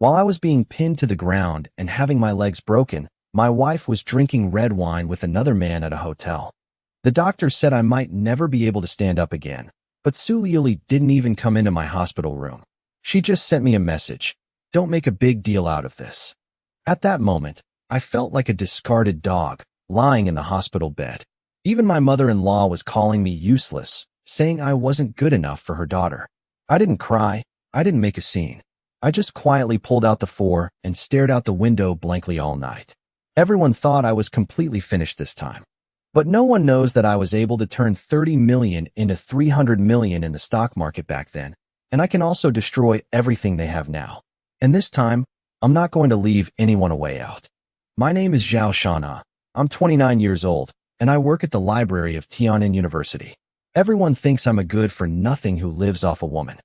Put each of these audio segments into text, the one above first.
While I was being pinned to the ground and having my legs broken, my wife was drinking red wine with another man at a hotel. The doctor said I might never be able to stand up again, but Suliuli didn't even come into my hospital room. She just sent me a message. Don't make a big deal out of this. At that moment, I felt like a discarded dog, lying in the hospital bed. Even my mother-in-law was calling me useless, saying I wasn't good enough for her daughter. I didn't cry. I didn't make a scene. I just quietly pulled out the 4 and stared out the window blankly all night. Everyone thought I was completely finished this time. But no one knows that I was able to turn 30 million into 300 million in the stock market back then, and I can also destroy everything they have now. And this time, I'm not going to leave anyone a way out. My name is Zhao Shana. I'm 29 years old, and I work at the library of Tiananmen University. Everyone thinks I'm a good-for-nothing who lives off a woman.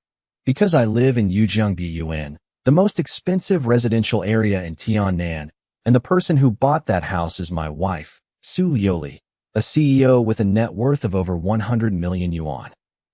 Because I live in Yujiangbiyuan, the most expensive residential area in Tiananmen, and the person who bought that house is my wife, Su Liuli, a CEO with a net worth of over 100 million yuan.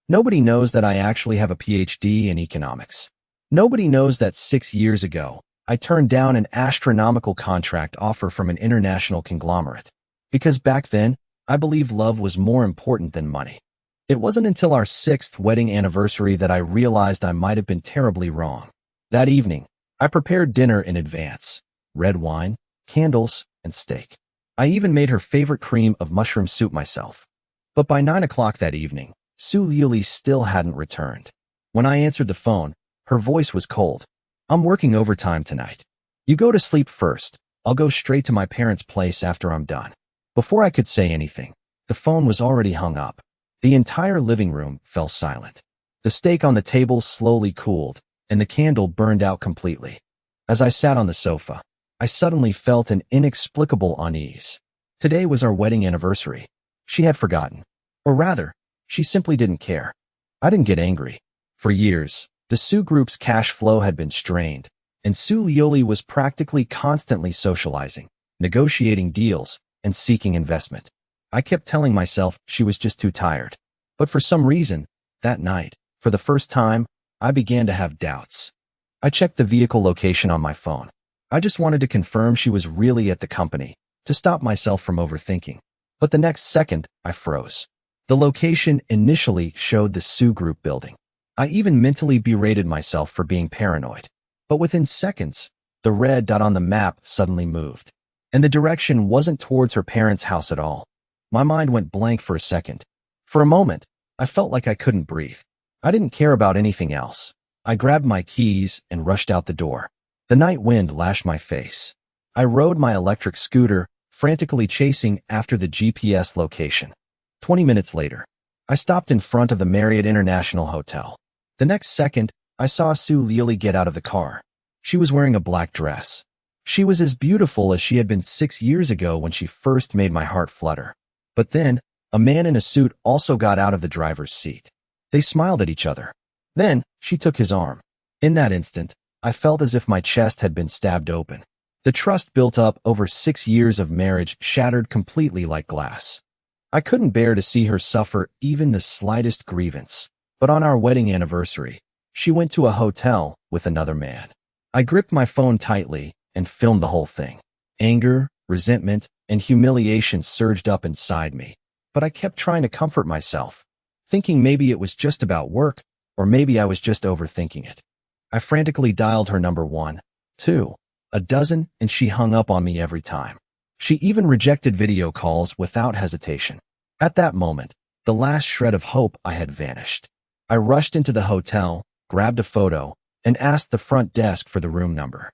Nobody knows that I actually have a PhD in economics. Nobody knows that 6 years ago, I turned down an astronomical contract offer from an international conglomerate. Because back then, I believed love was more important than money. It wasn't until our 6th wedding anniversary that I realized I might have been terribly wrong. That evening, I prepared dinner in advance. Red wine, candles, and steak. I even made her favorite cream of mushroom soup myself. But by 9 o'clock that evening, Su Liuli still hadn't returned. When I answered the phone, her voice was cold. I'm working overtime tonight. You go to sleep first. I'll go straight to my parents' place after I'm done. Before I could say anything, the phone was already hung up. The entire living room fell silent. The steak on the table slowly cooled, and the candle burned out completely. As I sat on the sofa, I suddenly felt an inexplicable unease. Today was our wedding anniversary. She had forgotten. Or rather, she simply didn't care. I didn't get angry. For years, the Su Group's cash flow had been strained, and Su Liuli was practically constantly socializing, negotiating deals, and seeking investment. I kept telling myself she was just too tired. But for some reason, that night, for the first time, I began to have doubts. I checked the vehicle location on my phone. I just wanted to confirm she was really at the company, to stop myself from overthinking. But the next second, I froze. The location initially showed the Su Group building. I even mentally berated myself for being paranoid. But within seconds, the red dot on the map suddenly moved. And the direction wasn't towards her parents' house at all. My mind went blank for a second. For a moment, I felt like I couldn't breathe. I didn't care about anything else. I grabbed my keys and rushed out the door. The night wind lashed my face. I rode my electric scooter, frantically chasing after the GPS location. 20 minutes later, I stopped in front of the Marriott International Hotel. The next second, I saw Su Liuli get out of the car. She was wearing a black dress. She was as beautiful as she had been 6 years ago when she first made my heart flutter. But then, a man in a suit also got out of the driver's seat. They smiled at each other. Then, she took his arm. In that instant, I felt as if my chest had been stabbed open. The trust built up over 6 years of marriage shattered completely like glass. I couldn't bear to see her suffer even the slightest grievance. But on our wedding anniversary, she went to a hotel with another man. I gripped my phone tightly and filmed the whole thing. Anger, resentment, and humiliation surged up inside me. But I kept trying to comfort myself, thinking maybe it was just about work, or maybe I was just overthinking it. I frantically dialed her number 1, 2, a dozen, and she hung up on me every time. She even rejected video calls without hesitation. At that moment, the last shred of hope I had vanished. I rushed into the hotel, grabbed a photo, and asked the front desk for the room number.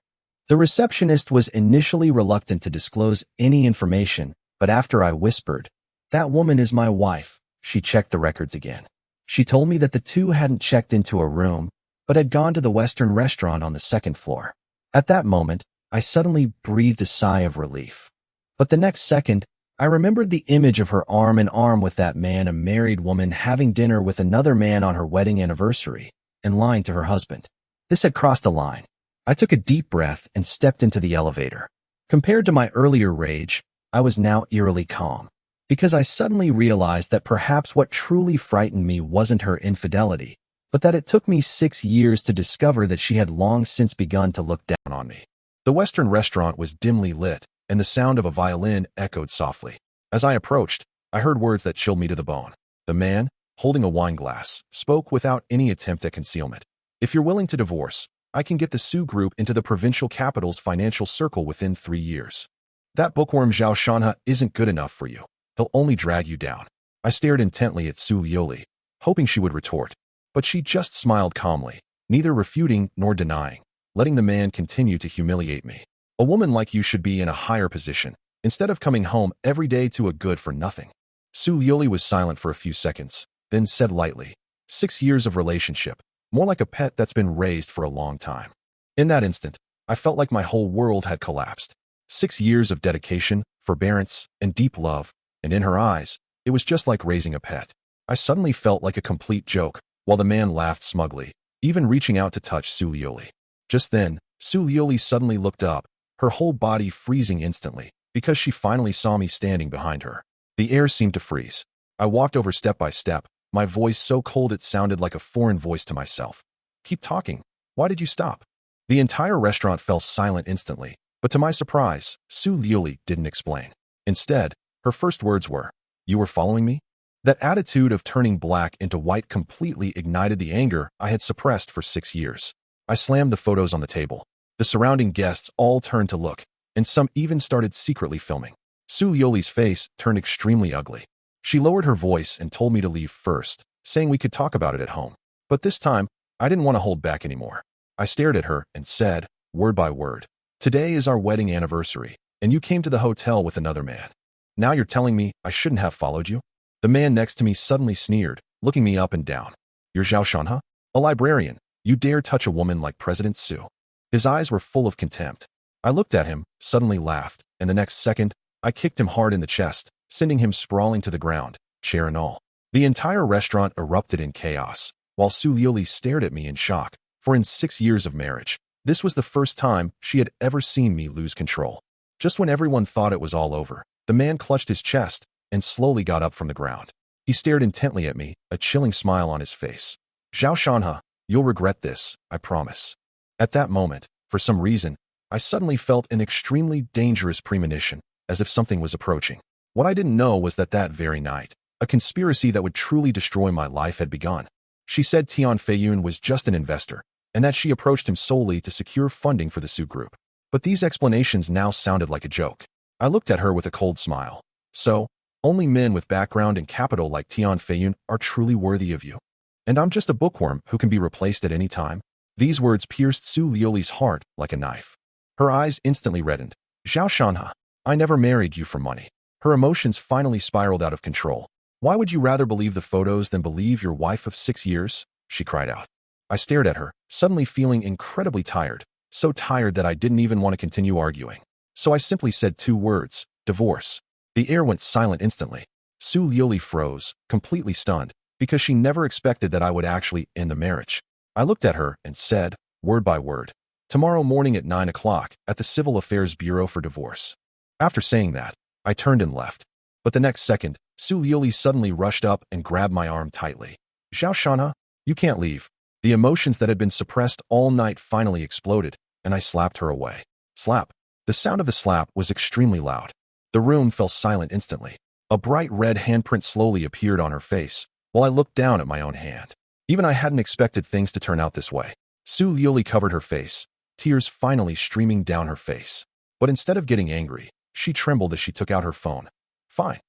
The receptionist was initially reluctant to disclose any information, but after I whispered, "That woman is my wife," she checked the records again. She told me that the two hadn't checked into a room, but had gone to the Western restaurant on the 2nd floor. At that moment, I suddenly breathed a sigh of relief. But the next second, I remembered the image of her arm in arm with that man, a married woman having dinner with another man on her wedding anniversary, and lying to her husband. This had crossed a line. I took a deep breath and stepped into the elevator. Compared to my earlier rage, I was now eerily calm, because I suddenly realized that perhaps what truly frightened me wasn't her infidelity, but that it took me 6 years to discover that she had long since begun to look down on me. The Western restaurant was dimly lit, and the sound of a violin echoed softly. As I approached, I heard words that chilled me to the bone. The man, holding a wine glass, spoke without any attempt at concealment. "If you're willing to divorce, I can get the Sioux Group into the provincial capital's financial circle within 3 years. That bookworm Zhao Shanha isn't good enough for you. He'll only drag you down." I stared intently at Su Liuli, hoping she would retort. But she just smiled calmly, neither refuting nor denying, letting the man continue to humiliate me. "A woman like you should be in a higher position, instead of coming home every day to a good-for-nothing." Su Liuli was silent for a few seconds, then said lightly, 6 years of relationship, more like a pet that's been raised for a long time." In that instant, I felt like my whole world had collapsed. 6 years of dedication, forbearance, and deep love, and in her eyes, it was just like raising a pet. I suddenly felt like a complete joke, while the man laughed smugly, even reaching out to touch Su Liuli. Just then, Su Liuli suddenly looked up, her whole body freezing instantly, because she finally saw me standing behind her. The air seemed to freeze. I walked over step by step, my voice so cold it sounded like a foreign voice to myself. "Keep talking. Why did you stop?" The entire restaurant fell silent instantly, but to my surprise, Su Liuli didn't explain. Instead, her first words were, "You were following me?" That attitude of turning black into white completely ignited the anger I had suppressed for 6 years. I slammed the photos on the table. The surrounding guests all turned to look, and some even started secretly filming. Su Liuli's face turned extremely ugly. She lowered her voice and told me to leave first, saying we could talk about it at home. But this time, I didn't want to hold back anymore. I stared at her and said, word by word, "Today is our wedding anniversary, and you came to the hotel with another man. Now you're telling me I shouldn't have followed you?" The man next to me suddenly sneered, looking me up and down. "You're Zhao Shanha? A librarian? You dare touch a woman like President Su?" His eyes were full of contempt. I looked at him, suddenly laughed, and the next second, I kicked him hard in the chest, sending him sprawling to the ground, chair and all. The entire restaurant erupted in chaos, while Su Liuli stared at me in shock, for in 6 years of marriage, this was the first time she had ever seen me lose control. Just when everyone thought it was all over, the man clutched his chest and slowly got up from the ground. He stared intently at me, a chilling smile on his face. "Zhao Shanha, you'll regret this, I promise." At that moment, for some reason, I suddenly felt an extremely dangerous premonition, as if something was approaching. What I didn't know was that very night, a conspiracy that would truly destroy my life had begun. She said Tian Feiyun was just an investor, and that she approached him solely to secure funding for the Sioux Group. But these explanations now sounded like a joke. I looked at her with a cold smile. "So, only men with background and capital like Tian Feiyun are truly worthy of you. And I'm just a bookworm who can be replaced at any time?" These words pierced Su Liuli's heart like a knife. Her eyes instantly reddened. "Zhao Shanha, I never married you for money." Her emotions finally spiraled out of control. "Why would you rather believe the photos than believe your wife of 6 years?" she cried out. I stared at her, suddenly feeling incredibly tired, so tired that I didn't even want to continue arguing. So I simply said 2 words, "Divorce." The air went silent instantly. Su Liuli froze, completely stunned, because she never expected that I would actually end the marriage. I looked at her and said, word by word, "Tomorrow morning at 9 o'clock at the Civil Affairs Bureau for divorce." After saying that, I turned and left. But the next second, Su Liuli suddenly rushed up and grabbed my arm tightly. "Zhao Shanha, you can't leave." The emotions that had been suppressed all night finally exploded, and I slapped her away. Slap. The sound of the slap was extremely loud. The room fell silent instantly. A bright red handprint slowly appeared on her face, while I looked down at my own hand. Even I hadn't expected things to turn out this way. Su Liuli covered her face, tears finally streaming down her face. But instead of getting angry, she trembled as she took out her phone. "Fine.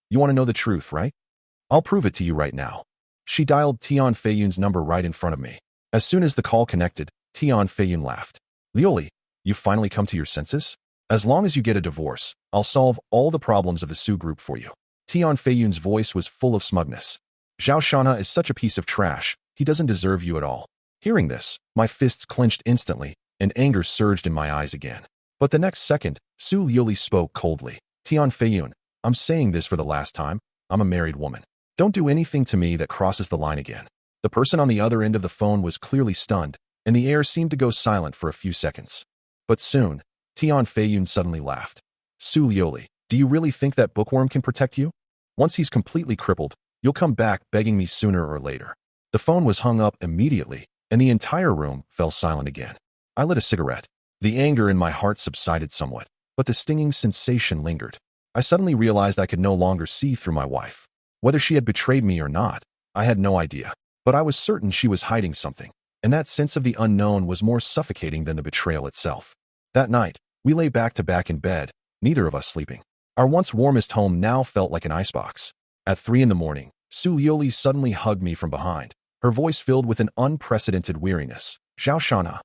You want to know the truth, right? I'll prove it to you right now." She dialed Tian Feiyun's number right in front of me. As soon as the call connected, Tian Feiyun laughed. "Liuli, you've finally come to your senses? As long as you get a divorce, I'll solve all the problems of the Sioux Group for you." Tian Feiyun's voice was full of smugness. "Zhao Shanha is such a piece of trash, he doesn't deserve you at all." Hearing this, my fists clenched instantly, and anger surged in my eyes again. But the next second, Su Liuli spoke coldly. "Tian Feiyun, I'm saying this for the last time. I'm a married woman. Don't do anything to me that crosses the line again." The person on the other end of the phone was clearly stunned, and the air seemed to go silent for a few seconds. But soon, Tian Feiyun suddenly laughed. "Su Liuli, do you really think that bookworm can protect you? Once he's completely crippled, you'll come back begging me sooner or later." The phone was hung up immediately, and the entire room fell silent again. I lit a cigarette. The anger in my heart subsided somewhat, but the stinging sensation lingered. I suddenly realized I could no longer see through my wife. Whether she had betrayed me or not, I had no idea. But I was certain she was hiding something, and that sense of the unknown was more suffocating than the betrayal itself. That night, we lay back to back in bed, neither of us sleeping. Our once warmest home now felt like an icebox. At 3 in the morning, Sulioli suddenly hugged me from behind, her voice filled with an unprecedented weariness. Zhao Shana,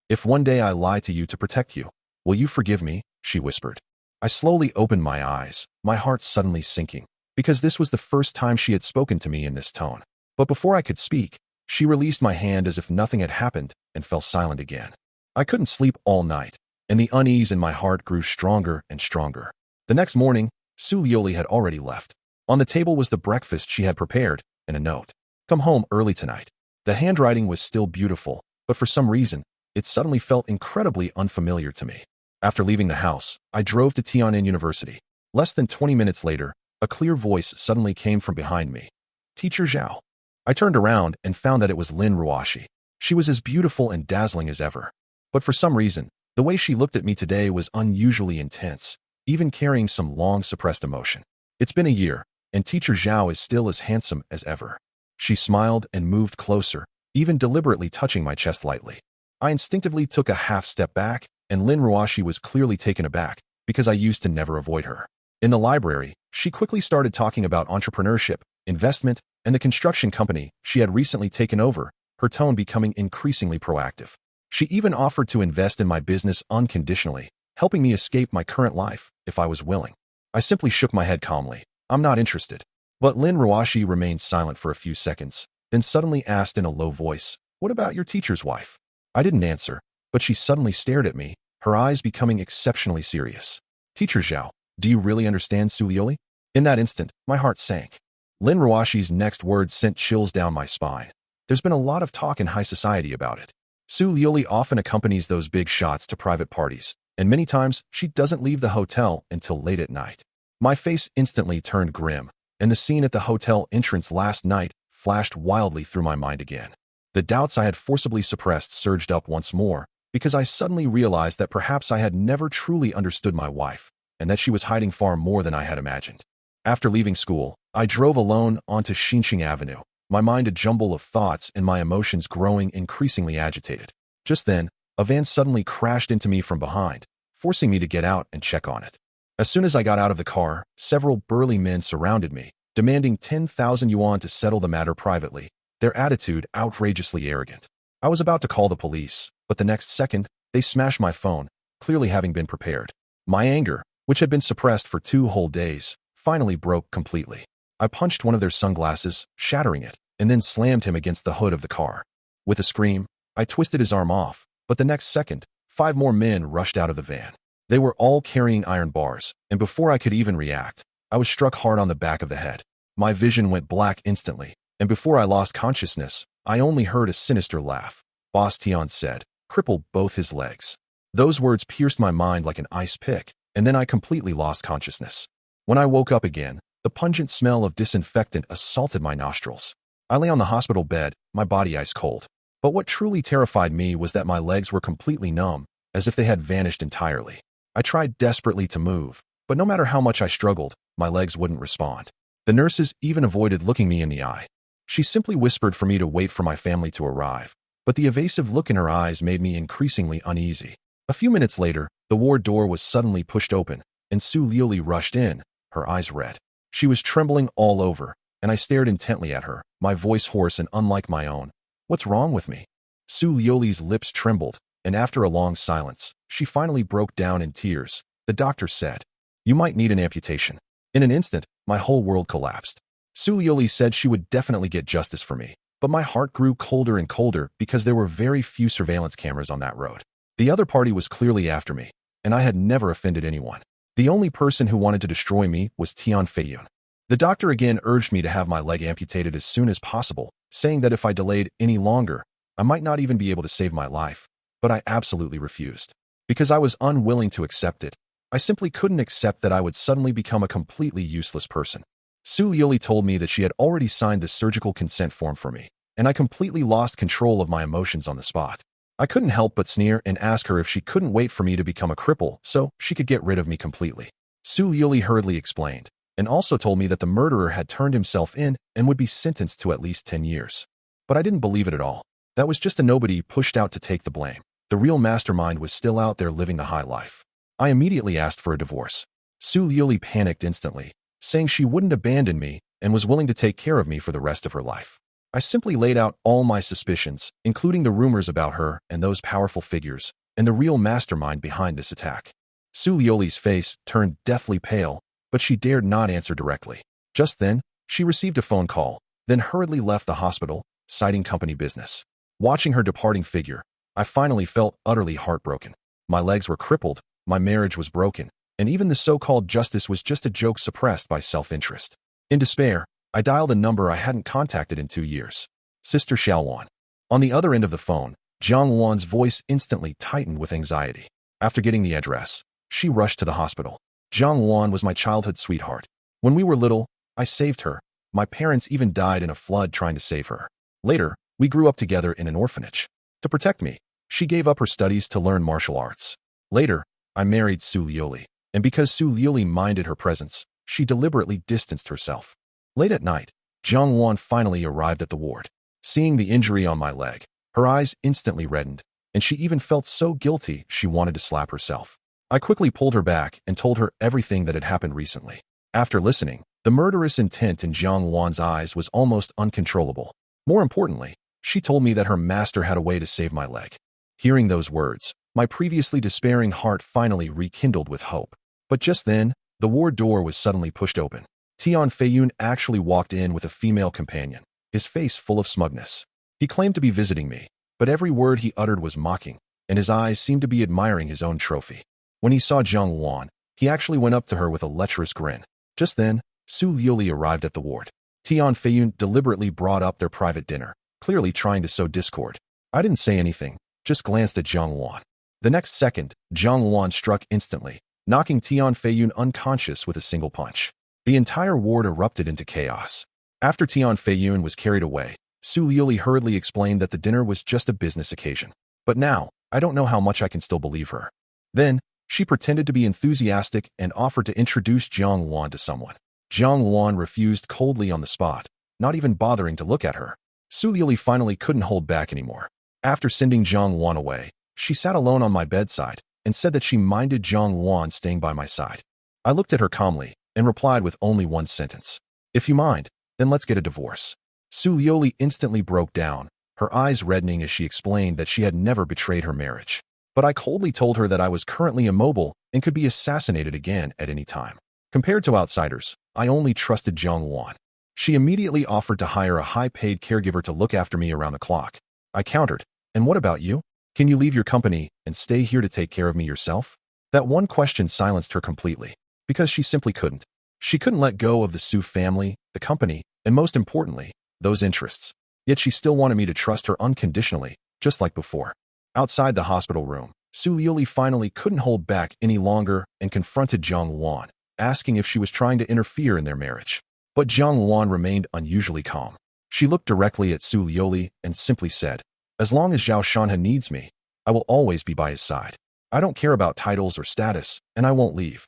if one day I lie to you to protect you, will you forgive me? She whispered. I slowly opened my eyes, my heart suddenly sinking, because this was the first time she had spoken to me in this tone. But before I could speak, she released my hand as if nothing had happened and fell silent again. I couldn't sleep all night, and the unease in my heart grew stronger and stronger. The next morning, Sulioli had already left. On the table was the breakfast she had prepared, and a note. Come home early tonight. The handwriting was still beautiful, but for some reason, it suddenly felt incredibly unfamiliar to me. After leaving the house, I drove to Tian'an University. Less than 20 minutes later, a clear voice suddenly came from behind me. Teacher Zhao. I turned around and found that it was Lin Ruashi. She was as beautiful and dazzling as ever. But for some reason, the way she looked at me today was unusually intense, even carrying some long-suppressed emotion. It's been a year, and Teacher Zhao is still as handsome as ever. She smiled and moved closer, even deliberately touching my chest lightly. I instinctively took a half step back, and Lin Ruashi was clearly taken aback, because I used to never avoid her. In the library, she quickly started talking about entrepreneurship, investment, and the construction company she had recently taken over, her tone becoming increasingly proactive. She even offered to invest in my business unconditionally, helping me escape my current life, if I was willing. I simply shook my head calmly. I'm not interested. But Lin Ruashi remained silent for a few seconds, then suddenly asked in a low voice, what about your teacher's wife? I didn't answer, but she suddenly stared at me, her eyes becoming exceptionally serious. Teacher Zhao, do you really understand Sulioli? In that instant, my heart sank. Lin Ruashi's next words sent chills down my spine. There's been a lot of talk in high society about it. Sulioli often accompanies those big shots to private parties, and many times she doesn't leave the hotel until late at night. My face instantly turned grim, and the scene at the hotel entrance last night flashed wildly through my mind again. The doubts I had forcibly suppressed surged up once more, because I suddenly realized that perhaps I had never truly understood my wife, and that she was hiding far more than I had imagined. After leaving school, I drove alone onto Xinqing Avenue, my mind a jumble of thoughts and my emotions growing increasingly agitated. Just then, a van suddenly crashed into me from behind, forcing me to get out and check on it. As soon as I got out of the car, several burly men surrounded me, demanding 10,000 yuan to settle the matter privately, their attitude outrageously arrogant. I was about to call the police, but the next second, they smashed my phone, clearly having been prepared. My anger, which had been suppressed for 2 whole days, finally broke completely. I punched one of their sunglasses, shattering it, and then slammed him against the hood of the car. With a scream, I twisted his arm off, but the next second, 5 more men rushed out of the van. They were all carrying iron bars, and before I could even react, I was struck hard on the back of the head. My vision went black instantly, and before I lost consciousness, I only heard a sinister laugh. Boss Tian said, crippled both his legs. Those words pierced my mind like an ice pick, and then I completely lost consciousness. When I woke up again, the pungent smell of disinfectant assaulted my nostrils. I lay on the hospital bed, my body ice cold. But what truly terrified me was that my legs were completely numb, as if they had vanished entirely. I tried desperately to move, but no matter how much I struggled, my legs wouldn't respond. The nurses even avoided looking me in the eye. She simply whispered for me to wait for my family to arrive, but the evasive look in her eyes made me increasingly uneasy. A few minutes later, the ward door was suddenly pushed open, and Su Liuli rushed in, her eyes red. She was trembling all over, and I stared intently at her, my voice hoarse and unlike my own. What's wrong with me? Su Liuli's lips trembled, and after a long silence, she finally broke down in tears. The doctor said, you might need an amputation. In an instant, my whole world collapsed. Su Liuli said she would definitely get justice for me, but my heart grew colder and colder because there were very few surveillance cameras on that road. The other party was clearly after me, and I had never offended anyone. The only person who wanted to destroy me was Tian Feiyun. The doctor again urged me to have my leg amputated as soon as possible, saying that if I delayed any longer, I might not even be able to save my life. But I absolutely refused. Because I was unwilling to accept it. I simply couldn't accept that I would suddenly become a completely useless person. Su Liuli told me that she had already signed the surgical consent form for me, and I completely lost control of my emotions on the spot. I couldn't help but sneer and ask her if she couldn't wait for me to become a cripple so she could get rid of me completely. Su Yuli hurriedly explained, and also told me that the murderer had turned himself in and would be sentenced to at least 10 years. But I didn't believe it at all. That was just a nobody pushed out to take the blame. The real mastermind was still out there living the high life. I immediately asked for a divorce. Su Yuli panicked instantly, saying she wouldn't abandon me and was willing to take care of me for the rest of her life. I simply laid out all my suspicions, including the rumors about her and those powerful figures, and the real mastermind behind this attack. Su Yoli's face turned deathly pale, but she dared not answer directly. Just then, she received a phone call, then hurriedly left the hospital, citing company business. Watching her departing figure, I finally felt utterly heartbroken. My legs were crippled, my marriage was broken, and even the so-called justice was just a joke suppressed by self-interest. In despair, I dialed a number I hadn't contacted in 2 years. Sister Xiaowan. On the other end of the phone, Jiang Wan's voice instantly tightened with anxiety. After getting the address, she rushed to the hospital. Jiang Wan was my childhood sweetheart. When we were little, I saved her. My parents even died in a flood trying to save her. Later, we grew up together in an orphanage. To protect me, she gave up her studies to learn martial arts. Later, I married Su Liuli, and because Su Liuli minded her presence, she deliberately distanced herself. Late at night, Jiang Wan finally arrived at the ward. Seeing the injury on my leg, her eyes instantly reddened, and she even felt so guilty she wanted to slap herself. I quickly pulled her back and told her everything that had happened recently. After listening, the murderous intent in Jiang Wan's eyes was almost uncontrollable. More importantly, she told me that her master had a way to save my leg. Hearing those words, my previously despairing heart finally rekindled with hope. But just then, the ward door was suddenly pushed open. Tian Feiyun actually walked in with a female companion, his face full of smugness. He claimed to be visiting me, but every word he uttered was mocking, and his eyes seemed to be admiring his own trophy. When he saw Jiang Wan, he actually went up to her with a lecherous grin. Just then, Su Liuli arrived at the ward. Tian Feiyun deliberately brought up their private dinner, clearly trying to sow discord. I didn't say anything, just glanced at Jiang Wan. The next second, Jiang Wan struck instantly, knocking Tian Feiyun unconscious with a single punch. The entire ward erupted into chaos. After Tian Feiyun was carried away, Su Liuli hurriedly explained that the dinner was just a business occasion. But now, I don't know how much I can still believe her. Then, she pretended to be enthusiastic and offered to introduce Jiang Wan to someone. Jiang Wan refused coldly on the spot, not even bothering to look at her. Su Liuli finally couldn't hold back anymore. After sending Jiang Wan away, she sat alone on my bedside and said that she minded Jiang Wan staying by my side. I looked at her calmly and replied with only one sentence. If you mind, then let's get a divorce. Su Liuli instantly broke down, her eyes reddening as she explained that she had never betrayed her marriage. But I coldly told her that I was currently immobile and could be assassinated again at any time. Compared to outsiders, I only trusted Jiang Wan. She immediately offered to hire a high-paid caregiver to look after me around the clock. I countered, and what about you? Can you leave your company and stay here to take care of me yourself? That one question silenced her completely, because she simply couldn't. She couldn't let go of the Su family, the company, and most importantly, those interests. Yet she still wanted me to trust her unconditionally, just like before. Outside the hospital room, Su Liuli finally couldn't hold back any longer and confronted Jiang Wan, asking if she was trying to interfere in their marriage. But Jiang Wan remained unusually calm. She looked directly at Su Liuli and simply said, "As long as Zhao Shanhe needs me, I will always be by his side. I don't care about titles or status, and I won't leave."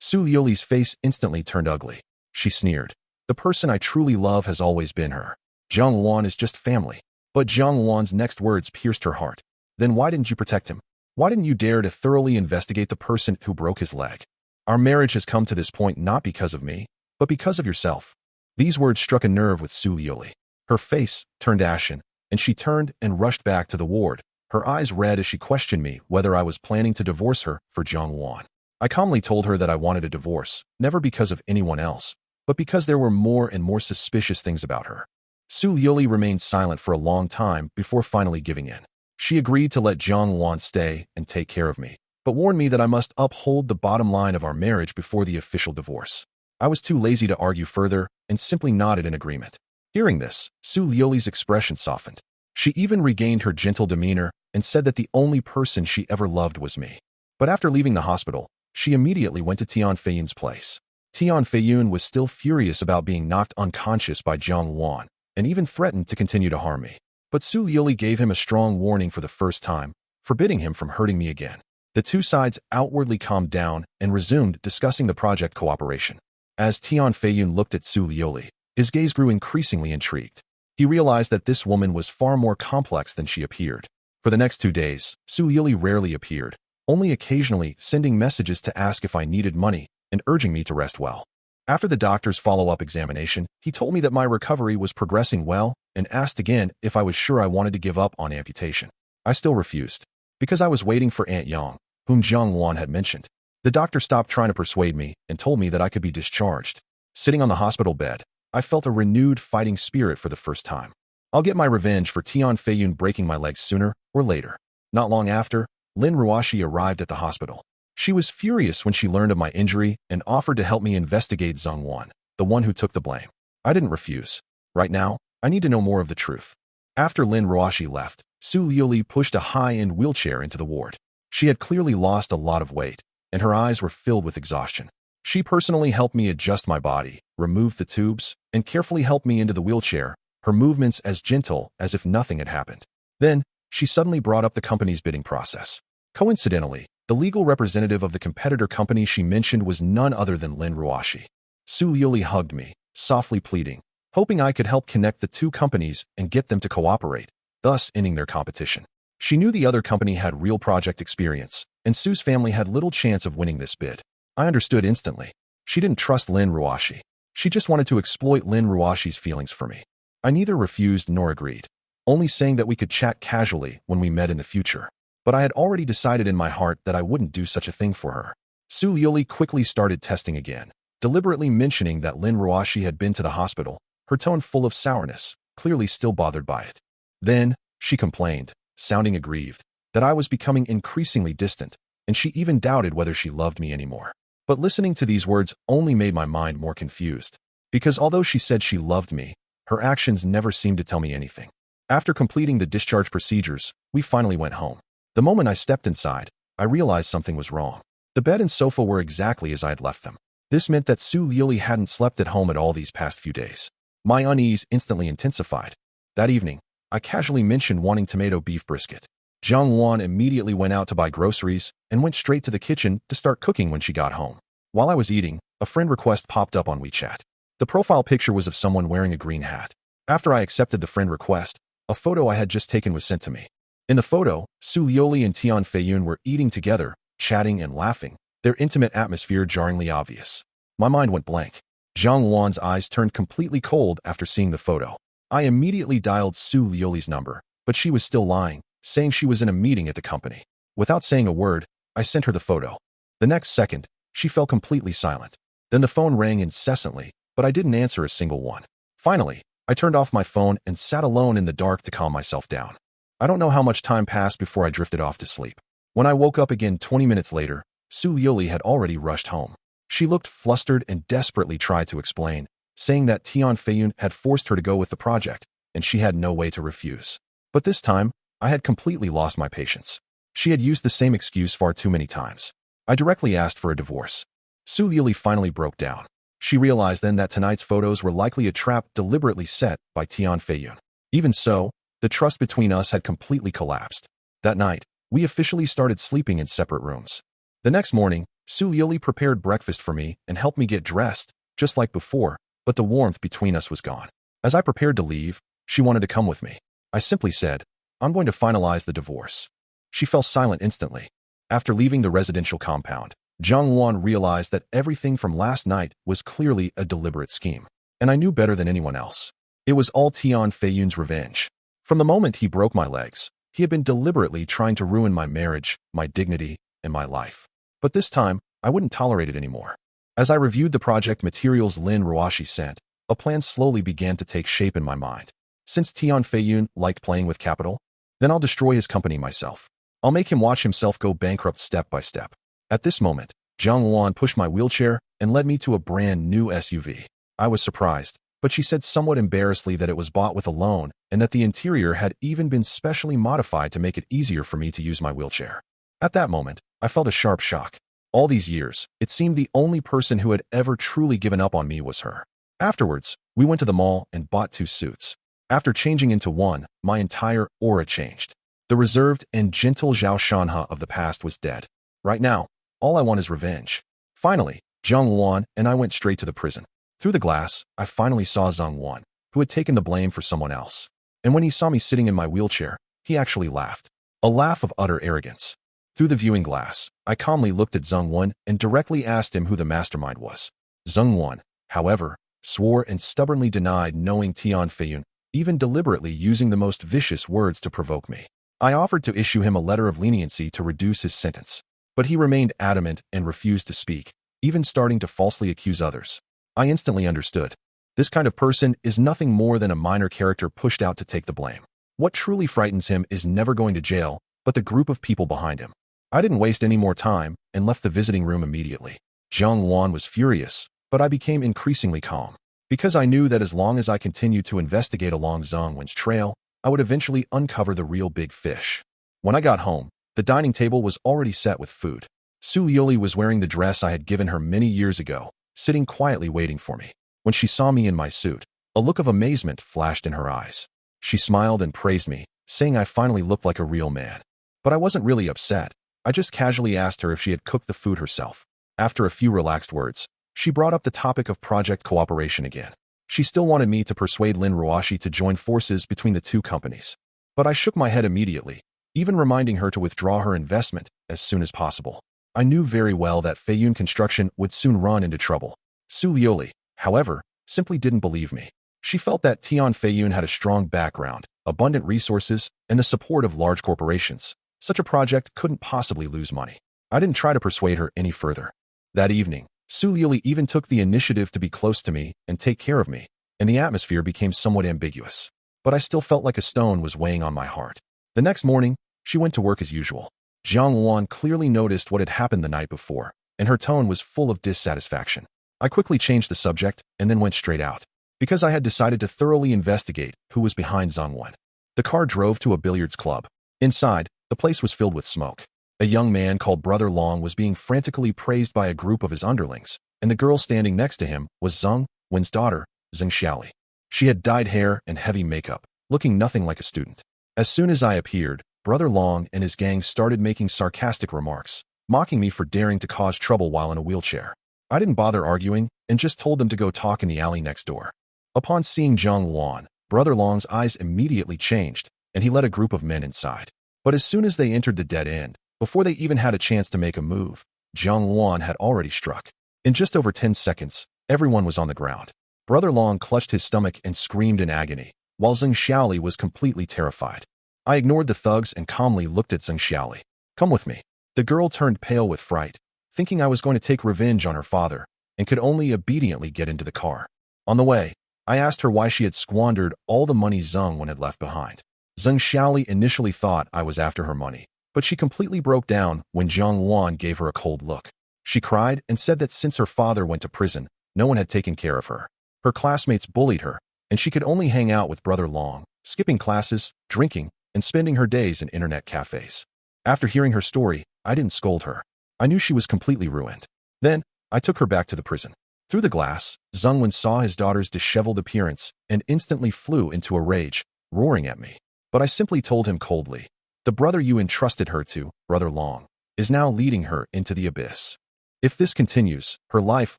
Su Liuli's face instantly turned ugly. She sneered. "The person I truly love has always been her. Jiang Wan is just family." But Jiang Wan's next words pierced her heart. "Then why didn't you protect him? Why didn't you dare to thoroughly investigate the person who broke his leg? Our marriage has come to this point not because of me, but because of yourself." These words struck a nerve with Su Liuli. Her face turned ashen, and she turned and rushed back to the ward, her eyes red as she questioned me whether I was planning to divorce her for Jiang Wan. I calmly told her that I wanted a divorce, never because of anyone else, but because there were more and more suspicious things about her. Su Liuli remained silent for a long time before finally giving in. She agreed to let Jiang Wan stay and take care of me, but warned me that I must uphold the bottom line of our marriage before the official divorce. I was too lazy to argue further and simply nodded in agreement. Hearing this, Su Liuli's expression softened. She even regained her gentle demeanor and said that the only person she ever loved was me. But after leaving the hospital, she immediately went to Tian Feiyun's place. Tian Feiyun was still furious about being knocked unconscious by Jiang Wan, and even threatened to continue to harm me. But Su Yuli gave him a strong warning for the first time, forbidding him from hurting me again. The two sides outwardly calmed down and resumed discussing the project cooperation. As Tian Feiyun looked at Su Yuli, his gaze grew increasingly intrigued. He realized that this woman was far more complex than she appeared. For the next 2 days, Su Yuli rarely appeared, only occasionally sending messages to ask if I needed money and urging me to rest well. After the doctor's follow-up examination, he told me that my recovery was progressing well and asked again if I was sure I wanted to give up on amputation. I still refused, because I was waiting for Aunt Yang, whom Jiang Wan had mentioned. The doctor stopped trying to persuade me and told me that I could be discharged. Sitting on the hospital bed, I felt a renewed fighting spirit for the first time. I'll get my revenge for Tian Feiyun breaking my legs sooner or later. Not long after, Lin Ruoshi arrived at the hospital. She was furious when she learned of my injury and offered to help me investigate Zhang Wan, the one who took the blame. I didn't refuse. Right now, I need to know more of the truth. After Lin Ruoshi left, Su Yuli pushed a high-end wheelchair into the ward. She had clearly lost a lot of weight, and her eyes were filled with exhaustion. She personally helped me adjust my body, remove the tubes, and carefully helped me into the wheelchair, her movements as gentle as if nothing had happened. Then, she suddenly brought up the company's bidding process. Coincidentally, the legal representative of the competitor company she mentioned was none other than Lin Ruoshi. Su Yuli hugged me, softly pleading, hoping I could help connect the two companies and get them to cooperate, thus ending their competition. She knew the other company had real project experience, and Su's family had little chance of winning this bid. I understood instantly. She didn't trust Lin Ruoshi. She just wanted to exploit Lin Ruoshi's feelings for me. I neither refused nor agreed, only saying that we could chat casually when we met in the future. But I had already decided in my heart that I wouldn't do such a thing for her. Su Yuli quickly started testing again, deliberately mentioning that Lin Ruoshi had been to the hospital, her tone full of sourness, clearly still bothered by it. Then, she complained, sounding aggrieved, that I was becoming increasingly distant, and she even doubted whether she loved me anymore. But listening to these words only made my mind more confused, because although she said she loved me, her actions never seemed to tell me anything. After completing the discharge procedures, we finally went home. The moment I stepped inside, I realized something was wrong. The bed and sofa were exactly as I had left them. This meant that Su Yuli hadn't slept at home at all these past few days. My unease instantly intensified. That evening, I casually mentioned wanting tomato beef brisket. Jiang Wan immediately went out to buy groceries and went straight to the kitchen to start cooking when she got home. While I was eating, a friend request popped up on WeChat. The profile picture was of someone wearing a green hat. After I accepted the friend request, a photo I had just taken was sent to me. In the photo, Su Yuli and Tian Feiyun were eating together, chatting and laughing, their intimate atmosphere jarringly obvious. My mind went blank. Jiang Wan's eyes turned completely cold after seeing the photo. I immediately dialed Su Yuli's number, but she was still lying, saying she was in a meeting at the company. Without saying a word, I sent her the photo. The next second, she fell completely silent. Then the phone rang incessantly, but I didn't answer a single one. Finally, I turned off my phone and sat alone in the dark to calm myself down. I don't know how much time passed before I drifted off to sleep. When I woke up again 20 minutes later, Su Yuli had already rushed home. She looked flustered and desperately tried to explain, saying that Tian Feiyun had forced her to go with the project, and she had no way to refuse. But this time, I had completely lost my patience. She had used the same excuse far too many times. I directly asked for a divorce. Su Yuli finally broke down. She realized then that tonight's photos were likely a trap deliberately set by Tian Feiyun. Even so, the trust between us had completely collapsed. That night, we officially started sleeping in separate rooms. The next morning, Su Yuli prepared breakfast for me and helped me get dressed, just like before, but the warmth between us was gone. As I prepared to leave, she wanted to come with me. I simply said, "I'm going to finalize the divorce." She fell silent instantly. After leaving the residential compound, Jiang Wan realized that everything from last night was clearly a deliberate scheme. And I knew better than anyone else. It was all Tian Feiyun's revenge. From the moment he broke my legs, he had been deliberately trying to ruin my marriage, my dignity, and my life. But this time, I wouldn't tolerate it anymore. As I reviewed the project materials Lin Ruoshi sent, a plan slowly began to take shape in my mind. Since Tian Feiyun liked playing with capital, then I'll destroy his company myself. I'll make him watch himself go bankrupt step by step. At this moment, Jiang Wan pushed my wheelchair and led me to a brand new SUV. I was surprised, but she said somewhat embarrassedly that it was bought with a loan and that the interior had even been specially modified to make it easier for me to use my wheelchair. At that moment, I felt a sharp shock. All these years, it seemed the only person who had ever truly given up on me was her. Afterwards, we went to the mall and bought 2 suits. After changing into one, my entire aura changed. The reserved and gentle Zhao Shanhe of the past was dead. Right now, all I want is revenge. Finally, Zhang Wan and I went straight to the prison. Through the glass, I finally saw Zhang Wan, who had taken the blame for someone else. And when he saw me sitting in my wheelchair, he actually laughed. A laugh of utter arrogance. Through the viewing glass, I calmly looked at Zhang Wan and directly asked him who the mastermind was. Zhang Wan, however, swore and stubbornly denied knowing Tian Feiyun, even deliberately using the most vicious words to provoke me. I offered to issue him a letter of leniency to reduce his sentence, but he remained adamant and refused to speak, even starting to falsely accuse others. I instantly understood. This kind of person is nothing more than a minor character pushed out to take the blame. What truly frightens him is never going to jail, but the group of people behind him. I didn't waste any more time and left the visiting room immediately. Zhang Wan was furious, but I became increasingly calm, because I knew that as long as I continued to investigate along Zhang Wan's trail, I would eventually uncover the real big fish. When I got home, the dining table was already set with food. Su Yuli was wearing the dress I had given her many years ago, sitting quietly waiting for me. When she saw me in my suit, a look of amazement flashed in her eyes. She smiled and praised me, saying I finally looked like a real man. But I wasn't really upset. I just casually asked her if she had cooked the food herself. After a few relaxed words, she brought up the topic of project cooperation again. She still wanted me to persuade Lin Ruoshi to join forces between the two companies. But I shook my head immediately, even reminding her to withdraw her investment as soon as possible. I knew very well that Feiyun Construction would soon run into trouble. Su Liuli, however, simply didn't believe me. She felt that Tian Feiyun had a strong background, abundant resources, and the support of large corporations. Such a project couldn't possibly lose money. I didn't try to persuade her any further. That evening, Su Liuli even took the initiative to be close to me and take care of me, and the atmosphere became somewhat ambiguous. But I still felt like a stone was weighing on my heart. The next morning, she went to work as usual. Zhang Wan clearly noticed what had happened the night before, and her tone was full of dissatisfaction. I quickly changed the subject and then went straight out, because I had decided to thoroughly investigate who was behind Zhang Wan. The car drove to a billiards club. Inside, the place was filled with smoke. A young man called Brother Long was being frantically praised by a group of his underlings, and the girl standing next to him was Zhang Wen's daughter, Zheng Xiaoli. She had dyed hair and heavy makeup, looking nothing like a student. As soon as I appeared, Brother Long and his gang started making sarcastic remarks, mocking me for daring to cause trouble while in a wheelchair. I didn't bother arguing and just told them to go talk in the alley next door. Upon seeing Zhang Wan, Brother Long's eyes immediately changed, and he led a group of men inside. But as soon as they entered the dead end, before they even had a chance to make a move, Zhang Wan had already struck. In just over 10 seconds, everyone was on the ground. Brother Long clutched his stomach and screamed in agony, while Zheng Xiaoli was completely terrified. I ignored the thugs and calmly looked at Zheng Xiaoli. Come with me. The girl turned pale with fright, thinking I was going to take revenge on her father, and could only obediently get into the car. On the way, I asked her why she had squandered all the money Zheng Wan had left behind. Zheng Xiaoli initially thought I was after her money, but she completely broke down when Zhang Wan gave her a cold look. She cried and said that since her father went to prison, no one had taken care of her. Her classmates bullied her, and she could only hang out with Brother Long, skipping classes, drinking, and spending her days in internet cafes. After hearing her story, I didn't scold her. I knew she was completely ruined. Then, I took her back to the prison. Through the glass, Zheng Wan saw his daughter's disheveled appearance and instantly flew into a rage, roaring at me. But I simply told him coldly, the brother you entrusted her to, Brother Long, is now leading her into the abyss. If this continues, her life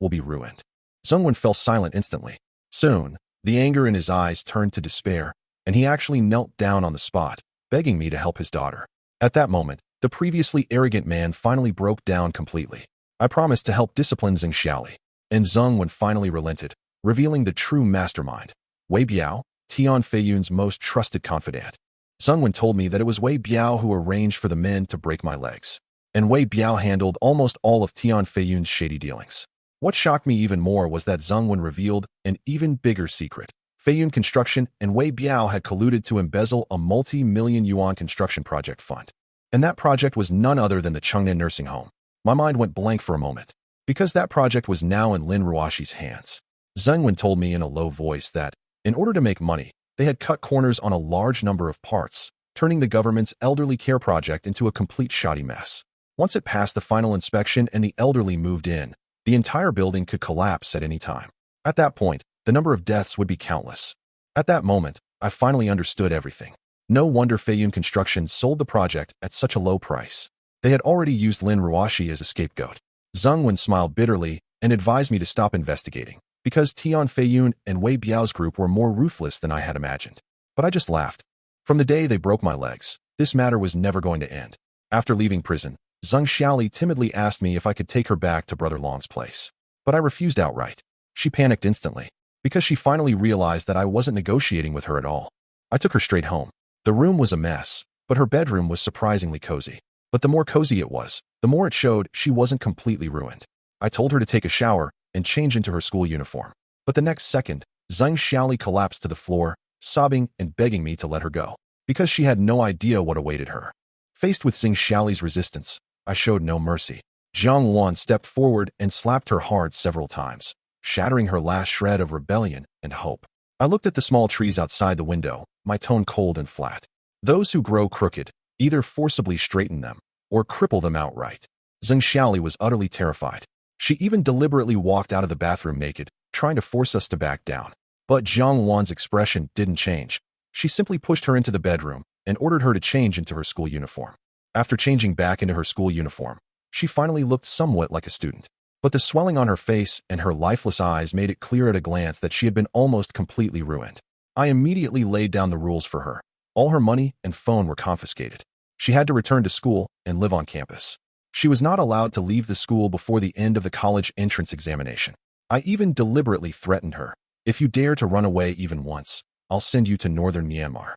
will be ruined. Zheng Wan fell silent instantly. Soon, the anger in his eyes turned to despair, and he actually knelt down on the spot, begging me to help his daughter. At that moment, the previously arrogant man finally broke down completely. I promised to help discipline Zheng Xiaoli, and Zheng Wan finally relented, revealing the true mastermind, Wei Biao, Tian Feiyun's most trusted confidant. Zheng Wan told me that it was Wei Biao who arranged for the men to break my legs, and Wei Biao handled almost all of Tian Feiyun's shady dealings. What shocked me even more was that Zheng Wan revealed an even bigger secret. Feiyun Construction and Wei Biao had colluded to embezzle a multi-million yuan construction project fund. And that project was none other than the Chengnan nursing home. My mind went blank for a moment, because that project was now in Lin Ruoshi's hands. Zheng Wan told me in a low voice that, in order to make money, they had cut corners on a large number of parts, turning the government's elderly care project into a complete shoddy mess. Once it passed the final inspection and the elderly moved in, the entire building could collapse at any time. At that point, the number of deaths would be countless. At that moment, I finally understood everything. No wonder Feiyun Construction sold the project at such a low price. They had already used Lin Ruoshi as a scapegoat. Zheng Wen smiled bitterly and advised me to stop investigating, because Tian Feiyun and Wei Biao's group were more ruthless than I had imagined. But I just laughed. From the day they broke my legs, this matter was never going to end. After leaving prison, Zheng Xiaoli timidly asked me if I could take her back to Brother Long's place. But I refused outright. She panicked instantly, because she finally realized that I wasn't negotiating with her at all. I took her straight home. The room was a mess, but her bedroom was surprisingly cozy. But the more cozy it was, the more it showed she wasn't completely ruined. I told her to take a shower and change into her school uniform. But the next second, Zheng Xiaoli collapsed to the floor, sobbing and begging me to let her go, because she had no idea what awaited her. Faced with Zheng Xiaoli's resistance, I showed no mercy. Jiang Wan stepped forward and slapped her hard several times, shattering her last shred of rebellion and hope. I looked at the small trees outside the window, my tone cold and flat. Those who grow crooked either forcibly straighten them or cripple them outright. Zheng Xiaoli was utterly terrified. She even deliberately walked out of the bathroom naked, trying to force us to back down. But Jiang Wan's expression didn't change. She simply pushed her into the bedroom and ordered her to change into her school uniform. After changing back into her school uniform, she finally looked somewhat like a student. But the swelling on her face and her lifeless eyes made it clear at a glance that she had been almost completely ruined. I immediately laid down the rules for her. All her money and phone were confiscated. She had to return to school and live on campus. She was not allowed to leave the school before the end of the college entrance examination. I even deliberately threatened her. If you dare to run away even once, I'll send you to northern Myanmar.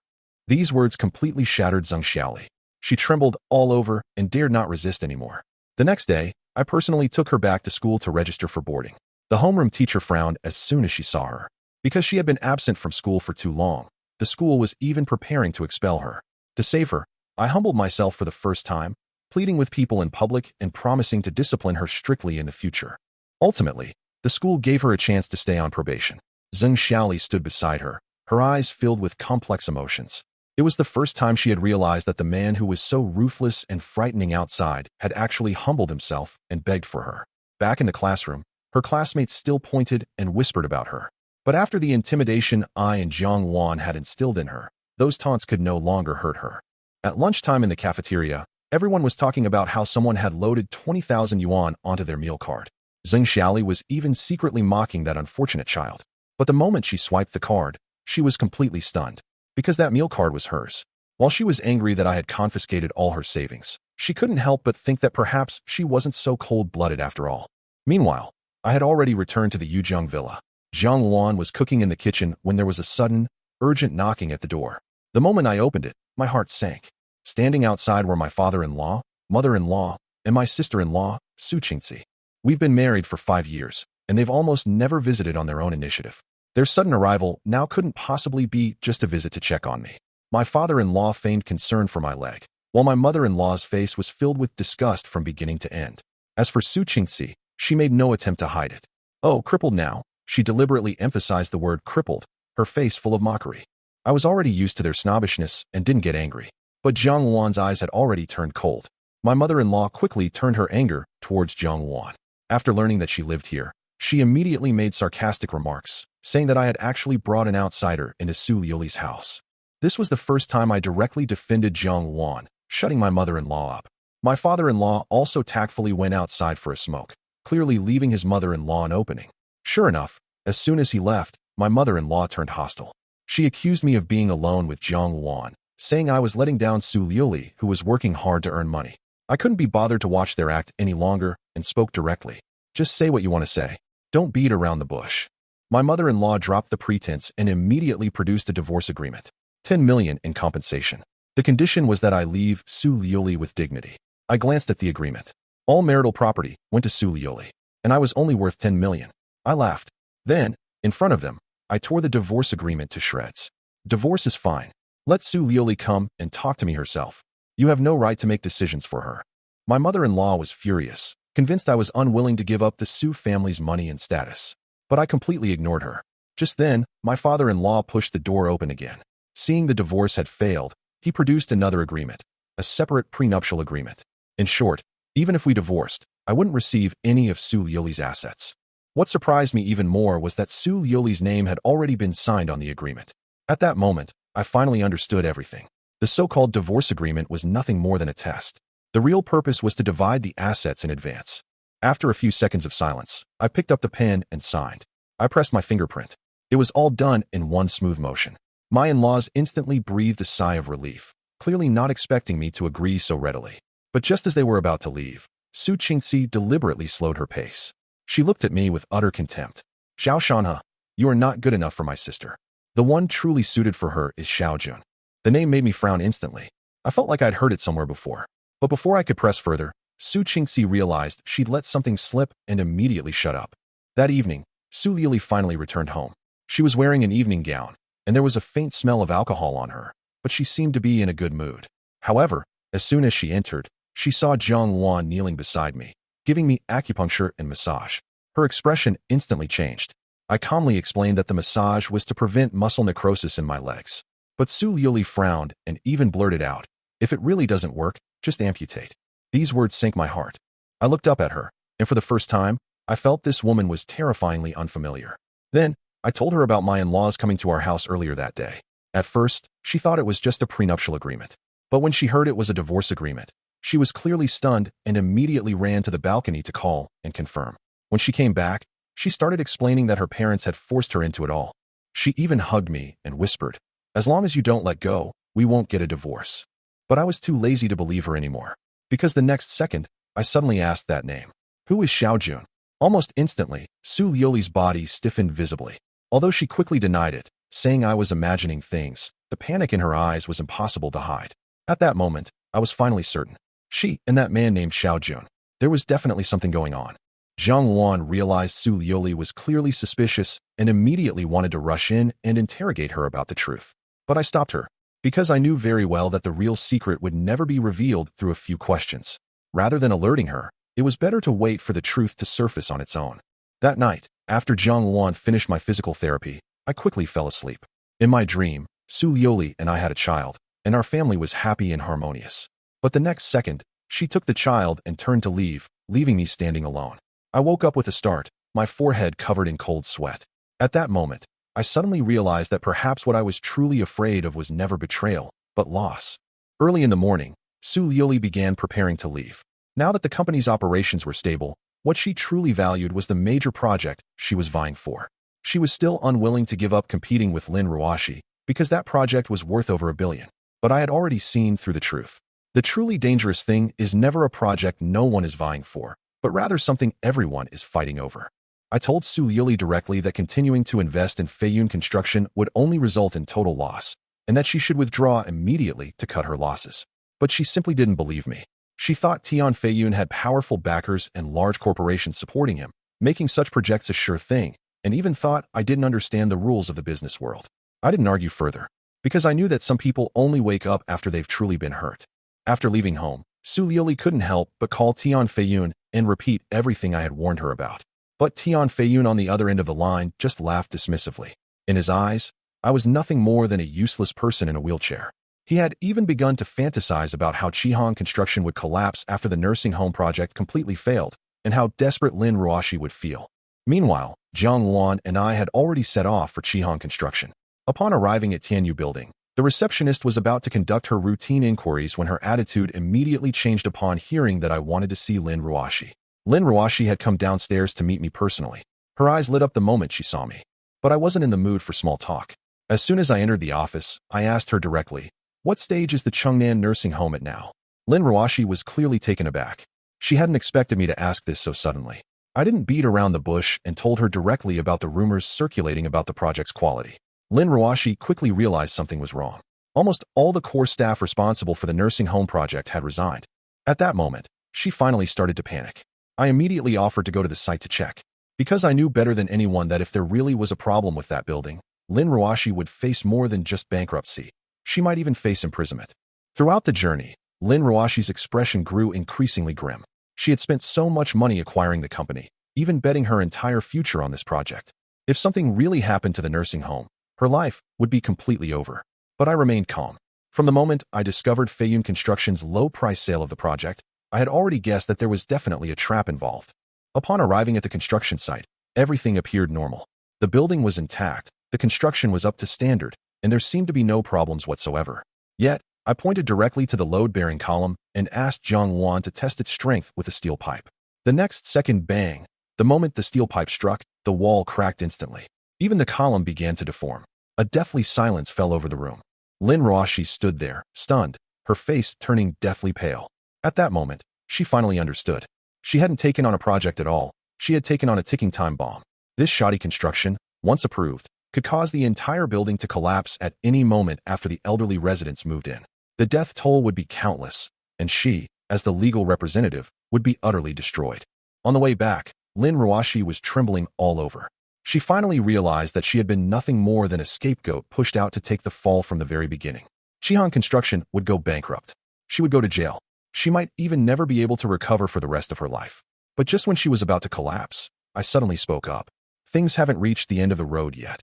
These words completely shattered Zheng Xiaoli. She trembled all over and dared not resist anymore. The next day, I personally took her back to school to register for boarding. The homeroom teacher frowned as soon as she saw her. Because she had been absent from school for too long, the school was even preparing to expel her. To save her, I humbled myself for the first time, pleading with people in public and promising to discipline her strictly in the future. Ultimately, the school gave her a chance to stay on probation. Zheng Xiaoli stood beside her, her eyes filled with complex emotions. It was the first time she had realized that the man who was so ruthless and frightening outside had actually humbled himself and begged for her. Back in the classroom, her classmates still pointed and whispered about her. But after the intimidation I and Jiang Wan had instilled in her, those taunts could no longer hurt her. At lunchtime in the cafeteria, everyone was talking about how someone had loaded 20,000 yuan onto their meal card. Zheng Xiaoli was even secretly mocking that unfortunate child. But the moment she swiped the card, she was completely stunned, because that meal card was hers. While she was angry that I had confiscated all her savings, she couldn't help but think that perhaps she wasn't so cold-blooded after all. Meanwhile, I had already returned to the Yuzhong villa. Jiang Wan was cooking in the kitchen when there was a sudden, urgent knocking at the door. The moment I opened it, my heart sank. Standing outside were my father-in-law, mother-in-law, and my sister-in-law, Su Qingzi. We've been married for 5 years, and they've almost never visited on their own initiative. Their sudden arrival now couldn't possibly be just a visit to check on me. My father-in-law feigned concern for my leg, while my mother-in-law's face was filled with disgust from beginning to end. As for Su Qingzi, she made no attempt to hide it. Oh, crippled now. She deliberately emphasized the word crippled, her face full of mockery. I was already used to their snobbishness and didn't get angry. But Jiang Wan's eyes had already turned cold. My mother-in-law quickly turned her anger towards Jiang Wan. After learning that she lived here, she immediately made sarcastic remarks, saying that I had actually brought an outsider into Su Liuli's house. This was the first time I directly defended Jiang Wan, shutting my mother-in-law up. My father-in-law also tactfully went outside for a smoke, clearly leaving his mother-in-law an opening. Sure enough, as soon as he left, my mother-in-law turned hostile. She accused me of being alone with Jiang Wan, saying I was letting down Su Liuli, who was working hard to earn money. I couldn't be bothered to watch their act any longer and spoke directly. Just say what you want to say. Don't beat around the bush. My mother-in-law dropped the pretense and immediately produced a divorce agreement. 10 million in compensation. The condition was that I leave Su Liuli with dignity. I glanced at the agreement. All marital property went to Su Liuli, and I was only worth 10 million. I laughed. Then, in front of them, I tore the divorce agreement to shreds. Divorce is fine. Let Su Liuli come and talk to me herself. You have no right to make decisions for her. My mother-in-law was furious, convinced I was unwilling to give up the Su family's money and status. But I completely ignored her. Just then, my father-in-law pushed the door open again. Seeing the divorce had failed, he produced another agreement, a separate prenuptial agreement. In short, even if we divorced, I wouldn't receive any of Su Liuli's assets. What surprised me even more was that Su Liuli's name had already been signed on the agreement. At that moment, I finally understood everything. The so-called divorce agreement was nothing more than a test. The real purpose was to divide the assets in advance. After a few seconds of silence, I picked up the pen and signed. I pressed my fingerprint. It was all done in one smooth motion. My in-laws instantly breathed a sigh of relief, clearly not expecting me to agree so readily. But just as they were about to leave, Su Qingxi deliberately slowed her pace. She looked at me with utter contempt. Xiao Shanhe, you are not good enough for my sister. The one truly suited for her is Xiao Jun. The name made me frown instantly. I felt like I'd heard it somewhere before. But before I could press further, Su Qingxi realized she'd let something slip and immediately shut up. That evening, Su Lili finally returned home. She was wearing an evening gown, and there was a faint smell of alcohol on her, but she seemed to be in a good mood. However, as soon as she entered, she saw Jiang Wan kneeling beside me, giving me acupuncture and massage. Her expression instantly changed. I calmly explained that the massage was to prevent muscle necrosis in my legs. But Su Lili frowned and even blurted out, "If it really doesn't work, just amputate." These words sank my heart. I looked up at her, and for the first time, I felt this woman was terrifyingly unfamiliar. Then, I told her about my in-laws coming to our house earlier that day. At first, she thought it was just a prenuptial agreement. But when she heard it was a divorce agreement, she was clearly stunned and immediately ran to the balcony to call and confirm. When she came back, she started explaining that her parents had forced her into it all. She even hugged me and whispered, "As long as you don't let go, we won't get a divorce." But I was too lazy to believe her anymore, because the next second, I suddenly asked that name. "Who is Xiao Jun?" Almost instantly, Su Liuli's body stiffened visibly. Although she quickly denied it, saying I was imagining things, the panic in her eyes was impossible to hide. At that moment, I was finally certain. She and that man named Xiao Jun. There was definitely something going on. Jiang Wan realized Su Liuli was clearly suspicious and immediately wanted to rush in and interrogate her about the truth. But I stopped her, because I knew very well that the real secret would never be revealed through a few questions. Rather than alerting her, it was better to wait for the truth to surface on its own. That night, after Jiang Wan finished my physical therapy, I quickly fell asleep. In my dream, Su Liuli and I had a child, and our family was happy and harmonious. But the next second, she took the child and turned to leave, leaving me standing alone. I woke up with a start, my forehead covered in cold sweat. At that moment, I suddenly realized that perhaps what I was truly afraid of was never betrayal, but loss. Early in the morning, Su Liuli began preparing to leave. Now that the company's operations were stable, what she truly valued was the major project she was vying for. She was still unwilling to give up competing with Lin Ruashi, because that project was worth over $1 billion. But I had already seen through the truth. The truly dangerous thing is never a project no one is vying for, but rather something everyone is fighting over. I told Su Liuli directly that continuing to invest in Feiyun construction would only result in total loss, and that she should withdraw immediately to cut her losses. But she simply didn't believe me. She thought Tian Feiyun had powerful backers and large corporations supporting him, making such projects a sure thing, and even thought I didn't understand the rules of the business world. I didn't argue further, because I knew that some people only wake up after they've truly been hurt. After leaving home, Su Liuli couldn't help but call Tian Feiyun and repeat everything I had warned her about. But Tian Feiyun on the other end of the line just laughed dismissively. In his eyes, I was nothing more than a useless person in a wheelchair. He had even begun to fantasize about how Qihang construction would collapse after the nursing home project completely failed, and how desperate Lin Ruashi would feel. Meanwhile, Jiang Wan and I had already set off for Qihang construction. Upon arriving at Tianyu Building, the receptionist was about to conduct her routine inquiries when her attitude immediately changed upon hearing that I wanted to see Lin Ruashi. Lin Ruashi had come downstairs to meet me personally. Her eyes lit up the moment she saw me. But I wasn't in the mood for small talk. As soon as I entered the office, I asked her directly, "What stage is the Chengnan nursing home at now?" Lin Ruashi was clearly taken aback. She hadn't expected me to ask this so suddenly. I didn't beat around the bush and told her directly about the rumors circulating about the project's quality. Lin Ruashi quickly realized something was wrong. Almost all the core staff responsible for the nursing home project had resigned. At that moment, she finally started to panic. I immediately offered to go to the site to check, because I knew better than anyone that if there really was a problem with that building, Lin Ruashi would face more than just bankruptcy. She might even face imprisonment. Throughout the journey, Lin Ruashi's expression grew increasingly grim. She had spent so much money acquiring the company, even betting her entire future on this project. If something really happened to the nursing home, her life would be completely over. But I remained calm. From the moment I discovered Feiyun Construction's low-price sale of the project, I had already guessed that there was definitely a trap involved. Upon arriving at the construction site, everything appeared normal. The building was intact, the construction was up to standard, and there seemed to be no problems whatsoever. Yet, I pointed directly to the load-bearing column and asked Zhang Wan to test its strength with a steel pipe. The next second, bang! The moment the steel pipe struck, the wall cracked instantly. Even the column began to deform. A deathly silence fell over the room. Lin Ruashi stood there, stunned, her face turning deathly pale. At that moment, she finally understood. She hadn't taken on a project at all. She had taken on a ticking time bomb. This shoddy construction, once approved, could cause the entire building to collapse at any moment after the elderly residents moved in. The death toll would be countless, and she, as the legal representative, would be utterly destroyed. On the way back, Lin Ruashi was trembling all over. She finally realized that she had been nothing more than a scapegoat pushed out to take the fall from the very beginning. Shihan Construction would go bankrupt. She would go to jail. She might even never be able to recover for the rest of her life. But just when she was about to collapse, I suddenly spoke up. Things haven't reached the end of the road yet.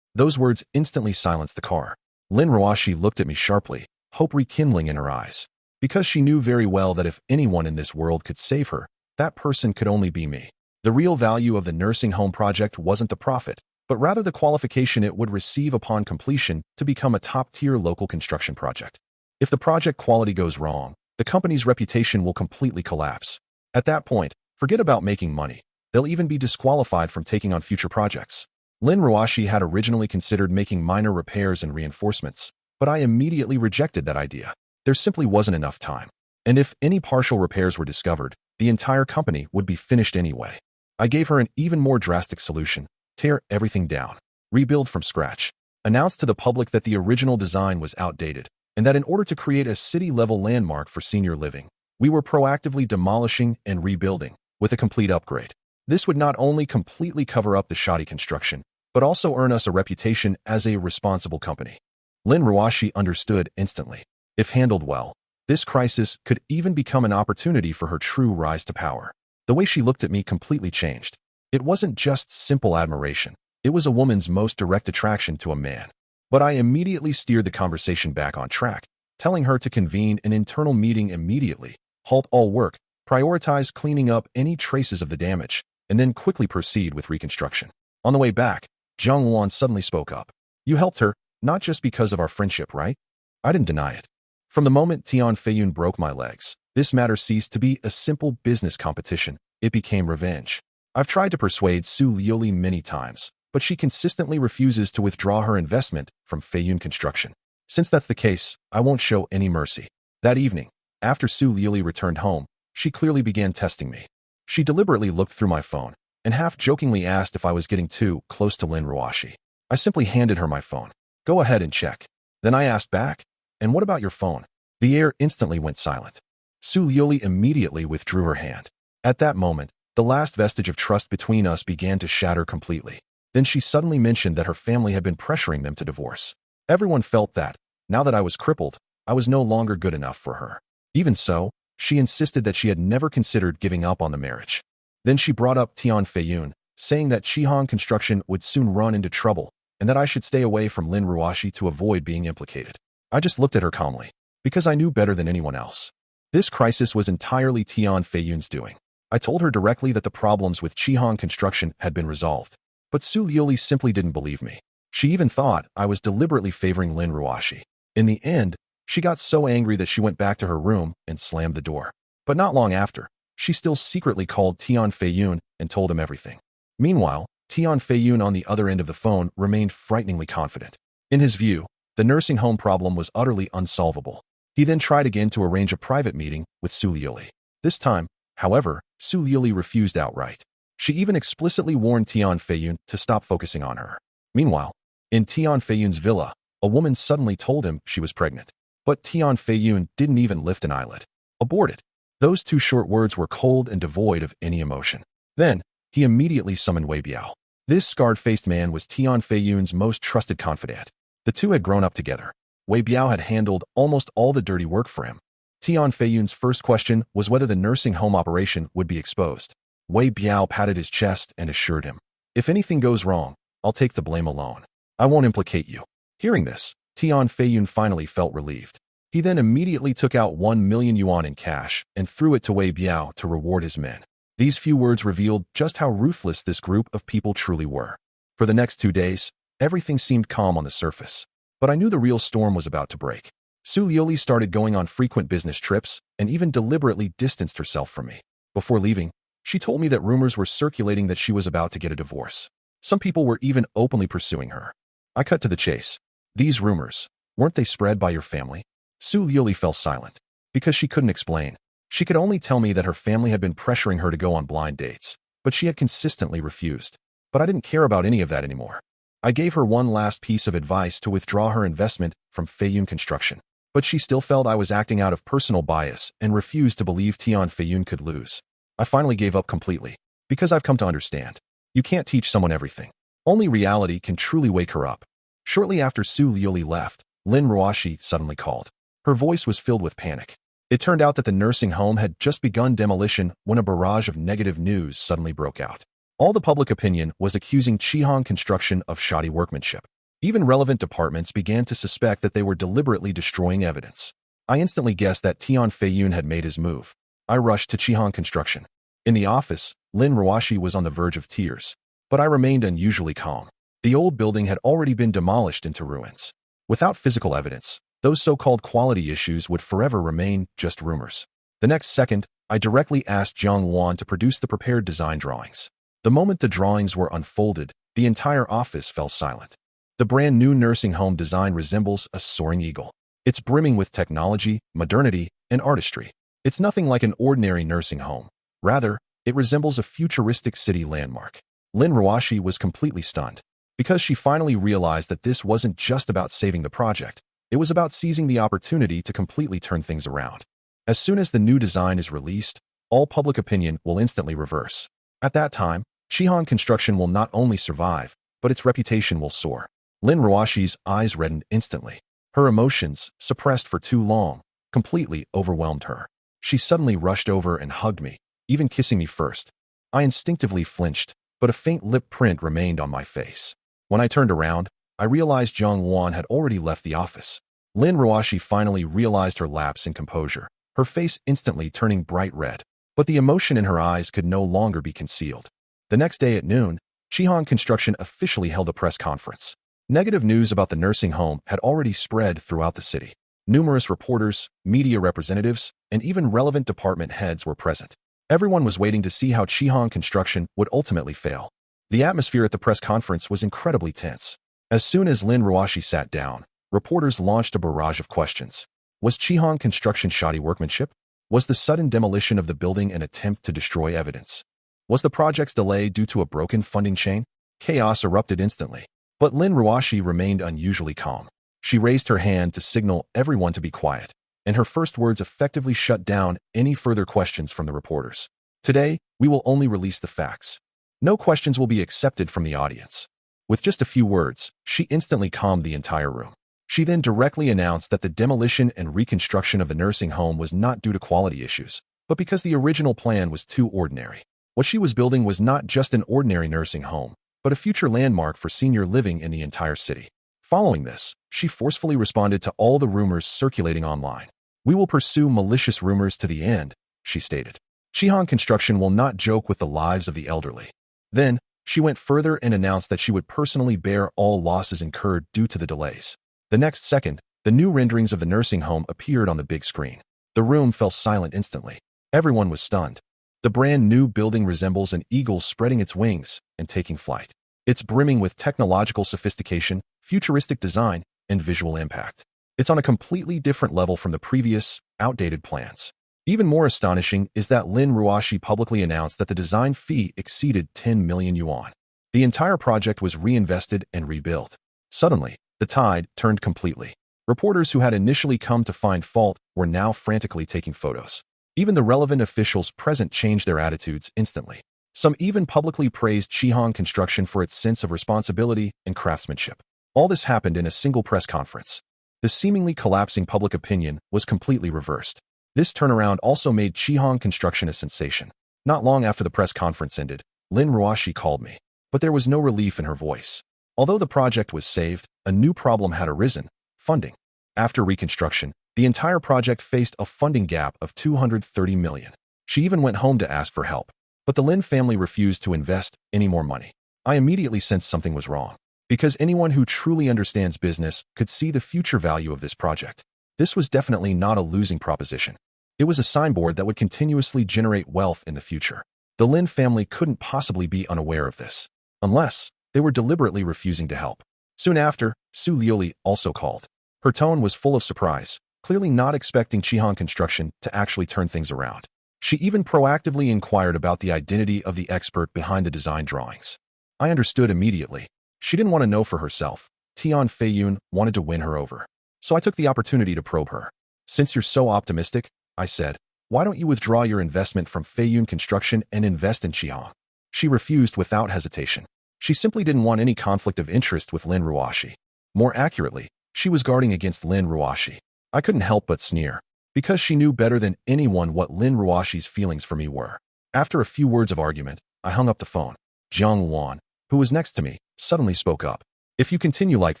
Those words instantly silenced the car. Lin Ruashi looked at me sharply, hope rekindling in her eyes. Because she knew very well that if anyone in this world could save her, that person could only be me. The real value of the nursing home project wasn't the profit, but rather the qualification it would receive upon completion to become a top-tier local construction project. If the project quality goes wrong, the company's reputation will completely collapse. At that point, forget about making money. They'll even be disqualified from taking on future projects. Lin Ruashi had originally considered making minor repairs and reinforcements, but I immediately rejected that idea. There simply wasn't enough time. And if any partial repairs were discovered, the entire company would be finished anyway. I gave her an even more drastic solution: tear everything down, rebuild from scratch, announce to the public that the original design was outdated, and that in order to create a city-level landmark for senior living, we were proactively demolishing and rebuilding, with a complete upgrade. This would not only completely cover up the shoddy construction, but also earn us a reputation as a responsible company. Lin Ruashi understood instantly. If handled well, this crisis could even become an opportunity for her true rise to power. The way she looked at me completely changed. It wasn't just simple admiration. It was a woman's most direct attraction to a man. But I immediately steered the conversation back on track, telling her to convene an internal meeting immediately, halt all work, prioritize cleaning up any traces of the damage, and then quickly proceed with reconstruction. On the way back, Zhang Wan suddenly spoke up. You helped her, not just because of our friendship, right? I didn't deny it. From the moment Tian Feiyun broke my legs, this matter ceased to be a simple business competition. It became revenge. I've tried to persuade Su Liuli many times, but she consistently refuses to withdraw her investment from Feiyun Construction. Since that's the case, I won't show any mercy. That evening, after Su Liuli returned home, she clearly began testing me. She deliberately looked through my phone and half-jokingly asked if I was getting too close to Lin Ruashi. I simply handed her my phone. Go ahead and check. Then I asked back, and what about your phone? The air instantly went silent. Su Liuli immediately withdrew her hand. At that moment, the last vestige of trust between us began to shatter completely. Then she suddenly mentioned that her family had been pressuring them to divorce. Everyone felt that, now that I was crippled, I was no longer good enough for her. Even so, she insisted that she had never considered giving up on the marriage. Then she brought up Tian Feiyun, saying that Shihan Construction would soon run into trouble, and that I should stay away from Lin Ruashi to avoid being implicated. I just looked at her calmly, because I knew better than anyone else. This crisis was entirely Tian Feiyun's doing. I told her directly that the problems with Shihan Construction had been resolved. But Su Liuli simply didn't believe me. She even thought I was deliberately favoring Lin Ruashi. In the end, she got so angry that she went back to her room and slammed the door. But not long after, she still secretly called Tian Feiyun and told him everything. Meanwhile, Tian Feiyun on the other end of the phone remained frighteningly confident. In his view, the nursing home problem was utterly unsolvable. He then tried again to arrange a private meeting with Su Liuli. This time, however, Su Liuli refused outright. She even explicitly warned Tian Feiyun to stop focusing on her. Meanwhile, in Tian Feiyun's villa, a woman suddenly told him she was pregnant. But Tian Feiyun didn't even lift an eyelid. Abort it. Those two short words were cold and devoid of any emotion. Then, he immediately summoned Wei Biao. This scarred-faced man was Tian Feiyun's most trusted confidant. The two had grown up together. Wei Biao had handled almost all the dirty work for him. Tian Feiyun's first question was whether the nursing home operation would be exposed. Wei Biao patted his chest and assured him, if anything goes wrong, I'll take the blame alone. I won't implicate you. Hearing this, Tian Feiyun finally felt relieved. He then immediately took out 1 million yuan in cash and threw it to Wei Biao to reward his men. These few words revealed just how ruthless this group of people truly were. For the next 2 days, everything seemed calm on the surface. But I knew the real storm was about to break. Su Liuli started going on frequent business trips and even deliberately distanced herself from me. Before leaving, she told me that rumors were circulating that she was about to get a divorce. Some people were even openly pursuing her. I cut to the chase. These rumors, weren't they spread by your family? Su Liuli fell silent. Because she couldn't explain. She could only tell me that her family had been pressuring her to go on blind dates, but she had consistently refused. But I didn't care about any of that anymore. I gave her one last piece of advice to withdraw her investment from Feiyun Construction. But she still felt I was acting out of personal bias and refused to believe Tian Feiyun could lose. I finally gave up completely. Because I've come to understand. You can't teach someone everything. Only reality can truly wake her up. Shortly after Su Liuli left, Lin Ruashi suddenly called. Her voice was filled with panic. It turned out that the nursing home had just begun demolition when a barrage of negative news suddenly broke out. All the public opinion was accusing Chihong Construction of shoddy workmanship. Even relevant departments began to suspect that they were deliberately destroying evidence. I instantly guessed that Tian Feiyun had made his move. I rushed to Chihong Construction. In the office, Lin Ruashi was on the verge of tears. But I remained unusually calm. The old building had already been demolished into ruins. Without physical evidence, those so-called quality issues would forever remain just rumors. The next second, I directly asked Jiang Wan to produce the prepared design drawings. The moment the drawings were unfolded, the entire office fell silent. The brand new nursing home design resembles a soaring eagle. It's brimming with technology, modernity, and artistry. It's nothing like an ordinary nursing home. Rather, it resembles a futuristic city landmark. Lin Ruashi was completely stunned. Because she finally realized that this wasn't just about saving the project. It was about seizing the opportunity to completely turn things around. As soon as the new design is released, all public opinion will instantly reverse. At that time, Chihong Construction will not only survive, but its reputation will soar. Lin Ruashi's eyes reddened instantly. Her emotions, suppressed for too long, completely overwhelmed her. She suddenly rushed over and hugged me, even kissing me first. I instinctively flinched, but a faint lip print remained on my face. When I turned around, I realized Jiang Wan had already left the office. Lin Ruashi finally realized her lapse in composure, her face instantly turning bright red. But the emotion in her eyes could no longer be concealed. The next day at noon, Chihong Construction officially held a press conference. Negative news about the nursing home had already spread throughout the city. Numerous reporters, media representatives, and even relevant department heads were present. Everyone was waiting to see how Chihong Construction would ultimately fail. The atmosphere at the press conference was incredibly tense. As soon as Lin Ruashi sat down, reporters launched a barrage of questions. Was Chihong Construction shoddy workmanship? Was the sudden demolition of the building an attempt to destroy evidence? Was the project's delay due to a broken funding chain? Chaos erupted instantly. But Lin Ruashi remained unusually calm. She raised her hand to signal everyone to be quiet, and her first words effectively shut down any further questions from the reporters. Today, we will only release the facts. No questions will be accepted from the audience. With just a few words, she instantly calmed the entire room. She then directly announced that the demolition and reconstruction of the nursing home was not due to quality issues, but because the original plan was too ordinary. What she was building was not just an ordinary nursing home, but a future landmark for senior living in the entire city. Following this, she forcefully responded to all the rumors circulating online. We will pursue malicious rumors to the end, she stated. Chihong Construction will not joke with the lives of the elderly. Then, she went further and announced that she would personally bear all losses incurred due to the delays. The next second, the new renderings of the nursing home appeared on the big screen. The room fell silent instantly. Everyone was stunned. The brand new building resembles an eagle spreading its wings and taking flight. It's brimming with technological sophistication, futuristic design, and visual impact. It's on a completely different level from the previous, outdated plans. Even more astonishing is that Lin Ruashi publicly announced that the design fee exceeded 10 million yuan. The entire project was reinvested and rebuilt. Suddenly, the tide turned completely. Reporters who had initially come to find fault were now frantically taking photos. Even the relevant officials present changed their attitudes instantly. Some even publicly praised Chihong Construction for its sense of responsibility and craftsmanship. All this happened in a single press conference. The seemingly collapsing public opinion was completely reversed. This turnaround also made Chihong Construction a sensation. Not long after the press conference ended, Lin Ruashi called me, but there was no relief in her voice. Although the project was saved, a new problem had arisen: funding. After reconstruction, the entire project faced a funding gap of 230 million. She even went home to ask for help. But the Lin family refused to invest any more money. I immediately sensed something was wrong. because anyone who truly understands business could see the future value of this project. This was definitely not a losing proposition. It was a signboard that would continuously generate wealth in the future. The Lin family couldn't possibly be unaware of this, unless they were deliberately refusing to help. Soon after, Su Liuli also called. Her tone was full of surprise, clearly not expecting Chihan Construction to actually turn things around. She even proactively inquired about the identity of the expert behind the design drawings. I understood immediately. She didn't want to know for herself. Tian Feiyun wanted to win her over. So I took the opportunity to probe her. Since you're so optimistic, I said, why don't you withdraw your investment from Feiyun Construction and invest in Chihan? She refused without hesitation. She simply didn't want any conflict of interest with Lin Ruoshi. More accurately, she was guarding against Lin Ruoshi. I couldn't help but sneer, because she knew better than anyone what Lin Ruoshi's feelings for me were. After a few words of argument, I hung up the phone. Jiang Wan, who was next to me, suddenly spoke up. If you continue like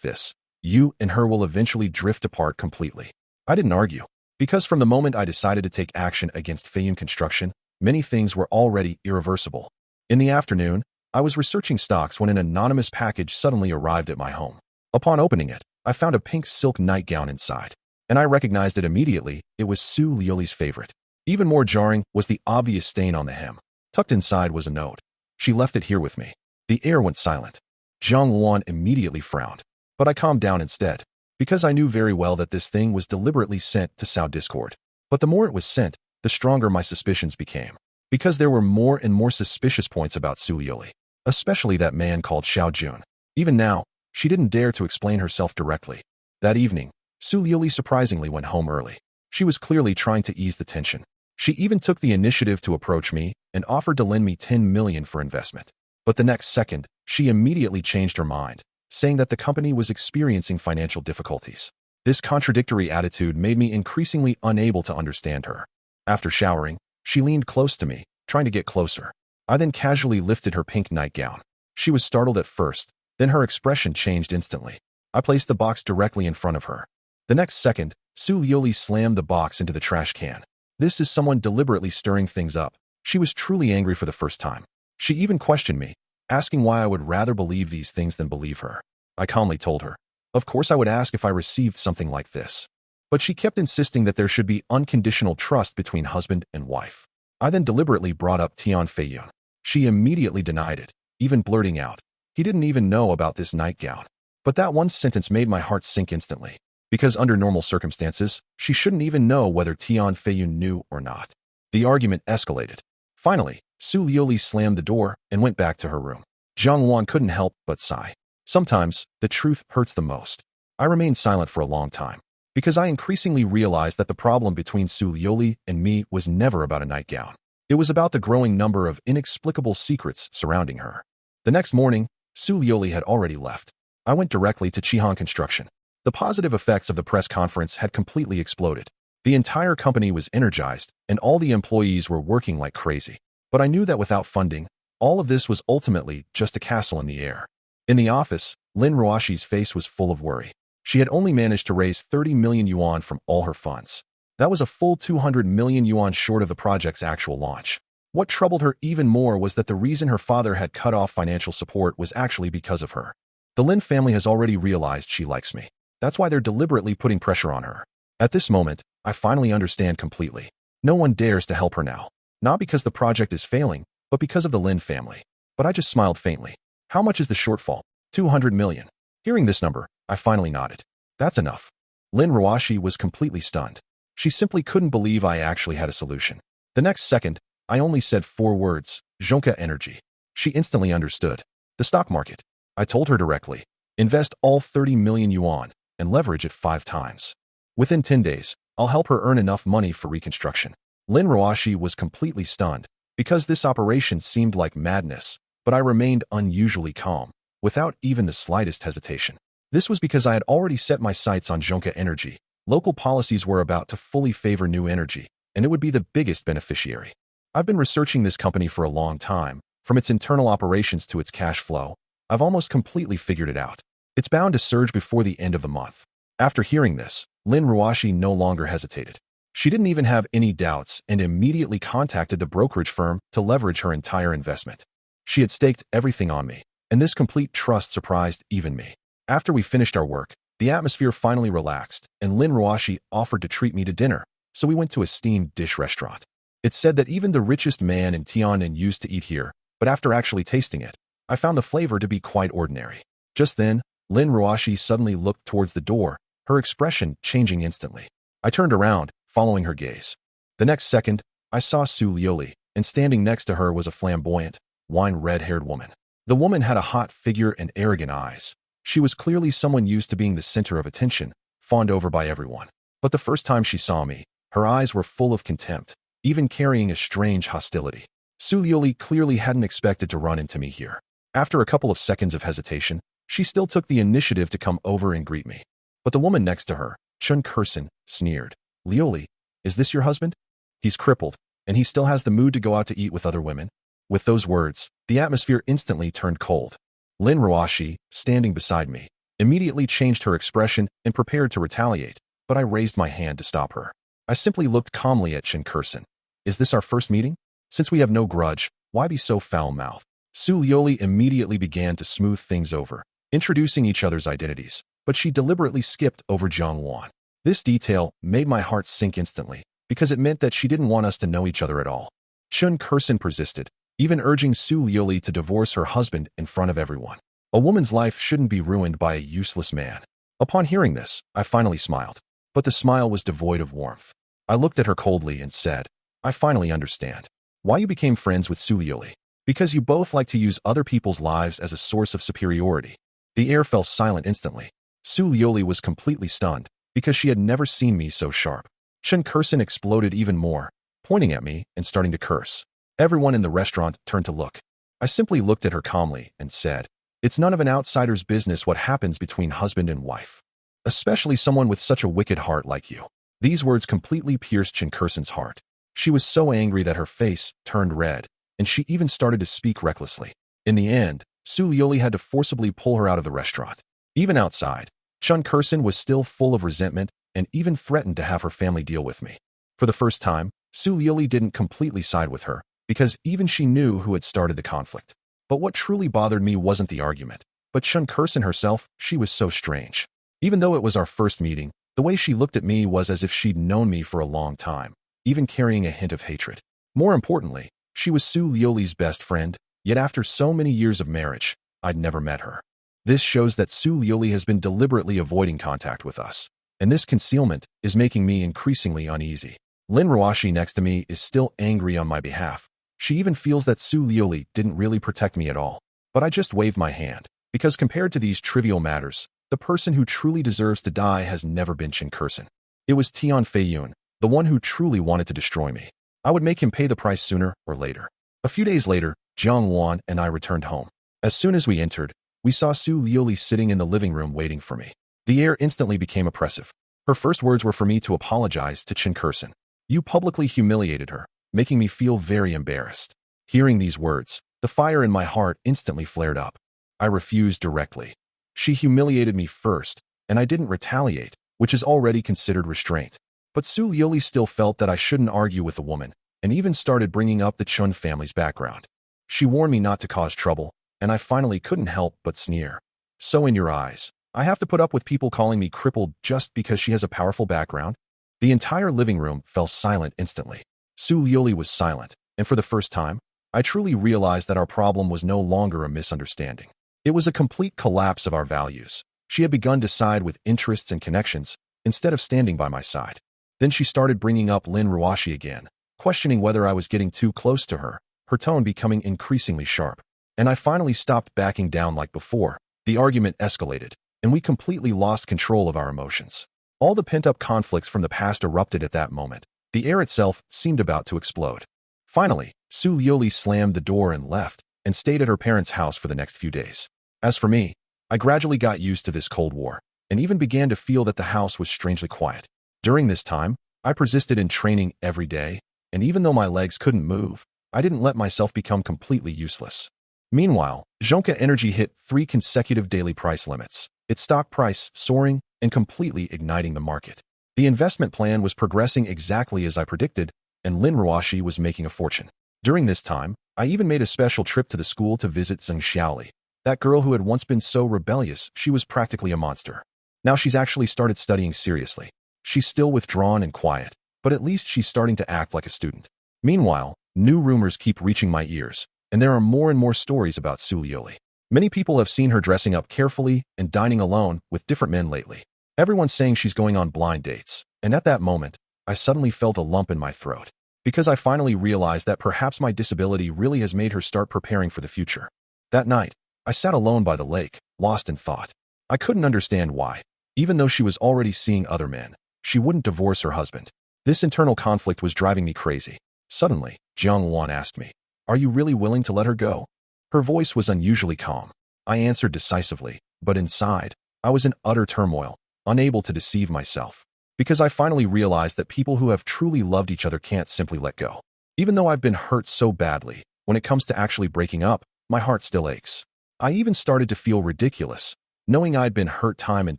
this, you and her will eventually drift apart completely. I didn't argue, because from the moment I decided to take action against Feiyun Construction, many things were already irreversible. In the afternoon, I was researching stocks when an anonymous package suddenly arrived at my home. Upon opening it, I found a pink silk nightgown inside, and I recognized it immediately. It was Su Liuli's favorite. Even more jarring was the obvious stain on the hem. Tucked inside was a note. She left it here with me. The air went silent. Jiang Wan immediately frowned, but I calmed down instead, because I knew very well that this thing was deliberately sent to sow discord. But the more it was sent, the stronger my suspicions became, because there were more and more suspicious points about Su Liuli, especially that man called Xiao Jun. Even now, she didn't dare to explain herself directly. That evening, Su Liuli surprisingly went home early. She was clearly trying to ease the tension. She even took the initiative to approach me and offered to lend me 10 million for investment. But the next second, she immediately changed her mind, saying that the company was experiencing financial difficulties. This contradictory attitude made me increasingly unable to understand her. After showering, she leaned close to me, trying to get closer. I then casually lifted her pink nightgown. She was startled at first, then her expression changed instantly. I placed the box directly in front of her. The next second, Su Liuli slammed the box into the trash can. This is someone deliberately stirring things up. She was truly angry for the first time. She even questioned me, asking why I would rather believe these things than believe her. I calmly told her, of course I would ask if I received something like this. But she kept insisting that there should be unconditional trust between husband and wife. I then deliberately brought up Tian Feiyun. She immediately denied it, even blurting out, he didn't even know about this nightgown. But that one sentence made my heart sink instantly, because under normal circumstances, she shouldn't even know whether Tian Feiyun knew or not. The argument escalated. Finally, Su Liuli slammed the door and went back to her room. Jiang Wan couldn't help but sigh. Sometimes, the truth hurts the most. I remained silent for a long time, because I increasingly realized that the problem between Su Liuli and me was never about a nightgown. It was about the growing number of inexplicable secrets surrounding her. The next morning, Su Liuli had already left. I went directly to Chihan Construction. The positive effects of the press conference had completely exploded. The entire company was energized, and all the employees were working like crazy. But I knew that without funding, all of this was ultimately just a castle in the air. In the office, Lin Ruoshi's face was full of worry. She had only managed to raise 30 million yuan from all her funds. That was a full 200 million yuan short of the project's actual launch. What troubled her even more was that the reason her father had cut off financial support was actually because of her. The Lin family has already realized she likes me. That's why they're deliberately putting pressure on her. At this moment, I finally understand completely. No one dares to help her now. Not because the project is failing, but because of the Lin family. But I just smiled faintly. How much is the shortfall? 200 million. Hearing this number, I finally nodded. That's enough. Lin Ruoshi was completely stunned. She simply couldn't believe I actually had a solution. The next second, I only said 4 words, Zhongke Energy. She instantly understood. The stock market. I told her directly. Invest all 30 million yuan and leverage it 5 times. Within 10 days, I'll help her earn enough money for reconstruction. Lin Ruoshi was completely stunned, because this operation seemed like madness, but I remained unusually calm, without even the slightest hesitation. This was because I had already set my sights on Zhongke Energy. Local policies were about to fully favor new energy, and it would be the biggest beneficiary. I've been researching this company for a long time. From its internal operations to its cash flow, I've almost completely figured it out. It's bound to surge before the end of the month. After hearing this, Lin Ruoshi no longer hesitated. She didn't even have any doubts and immediately contacted the brokerage firm to leverage her entire investment. She had staked everything on me, and this complete trust surprised even me. After we finished our work, the atmosphere finally relaxed, and Lin Ruashi offered to treat me to dinner, so we went to a steamed dish restaurant. It's said that even the richest man in Tiananmen used to eat here, but after actually tasting it, I found the flavor to be quite ordinary. Just then, Lin Ruashi suddenly looked towards the door, her expression changing instantly. I turned around, following her gaze. The next second, I saw Su Lioli, and standing next to her was a flamboyant, wine-red-haired woman. The woman had a hot figure and arrogant eyes. She was clearly someone used to being the center of attention, fawned over by everyone. But the first time she saw me, her eyes were full of contempt, even carrying a strange hostility. Su Lioli clearly hadn't expected to run into me here. After a couple of seconds of hesitation, she still took the initiative to come over and greet me. But the woman next to her, Chun Kurson, sneered. Lioli, is this your husband? He's crippled, and he still has the mood to go out to eat with other women. With those words, the atmosphere instantly turned cold. Lin Ruashi, standing beside me, immediately changed her expression and prepared to retaliate, but I raised my hand to stop her. I simply looked calmly at Chun Kurson. Is this our first meeting? Since we have no grudge, why be so foul-mouthed? Su Lioli immediately began to smooth things over, introducing each other's identities, but she deliberately skipped over Jiang Wan. This detail made my heart sink instantly, because it meant that she didn't want us to know each other at all. Chun Kurson persisted, even urging Su Lioli to divorce her husband in front of everyone. A woman's life shouldn't be ruined by a useless man. Upon hearing this, I finally smiled, but the smile was devoid of warmth. I looked at her coldly and said, I finally understand why you became friends with Su Lioli. Because you both like to use other people's lives as a source of superiority. The air fell silent instantly. Su Lioli was completely stunned, because she had never seen me so sharp. Chun Kurson exploded even more, pointing at me and starting to curse. Everyone in the restaurant turned to look. I simply looked at her calmly and said, it's none of an outsider's business what happens between husband and wife. Especially someone with such a wicked heart like you. These words completely pierced Chun Kurson's heart. She was so angry that her face turned red, and she even started to speak recklessly. In the end, Su Lioli had to forcibly pull her out of the restaurant. Even outside, Chun Kurson was still full of resentment and even threatened to have her family deal with me. For the first time, Su Lioli didn't completely side with her, because even she knew who had started the conflict. But what truly bothered me wasn't the argument, but Chun Kurson herself. She was so strange. Even though it was our first meeting, the way she looked at me was as if she'd known me for a long time, even carrying a hint of hatred. More importantly, she was Su Lioli's best friend, yet after so many years of marriage, I'd never met her. This shows that Su Lioli has been deliberately avoiding contact with us, and this concealment is making me increasingly uneasy. Lin Ruashi next to me is still angry on my behalf. She even feels that Su Lioli didn't really protect me at all. But I just waved my hand, because compared to these trivial matters, the person who truly deserves to die has never been Chun Kurson. It was Tian Feiyun, the one who truly wanted to destroy me. I would make him pay the price sooner or later. A few days later, Jiang Wan and I returned home. As soon as we entered, we saw Su Lioli sitting in the living room waiting for me. The air instantly became oppressive. Her first words were for me to apologize to Chun Kurson. You publicly humiliated her, making me feel very embarrassed. Hearing these words, the fire in my heart instantly flared up. I refused directly. She humiliated me first, and I didn't retaliate, which is already considered restraint. But Su Lioli still felt that I shouldn't argue with the woman, and even started bringing up the Chun family's background. She warned me not to cause trouble, and I finally couldn't help but sneer. So in your eyes, I have to put up with people calling me crippled just because she has a powerful background? The entire living room fell silent instantly. Su Lioli was silent, and for the first time, I truly realized that our problem was no longer a misunderstanding. It was a complete collapse of our values. She had begun to side with interests and connections, instead of standing by my side. Then she started bringing up Lin Ruashi again, questioning whether I was getting too close to her, her tone becoming increasingly sharp. And I finally stopped backing down like before. The argument escalated, and we completely lost control of our emotions. All the pent-up conflicts from the past erupted at that moment. The air itself seemed about to explode. Finally, Su Lioli slammed the door and left, and stayed at her parents' house for the next few days. As for me, I gradually got used to this Cold War, and even began to feel that the house was strangely quiet. During this time, I persisted in training every day, and even though my legs couldn't move, I didn't let myself become completely useless. Meanwhile, Zhonka Energy hit 3 consecutive daily price limits, its stock price soaring and completely igniting the market. The investment plan was progressing exactly as I predicted, and Lin Ruashi was making a fortune. During this time, I even made a special trip to the school to visit Zheng Xiaoli. That girl who had once been so rebellious, she was practically a monster. Now she's actually started studying seriously. She's still withdrawn and quiet, but at least she's starting to act like a student. Meanwhile, new rumors keep reaching my ears, and there are more and more stories about Su Lioli. Many people have seen her dressing up carefully and dining alone with different men lately. Everyone's saying she's going on blind dates, and at that moment, I suddenly felt a lump in my throat, because I finally realized that perhaps my disability really has made her start preparing for the future. That night, I sat alone by the lake, lost in thought. I couldn't understand why. Even though she was already seeing other men, she wouldn't divorce her husband. This internal conflict was driving me crazy. Suddenly, Jiang Wan asked me, "Are you really willing to let her go?" Her voice was unusually calm. I answered decisively, but inside, I was in utter turmoil, unable to deceive myself. Because I finally realized that people who have truly loved each other can't simply let go. Even though I've been hurt so badly, when it comes to actually breaking up, my heart still aches. I even started to feel ridiculous, knowing I'd been hurt time and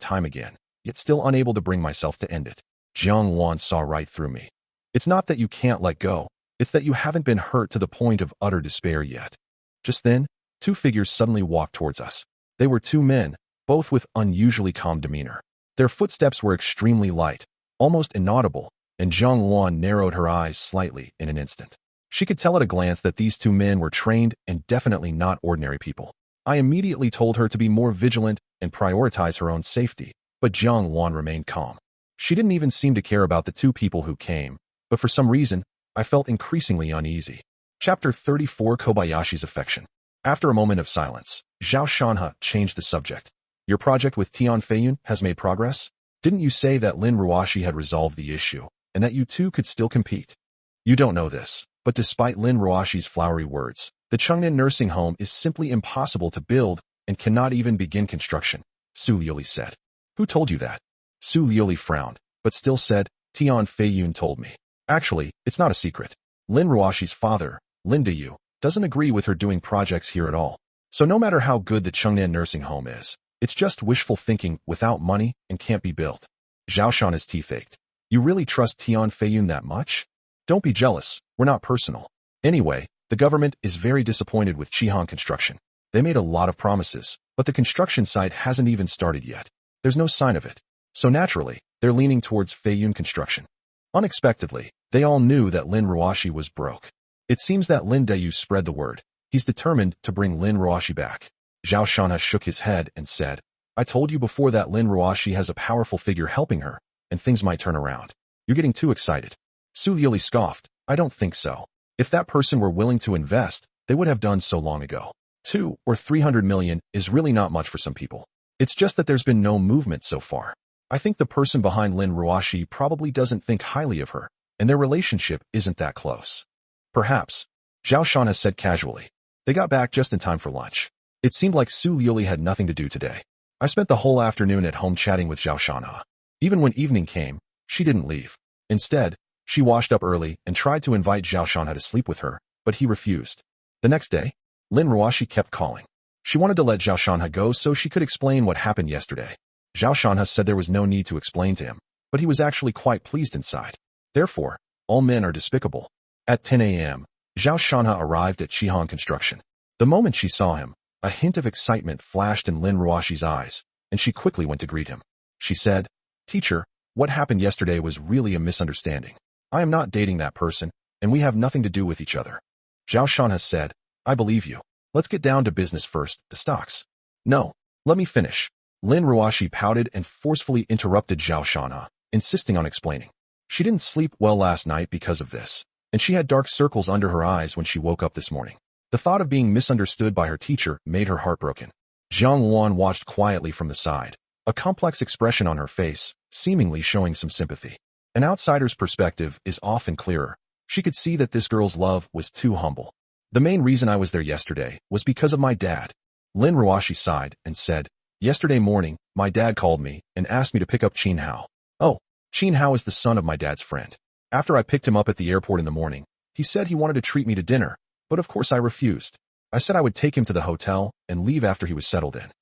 time again, yet still unable to bring myself to end it. Jiang Wan saw right through me. It's not that you can't let go, it's that you haven't been hurt to the point of utter despair yet. Just then, two figures suddenly walked towards us. They were two men, both with unusually calm demeanor. Their footsteps were extremely light, almost inaudible, and Jiang Wan narrowed her eyes slightly in an instant. She could tell at a glance that these two men were trained and definitely not ordinary people. I immediately told her to be more vigilant and prioritize her own safety, but Jiang Wan remained calm. She didn't even seem to care about the two people who came, but for some reason, I felt increasingly uneasy. Chapter 34 Kobayashi's Affection. After a moment of silence, Zhao Shanhe changed the subject. Your project with Tian Feiyun has made progress? Didn't you say that Lin Ruoshi had resolved the issue, and that you two could still compete? You don't know this, but despite Lin Ruoshi's flowery words, the Chengnan nursing home is simply impossible to build and cannot even begin construction, Su Lioli said. Who told you that? Su Lioli frowned, but still said, Tian Feiyun told me. Actually, it's not a secret. Lin Ruoshi's father, Lin Deyu, doesn't agree with her doing projects here at all. So no matter how good the Chengnan nursing home is, it's just wishful thinking without money and can't be built. Zhao Shan's teeth ached. You really trust Tian Feiyun that much? Don't be jealous, we're not personal. Anyway, the government is very disappointed with Chihan construction. They made a lot of promises, but the construction site hasn't even started yet. There's no sign of it. So naturally, they're leaning towards Feiyun construction. Unexpectedly, they all knew that Lin Ruoshi was broke. It seems that Lin Deyu spread the word. He's determined to bring Lin Ruoshi back. Zhao Shanhe shook his head and said, I told you before that Lin Ruoshi has a powerful figure helping her, and things might turn around. You're getting too excited. Su Lioli scoffed, I don't think so. If that person were willing to invest, they would have done so long ago. 200 or 300 million is really not much for some people. It's just that there's been no movement so far. I think the person behind Lin Ruoshi probably doesn't think highly of her, and their relationship isn't that close. Perhaps, Zhao Shanhe said casually. They got back just in time for lunch. It seemed like Su Lioli had nothing to do today. I spent the whole afternoon at home chatting with Zhao Shanhe. Even when evening came, she didn't leave. Instead, she washed up early and tried to invite Zhao Shanhe to sleep with her, but he refused. The next day, Lin Ruoshi kept calling. She wanted to let Zhao Shanhe go so she could explain what happened yesterday. Zhao Shanhe said there was no need to explain to him, but he was actually quite pleased inside. Therefore, all men are despicable. At 10 a.m., Zhao Shanhe arrived at Chihan Construction. The moment she saw him, a hint of excitement flashed in Lin Ruoshi's eyes, and she quickly went to greet him. She said, Teacher, what happened yesterday was really a misunderstanding. I am not dating that person, and we have nothing to do with each other. Zhao Shanhe said, I believe you. Let's get down to business first, the stocks. No, let me finish. Lin Ruoshi pouted and forcefully interrupted Zhao Shanhe, insisting on explaining. She didn't sleep well last night because of this, and she had dark circles under her eyes when she woke up this morning. The thought of being misunderstood by her teacher made her heartbroken. Jiang Wan watched quietly from the side, a complex expression on her face, seemingly showing some sympathy. An outsider's perspective is often clearer. She could see that this girl's love was too humble. The main reason I was there yesterday was because of my dad. Lin Ruoshi sighed and said, Yesterday morning, my dad called me and asked me to pick up Qin Hao. Oh, Qin Hao is the son of my dad's friend. After I picked him up at the airport in the morning, he said he wanted to treat me to dinner, but of course I refused. I said I would take him to the hotel and leave after he was settled in.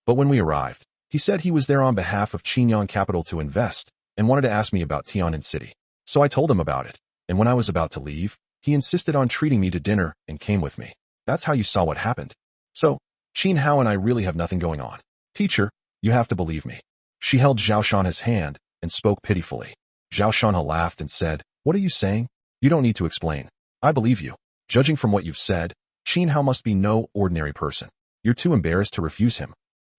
But when we arrived, he said he was there on behalf of Qingyang Capital to invest and wanted to ask me about Tian'an City. So I told him about it, and when I was about to leave, he insisted on treating me to dinner and came with me. That's how you saw what happened. So, Qin Hao and I really have nothing going on. Teacher, you have to believe me. She held Zhao Shanha's hand and spoke pitifully. Zhao Shanha laughed and said, What are you saying? You don't need to explain. I believe you. Judging from what you've said, Qin Hao must be no ordinary person. You're too embarrassed to refuse him.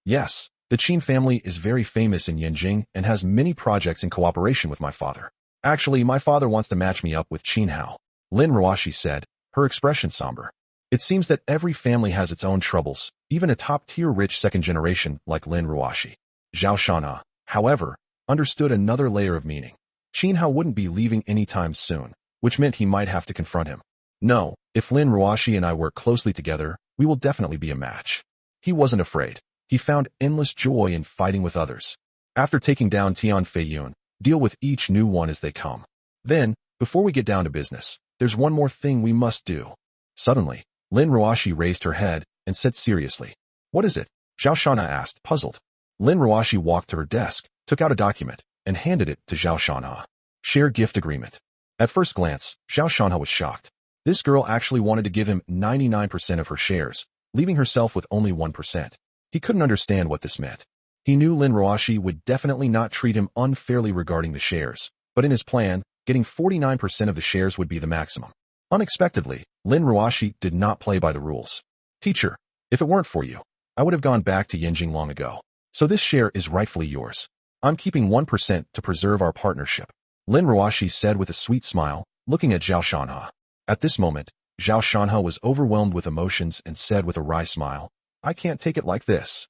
Yes, the Qin family is very famous in Yanjing and has many projects in cooperation with my father. Actually, my father wants to match me up with Qin Hao, Lin Ruoshi said, her expression somber. It seems that every family has its own troubles, even a top-tier rich second generation like Lin Ruoshi. Zhao Shanha, however, understood another layer of meaning. Qin Hao wouldn't be leaving anytime soon, which meant he might have to confront him. No, if Lin Ruoshi and I work closely together, we will definitely be a match. He wasn't afraid. He found endless joy in fighting with others. After taking down Tian Feiyun, deal with each new one as they come. Then, before we get down to business, there's one more thing we must do. Suddenly, Lin Ruoshi raised her head and said seriously, What is it? Zhao Shanha asked, puzzled. Lin Ruoshi walked to her desk, took out a document, and handed it to Zhao Shanha. Share gift agreement. At first glance, Zhao Shanha was shocked. This girl actually wanted to give him 99% of her shares, leaving herself with only 1%. He couldn't understand what this meant. He knew Lin Ruoshi would definitely not treat him unfairly regarding the shares, but in his plan, getting 49% of the shares would be the maximum. Unexpectedly, Lin Ruoshi did not play by the rules. Teacher, if it weren't for you, I would have gone back to Yanjing long ago. So this share is rightfully yours. I'm keeping 1% to preserve our partnership. Lin Ruoshi said with a sweet smile, looking at Zhao Shanha. At this moment, Zhao Shanha was overwhelmed with emotions and said with a wry smile, I can't take it like this.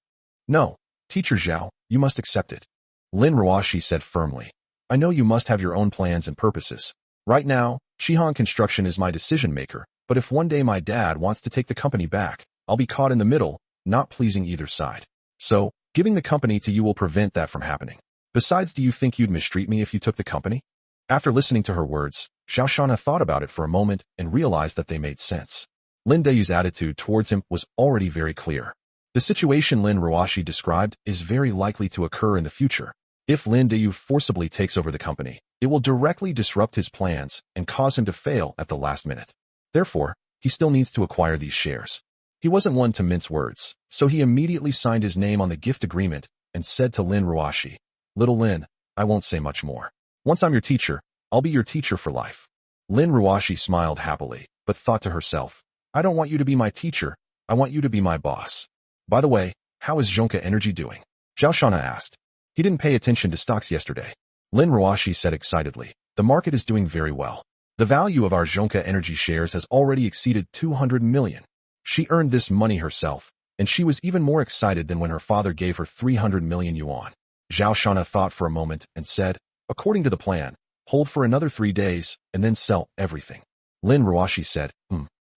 No, Teacher Zhao, you must accept it. Lin Ruoshi said firmly. I know you must have your own plans and purposes. Right now, Shihan Construction is my decision maker, but if one day my dad wants to take the company back, I'll be caught in the middle, not pleasing either side. So, giving the company to you will prevent that from happening. Besides, do you think you'd mistreat me if you took the company? After listening to her words, Zhao Shanha thought about it for a moment and realized that they made sense. Lin Deyu's attitude towards him was already very clear. The situation Lin Ruoshi described is very likely to occur in the future. If Lin Deyu forcibly takes over the company, it will directly disrupt his plans and cause him to fail at the last minute. Therefore, he still needs to acquire these shares. He wasn't one to mince words, so he immediately signed his name on the gift agreement and said to Lin Ruoshi, Little Lin, I won't say much more. Once I'm your teacher, I'll be your teacher for life. Lin Ruoshi smiled happily, but thought to herself, I don't want you to be my teacher, I want you to be my boss. By the way, how is Zhonka Energy doing? Zhao Shanha asked. He didn't pay attention to stocks yesterday. Lin Ruoshi said excitedly, the market is doing very well. The value of our Zhonka Energy shares has already exceeded 200 million. She earned this money herself, and she was even more excited than when her father gave her 300 million yuan. Zhao Shanha thought for a moment and said, according to the plan, hold for another 3 days and then sell everything. Lin Ruoshi said,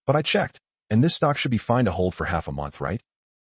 but I checked, and this stock should be fine to hold for half a month, right?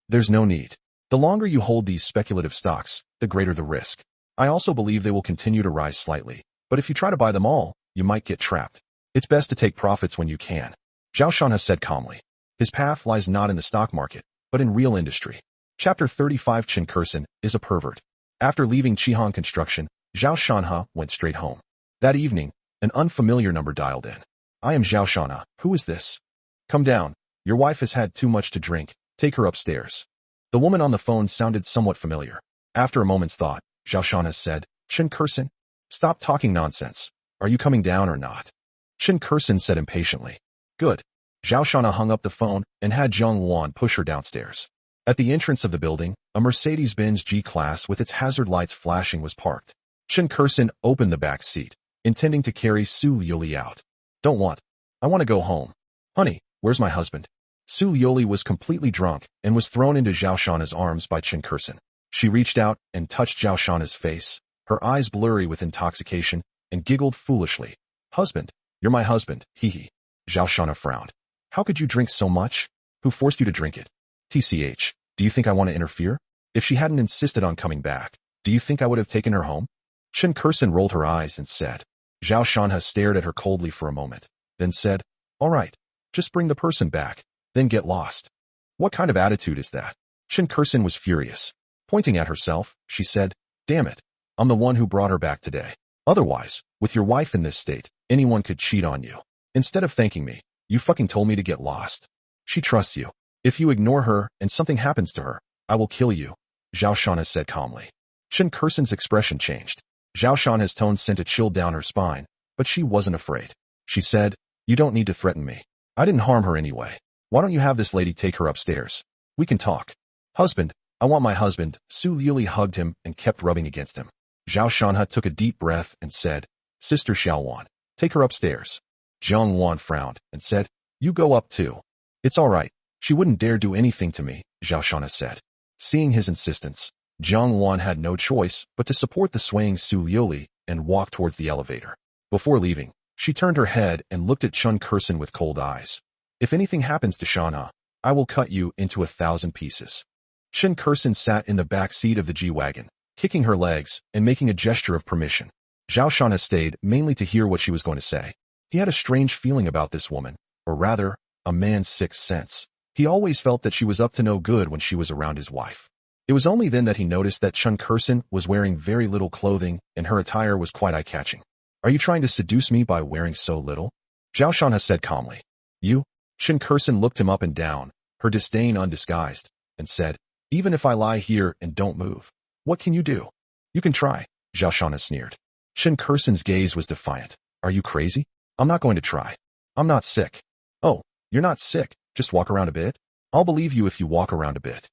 There's no need. The longer you hold these speculative stocks, the greater the risk. I also believe they will continue to rise slightly, but if you try to buy them all, you might get trapped. It's best to take profits when you can. Zhao Shanha said calmly. His path lies not in the stock market, but in real industry. Chapter 35 Chen Kurson is a pervert. After leaving Shihan Construction, Zhao Shanha went straight home. That evening, an unfamiliar number dialed in. I am Zhao Shanha. Who is this? Come down. Your wife has had too much to drink. Take her upstairs. The woman on the phone sounded somewhat familiar. After a moment's thought, Zhao Shanha said, Chen Kurson? Stop talking nonsense. Are you coming down or not? Chen Kurson said impatiently. Good. Zhao Shanha hung up the phone and had Zhang Wan push her downstairs. At the entrance of the building, a Mercedes-Benz G-Class with its hazard lights flashing was parked. Chen Kurson opened the back seat, intending to carry Su Liuli out. Don't want. I want to go home. Honey, where's my husband? Su Liuli was completely drunk and was thrown into Zhao Shanha's arms by Chen Kurson. She reached out and touched Zhao Shanha's face, her eyes blurry with intoxication, and giggled foolishly. Husband, you're my husband, hee. Zhao Shanha frowned. How could you drink so much? Who forced you to drink it? TCH, do you think I want to interfere? If she hadn't insisted on coming back, do you think I would have taken her home? Chen Kurson rolled her eyes and said. Zhao Shanha stared at her coldly for a moment, then said, all right, just bring the person back, then get lost. What kind of attitude is that? Chen Kurson was furious. Pointing at herself, she said, damn it, I'm the one who brought her back today. Otherwise, with your wife in this state, anyone could cheat on you. Instead of thanking me, you fucking told me to get lost. She trusts you. If you ignore her and something happens to her, I will kill you, Zhao Shan has said calmly. Chen Kursen's expression changed. Zhao Shan's tone sent a chill down her spine, but she wasn't afraid. She said, you don't need to threaten me. I didn't harm her anyway. Why don't you have this lady take her upstairs? We can talk. Husband, I want my husband. Su Liuli hugged him and kept rubbing against him. Zhao Shanha took a deep breath and said, Sister Xiaowan, take her upstairs. Zhang Wan frowned and said, you go up too. It's all right. She wouldn't dare do anything to me, Zhao Shanha said. Seeing his insistence, Zhang Wan had no choice but to support the swaying Su Liuli and walk towards the elevator. Before leaving, she turned her head and looked at Chen Kursen with cold eyes. If anything happens to Shanha, I will cut you into 1,000 pieces. Chen Kursen sat in the back seat of the G-Wagon, kicking her legs and making a gesture of permission. Zhao Shanha stayed mainly to hear what she was going to say. He had a strange feeling about this woman, or rather, a man's sixth sense. He always felt that she was up to no good when she was around his wife. It was only then that he noticed that Chen Kursen was wearing very little clothing and her attire was quite eye-catching. Are you trying to seduce me by wearing so little? Zhao Shanha said calmly. You? Chen Kursen looked him up and down, her disdain undisguised, and said, even if I lie here and don't move, what can you do? You can try, Zhao Shanha sneered. Chen Kursen's gaze was defiant. Are you crazy? I'm not going to try. I'm not sick. Oh, you're not sick, just walk around a bit? I'll believe you if you walk around a bit.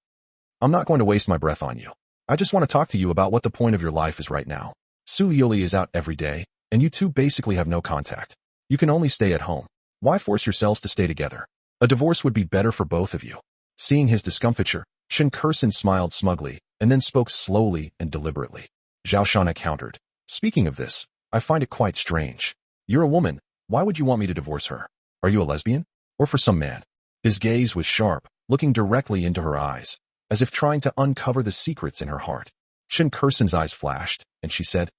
I'm not going to waste my breath on you. I just want to talk to you about what the point of your life is right now. Su Liuli is out every day, and you two basically have no contact. You can only stay at home. Why force yourselves to stay together? A divorce would be better for both of you. Seeing his discomfiture, Chen Kursen smiled smugly, and then spoke slowly and deliberately. Zhao Shanha countered. Speaking of this, I find it quite strange. You're a woman. Why would you want me to divorce her? Are you a lesbian? Or for some man? His gaze was sharp, looking directly into her eyes, as if trying to uncover the secrets in her heart. Chen Kursen's eyes flashed, and she said,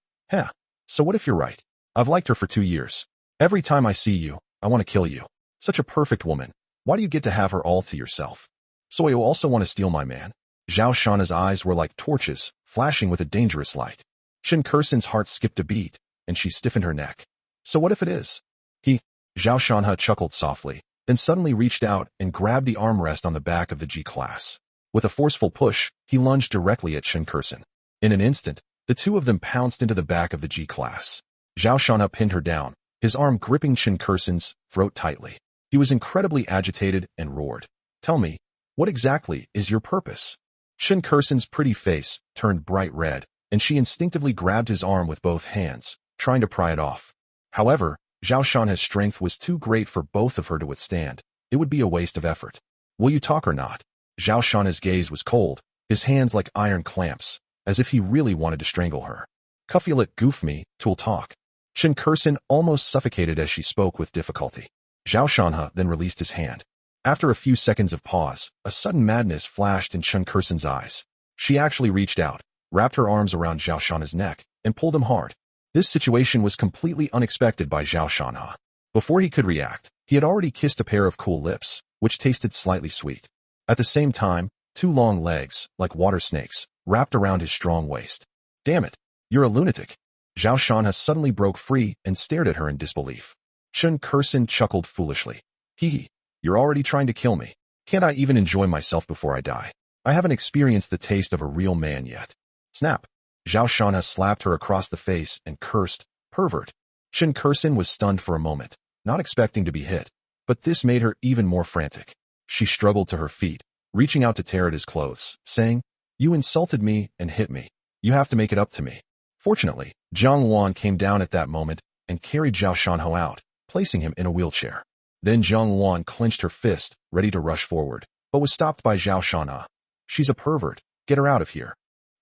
so what if you're right? I've liked her for 2 years. Every time I see you, I want to kill you. Such a perfect woman. Why do you get to have her all to yourself? So you also want to steal my man? Zhao Shanha's eyes were like torches, flashing with a dangerous light. Chen Kursen's heart skipped a beat, and she stiffened her neck. So what if it is? Zhao Shanha chuckled softly, then suddenly reached out and grabbed the armrest on the back of the G-Class. With a forceful push, he lunged directly at Chen Kursen. In an instant, the two of them pounced into the back of the G-Class. Zhao Shanha pinned her down, his arm gripping Chen Kursen's throat tightly. He was incredibly agitated and roared. Tell me, what exactly is your purpose? Chen Kursen's pretty face turned bright red, and she instinctively grabbed his arm with both hands, trying to pry it off. However, Zhao Shanha's strength was too great for both of her to withstand. It would be a waste of effort. Will you talk or not? Zhao Shanha's gaze was cold, his hands like iron clamps, as if he really wanted to strangle her. Cuffy-lit goof me, tool talk. Chen Kursen almost suffocated as she spoke with difficulty. Zhao Shanha then released his hand. After a few seconds of pause, a sudden madness flashed in Chen Kursen's eyes. She actually reached out, wrapped her arms around Zhao Shanha's neck, and pulled him hard. This situation was completely unexpected by Zhao Shanha. Before he could react, he had already kissed a pair of cool lips, which tasted slightly sweet. At the same time, 2 long legs, like water snakes, wrapped around his strong waist. Damn it, you're a lunatic. Zhao Shanha suddenly broke free and stared at her in disbelief. Chen Kursen chuckled foolishly. You're already trying to kill me. Can't I even enjoy myself before I die? I haven't experienced the taste of a real man yet. Snap. Zhao Shanha slapped her across the face and cursed, pervert. Chen Kursen was stunned for a moment, not expecting to be hit, but this made her even more frantic. She struggled to her feet, reaching out to tear at his clothes, saying, You insulted me and hit me. You have to make it up to me. Fortunately, Zhang Wan came down at that moment and carried Zhao Shanho out, placing him in a wheelchair. Then Zhang Wan clenched her fist, ready to rush forward, but was stopped by Zhao Shanha. She's a pervert. Get her out of here.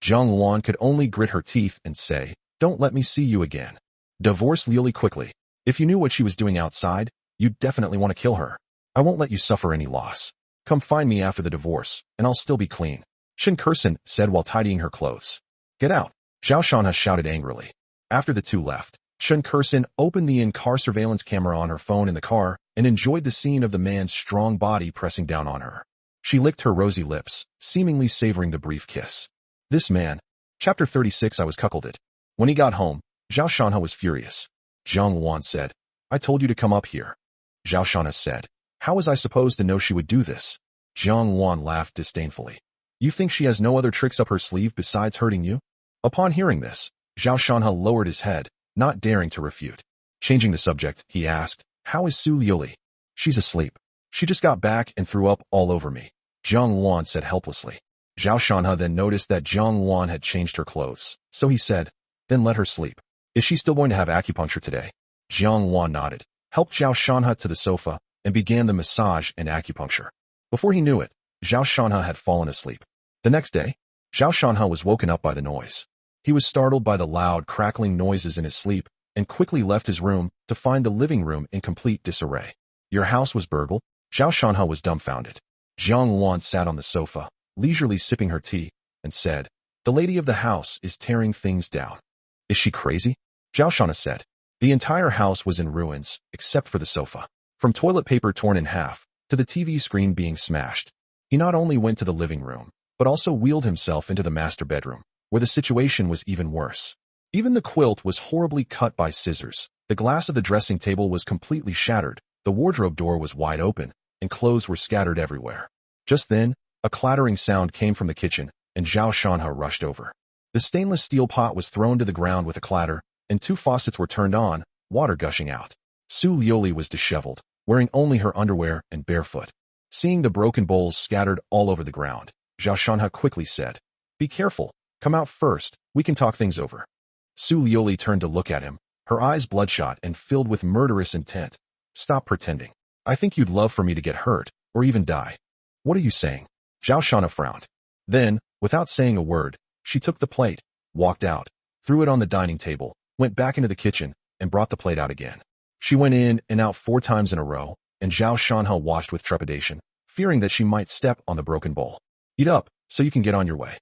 Zhang Wan could only grit her teeth and say, Don't let me see you again. Divorce Liuli quickly. If you knew what she was doing outside, you'd definitely want to kill her. I won't let you suffer any loss. Come find me after the divorce, and I'll still be clean. Chen Kursen said while tidying her clothes. Get out. Zhao Shanha shouted angrily. After the two left, Chen Kursen opened the in-car surveillance camera on her phone in the car and enjoyed the scene of the man's strong body pressing down on her. She licked her rosy lips, seemingly savoring the brief kiss. This man. Chapter 36. I was cuckolded. When he got home, Zhao Shanha was furious. Zhang Wan said, I told you to come up here. Zhao Shanha said, How was I supposed to know she would do this? Jiang Wan laughed disdainfully. You think she has no other tricks up her sleeve besides hurting you? Upon hearing this, Zhao Shanhe lowered his head, not daring to refute. Changing the subject, he asked, how is Su Liuli? She's asleep. She just got back and threw up all over me, Jiang Wan said helplessly. Zhao Shanhe then noticed that Jiang Wan had changed her clothes, so he said, then let her sleep. Is she still going to have acupuncture today? Jiang Wan nodded, helped Zhao Shanhe to the sofa, and began the massage and acupuncture. Before he knew it, Zhao Shanhe had fallen asleep. The next day, Zhao Shanhe was woken up by the noise. He was startled by the loud, crackling noises in his sleep and quickly left his room to find the living room in complete disarray. Your house was burgled? Zhao Shanhe was dumbfounded. Jiang Wan sat on the sofa, leisurely sipping her tea, and said, the lady of the house is tearing things down. Is she crazy? Zhao Shanhe said. The entire house was in ruins, except for the sofa. From toilet paper torn in half, to the TV screen being smashed. He not only went to the living room, but also wheeled himself into the master bedroom, where the situation was even worse. Even the quilt was horribly cut by scissors, the glass of the dressing table was completely shattered, the wardrobe door was wide open, and clothes were scattered everywhere. Just then, a clattering sound came from the kitchen, and Zhao Shanhe rushed over. The stainless steel pot was thrown to the ground with a clatter, and 2 faucets were turned on, water gushing out. Su Liuli was disheveled, wearing only her underwear and barefoot. Seeing the broken bowls scattered all over the ground, Zhao Shanhe quickly said, be careful, come out first, we can talk things over. Su Liuli turned to look at him, her eyes bloodshot and filled with murderous intent. Stop pretending. I think you'd love for me to get hurt, or even die. What are you saying? Zhao Shanhe frowned. Then, without saying a word, she took the plate, walked out, threw it on the dining table, went back into the kitchen, and brought the plate out again. She went in and out 4 times in a row, and Zhao Shanhe watched with trepidation, fearing that she might step on the broken bowl. Eat up, so you can get on your way.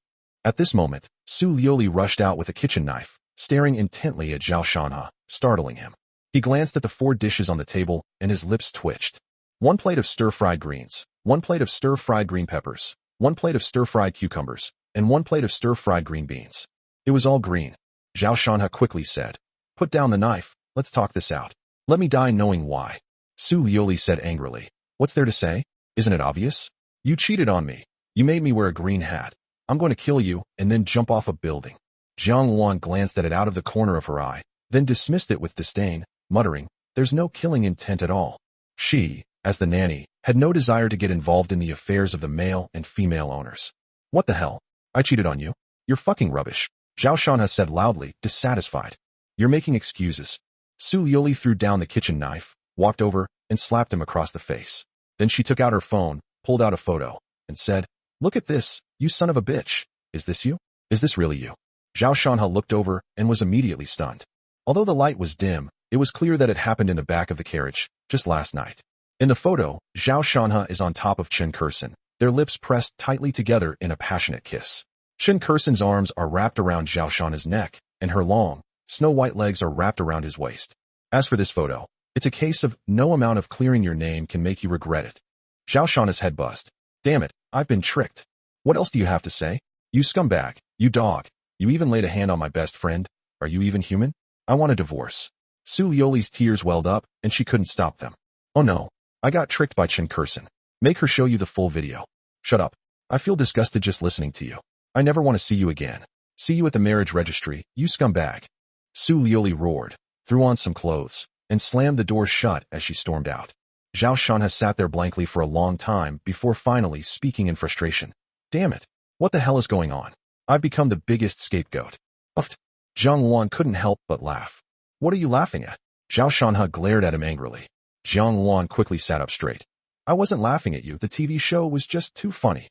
At this moment, Su Liuli rushed out with a kitchen knife, staring intently at Zhao Shanhe, startling him. He glanced at the 4 dishes on the table, and his lips twitched. 1 plate of stir-fried greens, 1 plate of stir-fried green peppers, 1 plate of stir-fried cucumbers, and 1 plate of stir-fried green beans. It was all green. Zhao Shanhe quickly said, put down the knife, let's talk this out. Let me die knowing why. Su Liuli said angrily, what's there to say? Isn't it obvious? You cheated on me. You made me wear a green hat. I'm going to kill you and then jump off a building. Jiang Wan glanced at it out of the corner of her eye, then dismissed it with disdain, muttering, there's no killing intent at all. She, as the nanny, had no desire to get involved in the affairs of the male and female owners. What the hell? I cheated on you? You're fucking rubbish. Zhao Shanhe said loudly, dissatisfied. You're making excuses. Su Liuli threw down the kitchen knife, walked over, and slapped him across the face. Then she took out her phone, pulled out a photo, and said, look at this, you son of a bitch. Is this you? Is this really you? Zhao Shanhe looked over and was immediately stunned. Although the light was dim, it was clear that it happened in the back of the carriage, just last night. In the photo, Zhao Shanhe is on top of Chen Kursen, their lips pressed tightly together in a passionate kiss. Chen Kursen's arms are wrapped around Zhao Shanhe's neck, and her long, snow-white legs are wrapped around his waist. As for this photo, it's a case of no amount of clearing your name can make you regret it. Zhao Shanhe's head buzzed. Damn it, I've been tricked. What else do you have to say? You scumbag, you dog. You even laid a hand on my best friend. Are you even human? I want a divorce. Su Liuli's tears welled up, and she couldn't stop them. Oh no, I got tricked by Chen Kursen. Make her show you the full video. Shut up. I feel disgusted just listening to you. I never want to see you again. See you at the marriage registry, you scumbag. Su Liuli roared, threw on some clothes, and slammed the door shut as she stormed out. Zhao Shanhe sat there blankly for a long time before finally speaking in frustration. Damn it. What the hell is going on? I've become the biggest scapegoat. Uffed. Jiang Wan couldn't help but laugh. What are you laughing at? Zhao Shanhe glared at him angrily. Jiang Wan quickly sat up straight. I wasn't laughing at you, the TV show was just too funny.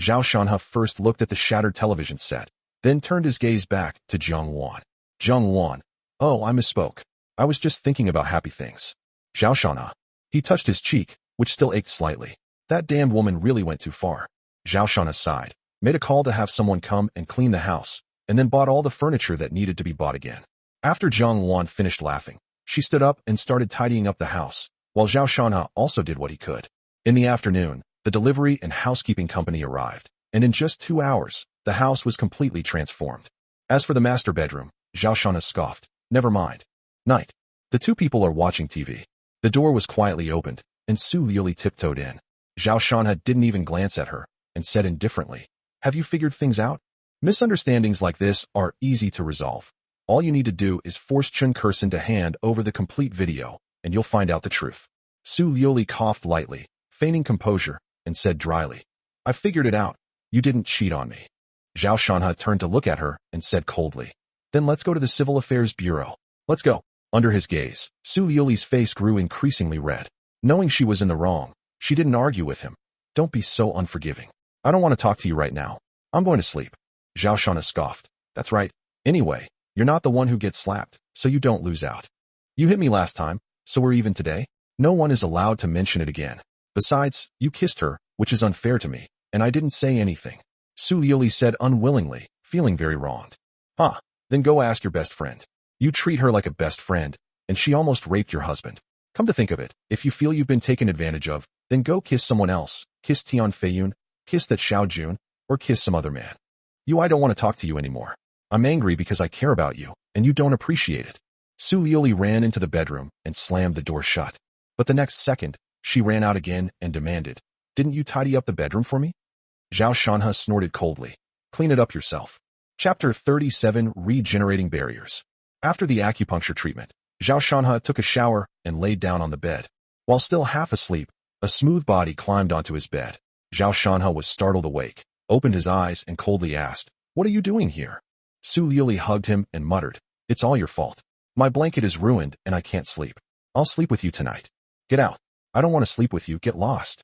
Zhao Shanhe first looked at the shattered television set, then turned his gaze back to Jiang Wan. Jiang Wan. Oh, I misspoke. I was just thinking about happy things. Zhao Shanhe. He touched his cheek, which still ached slightly. That damned woman really went too far. Zhao Shanhe sighed, made a call to have someone come and clean the house, and then bought all the furniture that needed to be bought again. After Jiang Wan finished laughing, she stood up and started tidying up the house, while Zhao Shanhe also did what he could. In the afternoon, the delivery and housekeeping company arrived, and in just 2 hours, the house was completely transformed. As for the master bedroom, Zhao Shanhe scoffed. Never mind. Night. The 2 people are watching TV. The door was quietly opened, and Su Liuli tiptoed in. Zhao Shanha didn't even glance at her and said indifferently, "Have you figured things out? Misunderstandings like this are easy to resolve. All you need to do is force Chen Kursin to hand over the complete video, and you'll find out the truth." Su Liuli coughed lightly, feigning composure, and said dryly, "I figured it out. You didn't cheat on me." Zhao Shanha turned to look at her and said coldly, "Then let's go to the Civil Affairs Bureau. Let's go." Under his gaze, Su Liuli's face grew increasingly red. Knowing she was in the wrong, she didn't argue with him. "Don't be so unforgiving. I don't want to talk to you right now. I'm going to sleep." Zhao Shanha scoffed. "That's right. Anyway, you're not the one who gets slapped, so you don't lose out. You hit me last time, so we're even today. No one is allowed to mention it again. Besides, you kissed her, which is unfair to me, and I didn't say anything." Su Liuli said unwillingly, feeling very wronged. "Huh, then go ask your best friend. You treat her like a best friend, and she almost raped your husband. Come to think of it, if you feel you've been taken advantage of, then go kiss someone else. Kiss Tian Feiyun, kiss that Xiao Jun, or kiss some other man. I don't want to talk to you anymore. I'm angry because I care about you, and you don't appreciate it." Su Liuli ran into the bedroom and slammed the door shut. But the next second, she ran out again and demanded, "Didn't you tidy up the bedroom for me?" Zhao Shanha snorted coldly. "Clean it up yourself." Chapter 37, Regenerating Barriers. After the acupuncture treatment, Zhao Shanha took a shower and laid down on the bed. While still half asleep, a smooth body climbed onto his bed. Zhao Shanha was startled awake, opened his eyes and coldly asked, "What are you doing here?" Su Liuli hugged him and muttered, "It's all your fault. My blanket is ruined and I can't sleep. I'll sleep with you tonight. Get out. I don't want to sleep with you. Get lost."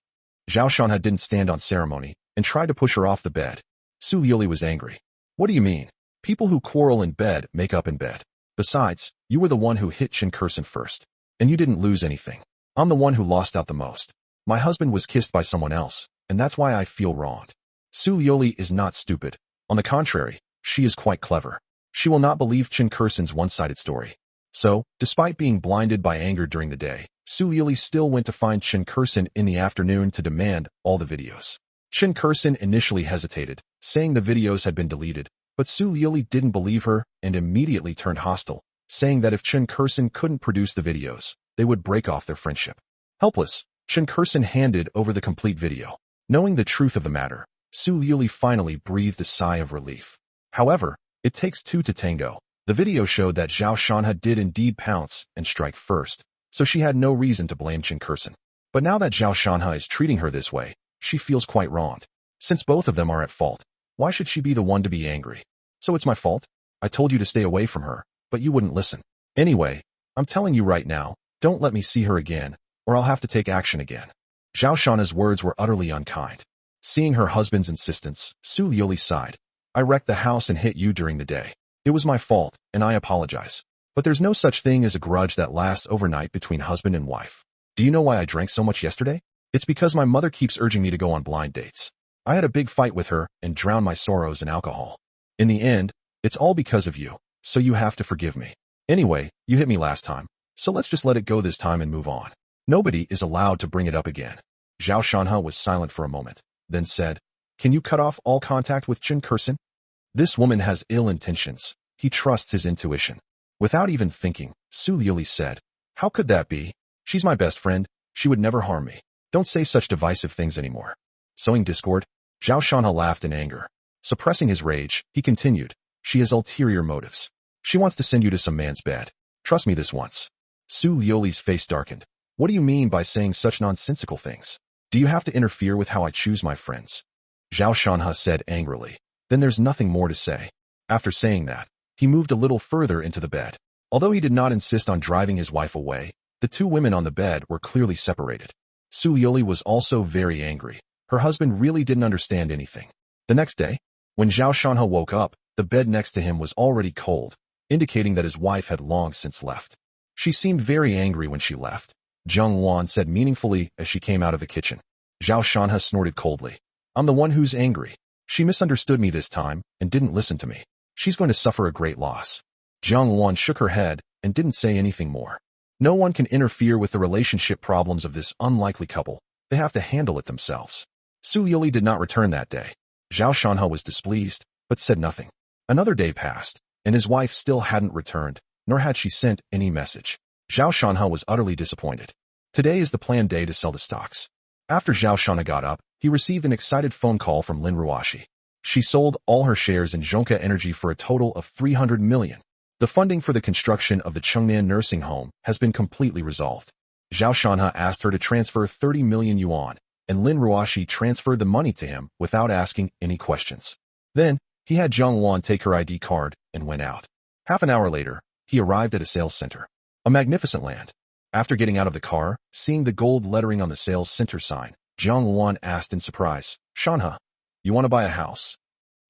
Zhao Shanha didn't stand on ceremony and tried to push her off the bed. Su Liuli was angry. "What do you mean? People who quarrel in bed make up in bed. Besides, you were the one who hit Chen Kursin first, and you didn't lose anything. I'm the one who lost out the most. My husband was kissed by someone else, and that's why I feel wronged." Su Liuli is not stupid. On the contrary, she is quite clever. She will not believe Chen Kursin's one-sided story. So, despite being blinded by anger during the day, Su Liuli still went to find Chen Kursin in the afternoon to demand all the videos. Chen Kursin initially hesitated, saying the videos had been deleted, but Su Liuli didn't believe her and immediately turned hostile, saying that if Chen Kursin couldn't produce the videos, they would break off their friendship. Helpless, Chen Kursin handed over the complete video. Knowing the truth of the matter, Su Liuli finally breathed a sigh of relief. However, it takes two to tango. The video showed that Zhao Shanha did indeed pounce and strike first, so she had no reason to blame Chen Kursin. But now that Zhao Shanha is treating her this way, she feels quite wronged. Since both of them are at fault, why should she be the one to be angry? "So it's my fault? I told you to stay away from her, but you wouldn't listen. Anyway, I'm telling you right now, don't let me see her again, or I'll have to take action again." Zhao Shanha's words were utterly unkind. Seeing her husband's insistence, Su Liuli sighed. "I wrecked the house and hit you during the day. It was my fault, and I apologize. But there's no such thing as a grudge that lasts overnight between husband and wife. Do you know why I drank so much yesterday? It's because my mother keeps urging me to go on blind dates. I had a big fight with her and drowned my sorrows in alcohol. In the end, it's all because of you, so you have to forgive me. Anyway, you hit me last time, so let's just let it go this time and move on. Nobody is allowed to bring it up again." Zhao Shanha was silent for a moment, then said, "Can you cut off all contact with Chen Kursin? This woman has ill intentions. He trusts his intuition." Without even thinking, Su Liuli said, "How could that be? She's my best friend. She would never harm me. Don't say such divisive things anymore." Sowing discord, Zhao Shanha laughed in anger. Suppressing his rage, he continued, "She has ulterior motives. She wants to send you to some man's bed. Trust me this once." Su Liuli's face darkened. "What do you mean by saying such nonsensical things? Do you have to interfere with how I choose my friends?" Zhao Shanha said angrily. "Then there's nothing more to say." After saying that, he moved a little further into the bed. Although he did not insist on driving his wife away, the two women on the bed were clearly separated. Su Liuli was also very angry. Her husband really didn't understand anything. The next day, when Zhao Shanha woke up, the bed next to him was already cold, indicating that his wife had long since left. She seemed very angry when she left. Zheng Wan said meaningfully as she came out of the kitchen. Zhao Shanha snorted coldly. "I'm the one who's angry. She misunderstood me this time and didn't listen to me. She's going to suffer a great loss." Zheng Wan shook her head and didn't say anything more. No one can interfere with the relationship problems of this unlikely couple. They have to handle it themselves. Su Liuli did not return that day. Zhao Shanha was displeased, but said nothing. Another day passed, and his wife still hadn't returned, nor had she sent any message. Zhao Shanha was utterly disappointed. Today is the planned day to sell the stocks. After Zhao Shana got up, he received an excited phone call from Lin Ruashi. She sold all her shares in Zhongke Energy for a total of 300 million. The funding for the construction of the Chengnan nursing home has been completely resolved. Zhao Shanha asked her to transfer 30 million yuan, and Lin Ruashi transferred the money to him without asking any questions. Then, he had Zhang Wan take her ID card and went out. Half an hour later, he arrived at a sales center. A magnificent land. After getting out of the car, seeing the gold lettering on the sales center sign, Zhang Wan asked in surprise, Shanha, you want to buy a house?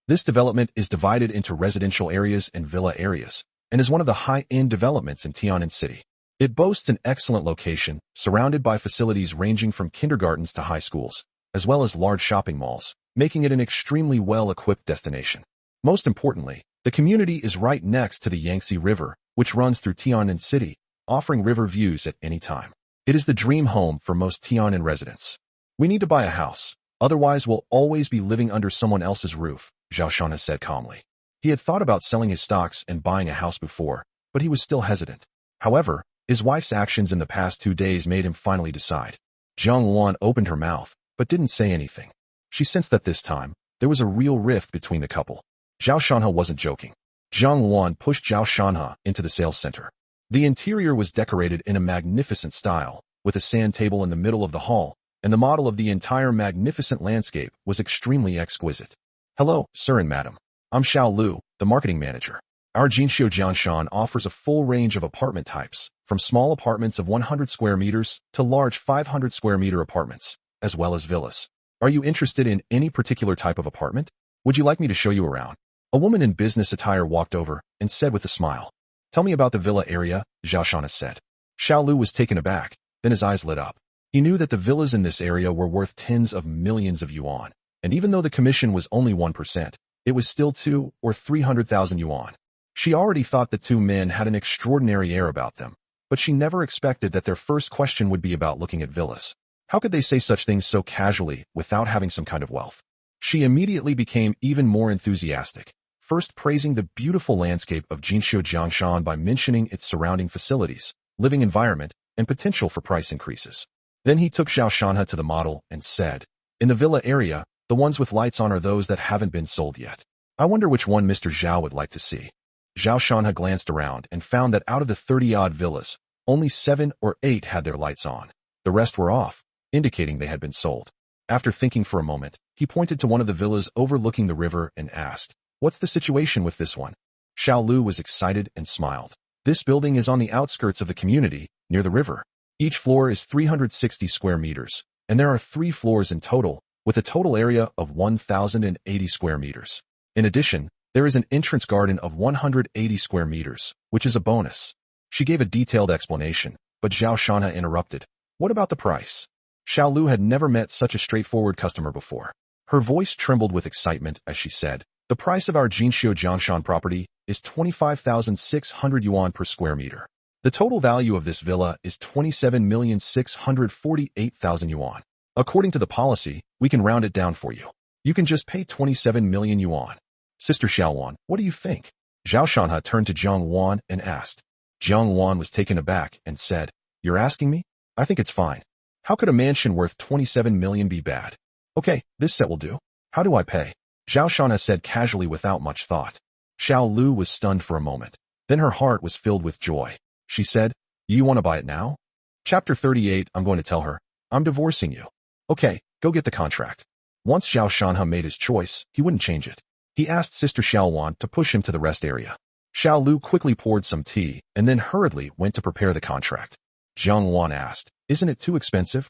This development is divided into residential areas and villa areas, and is one of the high-end developments in Tian'an City. It boasts an excellent location, surrounded by facilities ranging from kindergartens to high schools, as well as large shopping malls, making it an extremely well-equipped destination. Most importantly, the community is right next to the Yangtze River, which runs through Tian'an City, offering river views at any time. It is the dream home for most Tian'an residents. We need to buy a house, otherwise we'll always be living under someone else's roof, Zhao Shanha said calmly. He had thought about selling his stocks and buying a house before, but he was still hesitant. However, his wife's actions in the past 2 days made him finally decide. Zhang Wan opened her mouth, but didn't say anything. She sensed that this time, there was a real rift between the couple. Zhao Shanha wasn't joking. Zhang Wan pushed Zhao Shanha into the sales center. The interior was decorated in a magnificent style, with a sand table in the middle of the hall, and the model of the entire magnificent landscape was extremely exquisite. Hello, sir and madam. I'm Xiao Lu, the marketing manager. Our Jinxiu Jianshan offers a full range of apartment types, from small apartments of 100 square meters to large 500 square meter apartments, as well as villas. Are you interested in any particular type of apartment? Would you like me to show you around? A woman in business attire walked over and said with a smile. Tell me about the villa area, Zhao Shana said. Xiao Lu was taken aback, then his eyes lit up. He knew that the villas in this area were worth tens of millions of yuan, and even though the commission was only 1%, it was still 2 or 300,000 yuan. She already thought the two men had an extraordinary air about them, but she never expected that their first question would be about looking at villas. How could they say such things so casually without having some kind of wealth? She immediately became even more enthusiastic, first praising the beautiful landscape of Jinxiu Jiangshan by mentioning its surrounding facilities, living environment, and potential for price increases. Then he took Zhao Shanha to the model and said, in the villa area, the ones with lights on are those that haven't been sold yet. I wonder which one Mr. Zhao would like to see. Zhao Shanha glanced around and found that out of the 30-odd villas, only 7 or 8 had their lights on. The rest were off, indicating they had been sold. After thinking for a moment, he pointed to one of the villas overlooking the river and asked, what's the situation with this one? Xiao Lu was excited and smiled. This building is on the outskirts of the community, near the river. Each floor is 360 square meters, and there are 3 floors in total, with a total area of 1,080 square meters. In addition, there is an entrance garden of 180 square meters, which is a bonus. She gave a detailed explanation, but Zhao Shanha interrupted. What about the price? Xiao Lu had never met such a straightforward customer before. Her voice trembled with excitement as she said, the price of our Jinxiu Jiangshan property is 25,600 yuan per square meter. The total value of this villa is 27,648,000 yuan. According to the policy, we can round it down for you. You can just pay 27 million yuan. Sister Xiaowan, what do you think? Zhao Shanha turned to Jiang Wan and asked. Jiang Wan was taken aback and said, you're asking me? I think it's fine. How could a mansion worth 27 million be bad? Okay, this set will do. How do I pay? Zhao Shanha said casually without much thought. Xiao Lu was stunned for a moment. Then her heart was filled with joy. She said, you want to buy it now? Chapter 38, I'm going to tell her. I'm divorcing you. Okay, go get the contract. Once Zhao Shanha made his choice, he wouldn't change it. He asked Sister Xiaowan to push him to the rest area. Xiao Lu quickly poured some tea and then hurriedly went to prepare the contract. Jiang Wan asked, isn't it too expensive?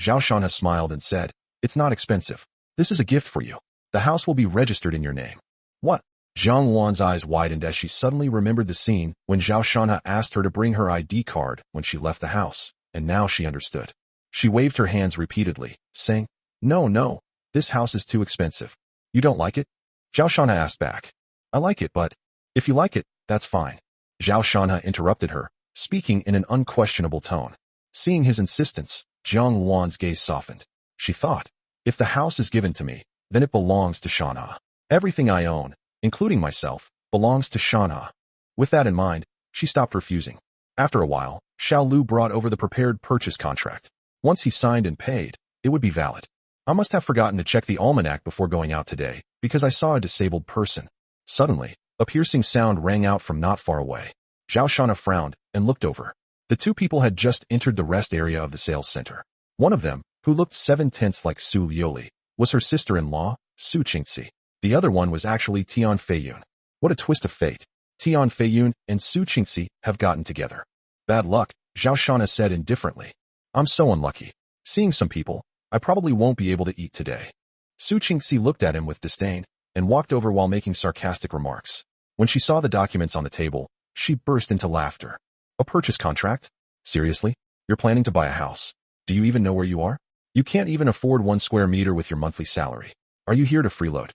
Zhao Shanha smiled and said, it's not expensive. This is a gift for you. The house will be registered in your name. What? Jiang Wan's eyes widened as she suddenly remembered the scene when Zhao Shanha asked her to bring her ID card when she left the house, and now she understood. She waved her hands repeatedly, saying, no, this house is too expensive. You don't like it? Zhao Shanha asked back. I like it, but if you like it, that's fine. Zhao Shanha interrupted her, speaking in an unquestionable tone. Seeing his insistence, Jiang Wan's gaze softened. She thought, if the house is given to me, then it belongs to Shanha. Everything I own, including myself, belongs to Shanha. With that in mind, she stopped refusing. After a while, Xiao Lu brought over the prepared purchase contract. Once he signed and paid, it would be valid. I must have forgotten to check the almanac before going out today, because I saw a disabled person. Suddenly, a piercing sound rang out from not far away. Zhao Shana frowned and looked over. The two people had just entered the rest area of the sales center. One of them, who looked 7/10 like Su Liuli, was her sister-in-law, Su Qingxi. The other one was actually Tian Feiyun. What a twist of fate. Tian Feiyun and Su Qingxi have gotten together. Bad luck, Zhao Shana said indifferently. I'm so unlucky. Seeing some people, I probably won't be able to eat today. Su Qingxi looked at him with disdain and walked over while making sarcastic remarks. When she saw the documents on the table, she burst into laughter. A purchase contract? Seriously? You're planning to buy a house? Do you even know where you are? You can't even afford 1 square meter with your monthly salary. Are you here to freeload?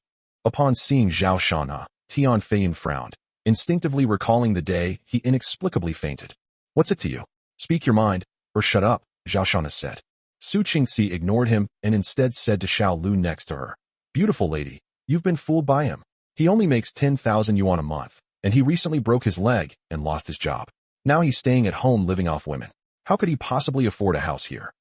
Upon seeing Zhao Shana, Tian Feiyun frowned, instinctively recalling the day he inexplicably fainted. What's it to you? Speak your mind, or shut up, Zhao Shana said. Su Qingxi ignored him and instead said to Xiao Lu next to her, Beautiful lady, you've been fooled by him. He only makes 10,000 yuan a month, and he recently broke his leg and lost his job. Now he's staying at home living off women. How could he possibly afford a house here?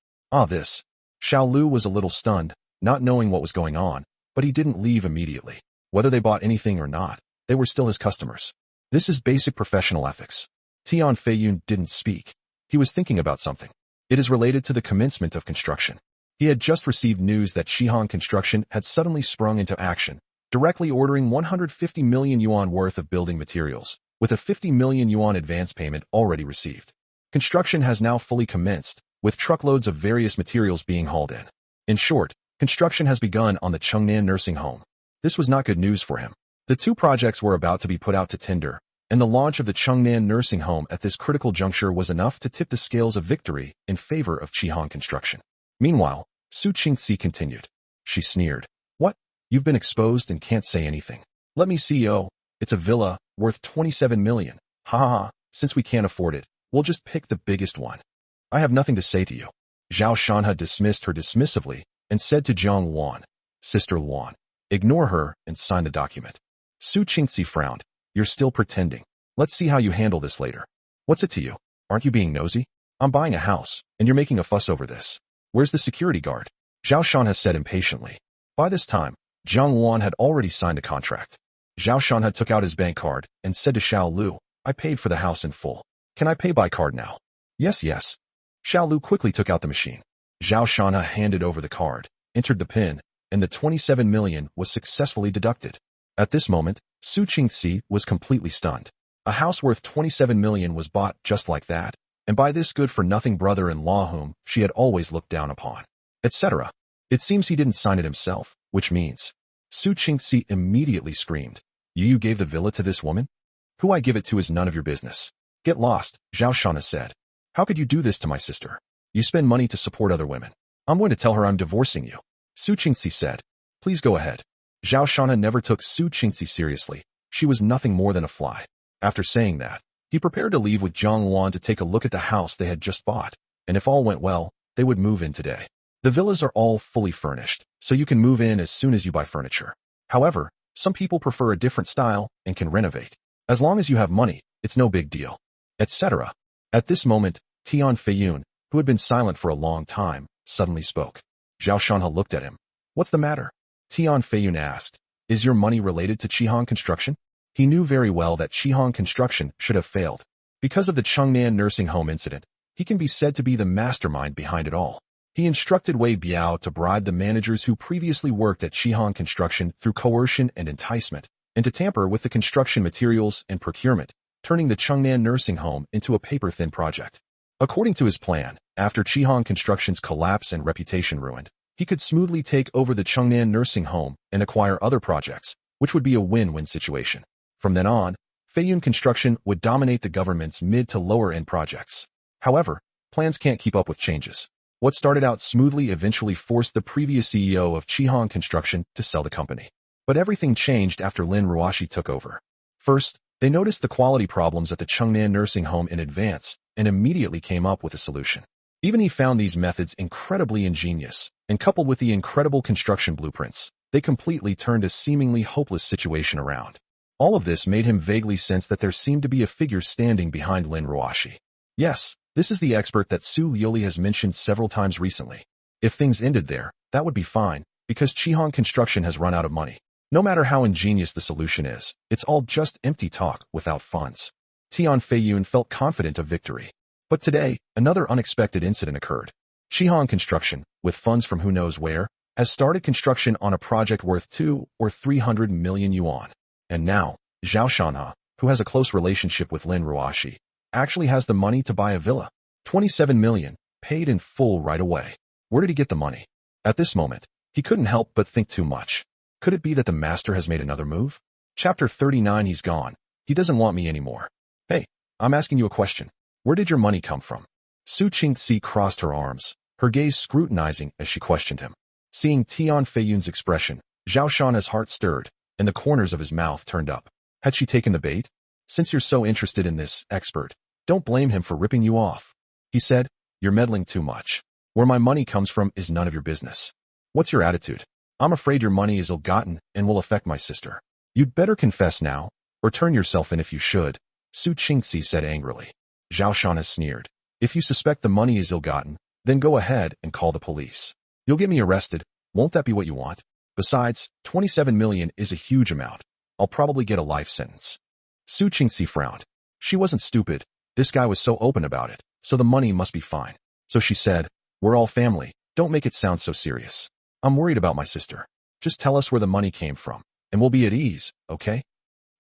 This. Xiao Lu was a little stunned, not knowing what was going on, but he didn't leave immediately. Whether they bought anything or not, they were still his customers. This is basic professional ethics. Tian Feiyun didn't speak. He was thinking about something. It is related to the commencement of construction. He had just received news that Shihan Construction had suddenly sprung into action, directly ordering 150 million yuan worth of building materials, with a 50 million yuan advance payment already received. Construction has now fully commenced, with truckloads of various materials being hauled in. In short, construction has begun on the Chengnan nursing home. This was not good news for him. The two projects were about to be put out to tender, and the launch of the Chengnan nursing home at this critical juncture was enough to tip the scales of victory in favor of Shihan Construction. Meanwhile, Su Qingxi continued. She sneered. What? You've been exposed and can't say anything. Let me see. Oh, it's a villa, worth 27 million. Ha ha ha, since we can't afford it, we'll just pick the biggest one. I have nothing to say to you. Zhao Shanha dismissed her dismissively and said to Zhang Luan, Sister Luan, ignore her and sign the document. Su Qingxi frowned. You're still pretending. Let's see how you handle this later. What's it to you? Aren't you being nosy? I'm buying a house, and you're making a fuss over this. Where's the security guard? Zhao Shanha said impatiently. By this time, Zhang Luan had already signed the contract. Zhao Shanha took out his bank card and said to Xiao Lu, I paid for the house in full. Can I pay by card now? Yes, yes. Xiao Lu quickly took out the machine. Zhao Shanha handed over the card, entered the PIN, and the 27 million was successfully deducted. At this moment, Su Qingxi was completely stunned. A house worth 27 million was bought just like that, and by this good-for-nothing brother-in-law whom she had always looked down upon, etc. It seems he didn't sign it himself, which means... Su Qingxi immediately screamed, You gave the villa to this woman? Who I give it to is none of your business. Get lost, Zhao Shana said. How could you do this to my sister? You spend money to support other women. I'm going to tell her I'm divorcing you. Su Qingxi said. Please go ahead. Zhao Shana never took Su Qingxi seriously. She was nothing more than a fly. After saying that, he prepared to leave with Zhang Luan to take a look at the house they had just bought, and if all went well, they would move in today. The villas are all fully furnished, so you can move in as soon as you buy furniture. However, some people prefer a different style and can renovate. As long as you have money, it's no big deal, etc. At this moment, Tian Feiyun, who had been silent for a long time, suddenly spoke. Zhao Shanha looked at him. What's the matter? Tian Feiyun asked, Is your money related to Shihan Construction? He knew very well that Shihan Construction should have failed. Because of the Chengnan nursing home incident, he can be said to be the mastermind behind it all. He instructed Wei Biao to bribe the managers who previously worked at Shihan Construction through coercion and enticement, and to tamper with the construction materials and procurement, turning the Chengnan nursing home into a paper-thin project. According to his plan, after Shihan Construction's collapse and reputation ruined, he could smoothly take over the Chengnan nursing home and acquire other projects, which would be a win-win situation. From then on, Feiyun Construction would dominate the government's mid to lower-end projects. However, plans can't keep up with changes. What started out smoothly eventually forced the previous CEO of Shihan Construction to sell the company. But everything changed after Lin Ruoshi took over. First, they noticed the quality problems at the Chengnan nursing home in advance and immediately came up with a solution. Even he found these methods incredibly ingenious, and coupled with the incredible construction blueprints, they completely turned a seemingly hopeless situation around. All of this made him vaguely sense that there seemed to be a figure standing behind Lin Ruoshi. Yes, this is the expert that Su Liuli has mentioned several times recently. If things ended there, that would be fine, because Chihong Construction has run out of money. No matter how ingenious the solution is, it's all just empty talk without funds. Tian Feiyun felt confident of victory. But today, another unexpected incident occurred. Chihong Construction, with funds from who knows where, has started construction on a project worth 2 or 300 million yuan. And now, Zhao Shanha, who has a close relationship with Lin Ruoxi, actually has the money to buy a villa. 27 million, paid in full right away. Where did he get the money? At this moment, he couldn't help but think too much. Could it be that the master has made another move? Chapter 39. He's gone. He doesn't want me anymore. Hey, I'm asking you a question. Where did your money come from? Su Qingxi crossed her arms, her gaze scrutinizing as she questioned him. Seeing Tian Feiyun's expression, Zhao Shan's heart stirred, and the corners of his mouth turned up. Had she taken the bait? Since you're so interested in this expert, don't blame him for ripping you off. He said, you're meddling too much. Where my money comes from is none of your business. What's your attitude? I'm afraid your money is ill-gotten and will affect my sister. You'd better confess now, or turn yourself in if you should, Su Qingxi said angrily. Zhao Shan sneered. If you suspect the money is ill-gotten, then go ahead and call the police. You'll get me arrested. Won't that be what you want? Besides, 27 million is a huge amount. I'll probably get a life sentence. Su Qingxi frowned. She wasn't stupid. This guy was so open about it, so the money must be fine. So she said, we're all family. Don't make it sound so serious. I'm worried about my sister. Just tell us where the money came from, and we'll be at ease, okay?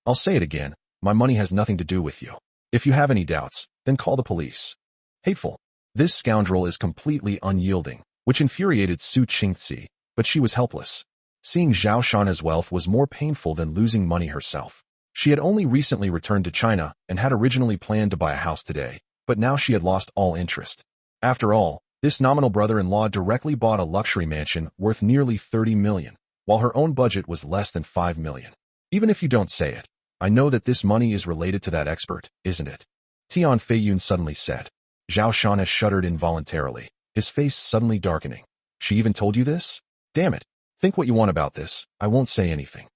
I'll say it again. My money has nothing to do with you. If you have any doubts, then call the police. Hateful. This scoundrel is completely unyielding, which infuriated Su Qingxi, but she was helpless. Seeing Zhao Shan's wealth was more painful than losing money herself. She had only recently returned to China and had originally planned to buy a house today, but now she had lost all interest. After all, this nominal brother-in-law directly bought a luxury mansion worth nearly 30 million, while her own budget was less than 5 million. Even if you don't say it, I know that this money is related to that expert, isn't it? Tian Feiyun suddenly said. Zhao Shan shuddered involuntarily, his face suddenly darkening. She even told you this? Damn it. Think what you want about this. I won't say anything.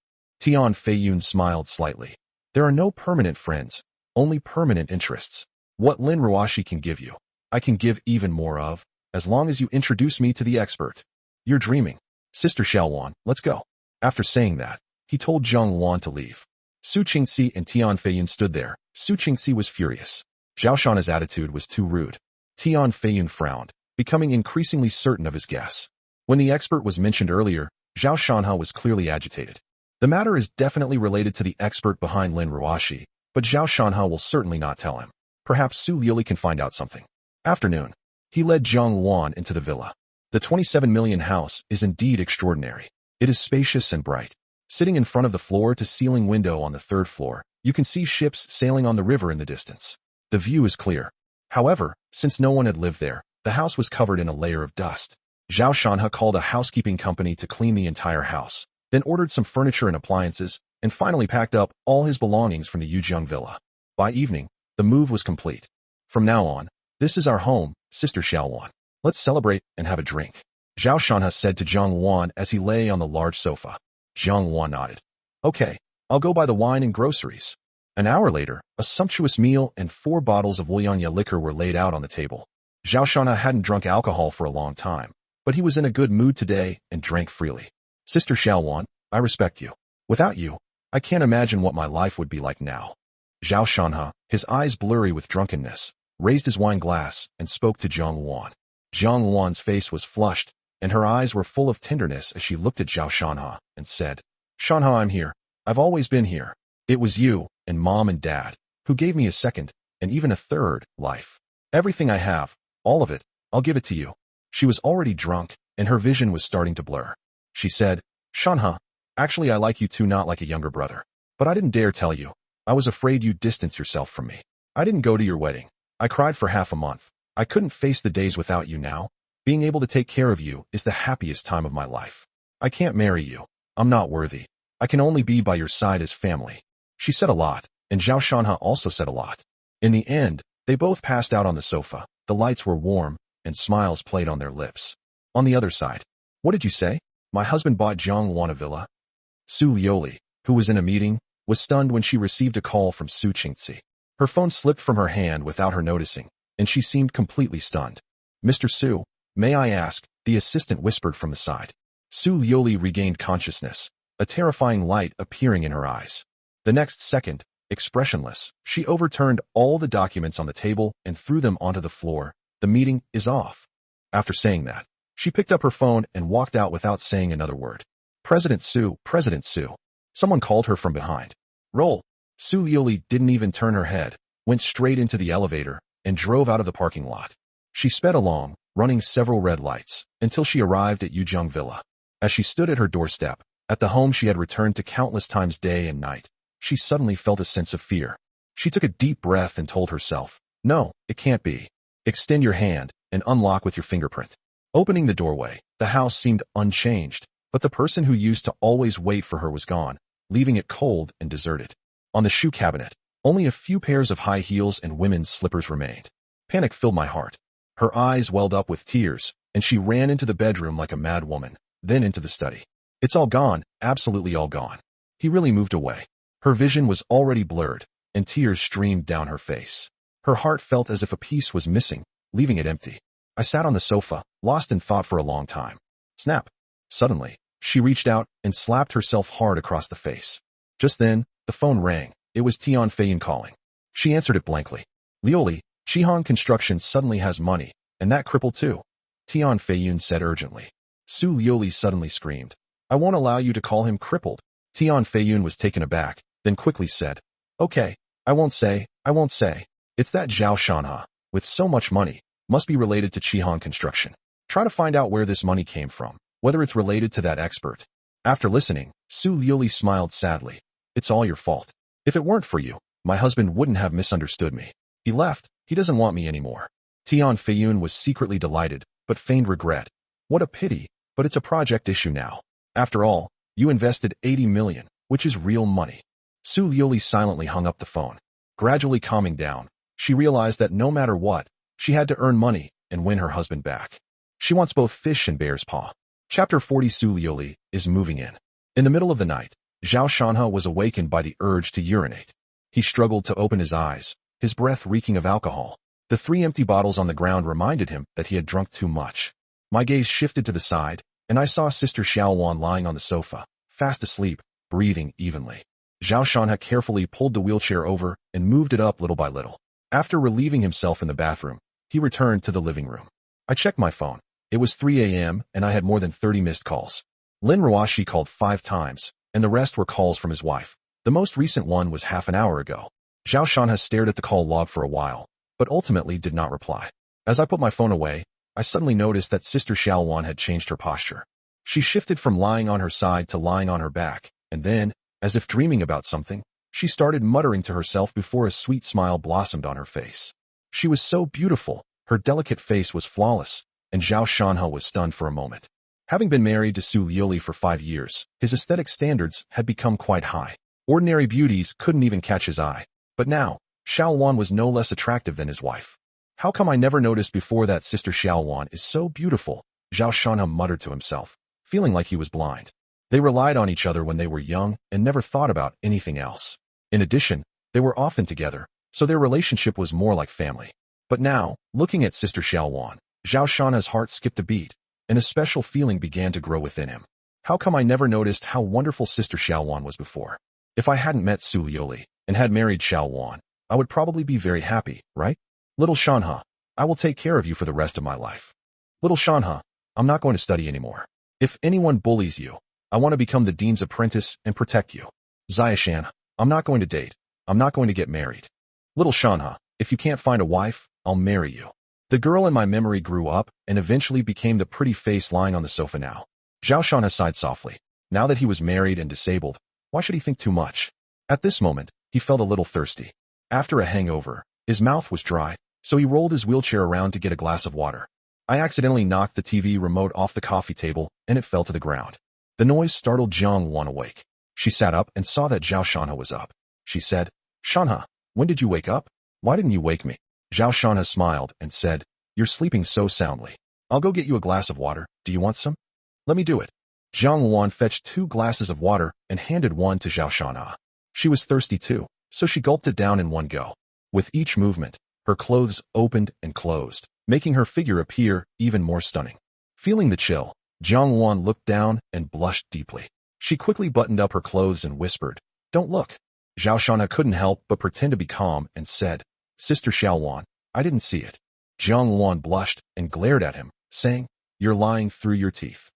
Tian Feiyun smiled slightly. There are no permanent friends, only permanent interests. What Lin Ruoxi can give you, I can give even more of, as long as you introduce me to the expert. You're dreaming. Sister Xiaowan, let's go. After saying that, he told Zhang Wan to leave. Su Qingxi and Tian Feiyun stood there. Su Qingxi was furious. Zhao Shan's attitude was too rude. Tian Feiyun frowned, becoming increasingly certain of his guess. When the expert was mentioned earlier, Zhao Shanha was clearly agitated. The matter is definitely related to the expert behind Lin Ruoxi, but Zhao Shanha will certainly not tell him. Perhaps Su Liuli can find out something. Afternoon. He led Zhang Wan into the villa. The 27 million house is indeed extraordinary. It is spacious and bright. Sitting in front of the floor-to-ceiling window on the third floor, you can see ships sailing on the river in the distance. The view is clear. However, since no one had lived there, the house was covered in a layer of dust. Zhao Shanha called a housekeeping company to clean the entire house, then ordered some furniture and appliances, and finally packed up all his belongings from the Yujiang villa. By evening, the move was complete. From now on, this is our home, Sister Xiaowan. Let's celebrate and have a drink. Zhao Shanha said to Zhang Wan as he lay on the large sofa. Zhang Wan nodded. Okay, I'll go buy the wine and groceries. An hour later, a sumptuous meal and 4 bottles of Wulianya liquor were laid out on the table. Zhao Shanha hadn't drunk alcohol for a long time, but he was in a good mood today and drank freely. Sister Xiaowan, I respect you. Without you, I can't imagine what my life would be like now. Zhao Shanha, his eyes blurry with drunkenness, raised his wine glass and spoke to Zhang Wan. Zhang Wan's face was flushed, and her eyes were full of tenderness as she looked at Zhao Shanha and said, Shanha, I'm here. I've always been here. It was you, and Mom and Dad, who gave me a second, and even a third, life. Everything I have, all of it, I'll give it to you. She was already drunk, and her vision was starting to blur. She said, Shanha, actually I like you too, not like a younger brother. But I didn't dare tell you. I was afraid you'd distance yourself from me. I didn't go to your wedding. I cried for half a month. I couldn't face the days without you now. Being able to take care of you is the happiest time of my life. I can't marry you. I'm not worthy. I can only be by your side as family. She said a lot, and Zhao Shanha also said a lot. In the end, they both passed out on the sofa. The lights were warm, and smiles played on their lips. On the other side, what did you say? My husband bought Zhang Wan a villa? Su Liuli, who was in a meeting, was stunned when she received a call from Su Qingxi. Her phone slipped from her hand without her noticing, and she seemed completely stunned. Mr. Su, may I ask, the assistant whispered from the side. Su Lioli regained consciousness, a terrifying light appearing in her eyes. The next second, expressionless, she overturned all the documents on the table and threw them onto the floor. The meeting is off. After saying that, she picked up her phone and walked out without saying another word. President Su, President Su. Someone called her from behind. Roll. Su Lioli didn't even turn her head, went straight into the elevator, and drove out of the parking lot. She sped along, running several red lights, until she arrived at Yujung Villa. As she stood at her doorstep, at the home she had returned to countless times day and night, she suddenly felt a sense of fear. She took a deep breath and told herself, no, it can't be. Extend your hand and unlock with your fingerprint. Opening the doorway, the house seemed unchanged, but the person who used to always wait for her was gone, leaving it cold and deserted. On the shoe cabinet, only a few pairs of high heels and women's slippers remained. Panic filled my heart. Her eyes welled up with tears, and she ran into the bedroom like a mad woman, then into the study. It's all gone, absolutely all gone. He really moved away. Her vision was already blurred, and tears streamed down her face. Her heart felt as if a piece was missing, leaving it empty. I sat on the sofa, lost in thought for a long time. Snap! Suddenly, she reached out and slapped herself hard across the face. Just then, the phone rang. It was Tian Feiyun calling. She answered it blankly. Lioli, Shihan Construction suddenly has money, and that crippled too. Tian Feiyun said urgently. Su Lioli suddenly screamed. I won't allow you to call him crippled. Tian Feiyun was taken aback, then quickly said. Okay, I won't say. It's that Zhao Shanha, with so much money, must be related to Shihan Construction. Try to find out where this money came from, whether it's related to that expert. After listening, Su Lioli smiled sadly. It's all your fault. If it weren't for you, my husband wouldn't have misunderstood me. He left. He doesn't want me anymore. Tian Feiyun was secretly delighted, but feigned regret. What a pity, but it's a project issue now. After all, you invested 80 million, which is real money. Su Lioli silently hung up the phone. Gradually calming down, she realized that no matter what, she had to earn money and win her husband back. She wants both fish and bear's paw. Chapter 40. Su Lioli is moving in. In the middle of the night, Zhao Shanha was awakened by the urge to urinate. He struggled to open his eyes, his breath reeking of alcohol. The 3 empty bottles on the ground reminded him that he had drunk too much. My gaze shifted to the side, and I saw Sister Xiaowan lying on the sofa, fast asleep, breathing evenly. Zhao Shanha carefully pulled the wheelchair over and moved it up little by little. After relieving himself in the bathroom, he returned to the living room. I checked my phone. It was 3 a.m. and I had more than 30 missed calls. Lin Ruashi called 5 times, and the rest were calls from his wife. The most recent one was half an hour ago. Zhao Shanha stared at the call log for a while, but ultimately did not reply. As I put my phone away, I suddenly noticed that Sister Xiaowan had changed her posture. She shifted from lying on her side to lying on her back, and then, as if dreaming about something, she started muttering to herself before a sweet smile blossomed on her face. She was so beautiful, her delicate face was flawless, and Zhao Shanha was stunned for a moment. Having been married to Su Lioli for 5 years, his aesthetic standards had become quite high. Ordinary beauties couldn't even catch his eye. But now, Xiaowan was no less attractive than his wife. How come I never noticed before that Sister Xiaowan is so beautiful? Zhao Shanha muttered to himself, feeling like he was blind. They relied on each other when they were young and never thought about anything else. In addition, they were often together, so their relationship was more like family. But now, looking at Sister Xiaowan, Zhao Shanha's heart skipped a beat, and a special feeling began to grow within him. How come I never noticed how wonderful Sister Xiaowan was before? If I hadn't met Su Lioli and had married Xiaowan, I would probably be very happy, right? Little Shanha, I will take care of you for the rest of my life. Little Shanha, I'm not going to study anymore. If anyone bullies you, I want to become the dean's apprentice and protect you. Zayashan, I'm not going to date. I'm not going to get married. Little Shanha, if you can't find a wife, I'll marry you. The girl in my memory grew up and eventually became the pretty face lying on the sofa now. Zhao Shanha sighed softly. Now that he was married and disabled, why should he think too much? At this moment, he felt a little thirsty. After a hangover, his mouth was dry, so he rolled his wheelchair around to get a glass of water. I accidentally knocked the TV remote off the coffee table, and it fell to the ground. The noise startled Jiang Wan awake. She sat up and saw that Zhao Shanha was up. She said, Shanha, when did you wake up? Why didn't you wake me? Zhao Shanha smiled and said, You're sleeping so soundly. I'll go get you a glass of water. Do you want some? Let me do it. Jiang Wan fetched 2 glasses of water and handed one to Zhao Shanha. She was thirsty too, so she gulped it down in one go. With each movement, her clothes opened and closed, making her figure appear even more stunning. Feeling the chill, Jiang Wan looked down and blushed deeply. She quickly buttoned up her clothes and whispered, "Don't look." Zhao Shanha couldn't help but pretend to be calm and said, "Sister Xiao Wan, I didn't see it." Jiang Wan blushed and glared at him, saying, "You're lying through your teeth."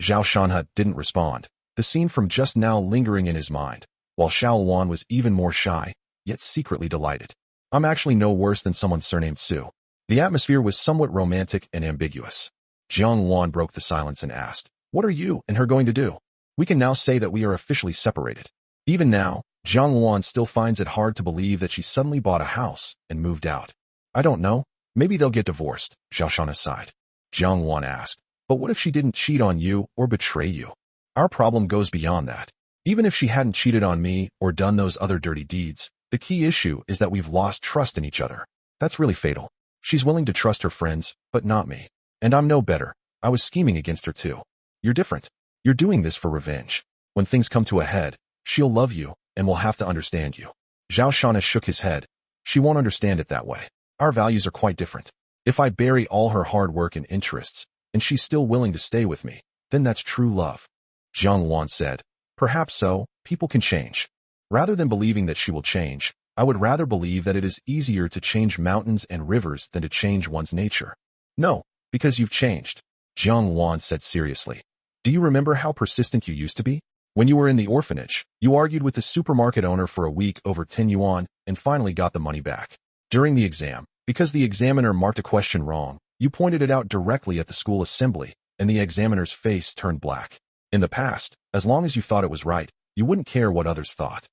Zhao Shanha didn't respond, the scene from just now lingering in his mind, while Xiao Wan was even more shy, yet secretly delighted. "I'm actually no worse than someone surnamed Su." The atmosphere was somewhat romantic and ambiguous. Jiang Wan broke the silence and asked, "What are you and her going to do? We can now say that we are officially separated." Even now, Jiang Wan still finds it hard to believe that she suddenly bought a house and moved out. "I don't know. Maybe they'll get divorced," Zhao Shanha sighed. Jiang Wan asked, "But what if she didn't cheat on you or betray you? Our problem goes beyond that. Even if she hadn't cheated on me or done those other dirty deeds, the key issue is that we've lost trust in each other. That's really fatal. She's willing to trust her friends, but not me. And I'm no better. I was scheming against her too. You're different. You're doing this for revenge. When things come to a head, she'll love you and will have to understand you." Zhao Shanha shook his head. "She won't understand it that way. Our values are quite different. If I bury all her hard work and interests, and she's still willing to stay with me, then that's true love." Jiang Wan said, "Perhaps so. People can change. Rather than believing that she will change, I would rather believe that it is easier to change mountains and rivers than to change one's nature." "No, because you've changed," Jiang Wan said seriously. "Do you remember how persistent you used to be? When you were in the orphanage, you argued with the supermarket owner for a week over 10 yuan and finally got the money back. During the exam, because the examiner marked a question wrong, you pointed it out directly at the school assembly, and the examiner's face turned black. In the past, as long as you thought it was right, you wouldn't care what others thought.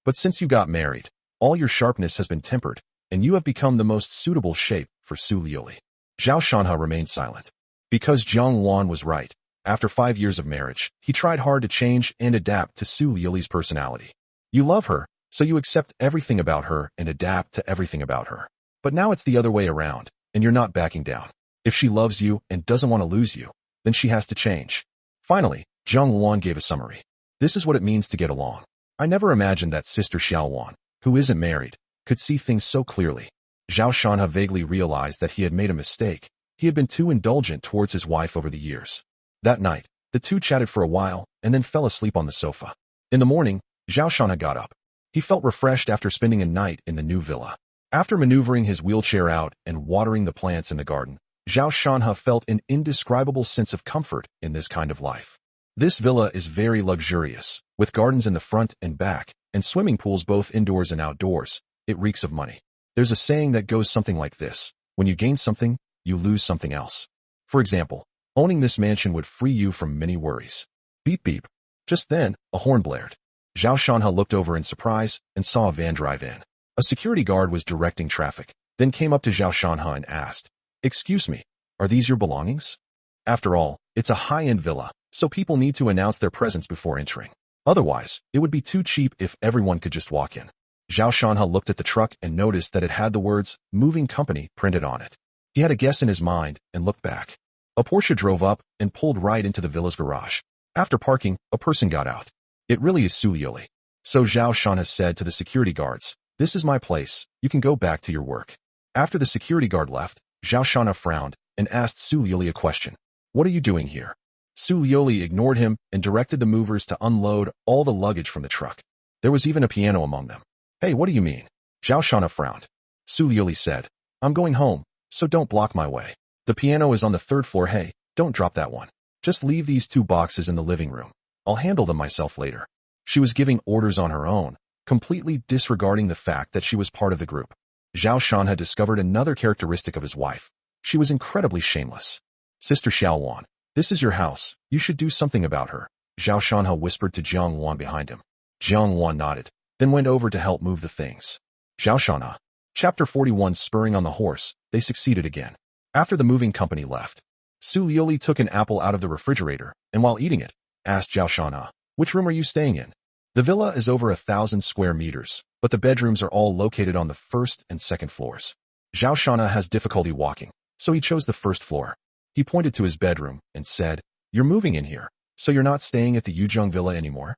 But since you got married, all your sharpness has been tempered, and you have become the most suitable shape for Su Liuli." Zhao Shanha remained silent. Because Jiang Wan was right. After 5 years of marriage, he tried hard to change and adapt to Su Liuli's personality. You love her, so you accept everything about her and adapt to everything about her. But now it's the other way around, and you're not backing down. If she loves you and doesn't want to lose you, then she has to change. Finally, Jiang Wan gave a summary. "This is what it means to get along. I never imagined that Sister Xiao Wan, who isn't married, could see things so clearly." Zhao Shanha vaguely realized that he had made a mistake. He had been too indulgent towards his wife over the years. That night, the two chatted for a while and then fell asleep on the sofa. In the morning, Zhao Shanha got up. He felt refreshed after spending a night in the new villa. After maneuvering his wheelchair out and watering the plants in the garden, Zhao Shanha felt an indescribable sense of comfort in this kind of life. This villa is very luxurious, with gardens in the front and back, and swimming pools both indoors and outdoors. It reeks of money. There's a saying that goes something like this: when you gain something, you lose something else. For example, owning this mansion would free you from many worries. Beep beep. Just then, a horn blared. Zhao Shanha looked over in surprise and saw a van drive in. A security guard was directing traffic, then came up to Zhao Shanha and asked, "Excuse me, are these your belongings?" After all, it's a high-end villa, so people need to announce their presence before entering. Otherwise, it would be too cheap if everyone could just walk in. Zhao Shanha looked at the truck and noticed that it had the words "Moving Company" printed on it. He had a guess in his mind and looked back. A Porsche drove up and pulled right into the villa's garage. After parking, a person got out. "It really is Su Liuli." So Zhao Shanha said to the security guards, "This is my place. You can go back to your work." After the security guard left, Zhao Shanha frowned and asked Su Liuli a question. "What are you doing here?" Su Liuli ignored him and directed the movers to unload all the luggage from the truck. There was even a piano among them. "Hey, what do you mean?" Zhao Shanha frowned. Su Liuli said, "I'm going home, so don't block my way. The piano is on the 3rd floor. Hey, don't drop that one. Just leave these 2 boxes in the living room. I'll handle them myself later." She was giving orders on her own, completely disregarding the fact that she was part of the group. Zhao Shan had discovered another characteristic of his wife. She was incredibly shameless. "Sister Xiao Wan, this is your house. You should do something about her," Zhao Shanha whispered to Jiang Wan behind him. Jiang Wan nodded, then went over to help move the things. Zhao Shanha. Chapter 41. Spurring on the horse, they succeeded again. After the moving company left, Su Liuli took an apple out of the refrigerator, and while eating it, asked Zhao Shanha, "Which room are you staying in?" The villa is over 1,000 square meters, but the bedrooms are all located on the 1st and 2nd floors. Zhao Shanha has difficulty walking, so he chose the 1st floor. He pointed to his bedroom and said, "You're moving in here, so you're not staying at the Yuzhong villa anymore?"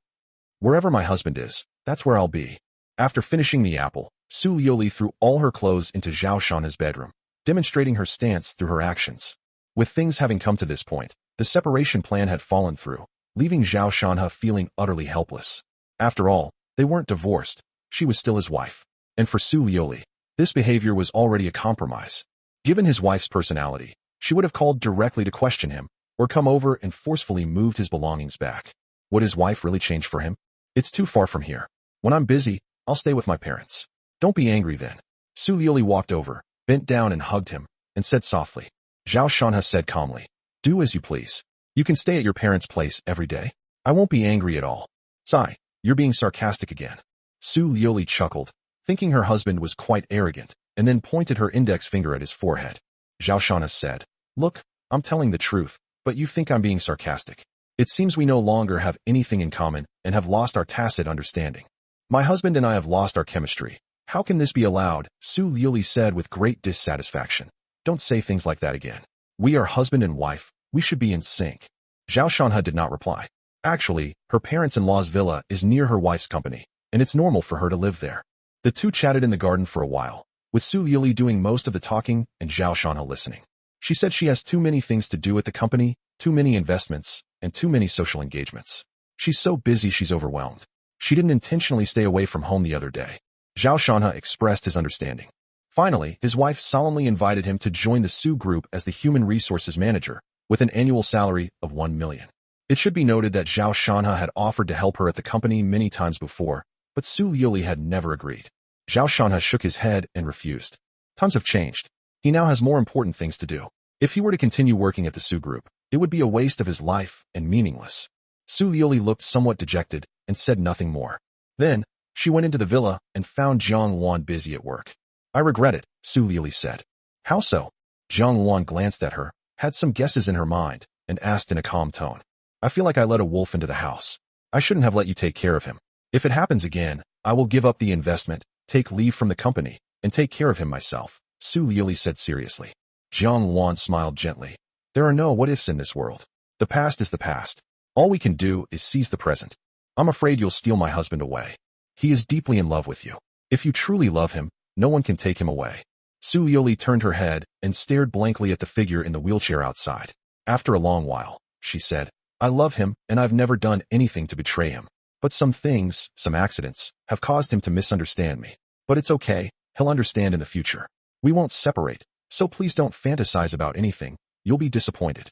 "Wherever my husband is, that's where I'll be." After finishing the apple, Su Liuli threw all her clothes into Zhao Shanha's bedroom, demonstrating her stance through her actions. With things having come to this point, the separation plan had fallen through, leaving Zhao Shanhe feeling utterly helpless. After all, they weren't divorced. She was still his wife. And for Su Liuli, this behavior was already a compromise. Given his wife's personality, she would have called directly to question him, or come over and forcefully moved his belongings back. Would his wife really change for him? It's too far from here. When I'm busy, I'll stay with my parents. Don't be angry then. Su Liuli walked over, bent down and hugged him, and said softly. Zhao Shanhe said calmly, do as you please. You can stay at your parents' place every day. I won't be angry at all. Sigh, you're being sarcastic again. Su Liuli chuckled, thinking her husband was quite arrogant, and then pointed her index finger at his forehead. Zhao Shanhe said, look, I'm telling the truth, but you think I'm being sarcastic. It seems we no longer have anything in common and have lost our tacit understanding. My husband and I have lost our chemistry. How can this be allowed? Su Liuli said with great dissatisfaction. Don't say things like that again. We are husband and wife. We should be in sync. Zhao Shanhe did not reply. Actually, her parents-in-law's villa is near her wife's company, and it's normal for her to live there. The two chatted in the garden for a while, with Su Liuli doing most of the talking and Zhao Shanhe listening. She said she has too many things to do at the company, too many investments, and too many social engagements. She's so busy she's overwhelmed. She didn't intentionally stay away from home the other day. Zhao Shanhe expressed his understanding. Finally, his wife solemnly invited him to join the Su Group as the Human Resources Manager, with an annual salary of 1 million. It should be noted that Zhao Shanhe had offered to help her at the company many times before, but Su Liuli had never agreed. Zhao Shanhe shook his head and refused. Times have changed. He now has more important things to do. If he were to continue working at the Su Group, it would be a waste of his life and meaningless. Su Liuli looked somewhat dejected and said nothing more. Then, she went into the villa and found Jiang Wan busy at work. I regret it, Su Liuli said. How so? Jiang Wan glanced at her, had some guesses in her mind, and asked in a calm tone. I feel like I let a wolf into the house. I shouldn't have let you take care of him. If it happens again, I will give up the investment, take leave from the company, and take care of him myself, Su Liuli said seriously. Jiang Wan smiled gently. There are no what-ifs in this world. The past is the past. All we can do is seize the present. I'm afraid you'll steal my husband away. He is deeply in love with you. If you truly love him, no one can take him away. Su Liuli turned her head and stared blankly at the figure in the wheelchair outside. After a long while, she said, I love him and I've never done anything to betray him. But some things, some accidents, have caused him to misunderstand me. But it's okay, he'll understand in the future. We won't separate, so please don't fantasize about anything, you'll be disappointed.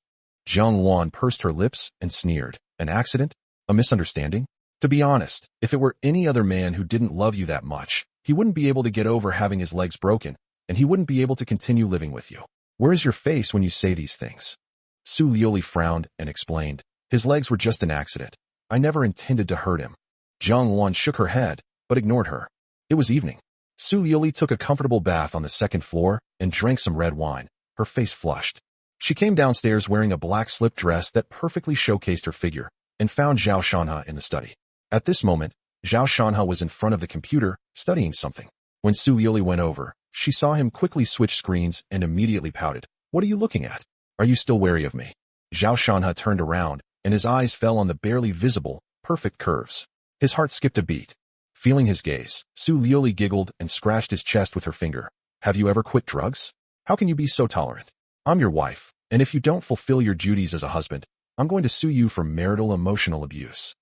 Jiang Wan pursed her lips and sneered. An accident? A misunderstanding? To be honest, if it were any other man who didn't love you that much, he wouldn't be able to get over having his legs broken, and he wouldn't be able to continue living with you. Where is your face when you say these things? Su Liuli frowned and explained. His legs were just an accident. I never intended to hurt him. Jiang Wan shook her head, but ignored her. It was evening. Su Liuli took a comfortable bath on the second floor and drank some red wine, her face flushed. She came downstairs wearing a black slip dress that perfectly showcased her figure, and found Zhao Shanhe in the study. At this moment, Zhao Shanhe was in front of the computer, studying something. When Su Liuli went over, she saw him quickly switch screens and immediately pouted. What are you looking at? Are you still wary of me? Zhao Shanhe turned around, and his eyes fell on the barely visible, perfect curves. His heart skipped a beat. Feeling his gaze, Su Liuli giggled and scratched his chest with her finger. Have you ever quit drugs? How can you be so tolerant? I'm your wife, and if you don't fulfill your duties as a husband, I'm going to sue you for marital emotional abuse.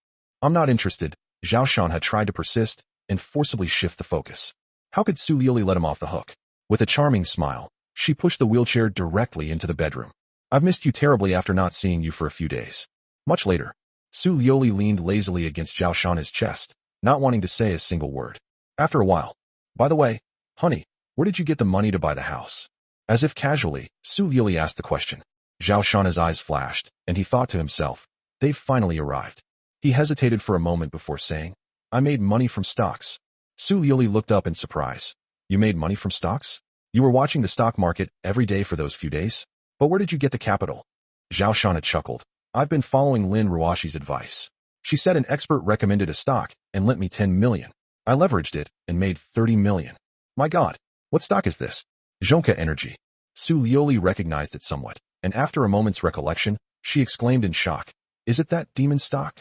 I'm not interested. Zhao Shan had tried to persist and forcibly shift the focus. How could Su Liuli let him off the hook? With a charming smile, she pushed the wheelchair directly into the bedroom. I've missed you terribly after not seeing you for a few days. Much later, Su Liuli leaned lazily against Zhao Shan's chest, not wanting to say a single word. After a while, by the way, honey, where did you get the money to buy the house? As if casually, Su Liuli asked the question. Zhao Shan's eyes flashed, and he thought to himself, they've finally arrived. He hesitated for a moment before saying, I made money from stocks. Su Liuli looked up in surprise. You made money from stocks? You were watching the stock market every day for those few days? But where did you get the capital? Zhao Shan chuckled. I've been following Lin Ruashi's advice. She said an expert recommended a stock and lent me 10 million. I leveraged it and made 30 million. My God, what stock is this? Zhonka Energy. Su Liuli recognized it somewhat, and after a moment's recollection, she exclaimed in shock. Is it that demon stock?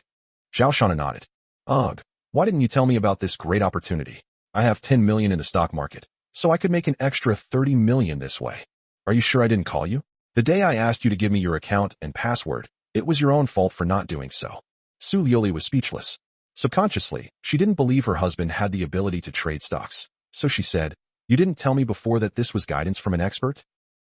Zhao Shan nodded. Ugh, why didn't you tell me about this great opportunity? I have 10 million in the stock market, so I could make an extra 30 million this way. Are you sure I didn't call you? The day I asked you to give me your account and password, it was your own fault for not doing so. Su Liuli was speechless. Subconsciously, she didn't believe her husband had the ability to trade stocks. So she said, "You didn't tell me before that this was guidance from an expert?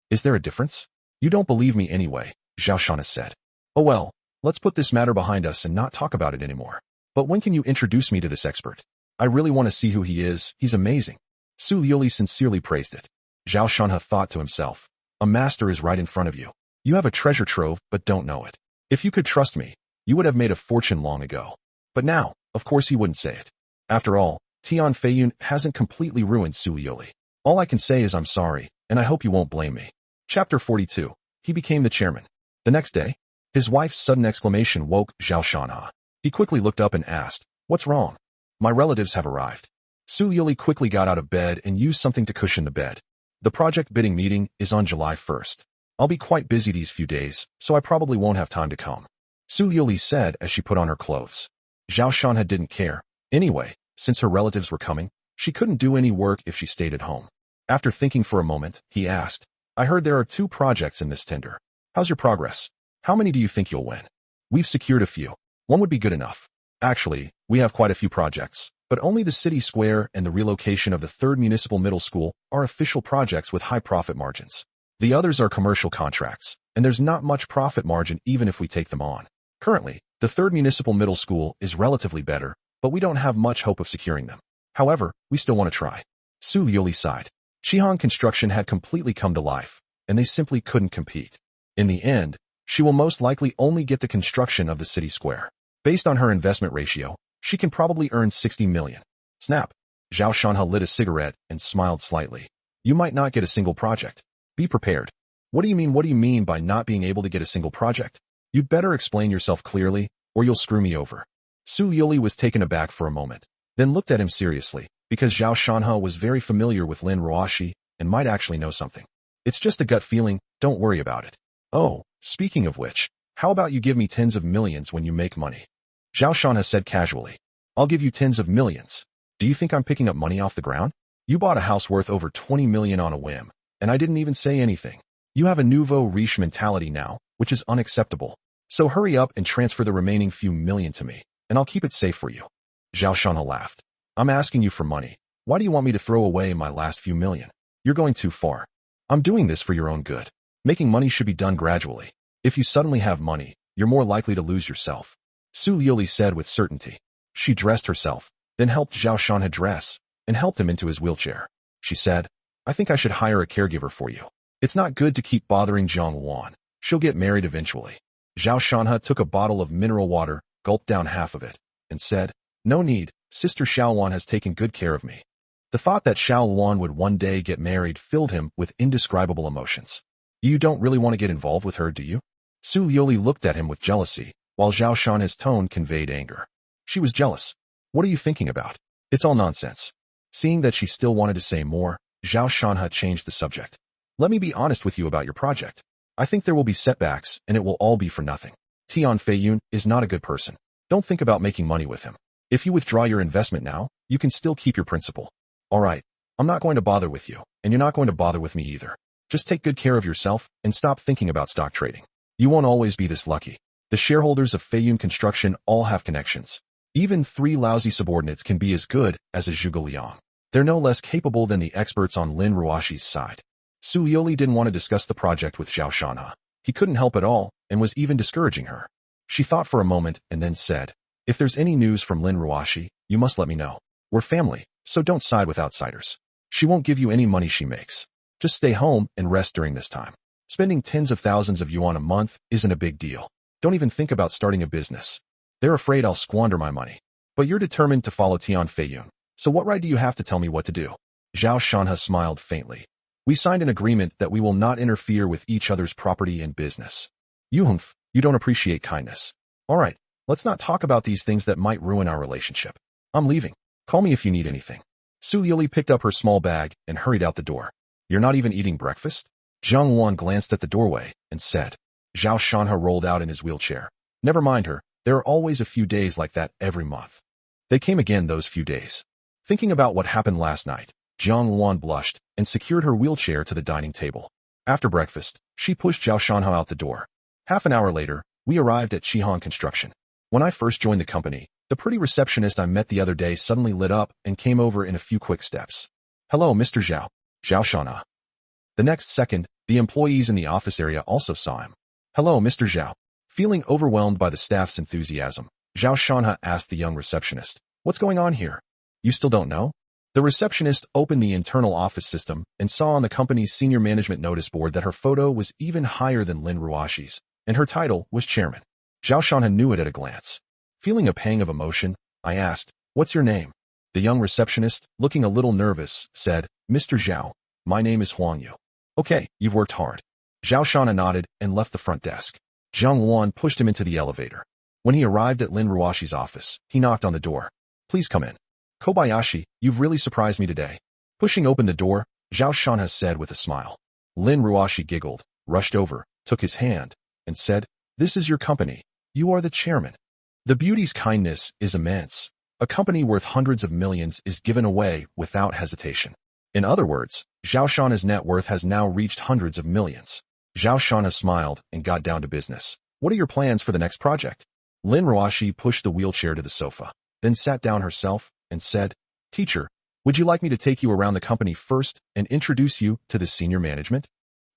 Is there a difference?" "You don't believe me anyway," Zhao Shan said. "Oh well, let's put this matter behind us and not talk about it anymore. But when can you introduce me to this expert? I really want to see who he is. He's amazing." Su Liuli sincerely praised it. Zhao Shan thought to himself, "A master is right in front of you. You have a treasure trove but don't know it. If you could trust me, you would have made a fortune long ago." But now, of course he wouldn't say it. After all, Tian Feiyun hasn't completely ruined Su Liuli. All I can say is I'm sorry, and I hope you won't blame me. Chapter 42. He became the chairman. The next day, his wife's sudden exclamation woke Zhao Shanha. He quickly looked up and asked, "What's wrong?" "My relatives have arrived." Su Liuli quickly got out of bed and used something to cushion the bed. "The project bidding meeting is on July 1st. I'll be quite busy these few days, so I probably won't have time to come," Su Liuli said as she put on her clothes. Zhao Shanha didn't care. Anyway, since her relatives were coming, she couldn't do any work if she stayed at home. After thinking for a moment, he asked, "I heard there are 2 projects in this tender. How's your progress? How many do you think you'll win?" "We've secured a few. One would be good enough. Actually, we have quite a few projects, but only the city square and the relocation of the 3rd municipal middle school are official projects with high profit margins. The others are commercial contracts, and there's not much profit margin even if we take them on. Currently, the 3rd municipal middle school is relatively better, but we don't have much hope of securing them. However, we still want to try." Su Liuli sighed. Chihang Construction had completely come to life, and they simply couldn't compete. In the end, she will most likely only get the construction of the city square. Based on her investment ratio, she can probably earn 60 million. Snap. Zhao Shanha lit a cigarette and smiled slightly. "You might not get a single project. Be prepared." What do you mean by not being able to get a single project? You'd better explain yourself clearly, or you'll screw me over." Su Liuli was taken aback for a moment, then looked at him seriously, because Zhao Shanha was very familiar with Lin Ruoxi and might actually know something. "It's just a gut feeling, don't worry about it." "Oh, speaking of which, how about you give me tens of millions when you make money?" Zhao Shanha said casually. "I'll give you tens of millions. Do you think I'm picking up money off the ground? You bought a house worth over 20 million on a whim, and I didn't even say anything. You have a nouveau riche mentality now, which is unacceptable. So hurry up and transfer the remaining few million to me, and I'll keep it safe for you." Zhao Shanha laughed. "I'm asking you for money. Why do you want me to throw away my last few million? You're going too far. I'm doing this for your own good. Making money should be done gradually. If you suddenly have money, you're more likely to lose yourself," Su Liuli said with certainty. She dressed herself, then helped Zhao Shanha dress, and helped him into his wheelchair. She said, "I think I should hire a caregiver for you. It's not good to keep bothering Zhang Wan. She'll get married eventually." Zhao Shanha took a bottle of mineral water, gulped down half of it, and said, "No need, Sister Xiaoluan has taken good care of me." The thought that Xiaoluan would one day get married filled him with indescribable emotions. "You don't really want to get involved with her, do you?" Su Liuli looked at him with jealousy, while Zhao Shanha's tone conveyed anger. She was jealous. "What are you thinking about? It's all nonsense." Seeing that she still wanted to say more, Zhao Shanha changed the subject. "Let me be honest with you about your project. I think there will be setbacks, and it will all be for nothing. Tian Feiyun is not a good person. Don't think about making money with him. If you withdraw your investment now, you can still keep your principal. All right, I'm not going to bother with you, and you're not going to bother with me either. Just take good care of yourself and stop thinking about stock trading. You won't always be this lucky. The shareholders of Feiyun Construction all have connections. Even 3 lousy subordinates can be as good as a Zhuge Liang. They're no less capable than the experts on Lin Ruoxi's side." Su Liuli didn't want to discuss the project with Zhao Shanha. He couldn't help at all, and was even discouraging her. She thought for a moment and then said, "If there's any news from Lin Ruoxi, you must let me know. We're family, so don't side with outsiders. She won't give you any money she makes. Just stay home and rest during this time. Spending tens of thousands of yuan a month isn't a big deal. Don't even think about starting a business. They're afraid I'll squander my money. But you're determined to follow Tian Feiyun, so what right do you have to tell me what to do?" Zhao Shanha smiled faintly. "We signed an agreement that we will not interfere with each other's property and business." "Yuhumph, you don't appreciate kindness. All right, let's not talk about these things that might ruin our relationship. I'm leaving. Call me if you need anything." Su Liuli picked up her small bag and hurried out the door. "You're not even eating breakfast?" Zhang Wan glanced at the doorway and said. Zhao Shanha rolled out in his wheelchair. "Never mind her, there are always a few days like that every month." They came again those few days. Thinking about what happened last night, Zhang Wan blushed and secured her wheelchair to the dining table. After breakfast, she pushed Zhao Shanha out the door. Half an hour later, we arrived at Chihan Construction. When I first joined the company, the pretty receptionist I met the other day suddenly lit up and came over in a few quick steps. "Hello, Mr. Zhao." "Zhao Shanha." The next second, the employees in the office area also saw him. "Hello, Mr. Zhao." Feeling overwhelmed by the staff's enthusiasm, Zhao Shanha asked the young receptionist, "What's going on here? You still don't know?" The receptionist opened the internal office system and saw on the company's senior management notice board that her photo was even higher than Lin Ruashi's, and her title was chairman. Zhao Shanha knew it at a glance. Feeling a pang of emotion, I asked, "What's your name?" The young receptionist, looking a little nervous, said, "Mr. Zhao, my name is Huang Yu." "Okay, you've worked hard." Zhao Shanha nodded and left the front desk. Zhang Wan pushed him into the elevator. When he arrived at Lin Ruashi's office, he knocked on the door. "Please come in." "Kobayashi, you've really surprised me today." Pushing open the door, Zhao Shanha said with a smile. Lin Ruashi giggled, rushed over, took his hand, and said, "This is your company. You are the chairman." The beauty's kindness is immense. A company worth hundreds of millions is given away without hesitation. In other words, Zhao Shanha's net worth has now reached hundreds of millions. Zhao Shanha smiled and got down to business. "What are your plans for the next project?" Lin Ruashi pushed the wheelchair to the sofa, then sat down herself and said, "Teacher, would you like me to take you around the company first and introduce you to the senior management?"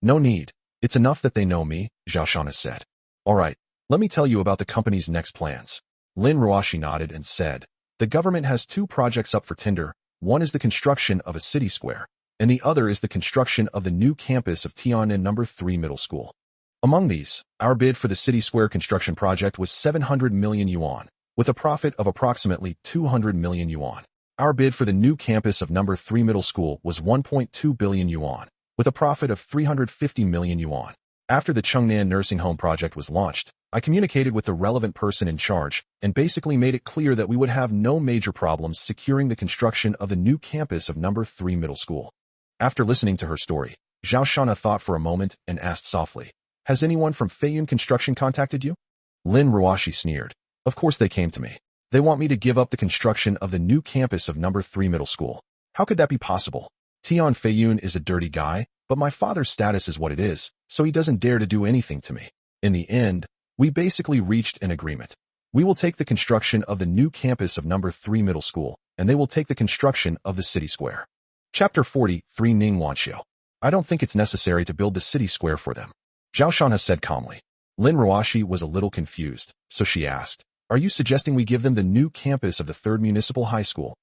"No need. It's enough that they know me," Zhao Shanha said. "All right, let me tell you about the company's next plans." Lin Ruashi nodded and said, "The government has two projects up for tender. One is the construction of a city square, and the other is the construction of the new campus of Tian'an No. 3 Middle School. Among these, our bid for the city square construction project was 700 million yuan, with a profit of approximately 200 million yuan. Our bid for the new campus of No. 3 Middle School was 1.2 billion yuan, with a profit of 350 million yuan. After the Changnan nursing home project was launched, I communicated with the relevant person in charge and basically made it clear that we would have no major problems securing the construction of the new campus of No. 3 Middle School." After listening to her story, Zhao Shanha thought for a moment and asked softly, "Has anyone from Feiyun Construction contacted you?" Lin Ruashi sneered. "Of course they came to me. They want me to give up the construction of the new campus of No. 3 Middle School. How could that be possible? Tian Feiyun is a dirty guy, but my father's status is what it is, so he doesn't dare to do anything to me. In the end, we basically reached an agreement. We will take the construction of the new campus of No. 3 Middle School, and they will take the construction of the city square." Chapter 43 Ning Wanxiu. "I don't think it's necessary to build the city square for them," Zhao Shanha said calmly. Lin Ruashi was a little confused, so she asked, "Are you suggesting we give them the new campus of the 3rd Municipal High School?"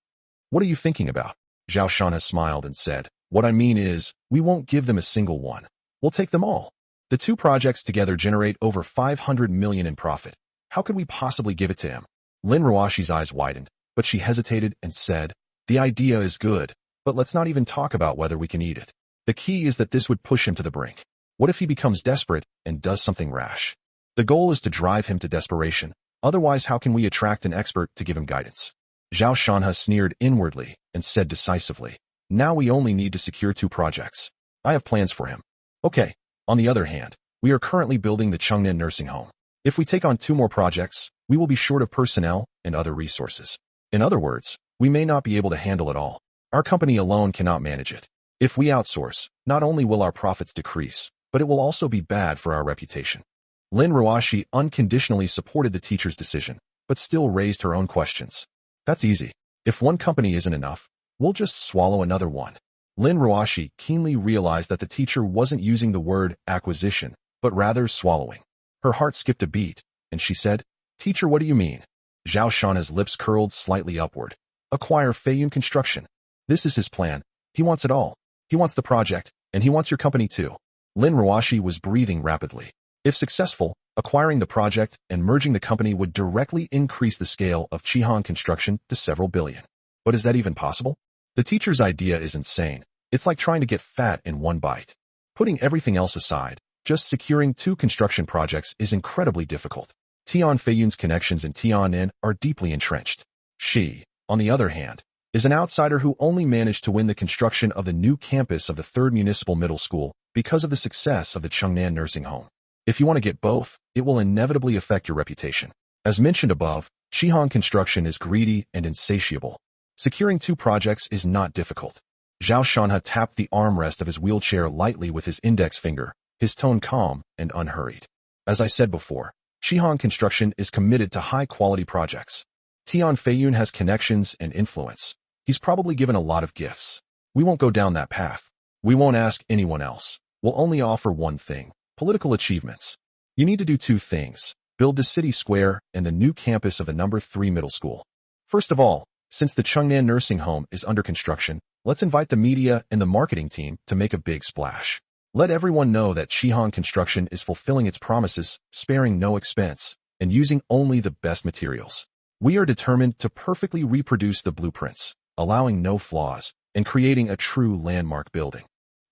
"What are you thinking about?" Zhao Shanha smiled and said, "What I mean is, we won't give them a single one. We'll take them all. The two projects together generate over 500 million in profit. How could we possibly give it to him?" Lin Ruashi's eyes widened, but she hesitated and said, "The idea is good, but let's not even talk about whether we can eat it. The key is that this would push him to the brink. What if he becomes desperate and does something rash? The goal is to drive him to desperation. Otherwise, how can we attract an expert to give him guidance?" Zhao Shanha sneered inwardly and said decisively, "Now we only need to secure two projects. I have plans for him." "Okay. On the other hand, we are currently building the Changnan nursing home. If we take on two more projects, we will be short of personnel and other resources. In other words, we may not be able to handle it all. Our company alone cannot manage it. If we outsource, not only will our profits decrease, but it will also be bad for our reputation." Lin Ruashi unconditionally supported the teacher's decision, but still raised her own questions. "That's easy. If one company isn't enough, we'll just swallow another one." Lin Ruashi keenly realized that the teacher wasn't using the word acquisition, but rather swallowing. Her heart skipped a beat, and she said, "Teacher, what do you mean?" Zhao Shanha's lips curled slightly upward. "Acquire Feiyun Construction. This is his plan. He wants it all. He wants the project, and he wants your company too." Lin Ruashi was breathing rapidly. If successful, acquiring the project and merging the company would directly increase the scale of Chihan Construction to several billion. But is that even possible? The teacher's idea is insane. It's like trying to get fat in one bite. Putting everything else aside, just securing two construction projects is incredibly difficult. Tian Feiyun's connections in Tian'an are deeply entrenched. She, on the other hand, is an outsider who only managed to win the construction of the new campus of the 3rd Municipal Middle School because of the success of the Changnan nursing home. If you want to get both, it will inevitably affect your reputation. As mentioned above, Chihan Construction is greedy and insatiable. Securing two projects is not difficult. Zhao Shanha tapped the armrest of his wheelchair lightly with his index finger, his tone calm and unhurried. As I said before, Shihan Construction is committed to high-quality projects. Tian Feiyun has connections and influence. He's probably given a lot of gifts. We won't go down that path. We won't ask anyone else. We'll only offer one thing: political achievements. You need to do two things: build the city square and the new campus of the No. 3 middle school. First of all, since the Chengnan nursing home is under construction, let's invite the media and the marketing team to make a big splash. Let everyone know that Shihan Construction is fulfilling its promises, sparing no expense, and using only the best materials. We are determined to perfectly reproduce the blueprints, allowing no flaws, and creating a true landmark building.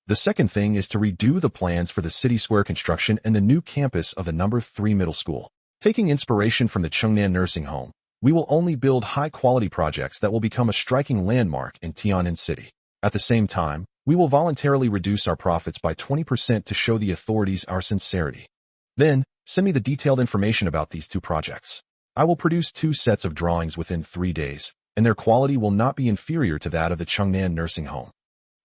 The second thing is to redo the plans for the city square construction and the new campus of the No. 3 middle school. Taking inspiration from the Chengnan nursing home, we will only build high-quality projects that will become a striking landmark in Tian'an City. At the same time, we will voluntarily reduce our profits by 20% to show the authorities our sincerity. Then, send me the detailed information about these two projects. I will produce 2 sets of drawings within 3 days, and their quality will not be inferior to that of the Chengnan nursing home.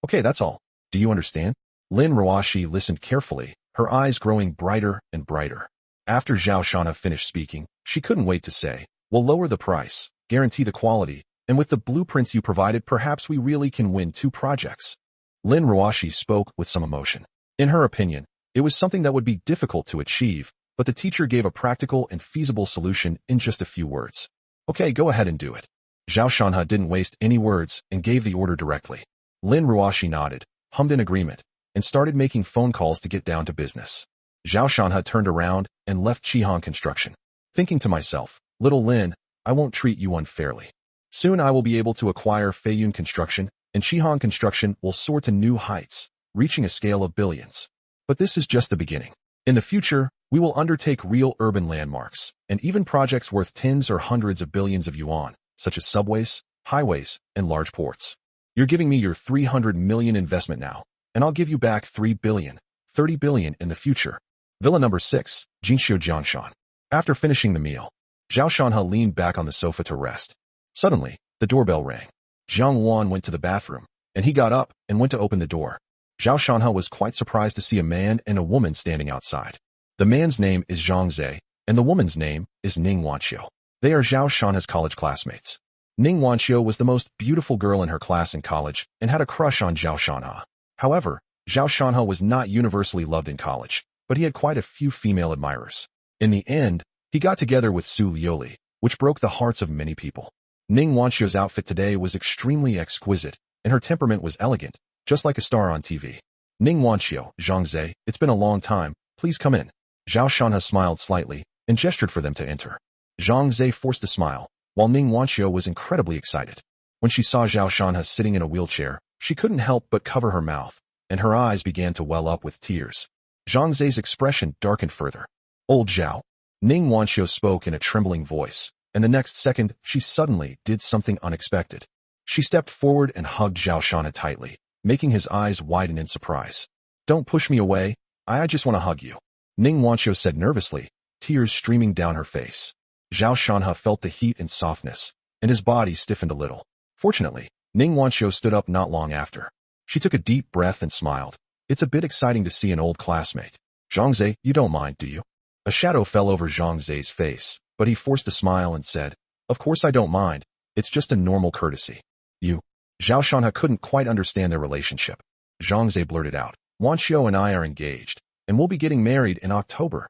Okay, that's all. Do you understand? Lin Ruoxi listened carefully, her eyes growing brighter and brighter. After Zhao Shanha finished speaking, she couldn't wait to say, "We'll lower the price, guarantee the quality, and with the blueprints you provided, perhaps we really can win 2 projects." Lin Ruoxi spoke with some emotion. In her opinion, it was something that would be difficult to achieve, but the teacher gave a practical and feasible solution in just a few words. "Okay, go ahead and do it." Zhao Shanha didn't waste any words and gave the order directly. Lin Ruoxi nodded, hummed in agreement, and started making phone calls to get down to business. Zhao Shanha turned around and left Shihan Construction, thinking to myself, "Little Lin, I won't treat you unfairly. Soon I will be able to acquire Feiyun Construction, and Shihan Construction will soar to new heights, reaching a scale of billions. But this is just the beginning. In the future, we will undertake real urban landmarks, and even projects worth tens or hundreds of billions of yuan, such as subways, highways, and large ports. You're giving me your 300 million investment now, and I'll give you back 3 billion, 30 billion in the future." Villa number 6, Jinxiu Jianshan. After finishing the meal, Zhao Shanha leaned back on the sofa to rest. Suddenly, the doorbell rang. Jiang Wan went to the bathroom, and he got up and went to open the door. Zhao Shanha was quite surprised to see a man and a woman standing outside. The man's name is Zhang Zhe, and the woman's name is Ning Wanqiu. They are Zhao Shanha's college classmates. Ning Wanqiu was the most beautiful girl in her class in college and had a crush on Zhao Shanha. However, Zhao Shanha was not universally loved in college, but he had quite a few female admirers. In the end, he got together with Su Liuli, which broke the hearts of many people. Ning Wanqiu's outfit today was extremely exquisite, and her temperament was elegant, just like a star on TV. "Ning Wanqiu, Zhang Zhe, it's been a long time, please come in." Zhao Shanha smiled slightly and gestured for them to enter. Zhang Zhe forced a smile, while Ning Wanqiu was incredibly excited. When she saw Zhao Shanha sitting in a wheelchair, she couldn't help but cover her mouth, and her eyes began to well up with tears. Zhang Zhe's expression darkened further. "Old Zhao." Ning Wanqiu spoke in a trembling voice, and the next second, she suddenly did something unexpected. She stepped forward and hugged Zhao Shanha tightly, making his eyes widen in surprise. "Don't push me away, I just want to hug you," Ning Wanqiu said nervously, tears streaming down her face. Zhao Shanha felt the heat and softness, and his body stiffened a little. Fortunately, Ning Wanqiu stood up not long after. She took a deep breath and smiled. "It's a bit exciting to see an old classmate. Zhang Zhe, you don't mind, do you?" A shadow fell over Zhang Zhe's face, but he forced a smile and said, "Of course I don't mind. It's just a normal courtesy." "You?" Zhao Shanha couldn't quite understand their relationship. Zhang Zhe blurted out, "Wanqiu and I are engaged, and we'll be getting married in October."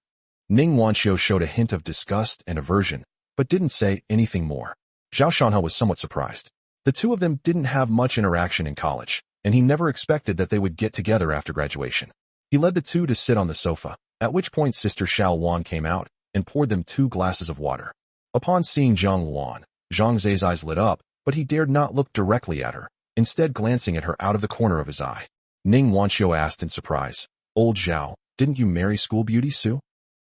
Ning Wanqiu showed a hint of disgust and aversion, but didn't say anything more. Zhao Shanha was somewhat surprised. The two of them didn't have much interaction in college, and he never expected that they would get together after graduation. He led the two to sit on the sofa, at which point Sister Xiao Wan came out and poured them 2 glasses of water. Upon seeing Zhang Wan, Zhang Zhe's eyes lit up, but he dared not look directly at her, instead glancing at her out of the corner of his eye. Ning Wanqiu asked in surprise, "Old Zhao, didn't you marry school beauty Su?"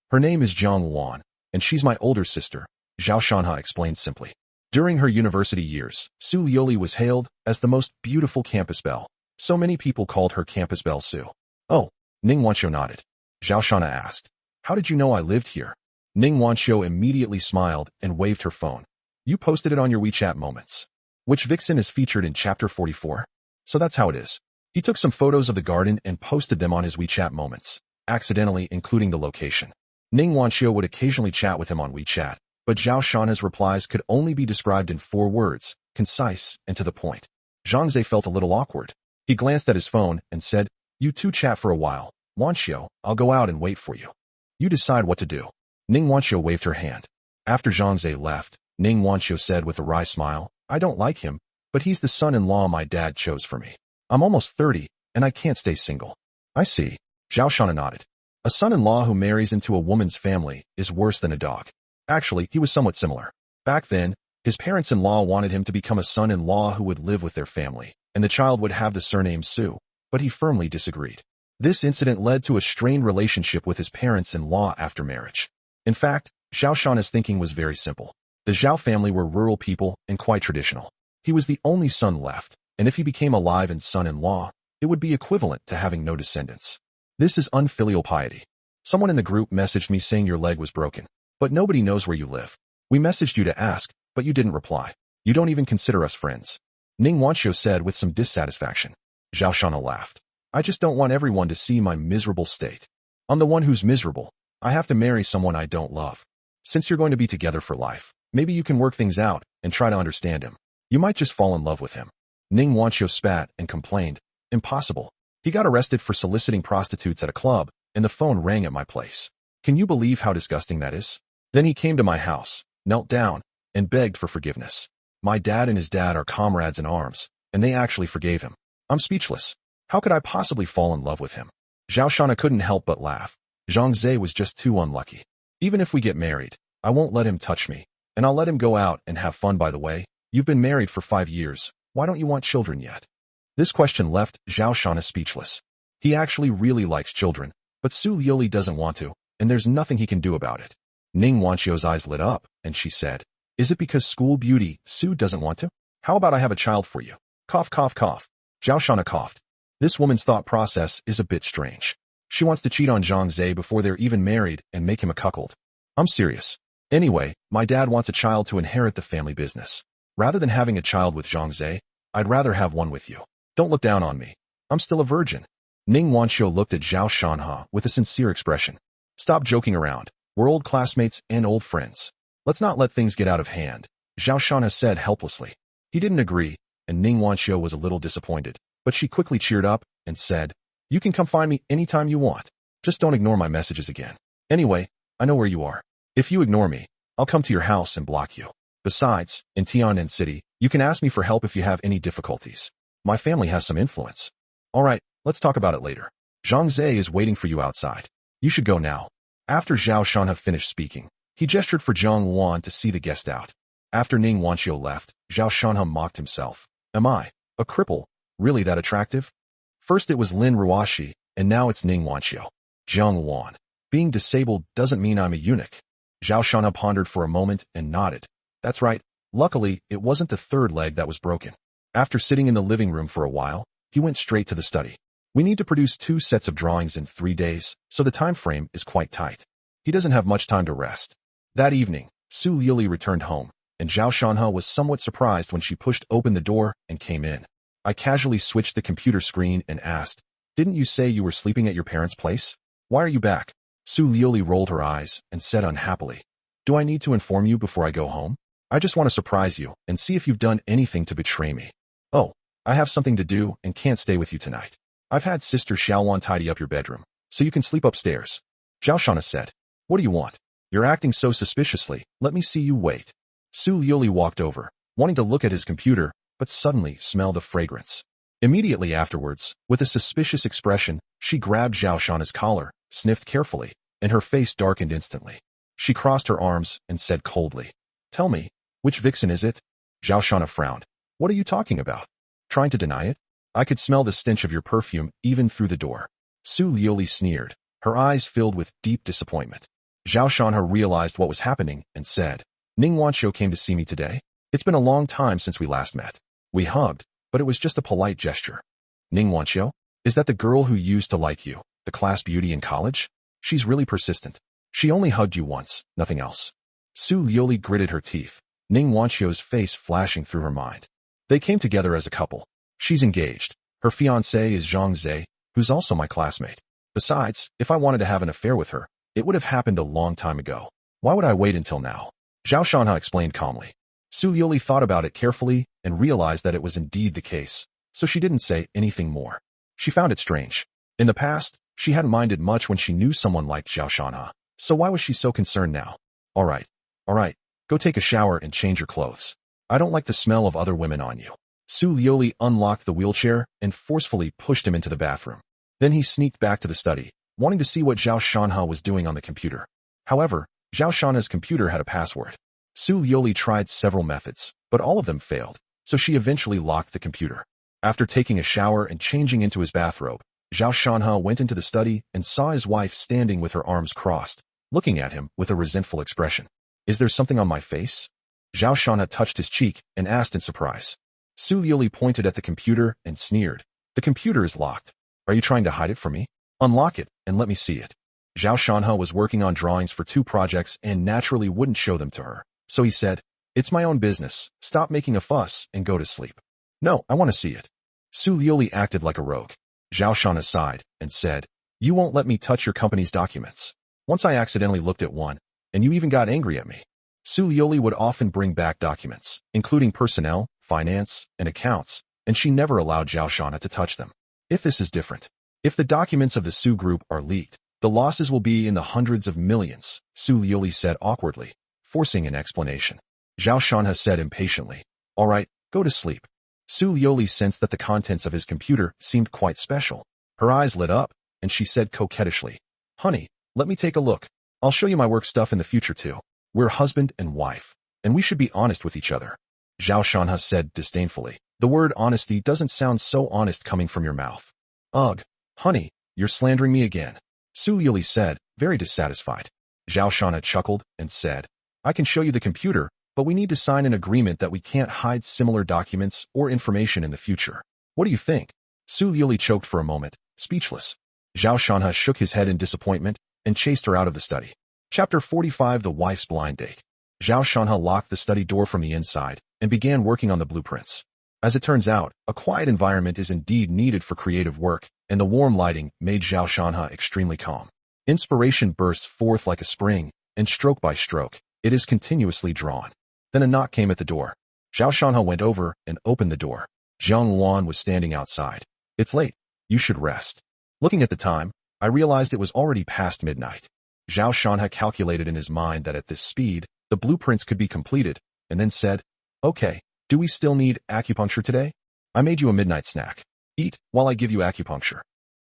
"Her name is Jiang Wan, and she's my older sister," Zhao Shanha explained simply. During her university years, Su Liuli was hailed as the most beautiful campus belle. So many people called her Campus Belle Su. "Oh," Ning Wanqiu nodded. Zhao Shanha asked, "How did you know I lived here?" Ning Wanqiu immediately smiled and waved her phone. "You posted it on your WeChat Moments. Which vixen is featured in Chapter 44? So that's how it is. He took some photos of the garden and posted them on his WeChat moments, accidentally including the location. Ning Wanxiu would occasionally chat with him on WeChat, but Zhao Shanha's replies could only be described in 4 words, concise and to the point. Zhang Zhe felt a little awkward. He glanced at his phone and said, "You two chat for a while. Wanxiu, I'll go out and wait for you. You decide what to do." Ning Wanxiu waved her hand. After Zhang Zhe left, Ning Wanxiu said with a wry smile, "I don't like him, but he's the son-in-law my dad chose for me. I'm almost 30, and I can't stay single." "I see." Zhao Shanha nodded. A son-in-law who marries into a woman's family is worse than a dog. Actually, he was somewhat similar. Back then, his parents-in-law wanted him to become a son-in-law who would live with their family, and the child would have the surname Su, but he firmly disagreed. This incident led to a strained relationship with his parents-in-law after marriage. In fact, Zhao Shanha's thinking was very simple. The Zhao family were rural people and quite traditional. He was the only son left, and if he became alive and son-in-law, it would be equivalent to having no descendants. This is unfilial piety. Someone in the group messaged me saying your leg was broken, but nobody knows where you live. We messaged you to ask, but you didn't reply. You don't even consider us friends. Ning Wanxiu said with some dissatisfaction. Zhao Shanha laughed. I just don't want everyone to see my miserable state. I'm the one who's miserable. I have to marry someone I don't love. Since you're going to be together for life, maybe you can work things out and try to understand him. You might just fall in love with him. Ning Wanxiu spat and complained. Impossible. He got arrested for soliciting prostitutes at a club, and the phone rang at my place. Can you believe how disgusting that is? Then he came to my house, knelt down, and begged for forgiveness. My dad and his dad are comrades in arms, and they actually forgave him. I'm speechless. How could I possibly fall in love with him? Zhao Shanha couldn't help but laugh. Zhang Zhe was just too unlucky. Even if we get married, I won't let him touch me, and I'll let him go out and have fun. By the way, you've been married for 5 years. Why don't you want children yet? This question left Zhao Shanha speechless. He actually really likes children, but Su Liuli doesn't want to, and there's nothing he can do about it. Ning Wanxiu's eyes lit up, and she said, Is it because school beauty Su doesn't want to? How about I have a child for you? Cough, cough, cough. Zhao Shanha coughed. This woman's thought process is a bit strange. She wants to cheat on Zhang Zhe before they're even married and make him a cuckold. I'm serious. Anyway, my dad wants a child to inherit the family business. Rather than having a child with Zhang Zhe, I'd rather have one with you. Don't look down on me. I'm still a virgin. Ning Wanxiu looked at Zhao Shanha with a sincere expression. Stop joking around. We're old classmates and old friends. Let's not let things get out of hand, Zhao Shanha said helplessly. He didn't agree, and Ning Wanxiu was a little disappointed, but she quickly cheered up and said, You can come find me anytime you want. Just don't ignore my messages again. Anyway, I know where you are. If you ignore me, I'll come to your house and block you. Besides, in Tian'an City, you can ask me for help if you have any difficulties. My family has some influence. All right, let's talk about it later. Zhang Zhe is waiting for you outside. You should go now. After Zhao Shanha finished speaking, he gestured for Zhang Wan to see the guest out. After Ning Wanxiu left, Zhao Shanha mocked himself. Am I, a cripple, really that attractive? First it was Lin Ruoxi, and now it's Ning Wanxiu. Zhang Wan. Being disabled doesn't mean I'm a eunuch. Zhao Shanha pondered for a moment and nodded. That's right. Luckily, it wasn't the third leg that was broken. After sitting in the living room for a while, he went straight to the study. We need to produce 2 sets of drawings in 3 days, so the time frame is quite tight. He doesn't have much time to rest. That evening, Su Liuli returned home, and Zhao Shanha was somewhat surprised when she pushed open the door and came in. I casually switched the computer screen and asked, Didn't you say you were sleeping at your parents' place? Why are you back? Su Liuli rolled her eyes and said unhappily, Do I need to inform you before I go home? I just want to surprise you and see if you've done anything to betray me. Oh, I have something to do and can't stay with you tonight. I've had Sister Xiaowan tidy up your bedroom, so you can sleep upstairs. Zhao Shanha said, What do you want? You're acting so suspiciously. Let me see you wait. Su Liuli walked over, wanting to look at his computer, but suddenly smelled a fragrance. Immediately afterwards, with a suspicious expression, she grabbed Zhao Shanha's collar, sniffed carefully, and her face darkened instantly. She crossed her arms and said coldly, Tell me, which vixen is it? Zhao Shanha frowned. What are you talking about? Trying to deny it? I could smell the stench of your perfume even through the door. Su Liuli sneered, her eyes filled with deep disappointment. Zhao Shanha realized what was happening and said, Ning Wanxiu came to see me today. It's been a long time since we last met. We hugged, but it was just a polite gesture. Ning Wanxiu? Is that the girl who used to like you, the class beauty in college? She's really persistent. She only hugged you once, nothing else. Su Liuli gritted her teeth, Ning Wanxiu's face flashing through her mind. They came together as a couple. She's engaged. Her fiancé is Zhang Zhe, who's also my classmate. Besides, if I wanted to have an affair with her, it would have happened a long time ago. Why would I wait until now? Zhao Shanha explained calmly. Su Liuli thought about it carefully and realized that it was indeed the case, so she didn't say anything more. She found it strange. In the past, she hadn't minded much when she knew someone like Zhao Shanha, so why was she so concerned now? All right, go take a shower and change your clothes. I don't like the smell of other women on you. Su Liuli unlocked the wheelchair and forcefully pushed him into the bathroom. Then he sneaked back to the study, wanting to see what Zhao Shanha was doing on the computer. However, Zhao Shanha's computer had a password. Su Liuli tried several methods, but all of them failed, so she eventually locked the computer. After taking a shower and changing into his bathrobe, Zhao Shanha went into the study and saw his wife standing with her arms crossed, looking at him with a resentful expression. Is there something on my face? Zhao Shanha touched his cheek and asked in surprise. Su Liuli pointed at the computer and sneered. The computer is locked. Are you trying to hide it from me? Unlock it and let me see it. Zhao Shanha was working on drawings for 2 projects and naturally wouldn't show them to her, so he said, It's my own business. Stop making a fuss and go to sleep. No, I want to see it. Su Liuli acted like a rogue. Zhao Shanha sighed and said, You won't let me touch your company's documents. Once I accidentally looked at one, and you even got angry at me. Su Liuli would often bring back documents, including personnel, finance, and accounts, and she never allowed Zhao Shanha to touch them. If this is different, if the documents of the Su group are leaked, the losses will be in the hundreds of millions, Su Liuli said awkwardly, forcing an explanation. Zhao Shanha said impatiently, All right, go to sleep. Su Liuli sensed that the contents of his computer seemed quite special. Her eyes lit up, and she said coquettishly, Honey, let me take a look. I'll show you my work stuff in the future too. We're husband and wife, and we should be honest with each other. Zhao Shanha said disdainfully, The word honesty doesn't sound so honest coming from your mouth. Ugh, honey, you're slandering me again. Su Liuli said, very dissatisfied. Zhao Shanha chuckled and said, I can show you the computer, but we need to sign an agreement that we can't hide similar documents or information in the future. What do you think? Su Liuli choked for a moment, speechless. Zhao Shanha shook his head in disappointment and chased her out of the study. Chapter 45 The Wife's Blind Date. Zhao Shanha locked the study door from the inside and began working on the blueprints. As it turns out, a quiet environment is indeed needed for creative work, and the warm lighting made Zhao Shanha extremely calm. Inspiration bursts forth like a spring, and stroke by stroke, it is continuously drawn. Then a knock came at the door. Zhao Shanha went over and opened the door. Jiang Luan was standing outside. It's late. You should rest. Looking at the time, I realized it was already past midnight. Zhao Shanha calculated in his mind that at this speed, the blueprints could be completed, and then said, Okay, do we still need acupuncture today? I made you a midnight snack. Eat while I give you acupuncture.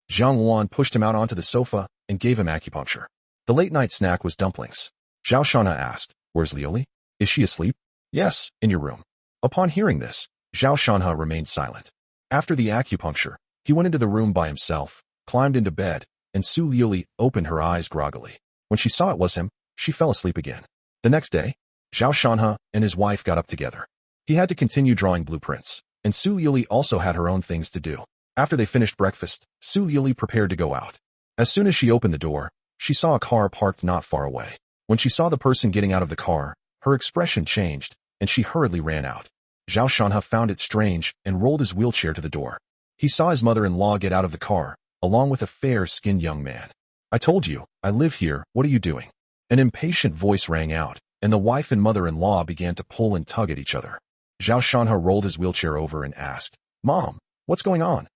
Jiang Luan pushed him out onto the sofa and gave him acupuncture. The late-night snack was dumplings. Zhao Shanha asked, Where's Liuli? Is she asleep? Yes, in your room. Upon hearing this, Zhao Shanha remained silent. After the acupuncture, he went into the room by himself, climbed into bed, and Su Liuli opened her eyes groggily. When she saw it was him, she fell asleep again. The next day, Zhao Shanha and his wife got up together. He had to continue drawing blueprints, and Su Liuli also had her own things to do. After they finished breakfast, Su Liuli prepared to go out. As soon as she opened the door, she saw a car parked not far away. When she saw the person getting out of the car, her expression changed, and she hurriedly ran out. Zhao Shanha found it strange and rolled his wheelchair to the door. He saw his mother-in-law get out of the car, along with a fair-skinned young man. I told you, I live here, what are you doing? An impatient voice rang out, and the wife and mother-in-law began to pull and tug at each other. Zhao Shanha rolled his wheelchair over and asked, Mom, what's going on?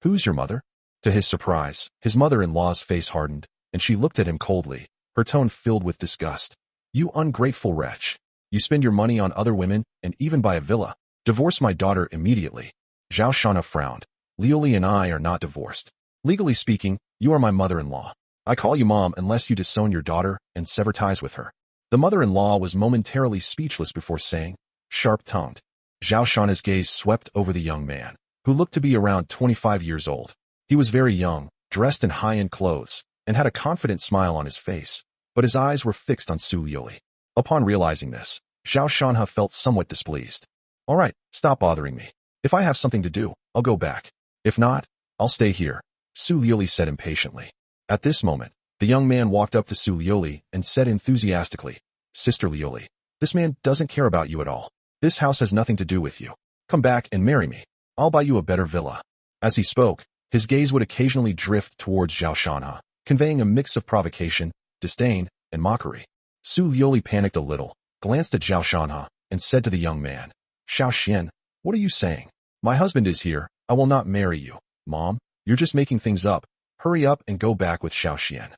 Who's your mother? To his surprise, his mother-in-law's face hardened, and she looked at him coldly, her tone filled with disgust. You ungrateful wretch. You spend your money on other women and even buy a villa. Divorce my daughter immediately. Zhao Shanha frowned. Liuli and I are not divorced. Legally speaking, you are my mother-in-law. I call you mom unless you disown your daughter and sever ties with her. The mother-in-law was momentarily speechless before saying, sharp-tongued. Zhao Shanha's gaze swept over the young man, who looked to be around 25 years old. He was very young, dressed in high-end clothes, and had a confident smile on his face, but his eyes were fixed on Su Liuli. Upon realizing this, Zhao Shanha felt somewhat displeased. All right, stop bothering me. If I have something to do, I'll go back. If not, I'll stay here, Su Liuli said impatiently. At this moment, the young man walked up to Su Liuli and said enthusiastically, Sister Liuli, this man doesn't care about you at all. This house has nothing to do with you. Come back and marry me. I'll buy you a better villa. As he spoke, his gaze would occasionally drift towards Zhao Shanha, conveying a mix of provocation, disdain, and mockery. Su Liuli panicked a little, glanced at Zhao Shanha, and said to the young man, Xiao Xian, what are you saying? My husband is here. I will not marry you. Mom, you're just making things up. Hurry up and go back with Xiao Xian.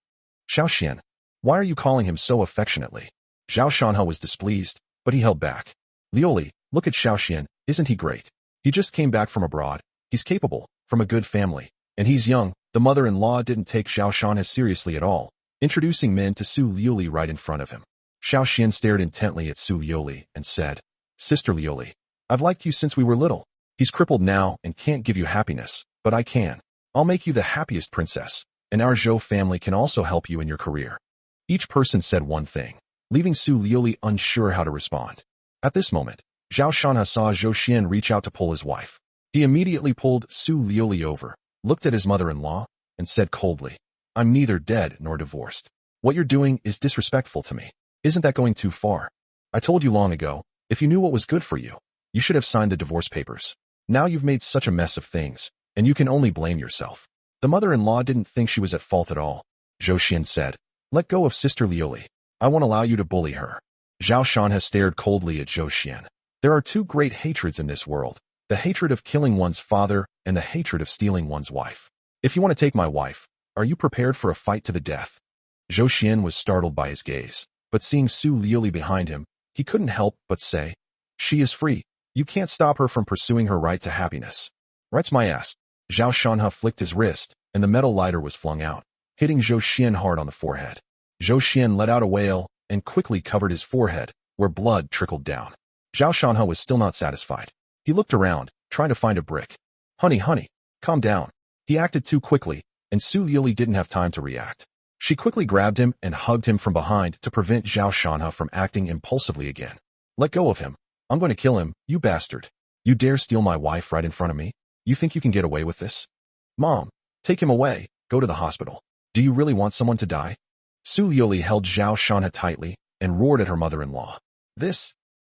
Xiao Xian, why are you calling him so affectionately? Zhao Shanha was displeased, but he held back. Liuli, look at Xiao Xian, isn't he great? He just came back from abroad. He's capable, from a good family. And he's young. The mother-in-law didn't take Xiao Shanha seriously at all, introducing men to Su Liuli right in front of him. Xiao Xian stared intently at Su Liuli and said, Sister Liuli, I've liked you since we were little. He's crippled now and can't give you happiness, but I can. I'll make you the happiest princess, and our Zhou family can also help you in your career. Each person said one thing, leaving Su Liuli unsure how to respond. At this moment, Zhao Shanha saw Zhou Xian reach out to pull his wife. He immediately pulled Su Liuli over, looked at his mother-in-law, and said coldly, I'm neither dead nor divorced. What you're doing is disrespectful to me. Isn't that going too far? I told you long ago, if you knew what was good for you, you should have signed the divorce papers. Now you've made such a mess of things, and you can only blame yourself. The mother-in-law didn't think she was at fault at all. Zhou Xian said, let go of Sister Liuli. I won't allow you to bully her. Zhao Shanha stared coldly at Zhou Xian. There are two great hatreds in this world, the hatred of killing one's father and the hatred of stealing one's wife. If you want to take my wife, are you prepared for a fight to the death? Zhou Xian was startled by his gaze, but seeing Su Liuli behind him, he couldn't help but say, she is free. You can't stop her from pursuing her right to happiness. Right's my ass. Zhao Shanha flicked his wrist, and the metal lighter was flung out, hitting Zhou Xian hard on the forehead. Zhou Xian let out a wail and quickly covered his forehead, where blood trickled down. Zhao Shanha was still not satisfied. He looked around, trying to find a brick. Honey, calm down. He acted too quickly, and Su Liuli didn't have time to react. She quickly grabbed him and hugged him from behind to prevent Zhao Shanha from acting impulsively again. Let go of him. I'm going to kill him, you bastard. You dare steal my wife right in front of me? You think you can get away with this? Mom, take him away. Go to the hospital. Do you really want someone to die? Su Liuli held Zhao Shanha tightly and roared at her mother-in-law.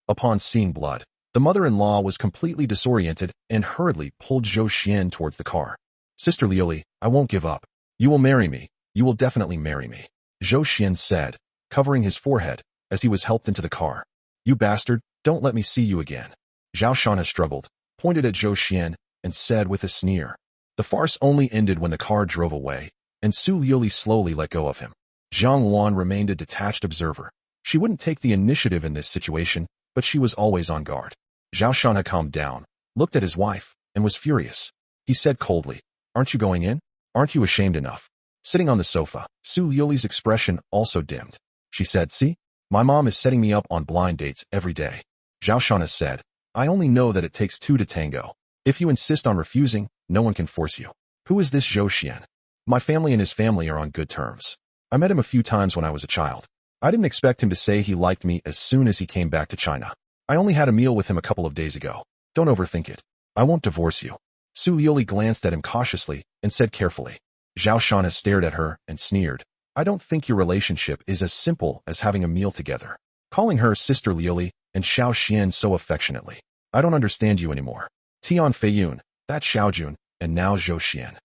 Upon seeing blood, the mother-in-law was completely disoriented and hurriedly pulled Zhou Xian towards the car. Sister Liuli, I won't give up. You will marry me. You will definitely marry me. Zhou Xian said, covering his forehead as he was helped into the car. You bastard, don't let me see you again. Zhao Shanha struggled, pointed at Zhou Xian, and said with a sneer. The farce only ended when the car drove away, and Su Liuli slowly let go of him. Zhang Wan remained a detached observer. She wouldn't take the initiative in this situation, but she was always on guard. Zhao Shanha calmed down, looked at his wife, and was furious. He said coldly, Aren't you going in? Aren't you ashamed enough? Sitting on the sofa, Su Liuli's expression also dimmed. She said, See? My mom is setting me up on blind dates every day. Zhao Shanha said, I only know that it takes two to tango. If you insist on refusing, no one can force you. Who is this Zhou Xian? My family and his family are on good terms. I met him a few times when I was a child. I didn't expect him to say he liked me as soon as he came back to China. I only had a meal with him a couple of days ago. Don't overthink it. I won't divorce you. Su Liuli glanced at him cautiously and said carefully. Zhao Shanha stared at her and sneered. I don't think your relationship is as simple as having a meal together. Calling her Sister Liuli and Xiao Xian so affectionately. I don't understand you anymore. Tian Feiyun, that Xiaojun, and now Zhou Xian.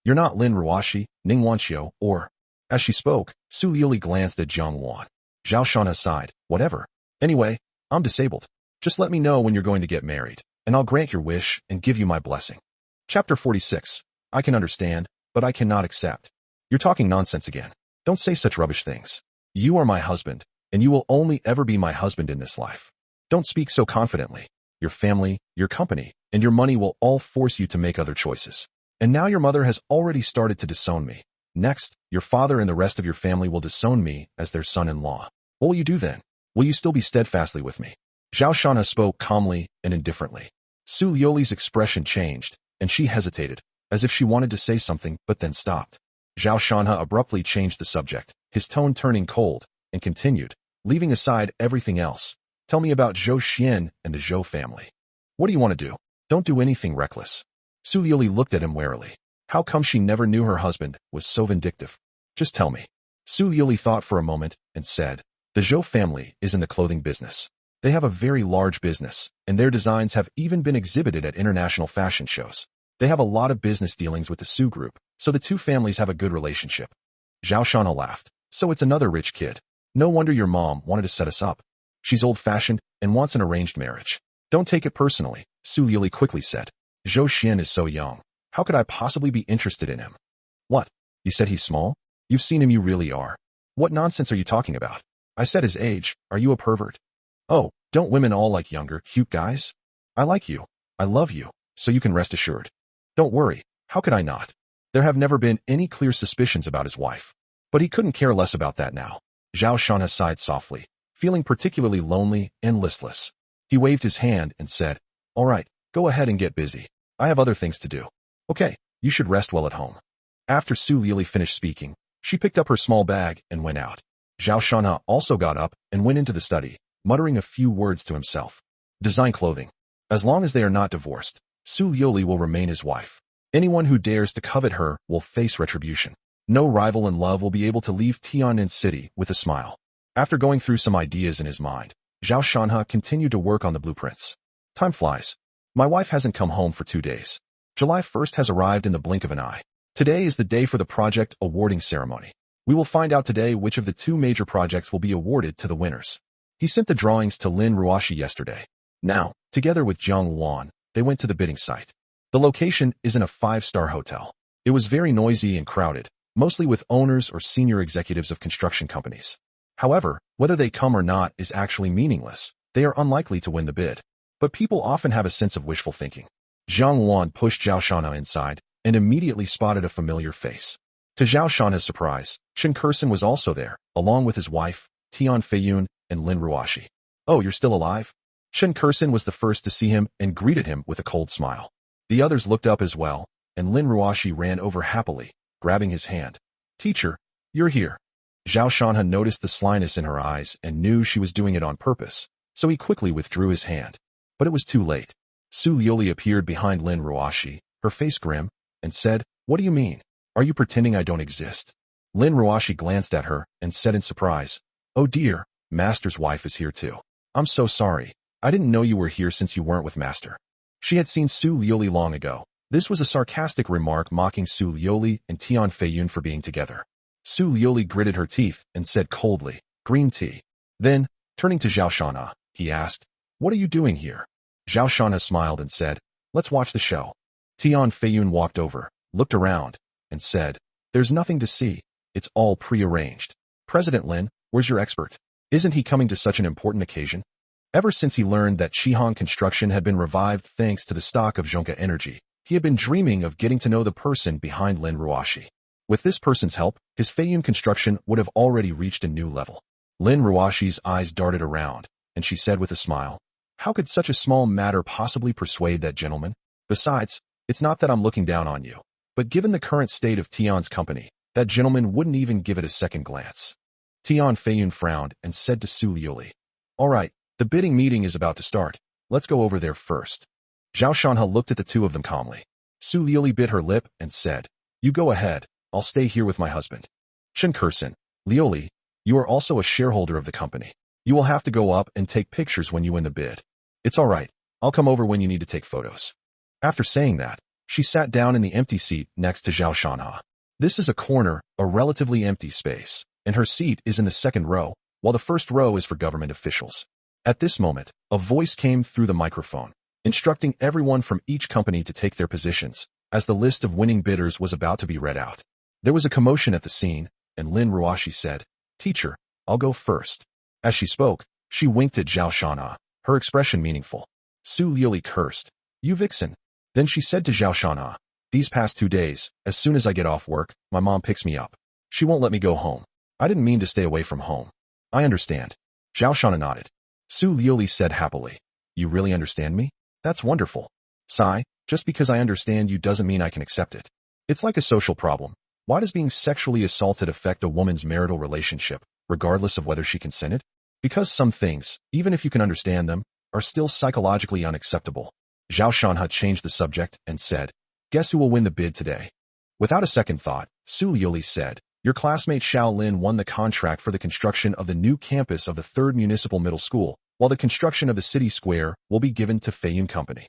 You're not Lin Ruoxi, Ning Wanqiu, or... As she spoke, Su Liuli glanced at Jiang Wan. Zhao Shanha sighed. Whatever. Anyway, I'm disabled. Just let me know when you're going to get married, and I'll grant your wish and give you my blessing. Chapter 46. I can understand, but I cannot accept. You're talking nonsense again. Don't say such rubbish things. You are my husband, and you will only ever be my husband in this life. Don't speak so confidently. Your family, your company, and your money will all force you to make other choices. And now your mother has already started to disown me. Next, your father and the rest of your family will disown me as their son-in-law. What will you do then? Will you still be steadfastly with me? Zhao Shanha spoke calmly and indifferently. Su Liuli's expression changed, and she hesitated, as if she wanted to say something but then stopped. Zhao Shanha abruptly changed the subject, his tone turning cold, and continued, leaving aside everything else. Tell me about Zhou Xian and the Zhou family. What do you want to do? Don't do anything reckless. Su Liuli looked at him warily. How come she never knew her husband was so vindictive? Just tell me. Su Liuli thought for a moment and said, the Zhou family is in the clothing business. They have a very large business, and their designs have even been exhibited at international fashion shows. They have a lot of business dealings with the Su group, so the two families have a good relationship. Zhao Shana laughed. So it's another rich kid. No wonder your mom wanted to set us up. She's old-fashioned and wants an arranged marriage. Don't take it personally, Su Yuli quickly said. Zhou Xian is so young. How could I possibly be interested in him? What? You said he's small? You've seen him, you really are. What nonsense are you talking about? I said his age. Are you a pervert? Oh, don't women all like younger, cute guys? I like you. I love you, so you can rest assured. Don't worry, how could I not? There have never been any clear suspicions about his wife. But he couldn't care less about that now. Zhao Shana sighed softly, feeling particularly lonely and listless. He waved his hand and said, All right, go ahead and get busy. I have other things to do. Okay, you should rest well at home. After Su Lili finished speaking, she picked up her small bag and went out. Zhao Shana also got up and went into the study, muttering a few words to himself. Design clothing. As long as they are not divorced, Su Yoli will remain his wife. Anyone who dares to covet her will face retribution. No rival in love will be able to leave Tian'an City with a smile. After going through some ideas in his mind, Zhao Shanha continued to work on the blueprints. Time flies. My wife hasn't come home for 2 days. July 1st has arrived in the blink of an eye. Today is the day for the project awarding ceremony. We will find out today which of the 2 major projects will be awarded to the winners. He sent the drawings to Lin Ruashi yesterday. Now, together with Jiang Wan, they went to the bidding site. The location is in a 5-star hotel. It was very noisy and crowded, mostly with owners or senior executives of construction companies. However, whether they come or not is actually meaningless. They are unlikely to win the bid. But people often have a sense of wishful thinking. Jiang Wan pushed Zhao Shana inside and immediately spotted a familiar face. To Zhao Shana's surprise, Shen Kursen was also there, along with his wife, Tian Feiyun, and Lin Ruashi. Oh, you're still alive? Shen Kursen was the first to see him and greeted him with a cold smile. The others looked up as well, and Lin Ruashi ran over happily, grabbing his hand. Teacher, you're here. Zhao Shanha noticed the slyness in her eyes and knew she was doing it on purpose, so he quickly withdrew his hand. But it was too late. Su Yoli appeared behind Lin Ruashi, her face grim, and said, What do you mean? Are you pretending I don't exist? Lin Ruashi glanced at her and said in surprise, Oh dear, Master's wife is here too. I'm so sorry. I didn't know you were here since you weren't with Master. She had seen Su Yoli long ago. This was a sarcastic remark mocking Su Yoli and Tian Feiyun for being together. Su Yoli gritted her teeth and said coldly, Green tea. Then, turning to Zhao Shana, he asked, What are you doing here? Zhao Shana smiled and said, Let's watch the show. Tian Feiyun walked over, looked around, and said, There's nothing to see. It's all pre-arranged. President Lin, where's your expert? Isn't he coming to such an important occasion? Ever since he learned that Shihong Construction had been revived thanks to the stock of Zhongke Energy, he had been dreaming of getting to know the person behind Lin Ruashi. With this person's help, his Feiyun Construction would have already reached a new level. Lin Ruashi's eyes darted around, and she said with a smile, How could such a small matter possibly persuade that gentleman? Besides, it's not that I'm looking down on you, but given the current state of Tian's company, that gentleman wouldn't even give it a second glance. Tian Feiyun frowned and said to Su Yuli, All right, the bidding meeting is about to start. Let's go over there first. Zhao Shanha looked at the two of them calmly. Su Yuli bit her lip and said, You go ahead, I'll stay here with my husband. Shen Kursen, Lioli, you are also a shareholder of the company. You will have to go up and take pictures when you win the bid. It's all right, I'll come over when you need to take photos. After saying that, she sat down in the empty seat next to Zhao Shanha. This is a corner, a relatively empty space, and her seat is in the second row, while the first row is for government officials. At this moment, a voice came through the microphone, instructing everyone from each company to take their positions, as the list of winning bidders was about to be read out. There was a commotion at the scene, and Lin Ruashi said, Teacher, I'll go first. As she spoke, she winked at Zhao Shana, her expression meaningful. Su Liuli cursed, You vixen. Then she said to Zhao Shana, These past 2 days, as soon as I get off work, my mom picks me up. She won't let me go home. I didn't mean to stay away from home. I understand. Zhao Shana nodded. Su Liuli said happily, You really understand me? That's wonderful. Sigh, just because I understand you doesn't mean I can accept it. It's like a social problem. Why does being sexually assaulted affect a woman's marital relationship, regardless of whether she consented? Because some things, even if you can understand them, are still psychologically unacceptable. Zhao Shanha changed the subject and said, Guess who will win the bid today? Without a second thought, Su Liuli said, Your classmate Xiao Lin won the contract for the construction of the new campus of the 3rd Municipal Middle School, while the construction of the city square will be given to Feiyun Company.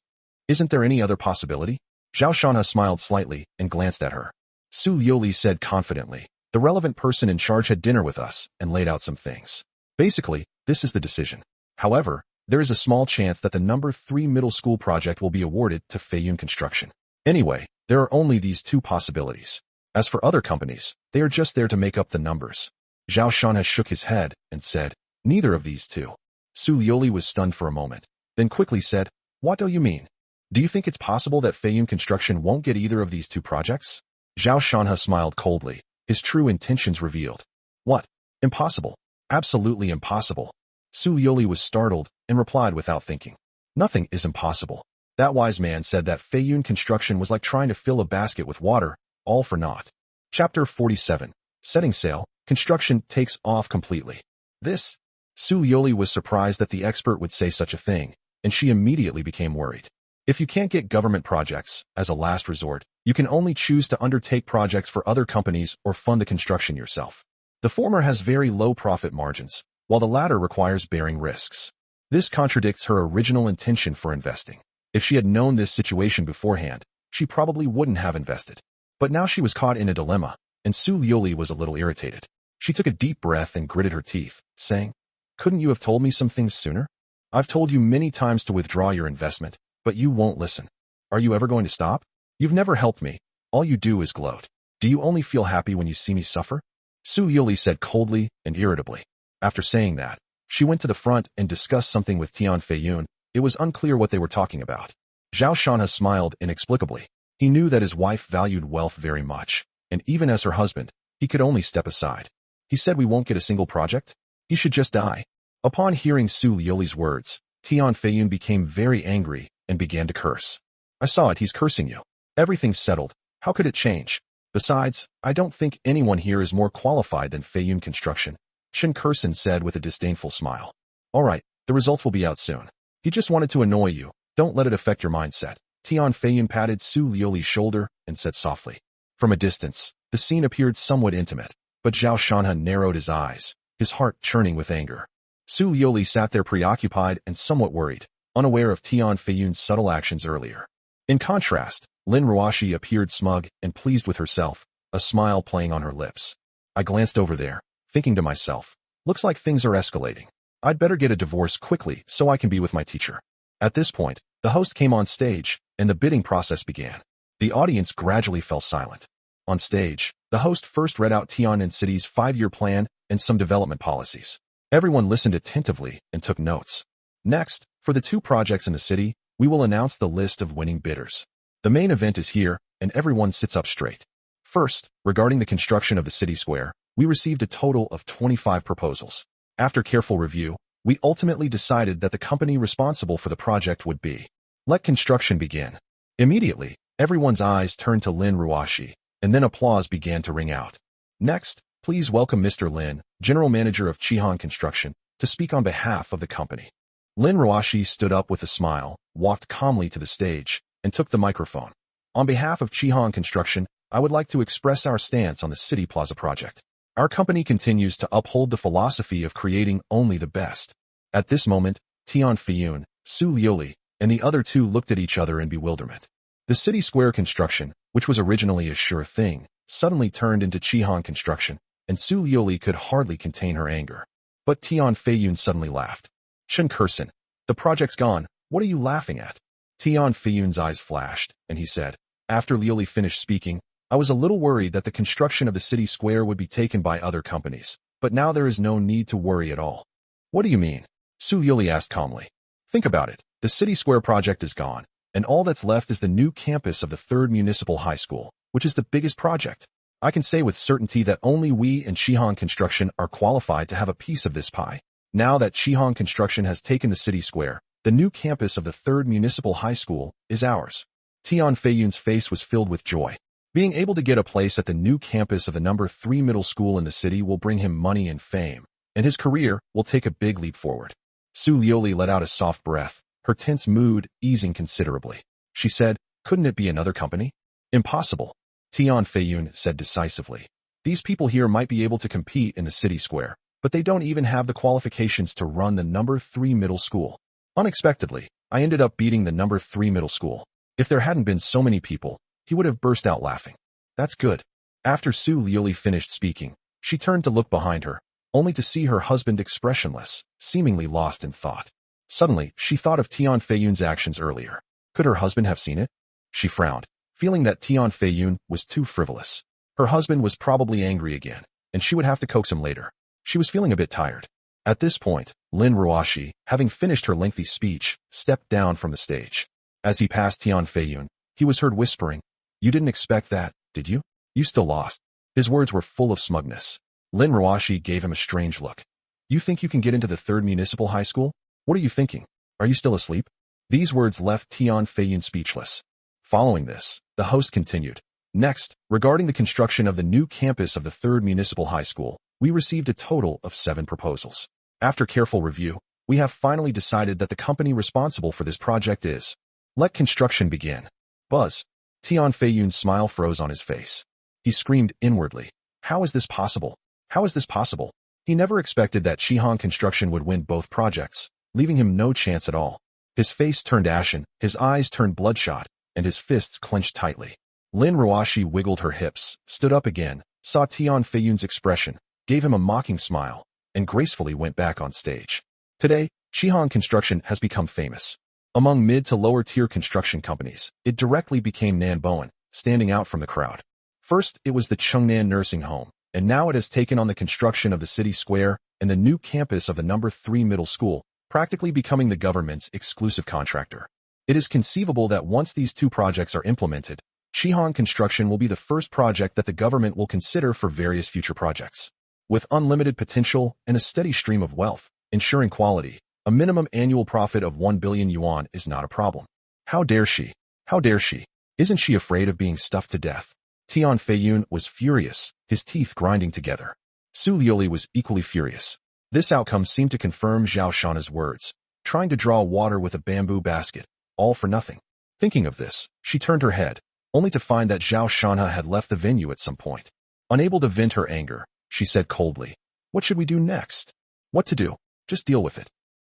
Isn't there any other possibility? Zhao Shanha smiled slightly and glanced at her. Su Liuli said confidently, the relevant person in charge had dinner with us and laid out some things. Basically, this is the decision. However, there is a small chance that the number 3 middle school project will be awarded to Feiyun Construction. Anyway, there are only these 2 possibilities. As for other companies, they are just there to make up the numbers. Zhao Shanha shook his head and said, neither of these 2. Su Liuli was stunned for a moment, then quickly said, what do you mean? Do you think it's possible that Feiyun Construction won't get either of these 2 projects? Zhao Shanha smiled coldly, his true intentions revealed. What? Impossible. Absolutely impossible. Su Liuli was startled and replied without thinking. Nothing is impossible. That wise man said that Feiyun Construction was like trying to fill a basket with water, all for naught. Chapter 47. Setting sail, construction takes off completely. This? Su Liuli was surprised that the expert would say such a thing, and she immediately became worried. If you can't get government projects, as a last resort, you can only choose to undertake projects for other companies or fund the construction yourself. The former has very low profit margins, while the latter requires bearing risks. This contradicts her original intention for investing. If she had known this situation beforehand, she probably wouldn't have invested. But now she was caught in a dilemma, and Su Liuli was a little irritated. She took a deep breath and gritted her teeth, saying, couldn't you have told me some things sooner? I've told you many times to withdraw your investment, but you won't listen. Are you ever going to stop? You've never helped me. All you do is gloat. Do you only feel happy when you see me suffer? Su Liuli said coldly and irritably. After saying that, she went to the front and discussed something with Tian Feiyun. It was unclear what they were talking about. Zhao Shanha smiled inexplicably. He knew that his wife valued wealth very much, and even as her husband, he could only step aside. He said we won't get a single project? He should just die. Upon hearing Su Liuli's words, Tian Feiyun became very angry and began to curse. I saw it, he's cursing you. Everything's settled. How could it change? Besides, I don't think anyone here is more qualified than Feiyun Construction, Shen Kursen said with a disdainful smile. All right, the results will be out soon. He just wanted to annoy you. Don't let it affect your mindset. Tian Feiyun patted Su Liuli's shoulder and said softly. From a distance, the scene appeared somewhat intimate, but Zhao Shanha narrowed his eyes, his heart churning with anger. Su Liuli sat there preoccupied and somewhat worried, unaware of Tian Feiyun's subtle actions earlier. In contrast, Lin Ruoshi appeared smug and pleased with herself, a smile playing on her lips. I glanced over there, thinking to myself, looks like things are escalating. I'd better get a divorce quickly so I can be with my teacher. At this point, the host came on stage, and the bidding process began. The audience gradually fell silent. On stage, the host first read out Tian'an City's 5-year plan and some development policies. Everyone listened attentively and took notes. Next, for the 2 projects in the city, we will announce the list of winning bidders. The main event is here, and everyone sits up straight. First, regarding the construction of the city square, we received a total of 25 proposals. After careful review, we ultimately decided that the company responsible for the project would be. Let construction begin. Immediately, everyone's eyes turned to Lin Ruoshi, and then applause began to ring out. Next, please welcome Mr. Lin, General Manager of Chihan Construction, to speak on behalf of the company. Lin Ruoshi stood up with a smile, walked calmly to the stage, and took the microphone. On behalf of Chihan Construction, I would like to express our stance on the City Plaza project. Our company continues to uphold the philosophy of creating only the best. At this moment, Tian Feiyun, Su Liuli, and the other 2 looked at each other in bewilderment. The city square construction, which was originally a sure thing, suddenly turned into Chihan Construction, and Su Liuli could hardly contain her anger. But Tian Feiyun suddenly laughed. Shen Kursen, the project's gone, what are you laughing at? Tian Feiyun's eyes flashed, and he said, after Liuli finished speaking, I was a little worried that the construction of the city square would be taken by other companies, but now there is no need to worry at all. What do you mean? Su Liuli asked calmly. Think about it, the city square project is gone, and all that's left is the new campus of the 3rd Municipal High School, which is the biggest project. I can say with certainty that only we and Chihan Construction are qualified to have a piece of this pie. Now that Chihan Construction has taken the city square, the new campus of the 3rd Municipal High School is ours. Tian Feiyun's face was filled with joy. Being able to get a place at the new campus of the number 3 middle school in the city will bring him money and fame, and his career will take a big leap forward. Su Liuli let out a soft breath, her tense mood easing considerably. She said, couldn't it be another company? Impossible. Tian Feiyun said decisively. These people here might be able to compete in the city square, but they don't even have the qualifications to run the number 3 middle school. Unexpectedly, I ended up beating the number 3 middle school. If there hadn't been so many people, he would have burst out laughing. That's good. After Su Liuli finished speaking, she turned to look behind her, only to see her husband expressionless, seemingly lost in thought. Suddenly, she thought of Tian Feiyun's actions earlier. Could her husband have seen it? She frowned, feeling that Tian Feiyun was too frivolous. Her husband was probably angry again, and she would have to coax him later. She was feeling a bit tired. At this point, Lin Ruoshi, having finished her lengthy speech, stepped down from the stage. As he passed Tian Feiyun, he was heard whispering, "You didn't expect that, did you? You still lost." His words were full of smugness. Lin Ruoshi gave him a strange look. "You think you can get into the 3rd municipal high school? What are you thinking? Are you still asleep?" These words left Tian Feiyun speechless. Following this, the host continued. "Next, regarding the construction of the new campus of the 3rd municipal high school, we received a total of 7 proposals. After careful review, we have finally decided that the company responsible for this project is. Let construction begin." Buzz. Tian Feiyun's smile froze on his face. He screamed inwardly, "How is this possible? How is this possible?" He never expected that Shihan Construction would win both projects, leaving him no chance at all. His face turned ashen, his eyes turned bloodshot, and his fists clenched tightly. Lin Ruoshi wiggled her hips, stood up again, saw Tian Feiyun's expression, gave him a mocking smile, and gracefully went back on stage. Today, Shihan Construction has become famous. Among mid to lower tier construction companies, it directly became Nanboan, standing out from the crowd. First, it was the Chengnan nursing home, and now it has taken on the construction of the city square and the new campus of the number 3 middle school, practically becoming the government's exclusive contractor. It is conceivable that once these 2 projects are implemented, Shihan Construction will be the first project that the government will consider for various future projects. With unlimited potential and a steady stream of wealth, ensuring quality, a minimum annual profit of 1 billion yuan is not a problem. How dare she? How dare she? Isn't she afraid of being stuffed to death? Tian Feiyun was furious, his teeth grinding together. Su Liuli was equally furious. This outcome seemed to confirm Zhao Shana's words, trying to draw water with a bamboo basket, all for nothing. Thinking of this, she turned her head, only to find that Zhao Shana had left the venue at some point. Unable to vent her anger, she said coldly, "What should we do next?" "What to do? Just deal with it."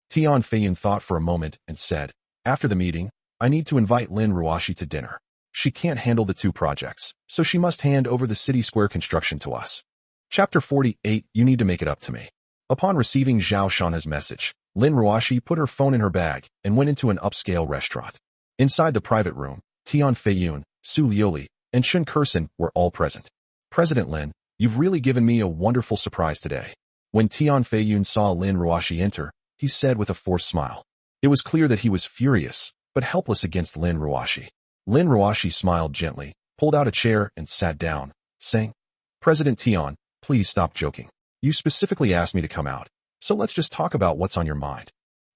Tian Feiyun thought for a moment and said, "After the meeting, I need to invite Lin Ruoshi to dinner. She can't handle the 2 projects, so she must hand over the city square construction to us." Chapter 48. You need to make it up to me. Upon receiving Zhao Shana's message, Lin Ruoshi put her phone in her bag and went into an upscale restaurant. Inside the private room, Tian Feiyun, Su Liuli, and Shen Kursen were all present. "President Lin, you've really given me a wonderful surprise today." When Tian Feiyun saw Lin Ruoshi enter, he said with a forced smile. It was clear that he was furious, but helpless against Lin Ruoshi. Lin Ruoshi smiled gently, pulled out a chair and sat down, saying, "President Tian, please stop joking. You specifically asked me to come out, so let's just talk about what's on your mind."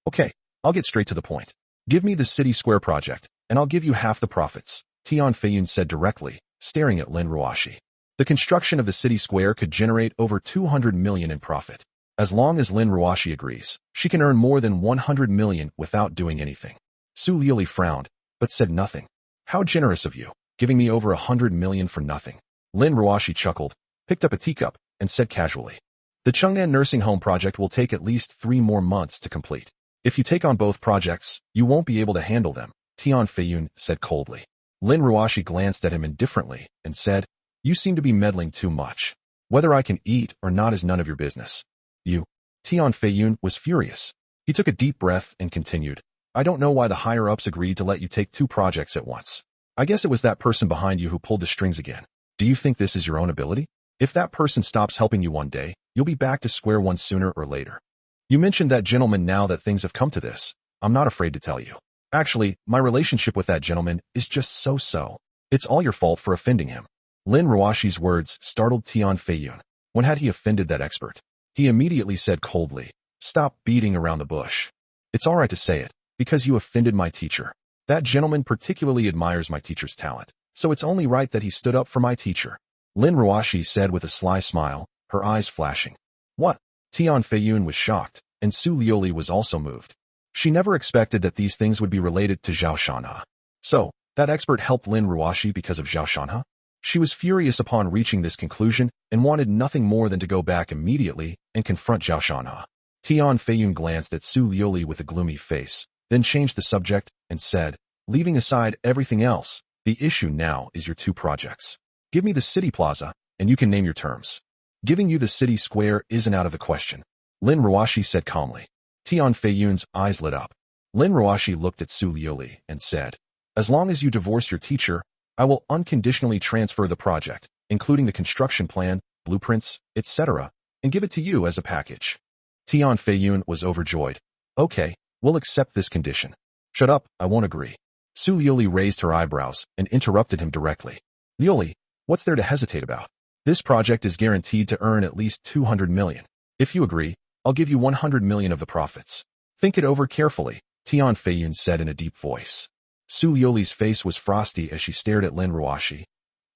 "Okay, I'll get straight to the point. Give me the city square project, and I'll give you half the profits," Tian Feiyun said directly, staring at Lin Ruoshi. The construction of the city square could generate over 200 million in profit. As long as Lin Ruoshi agrees, she can earn more than 100 million without doing anything. Su Liuli frowned, but said nothing. "How generous of you, giving me over 100 million for nothing." Lin Ruoshi chuckled, picked up a teacup, and said casually, "The Chengnan nursing home project will take at least 3 more months to complete. If you take on both projects, you won't be able to handle them," Tian Feiyun said coldly. Lin Ruoshi glanced at him indifferently and said, "You seem to be meddling too much. Whether I can eat or not is none of your business." "You." Tian Feiyun was furious. He took a deep breath and continued, "I don't know why the higher-ups agreed to let you take 2 projects at once. I guess it was that person behind you who pulled the strings again. Do you think this is your own ability? If that person stops helping you one day, you'll be back to square one sooner or later. You mentioned that gentleman. Now that things have come to this, I'm not afraid to tell you. Actually, my relationship with that gentleman is just so-so. It's all your fault for offending him." Lin Ruoshi's words startled Tian Feiyun. When had he offended that expert? He immediately said coldly, "Stop beating around the bush. It's all right to say it, because you offended my teacher. That gentleman particularly admires my teacher's talent, so it's only right that he stood up for my teacher." Lin Ruoshi said with a sly smile, her eyes flashing. "What?" Tian Feiyun was shocked, and Su Liuli was also moved. She never expected that these things would be related to Zhao Shanha. So, that expert helped Lin Ruoshi because of Zhao Shanha? She was furious upon reaching this conclusion and wanted nothing more than to go back immediately and confront Zhao Shanha. Tian Feiyun glanced at Su Liuli with a gloomy face, then changed the subject and said, leaving aside everything else, the issue now is your 2 projects. Give me the city plaza, and you can name your terms. Giving you the city square isn't out of the question, Lin Ruoshi said calmly. Tian Feiyun's eyes lit up. Lin Ruoshi looked at Su Liuli and said, as long as you divorce your teacher, I will unconditionally transfer the project, including the construction plan, blueprints, etc., and give it to you as a package. Tian Feiyun was overjoyed. Okay, we'll accept this condition. Shut up, I won't agree. Su Liuli raised her eyebrows and interrupted him directly. Liuli, what's there to hesitate about? This project is guaranteed to earn at least 200 million. If you agree, I'll give you 100 million of the profits. Think it over carefully, Tian Feiyun said in a deep voice. Su Liuli's face was frosty as she stared at Lin Ruoshi.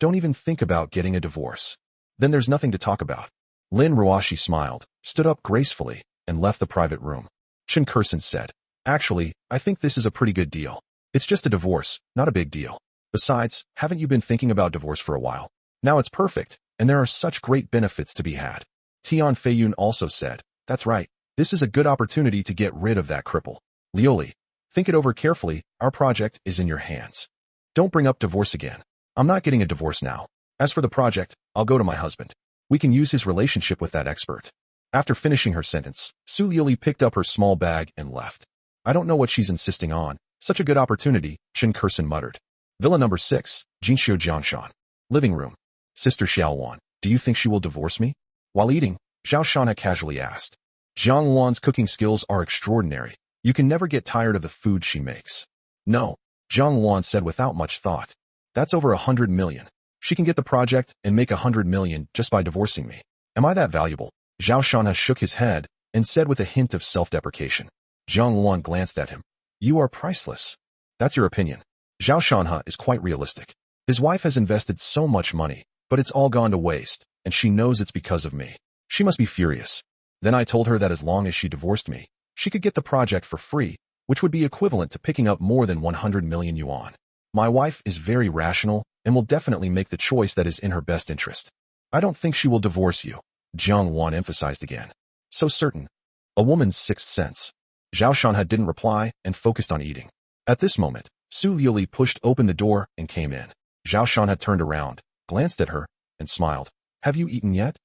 Don't even think about getting a divorce. Then there's nothing to talk about. Lin Ruoshi smiled, stood up gracefully, and left the private room. Chen Kursen said, actually, I think this is a pretty good deal. It's just a divorce, not a big deal. Besides, haven't you been thinking about divorce for a while? Now it's perfect, and there are such great benefits to be had. Tian Feiyun also said, that's right, this is a good opportunity to get rid of that cripple. Liuli, think it over carefully, our project is in your hands. Don't bring up divorce again. I'm not getting a divorce now. As for the project, I'll go to my husband. We can use his relationship with that expert. After finishing her sentence, Su Liuli picked up her small bag and left. I don't know what she's insisting on. Such a good opportunity, Chen Kursen muttered. Villa number 6, Jinxiu Jiangshan. Living room. Sister Xiaowan, do you think she will divorce me? While eating, Zhao Shanha casually asked. Jiang Wan's cooking skills are extraordinary. You can never get tired of the food she makes. No, Jiang Wan said without much thought. That's over 100 million. She can get the project and make 100 million just by divorcing me. Am I that valuable? Zhao Shanha shook his head and said with a hint of self-deprecation. Jiang Wan glanced at him. You are priceless. That's your opinion. Zhao Shanha is quite realistic. His wife has invested so much money, but it's all gone to waste, and she knows it's because of me. She must be furious. Then I told her that as long as she divorced me, she could get the project for free, which would be equivalent to picking up more than 100 million yuan. My wife is very rational and will definitely make the choice that is in her best interest. I don't think she will divorce you, Jiang Wan emphasized again. So certain. A woman's sixth sense. Zhao Shanha didn't reply and focused on eating. At this moment, Su Liuli pushed open the door and came in. Zhao Shanha turned around, glanced at her, and smiled. Have you eaten yet?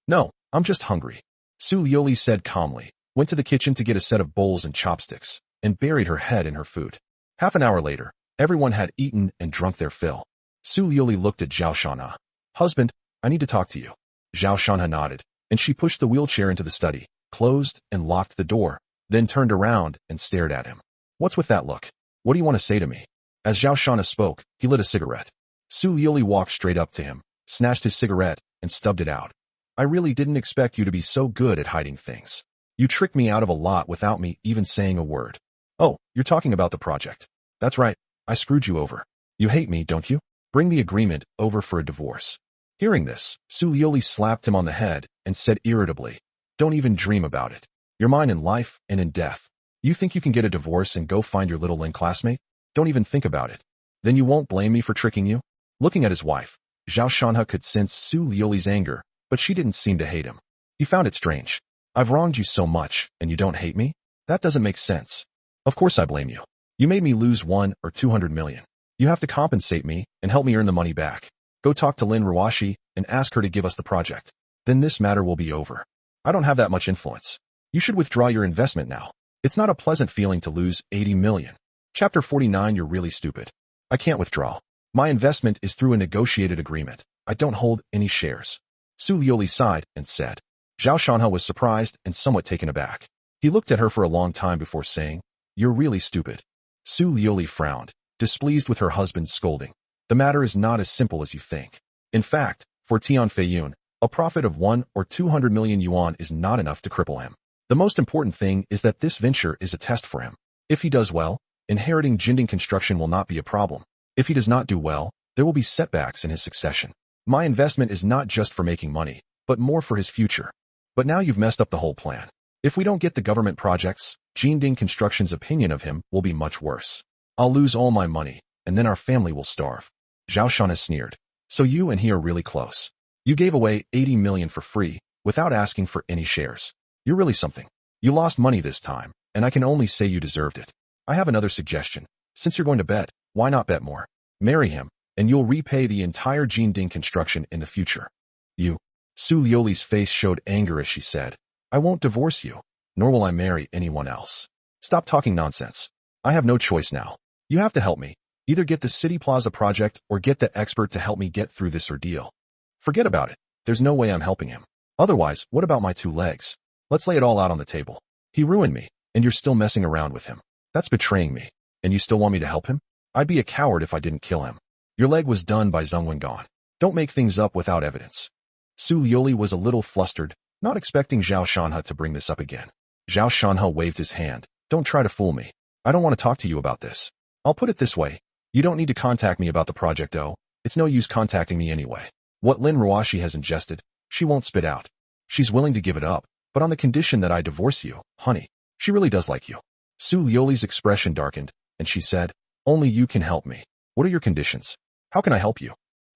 No, I'm just hungry. Su Liuli said calmly, went to the kitchen to get a set of bowls and chopsticks, and buried her head in her food. Half an hour later, everyone had eaten and drunk their fill. Su Liuli looked at Zhao Shanha. Husband, I need to talk to you. Zhao Shanha nodded, and she pushed the wheelchair into the study, closed and locked the door, then turned around and stared at him. What's with that look? What do you want to say to me? As Zhao Shanha spoke, he lit a cigarette. Su Liuli walked straight up to him, snatched his cigarette, and stubbed it out. I really didn't expect you to be so good at hiding things. You tricked me out of a lot without me even saying a word. Oh, you're talking about the project. That's right, I screwed you over. You hate me, don't you? Bring the agreement over for a divorce. Hearing this, Su Liuli slapped him on the head and said irritably, don't even dream about it. You're mine in life and in death. You think you can get a divorce and go find your little Lin classmate? Don't even think about it. Then you won't blame me for tricking you? Looking at his wife, Zhao Shanha could sense Su Liuli's anger, but she didn't seem to hate him. He found it strange. I've wronged you so much, and you don't hate me? That doesn't make sense. Of course I blame you. You made me lose 1 or 200 million. You have to compensate me and help me earn the money back. Go talk to Lin Ruoshi and ask her to give us the project. Then this matter will be over. I don't have that much influence. You should withdraw your investment now. It's not a pleasant feeling to lose 80 million. Chapter 49. You're really stupid. I can't withdraw. My investment is through a negotiated agreement. I don't hold any shares. Su Liuli sighed and said. Zhao Shanha was surprised and somewhat taken aback. He looked at her for a long time before saying, You're really stupid. Su Liuli frowned, displeased with her husband's scolding. The matter is not as simple as you think. In fact, for Tian Feiyun, a profit of 1 or 200 million yuan is not enough to cripple him. The most important thing is that this venture is a test for him. If he does well, inheriting Jinding construction will not be a problem. If he does not do well, there will be setbacks in his succession. My investment is not just for making money, but more for his future. But now you've messed up the whole plan. If we don't get the government projects, Jinding Construction's opinion of him will be much worse. I'll lose all my money, and then our family will starve. Zhao Shanha sneered. So you and he are really close. You gave away 80 million for free, without asking for any shares. You're really something. You lost money this time, and I can only say you deserved it. I have another suggestion. Since you're going to bet, why not bet more? Marry him, and you'll repay the entire Jinding construction in the future. You. Su Liuli's face showed anger as she said, I won't divorce you, nor will I marry anyone else. Stop talking nonsense. I have no choice now. You have to help me. Either get the City Plaza project or get the expert to help me get through this ordeal. Forget about it. There's no way I'm helping him. Otherwise, what about my 2 legs? Let's lay it all out on the table. He ruined me, and you're still messing around with him. That's betraying me. And you still want me to help him? I'd be a coward if I didn't kill him. Your leg was done by Zheng Wengan. Don't make things up without evidence. Su Liuli was a little flustered, not expecting Zhao Shanhe to bring this up again. Zhao Shanhe waved his hand. Don't try to fool me. I don't want to talk to you about this. I'll put it this way. You don't need to contact me about the project, though. It's no use contacting me anyway. What Lin Ruashi has ingested, she won't spit out. She's willing to give it up, but on the condition that I divorce you, honey. She really does like you. Su Liuli's expression darkened, and she said, only you can help me. What are your conditions? How can I help you?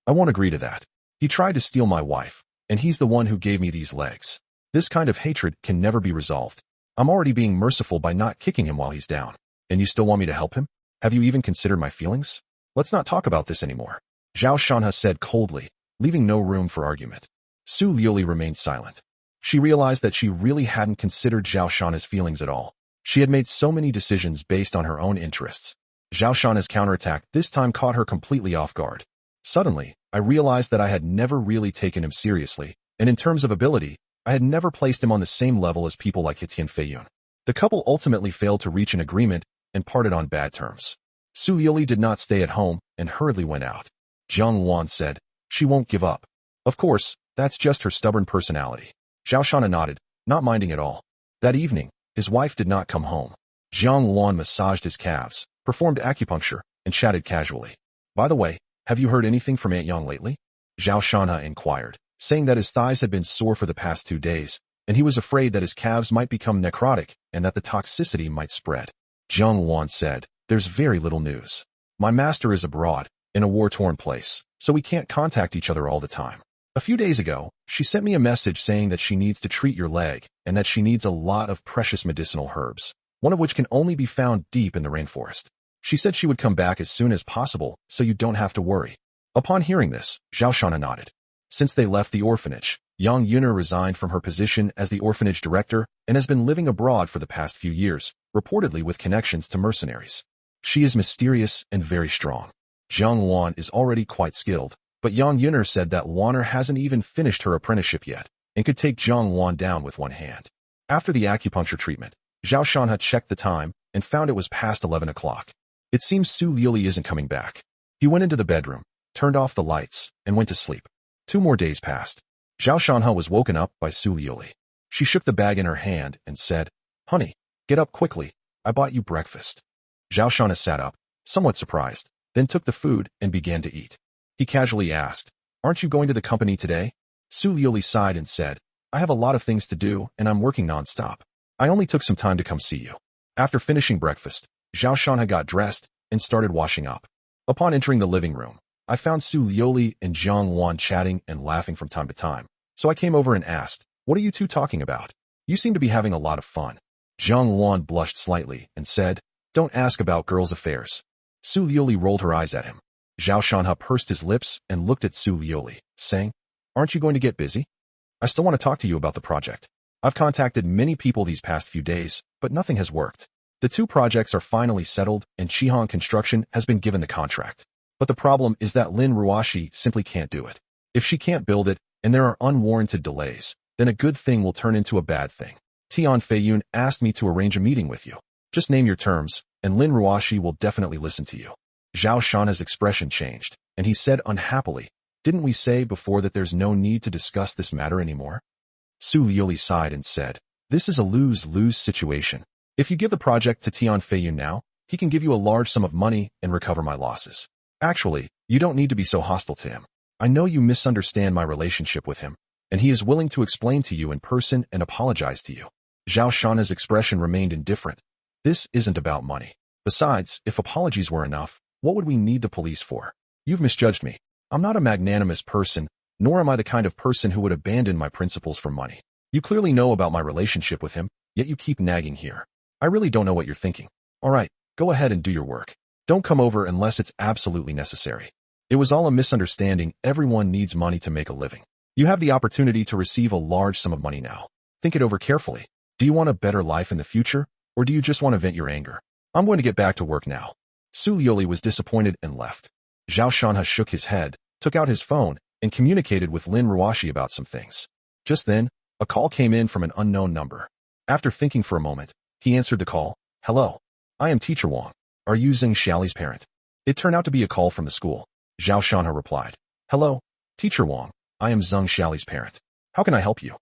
I won't agree to that. He tried to steal my wife, and he's the one who gave me these legs. This kind of hatred can never be resolved. I'm already being merciful by not kicking him while he's down. And you still want me to help him? Have you even considered my feelings? Let's not talk about this anymore. Zhao Shanhe said coldly, leaving no room for argument. Su Liuli remained silent. She realized that she really hadn't considered Zhao Shanhe's feelings at all. She had made so many decisions based on her own interests. Zhao Shanhe's counterattack this time caught her completely off guard. Suddenly, I realized that I had never really taken him seriously, and in terms of ability, I had never placed him on the same level as people like Hitian Feiyun. The couple ultimately failed to reach an agreement and parted on bad terms. Su Liuli did not stay at home and hurriedly went out. Jiang Wan said, she won't give up. Of course, that's just her stubborn personality. Zhao Shanhe nodded, not minding at all. That evening, his wife did not come home. Jiang Wan massaged his calves, performed acupuncture, and chatted casually. By the way, have you heard anything from Aunt Yang lately? Zhao Shanhe inquired, saying that his thighs had been sore for the past 2 days, and he was afraid that his calves might become necrotic and that the toxicity might spread. Jiang Wan said, there's very little news. My master is abroad, in a war-torn place, so we can't contact each other all the time. A few days ago, she sent me a message saying that she needs to treat your leg and that she needs a lot of precious medicinal herbs, one of which can only be found deep in the rainforest. She said she would come back as soon as possible, so you don't have to worry. Upon hearing this, Zhao Shanhe nodded. Since they left the orphanage, Yang Yuner resigned from her position as the orphanage director and has been living abroad for the past few years, reportedly with connections to mercenaries. She is mysterious and very strong. Jiang Wan is already quite skilled, but Yang Yuner said that Wanner hasn't even finished her apprenticeship yet and could take Jiang Wan down with one hand. After the acupuncture treatment, Zhao Shanhe checked the time and found it was past 11 o'clock. It seems Su Liuli isn't coming back. He went into the bedroom, turned off the lights, and went to sleep. 2 more days passed. Zhao Shanhe was woken up by Su Liuli. She shook the bag in her hand and said, honey, get up quickly. I bought you breakfast. Zhao Shanhe sat up, somewhat surprised, then took the food and began to eat. He casually asked, aren't you going to the company today? Su Liuli sighed and said, I have a lot of things to do and I'm working non-stop. I only took some time to come see you. After finishing breakfast, Zhao Shanhe got dressed and started washing up. Upon entering the living room, I found Su Liuli and Jiang Wan chatting and laughing from time to time, so I came over and asked, what are you two talking about? You seem to be having a lot of fun. Jiang Wan blushed slightly and said, don't ask about girls' affairs. Su Liuli rolled her eyes at him. Zhao Shanhe pursed his lips and looked at Su Liuli, saying, aren't you going to get busy? I still want to talk to you about the project. I've contacted many people these past few days, but nothing has worked. The 2 projects are finally settled and Shihan Construction has been given the contract. But the problem is that Lin Ruashi simply can't do it. If she can't build it, and there are unwarranted delays, then a good thing will turn into a bad thing. Tian Feiyun asked me to arrange a meeting with you. Just name your terms, and Lin Ruashi will definitely listen to you. Zhao Shanhe's expression changed, and he said unhappily, didn't we say before that there's no need to discuss this matter anymore? Su Liuli sighed and said, this is a lose-lose situation. If you give the project to Tian Feiyun now, he can give you a large sum of money and recover my losses. Actually, you don't need to be so hostile to him. I know you misunderstand my relationship with him, and he is willing to explain to you in person and apologize to you. Zhao Shanhe's expression remained indifferent. This isn't about money. Besides, if apologies were enough, what would we need the police for? You've misjudged me. I'm not a magnanimous person, nor am I the kind of person who would abandon my principles for money. You clearly know about my relationship with him, yet you keep nagging here. I really don't know what you're thinking. All right, go ahead and do your work. Don't come over unless it's absolutely necessary. It was all a misunderstanding. Everyone needs money to make a living. You have the opportunity to receive a large sum of money now. Think it over carefully. Do you want a better life in the future, or do you just want to vent your anger? I'm going to get back to work now. Su Liuli was disappointed and left. Zhao Shanha shook his head, took out his phone, and communicated with Lin Ruashi about some things. Just then, a call came in from an unknown number. After thinking for a moment, he answered the call. Hello. I am Teacher Wang. Are you Zheng Xiaoli's parent? It turned out to be a call from the school. Zhao Shanha replied. Hello, Teacher Wang. I am Zheng Xiaoli's parent. How can I help you?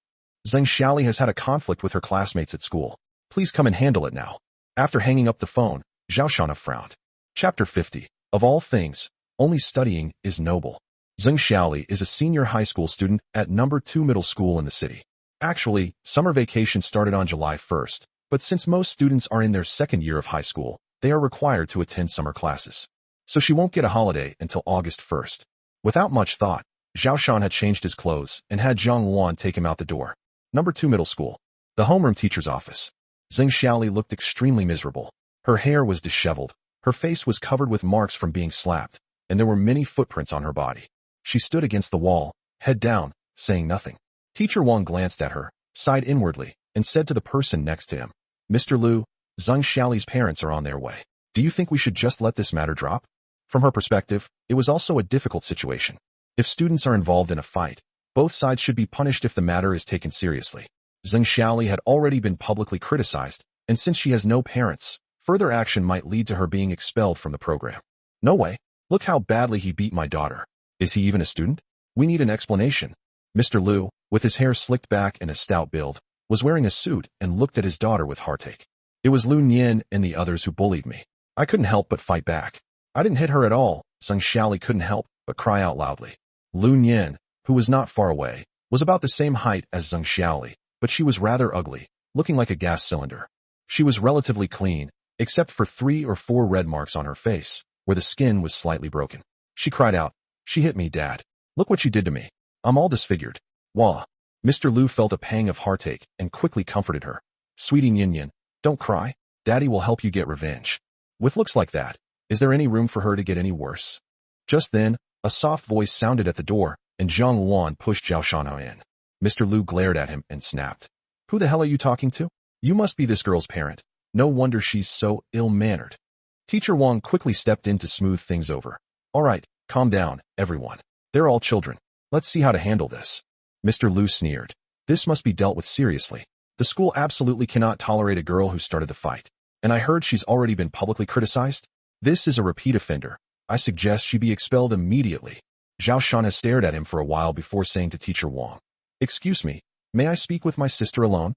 Zheng Xiaoli has had a conflict with her classmates at school. Please come and handle it now. After hanging up the phone, Zhao Shanha frowned. Chapter 50. Of all things, only studying is noble. Zheng Xiaoli is a senior high school student at number 2 middle school in the city. Actually, summer vacation started on July 1st, but since most students are in their second year of high school, they are required to attend summer classes. So she won't get a holiday until August 1st. Without much thought, Zhao Shan had changed his clothes and had Zhang Wan take him out the door. Number 2 middle school. The homeroom teacher's office. Zheng Xiaoli looked extremely miserable. Her hair was disheveled, her face was covered with marks from being slapped, and there were many footprints on her body. She stood against the wall, head down, saying nothing. Teacher Wang glanced at her, sighed inwardly, and said to the person next to him, Mr. Liu, Zheng Xiaoli's parents are on their way. Do you think we should just let this matter drop? From her perspective, it was also a difficult situation. If students are involved in a fight, both sides should be punished if the matter is taken seriously. Zheng Xiaoli had already been publicly criticized, and since she has no parents, further action might lead to her being expelled from the program. No way. Look how badly he beat my daughter. Is he even a student? We need an explanation. Mr. Liu, with his hair slicked back and a stout build, was wearing a suit and looked at his daughter with heartache. It was Lu Nian and the others who bullied me. I couldn't help but fight back. I didn't hit her at all. Zheng Xiaoli couldn't help but cry out loudly. Lu Nian, who was not far away, was about the same height as Zheng Xiaoli, but she was rather ugly, looking like a gas cylinder. She was relatively clean, except for 3 or 4 red marks on her face, where the skin was slightly broken. She cried out, She hit me, Dad. Look what she did to me. I'm all disfigured. Wah. Mr. Liu felt a pang of heartache and quickly comforted her. Sweetie Yin, don't cry. Daddy will help you get revenge. With looks like that, is there any room for her to get any worse? Just then, a soft voice sounded at the door, and Zhang Wan pushed Zhao Shanhao in. Mr. Liu glared at him and snapped. Who the hell are you talking to? You must be this girl's parent. No wonder she's so ill-mannered. Teacher Wang quickly stepped in to smooth things over. All right, calm down, everyone. They're all children. Let's see how to handle this. Mr. Liu sneered. This must be dealt with seriously. The school absolutely cannot tolerate a girl who started the fight. And I heard she's already been publicly criticized. This is a repeat offender. I suggest she be expelled immediately. Zhao Shan stared at him for a while before saying to Teacher Wang, Excuse me, may I speak with my sister alone?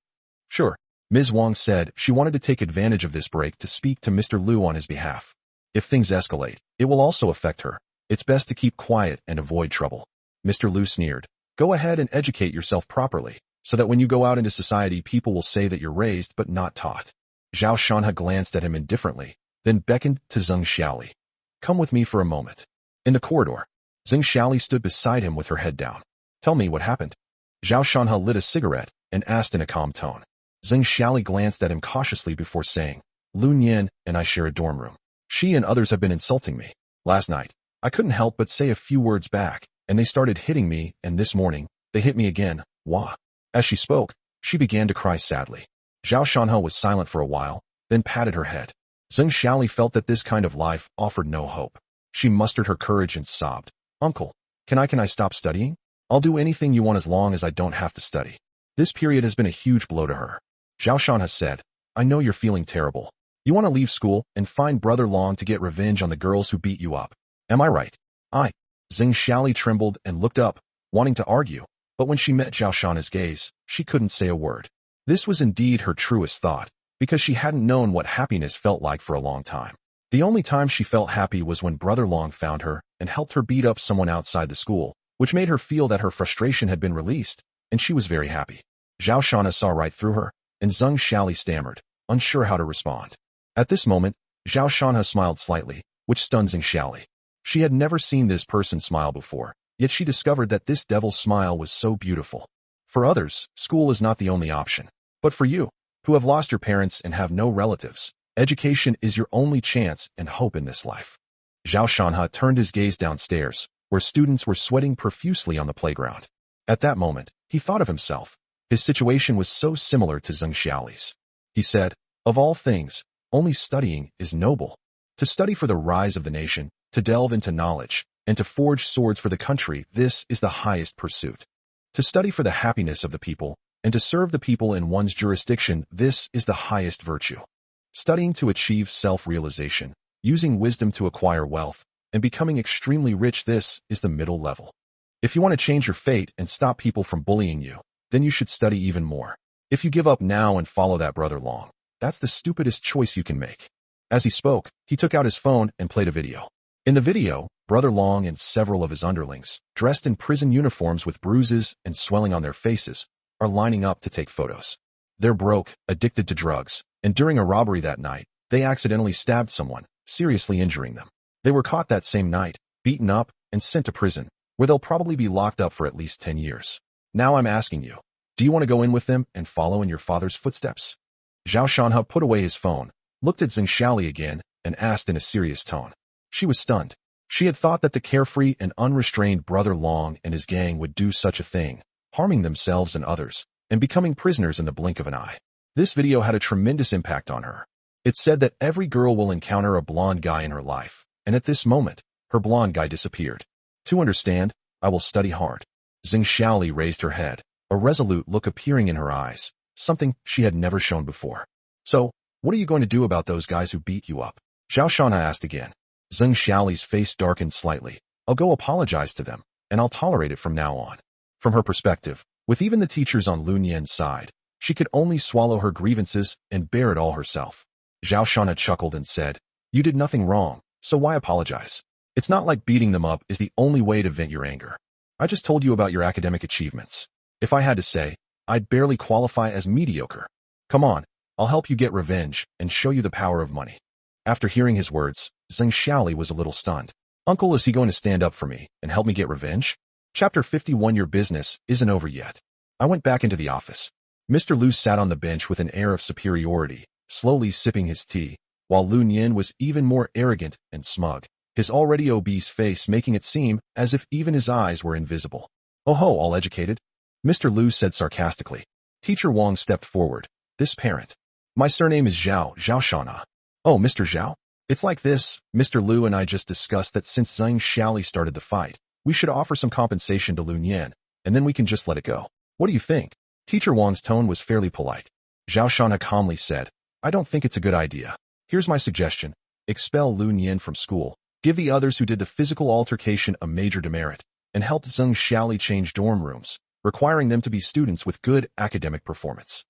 Sure. Ms. Wang said she wanted to take advantage of this break to speak to Mr. Liu on his behalf. If things escalate, it will also affect her. It's best to keep quiet and avoid trouble. Mr. Liu sneered. Go ahead and educate yourself properly, so that when you go out into society people will say that you're raised but not taught. Zhao Shanha glanced at him indifferently, then beckoned to Zheng Xiaoli. Come with me for a moment. In the corridor, Zheng Xiaoli stood beside him with her head down. Tell me what happened. Zhao Shanha lit a cigarette and asked in a calm tone. Zheng Xiaoli glanced at him cautiously before saying, Lu Nian and I share a dorm room. She and others have been insulting me. Last night, I couldn't help but say a few words back, and they started hitting me, and this morning, they hit me again. Wah. As she spoke, she began to cry sadly. Zhao Shanhe was silent for a while, then patted her head. Zheng Xiaoli felt that this kind of life offered no hope. She mustered her courage and sobbed. Uncle, can I stop studying? I'll do anything you want as long as I don't have to study. This period has been a huge blow to her. Zhao Shanhe said, I know you're feeling terrible. You want to leave school and find Brother Long to get revenge on the girls who beat you up. Am I right? Zheng Xiaoli trembled and looked up, wanting to argue, but when she met Zhao Shanhe's gaze, she couldn't say a word. This was indeed her truest thought, because she hadn't known what happiness felt like for a long time. The only time she felt happy was when Brother Long found her and helped her beat up someone outside the school, which made her feel that her frustration had been released, and she was very happy. Zhao Shanhe saw right through her, and Zheng Xiaoli stammered, unsure how to respond. At this moment, Zhao Shanhe smiled slightly, which stunned Zheng Xiaoli. She had never seen this person smile before, yet she discovered that this devil's smile was so beautiful. For others, school is not the only option. But for you, who have lost your parents and have no relatives, education is your only chance and hope in this life. Zhao Shanhe turned his gaze downstairs, where students were sweating profusely on the playground. At that moment, he thought of himself. His situation was so similar to Zheng Xiaoli's. He said, of all things, only studying is noble. To study for the rise of the nation, to delve into knowledge, and to forge swords for the country, this is the highest pursuit. To study for the happiness of the people, and to serve the people in one's jurisdiction, this is the highest virtue. Studying to achieve self-realization, using wisdom to acquire wealth, and becoming extremely rich, this is the middle level. If you want to change your fate and stop people from bullying you, then you should study even more. If you give up now and follow that brother Long, that's the stupidest choice you can make. As he spoke, he took out his phone and played a video. In the video, Brother Long and several of his underlings, dressed in prison uniforms with bruises and swelling on their faces, are lining up to take photos. They're broke, addicted to drugs, and during a robbery that night, they accidentally stabbed someone, seriously injuring them. They were caught that same night, beaten up, and sent to prison, where they'll probably be locked up for at least 10 years. Now I'm asking you, do you want to go in with them and follow in your father's footsteps? Zhao Shanhe put away his phone, looked at Zheng Xiaoli again, and asked in a serious tone. She was stunned. She had thought that the carefree and unrestrained Brother Long and his gang would do such a thing, harming themselves and others, and becoming prisoners in the blink of an eye. This video had a tremendous impact on her. It said that every girl will encounter a blonde guy in her life, and at this moment, her blonde guy disappeared. To understand, I will study hard. Zheng Xiaoli raised her head, a resolute look appearing in her eyes, something she had never shown before. So, what are you going to do about those guys who beat you up? Zhao Shanhe asked again. Zheng Xiaoli's face darkened slightly. I'll go apologize to them, and I'll tolerate it from now on. From her perspective, with even the teachers on Lun Yan's side, she could only swallow her grievances and bear it all herself. Zhao Shanhe chuckled and said, you did nothing wrong, so why apologize? It's not like beating them up is the only way to vent your anger. I just told you about your academic achievements. If I had to say, I'd barely qualify as mediocre. Come on, I'll help you get revenge and show you the power of money. After hearing his words, Zheng Xiaoli was a little stunned. Uncle, is he going to stand up for me and help me get revenge? Chapter 51. Your business isn't over yet. I went back into the office. Mr. Lu sat on the bench with an air of superiority, slowly sipping his tea, while Lun Yan was even more arrogant and smug, his already obese face making it seem as if even his eyes were invisible. Oh ho, all educated? Mr. Lu said sarcastically. Teacher Wang stepped forward. This parent. My surname is Zhao Shanhe. Oh, Mr. Zhao? It's like this, Mr. Lu and I just discussed that since Zheng Xiaoli started the fight, we should offer some compensation to Lun Yan, and then we can just let it go. What do you think? Teacher Wang's tone was fairly polite. Zhao Shanhe calmly said, I don't think it's a good idea. Here's my suggestion. Expel Lun Yan from school, give the others who did the physical altercation a major demerit, and help Zheng Xiaoli change dorm rooms, requiring them to be students with good academic performance.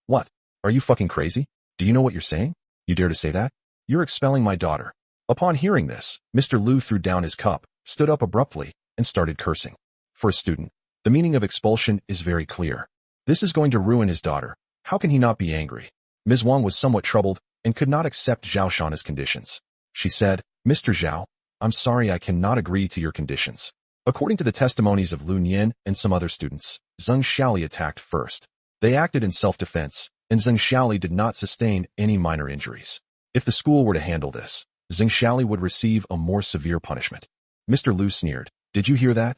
What? Are you fucking crazy? Do you know what you're saying? You dare to say that? You're expelling my daughter. Upon hearing this, Mr. Lu threw down his cup, stood up abruptly, and started cursing. For a student, the meaning of expulsion is very clear. This is going to ruin his daughter. How can he not be angry? Ms. Wang was somewhat troubled and could not accept Zhao Shanhe's conditions. She said, Mr. Zhao, I'm sorry, I cannot agree to your conditions. According to the testimonies of Lun Yan and some other students, Zheng Xiaoli attacked first. They acted in self-defense, and Zheng Xiaoli did not sustain any minor injuries. If the school were to handle this, Zheng Xiaoli would receive a more severe punishment. Mr. Lu sneered. Did you hear that?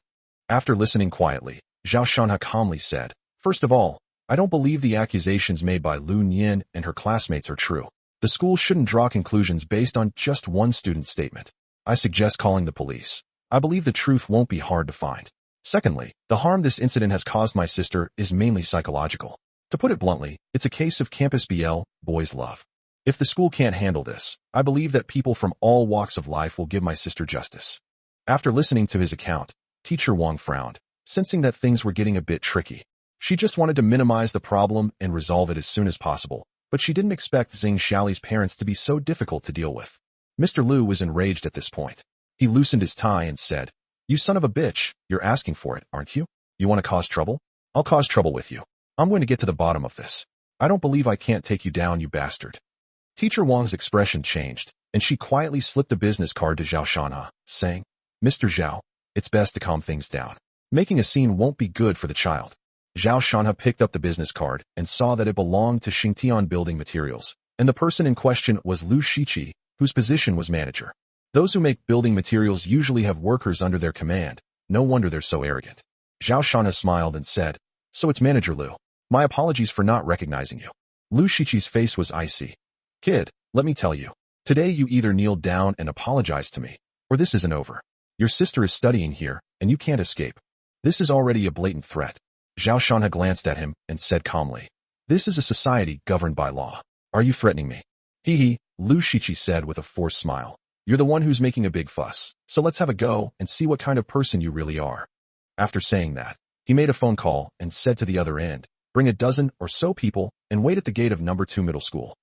After listening quietly, Zhao Shanhe calmly said, First of all, I don't believe the accusations made by Lun Yan and her classmates are true. The school shouldn't draw conclusions based on just one student's statement. I suggest calling the police. I believe the truth won't be hard to find. Secondly, the harm this incident has caused my sister is mainly psychological. To put it bluntly, it's a case of campus BL, boys love. If the school can't handle this, I believe that people from all walks of life will give my sister justice. After listening to his account, Teacher Wang frowned, sensing that things were getting a bit tricky. She just wanted to minimize the problem and resolve it as soon as possible, but she didn't expect Zheng Xiaoli's parents to be so difficult to deal with. Mr. Lu was enraged at this point. He loosened his tie and said, You son of a bitch, you're asking for it, aren't you? You want to cause trouble? I'll cause trouble with you. I'm going to get to the bottom of this. I don't believe I can't take you down, you bastard. Teacher Wang's expression changed, and she quietly slipped the business card to Zhao Shanha, saying, Mr. Zhao, it's best to calm things down. Making a scene won't be good for the child. Zhao Shanha picked up the business card and saw that it belonged to Xingtian Building Materials, and the person in question was Lu Shiqi, whose position was manager. Those who make building materials usually have workers under their command. No wonder they're so arrogant. Zhao Shanha smiled and said, So it's Manager Lu. My apologies for not recognizing you. Lu Shiqi's face was icy. Kid, let me tell you. Today you either kneel down and apologize to me, or this isn't over. Your sister is studying here, and you can't escape. This is already a blatant threat. Zhao Shanha glanced at him and said calmly, This is a society governed by law. Are you threatening me? Hee, Lu Shiqi said with a forced smile. You're the one who's making a big fuss, so let's have a go and see what kind of person you really are. After saying that, he made a phone call and said to the other end, Bring a dozen or so people and wait at the gate of number 2 middle school.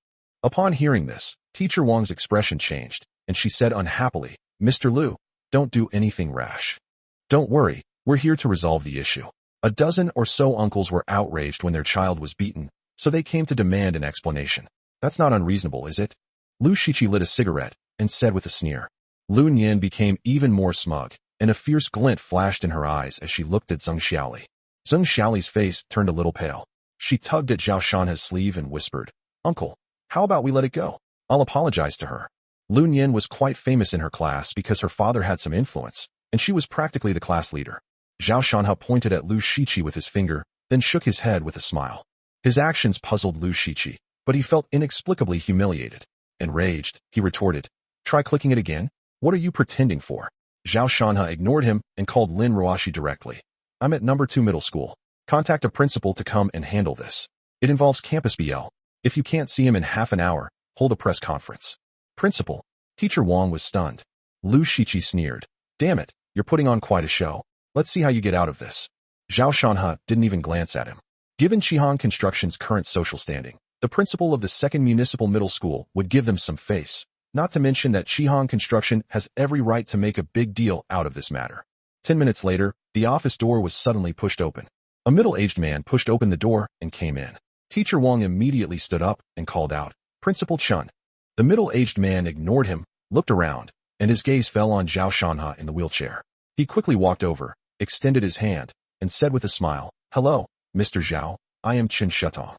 Upon hearing this, Teacher Wang's expression changed, and she said unhappily, Mr. Lu, don't do anything rash. Don't worry, we're here to resolve the issue. A dozen or so uncles were outraged when their child was beaten, so they came to demand an explanation. That's not unreasonable, is it? Lu Shiqi lit a cigarette and said with a sneer. Lu Nian became even more smug, and a fierce glint flashed in her eyes as she looked at Zheng Xiaoli. Zheng Xiaoli's face turned a little pale. She tugged at Zhao Shanha's sleeve and whispered, Uncle, how about we let it go? I'll apologize to her. Lu Nian was quite famous in her class because her father had some influence, and she was practically the class leader. Zhao Shanha pointed at Lu Shiqi with his finger, then shook his head with a smile. His actions puzzled Lu Shiqi, but he felt inexplicably humiliated. Enraged, he retorted, Try clicking it again? What are you pretending for? Zhao Shanha ignored him and called Lin Ruoshi directly. I'm at number 2 middle school. Contact a principal to come and handle this. It involves campus BL. If you can't see him in half an hour, hold a press conference. Principal. Teacher Wang was stunned. Lu Shiqi sneered. Damn it, you're putting on quite a show. Let's see how you get out of this. Zhao Shanha didn't even glance at him. Given Shihan Construction's current social standing, the principal of the 2nd Municipal Middle School would give them some face, not to mention that Shihan Construction has every right to make a big deal out of this matter. 10 minutes later, the office door was suddenly pushed open. A middle-aged man pushed open the door and came in. Teacher Wang immediately stood up and called out, Principal Chun. The middle-aged man ignored him, looked around, and his gaze fell on Zhao Shanha in the wheelchair. He quickly walked over, extended his hand, and said with a smile, Hello, Mr. Zhao, I am Chen Shutong.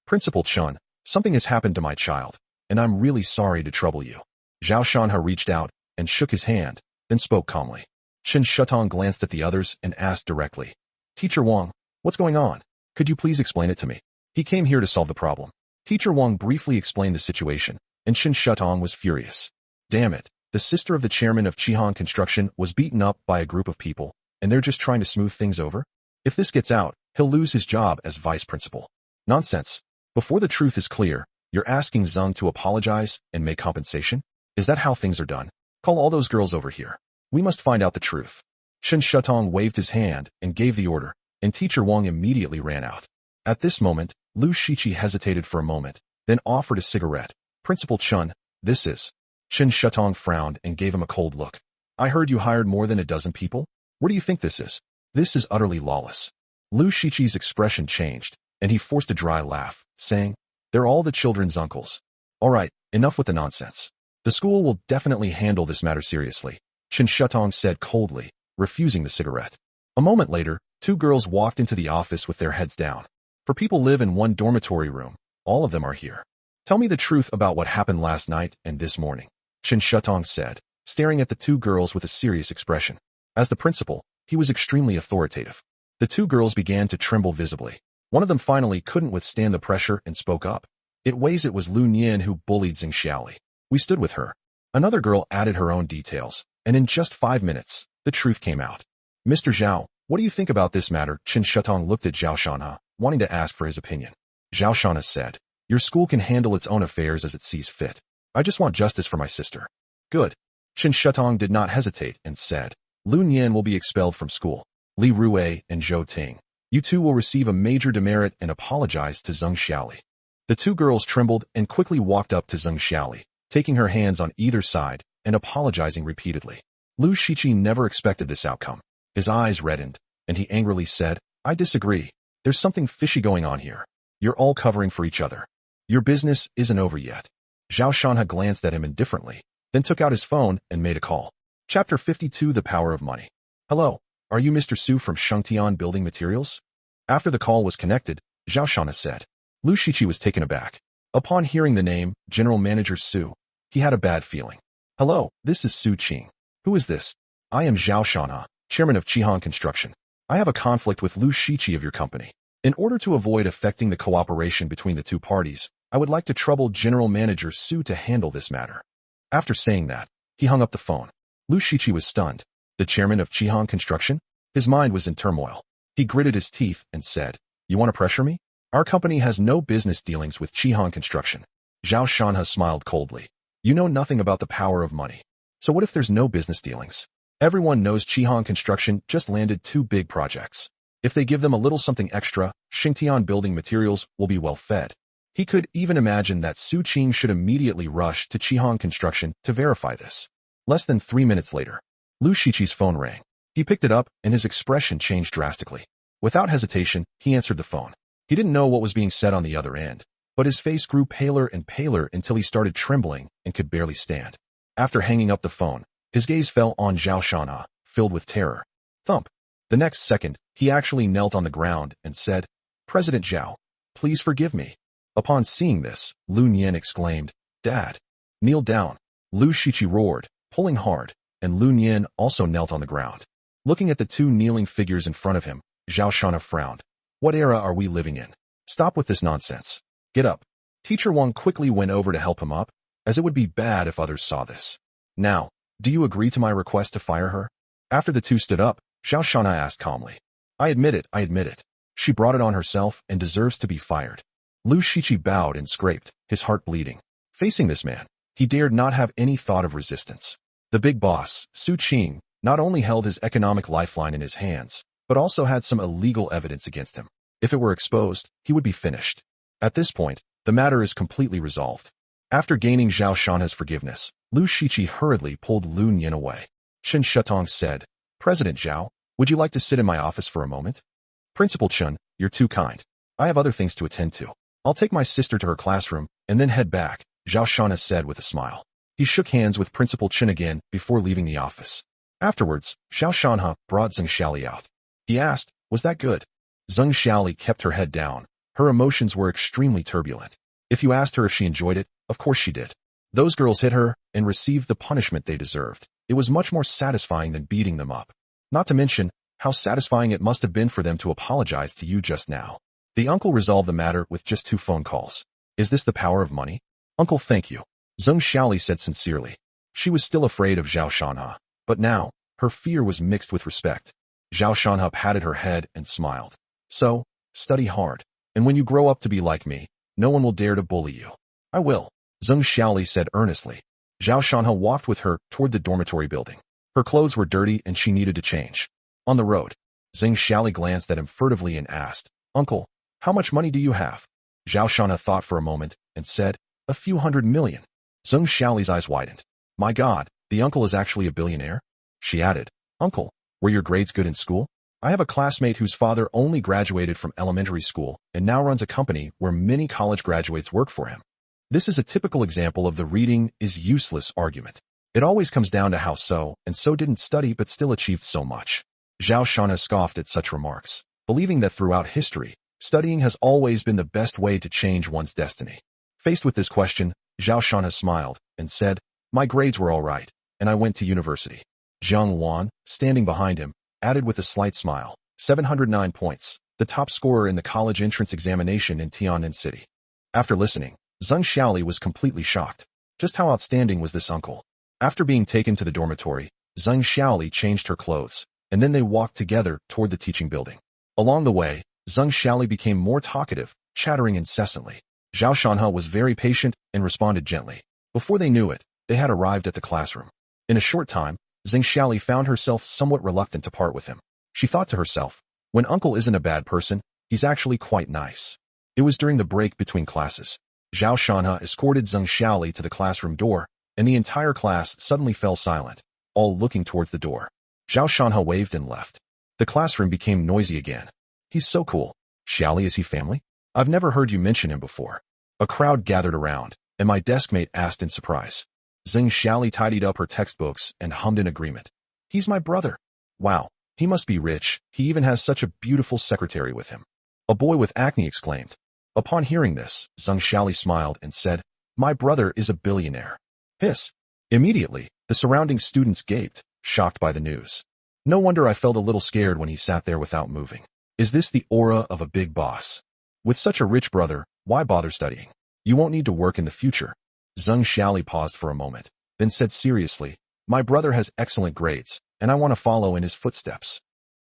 Principal Chun, something has happened to my child, and I'm really sorry to trouble you. Zhao Shanha reached out and shook his hand, then spoke calmly. Chen Shutong glanced at the others and asked directly, Teacher Wang, what's going on? Could you please explain it to me? He came here to solve the problem. Teacher Wang briefly explained the situation, and Chen Shutong was furious. Damn it, the sister of the chairman of Shihan Construction was beaten up by a group of people, and they're just trying to smooth things over? If this gets out, he'll lose his job as vice principal. Nonsense. Before the truth is clear, you're asking Zheng to apologize and make compensation? Is that how things are done? Call all those girls over here. We must find out the truth. Chen Shutong waved his hand and gave the order, and Teacher Wang immediately ran out. At this moment, Lu Shiqi hesitated for a moment, then offered a cigarette. Principal Chun, this is... Chen Shutong frowned and gave him a cold look. I heard you hired more than a dozen people? What do you think this is? This is utterly lawless. Lu Shiqi's expression changed, and he forced a dry laugh, saying, They're all the children's uncles. All right, enough with the nonsense. The school will definitely handle this matter seriously, Chen Shutong said coldly, refusing the cigarette. A moment later, 2 girls walked into the office with their heads down. 4 people live in one dormitory room. All of them are here. Tell me the truth about what happened last night and this morning, Chen Shutong said, staring at the 2 girls with a serious expression. As the principal, he was extremely authoritative. The 2 girls began to tremble visibly. One of them finally couldn't withstand the pressure and spoke up. It was Lu Nian who bullied Zheng Xiaoli. We stood with her. Another girl added her own details, and in just 5 minutes, the truth came out. Mr. Zhao, what do you think about this matter? Chen Shutong looked at Zhao Shanha, wanting to ask for his opinion. Zhao Shanha said, Your school can handle its own affairs as it sees fit. I just want justice for my sister. Good. Chen Shutong did not hesitate and said, Lu Nian will be expelled from school. Li Rui and Zhou Ting, you 2 will receive a major demerit and apologize to Zheng Xiaoli. The 2 girls trembled and quickly walked up to Zheng Xiaoli, taking her hands on either side and apologizing repeatedly. Lu Shiqi never expected this outcome. His eyes reddened, and he angrily said, I disagree. There's something fishy going on here. You're all covering for each other. Your business isn't over yet. Zhao Shanha glanced at him indifferently, then took out his phone and made a call. Chapter 52: The Power of Money. Hello, are you Mr. Su from Shengtian Building Materials? After the call was connected, Zhao Shana said. Lu Shiqi was taken aback. Upon hearing the name, General Manager Su, he had a bad feeling. Hello, this is Su Qing. Who is this? I am Zhao Shana, chairman of Qihan Construction. I have a conflict with Lu Shiqi of your company. In order to avoid affecting the cooperation between the two parties, I would like to trouble General Manager Su to handle this matter. After saying that, he hung up the phone. Lu Shiqi was stunned. The chairman of Qihan Construction? His mind was in turmoil. He gritted his teeth and said, You want to pressure me? Our company has no business dealings with Qihan Construction. Zhao Shanha smiled coldly. You know nothing about the power of money. So what if there's no business dealings? Everyone knows Qihan Construction just landed 2 big projects. If they give them a little something extra, Shengtian Building Materials will be well fed. He could even imagine that Su Qing should immediately rush to Qihan Construction to verify this. Less than 3 minutes later, Lu Shiqi's phone rang. He picked it up and his expression changed drastically. Without hesitation, he answered the phone. He didn't know what was being said on the other end, but his face grew paler and paler until he started trembling and could barely stand. After hanging up the phone, his gaze fell on Zhao Shana, filled with terror. Thump. The next second, he actually knelt on the ground and said, President Zhao, please forgive me. Upon seeing this, Lu Nian exclaimed, Dad, kneel down. Lu Shiqi roared, pulling hard, and Lu Nian also knelt on the ground. Looking at the 2 kneeling figures in front of him, Zhao Shana frowned. What era are we living in? Stop with this nonsense. Get up. Teacher Wang quickly went over to help him up, as it would be bad if others saw this. Now, do you agree to my request to fire her? After the 2 stood up, Zhao Shana asked calmly. I admit it. She brought it on herself and deserves to be fired. Lu Shiqi bowed and scraped, his heart bleeding. Facing this man, he dared not have any thought of resistance. The big boss, Su Qing, not only held his economic lifeline in his hands, but also had some illegal evidence against him. If it were exposed, he would be finished. At this point, the matter is completely resolved. After gaining Zhao Shana's forgiveness, Lu Shiqi hurriedly pulled Lu Nian away. Chen Shutong said, President Zhao, would you like to sit in my office for a moment? Principal Chen, you're too kind. I have other things to attend to. I'll take my sister to her classroom and then head back, Zhao Shana said with a smile. He shook hands with Principal Chen again before leaving the office. Afterwards, Zhao Shanha brought Zheng Xiaoli out. He asked, was that good? Zheng Xiaoli kept her head down. Her emotions were extremely turbulent. If you asked her if she enjoyed it, of course she did. Those girls hit her and received the punishment they deserved. It was much more satisfying than beating them up. Not to mention, how satisfying it must have been for them to apologize to you just now. The uncle resolved the matter with just 2 phone calls. Is this the power of money? Uncle, thank you. Zheng Xiaoli said sincerely. She was still afraid of Zhao Shanha, but now, her fear was mixed with respect. Zhao Shanha patted her head and smiled. So, study hard, and when you grow up to be like me, no one will dare to bully you. I will, Zheng Xiaoli said earnestly. Zhao Shanha walked with her toward the dormitory building. Her clothes were dirty and she needed to change. On the road, Zheng Xiaoli glanced at him furtively and asked, Uncle, how much money do you have? Zhao Shanha thought for a moment and said, a few $100 million. Zheng Xiaoli's eyes widened. My God, the uncle is actually a billionaire? She added, Uncle, were your grades good in school? I have a classmate whose father only graduated from elementary school and now runs a company where many college graduates work for him. This is a typical example of the reading is useless argument. It always comes down to how so and so didn't study but still achieved so much. Zhao Shanha scoffed at such remarks, believing that throughout history, studying has always been the best way to change one's destiny. Faced with this question, Zhao Shanha smiled and said, my grades were all right, and I went to university. Zhang Wan, standing behind him, added with a slight smile, 709 points, the top scorer in the college entrance examination in Tianjin City. After listening, Zheng Xiaoli was completely shocked. Just how outstanding was this uncle? After being taken to the dormitory, Zheng Xiaoli changed her clothes, and then they walked together toward the teaching building. Along the way, Zheng Xiaoli became more talkative, chattering incessantly. Zhao Shanha was very patient and responded gently. Before they knew it, they had arrived at the classroom. In a short time, Zheng Xiaoli found herself somewhat reluctant to part with him. She thought to herself, when uncle isn't a bad person, he's actually quite nice. It was during the break between classes. Zhao Shanha escorted Zheng Xiaoli to the classroom door, and the entire class suddenly fell silent, all looking towards the door. Zhao Shanha waved and left. The classroom became noisy again. He's so cool. Xiaoli, is he family? I've never heard you mention him before. A crowd gathered around, and my desk mate asked in surprise. Zheng Xiaoli tidied up her textbooks and hummed in agreement. He's my brother. Wow, he must be rich. He even has such a beautiful secretary with him. A boy with acne exclaimed. Upon hearing this, Zheng Xiaoli smiled and said, my brother is a billionaire. Hiss. Immediately, the surrounding students gaped, shocked by the news. No wonder I felt a little scared when he sat there without moving. Is this the aura of a big boss? With such a rich brother, why bother studying? You won't need to work in the future. Zheng Xiaoli paused for a moment, then said seriously, my brother has excellent grades, and I want to follow in his footsteps.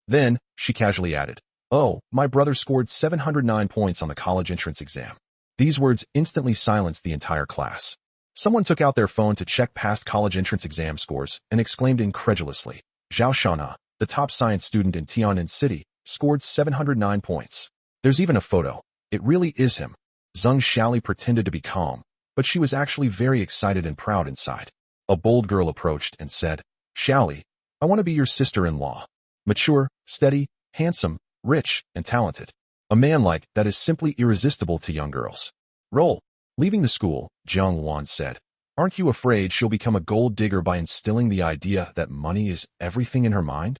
Then, she casually added, oh, my brother scored 709 points on the college entrance exam. These words instantly silenced the entire class. Someone took out their phone to check past college entrance exam scores and exclaimed incredulously, Zhao Shanha, the top science student in Tianjin City, scored 709 points. There's even a photo. It really is him. Zheng Xiaoli pretended to be calm, but she was actually very excited and proud inside. A bold girl approached and said, Xiaoli, I want to be your sister-in-law. Mature, steady, handsome, rich, and talented. A man like that is simply irresistible to young girls. Roll. Leaving the school, Jiang Wan said, aren't you afraid she'll become a gold digger by instilling the idea that money is everything in her mind?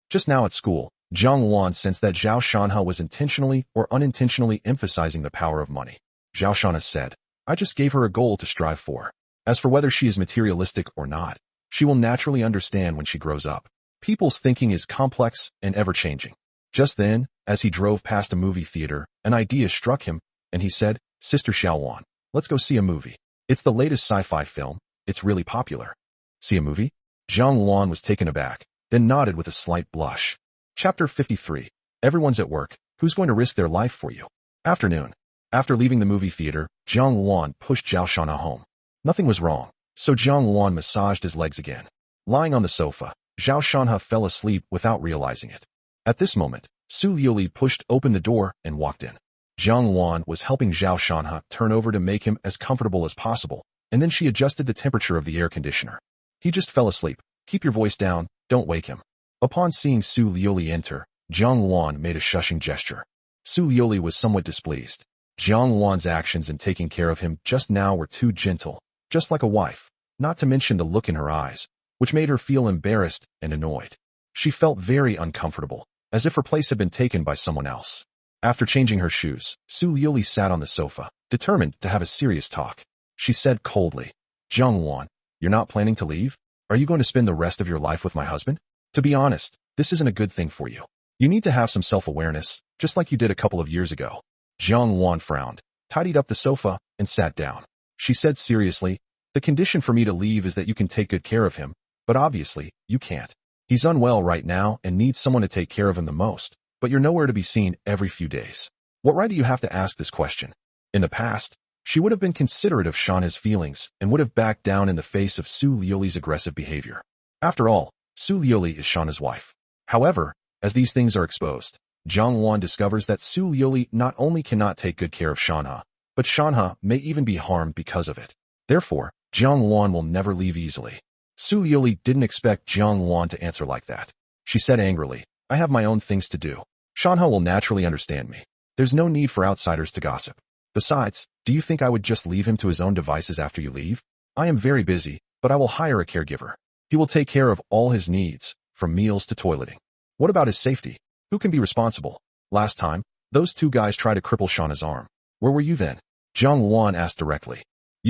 Just now at school, Jiang Wan sensed that Zhao Shanha was intentionally or unintentionally emphasizing the power of money. Zhao Shanha said, I just gave her a goal to strive for. As for whether she is materialistic or not, she will naturally understand when she grows up. People's thinking is complex and ever-changing. Just then, as he drove past a movie theater, an idea struck him, and he said, Sister Xiaowan, let's go see a movie. It's the latest sci-fi film. It's really popular. See a movie? Zhang Wan was taken aback, then nodded with a slight blush. Chapter 53. Everyone's at work. Who's going to risk their life for you? Afternoon. After leaving the movie theater, Jiang Wan pushed Zhao Shanha home. Nothing was wrong, so Jiang Wan massaged his legs again. Lying on the sofa, Zhao Shanha fell asleep without realizing it. At this moment, Su Liuli pushed open the door and walked in. Jiang Wan was helping Zhao Shanha turn over to make him as comfortable as possible, and then she adjusted the temperature of the air conditioner. He just fell asleep. Keep your voice down, don't wake him. Upon seeing Su Liuli enter, Jiang Wan made a shushing gesture. Su Liuli was somewhat displeased. Jiang Wan's actions in taking care of him just now were too gentle, just like a wife, not to mention the look in her eyes, which made her feel embarrassed and annoyed. She felt very uncomfortable, as if her place had been taken by someone else. After changing her shoes, Su Liuli sat on the sofa, determined to have a serious talk. She said coldly, Jiang Wan, you're not planning to leave? Are you going to spend the rest of your life with my husband? To be honest, this isn't a good thing for you. You need to have some self-awareness, just like you did a couple of years ago. Jiang Wan frowned, tidied up the sofa, and sat down. She said seriously, the condition for me to leave is that you can take good care of him, but obviously, you can't. He's unwell right now and needs someone to take care of him the most, but you're nowhere to be seen every few days. What right do you have to ask this question? In the past, she would have been considerate of Shanha's feelings and would have backed down in the face of Su Liuli's aggressive behavior. After all, Su Liuli is Shanha's wife. However, as these things are exposed, Jiang Wan discovers that Su Liuli not only cannot take good care of Shanha, but Shanha may even be harmed because of it. Therefore, Jiang Wan will never leave easily. Su Liuli didn't expect Jiang Wan to answer like that. She said angrily, I have my own things to do. Shanha will naturally understand me. There's no need for outsiders to gossip. Besides, do you think I would just leave him to his own devices after you leave? I am very busy, but I will hire a caregiver. He will take care of all his needs, from meals to toileting. What about his safety? Who can be responsible? Last time, those two guys tried to cripple Shanha's arm. Where were you then? Jiang Wan asked directly.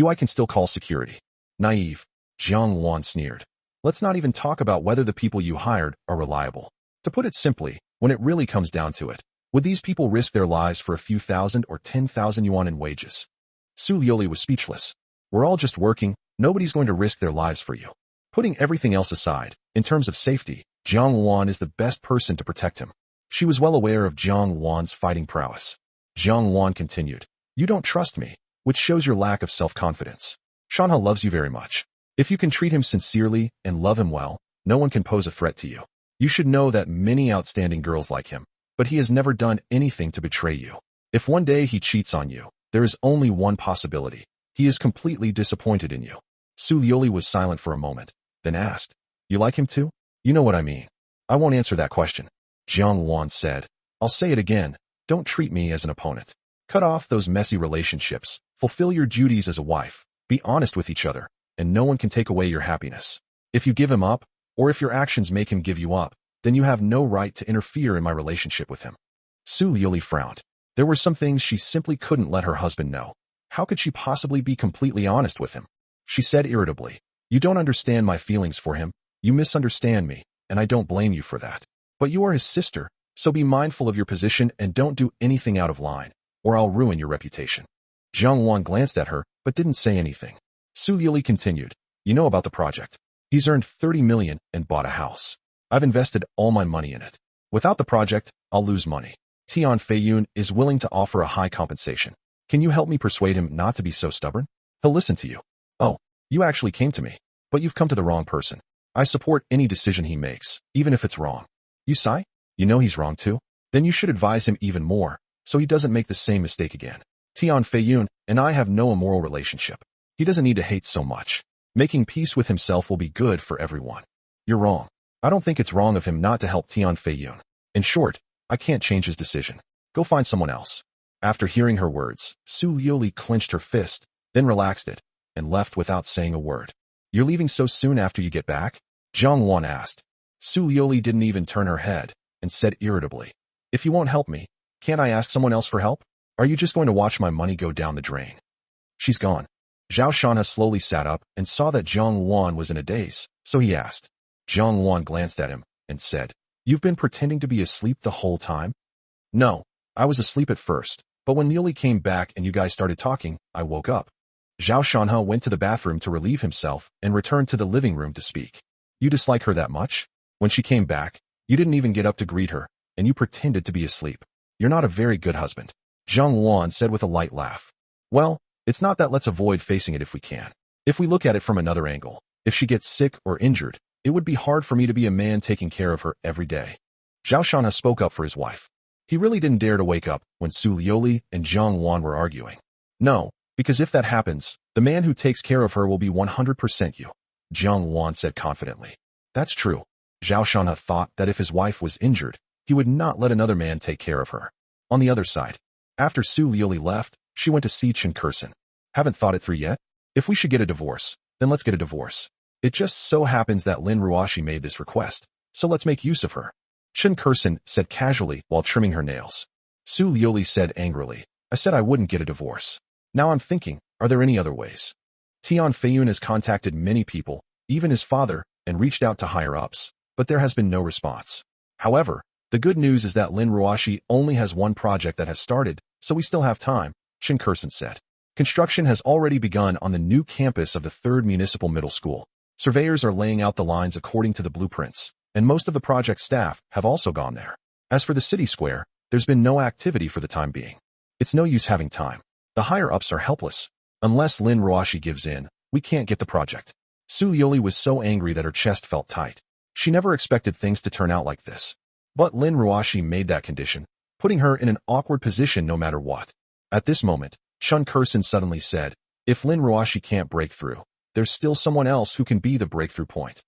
I can still call security. Naive. Jiang Wan sneered. Let's not even talk about whether the people you hired are reliable. To put it simply, when it really comes down to it, would these people risk their lives for a few thousand or 10,000 yuan in wages? Su Liuli was speechless. We're all just working, nobody's going to risk their lives for you. Putting everything else aside, in terms of safety, Jiang Wan is the best person to protect him. She was well aware of Jiang Wan's fighting prowess. Jiang Wan continued, you don't trust me, which shows your lack of self-confidence. Shanha loves you very much. If you can treat him sincerely and love him well, no one can pose a threat to you. You should know that many outstanding girls like him, but he has never done anything to betray you. If one day he cheats on you, there is only one possibility. He is completely disappointed in you. Su Liuli was silent for a moment, then asked, you like him too? You know what I mean. I won't answer that question. Jiang Wan said, I'll say it again, don't treat me as an opponent. Cut off those messy relationships, fulfill your duties as a wife, be honest with each other, and no one can take away your happiness. If you give him up, or if your actions make him give you up, then you have no right to interfere in my relationship with him. Su Yuli frowned. There were some things she simply couldn't let her husband know. How could she possibly be completely honest with him? She said irritably, "You don't understand my feelings for him, you misunderstand me, and I don't blame you for that. But you are his sister, so be mindful of your position and don't do anything out of line, or I'll ruin your reputation." Jiang Wan glanced at her, but didn't say anything. Su Yuli continued, "You know about the project. He's earned 30 million and bought a house. I've invested all my money in it. Without the project, I'll lose money. Tian Feiyun is willing to offer a high compensation. Can you help me persuade him not to be so stubborn? He'll listen to you." "Oh, you actually came to me. But you've come to the wrong person. I support any decision he makes, even if it's wrong." "You sigh? You know he's wrong too? Then you should advise him even more, so he doesn't make the same mistake again. Tian Feiyun and I have no immoral relationship. He doesn't need to hate so much. Making peace with himself will be good for everyone." "You're wrong. I don't think it's wrong of him not to help Tian Feiyun. In short, I can't change his decision. Go find someone else." After hearing her words, Su Yuli clenched her fist, then relaxed it, and left without saying a word. "You're leaving so soon after you get back?" Jiang Wan asked. Su Yuli didn't even turn her head, and said irritably, "If you won't help me, can't I ask someone else for help? Are you just going to watch my money go down the drain?" "She's gone." Zhao Shanha slowly sat up and saw that Jiang Wan was in a daze, so he asked. Jiang Wan glanced at him and said, "You've been pretending to be asleep the whole time?" "No, I was asleep at first, but when Yuli came back and you guys started talking, I woke up." Zhao Shanha went to the bathroom to relieve himself and returned to the living room to speak. "You dislike her that much? When she came back, you didn't even get up to greet her, and you pretended to be asleep. You're not a very good husband." Jiang Wan said with a light laugh. "Well, it's not that. Let's avoid facing it if we can. If we look at it from another angle, if she gets sick or injured, it would be hard for me to be a man taking care of her every day." Zhao Shanha spoke up for his wife. He really didn't dare to wake up when Su Lioli and Jiang Wan were arguing. "No, because if that happens, the man who takes care of her will be 100% you," Jiang Wan said confidently. "That's true." Zhao Shanha thought that if his wife was injured, he would not let another man take care of her. On the other side, after Su Lioli left, she went to see Chen Kursen. "Haven't thought it through yet? If we should get a divorce, then let's get a divorce. It just so happens that Lin Ruashi made this request, so let's make use of her," Chen Kursen said casually while trimming her nails. Su Lioli said angrily, "I said I wouldn't get a divorce. Now I'm thinking, are there any other ways?" Tian Feiyun has contacted many people, even his father, and reached out to higher-ups, but there has been no response. However, the good news is that Lin Ruashi only has one project that has started, so we still have time, Chen Kursen said. Construction has already begun on the new campus of the 3rd Municipal Middle School. Surveyors are laying out the lines according to the blueprints, and most of the project staff have also gone there. As for the city square, there's been no activity for the time being. It's no use having time. The higher-ups are helpless. Unless Lin Ruashi gives in, we can't get the project. Su Lioli was so angry that her chest felt tight. She never expected things to turn out like this. But Lin Ruashi made that condition, putting her in an awkward position no matter what. At this moment, Chen Kursen suddenly said, "If Lin Ruashi can't break through, there's still someone else who can be the breakthrough point."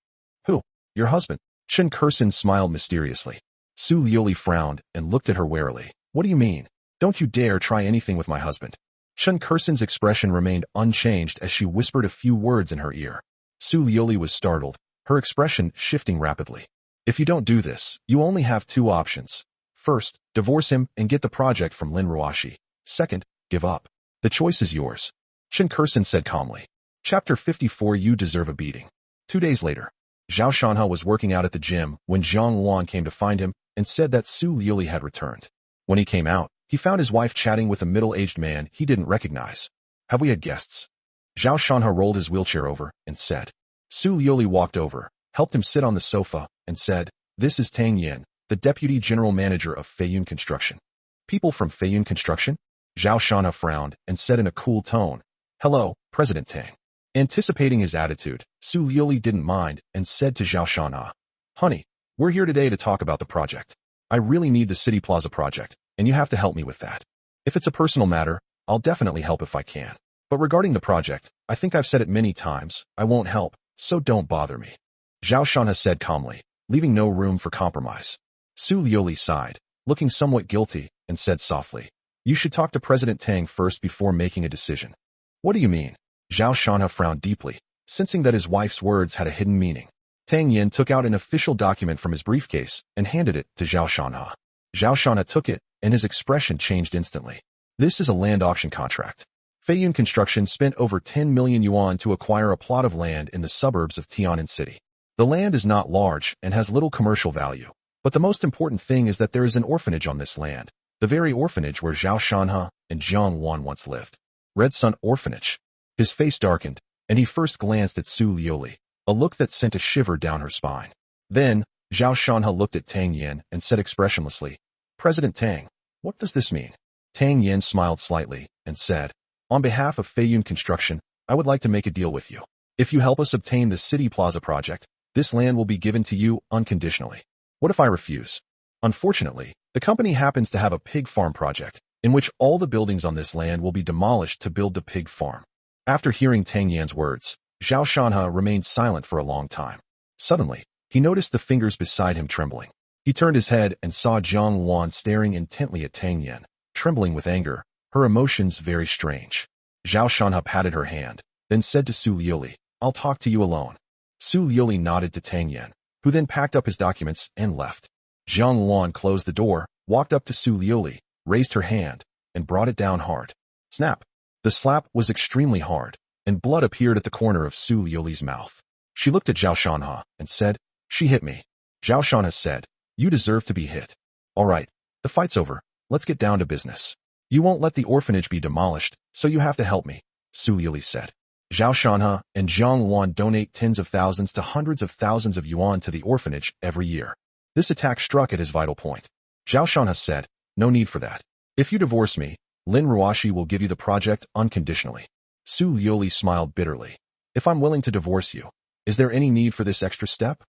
"Who? Your husband?" Chen Kursen smiled mysteriously. Su Lioli frowned and looked at her warily. "What do you mean? Don't you dare try anything with my husband." Chen Kursen's expression remained unchanged as she whispered a few words in her ear. Su Lioli was startled, her expression shifting rapidly. "If you don't do this, you only have two options. First, divorce him and get the project from Lin Ruashi. Second, give up. The choice is yours," Chen Kursen said calmly. Chapter 54. You Deserve a Beating. 2 days later, Zhao Shanha was working out at the gym when Jiang Wan came to find him and said that Su Lioli had returned. When he came out, he found his wife chatting with a middle-aged man he didn't recognize. "Have we had guests?" Zhao Shanha rolled his wheelchair over and said. Su Lioli walked over, helped him sit on the sofa, and said, "This is Tang Yin, the deputy general manager of Feiyun Construction." "People from Feiyun Construction?" Zhao Shanha frowned and said in a cool tone, "Hello, President Tang." Anticipating his attitude, Su Lioli didn't mind and said to Zhao Shanha, "Honey, we're here today to talk about the project. I really need the City Plaza project, and you have to help me with that. If it's a personal matter, I'll definitely help if I can. But regarding the project, I think I've said it many times, I won't help, so don't bother me." Zhao Shanha said calmly, leaving no room for compromise. Su Lioli sighed, looking somewhat guilty, and said softly, "You should talk to President Tang first before making a decision." "What do you mean?" Zhao Shanha frowned deeply. sensing that his wife's words had a hidden meaning. Tang Yin took out an official document from his briefcase and handed it to Zhao Shanha. Zhao Shanha took it, and his expression changed instantly. This is a land auction contract. Feiyun Construction spent over 10 million yuan to acquire a plot of land in the suburbs of Tian'an City. The land is not large and has little commercial value, but the most important thing is that there is an orphanage on this land, the very orphanage where Zhao Shanha and Jiang Wan once lived. Red Sun Orphanage. His face darkened, and he first glanced at Su Liuli, a look that sent a shiver down her spine. Then, Zhao Shanha looked at Tang Yin and said expressionlessly, "President Tang, what does this mean?" Tang Yin smiled slightly and said, "On behalf of Feiyun Construction, I would like to make a deal with you. If you help us obtain the City Plaza project, this land will be given to you unconditionally. What if I refuse?" Unfortunately, the company happens to have a pig farm project, in which all the buildings on this land will be demolished to build the pig farm. After hearing Tang Yan's words, Zhao Shanha remained silent for a long time. Suddenly, he noticed the fingers beside him trembling. He turned his head and saw Jiang Wan staring intently at Tang Yan, trembling with anger, her emotions very strange. Zhao Shanha patted her hand, then said to Su Liuli, "I'll talk to you alone." Su Liuli nodded to Tang Yan, who then packed up his documents and left. Jiang Wan closed the door, walked up to Su Liuli, raised her hand, and brought it down hard. Snap! The slap was extremely hard, and blood appeared at the corner of Su Liuli's mouth. She looked at Zhao Shanha and said, "She hit me." Zhao Shanha said, "You deserve to be hit. All right, the fight's over, let's get down to business. You won't let the orphanage be demolished, so you have to help me," Su Liuli said. Zhao Shanha and Jiang Wan donate tens of thousands to hundreds of thousands of yuan to the orphanage every year. This attack struck at his vital point. Zhao Shanha said, "No need for that. If you divorce me, Lin Ruashi will give you the project unconditionally." Su Liuli smiled bitterly. "If I'm willing to divorce you, is there any need for this extra step?"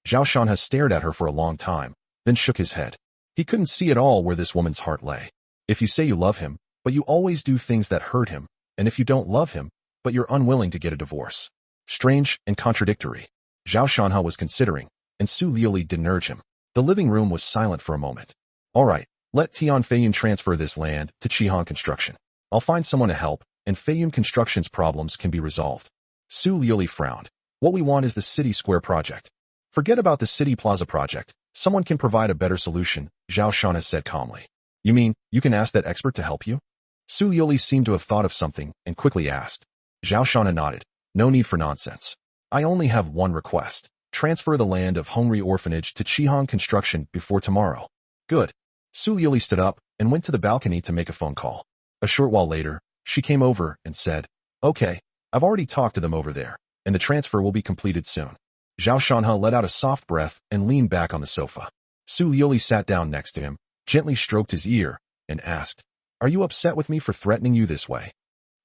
Zhao Shanha stared at her for a long time, then shook his head. He couldn't see at all where this woman's heart lay. If you say you love him, but you always do things that hurt him, and if you don't love him, but you're unwilling to get a divorce. Strange and contradictory. Zhao Shanha was considering, and Su Liuli didn't urge him. The living room was silent for a moment. "All right, let Tian Feiyun transfer this land to Qihan Construction. I'll find someone to help, and Feiyun Construction's problems can be resolved." Su Liuli frowned. "What we want is the City Square project. Forget about the City Plaza project. Someone can provide a better solution," Zhao Shanha said calmly. "You mean, you can ask that expert to help you?" Su Liuli seemed to have thought of something and quickly asked. Zhao Shanha nodded. "No need for nonsense. I only have one request. Transfer the land of Hongri Orphanage to Qihan Construction before tomorrow." "Good." Su Liuli stood up and went to the balcony to make a phone call. A short while later, she came over and said, "Okay, I've already talked to them over there, and the transfer will be completed soon." Zhao Shanha let out a soft breath and leaned back on the sofa. Su Liuli sat down next to him, gently stroked his ear, and asked, "Are you upset with me for threatening you this way?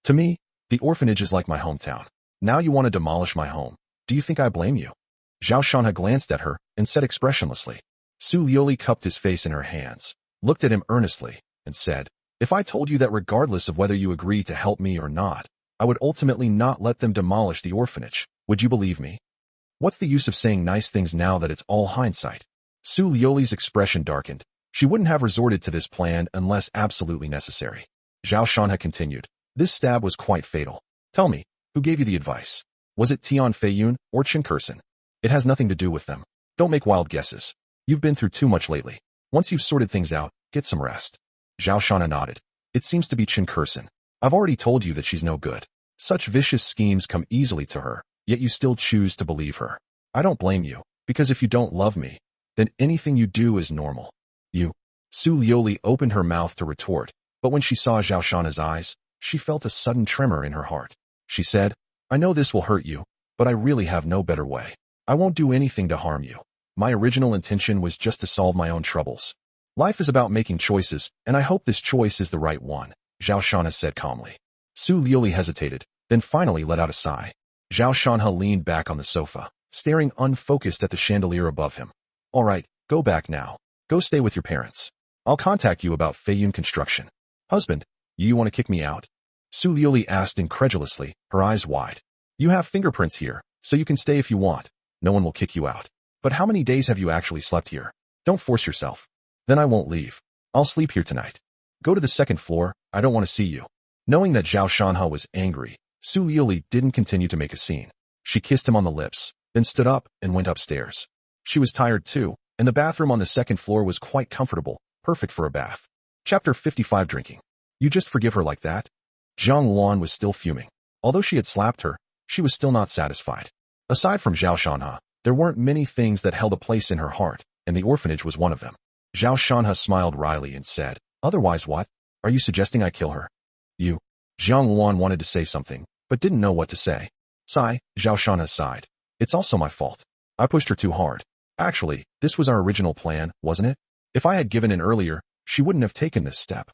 To me, the orphanage is like my hometown. Now you want to demolish my home. Do you think I blame you?" Zhao Shanha glanced at her and said expressionlessly. Su Liuli cupped his face in her hands, looked at him earnestly, and said, "If I told you that regardless of whether you agree to help me or not, I would ultimately not let them demolish the orphanage, would you believe me? What's the use of saying nice things now that it's all hindsight?" Su Liuli's expression darkened. She wouldn't have resorted to this plan unless absolutely necessary. Zhao Shanha continued, "This stab was quite fatal. Tell me, who gave you the advice? Was it Tian Feiyun or Qin Kurson? It has nothing to do with them. Don't make wild guesses. You've been through too much lately. Once you've sorted things out, get some rest." Zhao Shanha nodded. "It seems to be Qin Kurson. I've already told you that she's no good. Such vicious schemes come easily to her, yet you still choose to believe her. I don't blame you, because if you don't love me, then anything you do is normal. You." Su Liuli opened her mouth to retort, but when she saw Zhao Shanha's eyes, she felt a sudden tremor in her heart. She said, "I know this will hurt you, but I really have no better way. I won't do anything to harm you. My original intention was just to solve my own troubles. Life is about making choices, and I hope this choice is the right one," Zhao Shanha said calmly. Su Liuli hesitated, then finally let out a sigh. Zhao Shanha leaned back on the sofa, staring unfocused at the chandelier above him. "All right, go back now. Go stay with your parents. I'll contact you about Feiyun Construction." "Husband, you want to kick me out?" Su Liuli asked incredulously, her eyes wide. "You have fingerprints here, so you can stay if you want. No one will kick you out. But how many days have you actually slept here? Don't force yourself." "Then I won't leave. I'll sleep here tonight. Go to the second floor, I don't want to see you." Knowing that Zhao Shanha was angry, Su Liuli didn't continue to make a scene. She kissed him on the lips, then stood up and went upstairs. She was tired too, and the bathroom on the second floor was quite comfortable, perfect for a bath. Chapter 55 Drinking. You just forgive her like that? Zhang Luan was still fuming. Although she had slapped her, she was still not satisfied. Aside from Zhao Shanhe, there weren't many things that held a place in her heart, and the orphanage was one of them. Zhao Shanhe smiled wryly and said, "Otherwise what? Are you suggesting I kill her?" You. Zhang Luan wanted to say something, but didn't know what to say. Sigh, Zhao Shanhe sighed. It's also my fault. I pushed her too hard. Actually, this was our original plan, wasn't it? If I had given in earlier, she wouldn't have taken this step.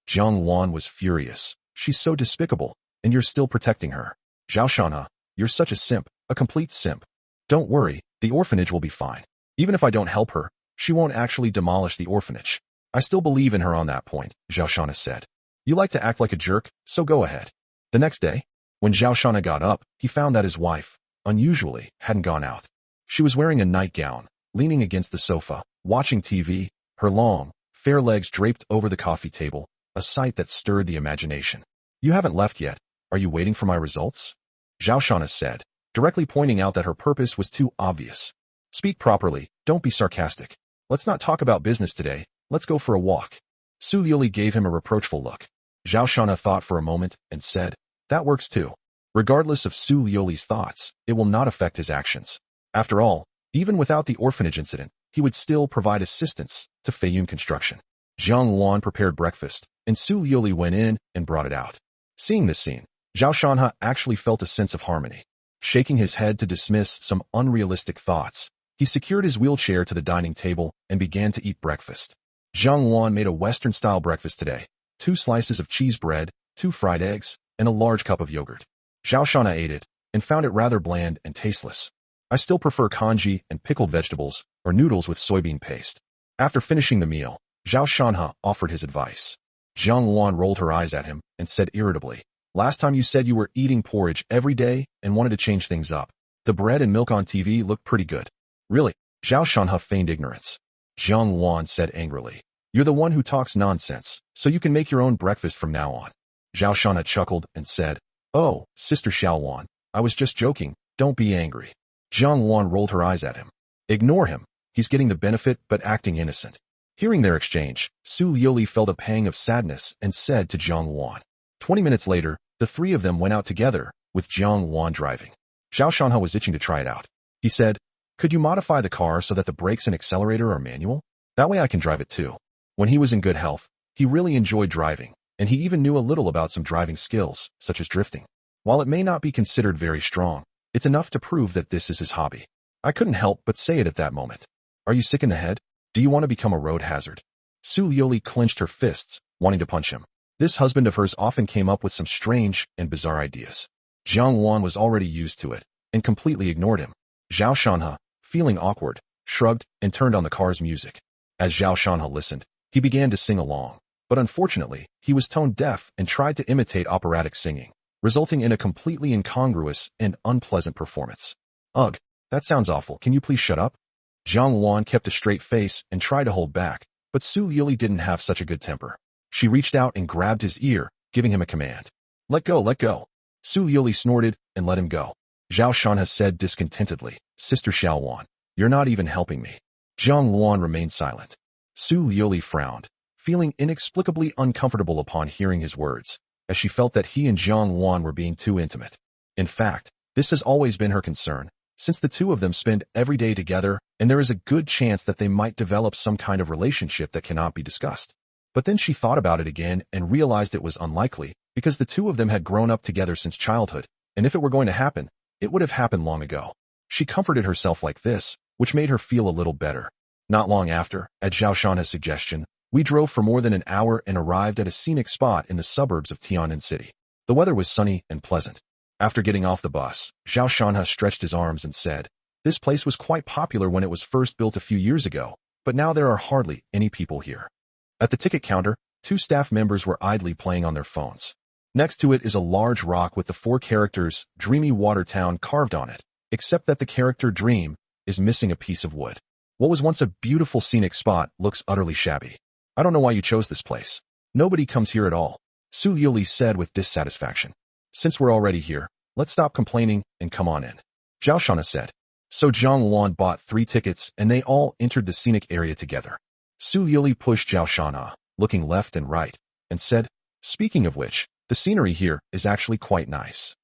Zhang Luan was furious. She's so despicable, and you're still protecting her. Zhao Shanhe, you're such a simp, a complete simp. Don't worry, the orphanage will be fine. Even if I don't help her, she won't actually demolish the orphanage. I still believe in her on that point, Zhao Shanhe said. You like to act like a jerk, so go ahead. The next day, when Zhao Shanhe got up, he found that his wife, unusually, hadn't gone out. She was wearing a nightgown, leaning against the sofa, watching TV, her long, fair legs draped over the coffee table, a sight that stirred the imagination. You haven't left yet. Are you waiting for my results? Zhao Shanhe said, directly pointing out that her purpose was too obvious. Speak properly, don't be sarcastic. Let's not talk about business today, let's go for a walk. Su Yuli gave him a reproachful look. Zhao Shanhe thought for a moment and said, that works too. Regardless of Su Liuli's thoughts, it will not affect his actions. After all, even without the orphanage incident, he would still provide assistance to Feiyun Construction. Zhang Luan prepared breakfast, and Su Liuli went in and brought it out. Seeing this scene, Zhao Shanhe actually felt a sense of harmony. Shaking his head to dismiss some unrealistic thoughts, he secured his wheelchair to the dining table and began to eat breakfast. Zhang Luan made a Western-style breakfast today, 2 slices of cheese bread, 2 fried eggs, and a large cup of yogurt. Zhao Shanhe ate it, and found it rather bland and tasteless. I still prefer congee and pickled vegetables, or noodles with soybean paste. After finishing the meal, Zhao Shanhe offered his advice. Zhang Luan rolled her eyes at him and said irritably, last time you said you were eating porridge every day and wanted to change things up. The bread and milk on TV looked pretty good. Really? Zhao Shanhe feigned ignorance. Zhang Luan said angrily, you're the one who talks nonsense, so you can make your own breakfast from now on. Zhao Shanhe chuckled and said, oh, Sister Xiao Wan, I was just joking, don't be angry. Zhang Luan rolled her eyes at him. Ignore him, he's getting the benefit but acting innocent. Hearing their exchange, Su Liuli felt a pang of sadness and said to Zhang Luan. 20 minutes later, the 3 of them went out together, with Zhang Luan driving. Zhao Shanhe was itching to try it out. He said, could you modify the car so that the brakes and accelerator are manual? That way I can drive it too. When he was in good health, he really enjoyed driving, and he even knew a little about some driving skills, such as drifting. While it may not be considered very strong, it's enough to prove that this is his hobby. I couldn't help but say it at that moment. Are you sick in the head? Do you want to become a road hazard? Su Liuli clenched her fists, wanting to punch him. This husband of hers often came up with some strange and bizarre ideas. Zhang Luan was already used to it, and completely ignored him. Zhao Shanhe, feeling awkward, shrugged and turned on the car's music. As Zhao Shanhe listened, he began to sing along, but unfortunately, he was tone deaf and tried to imitate operatic singing, resulting in a completely incongruous and unpleasant performance. Ugh, that sounds awful, can you please shut up? Zhang Luan kept a straight face and tried to hold back, but Su Liuli didn't have such a good temper. She reached out and grabbed his ear, giving him a command. Let go, let go. Su Liuli snorted and let him go. Zhao Shanhe said discontentedly, Sister Xiao Wan, you're not even helping me. Zhang Luan remained silent. Su Liuli frowned, feeling inexplicably uncomfortable upon hearing his words, as she felt that he and Zhang Luan were being too intimate. In fact, this has always been her concern, since the 2 of them spend every day together, and there is a good chance that they might develop some kind of relationship that cannot be discussed. But then she thought about it again and realized it was unlikely, because the 2 of them had grown up together since childhood, and if it were going to happen, it would have happened long ago. She comforted herself like this, which made her feel a little better. Not long after, at Zhao Shanhe's suggestion, we drove for more than an hour and arrived at a scenic spot in the suburbs of Tian'an City. The weather was sunny and pleasant. After getting off the bus, Zhao Shanhe stretched his arms and said, this place was quite popular when it was first built a few years ago, but now there are hardly any people here. At the ticket counter, 2 staff members were idly playing on their phones. Next to it is a large rock with the 4 characters Dreamy Water Town carved on it, except that the character Dream is missing a piece of wood. What was once a beautiful scenic spot looks utterly shabby. I don't know why you chose this place. Nobody comes here at all, Su Liuli said with dissatisfaction. Since we're already here, let's stop complaining and come on in. Zhao Shana said. So Zhang Luan bought 3 tickets and they all entered the scenic area together. Su Yili pushed Zhao Shana, looking left and right, and said, speaking of which, the scenery here is actually quite nice.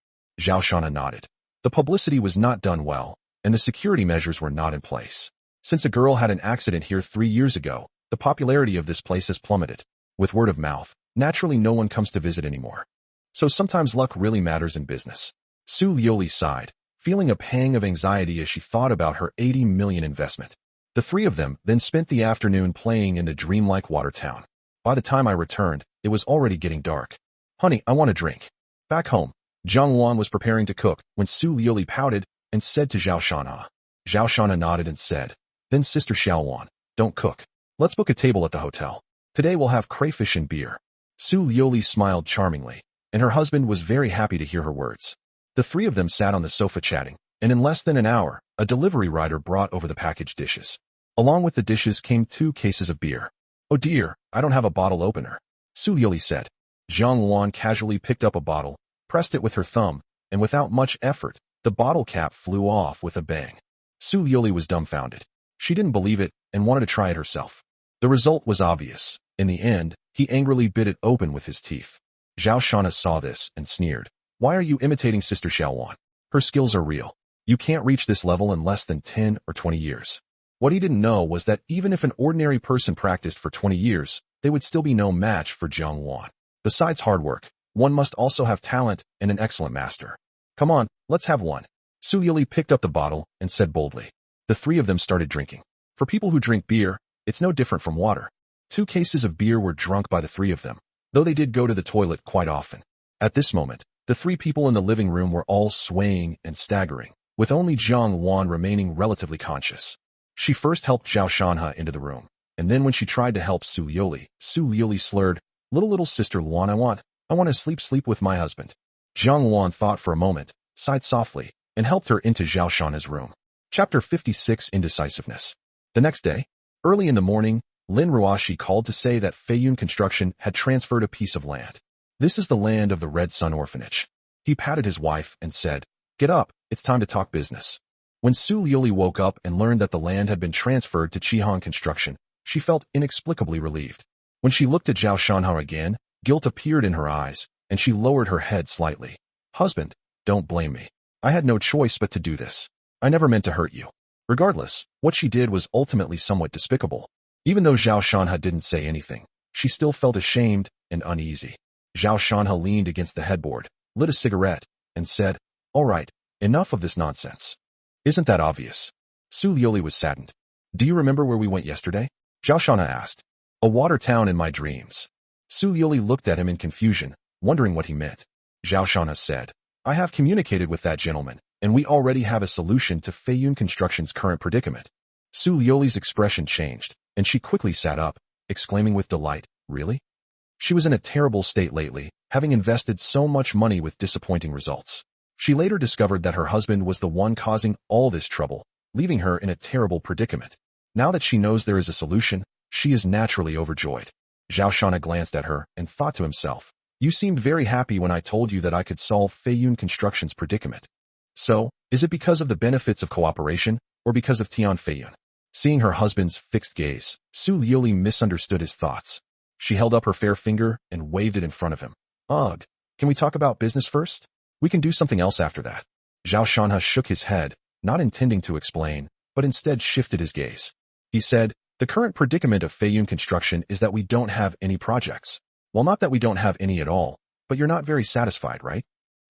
Zhao Shana nodded. The publicity was not done well, and the security measures were not in place. Since a girl had an accident here 3 years ago, the popularity of this place has plummeted. With word of mouth, naturally no one comes to visit anymore. So sometimes luck really matters in business. Su Yili sighed, feeling a pang of anxiety as she thought about her 80 million investment. The 3 of them then spent the afternoon playing in the dreamlike water town. By the time I returned, it was already getting dark. Honey, I want a drink. Back home, Zhang Luan was preparing to cook when Su Yili pouted and said to Zhao Shana. Zhao Shana nodded and said, then Sister Xiao Wan, don't cook. Let's book a table at the hotel. Today we'll have crayfish and beer. Su Yili smiled charmingly, and her husband was very happy to hear her words. The 3 of them sat on the sofa chatting, and in less than an hour, a delivery rider brought over the packaged dishes. Along with the dishes came 2 cases of beer. Oh dear, I don't have a bottle opener, Su Yili said. Zhang Luan casually picked up a bottle, pressed it with her thumb, and without much effort, the bottle cap flew off with a bang. Su Yili was dumbfounded. She didn't believe it and wanted to try it herself. The result was obvious. In the end, he angrily bit it open with his teeth. Zhao Shana saw this and sneered. Why are you imitating Sister Xiaowan? Her skills are real. You can't reach this level in less than 10 or 20 years. What he didn't know was that even if an ordinary person practiced for 20 years, they would still be no match for Zhang Luan. Besides hard work, one must also have talent and an excellent master. Come on, let's have one. Su Yili picked up the bottle and said boldly. The 3 of them started drinking. For people who drink beer, it's no different from water. 2 cases of beer were drunk by the 3 of them, though they did go to the toilet quite often. At this moment, the 3 people in the living room were all swaying and staggering, with only Zhang Luan remaining relatively conscious. She first helped Zhao Shanha into the room, and then when she tried to help Su Yili slurred, Little Sister Luan, I want to sleep with my husband. Zhang Luan thought for a moment, sighed softly, and helped her into Zhao Shanha's room. Chapter 56 Indecisiveness. The next day, early in the morning, Lin Ruashi called to say that Feiyun Construction had transferred a piece of land. This is the land of the Red Sun Orphanage. He patted his wife and said, get up, it's time to talk business. When Su Yili woke up and learned that the land had been transferred to Chihan Construction, she felt inexplicably relieved. When she looked at Zhao Shanhao again, guilt appeared in her eyes, and she lowered her head slightly. Husband, don't blame me. I had no choice but to do this. I never meant to hurt you. Regardless, what she did was ultimately somewhat despicable. Even though Zhao Shanha didn't say anything, she still felt ashamed and uneasy. Zhao Shanha leaned against the headboard, lit a cigarette, and said, all right, enough of this nonsense. Isn't that obvious? Su Yili was saddened. Do you remember where we went yesterday? Zhao Shanha asked. A water town in my dreams. Su Yili looked at him in confusion, wondering what he meant. Zhao Shanha said, I have communicated with that gentleman, and we already have a solution to Feiyun Construction's current predicament. Su Yoli's expression changed, and she quickly sat up, exclaiming with delight, really? She was in a terrible state lately, having invested so much money with disappointing results. She later discovered that her husband was the one causing all this trouble, leaving her in a terrible predicament. Now that she knows there is a solution, she is naturally overjoyed. Zhao Shana glanced at her and thought to himself, you seemed very happy when I told you that I could solve Feiyun Construction's predicament. So, is it because of the benefits of cooperation, or because of Tian Feiyun? Seeing her husband's fixed gaze, Su Yili misunderstood his thoughts. She held up her fair finger and waved it in front of him. Ugh, can we talk about business first? We can do something else after that. Zhao Shanha shook his head, not intending to explain, but instead shifted his gaze. He said, the current predicament of Feiyun Construction is that we don't have any projects. Well, not that we don't have any at all, but you're not very satisfied, right?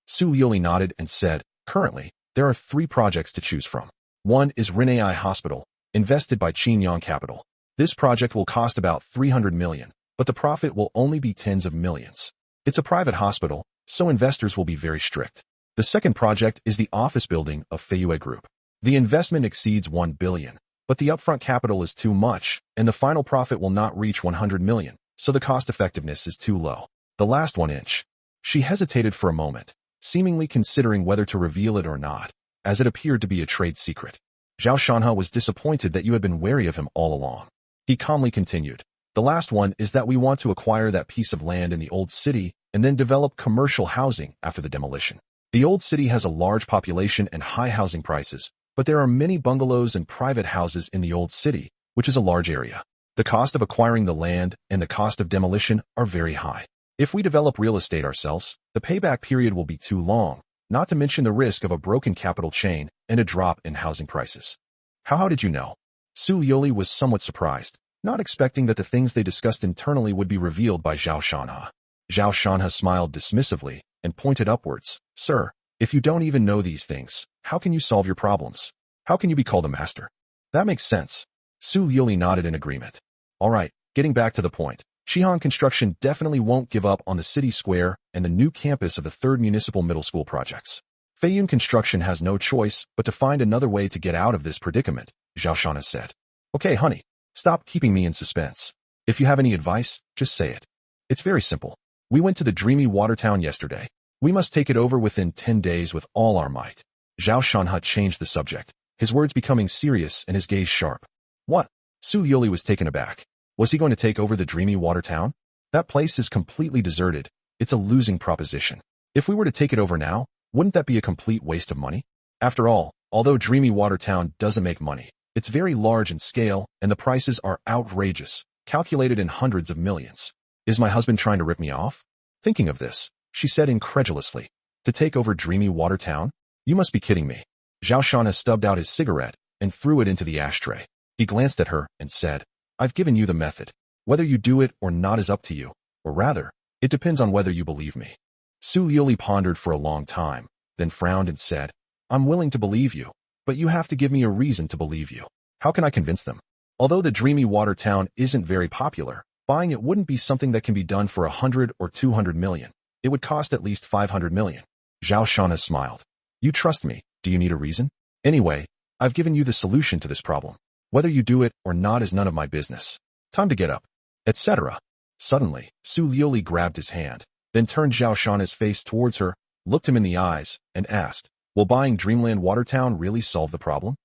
Su Yili nodded and said, currently, there are 3 projects to choose from. One is Rinai Hospital, invested by Qingyang Capital. This project will cost about 300 million, but the profit will only be tens of millions. It's a private hospital, so investors will be very strict. The second project is the office building of Feiyue Group. The investment exceeds 1 billion, but the upfront capital is too much, and the final profit will not reach 100 million, so the cost effectiveness is too low. The last one inch. She hesitated for a moment, seemingly considering whether to reveal it or not, as it appeared to be a trade secret. Zhao Shanha was disappointed that you had been wary of him all along. He calmly continued. The last one is that we want to acquire that piece of land in the old city and then develop commercial housing after the demolition. The old city has a large population and high housing prices, but there are many bungalows and private houses in the old city, which is a large area. The cost of acquiring the land and the cost of demolition are very high. If we develop real estate ourselves, the payback period will be too long, not to mention the risk of a broken capital chain and a drop in housing prices. How did you know? Su Yoli was somewhat surprised, not expecting that the things they discussed internally would be revealed by Zhao Shanha. Zhao Shanha smiled dismissively and pointed upwards. Sir, if you don't even know these things, how can you solve your problems? How can you be called a master? That makes sense. Su Yoli nodded in agreement. All right, getting back to the point. Shihan Construction definitely won't give up on the city square and the new campus of the 3rd Municipal Middle School projects. Feiyun Construction has no choice but to find another way to get out of this predicament, Zhao Shanha said. Okay, honey, stop keeping me in suspense. If you have any advice, just say it. It's very simple. We went to the dreamy water town yesterday. We must take it over within 10 days with all our might. Zhao Shanha changed the subject, his words becoming serious and his gaze sharp. What? Su Yoli was taken aback. Was he going to take over the dreamy water town? That place is completely deserted. It's a losing proposition. If we were to take it over now, wouldn't that be a complete waste of money? After all, although dreamy water town doesn't make money, it's very large in scale and the prices are outrageous, calculated in hundreds of millions. Is my husband trying to rip me off? Thinking of this, she said incredulously. To take over dreamy water town? You must be kidding me. Zhao Shanha stubbed out his cigarette and threw it into the ashtray. He glanced at her and said, I've given you the method. Whether you do it or not is up to you, or rather, it depends on whether you believe me. Su Yoli pondered for a long time, then frowned and said, I'm willing to believe you, but you have to give me a reason to believe you. How can I convince them? Although the dreamy water town isn't very popular, buying it wouldn't be something that can be done for 100 or 200 million. It would cost at least 500 million. Zhao Shanha smiled. You trust me, do you need a reason? Anyway, I've given you the solution to this problem. Whether you do it or not is none of my business. Time to get up, etc. Suddenly, Su Yoli grabbed his hand, then turned Zhao Shanha's face towards her, looked him in the eyes, and asked, will buying Dreamland Watertown really solve the problem?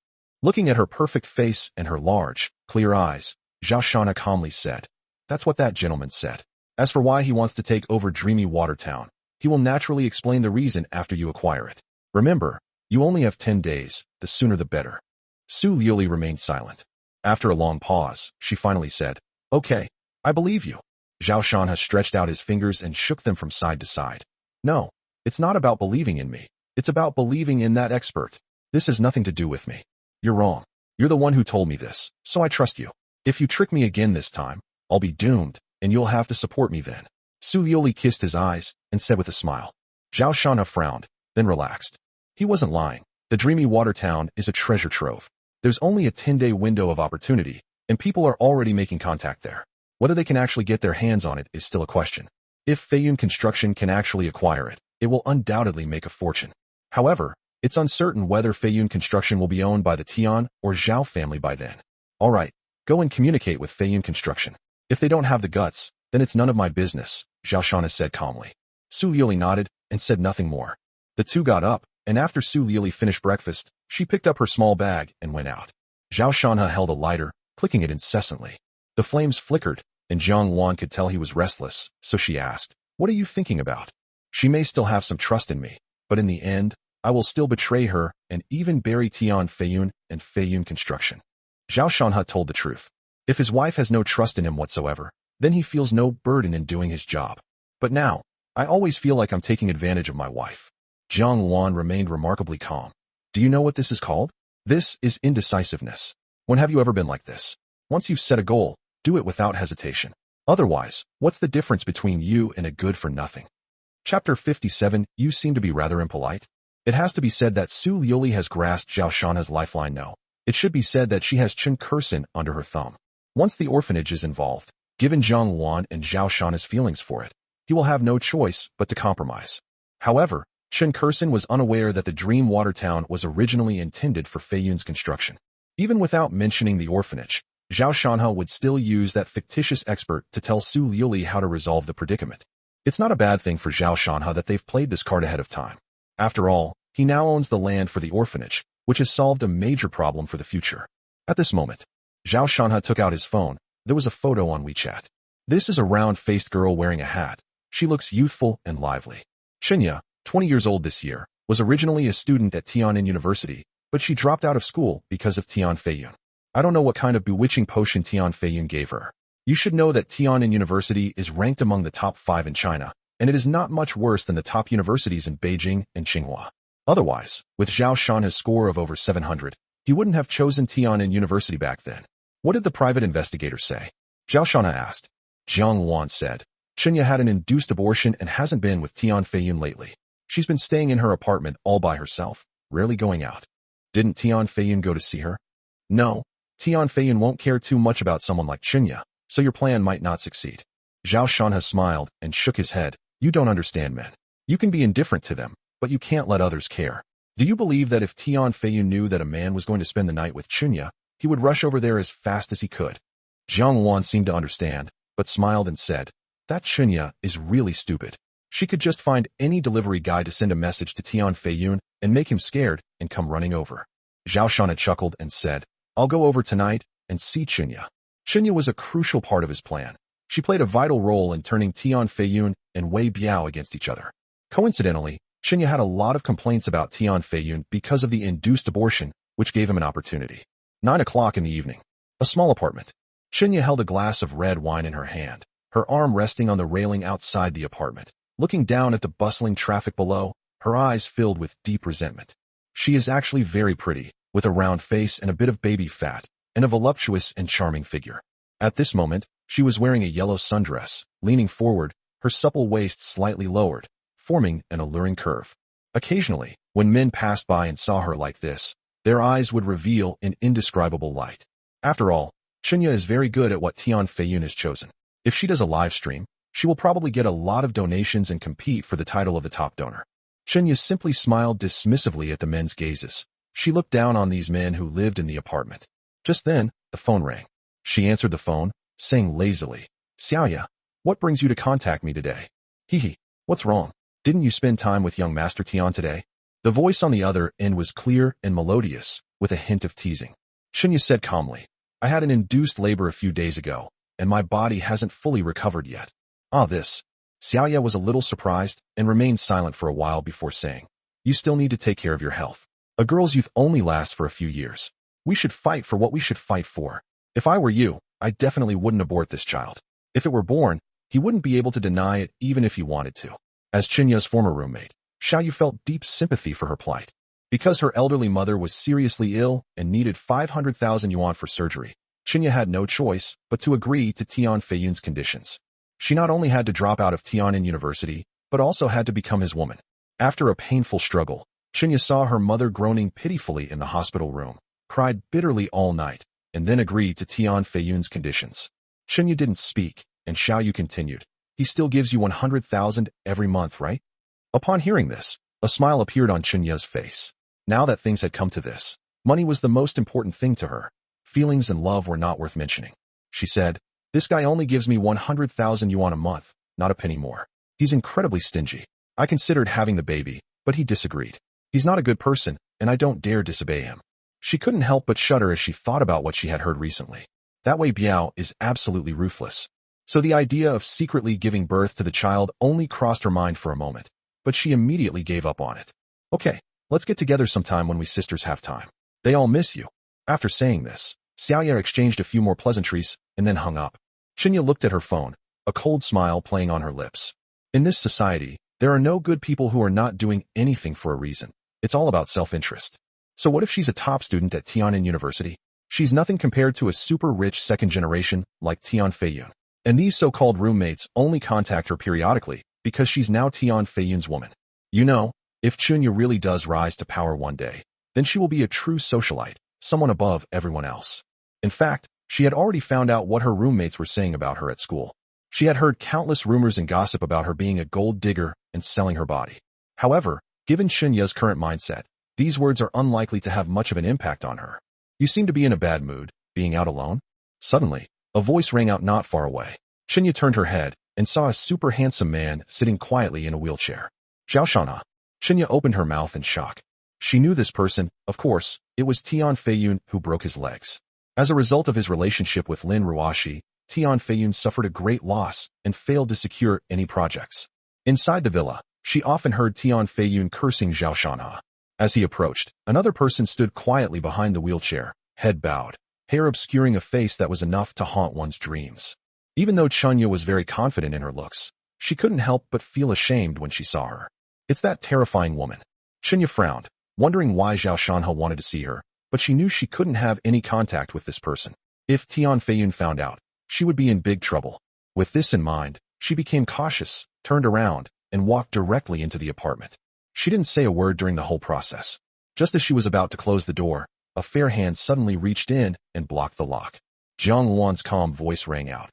Looking at her perfect face and her large, clear eyes, Zhao Shanha calmly said, that's what that gentleman said. As for why he wants to take over Dreamy Watertown, he will naturally explain the reason after you acquire it. Remember, you only have 10 days, the sooner the better. Su Yoli remained silent. After a long pause, she finally said, okay, I believe you. Zhao Shanha stretched out his fingers and shook them from side to side. No, it's not about believing in me. It's about believing in that expert. This has nothing to do with me. You're wrong. You're the one who told me this, so I trust you. If you trick me again this time, I'll be doomed, and you'll have to support me then. Su Yoli kissed his eyes and said with a smile. Zhao Shanha frowned, then relaxed. He wasn't lying. The dreamy water town is a treasure trove. There's only a 10-day window of opportunity, and people are already making contact there. Whether they can actually get their hands on it is still a question. If Feiyun Construction can actually acquire it, it will undoubtedly make a fortune. However, it's uncertain whether Feiyun Construction will be owned by the Tian or Zhao family by then. All right, go and communicate with Feiyun Construction. If they don't have the guts, then it's none of my business, Zhao Shanha said calmly. Su Yoli nodded and said nothing more. The two got up, and after Su Yoli finished breakfast, she picked up her small bag and went out. Zhao Shanha held a lighter, clicking it incessantly. The flames flickered, and Jiang Wan could tell he was restless, so she asked, what are you thinking about? She may still have some trust in me, but in the end, I will still betray her and even bury Tian Feiyun and Feiyun Construction. Zhao Shanha told the truth. If his wife has no trust in him whatsoever, then he feels no burden in doing his job. But now, I always feel like I'm taking advantage of my wife. Jiang Wan remained remarkably calm. Do you know what this is called? This is indecisiveness. When have you ever been like this? Once you've set a goal, do it without hesitation. Otherwise, what's the difference between you and a good-for-nothing? Chapter 57, you seem to be rather impolite. It has to be said that Su Yoli has grasped Zhao Shanha's lifeline. No, it should be said that she has Chen Kursin under her thumb. Once the orphanage is involved, given Jiang Wan and Zhao Shanha's feelings for it, he will have no choice but to compromise. However, Chen Kursin was unaware that the Dream Water Town was originally intended for Feiyun's construction. Even without mentioning the orphanage, Zhao Shanha would still use that fictitious expert to tell Su Yoli how to resolve the predicament. It's not a bad thing for Zhao Shanha that they've played this card ahead of time. After all, he now owns the land for the orphanage, which has solved a major problem for the future. At this moment, Zhao Shanha took out his phone. There was a photo on WeChat. This is a round-faced girl wearing a hat. She looks youthful and lively. Shinya, 20 years old this year, was originally a student at Tian'an University, but she dropped out of school because of Tian Feiyun. I don't know what kind of bewitching potion Tian Feiyun gave her. You should know that Tian'an University is ranked among the top 5 in China, and it is not much worse than the top universities in Beijing and Tsinghua. Otherwise, with Zhao Shan's score of over 700, he wouldn't have chosen Tian'an University back then. What did the private investigator say? Zhao Shan asked. Jiang Wan said, Chunya had an induced abortion and hasn't been with Tian Feiyun lately. She's been staying in her apartment all by herself, rarely going out. Didn't Tian Feiyun go to see her? No, Tian Feiyun won't care too much about someone like Chunya, so your plan might not succeed. Zhao Shan smiled and shook his head. You don't understand men. You can be indifferent to them, but you can't let others care. Do you believe that if Tian Feiyun knew that a man was going to spend the night with Chunya, he would rush over there as fast as he could? Jiang Wan seemed to understand, but smiled and said, that Chunya is really stupid. She could just find any delivery guy to send a message to Tian Feiyun and make him scared and come running over. Zhao Shan chuckled and said, I'll go over tonight and see Chunya. Chunya was a crucial part of his plan. She played a vital role in turning Tian Feiyun and Wei Biao against each other. Coincidentally, Chunya had a lot of complaints about Tian Feiyun because of the induced abortion, which gave him an opportunity. 9 o'clock in the evening. A small apartment. Chunya held a glass of red wine in her hand, her arm resting on the railing outside the apartment. Looking down at the bustling traffic below, her eyes filled with deep resentment. She is actually very pretty, with a round face and a bit of baby fat, and a voluptuous and charming figure. At this moment, she was wearing a yellow sundress, leaning forward, her supple waist slightly lowered, forming an alluring curve. Occasionally, when men passed by and saw her like this, their eyes would reveal an indescribable light. After all, Chunya is very good at what Tian Feiyun has chosen. If she does a live stream, she will probably get a lot of donations and compete for the title of the top donor. Chunya simply smiled dismissively at the men's gazes. She looked down on these men who lived in the apartment. Just then, the phone rang. She answered the phone, saying lazily, Xiaoya, what brings you to contact me today? Hee, what's wrong? Didn't you spend time with young Master Tian today? The voice on the other end was clear and melodious, with a hint of teasing. Chunya said calmly, I had an induced labor a few days ago, and my body hasn't fully recovered yet. This. Xiaoya was a little surprised and remained silent for a while before saying, you still need to take care of your health. A girl's youth only lasts for a few years. We should fight for what we should fight for. If I were you, I definitely wouldn't abort this child. If it were born, he wouldn't be able to deny it even if he wanted to. As Chunya's former roommate, Xiaoyu felt deep sympathy for her plight. Because her elderly mother was seriously ill and needed 500,000 yuan for surgery, Chunya had no choice but to agree to Tian Feiyun's conditions. She not only had to drop out of Tian'an University, but also had to become his woman. After a painful struggle, Chunya saw her mother groaning pitifully in the hospital room, cried bitterly all night, and then agreed to Tian Feiyun's conditions. Chunya didn't speak, and Xiaoyu continued, he still gives you 100,000 every month, right? Upon hearing this, a smile appeared on Chunya's face. Now that things had come to this, money was the most important thing to her. Feelings and love were not worth mentioning. She said, this guy only gives me 100,000 yuan a month, not a penny more. He's incredibly stingy. I considered having the baby, but he disagreed. He's not a good person, and I don't dare disobey him. She couldn't help but shudder as she thought about what she had heard recently. That Wei Biao is absolutely ruthless. So the idea of secretly giving birth to the child only crossed her mind for a moment, but she immediately gave up on it. Okay, let's get together sometime when we sisters have time. They all miss you. After saying this, Xiaoya exchanged a few more pleasantries and then hung up. Chunya looked at her phone, a cold smile playing on her lips. In this society, there are no good people who are not doing anything for a reason. It's all about self-interest. So what if she's a top student at Tian'an University? She's nothing compared to a super rich second generation like Tian Feiyun. And these so-called roommates only contact her periodically because she's now Tian Feiyun's woman. You know, if Chunya really does rise to power one day, then she will be a true socialite, someone above everyone else. In fact, she had already found out what her roommates were saying about her at school. She had heard countless rumors and gossip about her being a gold digger and selling her body. However, given Chunya's current mindset, these words are unlikely to have much of an impact on her. You seem to be in a bad mood, being out alone? Suddenly, a voice rang out not far away. Chunya turned her head and saw a super handsome man sitting quietly in a wheelchair. Zhao Shana. Chunya opened her mouth in shock. She knew this person, of course, it was Tian Feiyun who broke his legs. As a result of his relationship with Lin Ruoshi, Tian Feiyun suffered a great loss and failed to secure any projects. Inside the villa, She often heard Tian Feiyun cursing Zhao Shanha. As he approached, another person stood quietly behind the wheelchair, head bowed, hair obscuring a face that was enough to haunt one's dreams. Even though Chunya was very confident in her looks, she couldn't help but feel ashamed when she saw her. It's that terrifying woman. Chunya frowned, wondering why Zhao Shanha wanted to see her, but she knew she couldn't have any contact with this person. If Tian Feiyun found out, she would be in big trouble. With this in mind, she became cautious, turned around, and walked directly into the apartment. She didn't say a word during the whole process. Just as she was about to close the door, a fair hand suddenly reached in and blocked the lock. Jiang Wan's calm voice rang out.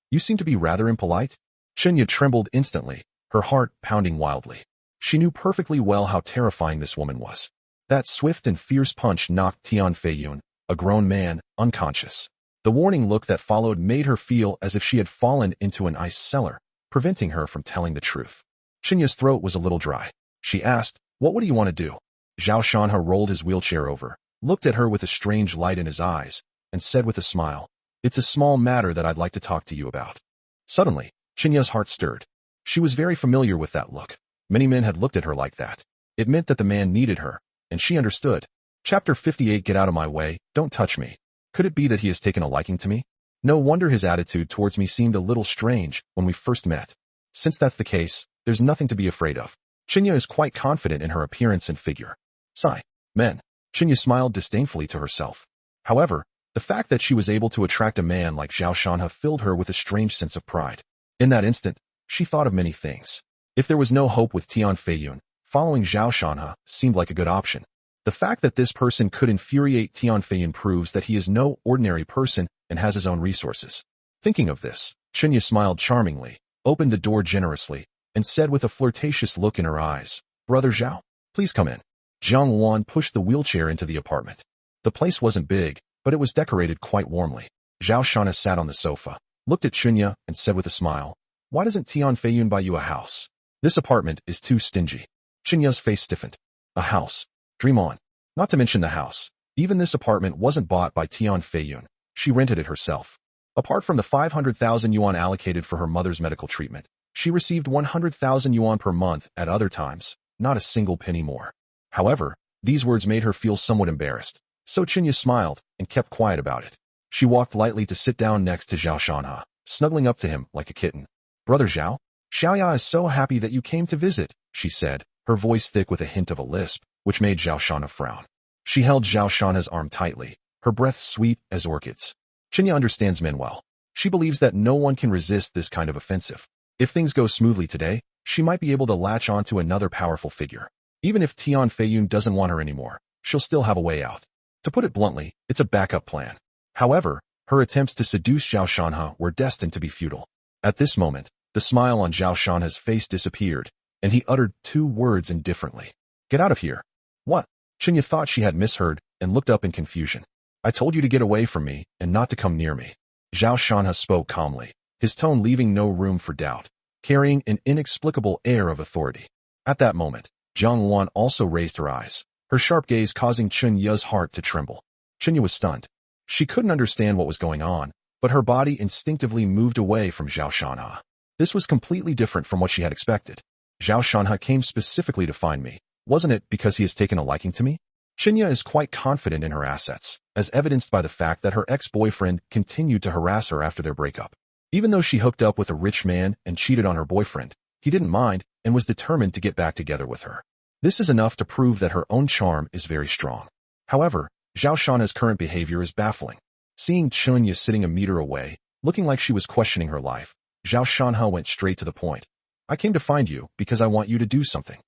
You seem to be rather impolite. Chunya trembled instantly, her heart pounding wildly. She knew perfectly well how terrifying this woman was. That swift and fierce punch knocked Tian Feiyun, a grown man, unconscious. The warning look that followed made her feel as if she had fallen into an ice cellar, preventing her from telling the truth. Chunya's throat was a little dry. She asked, "What would you want to do?" Zhao Shanha rolled his wheelchair over, looked at her with a strange light in his eyes, and said with a smile, "It's a small matter that I'd like to talk to you about." Suddenly, Chunya's heart stirred. She was very familiar with that look. Many men had looked at her like that. It meant that the man needed her, and she understood. Chapter 58. Get out of my way, don't touch me. Could it be that he has taken a liking to me? No wonder his attitude towards me seemed a little strange when we first met. Since that's the case, there's nothing to be afraid of. Chunya is quite confident in her appearance and figure. Sigh. Men. Chunya smiled disdainfully to herself. However, the fact that she was able to attract a man like Zhao Shanha filled her with a strange sense of pride. In that instant, she thought of many things. If there was no hope with Tian Feiyun, following Zhao Shanha seemed like a good option. The fact that this person could infuriate Tian Feiyun proves that he is no ordinary person and has his own resources. Thinking of this, Chunya smiled charmingly, opened the door generously, and said with a flirtatious look in her eyes, "Brother Zhao, please come in." Jiang Wan pushed the wheelchair into the apartment. The place wasn't big, but it was decorated quite warmly. Zhao Shanha sat on the sofa, looked at Chunya, and said with a smile, "Why doesn't Tian Feiyun buy you a house? This apartment is too stingy." Chunya's face stiffened. A house. Dream on. Not to mention the house. Even this apartment wasn't bought by Tian Feiyun. She rented it herself. Apart from the 500,000 yuan allocated for her mother's medical treatment, she received 100,000 yuan per month at other times, not a single penny more. However, these words made her feel somewhat embarrassed, so Chunya smiled and kept quiet about it. She walked lightly to sit down next to Zhao Shanha, snuggling up to him like a kitten. "Brother Zhao, Xiaoya is so happy that you came to visit," she said, her voice thick with a hint of a lisp, which made Zhao Shanha frown. She held Zhao Shanha's arm tightly, her breath sweet as orchids. Chunya understands men well. She believes that no one can resist this kind of offensive. If things go smoothly today, she might be able to latch on to another powerful figure. Even if Tian Feiyun doesn't want her anymore, she'll still have a way out. To put it bluntly, it's a backup plan. However, her attempts to seduce Zhao Shanha were destined to be futile. At this moment, the smile on Zhao Shanha's face disappeared, and he uttered two words indifferently. "Get out of here." "What?" Chunya thought she had misheard and looked up in confusion. "I told you to get away from me and not to come near me." Zhao Shanha spoke calmly, his tone leaving no room for doubt, carrying an inexplicable air of authority. At that moment, Jiang Wan also raised her eyes, her sharp gaze causing Chunya's heart to tremble. Chunya was stunned. She couldn't understand what was going on, but her body instinctively moved away from Zhao Shanha. This was completely different from what she had expected. Zhao Shanha came specifically to find me. Wasn't it because he has taken a liking to me? Chunya is quite confident in her assets, as evidenced by the fact that her ex-boyfriend continued to harass her after their breakup. Even though she hooked up with a rich man and cheated on her boyfriend, he didn't mind and was determined to get back together with her. This is enough to prove that her own charm is very strong. However, Zhao Shanha's current behavior is baffling. Seeing Chunya sitting a meter away, looking like she was questioning her life, Zhao Shanha went straight to the point. "I came to find you because I want you to do something."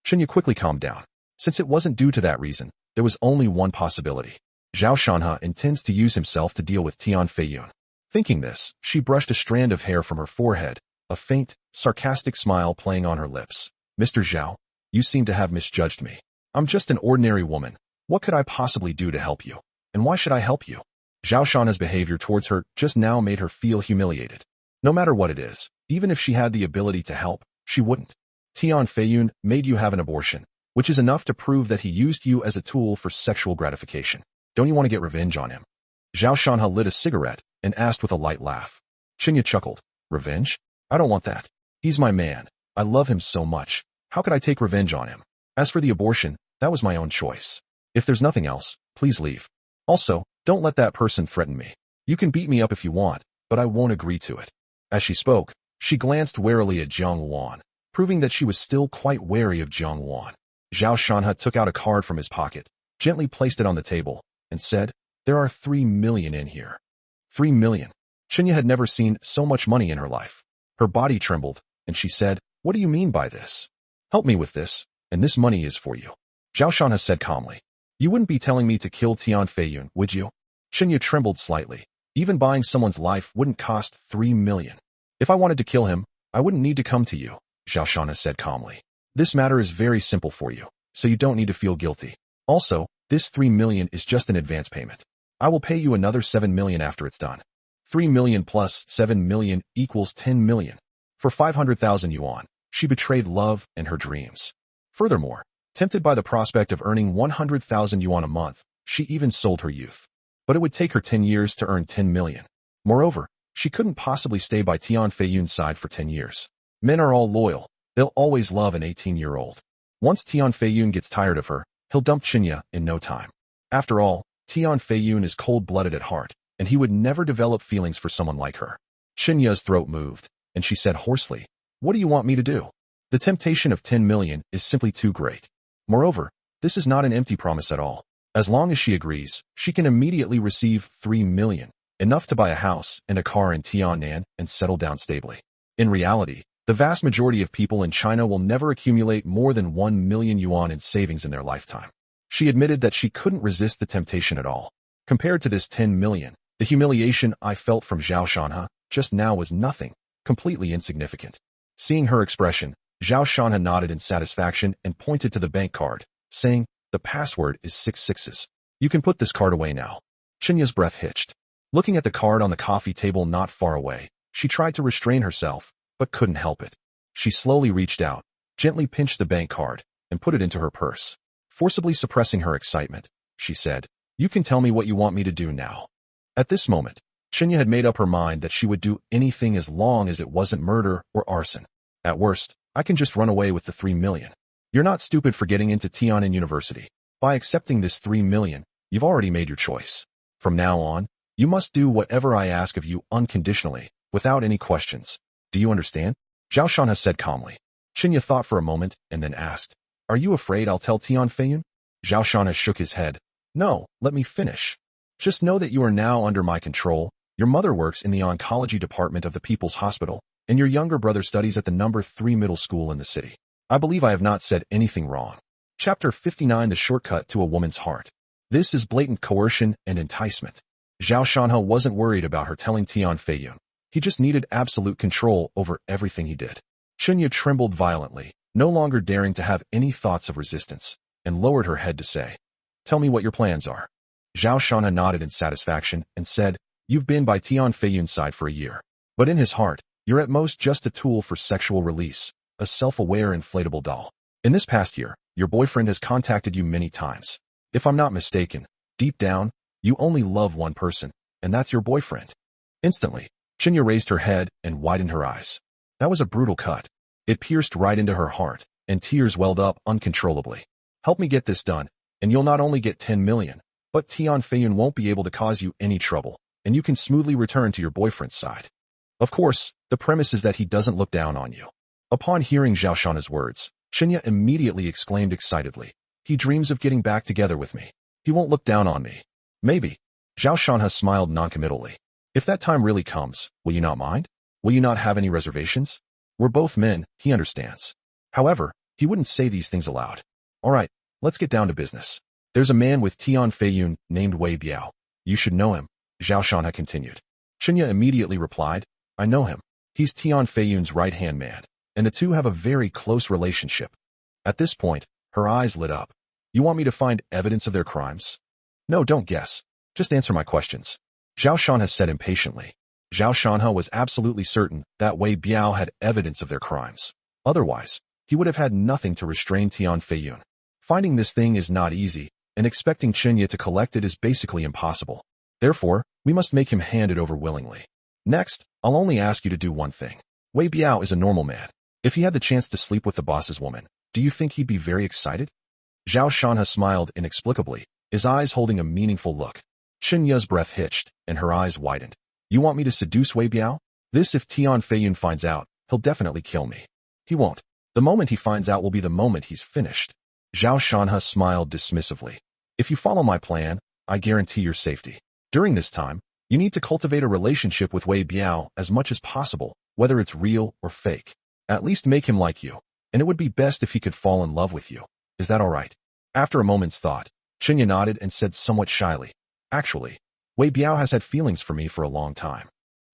Chunya quickly calmed down. Since it wasn't due to that reason, there was only one possibility. Zhao Shanha intends to use himself to deal with Tian Feiyun. Thinking this, she brushed a strand of hair from her forehead, a faint, sarcastic smile playing on her lips. "Mr. Zhao, you seem to have misjudged me. I'm just an ordinary woman. What could I possibly do to help you? And why should I help you?" Zhao Shanha's behavior towards her just now made her feel humiliated. No matter what it is, even if she had the ability to help, she wouldn't. Tian Feiyun made you have an abortion, which is enough to prove that he used you as a tool for sexual gratification. Don't you want to get revenge on him? Zhao Shanha lit a cigarette and asked with a light laugh. Chunya chuckled. "Revenge? I don't want that. He's my man. I love him so much. How could I take revenge on him? As for the abortion, that was my own choice. If there's nothing else, please leave. Also, don't let that person threaten me. You can beat me up if you want, but I won't agree to it. As she spoke, she glanced warily at Jiang Wan, proving that she was still quite wary of Jiang Wan. Zhao Shanhe took out a card from his pocket, gently placed it on the table, and said, "There are 3 million in here." 3 million. Qinya had never seen so much money in her life. Her body trembled, and she said, "What do you mean by this? Help me with this, and this money is for you." Zhao Shanhe said calmly, "You wouldn't be telling me to kill Tian Feiyun, would you?" Qinya trembled slightly. Even buying someone's life wouldn't cost 3 million. "If I wanted to kill him, I wouldn't need to come to you," Zhao Shanhe said calmly. "This matter is very simple for you, so you don't need to feel guilty. Also, this 3 million is just an advance payment. I will pay you another 7 million after it's done. 3 million plus 7 million equals 10 million. For 500,000 yuan, she betrayed love and her dreams. Furthermore, tempted by the prospect of earning 100,000 yuan a month, she even sold her youth. But it would take her 10 years to earn 10 million. Moreover, she couldn't possibly stay by Tian Feiyun's side for 10 years. Men are all loyal. They'll always love an 18-year-old. Once Tian Feiyun gets tired of her, he'll dump Qinya in no time. After all, Tian Feiyun is cold-blooded at heart, and he would never develop feelings for someone like her." Qinya's throat moved, and she said hoarsely, "What do you want me to do? The temptation of 10 million is simply too great. Moreover, this is not an empty promise at all. As long as she agrees, she can immediately receive 3 million, enough to buy a house and a car in Tiannan and settle down stably. In reality, the vast majority of people in China will never accumulate more than 1 million yuan in savings in their lifetime." She admitted that she couldn't resist the temptation at all. Compared to this 10 million, the humiliation I felt from Zhao Shanhe just now was nothing, completely insignificant. Seeing her expression, Zhao Shanhe nodded in satisfaction and pointed to the bank card, saying, "The password is 6 sixes. You can put this card away now." Qinya's breath hitched. Looking at the card on the coffee table not far away, she tried to restrain herself, but couldn't help it. She slowly reached out, gently pinched the bank card, and put it into her purse. Forcibly suppressing her excitement, she said, "You can tell me what you want me to do now." At this moment, Qinya had made up her mind that she would do anything as long as it wasn't murder or arson. "At worst, I can just run away with the 3 million. You're not stupid for getting into Tiannan University. By accepting this 3 million, you've already made your choice. From now on, you must do whatever I ask of you unconditionally, without any questions. Do you understand?" Zhao Shanhe said calmly. Qinya thought for a moment and then asked, "Are you afraid I'll tell Tian Feiyun?" Zhao Shanhe shook his head. "No, let me finish. Just know that you are now under my control. Your mother works in the oncology department of the People's Hospital, and your younger brother studies at the number 3 middle school in the city. I believe I have not said anything wrong." Chapter 59: The Shortcut to a Woman's Heart. This is blatant coercion and enticement. Zhao Shanhe wasn't worried about her telling Tian Feiyun. He just needed absolute control over everything he did. Qinya trembled violently, no longer daring to have any thoughts of resistance, and lowered her head to say, "Tell me what your plans are." Zhao Shanhe nodded in satisfaction and said, "You've been by Tian Feiyun's side for a year. But in his heart, you're at most just a tool for sexual release, a self-aware inflatable doll. In this past year, your boyfriend has contacted you many times. If I'm not mistaken, deep down, you only love one person, and that's your boyfriend." Instantly, Qinya raised her head and widened her eyes. That was a brutal cut. It pierced right into her heart, and tears welled up uncontrollably. "Help me get this done, and you'll not only get 10 million, but Tian Feiyun won't be able to cause you any trouble, and you can smoothly return to your boyfriend's side. Of course, the premise is that he doesn't look down on you." Upon hearing Zhao Shanhe's words, Qinya immediately exclaimed excitedly, "He dreams of getting back together with me. He won't look down on me." "Maybe." Zhao Shanhe smiled noncommittally. "If that time really comes, will you not mind? Will you not have any reservations? We're both men, he understands." However, he wouldn't say these things aloud. "All right, let's get down to business. There's a man with Tian Feiyun named Wei Biao. You should know him," Zhao Shanhe continued. Qinya immediately replied, "I know him. He's Tian Feiyun's right-hand man, and the two have a very close relationship." At this point, her eyes lit up. "You want me to find evidence of their crimes?" "No, don't guess. Just answer my questions," Zhao Shanhe said impatiently. Zhao Shanhe was absolutely certain that Wei Biao had evidence of their crimes. Otherwise, he would have had nothing to restrain Tian Feiyun. Finding this thing is not easy, and expecting Qinya to collect it is basically impossible. Therefore, we must make him hand it over willingly. Next, I'll only ask you to do one thing. Wei Biao is a normal man. If he had the chance to sleep with the boss's woman, Do you think he'd be very excited? Zhao Shanha smiled inexplicably, his eyes holding a meaningful look. Chen Yu's breath hitched, and her eyes widened. You want me to seduce Wei Biao? This if Tian Feiyun finds out, he'll definitely kill me. He won't. The moment he finds out will be the moment he's finished. Zhao Shanha smiled dismissively. If you follow my plan, I guarantee your safety. During this time, you need to cultivate a relationship with Wei Biao as much as possible, whether it's real or fake. At least make him like you, and it would be best if he could fall in love with you. Is that all right? After a moment's thought, Chen Yu nodded and said somewhat shyly, Actually, Wei Biao has had feelings for me for a long time.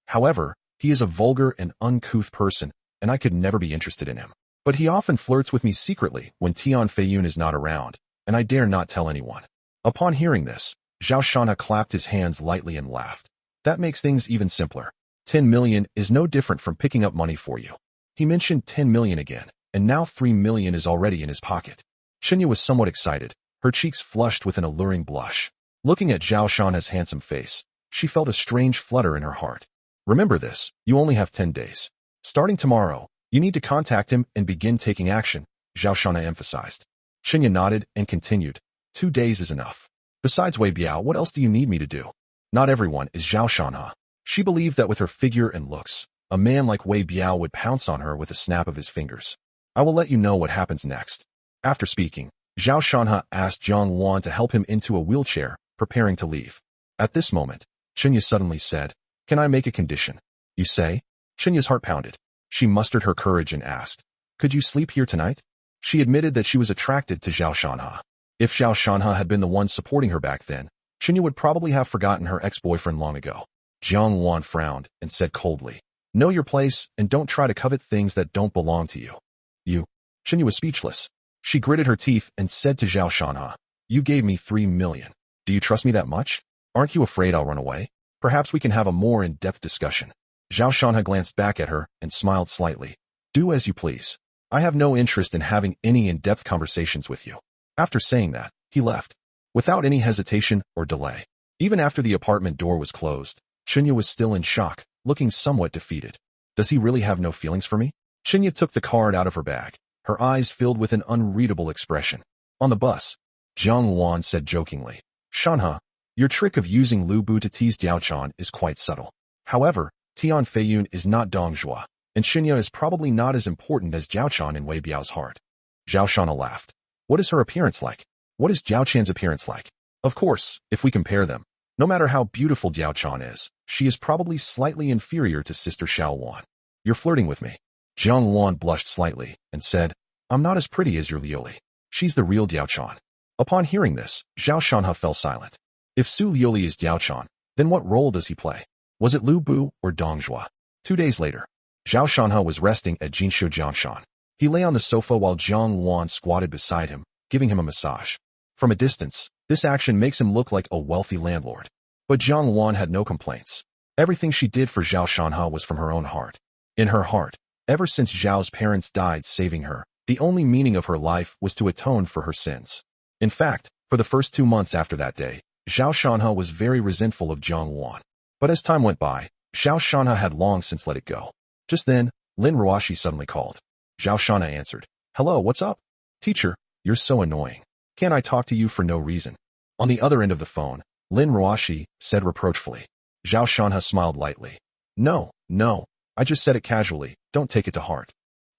However, he is a vulgar and uncouth person, and I could never be interested in him. But he often flirts with me secretly when Tian Feiyun is not around, and I dare not tell anyone. Upon hearing this, Zhao Shanha clapped his hands lightly and laughed. That makes things even simpler. 10 million is no different from picking up money for you. He mentioned 10 million again, and now 3 million is already in his pocket. Chen Yu was somewhat excited, her cheeks flushed with an alluring blush. Looking at Zhao Shanha's handsome face, she felt a strange flutter in her heart. Remember this, you only have 10 days. Starting tomorrow, you need to contact him and begin taking action, Zhao Shanha emphasized. Chen Yu nodded and continued, 2 days is enough. Besides Wei Biao, what else do you need me to do? Not everyone is Zhao Shanha. She believed that with her figure and looks, a man like Wei Biao would pounce on her with a snap of his fingers. I will let you know what happens next. After speaking, Zhao Shanha asked Jiang Wan to help him into a wheelchair, preparing to leave. At this moment, Chen Yu suddenly said, Can I make a condition? You say? Chen Yu's heart pounded. She mustered her courage and asked, Could you sleep here tonight? She admitted that she was attracted to Zhao Shanha. If Zhao Shanha had been the one supporting her back then, Chen Yu would probably have forgotten her ex-boyfriend long ago. Jiang Wan frowned and said coldly, Know your place and don't try to covet things that don't belong to you. You. Chen Yu was speechless. She gritted her teeth and said to Zhao Shanha, You gave me 3 million. Do you trust me that much? Aren't you afraid I'll run away? Perhaps we can have a more in-depth discussion. Zhao Shanha glanced back at her and smiled slightly. Do as you please. I have no interest in having any in-depth conversations with you. After saying that, he left. Without any hesitation or delay. Even after the apartment door was closed, Chen Yu was still in shock, looking somewhat defeated. Does he really have no feelings for me? Chen Yu took the card out of her bag, her eyes filled with an unreadable expression. On the bus, Jiang Wan said jokingly, Shanha, your trick of using Lu Bu to tease Diaochan is quite subtle. However, Tian Feiyun is not Dongjua, and Chen Yu is probably not as important as Diaochan in Wei Biao's heart. Zhao Shanha laughed. What is her appearance like? What is Jiao Chan's appearance like? Of course, if we compare them, no matter how beautiful Jiao Chan is, she is probably slightly inferior to Sister Xiao Wan. You're flirting with me. Jiang Wan blushed slightly and said, I'm not as pretty as your Liuli. She's the real Diao Chan. Upon hearing this, Zhao Shanha fell silent. If Su Liuli is Diao Chan, then what role does he play? Was it Lu Bu or Dongjua? 2 days later, Zhao Shanha was resting at Jinshu Jianshan. He lay on the sofa while Jiang Wan squatted beside him, giving him a massage. From a distance, this action makes him look like a wealthy landlord. But Jiang Wan had no complaints. Everything she did for Zhao Shanha was from her own heart. In her heart, ever since Zhao's parents died saving her, the only meaning of her life was to atone for her sins. In fact, for the first 2 months after that day, Zhao Shanha was very resentful of Jiang Wan. But as time went by, Zhao Shanha had long since let it go. Just then, Lin Ruashi suddenly called. Zhao Shanha answered, Hello, what's up? Teacher, you're so annoying. Can't I talk to you for no reason? On the other end of the phone, Lin Ruashi said reproachfully. Zhao Shanha smiled lightly. No, I just said it casually, don't take it to heart.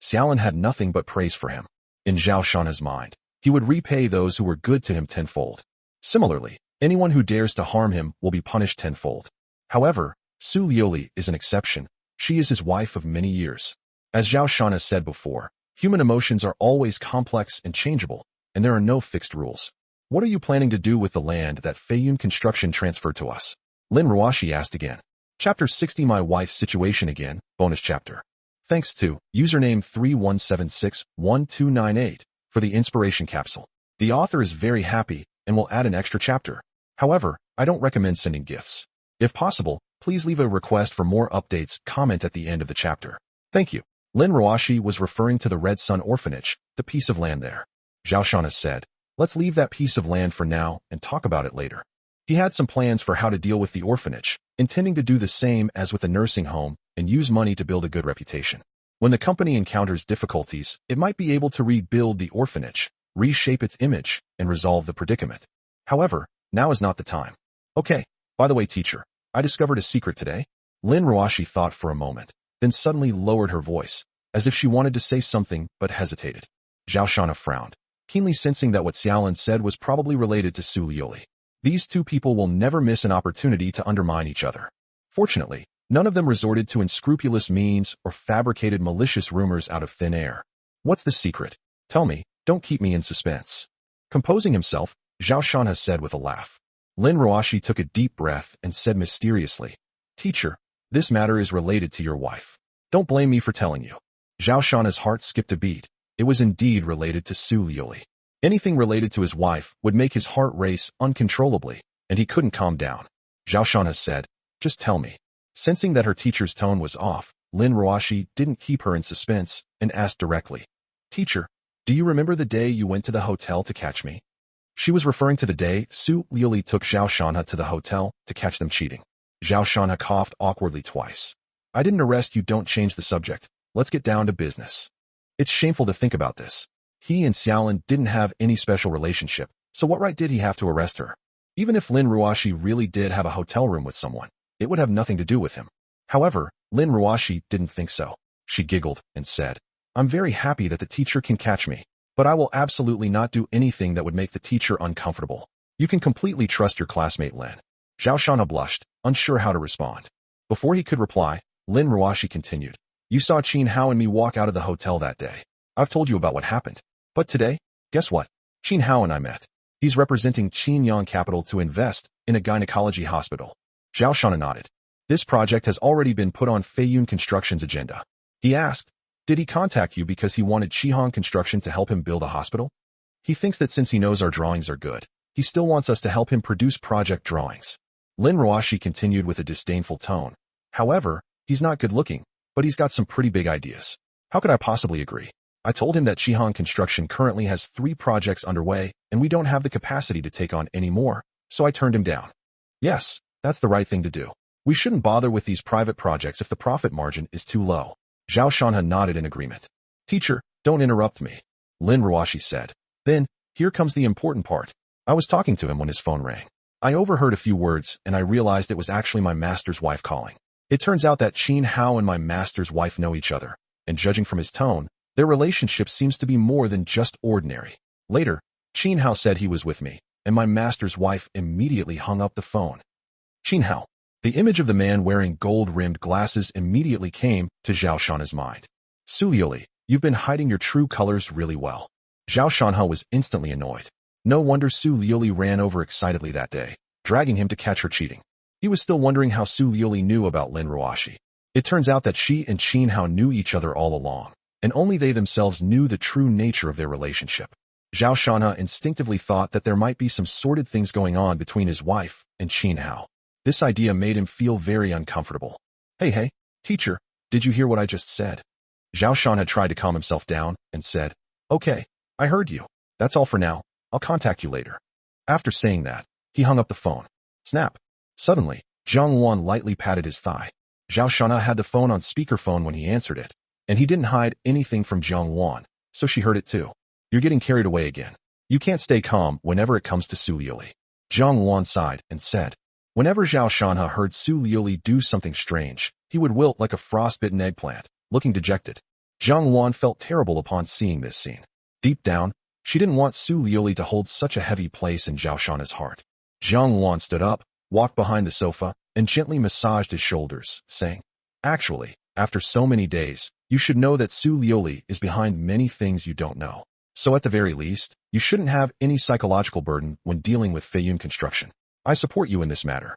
Xiaolin had nothing but praise for him. In Zhao Shanha's mind, he would repay those who were good to him tenfold. Similarly, anyone who dares to harm him will be punished tenfold. However, Su Liuli is an exception. She is his wife of many years. As Zhao Shanha said before, human emotions are always complex and changeable, and there are no fixed rules. What are you planning to do with the land that Feiyun Construction transferred to us? Lin Ruashi asked again. Chapter 60 My Wife's Situation Again, bonus chapter. Thanks to username 31761298 for the inspiration capsule. The author is very happy and will add an extra chapter. However, I don't recommend sending gifts. If possible, please leave a request for more updates comment at the end of the chapter. Thank you. Lin Ruashi was referring to the Red Sun Orphanage, the piece of land there. Zhao Shanha said, Let's leave that piece of land for now and talk about it later. He had some plans for how to deal with the orphanage, intending to do the same as with the nursing home and use money to build a good reputation. When the company encounters difficulties, it might be able to rebuild the orphanage, reshape its image, and resolve the predicament. However, now is not the time. Okay, by the way, teacher, I discovered a secret today. Lin Ruashi thought for a moment, then suddenly lowered her voice, as if she wanted to say something but hesitated. Zhao Shana frowned, keenly sensing that what Xiaolin said was probably related to Su Liuli. These two people will never miss an opportunity to undermine each other. Fortunately, none of them resorted to unscrupulous means or fabricated malicious rumors out of thin air. What's the secret? Tell me, don't keep me in suspense. Composing himself, Zhao Shana said with a laugh. Lin Ruashi took a deep breath and said mysteriously, Teacher, this matter is related to your wife. Don't blame me for telling you. Zhao Shana's heart skipped a beat. It was indeed related to Su Liuli. Anything related to his wife would make his heart race uncontrollably, and he couldn't calm down. Zhao Shana said, Just tell me. Sensing that her teacher's tone was off, Lin Ruashi didn't keep her in suspense and asked directly, Teacher, do you remember the day you went to the hotel to catch me? She was referring to the day Su Liuli took Zhao Shana to the hotel to catch them cheating. Zhao Shana coughed awkwardly twice. I didn't arrest you, don't change the subject. Let's get down to business. It's shameful to think about this. He and Xiaolin didn't have any special relationship, so what right did he have to arrest her? Even if Lin Ruashi really did have a hotel room with someone, it would have nothing to do with him. However, Lin Ruashi didn't think so. She giggled and said, I'm very happy that the teacher can catch me, but I will absolutely not do anything that would make the teacher uncomfortable. You can completely trust your classmate Lin. Zhao Shana blushed, unsure how to respond. Before he could reply, Lin Ruashi continued, You saw Qin Hao and me walk out of the hotel that day. I've told you about what happened. But today, guess what? Qin Hao and I met. He's representing Qinyang Capital to invest in a gynecology hospital. Zhao Shana nodded. This project has already been put on Feiyun Construction's agenda. He asked, Did he contact you because he wanted Qihong Construction to help him build a hospital? He thinks that since he knows our drawings are good, he still wants us to help him produce project drawings. Lin Ruashi continued with a disdainful tone. However, he's not good looking, but he's got some pretty big ideas. How could I possibly agree? I told him that Qihong Construction currently has 3 projects underway, and we don't have the capacity to take on any more, so I turned him down. Yes, that's the right thing to do. We shouldn't bother with these private projects if the profit margin is too low. Zhao Shana nodded in agreement. Teacher, don't interrupt me, Lin Ruashi said. Then, here comes the important part. I was talking to him when his phone rang. I overheard a few words, and I realized it was actually my master's wife calling. It turns out that Qin Hao and my master's wife know each other, and judging from his tone, their relationship seems to be more than just ordinary. Later, Qin Hao said he was with me, and my master's wife immediately hung up the phone. Qin Hao. The image of the man wearing gold-rimmed glasses immediately came to Zhao Shana's mind. Su Liuli, you've been hiding your true colors really well. Zhao Shanha was instantly annoyed. No wonder Su Liuli ran over excitedly that day, dragging him to catch her cheating. He was still wondering how Su Liuli knew about Lin Ruashi. It turns out that she and Qin Hao knew each other all along, and only they themselves knew the true nature of their relationship. Zhao Shana instinctively thought that there might be some sordid things going on between his wife and Qin Hao. This idea made him feel very uncomfortable. Hey, teacher, did you hear what I just said? Zhao Shan had tried to calm himself down and said, Okay, I heard you. That's all for now. I'll contact you later. After saying that, he hung up the phone. Snap. Suddenly, Zhang Wan lightly patted his thigh. Zhao Shana had the phone on speakerphone when he answered it, and he didn't hide anything from Zhang Wan, so she heard it too. You're getting carried away again. You can't stay calm whenever it comes to Su Liuli. Zhang Wan sighed and said, Whenever Zhao Shanha heard Su Liuli do something strange, he would wilt like a frostbitten eggplant, looking dejected. Zhang Wan felt terrible upon seeing this scene. Deep down, she didn't want Su Liuli to hold such a heavy place in Zhao Shanha's heart. Zhang Wan stood up, walked behind the sofa, and gently massaged his shoulders, saying, Actually, after so many days, you should know that Su Liuli is behind many things you don't know. So at the very least, you shouldn't have any psychological burden when dealing with Feiyun Construction. I support you in this matter.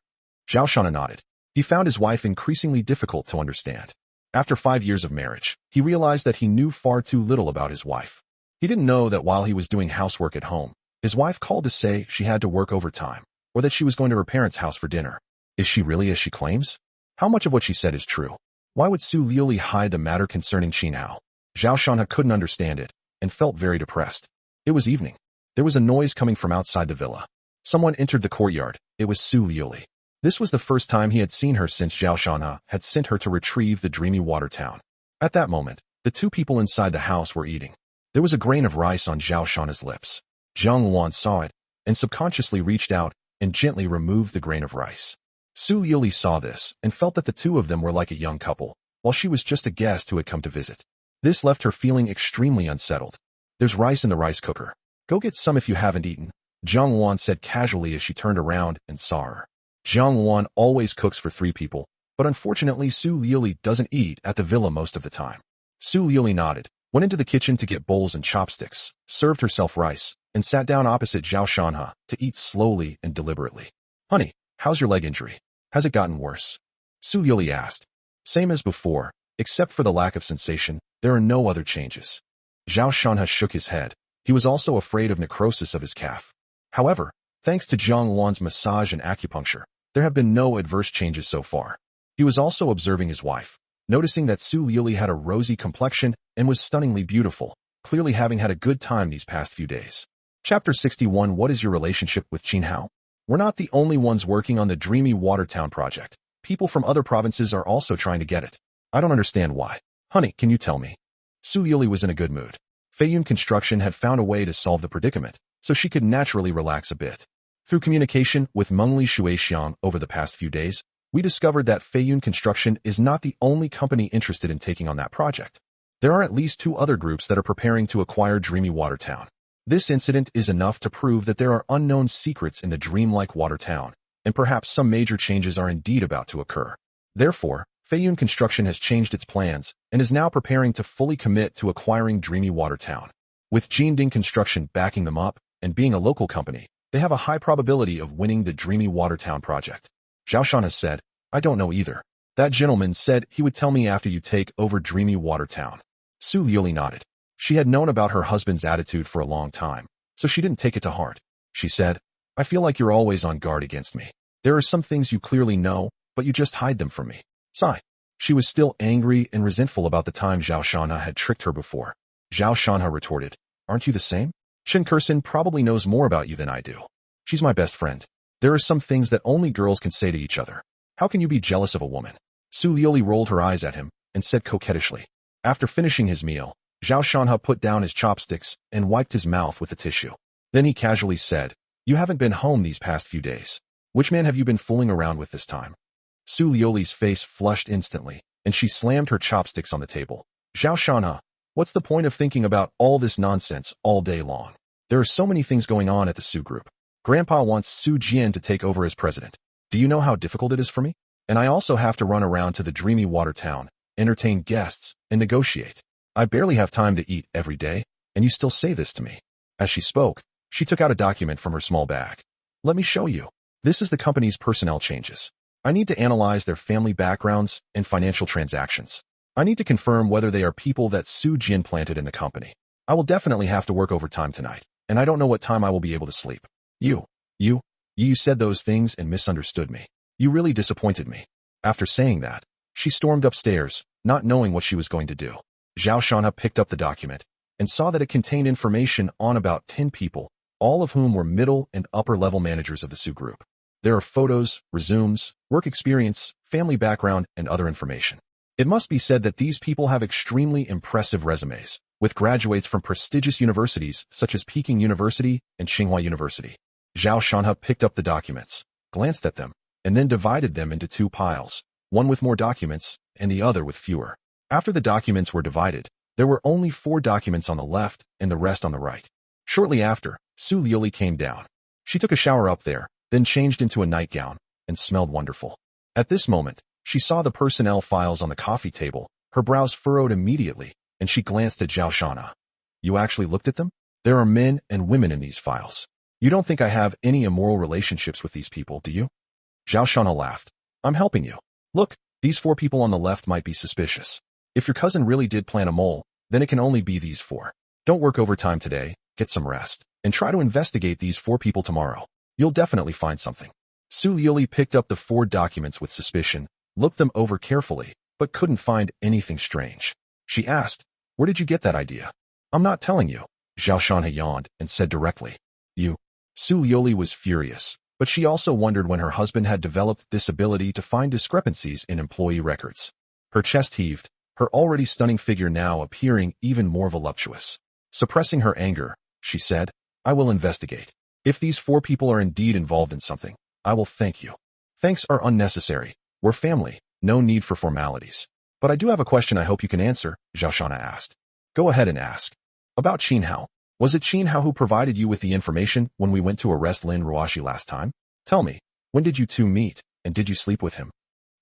Zhao Shana nodded. He found his wife increasingly difficult to understand. After 5 years of marriage, he realized that he knew far too little about his wife. He didn't know that while he was doing housework at home, his wife called to say she had to work overtime, or that she was going to her parents' house for dinner. Is she really as she claims? How much of what she said is true? Why would Su Liuli hide the matter concerning Qin Hao? Zhao Shanha couldn't understand it, and felt very depressed. It was evening. There was a noise coming from outside the villa. Someone entered the courtyard. It was Su Liuli. This was the first time he had seen her since Zhao Shanha had sent her to retrieve the dreamy water town. At that moment, The two people inside the house were eating. There was a grain of rice on Zhao Shana's lips. Zhang Wan saw it and subconsciously reached out and gently removed the grain of rice. Su Yuli saw this and felt that the two of them were like a young couple, while she was just a guest who had come to visit. This left her feeling extremely unsettled. There's rice in the rice cooker. Go get some if you haven't eaten, Zhang Wan said casually as she turned around and saw her. Zhang Wan always cooks for 3 people, but unfortunately Su Yuli doesn't eat at the villa most of the time. Su Yuli nodded, went into the kitchen to get bowls and chopsticks, served herself rice, and sat down opposite Zhao Shanha to eat slowly and deliberately. Honey, how's your leg injury? Has it gotten worse? Su Yuli asked. Same as before, except for the lack of sensation, there are no other changes. Zhao Shanha shook his head. He was also afraid of necrosis of his calf. However, thanks to Zhang Wan's massage and acupuncture, there have been no adverse changes so far. He was also observing his wife, noticing that Su Yuli had a rosy complexion and was stunningly beautiful, clearly having had a good time these past few days. Chapter 61. What is your relationship with Qin Hao? We're not the only ones working on the Dreamy Watertown project. People from other provinces are also trying to get it. I don't understand why. Honey, can you tell me? Su Yuli was in a good mood. Feiyun Construction had found a way to solve the predicament, so she could naturally relax a bit. Through communication with Mengli Shuixiang over the past few days, we discovered that Feiyun Construction is not the only company interested in taking on that project. There are at least 2 other groups that are preparing to acquire Dreamy Watertown. This incident is enough to prove that there are unknown secrets in the dreamlike Watertown, and perhaps some major changes are indeed about to occur. Therefore, Feiyun Construction has changed its plans and is now preparing to fully commit to acquiring Dreamy Watertown. With Jinding Construction backing them up and being a local company, they have a high probability of winning the Dreamy Watertown project. Zhao Shan has said, I don't know either. That gentleman said he would tell me after you take over Dreamy Watertown. Su Yuli nodded. She had known about her husband's attitude for a long time, so she didn't take it to heart. She said, I feel like you're always on guard against me. There are some things you clearly know, but you just hide them from me. Sigh. She was still angry and resentful about the time Zhao Shanha had tricked her before. Zhao Shanha retorted, Aren't you the same? Shen Kursin probably knows more about you than I do. She's my best friend. There are some things that only girls can say to each other. How can you be jealous of a woman? Su Yuli rolled her eyes at him and said coquettishly. After finishing his meal, Zhao Shanha put down his chopsticks and wiped his mouth with a tissue. Then he casually said, You haven't been home these past few days. Which man have you been fooling around with this time? Su Yuli's face flushed instantly, and she slammed her chopsticks on the table. Zhao Shanha, what's the point of thinking about all this nonsense all day long? There are so many things going on at the Su Group. Grandpa wants Su Jian to take over as president. Do you know how difficult it is for me? And I also have to run around to the Dreamy Watertown, entertain guests, and negotiate. I barely have time to eat every day, and you still say this to me. As she spoke, she took out a document from her small bag. Let me show you. This is the company's personnel changes. I need to analyze their family backgrounds and financial transactions. I need to confirm whether they are people that Su Jin planted in the company. I will definitely have to work overtime tonight, and I don't know what time I will be able to sleep. You said those things and misunderstood me. You really disappointed me. After saying that, she stormed upstairs, not knowing what she was going to do. Zhao Shanha picked up the document and saw that it contained information on about 10 people, all of whom were middle and upper-level managers of the Su Group. There are photos, resumes, work experience, family background, and other information. It must be said that these people have extremely impressive resumes, with graduates from prestigious universities such as Peking University and Tsinghua University. Zhao Shanha picked up the documents, glanced at them, and then divided them into 2 piles, one with more documents and the other with fewer. After the documents were divided, there were only 4 documents on the left and the rest on the right. Shortly after, Su Yuli came down. She took a shower up there, then changed into a nightgown, and smelled wonderful. At this moment, she saw the personnel files on the coffee table. Her brows furrowed immediately, and she glanced at Zhao Shanha. You actually looked at them? There are men and women in these files. You don't think I have any immoral relationships with these people, do you? Zhao Shanha laughed. I'm helping you. Look, these 4 people on the left might be suspicious. If your cousin really did plan a mole, then it can only be these 4. Don't work overtime today, get some rest, and try to investigate these 4 people tomorrow. You'll definitely find something. Su Yuli picked up the 4 documents with suspicion, looked them over carefully, but couldn't find anything strange. She asked, Where did you get that idea? I'm not telling you. Zhao Shanha yawned and said directly. You. Su Yuli was furious, but she also wondered when her husband had developed this ability to find discrepancies in employee records. Her chest heaved, her already stunning figure now appearing even more voluptuous. Suppressing her anger, she said, I will investigate. If these 4 people are indeed involved in something, I will thank you. Thanks are unnecessary. We're family, no need for formalities. But I do have a question I hope you can answer, Zhao Shana asked. Go ahead and ask. About Qin Hao. Was it Qin Hao who provided you with the information when we went to arrest Lin Ruoxi last time? Tell me, when did you two meet, and did you sleep with him?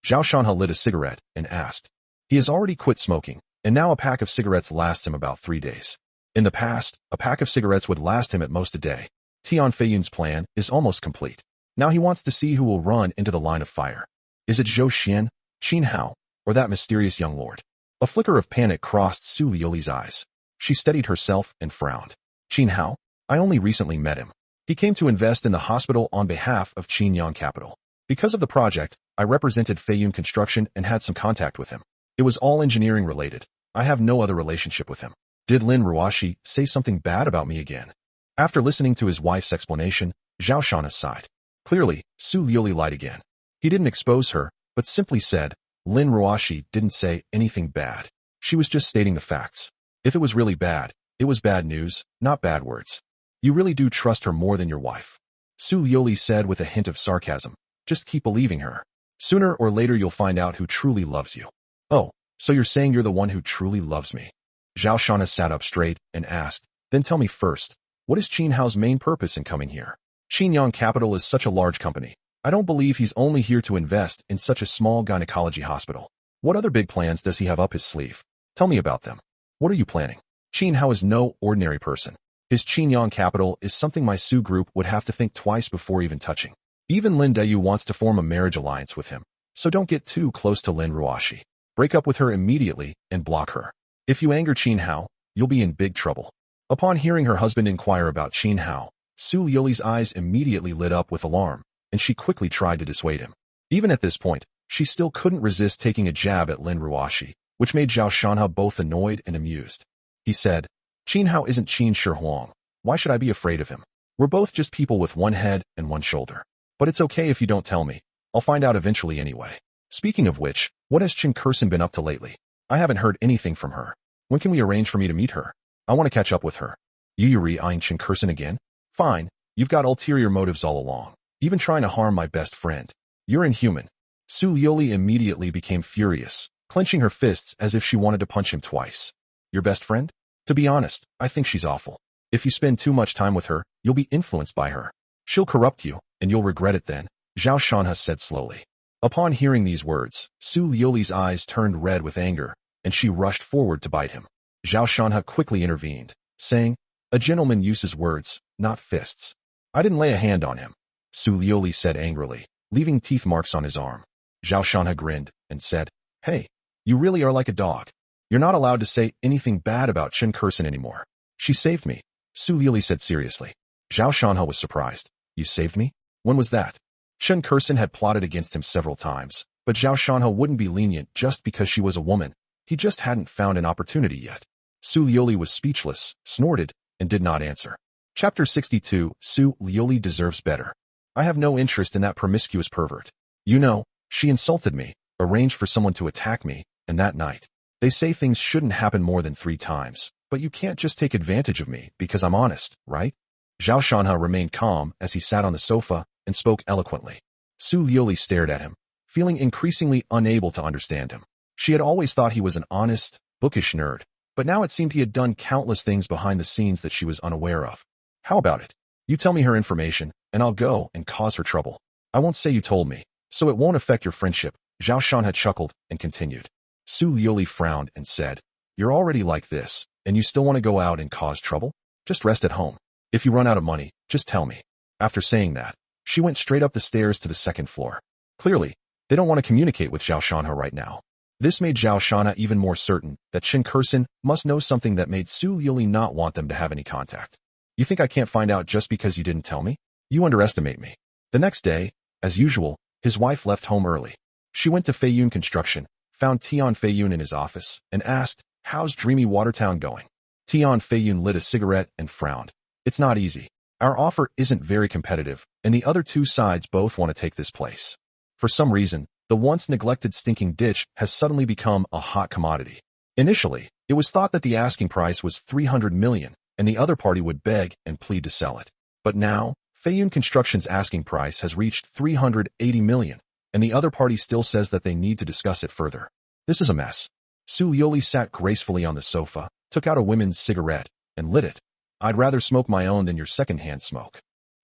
Zhao Shanhe lit a cigarette and asked. He has already quit smoking, and now a pack of cigarettes lasts him about 3 days. In the past, a pack of cigarettes would last him at most a day. Tian Feiyun's plan is almost complete. Now he wants to see who will run into the line of fire. Is it Zhou Xian, Qin Hao, or that mysterious young lord? A flicker of panic crossed Su Liuli's eyes. She steadied herself and frowned. Qin Hao? I only recently met him. He came to invest in the hospital on behalf of Qinyang Capital. Because of the project, I represented Feiyun Construction and had some contact with him. It was all engineering related. I have no other relationship with him. Did Lin Ruoxi say something bad about me again? After listening to his wife's explanation, Zhao Shana sighed. Clearly, Su Liuli lied again. He didn't expose her, but simply said, Lin Ruoxi didn't say anything bad. She was just stating the facts. If it was really bad, it was bad news, not bad words. You really do trust her more than your wife. Su Liuli said with a hint of sarcasm. Just keep believing her. Sooner or later you'll find out who truly loves you. Oh, so you're saying you're the one who truly loves me? Zhao Shana sat up straight and asked, then tell me first, what is Qin Hao's main purpose in coming here? Qinyang Capital is such a large company. I don't believe he's only here to invest in such a small gynecology hospital. What other big plans does he have up his sleeve? Tell me about them. What are you planning? Qin Hao is no ordinary person. His Qinyang Capital is something my Su group would have to think twice before even touching. Even Lin Deyu wants to form a marriage alliance with him. So don't get too close to Lin Ruoxi. Break up with her immediately and block her. If you anger Qin Hao, you'll be in big trouble. Upon hearing her husband inquire about Qin Hao, Su Liuli's eyes immediately lit up with alarm, and she quickly tried to dissuade him. Even at this point, she still couldn't resist taking a jab at Lin Ruoxi, which made Zhao Shanhe both annoyed and amused. He said, Qin Hao isn't Qin Shi Huang. Why should I be afraid of him? We're both just people with one head and one shoulder. But it's okay if you don't tell me. I'll find out eventually anyway. Speaking of which, what has Chen Kursen been up to lately? I haven't heard anything from her. When can we arrange for me to meet her? I want to catch up with her. Yuri eyeing Chen Kursen again? Fine, you've got ulterior motives all along. Even trying to harm my best friend. You're inhuman. Su Liuli immediately became furious, clenching her fists as if she wanted to punch him twice. Your best friend? To be honest, I think she's awful. If you spend too much time with her, you'll be influenced by her. She'll corrupt you, and you'll regret it then, Zhao Shanhe said slowly. Upon hearing these words, Su Liuli's eyes turned red with anger, and she rushed forward to bite him. Zhao Shanhe quickly intervened, saying, a gentleman uses words, not fists. I didn't lay a hand on him, Su Liuli said angrily, leaving teeth marks on his arm. Zhao Shanhe grinned and said, hey, you really are like a dog. You're not allowed to say anything bad about Chen Kursen anymore. She saved me, Su Liuli said seriously. Zhao Shanhe was surprised. You saved me? When was that? Chen Kursen had plotted against him several times, but Zhao Shanhe wouldn't be lenient just because she was a woman. He just hadn't found an opportunity yet. Su Liuli was speechless, snorted, and did not answer. Chapter 62, Su Liuli deserves better. I have no interest in that promiscuous pervert. You know, she insulted me, arranged for someone to attack me, and that night. They say things shouldn't happen more than 3 times, but you can't just take advantage of me because I'm honest, right? Zhao Shanhe remained calm as he sat on the sofa and spoke eloquently. Su Liuli stared at him, feeling increasingly unable to understand him. She had always thought he was an honest, bookish nerd, but now it seemed he had done countless things behind the scenes that she was unaware of. How about it? You tell me her information, and I'll go and cause her trouble. I won't say you told me, so it won't affect your friendship. Zhao Shanhe chuckled and continued. Su Liuli frowned and said, you're already like this, and you still want to go out and cause trouble? Just rest at home. If you run out of money, just tell me. After saying that, she went straight up the stairs to the 2nd floor. Clearly, they don't want to communicate with Zhao Shanhe right now. This made Zhao Shanhe even more certain that Chen Kursen must know something that made Su Liuli not want them to have any contact. You think I can't find out just because you didn't tell me? You underestimate me. The next day, as usual, his wife left home early. She went to Feiyun Construction, found Tian Feiyun in his office, and asked, how's dreamy Watertown going? Tian Feiyun lit a cigarette and frowned. It's not easy. Our offer isn't very competitive, and the other 2 sides both want to take this place. For some reason, The once neglected stinking ditch has suddenly become a hot commodity. Initially, it was thought that the asking price was 300 million, and the other party would beg and plead to sell it. But now, Feiyun Construction's asking price has reached 380 million, and the other party still says that they need to discuss it further. This is a mess. Su Lioli sat gracefully on the sofa, took out a women's cigarette, and lit it. I'd rather smoke my own than your second-hand smoke.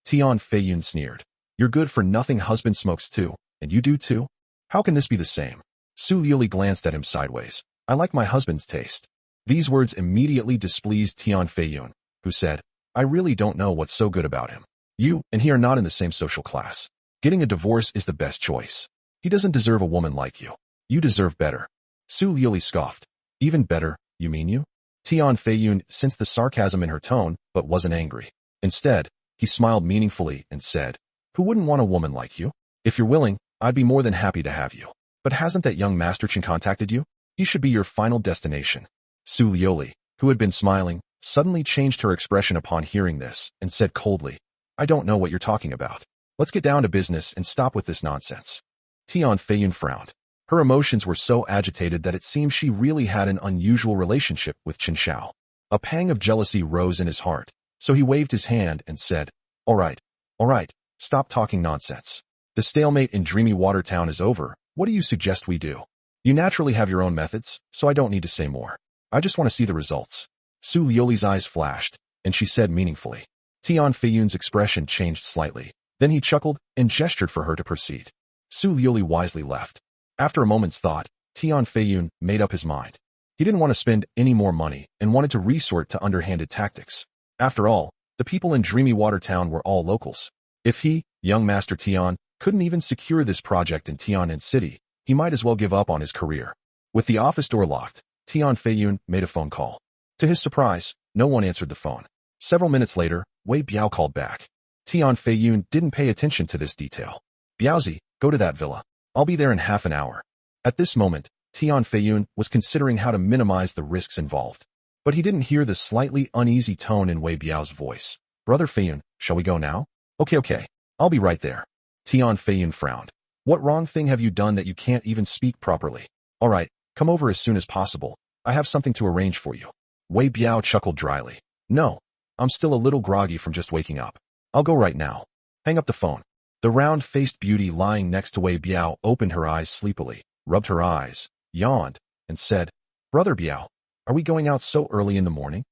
Tian Feiyun sneered. Your good-for-nothing husband smokes too, and you do too? How can this be the same? Su Lioli glanced at him sideways. I like my husband's taste. These words immediately displeased Tian Feiyun, who said, I really don't know what's so good about him. You and he are not in the same social class. Getting a divorce is the best choice. He doesn't deserve a woman like you. You deserve better. Su Lioli scoffed. Even better, you mean you? Tian Feiyun sensed the sarcasm in her tone, but wasn't angry. Instead, he smiled meaningfully and said, Who wouldn't want a woman like you? If you're willing, I'd be more than happy to have you. But hasn't that young Master Chen contacted you? He should be your final destination. Su Lioli, who had been smiling, suddenly changed her expression upon hearing this and said coldly, I don't know what you're talking about. Let's get down to business and stop with this nonsense. Tian Feiyun frowned. Her emotions were so agitated that it seemed she really had an unusual relationship with Chen Xiao. A pang of jealousy rose in his heart, so he waved his hand and said, all right, stop talking nonsense. The stalemate in Dreamy Water Town is over. What do you suggest we do? You naturally have your own methods, so I don't need to say more. I just want to see the results. Su Lioli's eyes flashed, and she said meaningfully. Tian Feiyun's expression changed slightly. Then he chuckled and gestured for her to proceed. Su Lioli wisely left. After a moment's thought, Tian Feiyun made up his mind. He didn't want to spend any more money and wanted to resort to underhanded tactics. After all, the people in Dreamy Water Town were all locals. If he, young Master Tian, couldn't even secure this project in Tianan City, he might as well give up on his career. With the office door locked, Tian Feiyun made a phone call. To his surprise, no one answered the phone. Several minutes later, Wei Biao called back. Tian Feiyun didn't pay attention to this detail. Biaozi, go to that villa. I'll be there in half an hour. At this moment, Tian Feiyun was considering how to minimize the risks involved. But he didn't hear the slightly uneasy tone in Wei Biao's voice. Brother Feiyun, shall we go now? Okay. I'll be right there. Tian Feiyun frowned. What wrong thing have you done that you can't even speak properly? All right, come over as soon as possible. I have something to arrange for you. Wei Biao chuckled dryly. No, I'm still a little groggy from just waking up. I'll go right now. Hang up the phone. The round-faced beauty lying next to Wei Biao opened her eyes sleepily, rubbed her eyes, yawned, and said, Brother Biao, are we going out so early in the morning?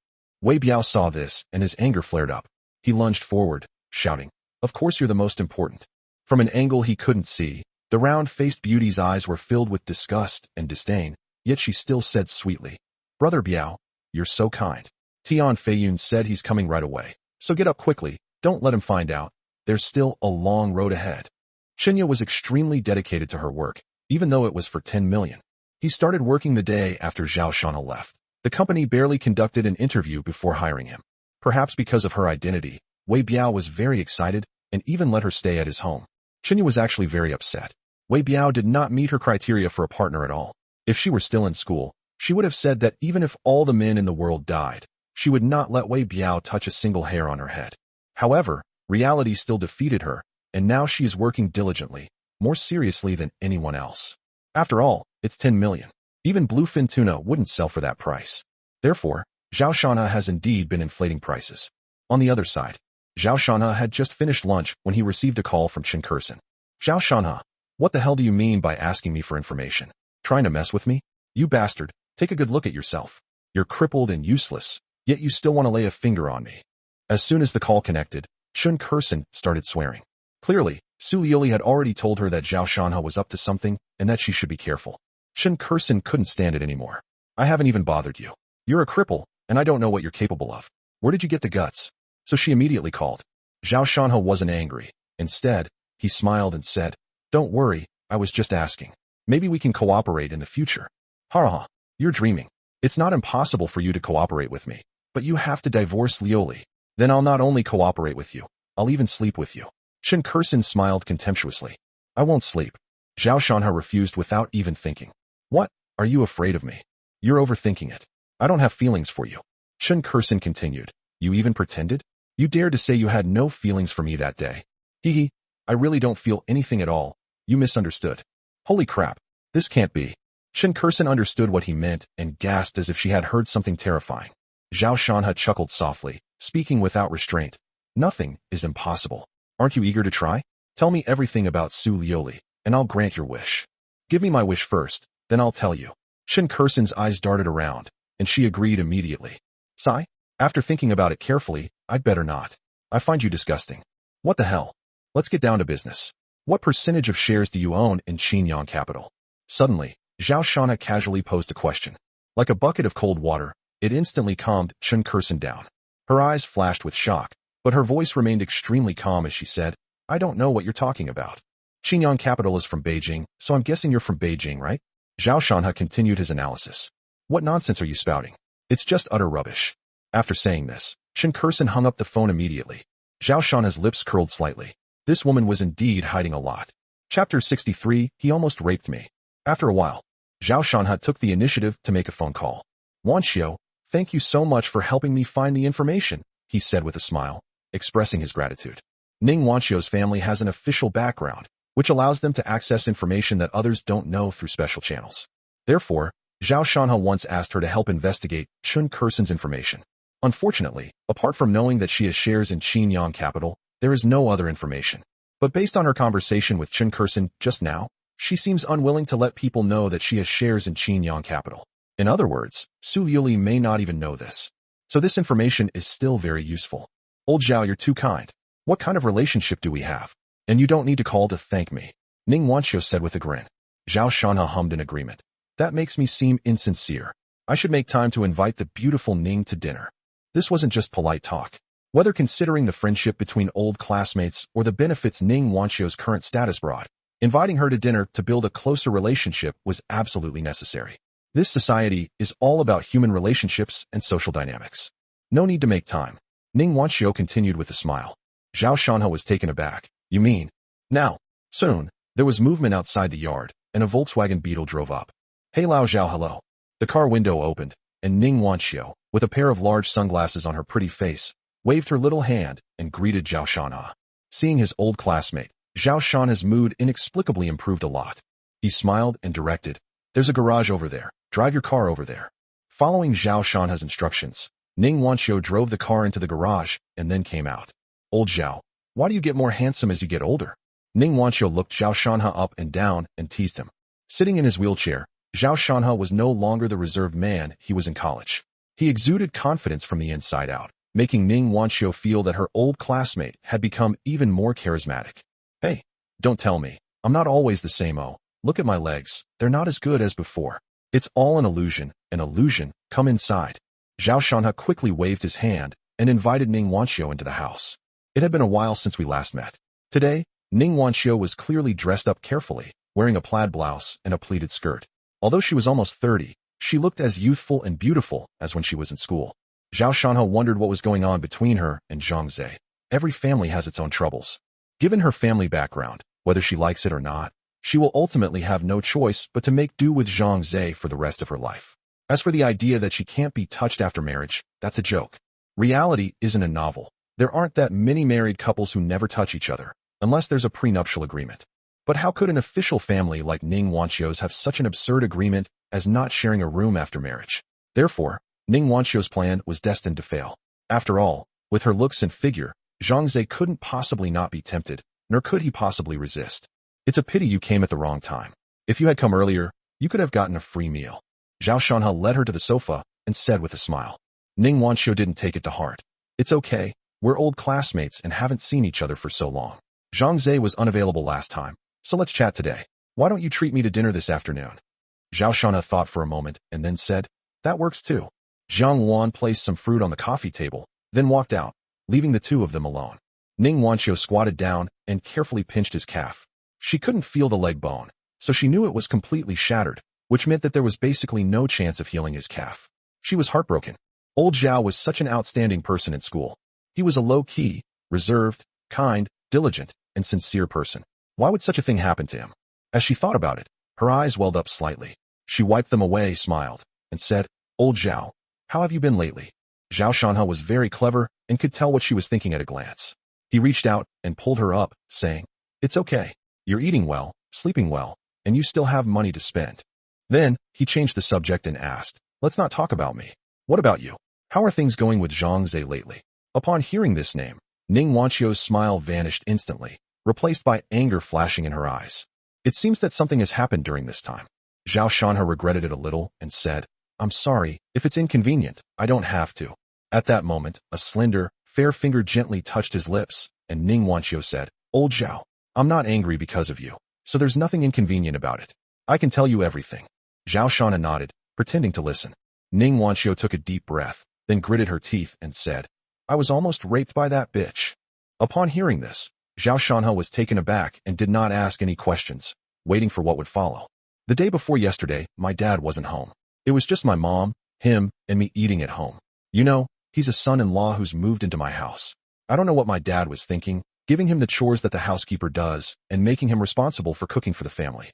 Wei Biao saw this, and his anger flared up. He lunged forward, shouting, Of course you're the most important. From an angle he couldn't see, the round-faced beauty's eyes were filled with disgust and disdain, yet she still said sweetly, Brother Biao, you're so kind. Tian Feiyun said he's coming right away, so get up quickly, don't let him find out. There's still a long road ahead. Chenya was extremely dedicated to her work, even though it was for 10 million. He started working the day after Zhao Shana left. The company barely conducted an interview before hiring him. Perhaps because of her identity, Wei Biao was very excited and even let her stay at his home. Chenya was actually very upset. Wei Biao did not meet her criteria for a partner at all. If she were still in school, she would have said that even if all the men in the world died, she would not let Wei Biao touch a single hair on her head. However, reality still defeated her, and now she is working diligently, more seriously than anyone else. After all, it's 10 million. Even bluefin tuna wouldn't sell for that price. Therefore, Zhao Shana has indeed been inflating prices. On the other side, Zhao Shana had just finished lunch when he received a call from Chen Kursen. Zhao Shana, what the hell do you mean by asking me for information? Trying to mess with me? You bastard, take a good look at yourself. You're crippled and useless, yet you still want to lay a finger on me. As soon as the call connected, Chen Kursen started swearing. Clearly, Su Lioli had already told her that Zhao Shanha was up to something and that she should be careful. Chen Kursen couldn't stand it anymore. I haven't even bothered you. You're a cripple, and I don't know what you're capable of. Where did you get the guts? So she immediately called. Zhao Shanha wasn't angry. Instead, he smiled and said, Don't worry, I was just asking. Maybe we can cooperate in the future. Ha, you're dreaming. It's not impossible for you to cooperate with me, but you have to divorce Lioli. Then I'll not only cooperate with you, I'll even sleep with you. Chen Kursen smiled contemptuously. I won't sleep. Zhao Shanha refused without even thinking. What? Are you afraid of me? You're overthinking it. I don't have feelings for you. Chen Kursen continued. You even pretended? You dared to say you had no feelings for me that day. Hee, I really don't feel anything at all. You misunderstood. Holy crap. This can't be. Shin Kursen understood what he meant and gasped as if she had heard something terrifying. Zhao Shanha chuckled softly, speaking without restraint. Nothing is impossible. Aren't you eager to try? Tell me everything about Su Lioli, and I'll grant your wish. Give me my wish first, then I'll tell you. Shin Kursen's eyes darted around, and she agreed immediately. Sigh? After thinking about it carefully, I'd better not. I find you disgusting. What the hell? Let's get down to business. What percentage of shares do you own in Qinyang Capital? Suddenly, Zhao Shanha casually posed a question. Like a bucket of cold water, it instantly calmed Shin Kursen down. Her eyes flashed with shock, but her voice remained extremely calm as she said, I don't know what you're talking about. Qinyang Capital is from Beijing, so I'm guessing you're from Beijing, right? Zhao Shanha continued his analysis. What nonsense are you spouting? It's just utter rubbish. After saying this, Shin Kursen hung up the phone immediately. Zhao Shanha's lips curled slightly. This woman was indeed hiding a lot. Chapter 63, He Almost Raped Me. After a while, Zhao Shanha took the initiative to make a phone call. Wanxiu, thank you so much for helping me find the information, he said with a smile, expressing his gratitude. Ning Wanxiu's family has an official background, which allows them to access information that others don't know through special channels. Therefore, Zhao Shanha once asked her to help investigate Shin Kursen's information. Unfortunately, apart from knowing that she has shares in Qinyang Capital, there is no other information. But based on her conversation with Shin Kursen just now, she seems unwilling to let people know that she has shares in Qinyang Capital. In other words, Su Liuli may not even know this. So this information is still very useful. Old Zhao, you're too kind. What kind of relationship do we have? And you don't need to call to thank me. Ning Wanxiu said with a grin. Zhao Shanha hummed in agreement. That makes me seem insincere. I should make time to invite the beautiful Ning to dinner. This wasn't just polite talk. Whether considering the friendship between old classmates or the benefits Ning Wanxiu's current status brought, inviting her to dinner to build a closer relationship was absolutely necessary. This society is all about human relationships and social dynamics. No need to make time. Ning Wanxiu continued with a smile. Zhao Shanha was taken aback. You mean? Now. Soon, there was movement outside the yard, and a Volkswagen Beetle drove up. Hey Lao Zhao, hello. The car window opened, and Ning Wanxiu, with a pair of large sunglasses on her pretty face, waved her little hand and greeted Zhao Shanha. Seeing his old classmate, Zhao Shanha's mood inexplicably improved a lot. He smiled and directed, There's a garage over there. Drive your car over there. Following Zhao Shanha's instructions, Ning Wanxiu drove the car into the garage and then came out. Old Zhao, why do you get more handsome as you get older? Ning Wanxiu looked Zhao Shanha up and down and teased him. Sitting in his wheelchair, Zhao Shanha was no longer the reserved man he was in college. He exuded confidence from the inside out, making Ning Wanxiu feel that her old classmate had become even more charismatic. Hey, don't tell me. I'm not always the same. Oh, look at my legs. They're not as good as before. It's all an illusion. An illusion. Come inside. Zhao Shanha quickly waved his hand and invited Ning Wanxiu into the house. It had been a while since we last met. Today, Ning Wanxiu was clearly dressed up carefully, wearing a plaid blouse and a pleated skirt. Although she was almost 30, she looked as youthful and beautiful as when she was in school. Zhao Shanha wondered what was going on between her and Zhang Zhe. Every family has its own troubles. Given her family background, whether she likes it or not, she will ultimately have no choice but to make do with Zhang Zhe for the rest of her life. As for the idea that she can't be touched after marriage, that's a joke. Reality isn't a novel. There aren't that many married couples who never touch each other, unless there's a prenuptial agreement. But how could an official family like Ning Wanxiu's have such an absurd agreement as not sharing a room after marriage? Therefore, Ning Wanxiu's plan was destined to fail. After all, with her looks and figure, Zhang Zhe couldn't possibly not be tempted, nor could he possibly resist. It's a pity you came at the wrong time. If you had come earlier, you could have gotten a free meal. Zhao Shanha led her to the sofa and said with a smile. Ning Wanxiu didn't take it to heart. It's okay, we're old classmates and haven't seen each other for so long. Zhang Zhe was unavailable last time, so let's chat today. Why don't you treat me to dinner this afternoon? Zhao Shanha thought for a moment and then said, That works too. Zhang Wan placed some fruit on the coffee table, then walked out, leaving the two of them alone. Ning Wanxiu squatted down and carefully pinched his calf. She couldn't feel the leg bone, so she knew it was completely shattered, which meant that there was basically no chance of healing his calf. She was heartbroken. Old Zhao was such an outstanding person in school. He was a low-key, reserved, kind, diligent, and sincere person. Why would such a thing happen to him? As she thought about it, her eyes welled up slightly. She wiped them away, smiled, and said, Old Zhao, how have you been lately? Zhao Shanha was very clever and could tell what she was thinking at a glance. He reached out and pulled her up, saying, It's okay. You're eating well, sleeping well, and you still have money to spend. Then, he changed the subject and asked, let's not talk about me. What about you? How are things going with Zhang Zhe lately? Upon hearing this name, Ning Wanqiu's smile vanished instantly, replaced by anger flashing in her eyes. It seems that something has happened during this time. Zhao Shanhe regretted it a little and said, I'm sorry, if it's inconvenient, I don't have to. At that moment, a slender, fair finger gently touched his lips, and Ning Wanqiu said, Old Zhao, I'm not angry because of you, so there's nothing inconvenient about it. I can tell you everything. Zhao Shanhe nodded, pretending to listen. Ning Wanqiu took a deep breath, then gritted her teeth and said, I was almost raped by that bitch. Upon hearing this, Zhao Shanhe was taken aback and did not ask any questions, waiting for what would follow. The day before yesterday, my dad wasn't home. It was just my mom, him, and me eating at home. You know, he's a son-in-law who's moved into my house. I don't know what my dad was thinking, giving him the chores that the housekeeper does and making him responsible for cooking for the family.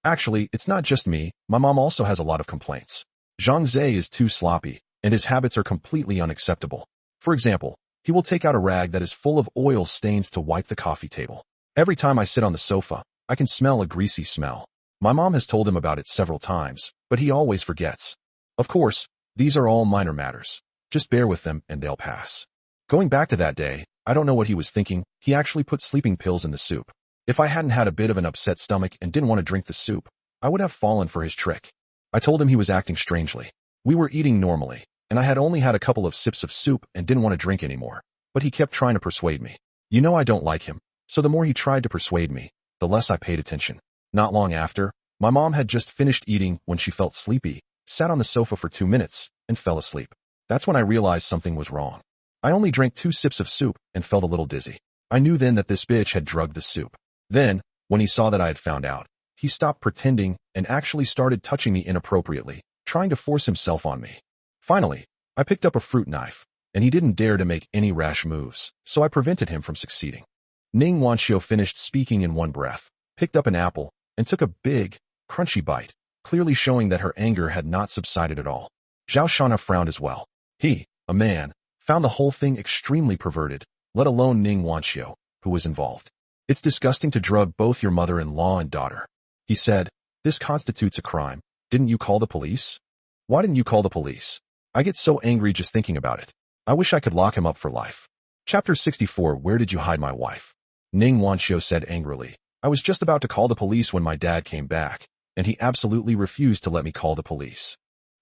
Actually, it's not just me, my mom also has a lot of complaints. Zhang Zhe is too sloppy, and his habits are completely unacceptable. For example, he will take out a rag that is full of oil stains to wipe the coffee table. Every time I sit on the sofa, I can smell a greasy smell. My mom has told him about it several times, but he always forgets. Of course, these are all minor matters. Just bear with them and they'll pass. Going back to that day, I don't know what he was thinking, he actually put sleeping pills in the soup. If I hadn't had a bit of an upset stomach and didn't want to drink the soup, I would have fallen for his trick. I told him he was acting strangely. We were eating normally, and I had only had a couple of sips of soup and didn't want to drink anymore. But he kept trying to persuade me. You know I don't like him, so the more he tried to persuade me, the less I paid attention. Not long after, my mom had just finished eating when she felt sleepy, sat on the sofa for 2 minutes, and fell asleep. That's when I realized something was wrong. I only drank 2 sips of soup and felt a little dizzy. I knew then that this bitch had drugged the soup. Then, when he saw that I had found out, he stopped pretending and actually started touching me inappropriately, trying to force himself on me. Finally, I picked up a fruit knife, and he didn't dare to make any rash moves, so I prevented him from succeeding. Ning Wanqiu finished speaking in one breath, picked up an apple, and took a big, crunchy bite, clearly showing that her anger had not subsided at all. Zhao Shanhe frowned as well. He, a man, found the whole thing extremely perverted, let alone Ning Wanqiu, who was involved. It's disgusting to drug both your mother-in-law and daughter. He said, this constitutes a crime. Didn't you call the police? Why didn't you call the police? I get so angry just thinking about it. I wish I could lock him up for life. Chapter 64. Where did you hide my wife? Ning Wanqiu said angrily. I was just about to call the police when my dad came back, and he absolutely refused to let me call the police.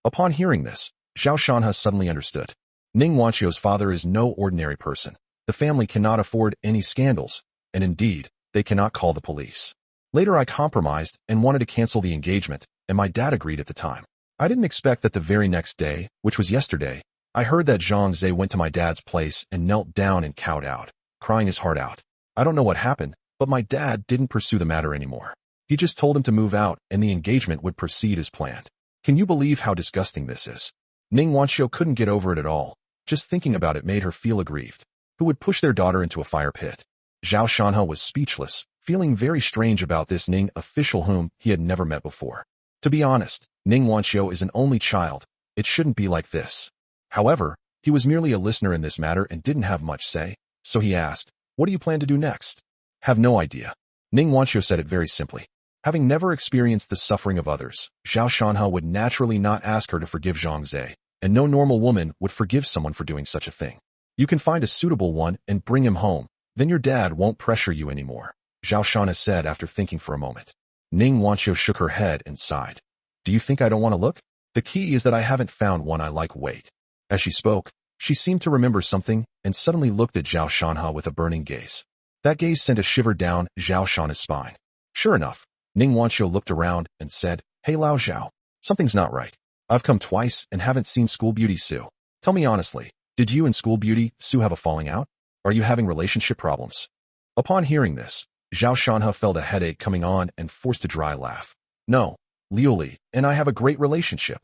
Upon hearing this, Zhao Shanhe suddenly understood. Ning Wanqiu's father is no ordinary person. The family cannot afford any scandals, and indeed, they cannot call the police. Later I compromised and wanted to cancel the engagement, and my dad agreed at the time. I didn't expect that the very next day, which was yesterday, I heard that Zhang Zhe went to my dad's place and knelt down and cowed out, crying his heart out. I don't know what happened, but my dad didn't pursue the matter anymore. He just told him to move out and the engagement would proceed as planned. Can you believe how disgusting this is? Ning Wanqiu couldn't get over it at all. Just thinking about it made her feel aggrieved. Who would push their daughter into a fire pit? Zhao Shanhe was speechless, feeling very strange about this Ning official whom he had never met before. To be honest, Ning Wanqiu is an only child. It shouldn't be like this. However, he was merely a listener in this matter and didn't have much say, so he asked, what do you plan to do next? Have no idea. Ning Wanqiu said it very simply. Having never experienced the suffering of others, Zhao Shanhe would naturally not ask her to forgive Zhang Zhe, and no normal woman would forgive someone for doing such a thing. You can find a suitable one and bring him home, then your dad won't pressure you anymore, Zhao Shanhe said after thinking for a moment. Ning Wanqiu shook her head and sighed. Do you think I don't want to look? The key is that I haven't found one I like. Wait. As she spoke, she seemed to remember something and suddenly looked at Zhao Shanhe with a burning gaze. That gaze sent a shiver down Zhao Shanhe's spine. Sure enough, Ning Wanqiu looked around and said, Hey Lao Zhao, something's not right. I've come twice and haven't seen School Beauty Sue. Tell me honestly, did you and School Beauty Sue have a falling out? Are you having relationship problems? Upon hearing this, Zhao Shanhe felt a headache coming on and forced a dry laugh. No, Liu Li and I have a great relationship.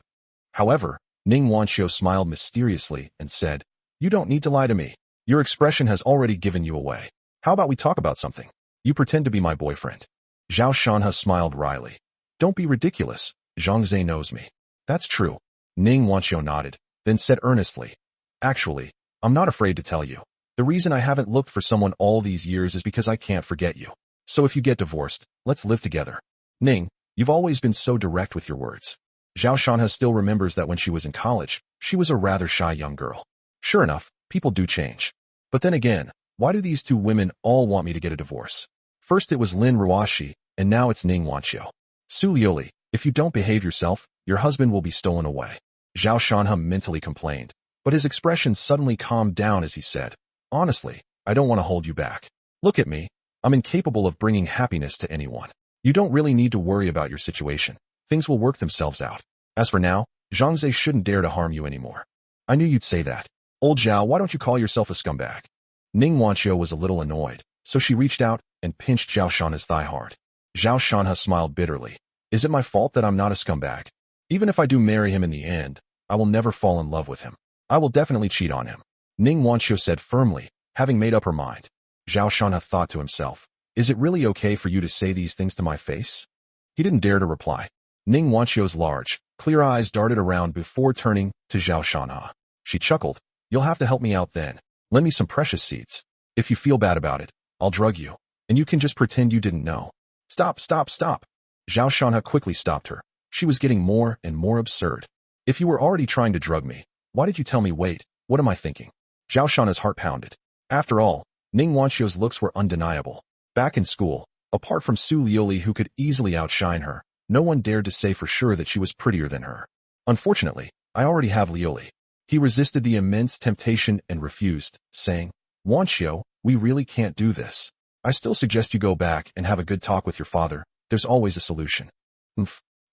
However, Ning Wanqiu smiled mysteriously and said, You don't need to lie to me. Your expression has already given you away. How about we talk about something? You pretend to be my boyfriend. Zhao Shanhe smiled wryly. Don't be ridiculous. Zhang Zhe knows me. That's true. Ning Wanqiu nodded, then said earnestly, Actually, I'm not afraid to tell you. The reason I haven't looked for someone all these years is because I can't forget you. So if you get divorced, let's live together. Ning, You've always been so direct with your words. Zhao Shanha still remembers that when she was in college, she was a rather shy young girl. Sure enough, people do change. But then again, why do these two women all want me to get a divorce? First it was Lin Ruashi, and now it's Ning Wanqiu. Su Liuli, if you don't behave yourself, your husband will be stolen away. Zhao Shanha mentally complained, but his expression suddenly calmed down as he said, honestly, I don't want to hold you back. Look at me. I'm incapable of bringing happiness to anyone. You don't really need to worry about your situation. Things will work themselves out. As for now, Zhangze shouldn't dare to harm you anymore. I knew you'd say that. Old Zhao, why don't you call yourself a scumbag? Ning Wanqiu was a little annoyed, so she reached out and pinched Zhao Shanha's thigh hard. Zhao Shanha smiled bitterly. Is it my fault that I'm not a scumbag? Even if I do marry him in the end, I will never fall in love with him. I will definitely cheat on him. Ning Wanqiu said firmly, having made up her mind. Zhao Shanha thought to himself, is it really okay for you to say these things to my face? He didn't dare to reply. Ning Wanqiu's large, clear eyes darted around before turning to Zhao Shanha. She chuckled, you'll have to help me out then. Lend me some precious seeds. If you feel bad about it, I'll drug you, and you can just pretend you didn't know. Stop, stop, stop. Zhao Shanha quickly stopped her. She was getting more and more absurd. If you were already trying to drug me, why did you tell me wait, what am I thinking? Zhao Shanha's heart pounded. After all, Ning Wanqiu's looks were undeniable. Back in school, apart from Su Liuli who could easily outshine her, no one dared to say for sure that she was prettier than her. Unfortunately, I already have Liuli. He resisted the immense temptation and refused, saying, Wanqiu, we really can't do this. I still suggest you go back and have a good talk with your father. There's always a solution.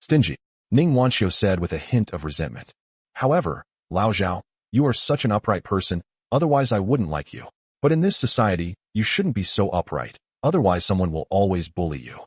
Stingy, Ning Wanqiu said with a hint of resentment. However, Lao Zhao, you are such an upright person, otherwise I wouldn't like you. But in this society, you shouldn't be so upright, otherwise someone will always bully you.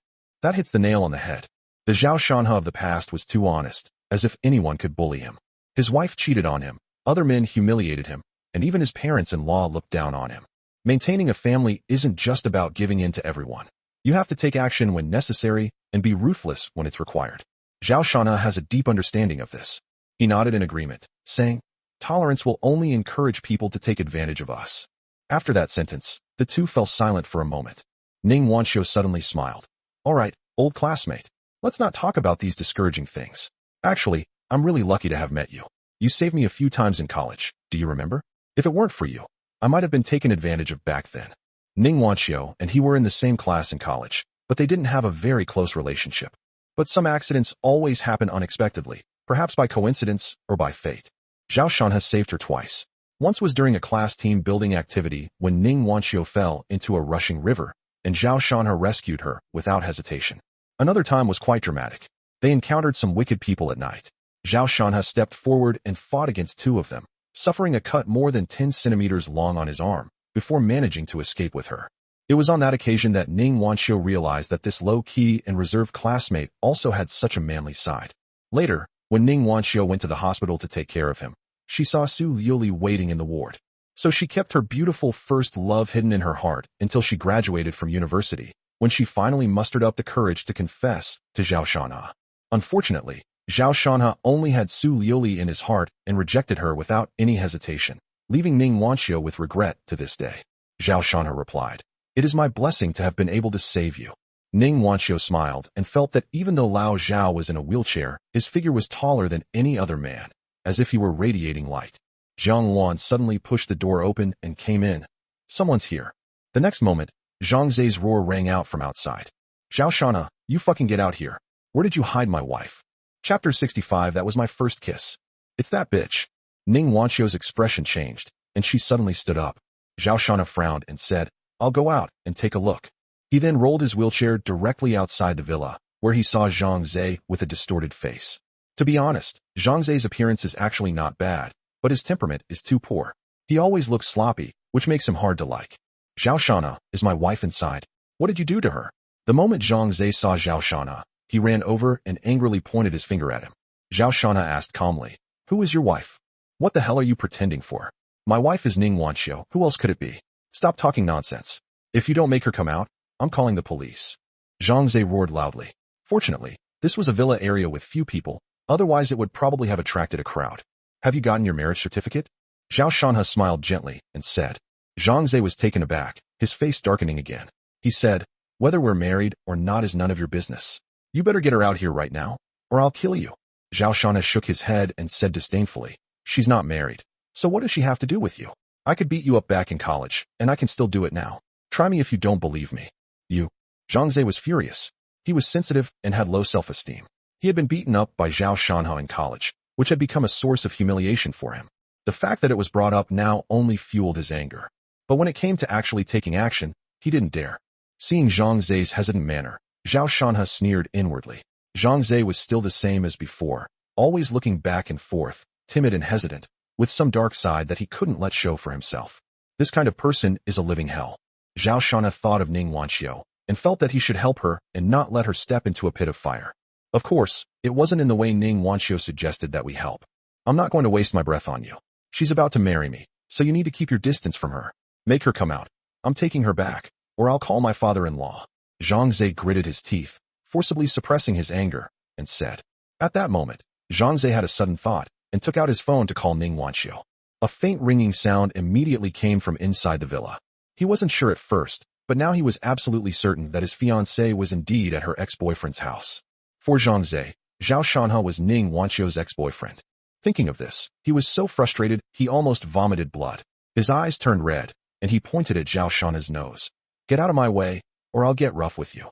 That hits the nail on the head. The Zhao Shanha of the past was too honest, as if anyone could bully him. His wife cheated on him, other men humiliated him, and even his parents-in-law looked down on him. Maintaining a family isn't just about giving in to everyone. You have to take action when necessary and be ruthless when it's required. Zhao Shanha has a deep understanding of this. He nodded in agreement, saying, tolerance will only encourage people to take advantage of us. After that sentence, the two fell silent for a moment. Ning Wanqiu suddenly smiled. All right, old classmate. Let's not talk about these discouraging things. Actually, I'm really lucky to have met you. You saved me a few times in college, do you remember? If it weren't for you, I might have been taken advantage of back then. Ning Wanqiu and he were in the same class in college, but they didn't have a very close relationship. But some accidents always happen unexpectedly, perhaps by coincidence or by fate. Zhao Shanha saved her twice. Once was during a class team building activity when Ning Wanqiu fell into a rushing river, and Zhao Shanha rescued her without hesitation. Another time was quite dramatic. They encountered some wicked people at night. Zhao Shanha stepped forward and fought against two of them, suffering a cut more than 10 centimeters long on his arm, before managing to escape with her. It was on that occasion that Ning Wanqiu realized that this low-key and reserved classmate also had such a manly side. Later, when Ning Wanqiu went to the hospital to take care of him, she saw Su Liuli waiting in the ward. So she kept her beautiful first love hidden in her heart until she graduated from university, when she finally mustered up the courage to confess to Zhao Shanha. Unfortunately, Zhao Shanha only had Su Liuli in his heart and rejected her without any hesitation, leaving Ning Wanqiu with regret to this day. Zhao Shanha replied, it is my blessing to have been able to save you. Ning Wanqiu smiled and felt that even though Lao Zhao was in a wheelchair, his figure was taller than any other man, as if he were radiating light. Zhang Luan suddenly pushed the door open and came in. Someone's here. The next moment, Zhang Zhe's roar rang out from outside. Zhao Shanha, you fucking get out here. Where did you hide my wife? Chapter 65. That was my first kiss. It's that bitch. Ning Wanqiu's expression changed, and she suddenly stood up. Zhao Shanha frowned and said, I'll go out and take a look. He then rolled his wheelchair directly outside the villa, where he saw Zhang Zhe with a distorted face. To be honest, Zhang Zhe's appearance is actually not bad, but his temperament is too poor. He always looks sloppy, which makes him hard to like. Zhao Shanha, is my wife inside? What did you do to her? The moment Zhang Zhe saw Zhao Shanha, he ran over and angrily pointed his finger at him. Zhao Shanha asked calmly, who is your wife? What the hell are you pretending for? My wife is Ning Wanqiu. Who else could it be? Stop talking nonsense. If you don't make her come out, I'm calling the police. Zhang Zhe roared loudly. Fortunately, this was a villa area with few people, otherwise it would probably have attracted a crowd. Have you gotten your marriage certificate? Zhao Shanha smiled gently and said. Zhang Zhe was taken aback, his face darkening again. He said, whether we're married or not is none of your business. You better get her out here right now, or I'll kill you. Zhao Shana shook his head and said disdainfully, she's not married. So what does she have to do with you? I could beat you up back in college, and I can still do it now. Try me if you don't believe me. You. Zhang Zhe was furious. He was sensitive and had low self-esteem. He had been beaten up by Zhao Shanha in college, which had become a source of humiliation for him. The fact that it was brought up now only fueled his anger. But when it came to actually taking action, he didn't dare. Seeing Zhang Ze's hesitant manner, Zhao Shanha sneered inwardly. Zhang Ze was still the same as before, always looking back and forth, timid and hesitant, with some dark side that he couldn't let show for himself. This kind of person is a living hell. Zhao Shanha thought of Ning Wanqiu and felt that he should help her and not let her step into a pit of fire. Of course, it wasn't in the way Ning Wanqiu suggested that we help. I'm not going to waste my breath on you. She's about to marry me, so you need to keep your distance from her. Make her come out. I'm taking her back, or I'll call my father-in-law. Zhang Ze gritted his teeth, forcibly suppressing his anger, and said. At that moment, Zhang Ze had a sudden thought and took out his phone to call Ning Wanqiu. A faint ringing sound immediately came from inside the villa. He wasn't sure at first, but now he was absolutely certain that his fiancée was indeed at her ex-boyfriend's house. For Zhang Ze, Zhao Shanha was Ning Wanqiu's ex-boyfriend. Thinking of this, he was so frustrated he almost vomited blood. His eyes turned red, and he pointed at Zhao Shanha's nose. Get out of my way, or I'll get rough with you.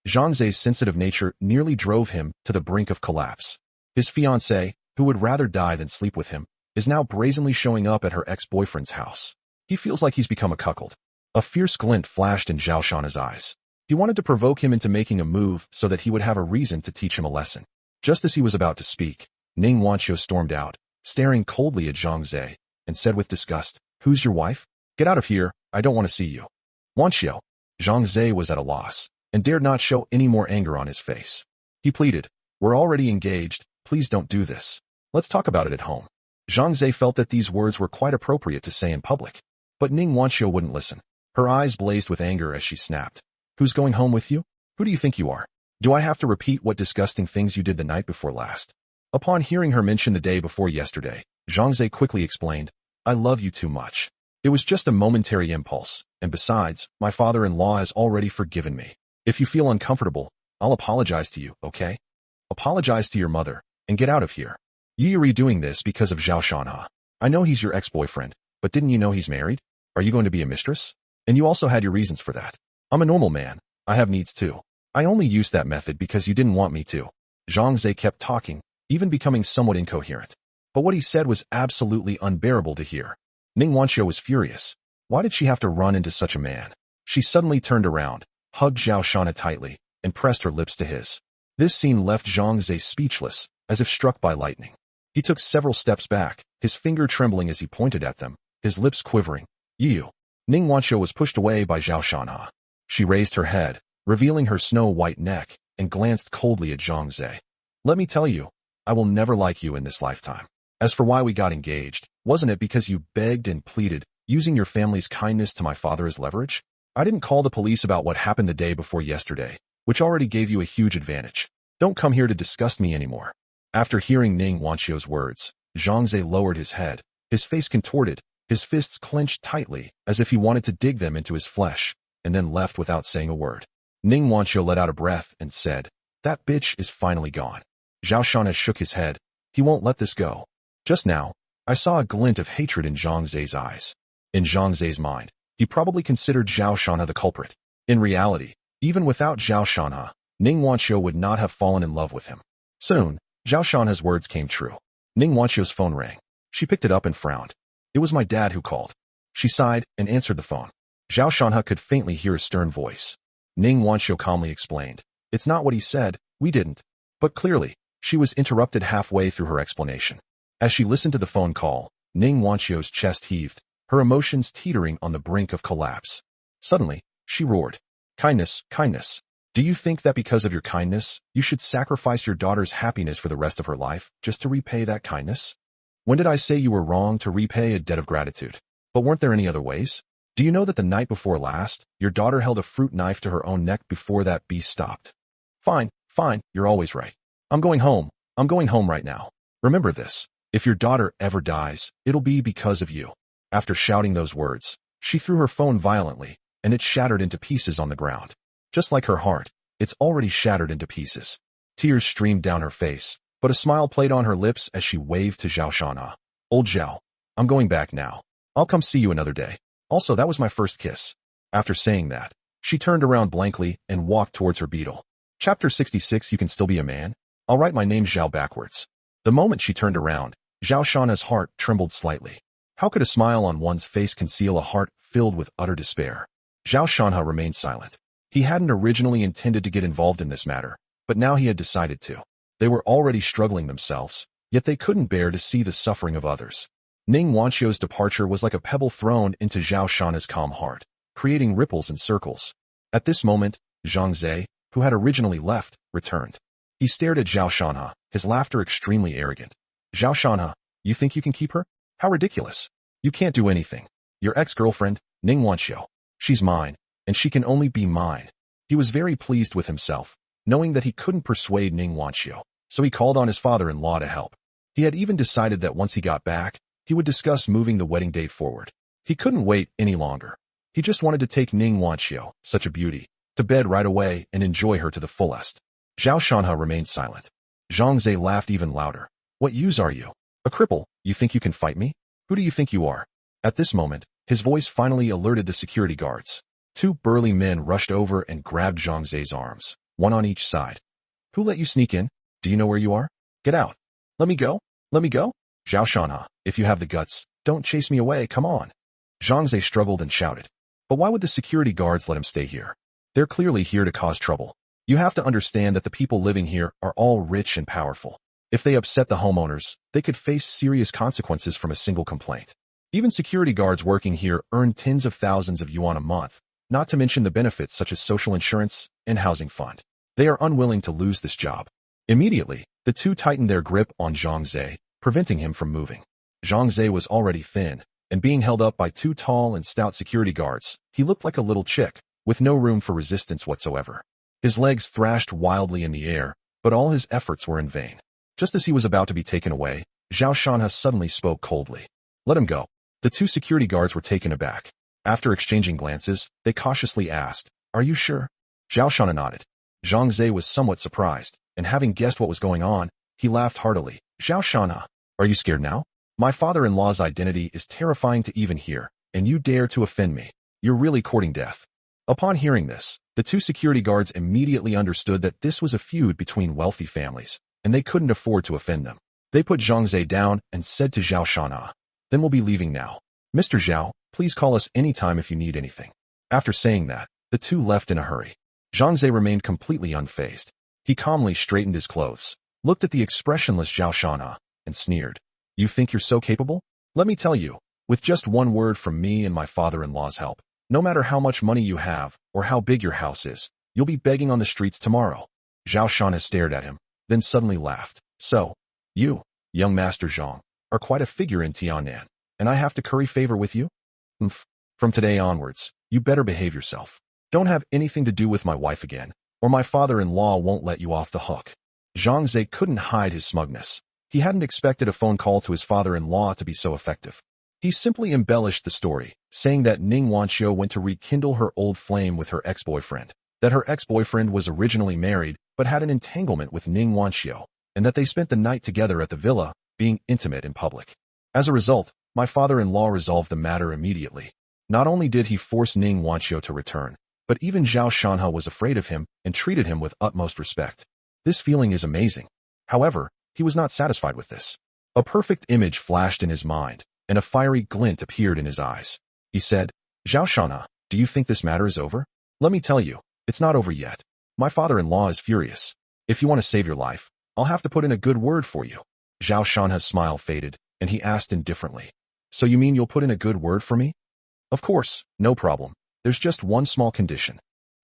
Zhang Ze's sensitive nature nearly drove him to the brink of collapse. His fiancée, who would rather die than sleep with him, is now brazenly showing up at her ex-boyfriend's house. He feels like he's become a cuckold. A fierce glint flashed in Zhao Shanha's eyes. He wanted to provoke him into making a move so that he would have a reason to teach him a lesson. Just as he was about to speak, Ning Wanqiu stormed out, staring coldly at Zhang Ze, and said with disgust, Who's your wife? Get out of here, I don't want to see you. Wanqiu. Zhang Ze was at a loss, and dared not show any more anger on his face. He pleaded, We're already engaged, please don't do this. Let's talk about it at home. Zhang Ze felt that these words were quite appropriate to say in public. But Ning Wanqiu wouldn't listen. Her eyes blazed with anger as she snapped. Who's going home with you? Who do you think you are? Do I have to repeat what disgusting things you did the night before last? Upon hearing her mention the day before yesterday, Zhang Ze quickly explained, I love you too much. It was just a momentary impulse, and besides, my father-in-law has already forgiven me. If you feel uncomfortable, I'll apologize to you, okay? Apologize to your mother, and get out of here. You're redoing this because of Zhao Shanha. I know he's your ex-boyfriend, but didn't you know he's married? Are you going to be a mistress? And you also had your reasons for that. I'm a normal man. I have needs too. I only used that method because you didn't want me to. Zhang Ze kept talking, even becoming somewhat incoherent. But what he said was absolutely unbearable to hear. Ning Wanqiu was furious. Why did she have to run into such a man? She suddenly turned around, hugged Zhao Shanha tightly, and pressed her lips to his. This scene left Zhang Ze speechless, as if struck by lightning. He took several steps back, his finger trembling as he pointed at them, his lips quivering. You. Ning Wanqiu was pushed away by Zhao Shanha. She raised her head, revealing her snow-white neck, and glanced coldly at Zhang Ze. Let me tell you, I will never like you in this lifetime. As for why we got engaged, wasn't it because you begged and pleaded, using your family's kindness to my father as leverage? I didn't call the police about what happened the day before yesterday, which already gave you a huge advantage. Don't come here to disgust me anymore. After hearing Ning Wanqiu's words, Zhang Ze lowered his head, his face contorted, his fists clenched tightly, as if he wanted to dig them into his flesh, and then left without saying a word. Ning Wanqiu let out a breath and said, That bitch is finally gone. Zhao Shanha shook his head. He won't let this go. Just now, I saw a glint of hatred in Zhang Ze's eyes. In Zhang Ze's mind, he probably considered Zhao Shanha the culprit. In reality, even without Zhao Shanha, Ning Wanqiu would not have fallen in love with him. Soon, Zhao Shanha's words came true. Ning Wanqiu's phone rang. She picked it up and frowned. It was my dad who called. She sighed and answered the phone. Zhao Shanha could faintly hear a stern voice. Ning Wanqiu calmly explained. It's not what he said, we didn't. But clearly, she was interrupted halfway through her explanation. As she listened to the phone call, Ning Wanqiu's chest heaved, her emotions teetering on the brink of collapse. Suddenly, she roared. Kindness, kindness. Do you think that because of your kindness, you should sacrifice your daughter's happiness for the rest of her life, just to repay that kindness? When did I say you were wrong to repay a debt of gratitude? But weren't there any other ways? Do you know that the night before last, your daughter held a fruit knife to her own neck before that beast stopped? Fine, you're always right. I'm going home right now. Remember this. If your daughter ever dies, it'll be because of you. After shouting those words, she threw her phone violently, and it shattered into pieces on the ground. Just like her heart, it's already shattered into pieces. Tears streamed down her face, but a smile played on her lips as she waved to Zhao Shanha. Old Zhao, I'm going back now. I'll come see you another day. Also, that was my first kiss. After saying that, she turned around blankly and walked towards her beetle. Chapter 66. You can still be a man? I'll write my name Zhao backwards. The moment she turned around, Zhao Shanha's heart trembled slightly. How could a smile on one's face conceal a heart filled with utter despair? Zhao Shanha remained silent. He hadn't originally intended to get involved in this matter, but now he had decided to. They were already struggling themselves, yet they couldn't bear to see the suffering of others. Ning Wanqiu's departure was like a pebble thrown into Zhao Shanha's calm heart, creating ripples and circles. At this moment, Zhang Zhe, who had originally left, returned. He stared at Zhao Shanha, his laughter extremely arrogant. Zhao Shanha, you think you can keep her? How ridiculous. You can't do anything. Your ex-girlfriend, Ning Wanqiu. She's mine, and she can only be mine. He was very pleased with himself, knowing that he couldn't persuade Ning Wanqiu, so he called on his father-in-law to help. He had even decided that once he got back, he would discuss moving the wedding date forward. He couldn't wait any longer. He just wanted to take Ning Wanqiu, such a beauty, to bed right away and enjoy her to the fullest. Zhao Shanha remained silent. Zhang Zhe laughed even louder. What use are you? A cripple? You think you can fight me? Who do you think you are? At this moment, his voice finally alerted the security guards. Two burly men rushed over and grabbed Zhang Zhe's arms, one on each side. Who let you sneak in? Do you know where you are? Get out. Let me go. Let me go. Zhao Shanha, if you have the guts, don't chase me away, come on. Zhang Zhe struggled and shouted. But why would the security guards let him stay here? They're clearly here to cause trouble. You have to understand that the people living here are all rich and powerful. If they upset the homeowners, they could face serious consequences from a single complaint. Even security guards working here earn tens of thousands of yuan a month, not to mention the benefits such as social insurance and housing fund. They are unwilling to lose this job. Immediately, the two tightened their grip on Zhang Zhe, preventing him from moving. Zhang Zhe was already thin, and being held up by two tall and stout security guards, he looked like a little chick, with no room for resistance whatsoever. His legs thrashed wildly in the air, but all his efforts were in vain. Just as he was about to be taken away, Zhao Shanha suddenly spoke coldly. Let him go. The two security guards were taken aback. After exchanging glances, they cautiously asked, Are you sure? Zhao Shanha nodded. Zhang Zhe was somewhat surprised, and having guessed what was going on, he laughed heartily. Zhao Shanha, are you scared now? My father-in-law's identity is terrifying to even hear, and you dare to offend me. You're really courting death. Upon hearing this, the two security guards immediately understood that this was a feud between wealthy families, and they couldn't afford to offend them. They put Zhang Zhe down and said to Zhao Shanha, Then we'll be leaving now. Mr. Zhao, please call us anytime if you need anything. After saying that, the two left in a hurry. Zhang Zhe remained completely unfazed. He calmly straightened his clothes, looked at the expressionless Zhao Shanha, and sneered. You think you're so capable? Let me tell you, with just one word from me and my father-in-law's help, no matter how much money you have or how big your house is, you'll be begging on the streets tomorrow. Zhao Shanha stared at him, then suddenly laughed. So, you, young Master Zhang, are quite a figure in Tiannan, and I have to curry favor with you? From today onwards, you better behave yourself. Don't have anything to do with my wife again, or my father-in-law won't let you off the hook. Zhang Zhe couldn't hide his smugness. He hadn't expected a phone call to his father-in-law to be so effective. He simply embellished the story, saying that Ning Wanqiu went to rekindle her old flame with her ex-boyfriend, that her ex-boyfriend was originally married but had an entanglement with Ning Wanqiu, and that they spent the night together at the villa, being intimate in public. As a result, my father-in-law resolved the matter immediately. Not only did he force Ning Wanqiu to return, but even Zhao Shanha was afraid of him and treated him with utmost respect. This feeling is amazing. However, he was not satisfied with this. A perfect image flashed in his mind, and a fiery glint appeared in his eyes. He said, Zhao Shanha, do you think this matter is over? Let me tell you, it's not over yet. My father-in-law is furious. If you want to save your life, I'll have to put in a good word for you. Zhao Shanha's smile faded, and he asked indifferently, So you mean you'll put in a good word for me? Of course, no problem. There's just one small condition.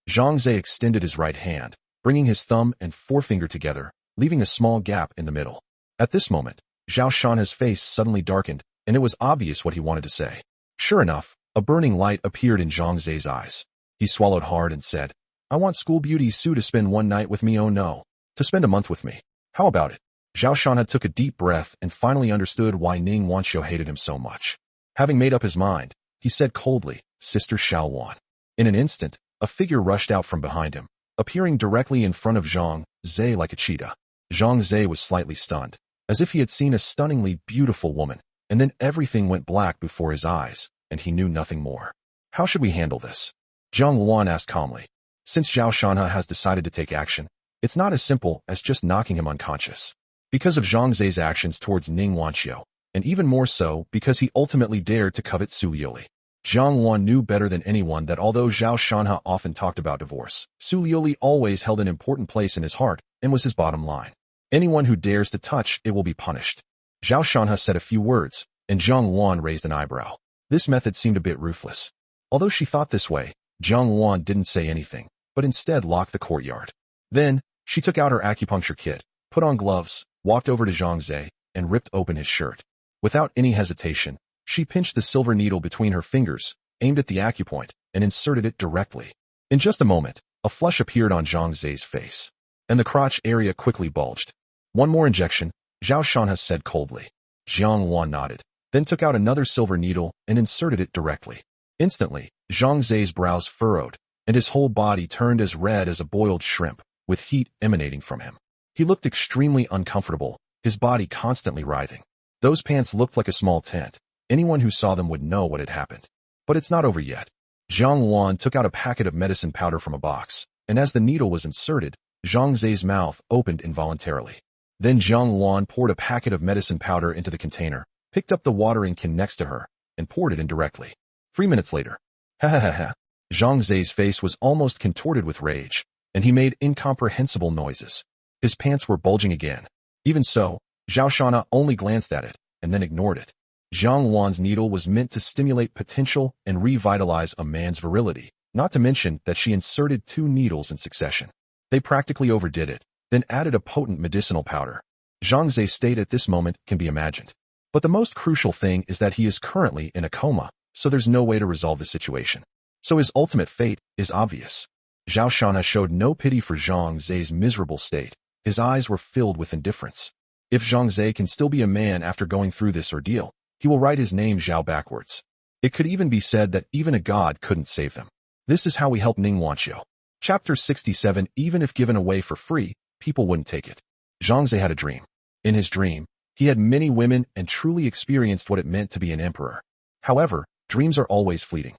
Zhang Zhe extended his right hand, bringing his thumb and forefinger together, leaving a small gap in the middle. At this moment, Zhao Shanha's face suddenly darkened, and it was obvious what he wanted to say. Sure enough, a burning light appeared in Zhang Ze's eyes. He swallowed hard and said, I want school beauty Sue to spend one night with me, oh no, to spend a month with me. How about it? Zhao Shanha took a deep breath and finally understood why Ning Wanqiu hated him so much. Having made up his mind, he said coldly, Sister Xiaowan. In an instant, a figure rushed out from behind him, appearing directly in front of Zhang Zhe like a cheetah. Zhang Zhe was slightly stunned, as if he had seen a stunningly beautiful woman, and then everything went black before his eyes, and he knew nothing more. How should we handle this? Zhang Luan asked calmly. Since Zhao Shanhe has decided to take action, it's not as simple as just knocking him unconscious. Because of Zhang Ze's actions towards Ning Wanqiu, and even more so because he ultimately dared to covet Su Liuli. Zhang Luan knew better than anyone that although Zhao Shanhe often talked about divorce, Su Liuli always held an important place in his heart and was his bottom line. Anyone who dares to touch it will be punished. Zhao Shanhe said a few words, and Zhang Luan raised an eyebrow. This method seemed a bit ruthless. Although she thought this way, Zhang Luan didn't say anything, but instead locked the courtyard. Then, she took out her acupuncture kit, put on gloves, walked over to Zhang Ze, and ripped open his shirt. Without any hesitation, she pinched the silver needle between her fingers, aimed at the acupoint, and inserted it directly. In just a moment, a flush appeared on Zhang Ze's face, and the crotch area quickly bulged. One more injection, Zhao Shanhe said coldly. Zhang Luan nodded, then took out another silver needle and inserted it directly. Instantly, Zhang Ze's brows furrowed, and his whole body turned as red as a boiled shrimp, with heat emanating from him. He looked extremely uncomfortable, his body constantly writhing. Those pants looked like a small tent. Anyone who saw them would know what had happened. But it's not over yet. Zhang Luan took out a packet of medicine powder from a box, and as the needle was inserted, Zhang Ze's mouth opened involuntarily. Then Zhang Luan poured a packet of medicine powder into the container, picked up the watering can next to her, and poured it in directly. 3 minutes later. Ha ha ha ha. Zhang Ze's face was almost contorted with rage, and he made incomprehensible noises. His pants were bulging again. Even so, Zhao Shanhe only glanced at it, and then ignored it. Zhang Luan's needle was meant to stimulate potential and revitalize a man's virility, not to mention that she inserted 2 needles in succession. They practically overdid it, then added a potent medicinal powder. Zhang Ze's state at this moment can be imagined. But the most crucial thing is that he is currently in a coma, so there's no way to resolve the situation. So his ultimate fate is obvious. Zhao Shanhe showed no pity for Zhang Ze's miserable state. His eyes were filled with indifference. If Zhang Ze can still be a man after going through this ordeal, he will write his name Zhao backwards. It could even be said that even a god couldn't save them. This is how we help Ning Wanqiu. Chapter 67. Even if given away for free, people wouldn't take it. Zhang Ze had a dream. In his dream, he had many women and truly experienced what it meant to be an emperor. However, dreams are always fleeting.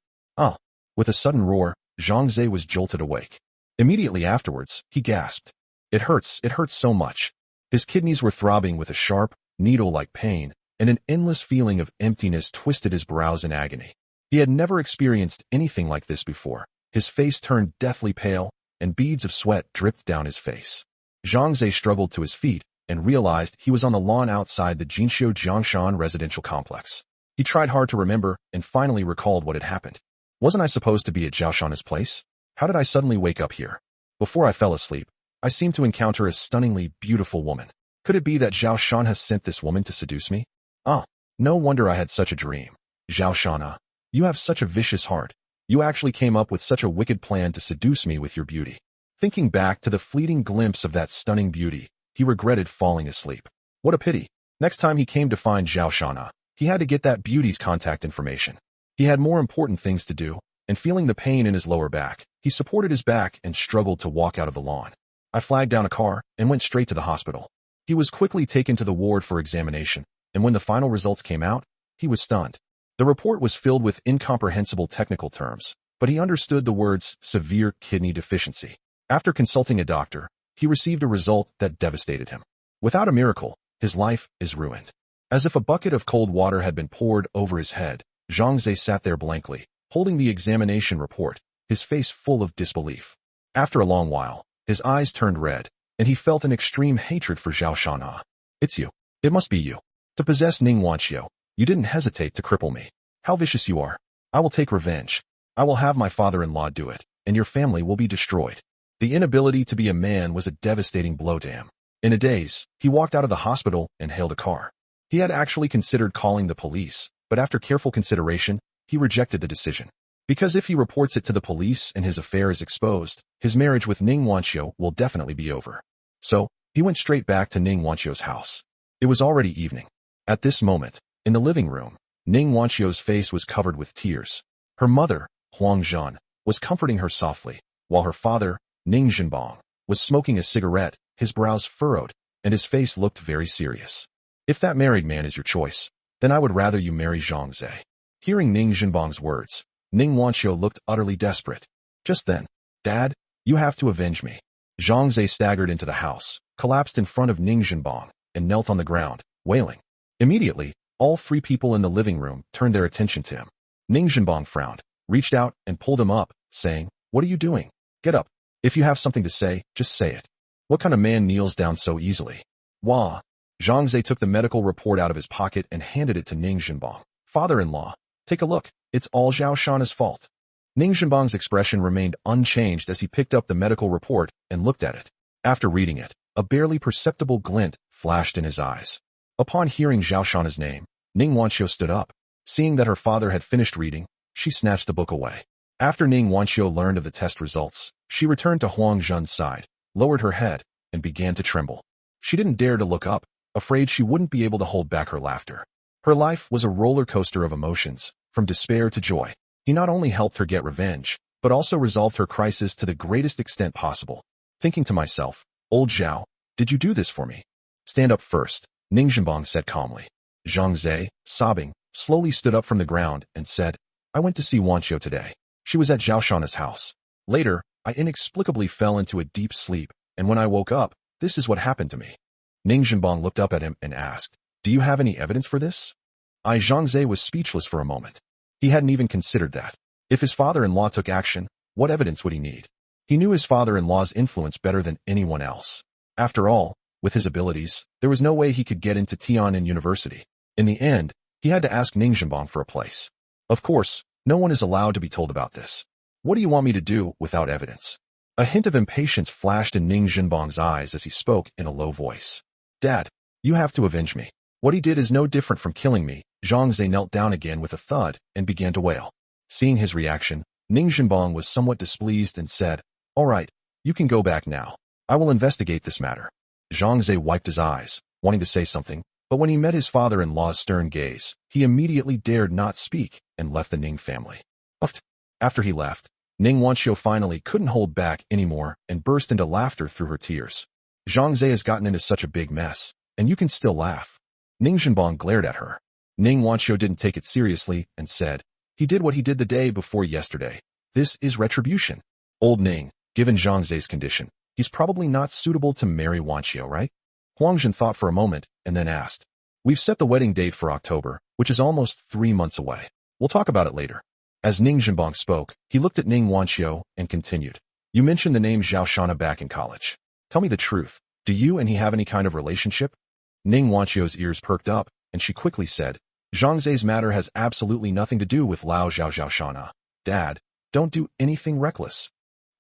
With a sudden roar, Zhang Ze was jolted awake. Immediately afterwards, he gasped. It hurts so much. His kidneys were throbbing with a sharp, needle-like pain, and an endless feeling of emptiness twisted his brows in agony. He had never experienced anything like this before. His face turned deathly pale, and beads of sweat dripped down his face. Zhang Ze struggled to his feet and realized he was on the lawn outside the Jinxiu Jiangshan residential complex. He tried hard to remember and finally recalled what had happened. Wasn't I supposed to be at Zhao Shanhe's place? How did I suddenly wake up here? Before I fell asleep, I seemed to encounter a stunningly beautiful woman. Could it be that Zhao Shanhe sent this woman to seduce me? No wonder I had such a dream. Zhao Shanhe, you have such a vicious heart. You actually came up with such a wicked plan to seduce me with your beauty. Thinking back to the fleeting glimpse of that stunning beauty, he regretted falling asleep. What a pity. Next time he came to find Zhao Shanhe, he had to get that beauty's contact information. He had more important things to do, and feeling the pain in his lower back, he supported his back and struggled to walk out of the lawn. I flagged down a car and went straight to the hospital. He was quickly taken to the ward for examination, and when the final results came out, he was stunned. The report was filled with incomprehensible technical terms, but he understood the words severe kidney deficiency. After consulting a doctor, he received a result that devastated him. Without a miracle, his life is ruined. As if a bucket of cold water had been poured over his head, Zhang Ze sat there blankly, holding the examination report, his face full of disbelief. After a long while, his eyes turned red, and he felt an extreme hatred for Zhao Shanhe. It's you. It must be you. To possess Ning Wanqiu, you didn't hesitate to cripple me. How vicious you are. I will take revenge. I will have my father-in-law do it, and your family will be destroyed. The inability to be a man was a devastating blow to him. In a daze, he walked out of the hospital and hailed a car. He had actually considered calling the police, but after careful consideration, he rejected the decision. Because if he reports it to the police and his affair is exposed, his marriage with Ning Wanqiu will definitely be over. So, he went straight back to Ning Wanqiu's house. It was already evening. At this moment, in the living room, Ning Wanqiu's face was covered with tears. Her mother, Huang Zhan, was comforting her softly, while her father, Ning Zhenbang was smoking a cigarette, his brows furrowed, and his face looked very serious. If that married man is your choice, then I would rather you marry Zhang Zhe. Hearing Ning Zhenbang's words, Ning Wanqiu looked utterly desperate. Just then, Dad, you have to avenge me. Zhang Zhe staggered into the house, collapsed in front of Ning Zhenbang, and knelt on the ground, wailing. Immediately, all three people in the living room turned their attention to him. Ning Zhenbang frowned, reached out, and pulled him up, saying, "What are you doing? Get up. If you have something to say, just say it. What kind of man kneels down so easily?" Wah! Zhang Zhe took the medical report out of his pocket and handed it to Ning Zhenbang. "Father-in-law, take a look. It's all Zhao Shana's fault." Ning Zhenbang's expression remained unchanged as he picked up the medical report and looked at it. After reading it, a barely perceptible glint flashed in his eyes. Upon hearing Zhao Shana's name, Ning Wanqiu stood up. Seeing that her father had finished reading, she snatched the book away. After Ning Wanqiu learned of the test results, she returned to Huang Zhen's side, lowered her head, and began to tremble. She didn't dare to look up, afraid she wouldn't be able to hold back her laughter. Her life was a roller coaster of emotions, from despair to joy. He not only helped her get revenge, but also resolved her crisis to the greatest extent possible. Thinking to myself, "Old Zhao, did you do this for me?" "Stand up first," Ning Zhenbang said calmly. Zhang Zhe, sobbing, slowly stood up from the ground and said, "I went to see Wanqiu today. She was at Zhao Shana's house. Later, I inexplicably fell into a deep sleep, and when I woke up, this is what happened to me." Ning Zhenbang looked up at him and asked, "Do you have any evidence for this?" Zhang Zhe was speechless for a moment. He hadn't even considered that. If his father-in-law took action, what evidence would he need? He knew his father-in-law's influence better than anyone else. After all, with his abilities, there was no way he could get into Tian'an University. In the end, he had to ask Ning Zhenbang for a place. Of course, no one is allowed to be told about this. "What do you want me to do without evidence?" A hint of impatience flashed in Ning Zhenbang's eyes as he spoke in a low voice. "Dad, you have to avenge me. What he did is no different from killing me." Zhang Zhe knelt down again with a thud and began to wail. Seeing his reaction, Ning Zhenbang was somewhat displeased and said, "All right, you can go back now. I will investigate this matter." Zhang Zhe wiped his eyes, wanting to say something, but when he met his father-in-law's stern gaze, he immediately dared not speak and left the Ning family. After he left, Ning Wanqiu finally couldn't hold back anymore and burst into laughter through her tears. "Zhang Zhe has gotten into such a big mess, and you can still laugh." Ning Zhenbang glared at her. Ning Wanqiu didn't take it seriously and said, "He did what he did the day before yesterday. This is retribution." "Old Ning, given Zhang Zhe's condition, he's probably not suitable to marry Wanqiu, right?" Huang Zhen thought for a moment and then asked, "We've set the wedding date for October, which is almost 3 months away. We'll talk about it later." As Ning Zhenbang spoke, he looked at Ning Wanqiu and continued, "You mentioned the name Zhao Shana back in college. Tell me the truth. Do you and he have any kind of relationship?" Ning Wanqiu's ears perked up, and she quickly said, "Zhang Zhe's matter has absolutely nothing to do with Lao Zhao Shana. Dad, don't do anything reckless.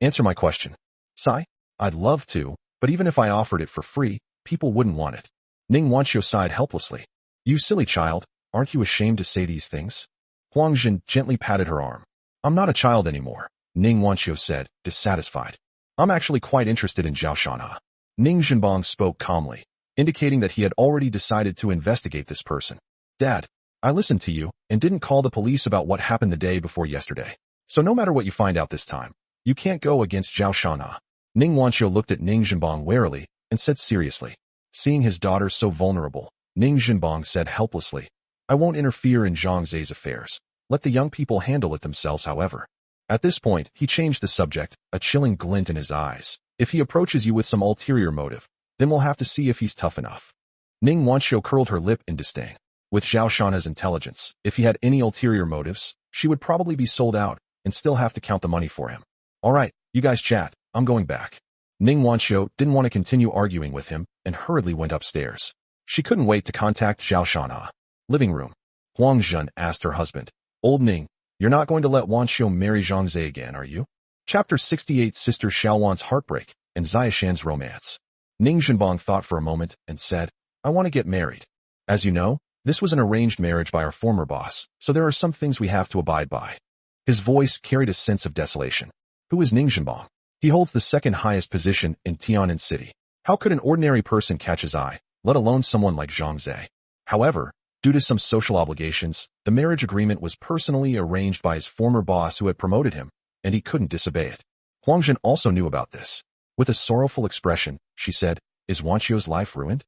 Answer my question." "Sai, I'd love to, but even if I offered it for free, people wouldn't want it." Ning Wanqiu sighed helplessly. "You silly child, aren't you ashamed to say these things?" Huang Zhen gently patted her arm. "I'm not a child anymore," Ning Wanqiu said, dissatisfied. "I'm actually quite interested in Zhao Shana." Ning Zhenbang spoke calmly, indicating that he had already decided to investigate this person. "Dad, I listened to you and didn't call the police about what happened the day before yesterday. So no matter what you find out this time, you can't go against Zhao Shana." Ning Wanqiu looked at Ning Zhenbang warily and said seriously. Seeing his daughter so vulnerable, Ning Zhenbang said helplessly, "I won't interfere in Zhang Zhe's affairs. Let the young people handle it themselves, however." At this point, he changed the subject, a chilling glint in his eyes. "If he approaches you with some ulterior motive, then we'll have to see if he's tough enough." Ning Wanqiu curled her lip in disdain. With Zhao Shana's intelligence, if he had any ulterior motives, she would probably be sold out and still have to count the money for him. "All right, you guys chat. I'm going back." Ning Wanqiu didn't want to continue arguing with him and hurriedly went upstairs. She couldn't wait to contact Zhao Shana. Living room. Huang Zhen asked her husband, "Old Ning, you're not going to let Wanqiu marry Zhang Zhe again, are you?" Chapter 68 Sister Xiaowan's Heartbreak and Xiaoshan's Romance. Ning Zhenbang thought for a moment and said, "I want to get married. As you know, this was an arranged marriage by our former boss, so there are some things we have to abide by." His voice carried a sense of desolation. Who is Ning Zhenbang? He holds the second highest position in Tian'an City. How could an ordinary person catch his eye, let alone someone like Zhang Zhe? However, due to some social obligations, the marriage agreement was personally arranged by his former boss who had promoted him, and he couldn't disobey it. Huang Zhen also knew about this. With a sorrowful expression, she said, "Is Wanchio's life ruined?"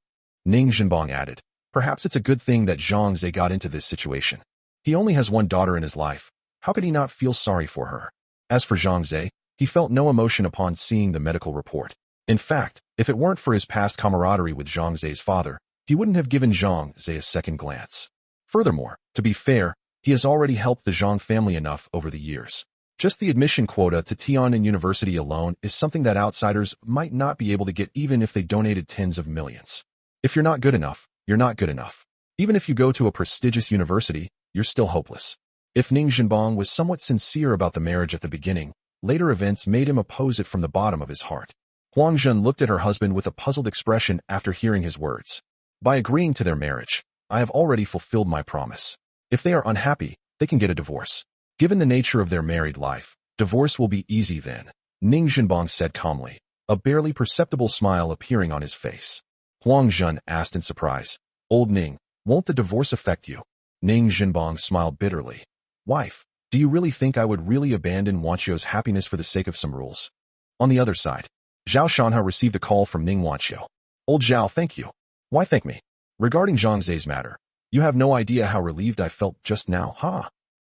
Ning Zhenbong added, "Perhaps it's a good thing that Zhang Ze got into this situation. He only has one daughter in his life. How could he not feel sorry for her?" As for Zhang Ze, he felt no emotion upon seeing the medical report. In fact, if it weren't for his past camaraderie with Zhang Ze's father, he wouldn't have given Zhang Ze a second glance. Furthermore, to be fair, he has already helped the Zhang family enough over the years. Just the admission quota to Tianjin University alone is something that outsiders might not be able to get even if they donated tens of millions. If you're not good enough, you're not good enough. Even if you go to a prestigious university, you're still hopeless. If Ning Zhenbong was somewhat sincere about the marriage at the beginning, later events made him oppose it from the bottom of his heart. Huang Zhen looked at her husband with a puzzled expression after hearing his words. By agreeing to their marriage, I have already fulfilled my promise. If they are unhappy, they can get a divorce. Given the nature of their married life, divorce will be easy then, Ning Zhenbong said calmly, a barely perceptible smile appearing on his face. Huang Zhen asked in surprise, "Old Ning, won't the divorce affect you?" Ning Zhenbong smiled bitterly. "Wife, do you really think I would really abandon Wanchio's happiness for the sake of some rules?" On the other side, Zhao Shanha received a call from Ning Wanchio. "Old Zhao, thank you." "Why thank me?" "Regarding Zhang Ze's matter. You have no idea how relieved I felt just now, huh?"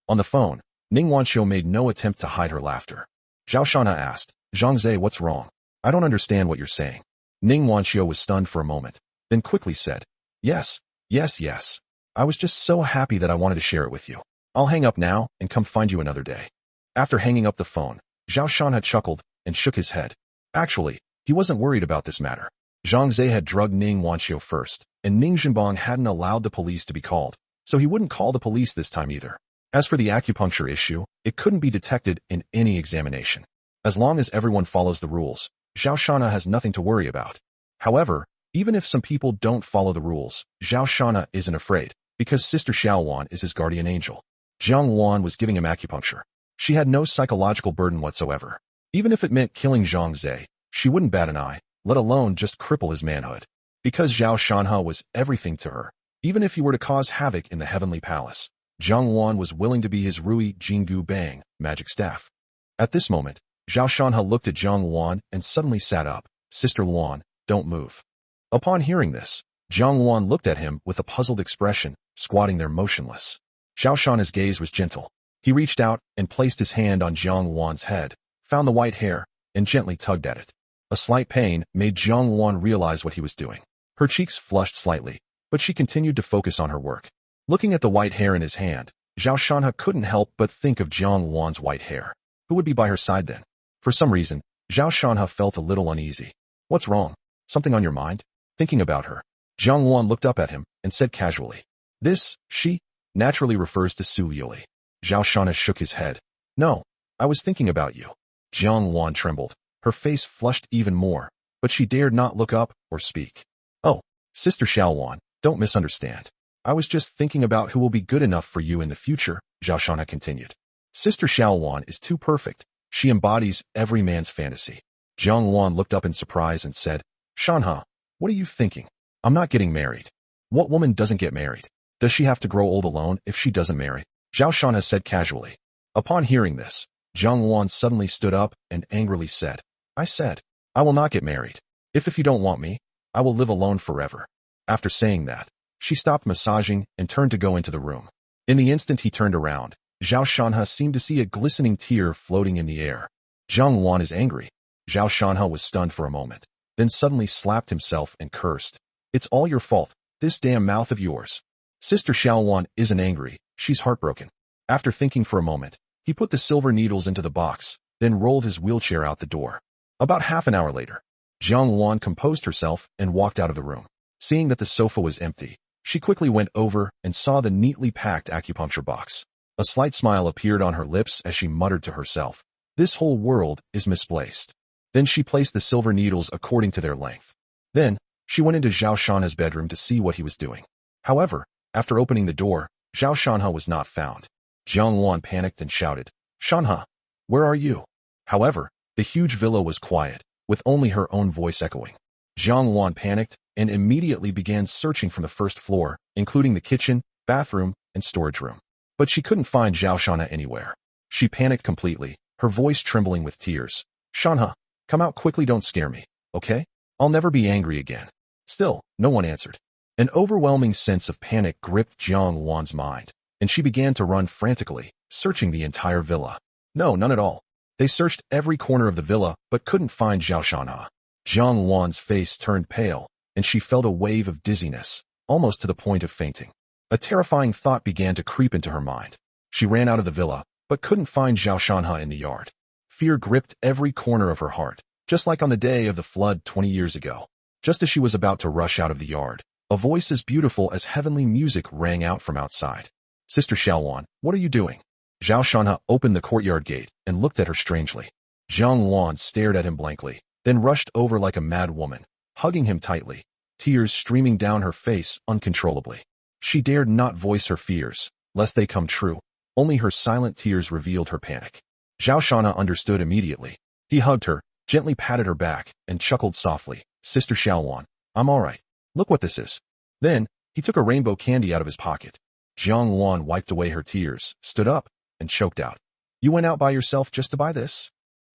On the phone, Ning Wanchio made no attempt to hide her laughter. Zhao Shanha asked, "Zhang Ze, what's wrong? I don't understand what you're saying." Ning Wanchio was stunned for a moment, then quickly said, Yes. I was just so happy that I wanted to share it with you. I'll hang up now and come find you another day." After hanging up the phone, Zhao Shanha chuckled and shook his head. Actually, he wasn't worried about this matter. Zhang Ze had drugged Ning Wanchio first, and Ning Zhenbong hadn't allowed the police to be called, so he wouldn't call the police this time either. As for the acupuncture issue, it couldn't be detected in any examination. As long as everyone follows the rules, Zhao Shanha has nothing to worry about. However, even if some people don't follow the rules, Zhao Shanha isn't afraid, because Sister Xiaowan is his guardian angel. Jiang Wan was giving him acupuncture. She had no psychological burden whatsoever. Even if it meant killing Zhang Ze, she wouldn't bat an eye, let alone just cripple his manhood. Because Zhao Shanha was everything to her, even if he were to cause havoc in the heavenly palace, Jiang Wan was willing to be his Rui Jingu Bang magic staff. At this moment, Zhao Shanha looked at Jiang Wan and suddenly sat up. "Sister Luan, don't move." Upon hearing this, Jiang Wan looked at him with a puzzled expression, squatting there motionless. Zhao Shanha's gaze was gentle. He reached out and placed his hand on Jiang Wan's head, found the white hair, and gently tugged at it. A slight pain made Jiang Wan realize what he was doing. Her cheeks flushed slightly, but she continued to focus on her work. Looking at the white hair in his hand, Zhao Shanha couldn't help but think of Jiang Wan's white hair. Who would be by her side then? For some reason, Zhao Shanha felt a little uneasy. "What's wrong? Something on your mind?" Thinking about her, Jiang Wan looked up at him and said casually, "This, she, naturally refers to Su Yuli." Zhao Shanha shook his head. "No, I was thinking about you." Jiang Wan trembled. Her face flushed even more, but she dared not look up or speak. "Oh, Sister Xiaowan, don't misunderstand. I was just thinking about who will be good enough for you in the future," Zhao Shanha continued. "Sister Xiaowan is too perfect. She embodies every man's fantasy." Jiang Wan looked up in surprise and said, "Shanha, what are you thinking? I'm not getting married." "What woman doesn't get married? Does she have to grow old alone if she doesn't marry?" Zhao Shanha said casually. Upon hearing this, Jiang Wan suddenly stood up and angrily said, I said, "I will not get married. If you don't want me, I will live alone forever." After saying that, she stopped massaging and turned to go into the room. In the instant he turned around, Zhao Shanha seemed to see a glistening tear floating in the air. Jiang Wan is angry. Zhao Shanha was stunned for a moment, then suddenly slapped himself and cursed. "It's all your fault, this damn mouth of yours." Sister Xiaowan isn't angry, she's heartbroken. After thinking for a moment, he put the silver needles into the box, then rolled his wheelchair out the door. About half an hour later, Jiang Wan composed herself and walked out of the room. Seeing that the sofa was empty, she quickly went over and saw the neatly packed acupuncture box. A slight smile appeared on her lips as she muttered to herself, "This whole world is misplaced." Then she placed the silver needles according to their length. Then, she went into Zhao Shanha's bedroom to see what he was doing. However, after opening the door, Zhao Shanha was not found. Jiang Wan panicked and shouted, "Shanha, where are you?" However, the huge villa was quiet, with only her own voice echoing. Jiang Wan panicked and immediately began searching from the first floor, including the kitchen, bathroom, and storage room. But she couldn't find Zhao Shanha anywhere. She panicked completely, her voice trembling with tears. Shanha, come out quickly, don't scare me, okay? I'll never be angry again. Still, no one answered. An overwhelming sense of panic gripped Jiang Wan's mind, and she began to run frantically, searching the entire villa. No, none at all. They searched every corner of the villa, but couldn't find Zhao Shanha. Jiang Wan's face turned pale, and she felt a wave of dizziness, almost to the point of fainting. A terrifying thought began to creep into her mind. She ran out of the villa, but couldn't find Zhao Shanha in the yard. Fear gripped every corner of her heart, just like on the day of the flood 20 years ago. Just as she was about to rush out of the yard, a voice as beautiful as heavenly music rang out from outside. Sister Xiaowan, what are you doing? Zhao Shanha opened the courtyard gate and looked at her strangely. Jiang Wan stared at him blankly, then rushed over like a mad woman, hugging him tightly, tears streaming down her face uncontrollably. She dared not voice her fears, lest they come true. Only her silent tears revealed her panic. Zhao Shanha understood immediately. He hugged her, gently patted her back, and chuckled softly. Sister Xiaowan, I'm all right. Look what this is. Then, he took a rainbow candy out of his pocket. Jiang Wan wiped away her tears, stood up, and choked out. You went out by yourself just to buy this?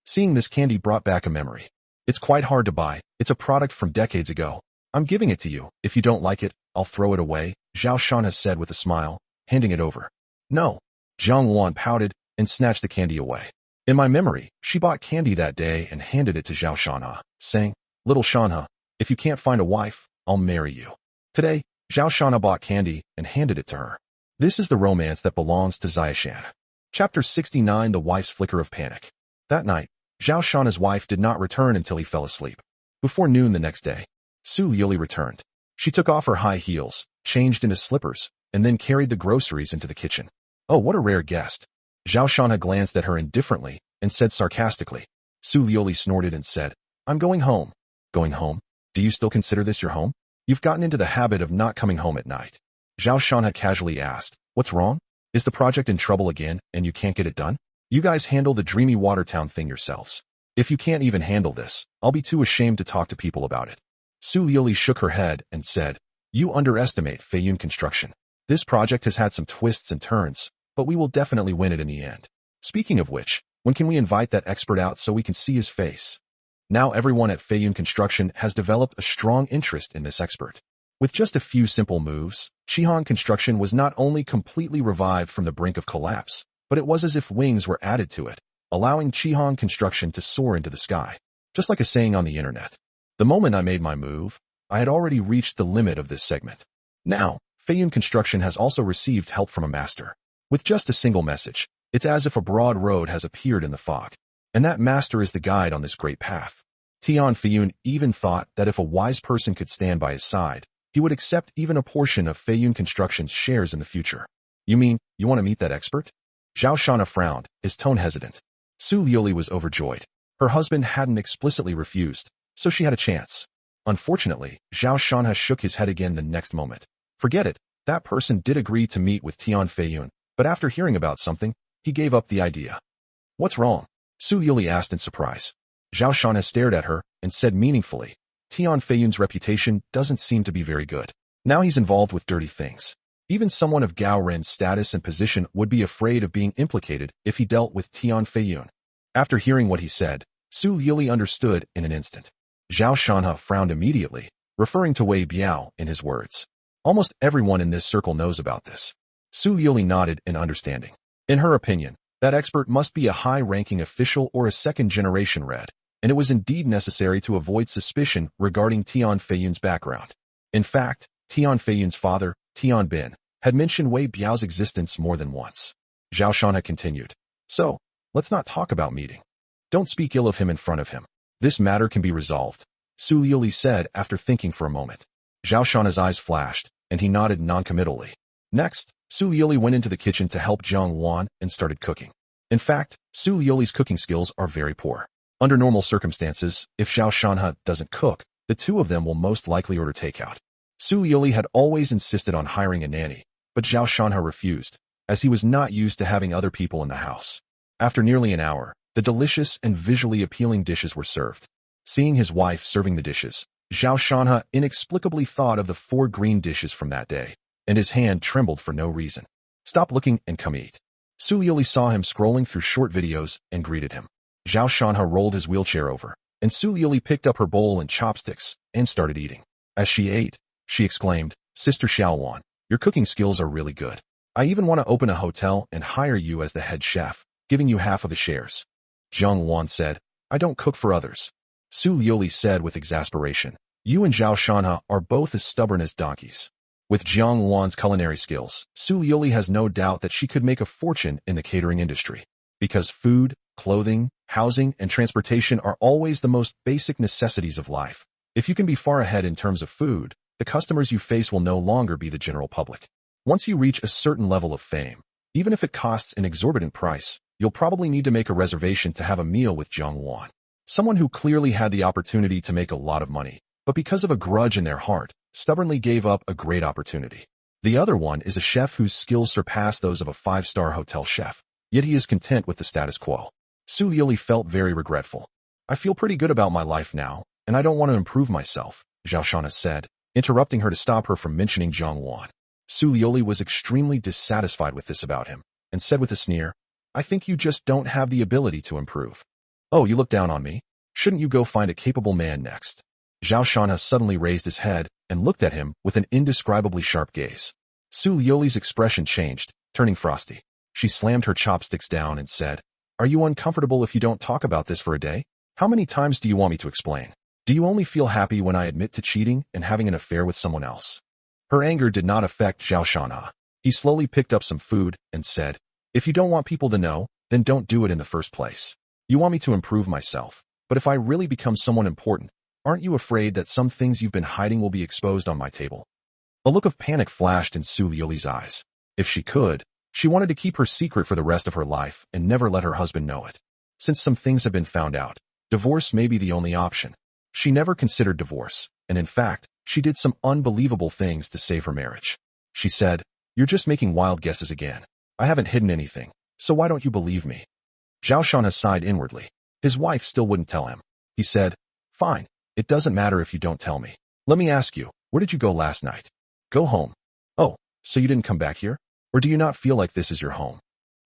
Seeing this candy brought back a memory. It's quite hard to buy. It's a product from decades ago. I'm giving it to you. If you don't like it, I'll throw it away, Zhao Shanha said with a smile, handing it over. No. Jiang Wan pouted and snatched the candy away. In my memory, she bought candy that day and handed it to Zhao Shanha, saying, Little Shanha, if you can't find a wife, I'll marry you. Today, Zhao Shanha bought candy and handed it to her. This is the romance that belongs to Xiaoshan. Chapter 69, The Wife's Flicker of Panic. That night, Zhao Shanha's wife did not return until he fell asleep. Before noon the next day, Su Yuli returned. She took off her high heels, changed into slippers, and then carried the groceries into the kitchen. Oh, what a rare guest. Zhao Shanha glanced at her indifferently and said sarcastically. Su Yuli snorted and said, I'm going home. Going home? Do you still consider this your home? You've gotten into the habit of not coming home at night. Zhao Shanha casually asked, What's wrong? Is the project in trouble again and you can't get it done? You guys handle the dreamy Watertown thing yourselves. If you can't even handle this, I'll be too ashamed to talk to people about it. Su Yuli shook her head and said, You underestimate Feiyun Construction. This project has had some twists and turns, but we will definitely win it in the end. Speaking of which, when can we invite that expert out so we can see his face? Now everyone at Feiyun Construction has developed a strong interest in this expert. With just a few simple moves, Shihan Construction was not only completely revived from the brink of collapse, but it was as if wings were added to it, allowing Shihan Construction to soar into the sky. Just like a saying on the internet. The moment I made my move, I had already reached the limit of this segment. Now, Feiyun Construction has also received help from a master. With just a single message, it's as if a broad road has appeared in the fog. And that master is the guide on this great path. Tian Feiyun even thought that if a wise person could stand by his side, he would accept even a portion of Feiyun Construction's shares in the future. You mean, you want to meet that expert? Zhao Shanha frowned, his tone hesitant. Su Yuli was overjoyed. Her husband hadn't explicitly refused, so she had a chance. Unfortunately, Zhao Shanha shook his head again the next moment. Forget it, that person did agree to meet with Tian Feiyun, but after hearing about something, he gave up the idea. What's wrong? Su Yuli asked in surprise. Zhao Shanha stared at her and said meaningfully, Tian Feiyun's reputation doesn't seem to be very good. Now he's involved with dirty things. Even someone of Gao Ren's status and position would be afraid of being implicated if he dealt with Tian Feiyun. After hearing what he said, Su Yuli understood in an instant. Zhao Shanha frowned immediately, referring to Wei Biao in his words. Almost everyone in this circle knows about this. Su Yuli nodded in understanding. In her opinion, that expert must be a high-ranking official or a second-generation Red, and it was indeed necessary to avoid suspicion regarding Tian Feiyun's background. In fact, Tian Feiyun's father, Tian Bin, had mentioned Wei Biao's existence more than once. Zhao Shanha continued. So, let's not talk about meeting. Don't speak ill of him in front of him. This matter can be resolved, Su Yuli said after thinking for a moment. Zhao Shanha's eyes flashed, and he nodded noncommittally. Next, Su Yuli went into the kitchen to help Jiang Wan and started cooking. In fact, Su Yuli's cooking skills are very poor. Under normal circumstances, if Zhao Shanha doesn't cook, the two of them will most likely order takeout. Su Yuli had always insisted on hiring a nanny, but Zhao Shanha refused, as he was not used to having other people in the house. After nearly an hour, the delicious and visually appealing dishes were served. Seeing his wife serving the dishes, Zhao Shanha inexplicably thought of the 4 green dishes from that day, and his hand trembled for no reason. Stop looking and come eat. Su Yuli saw him scrolling through short videos and greeted him. Zhao Shanha rolled his wheelchair over, and Su Liuli picked up her bowl and chopsticks and started eating. As she ate, she exclaimed, "Sister Xiaowan, your cooking skills are really good. I even want to open a hotel and hire you as the head chef, giving you half of the shares." Jiang Wan said, "I don't cook for others." Su Liuli said with exasperation, "You and Zhao Shanha are both as stubborn as donkeys." With Jiang Wan's culinary skills, Su Liuli has no doubt that she could make a fortune in the catering industry. Because food, clothing, housing, and transportation are always the most basic necessities of life. If you can be far ahead in terms of food, the customers you face will no longer be the general public. Once you reach a certain level of fame, even if it costs an exorbitant price, you'll probably need to make a reservation to have a meal with Jiang Wan. Someone who clearly had the opportunity to make a lot of money, but because of a grudge in their heart, stubbornly gave up a great opportunity. The other one is a chef whose skills surpass those of a five-star hotel chef, yet he is content with the status quo. Su Liuli felt very regretful. "I feel pretty good about my life now, and I don't want to improve myself," Zhao Shanha said, interrupting her to stop her from mentioning Jiang Wan. Su Liuli was extremely dissatisfied with this about him, and said with a sneer, "I think you just don't have the ability to improve." "Oh, you look down on me? Shouldn't you go find a capable man next?" Zhao Shanha suddenly raised his head and looked at him with an indescribably sharp gaze. Su Liuli's expression changed, turning frosty. She slammed her chopsticks down and said, "Are you uncomfortable if you don't talk about this for a day? How many times do you want me to explain? Do you only feel happy when I admit to cheating and having an affair with someone else?" Her anger did not affect Zhao Shanha. He slowly picked up some food and said, "If you don't want people to know, then don't do it in the first place. You want me to improve myself, but if I really become someone important, aren't you afraid that some things you've been hiding will be exposed on my table?" A look of panic flashed in Su Liuli's eyes. If she could, she wanted to keep her secret for the rest of her life and never let her husband know it. Since some things have been found out, divorce may be the only option. She never considered divorce, and in fact, she did some unbelievable things to save her marriage. She said, "You're just making wild guesses again. I haven't hidden anything, so why don't you believe me?" Zhao Shanha sighed inwardly. His wife still wouldn't tell him. He said, "Fine, it doesn't matter if you don't tell me. Let me ask you, where did you go last night?" "Go home." "Oh, so you didn't come back here? Or do you not feel like this is your home?"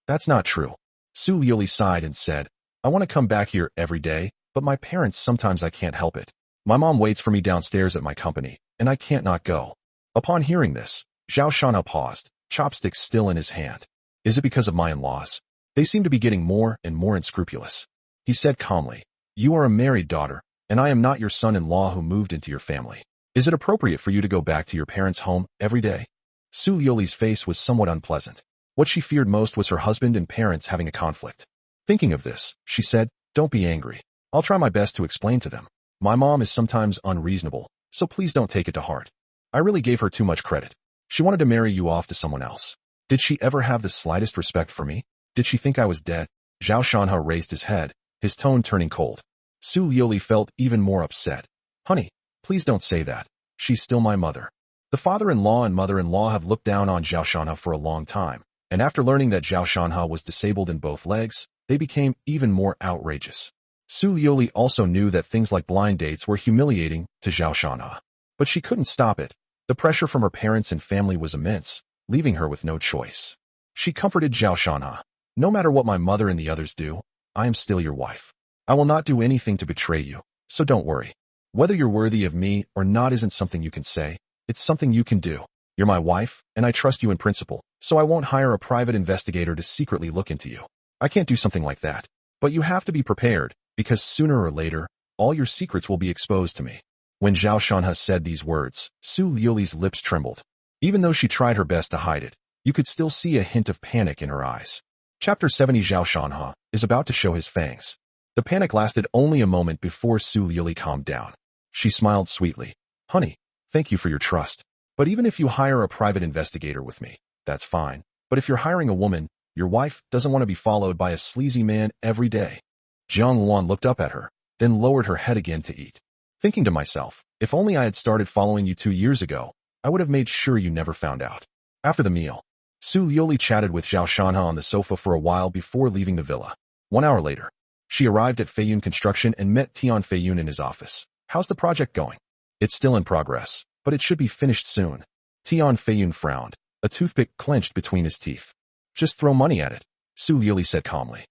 "That's not true." Su Liuli sighed and said, "I want to come back here every day, but my parents sometimes I can't help it. My mom waits for me downstairs at my company, and I can't not go." Upon hearing this, Zhao Shanha paused, chopsticks still in his hand. "Is it because of my in-laws? They seem to be getting more and more unscrupulous." He said calmly, "You are a married daughter, and I am not your son-in-law who moved into your family. Is it appropriate for you to go back to your parents' home every day?" Su Liuli's face was somewhat unpleasant. What she feared most was her husband and parents having a conflict. Thinking of this, she said, "Don't be angry. I'll try my best to explain to them. My mom is sometimes unreasonable, so please don't take it to heart. I really gave her too much credit. She wanted to marry you off to someone else. Did she ever have the slightest respect for me? Did she think I was dead?" Zhao Shanha raised his head, his tone turning cold. Su Liuli felt even more upset. "Honey, please don't say that. She's still my mother." The father-in-law and mother-in-law have looked down on Zhao Shanha for a long time, and after learning that Zhao Shanha was disabled in both legs, they became even more outrageous. Su Liuli also knew that things like blind dates were humiliating to Zhao Shanha. But she couldn't stop it. The pressure from her parents and family was immense, leaving her with no choice. She comforted Zhao Shanha. "No matter what my mother and the others do, I am still your wife. I will not do anything to betray you, so don't worry. Whether you're worthy of me or not isn't something you can say. It's something you can do. You're my wife, and I trust you in principle, so I won't hire a private investigator to secretly look into you. I can't do something like that. But you have to be prepared, because sooner or later, all your secrets will be exposed to me." When Zhao Shanha said these words, Su Liuli's lips trembled. Even though she tried her best to hide it, you could still see a hint of panic in her eyes. Chapter 70. Zhao Shanha is about to show his fangs. The panic lasted only a moment before Su Liuli calmed down. She smiled sweetly. "Honey, thank you for your trust. But even if you hire a private investigator with me, that's fine. But if you're hiring a woman, your wife doesn't want to be followed by a sleazy man every day." Jiang Wan looked up at her, then lowered her head again to eat. Thinking to myself, if only I had started following you 2 years ago, I would have made sure you never found out. After the meal, Su Liuli chatted with Zhao Shanha on the sofa for a while before leaving the villa. 1 hour later, she arrived at Feiyun Construction and met Tian Feiyun in his office. "How's the project going?" "It's still in progress, but it should be finished soon." Tian Feiyun frowned, a toothpick clenched between his teeth. "Just throw money at it," Su Liuli said calmly.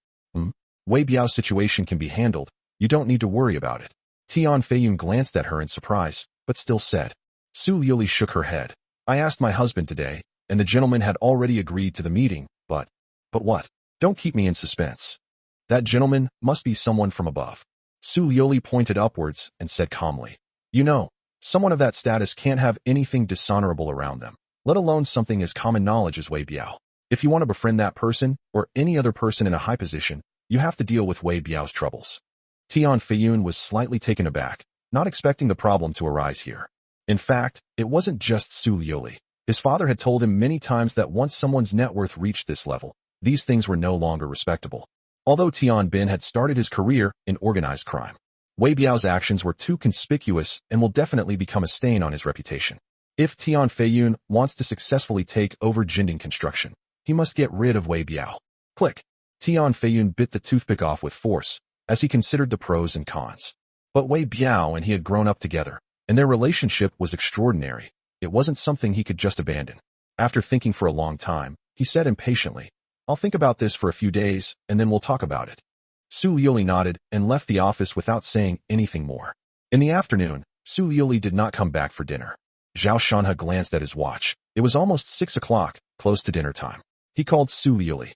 Wei Biao's situation can be handled. You don't need to worry about it. Tian Feiyun glanced at her in surprise, but still said. Su Liuli shook her head. I asked my husband today, and the gentleman had already agreed to the meeting, but what? Don't keep me in suspense. That gentleman must be someone from above. Su Liuli pointed upwards and said calmly. You know, someone of that status can't have anything dishonorable around them, let alone something as common knowledge as Wei Biao. If you want to befriend that person, or any other person in a high position, you have to deal with Wei Biao's troubles. Tian Feiyun was slightly taken aback, not expecting the problem to arise here. In fact, it wasn't just Su Liuli. His father had told him many times that once someone's net worth reached this level, these things were no longer respectable. Although Tian Bin had started his career in organized crime, Wei Biao's actions were too conspicuous and will definitely become a stain on his reputation. If Tian Feiyun wants to successfully take over Jinding Construction, he must get rid of Wei Biao. Click. Tian Feiyun bit the toothpick off with force, as he considered the pros and cons. But Wei Biao and he had grown up together, and their relationship was extraordinary. It wasn't something he could just abandon. After thinking for a long time, he said impatiently, I'll think about this for a few days, and then we'll talk about it. Su Liuli nodded and left the office without saying anything more. In the afternoon, Su Liuli did not come back for dinner. Zhao Shanhe glanced at his watch. It was almost 6 o'clock, close to dinner time. He called Su Liuli.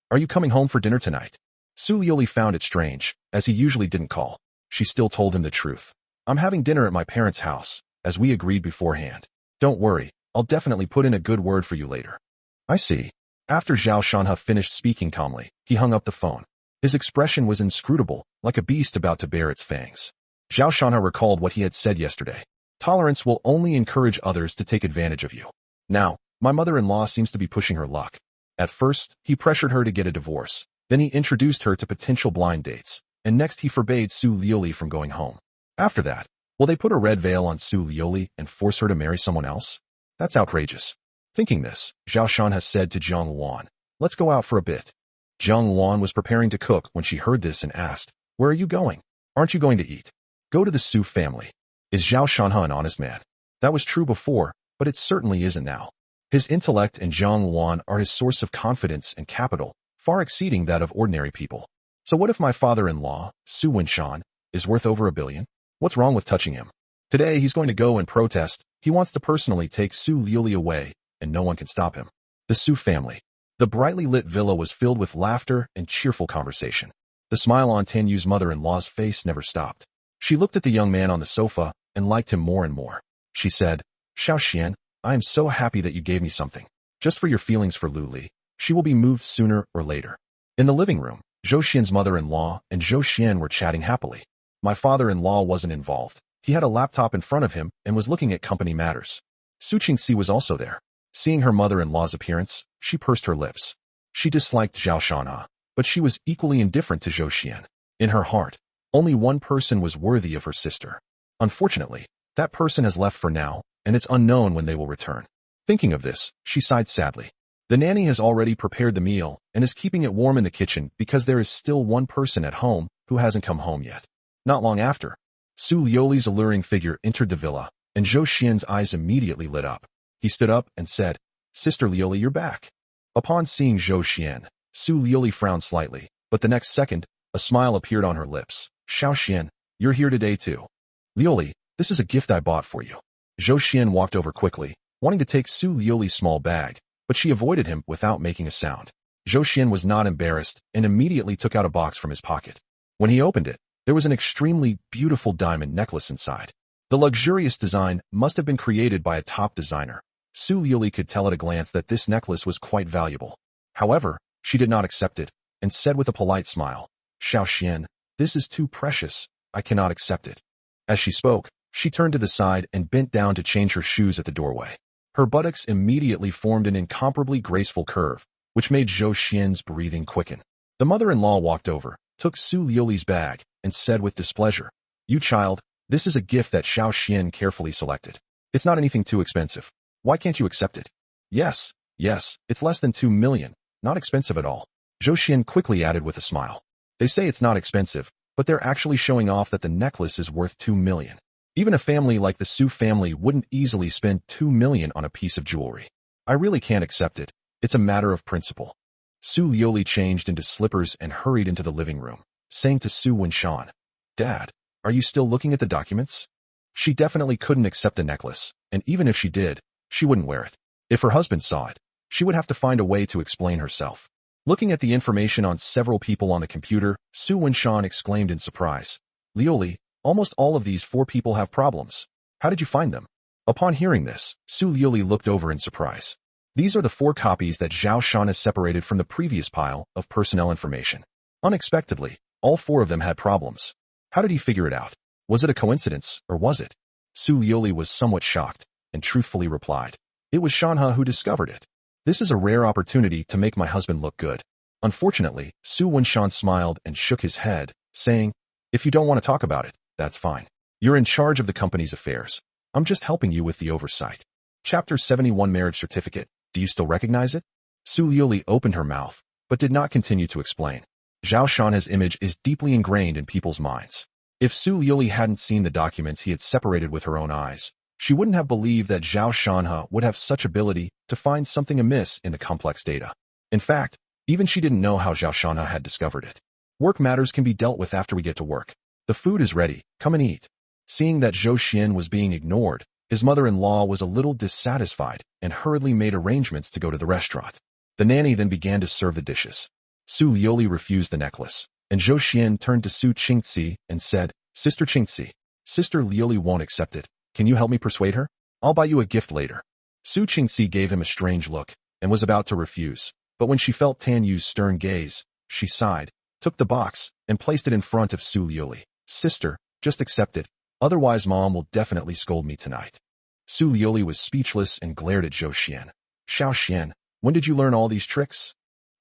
Are you coming home for dinner tonight? Su Liuli found it strange, as he usually didn't call. She still told him the truth. I'm having dinner at my parents' house, as we agreed beforehand. Don't worry, I'll definitely put in a good word for you later. I see. After Zhao Shanhe finished speaking calmly, he hung up the phone. His expression was inscrutable, like a beast about to bare its fangs. Zhao Shanhe recalled what he had said yesterday. Tolerance will only encourage others to take advantage of you. Now, my mother-in-law seems to be pushing her luck. At first, he pressured her to get a divorce. Then he introduced her to potential blind dates. And next he forbade Su Liuli from going home. After that, will they put a red veil on Su Liuli and force her to marry someone else? That's outrageous. Thinking this, Zhao Shanhe said to Zhang Luan, let's go out for a bit. Zhang Luan was preparing to cook when she heard this and asked, where are you going? Aren't you going to eat? Go to the Su family. Is Zhao Shanhe an honest man? That was true before, but it certainly isn't now. His intellect and Zhang Luan are his source of confidence and capital, far exceeding that of ordinary people. So what if my father-in-law, Su Winshan, is worth over $1 billion? What's wrong with touching him? Today he's going to go and protest. He wants to personally take Su Liuli away, and no one can stop him. The Su family. The brightly lit villa was filled with laughter and cheerful conversation. The smile on Tan Yu's mother-in-law's face never stopped. She looked at the young man on the sofa and liked him more and more. She said, Xiao Xian, I am so happy that you gave me something. Just for your feelings for Lu Li. She will be moved sooner or later. In the living room, Zhou Xian's mother-in-law and Zhou Xian were chatting happily. My father-in-law wasn't involved. He had a laptop in front of him and was looking at company matters. Su Qingxi was also there. Seeing her mother-in-law's appearance, she pursed her lips. She disliked Zhao Shanhe, but she was equally indifferent to Zhou Xian. In her heart, only one person was worthy of her sister. Unfortunately, that person has left for now, and it's unknown when they will return. Thinking of this, she sighed sadly. The nanny has already prepared the meal and is keeping it warm in the kitchen because there is still one person at home who hasn't come home yet. Not long after, Su Liuli's alluring figure entered the villa, and Zhou Xian's eyes immediately lit up. He stood up and said, Sister Liuli, you're back. Upon seeing Zhou Xian, Su Liuli frowned slightly, but the next second, a smile appeared on her lips. Xiao Xian, you're here today too. Liuli, this is a gift I bought for you. Zhou Xian walked over quickly, wanting to take Su Liuli's small bag, but she avoided him without making a sound. Zhou Xian was not embarrassed and immediately took out a box from his pocket. When he opened it, there was an extremely beautiful diamond necklace inside. The luxurious design must have been created by a top designer. Su Liuli could tell at a glance that this necklace was quite valuable. However, she did not accept it, and said with a polite smile, Xiao Xian, this is too precious, I cannot accept it. As she spoke, she turned to the side and bent down to change her shoes at the doorway. Her buttocks immediately formed an incomparably graceful curve, which made Zhou Xian's breathing quicken. The mother-in-law walked over, took Su Liuli's bag, and said with displeasure, You child, this is a gift that Xiao Xian carefully selected. It's not anything too expensive. Why can't you accept it? Yes, it's less than 2 million, not expensive at all. Zhou Xian quickly added with a smile. They say it's not expensive, but they're actually showing off that the necklace is worth 2 million. Even a family like the Su family wouldn't easily spend 2 million on a piece of jewelry. I really can't accept it. It's a matter of principle. Su Lioli changed into slippers and hurried into the living room, saying to Su Wenshan, "Dad, are you still looking at the documents?" She definitely couldn't accept the necklace, and even if she did, she wouldn't wear it. If her husband saw it, she would have to find a way to explain herself. Looking at the information on several people on the computer, Su Wenshan exclaimed in surprise, "Lioli, almost all of these 4 people have problems. How did you find them?" Upon hearing this, Su Lioli looked over in surprise. These are the 4 copies that Zhao Shan has separated from the previous pile of personnel information. Unexpectedly, all 4 of them had problems. How did he figure it out? Was it a coincidence, or was it? Su Lioli was somewhat shocked, and truthfully replied, "It was Shanha who discovered it. This is a rare opportunity to make my husband look good." Unfortunately, Su Wenshan smiled and shook his head, saying, "If you don't want to talk about it, that's fine. You're in charge of the company's affairs. I'm just helping you with the oversight." Chapter 71 Marriage Certificate. Do you still recognize it? Su Lioli opened her mouth, but did not continue to explain. Zhao Shanha's image is deeply ingrained in people's minds. If Su Lioli hadn't seen the documents he had separated with her own eyes, she wouldn't have believed that Zhao Shanha would have such ability to find something amiss in the complex data. In fact, even she didn't know how Zhao Shanha had discovered it. Work matters can be dealt with after we get to work. The food is ready, come and eat. Seeing that Zhou Xian was being ignored, his mother-in-law was a little dissatisfied and hurriedly made arrangements to go to the restaurant. The nanny then began to serve the dishes. Su Lioli refused the necklace, and Zhou Xian turned to Su Qingxi and said, "Sister Qingxi, Sister Lioli won't accept it. Can you help me persuade her? I'll buy you a gift later." Su Qingxi gave him a strange look and was about to refuse, but when she felt Tan Yu's stern gaze, she sighed, took the box, and placed it in front of Su Lioli. "Sister, just accept it. Otherwise Mom will definitely scold me tonight." Su Lioli was speechless and glared at Zhou Xian. "Xiao Xian, when did you learn all these tricks?"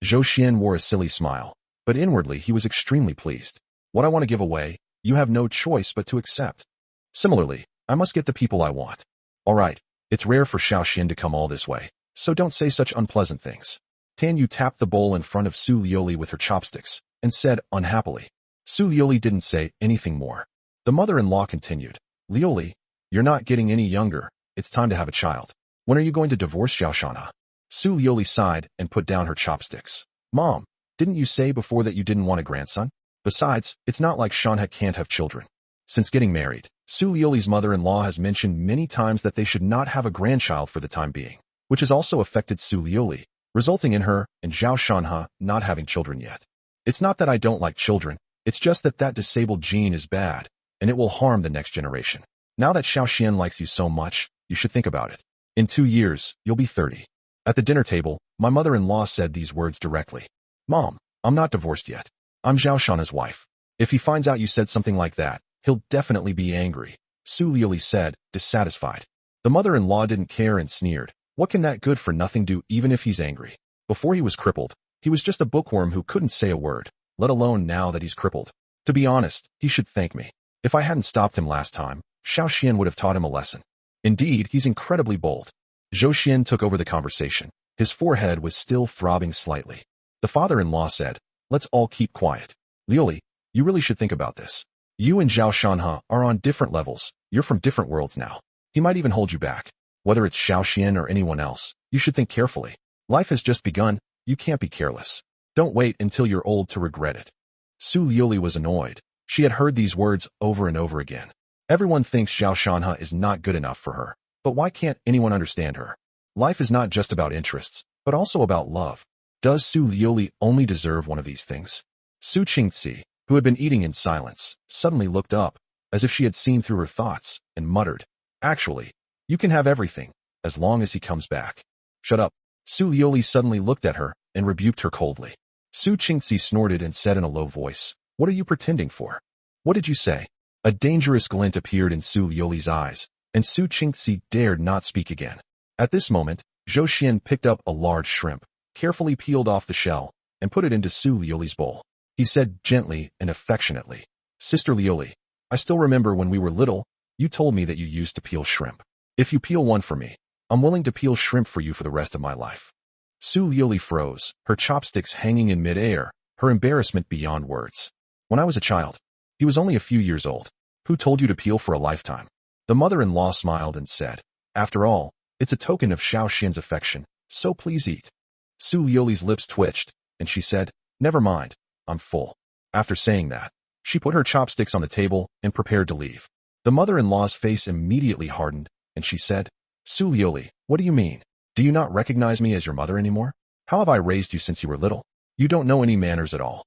Zhou Xian wore a silly smile, but inwardly he was extremely pleased. "What I want to give away, you have no choice but to accept. Similarly, I must get the people I want. All right, it's rare for Xiao Xian to come all this way, so don't say such unpleasant things." Tan Yu tapped the bowl in front of Su Lioli with her chopsticks and said unhappily. Su Lioli didn't say anything more. The mother-in-law continued, "Lioli, you're not getting any younger. It's time to have a child. When are you going to divorce Zhao Shanha?" Su Lioli sighed and put down her chopsticks. "Mom, didn't you say before that you didn't want a grandson? Besides, it's not like Shanha can't have children." Since getting married, Su Lioli's mother-in-law has mentioned many times that they should not have a grandchild for the time being, which has also affected Su Lioli, resulting in her and Zhao Shanha not having children yet. "It's not that I don't like children, it's just that disabled gene is bad, and it will harm the next generation. Now that Xiao Xian likes you so much, you should think about it. In 2 years, you'll be 30. At the dinner table, my mother-in-law said these words directly. "Mom, I'm not divorced yet. I'm Zhao Shanha's wife. If he finds out you said something like that, he'll definitely be angry," Su Lioli said, dissatisfied. The mother-in-law didn't care and sneered. "What can that good-for-nothing do even if he's angry? Before he was crippled, he was just a bookworm who couldn't say a word, let alone now that he's crippled. To be honest, he should thank me. If I hadn't stopped him last time, Xiao Xian would have taught him a lesson. Indeed, he's incredibly bold." Zhou Xian took over the conversation. His forehead was still throbbing slightly. The father-in-law said, "Let's all keep quiet. Lioli, you really should think about this. You and Zhao Shanha are on different levels. You're from different worlds now. He might even hold you back. Whether it's Xiao Xian or anyone else, you should think carefully. Life has just begun. You can't be careless. Don't wait until you're old to regret it." Su Lioli was annoyed. She had heard these words over and over again. Everyone thinks Zhao Shanha is not good enough for her, but why can't anyone understand her? Life is not just about interests, but also about love. Does Su Lioli only deserve one of these things? Su Qingxi, who had been eating in silence, suddenly looked up, as if she had seen through her thoughts, and muttered, "Actually, you can have everything, as long as he comes back." "Shut up." Su Lioli suddenly looked at her and rebuked her coldly. Su Qingxi snorted and said in a low voice, "What are you pretending for? What did you say?" A dangerous glint appeared in Su Lioli's eyes, and Su Qingxi dared not speak again. At this moment, Zhou Xian picked up a large shrimp, carefully peeled off the shell, and put it into Su Lioli's bowl. He said gently and affectionately, "Sister Lioli, I still remember when we were little, you told me that you used to peel shrimp. If you peel one for me, I'm willing to peel shrimp for you for the rest of my life." Su Lioli froze, her chopsticks hanging in mid-air, her embarrassment beyond words. "When I was a child, he was only a few years old. Who told you to peel for a lifetime?" The mother-in-law smiled and said, "After all, it's a token of Xiao Xian's affection, so please eat." Su Lioli's lips twitched, and she said, "Never mind, I'm full." After saying that, she put her chopsticks on the table and prepared to leave. The mother-in-law's face immediately hardened, and she said, "Su Lioli, what do you mean? Do you not recognize me as your mother anymore? How have I raised you since you were little? You don't know any manners at all."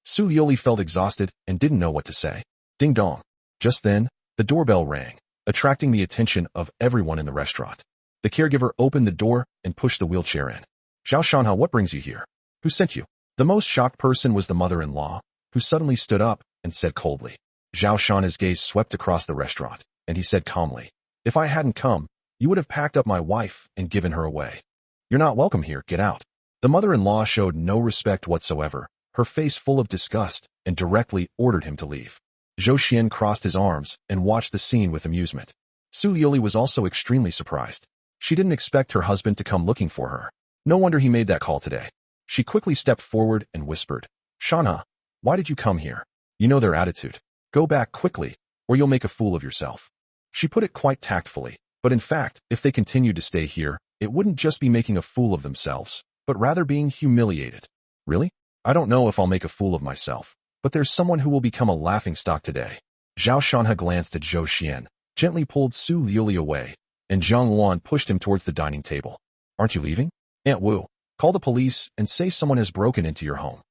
Su Lioli felt exhausted and didn't know what to say. Ding dong. Just then, the doorbell rang, attracting the attention of everyone in the restaurant. The caregiver opened the door and pushed the wheelchair in. "Zhao Shanha, what brings you here? Who sent you?" The most shocked person was the mother-in-law, who suddenly stood up and said coldly. Zhao Shanha's gaze swept across the restaurant, and he said calmly, "If I hadn't come, you would have packed up my wife and given her away. You're not welcome here, get out." The mother-in-law showed no respect whatsoever, her face full of disgust, and directly ordered him to leave. Zhou Xian crossed his arms and watched the scene with amusement. Su Lioli was also extremely surprised. She didn't expect her husband to come looking for her. No wonder he made that call today. She quickly stepped forward and whispered, "Shanha, why did you come here? You know their attitude. Go back quickly, or you'll make a fool of yourself." She put it quite tactfully, but in fact, if they continued to stay here, it wouldn't just be making a fool of themselves, but rather being humiliated. "Really? I don't know if I'll make a fool of myself, but there's someone who will become a laughingstock today." Zhao Shanha glanced at Zhou Xian, gently pulled Su Lioli away, and Zhang Luan pushed him towards the dining table. "Aren't you leaving? Aunt Wu, call the police and say someone has broken into your home."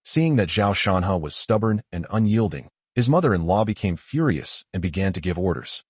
Seeing that Zhao Shanha was stubborn and unyielding, his mother-in-law became furious and began to give orders.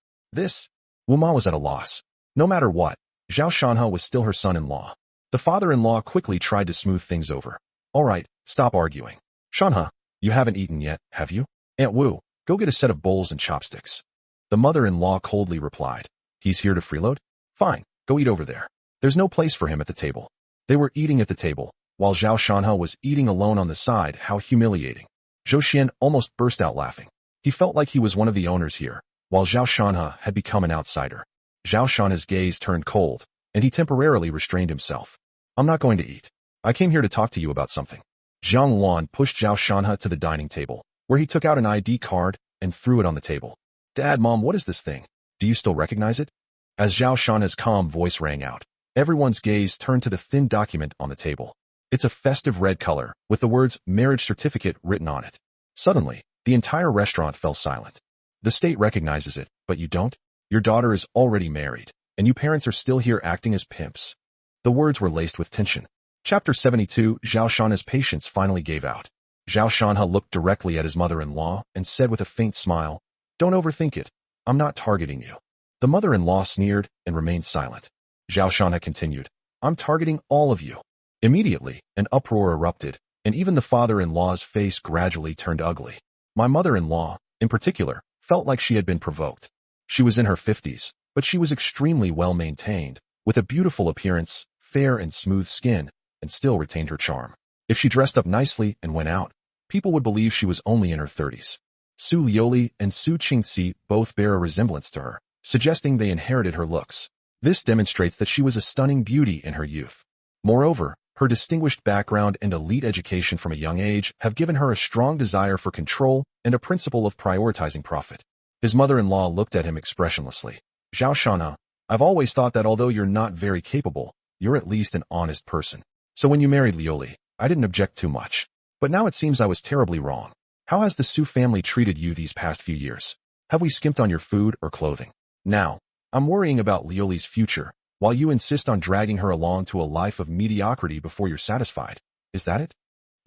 Wu Ma was at a loss. No matter what, Zhao Shanha was still her son-in-law. The father-in-law quickly tried to smooth things over. "All right, stop arguing. Shanha, you haven't eaten yet, have you? Aunt Wu, go get a set of bowls and chopsticks." The mother-in-law coldly replied, "He's here to freeload? Fine, go eat over there. There's no place for him at the table." They were eating at the table, while Zhao Shanha was eating alone on the side. How humiliating. Zhou Xian almost burst out laughing. He felt like he was one of the owners here, while Zhao Shanha had become an outsider. Zhao Shanha's gaze turned cold, and he temporarily restrained himself. "I'm not going to eat. I came here to talk to you about something." Zhang Luan pushed Zhao Shanha to the dining table, where he took out an ID card and threw it on the table. "Dad, Mom, what is this thing? Do you still recognize it?" As Zhao Shanha's calm voice rang out, everyone's gaze turned to the thin document on the table. It's a festive red color, with the words "marriage certificate" written on it. Suddenly, the entire restaurant fell silent. "The state recognizes it, but you don't? Your daughter is already married, and you parents are still here acting as pimps." The words were laced with tension. Chapter 72. Zhao Shanha's patience finally gave out. Zhao Shanha looked directly at his mother-in-law and said with a faint smile, "Don't overthink it. I'm not targeting you." The mother-in-law sneered and remained silent. Zhao Shanha continued, "I'm targeting all of you." Immediately, an uproar erupted, and even the father-in-law's face gradually turned ugly. My mother-in-law, in particular, felt like she had been provoked. She was in her 50s, but she was extremely well-maintained, with a beautiful appearance, fair and smooth skin, and still retained her charm. If she dressed up nicely and went out, people would believe she was only in her 30s. Su Lioli and Su Qingxi both bear a resemblance to her, suggesting they inherited her looks. This demonstrates that she was a stunning beauty in her youth. Moreover, her distinguished background and elite education from a young age have given her a strong desire for control and a principle of prioritizing profit. His mother-in-law looked at him expressionlessly. "Zhao Shanha, I've always thought that although you're not very capable, you're at least an honest person. So when you married Lioli, I didn't object too much. But now it seems I was terribly wrong. How has the Su family treated you these past few years? Have we skimped on your food or clothing? Now, I'm worrying about Lioli's future, while you insist on dragging her along to a life of mediocrity before you're satisfied. Is that it?"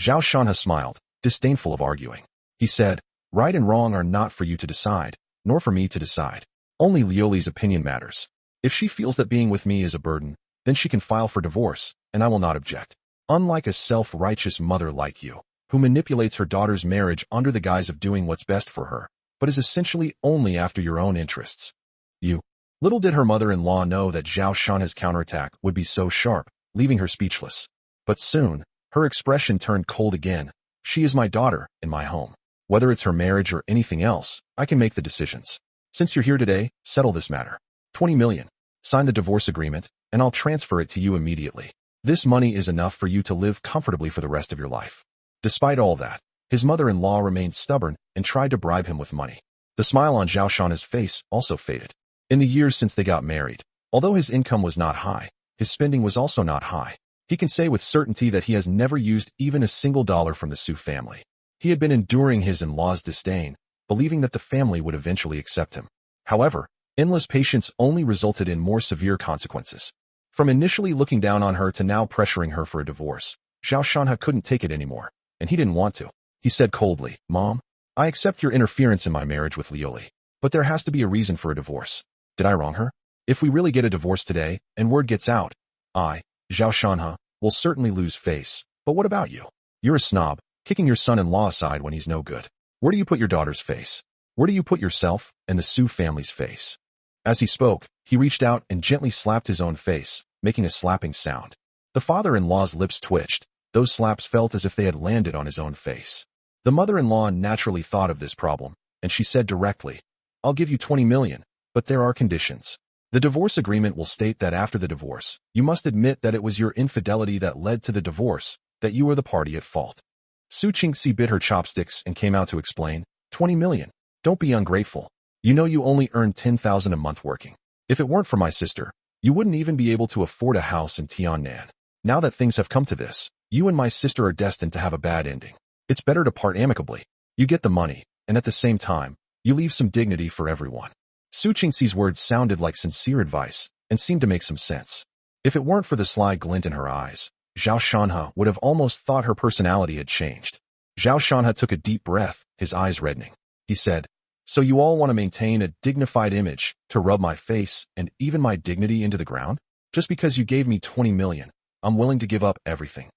Zhao Shanha smiled, disdainful of arguing. He said, "Right and wrong are not for you to decide, nor for me to decide. Only Lioli's opinion matters. If she feels that being with me is a burden, then she can file for divorce, and I will not object. Unlike a self-righteous mother like you, who manipulates her daughter's marriage under the guise of doing what's best for her, but is essentially only after your own interests." Little did her mother-in-law know that Zhao Shanha's counterattack would be so sharp, leaving her speechless. But soon, her expression turned cold again. "She is my daughter, in my home. Whether it's her marriage or anything else, I can make the decisions. Since you're here today, settle this matter. 20 million. Sign the divorce agreement, and I'll transfer it to you immediately. This money is enough for you to live comfortably for the rest of your life." Despite all that, his mother-in-law remained stubborn and tried to bribe him with money. The smile on Zhao Shanha's face also faded. In the years since they got married, although his income was not high, his spending was also not high. He can say with certainty that he has never used even a single dollar from the Su family. He had been enduring his in-law's disdain, believing that the family would eventually accept him. However, endless patience only resulted in more severe consequences. From initially looking down on her to now pressuring her for a divorce, Zhao Shanha couldn't take it anymore, and he didn't want to. He said coldly, "Mom, I accept your interference in my marriage with Lioli, but there has to be a reason for a divorce. Did I wrong her? If we really get a divorce today, and word gets out, I, Zhao Shanha, will certainly lose face. But what about you? You're a snob, kicking your son-in-law aside when he's no good. Where do you put your daughter's face? Where do you put yourself and the Su family's face?" As he spoke, he reached out and gently slapped his own face, making a slapping sound. The father-in-law's lips twitched. Those slaps felt as if they had landed on his own face. The mother-in-law naturally thought of this problem, and she said directly, "I'll give you 20 million, but there are conditions. The divorce agreement will state that after the divorce, you must admit that it was your infidelity that led to the divorce, that you were the party at fault." Su Qingxi bit her chopsticks and came out to explain, 20 million. Don't be ungrateful. You know you only earn 10,000 a month working. If it weren't for my sister, you wouldn't even be able to afford a house in Tiannan. Now that things have come to this, you and my sister are destined to have a bad ending. It's better to part amicably. You get the money, and at the same time, you leave some dignity for everyone. Su Qingxi's words sounded like sincere advice, and seemed to make some sense. If it weren't for the sly glint in her eyes, Zhao Shanha would have almost thought her personality had changed. Zhao Shanha took a deep breath, his eyes reddening. He said, "So you all want to maintain a dignified image, to rub my face and even my dignity into the ground? Just because you gave me 20 million, I'm willing to give up everything."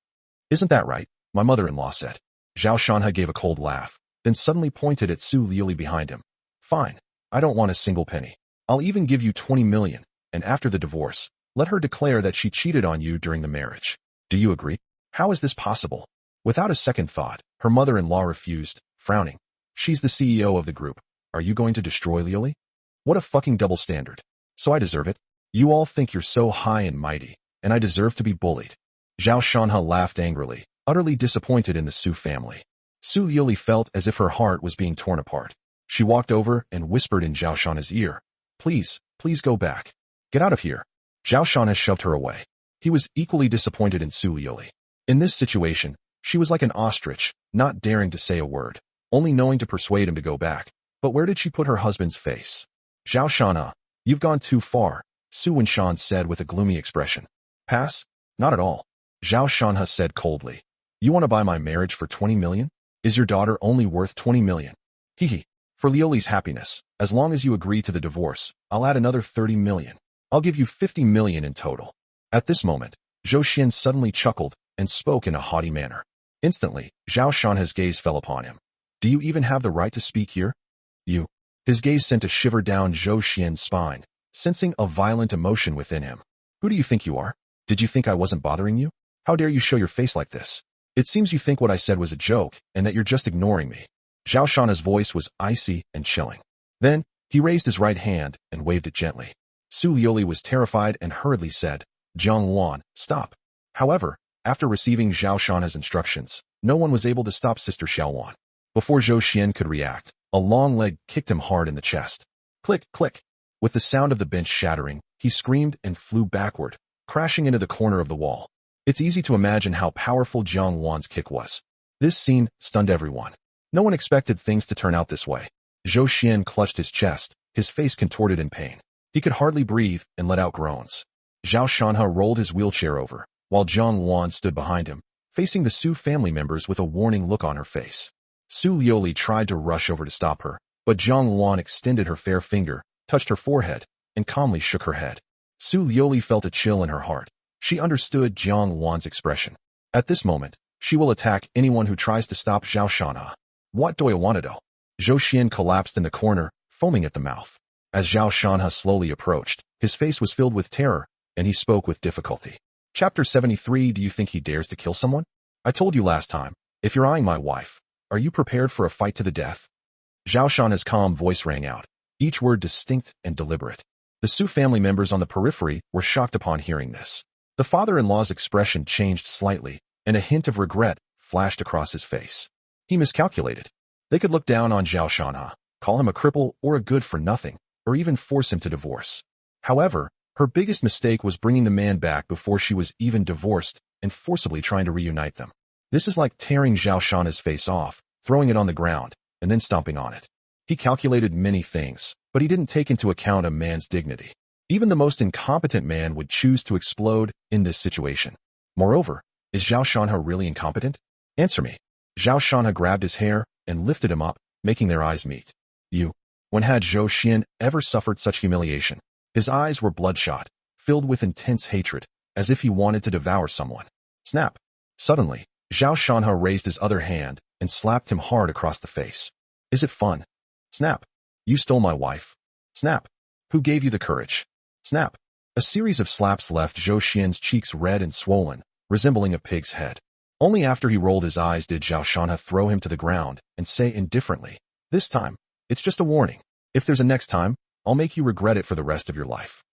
"Isn't that right?" my mother-in-law said. Zhao Shanha gave a cold laugh, then suddenly pointed at Su Liuli behind him. "Fine. I don't want a single penny. I'll even give you 20 million, and after the divorce, let her declare that she cheated on you during the marriage. Do you agree?" "How is this possible?" Without a second thought, her mother-in-law refused, frowning. "She's the CEO of the group. Are you going to destroy Liuli? What a fucking double standard. So I deserve it? You all think you're so high and mighty, and I deserve to be bullied." Zhao Shanha laughed angrily, utterly disappointed in the Su family. Su Liuli felt as if her heart was being torn apart. She walked over and whispered in Zhao Shanha's ear, Please go back. Get out of here." Zhao Shanha shoved her away. He was equally disappointed in Su Liuli. In this situation, she was like an ostrich, not daring to say a word, only knowing to persuade him to go back. But where did she put her husband's face? "Zhao Shanha, you've gone too far," Su Wenshan said with a gloomy expression. "Pass? Not at all." Zhao Shanha said coldly. "You want to buy my marriage for 20 million? Is your daughter only worth 20 million? Hee. For Lioli's happiness, as long as you agree to the divorce, I'll add another 30 million. I'll give you 50 million in total." At this moment, Zhou Xian suddenly chuckled and spoke in a haughty manner. Instantly, Zhao Shanha's gaze fell upon him. "Do you even have the right to speak here? You." His gaze sent a shiver down Zhou Xian's spine, sensing a violent emotion within him. "Who do you think you are? Did you think I wasn't bothering you? How dare you show your face like this? It seems you think what I said was a joke, and that you're just ignoring me." Zhao Shanha's voice was icy and chilling. Then, he raised his right hand and waved it gently. Su Liuli was terrified and hurriedly said, "Jiang Wan, stop." However, after receiving Zhao Shanha's instructions, no one was able to stop Sister Xiaowan. Before Zhou Xian could react, a long leg kicked him hard in the chest. Click, click. With the sound of the bench shattering, he screamed and flew backward, crashing into the corner of the wall. It's easy to imagine how powerful Jiang Wan's kick was. This scene stunned everyone. No one expected things to turn out this way. Zhou Xian clutched his chest, his face contorted in pain. He could hardly breathe and let out groans. Zhao Shanha rolled his wheelchair over, while Jiang Wan stood behind him, facing the Su family members with a warning look on her face. Su Liuli tried to rush over to stop her, but Jiang Wan extended her fair finger, touched her forehead, and calmly shook her head. Su Liuli felt a chill in her heart. She understood Jiang Wan's expression. At this moment, she will attack anyone who tries to stop Zhao Shanha. What do I want to do? Zhou Xian collapsed in the corner, foaming at the mouth. As Zhao Shanha slowly approached, his face was filled with terror, and he spoke with difficulty. Chapter 73. Do you think he dares to kill someone? I told you last time, if you're eyeing my wife, are you prepared for a fight to the death? Zhao Shanha's calm voice rang out, each word distinct and deliberate. The Su family members on the periphery were shocked upon hearing this. The father-in-law's expression changed slightly, and a hint of regret flashed across his face. He miscalculated. They could look down on Zhao Shanha, call him a cripple or a good-for-nothing, or even force him to divorce. However, Her biggest mistake was bringing the man back before she was even divorced and forcibly trying to reunite them. This is like tearing Zhao Shanha's face off, throwing it on the ground, and then stomping on it. He calculated many things, but he didn't take into account a man's dignity. Even the most incompetent man would choose to explode in this situation. Moreover, is Zhao Shanha really incompetent? Answer me. Zhao Shanha grabbed his hair and lifted him up, making their eyes meet. When had Zhou Xian ever suffered such humiliation? His eyes were bloodshot, filled with intense hatred, as if he wanted to devour someone. Snap! Suddenly, Zhao Shanha raised his other hand and slapped him hard across the face. Is it fun? Snap! You stole my wife. Snap! Who gave you the courage? Snap! A series of slaps left Zhou Xian's cheeks red and swollen, resembling a pig's head. Only after he rolled his eyes did Zhao Shanha throw him to the ground and say indifferently, "This time, it's just a warning. If there's a next time, I'll make you regret it for the rest of your life."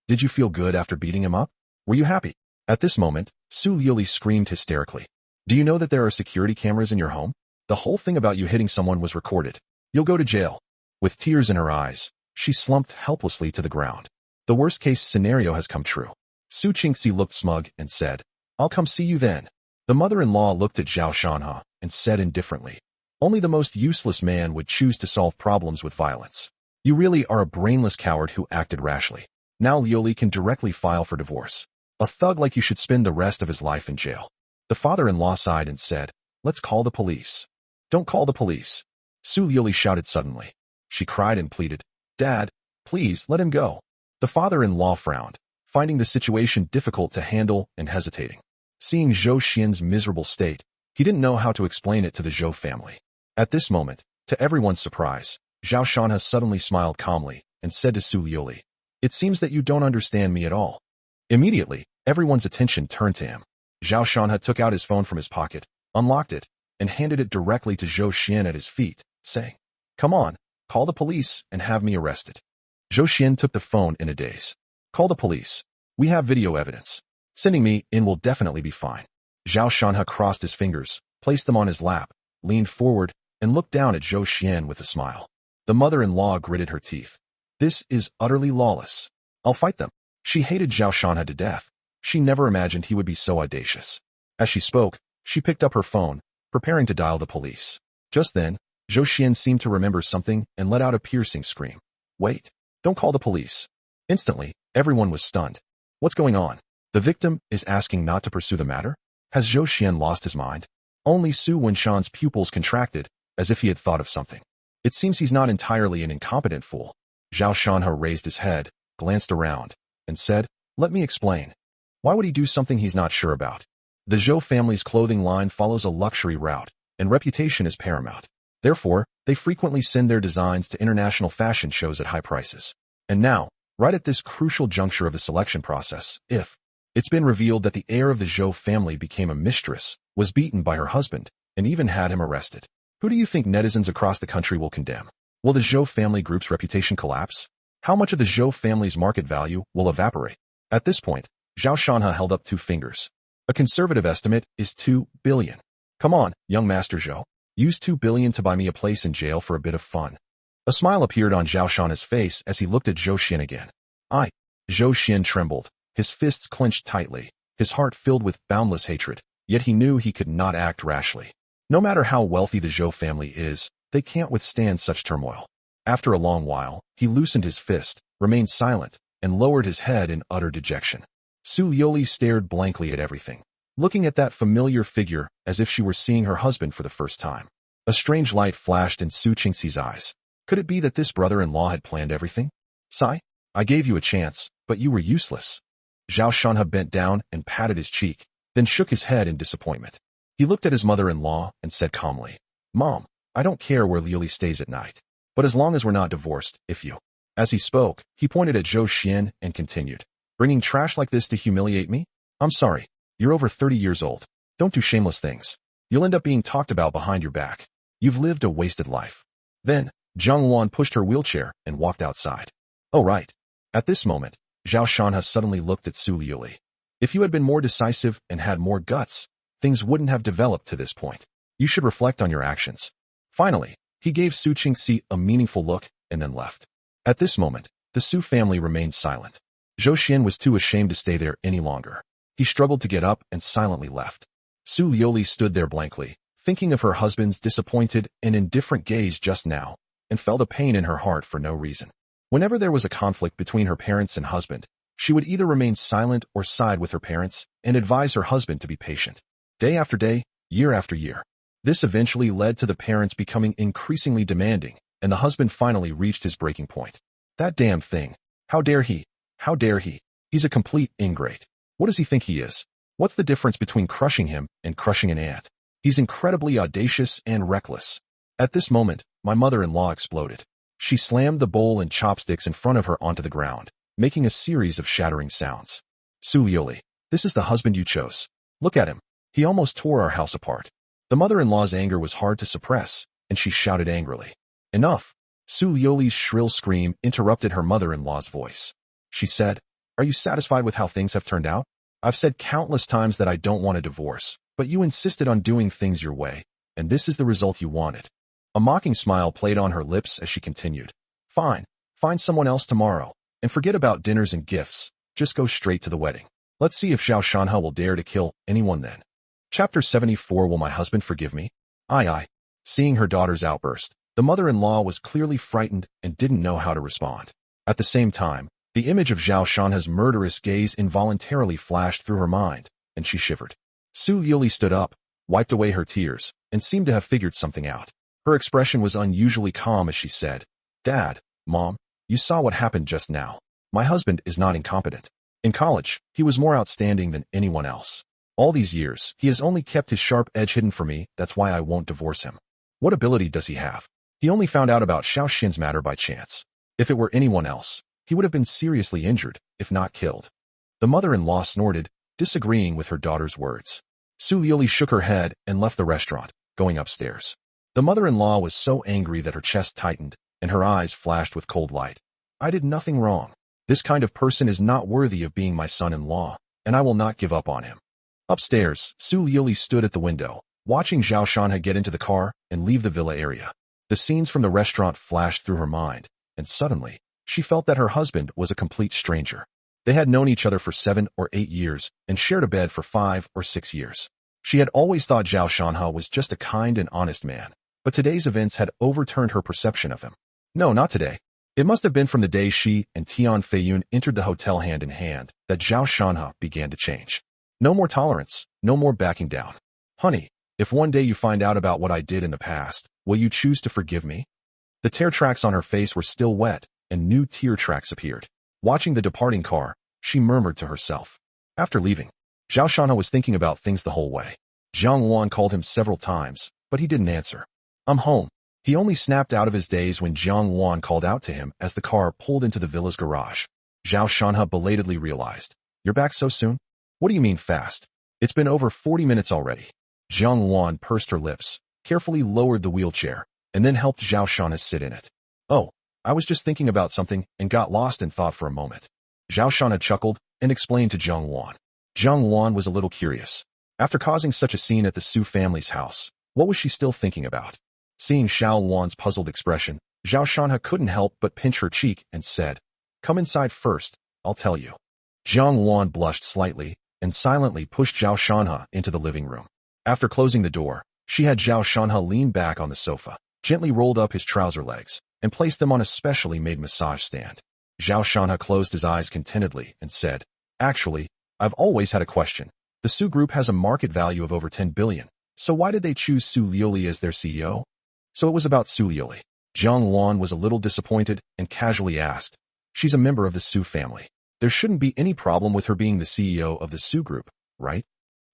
Did you feel good after beating him up? Were you happy? At this moment, Su Liuli screamed hysterically. Do you know that there are security cameras in your home? The whole thing about you hitting someone was recorded. You'll go to jail. With tears in her eyes, she slumped helplessly to the ground. The worst-case scenario has come true. Su Qingxi looked smug and said, I'll come see you then. The mother-in-law looked at Zhao Shanha and said indifferently, only the most useless man would choose to solve problems with violence. You really are a brainless coward who acted rashly. Now Liuli can directly file for divorce. A thug like you should spend the rest of his life in jail. The father-in-law sighed and said, let's call the police. Don't call the police. Su Liuli shouted suddenly. She cried and pleaded, Dad, please let him go. The father-in-law frowned, finding the situation difficult to handle and hesitating. Seeing Zhou Xian's miserable state, he didn't know how to explain it to the Zhou family. At this moment, to everyone's surprise, Zhao Shanha suddenly smiled calmly and said to Su Liuli, It seems that you don't understand me at all. Immediately, everyone's attention turned to him. Zhao Shanha took out his phone from his pocket, unlocked it, and handed it directly to Zhou Xian at his feet, saying, Come on, call the police and have me arrested. Zhou Xian took the phone in a daze. Call the police. We have video evidence. Sending me in will definitely be fine. Zhao Shanha crossed his fingers, placed them on his lap, leaned forward, and looked down at Zhou Xian with a smile. The mother-in-law gritted her teeth. This is utterly lawless. I'll fight them. She hated Zhao Shanha to death. She never imagined he would be so audacious. As she spoke, she picked up her phone, preparing to dial the police. Just then, Zhou Xian seemed to remember something and let out a piercing scream. Wait, don't call the police. Instantly, everyone was stunned. What's going on? The victim is asking not to pursue the matter? Has Zhou Xian lost his mind? Only Su Wenshan's pupils contracted, as if he had thought of something. It seems he's not entirely an incompetent fool. Zhao Shanha raised his head, glanced around, and said, Let me explain. Why would he do something he's not sure about? The Zhou family's clothing line follows a luxury route, and reputation is paramount. Therefore, they frequently send their designs to international fashion shows at high prices. And now, right at this crucial juncture of the selection process, it's been revealed that the heir of the Zhou family became a mistress, was beaten by her husband, and even had him arrested. Who do you think netizens across the country will condemn? Will the Zhou family group's reputation collapse? How much of the Zhou family's market value will evaporate? At this point, Zhao Shanha held up 2 fingers. A conservative estimate is 2 billion. Come on, young Master Zhou. Use 2 billion to buy me a place in jail for a bit of fun. A smile appeared on Zhao Shanha's face as he looked at Zhou Xian again. Zhou Xian trembled, his fists clenched tightly, his heart filled with boundless hatred, yet he knew he could not act rashly. No matter how wealthy the Zhou family is, they can't withstand such turmoil. After a long while, he loosened his fist, remained silent, and lowered his head in utter dejection. Su Liuli stared blankly at everything, looking at that familiar figure as if she were seeing her husband for the first time. A strange light flashed in Su Qingxi's eyes. Could it be that this brother-in-law had planned everything? Sai, I gave you a chance, but you were useless. Zhao Shanha bent down and patted his cheek, then shook his head in disappointment. He looked at his mother-in-law and said calmly, Mom, I don't care where Liuli stays at night. But as long as we're not divorced, if you... As he spoke, he pointed at Zhou Xian and continued, Bringing trash like this to humiliate me? I'm sorry. You're over 30 years old. Don't do shameless things. You'll end up being talked about behind your back. You've lived a wasted life. Then, Zhang Wan pushed her wheelchair and walked outside. Oh right. At this moment, Zhao Shanha suddenly looked at Su Liuli. If you had been more decisive and had more guts, things wouldn't have developed to this point. You should reflect on your actions. Finally, he gave Su Qingxi a meaningful look and then left. At this moment, the Su family remained silent. Zhou Xian was too ashamed to stay there any longer. He struggled to get up and silently left. Su Liuli stood there blankly, thinking of her husband's disappointed and indifferent gaze just now, and felt a pain in her heart for no reason. Whenever there was a conflict between her parents and husband, she would either remain silent or side with her parents and advise her husband to be patient. Day after day, year after year. This eventually led to the parents becoming increasingly demanding, and the husband finally reached his breaking point. That damn thing. How dare he? How dare he? He's a complete ingrate. What does he think he is? What's the difference between crushing him and crushing an ant? He's incredibly audacious and reckless. At this moment, my mother-in-law exploded. She slammed the bowl and chopsticks in front of her onto the ground, making a series of shattering sounds. Su Liuli, this is the husband you chose. Look at him. He almost tore our house apart. The mother-in-law's anger was hard to suppress, and she shouted angrily. Enough! Su Liuli's shrill scream interrupted her mother-in-law's voice. She said, Are you satisfied with how things have turned out? I've said countless times that I don't want a divorce, but you insisted on doing things your way, and this is the result you wanted. A mocking smile played on her lips as she continued. Fine, find someone else tomorrow, and forget about dinners and gifts, just go straight to the wedding. Let's see if Zhao Shanhe will dare to kill anyone then. Chapter 74. Will my husband forgive me? Aye. Seeing her daughter's outburst, the mother-in-law was clearly frightened and didn't know how to respond. At the same time, the image of Zhao Shanhe's murderous gaze involuntarily flashed through her mind, and she shivered. Su Liuli stood up, wiped away her tears, and seemed to have figured something out. Her expression was unusually calm as she said, Dad, Mom, you saw what happened just now. My husband is not incompetent. In college, he was more outstanding than anyone else. All these years, he has only kept his sharp edge hidden from me, that's why I won't divorce him. What ability does he have? He only found out about Xiao Xin's matter by chance. If it were anyone else, he would have been seriously injured, if not killed. The mother-in-law snorted, disagreeing with her daughter's words. Su Liuli shook her head and left the restaurant, going upstairs. The mother-in-law was so angry that her chest tightened, and her eyes flashed with cold light. I did nothing wrong. This kind of person is not worthy of being my son-in-law, and I will not give up on him. Upstairs, Su Liuli stood at the window, watching Zhao Shanhe get into the car and leave the villa area. The scenes from the restaurant flashed through her mind, and suddenly, she felt that her husband was a complete stranger. They had known each other for 7 or 8 years and shared a bed for 5 or 6 years. She had always thought Zhao Shanhe was just a kind and honest man, but today's events had overturned her perception of him. No, not today. It must have been from the day she and Tian Feiyun entered the hotel hand in hand that Zhao Shanhe began to change. No more tolerance, no more backing down. Honey, if one day you find out about what I did in the past, will you choose to forgive me? The tear tracks on her face were still wet, and new tear tracks appeared. Watching the departing car, she murmured to herself. After leaving, Zhao Shanhe was thinking about things the whole way. Jiang Wan called him several times, but he didn't answer. I'm home. He only snapped out of his daze when Jiang Wan called out to him as the car pulled into the villa's garage. Zhao Shanhe belatedly realized. You're back so soon? What do you mean fast? It's been over 40 minutes already. Jiang Wan pursed her lips, carefully lowered the wheelchair, and then helped Zhao Shanhe sit in it. Oh, I was just thinking about something and got lost in thought for a moment. Zhao Shanhe chuckled and explained to Jiang Wan. Jiang Wan was a little curious. After causing such a scene at the Su family's house, what was she still thinking about? Seeing Xiao Wan's puzzled expression, Zhao Shanhe couldn't help but pinch her cheek and said, Come inside first, I'll tell you. Jiang Wan blushed slightly and silently pushed Zhao Shanhe into the living room. After closing the door, she had Zhao Shanhe lean back on the sofa, gently rolled up his trouser legs, and placed them on a specially made massage stand. Zhao Shanhe closed his eyes contentedly and said, Actually, I've always had a question. The Su Group has a market value of over 10 billion, so why did they choose Su Liuli as their CEO? So it was about Su Liuli. Jiang Wan was a little disappointed and casually asked, She's a member of the Su family. There shouldn't be any problem with her being the CEO of the Su Group, right?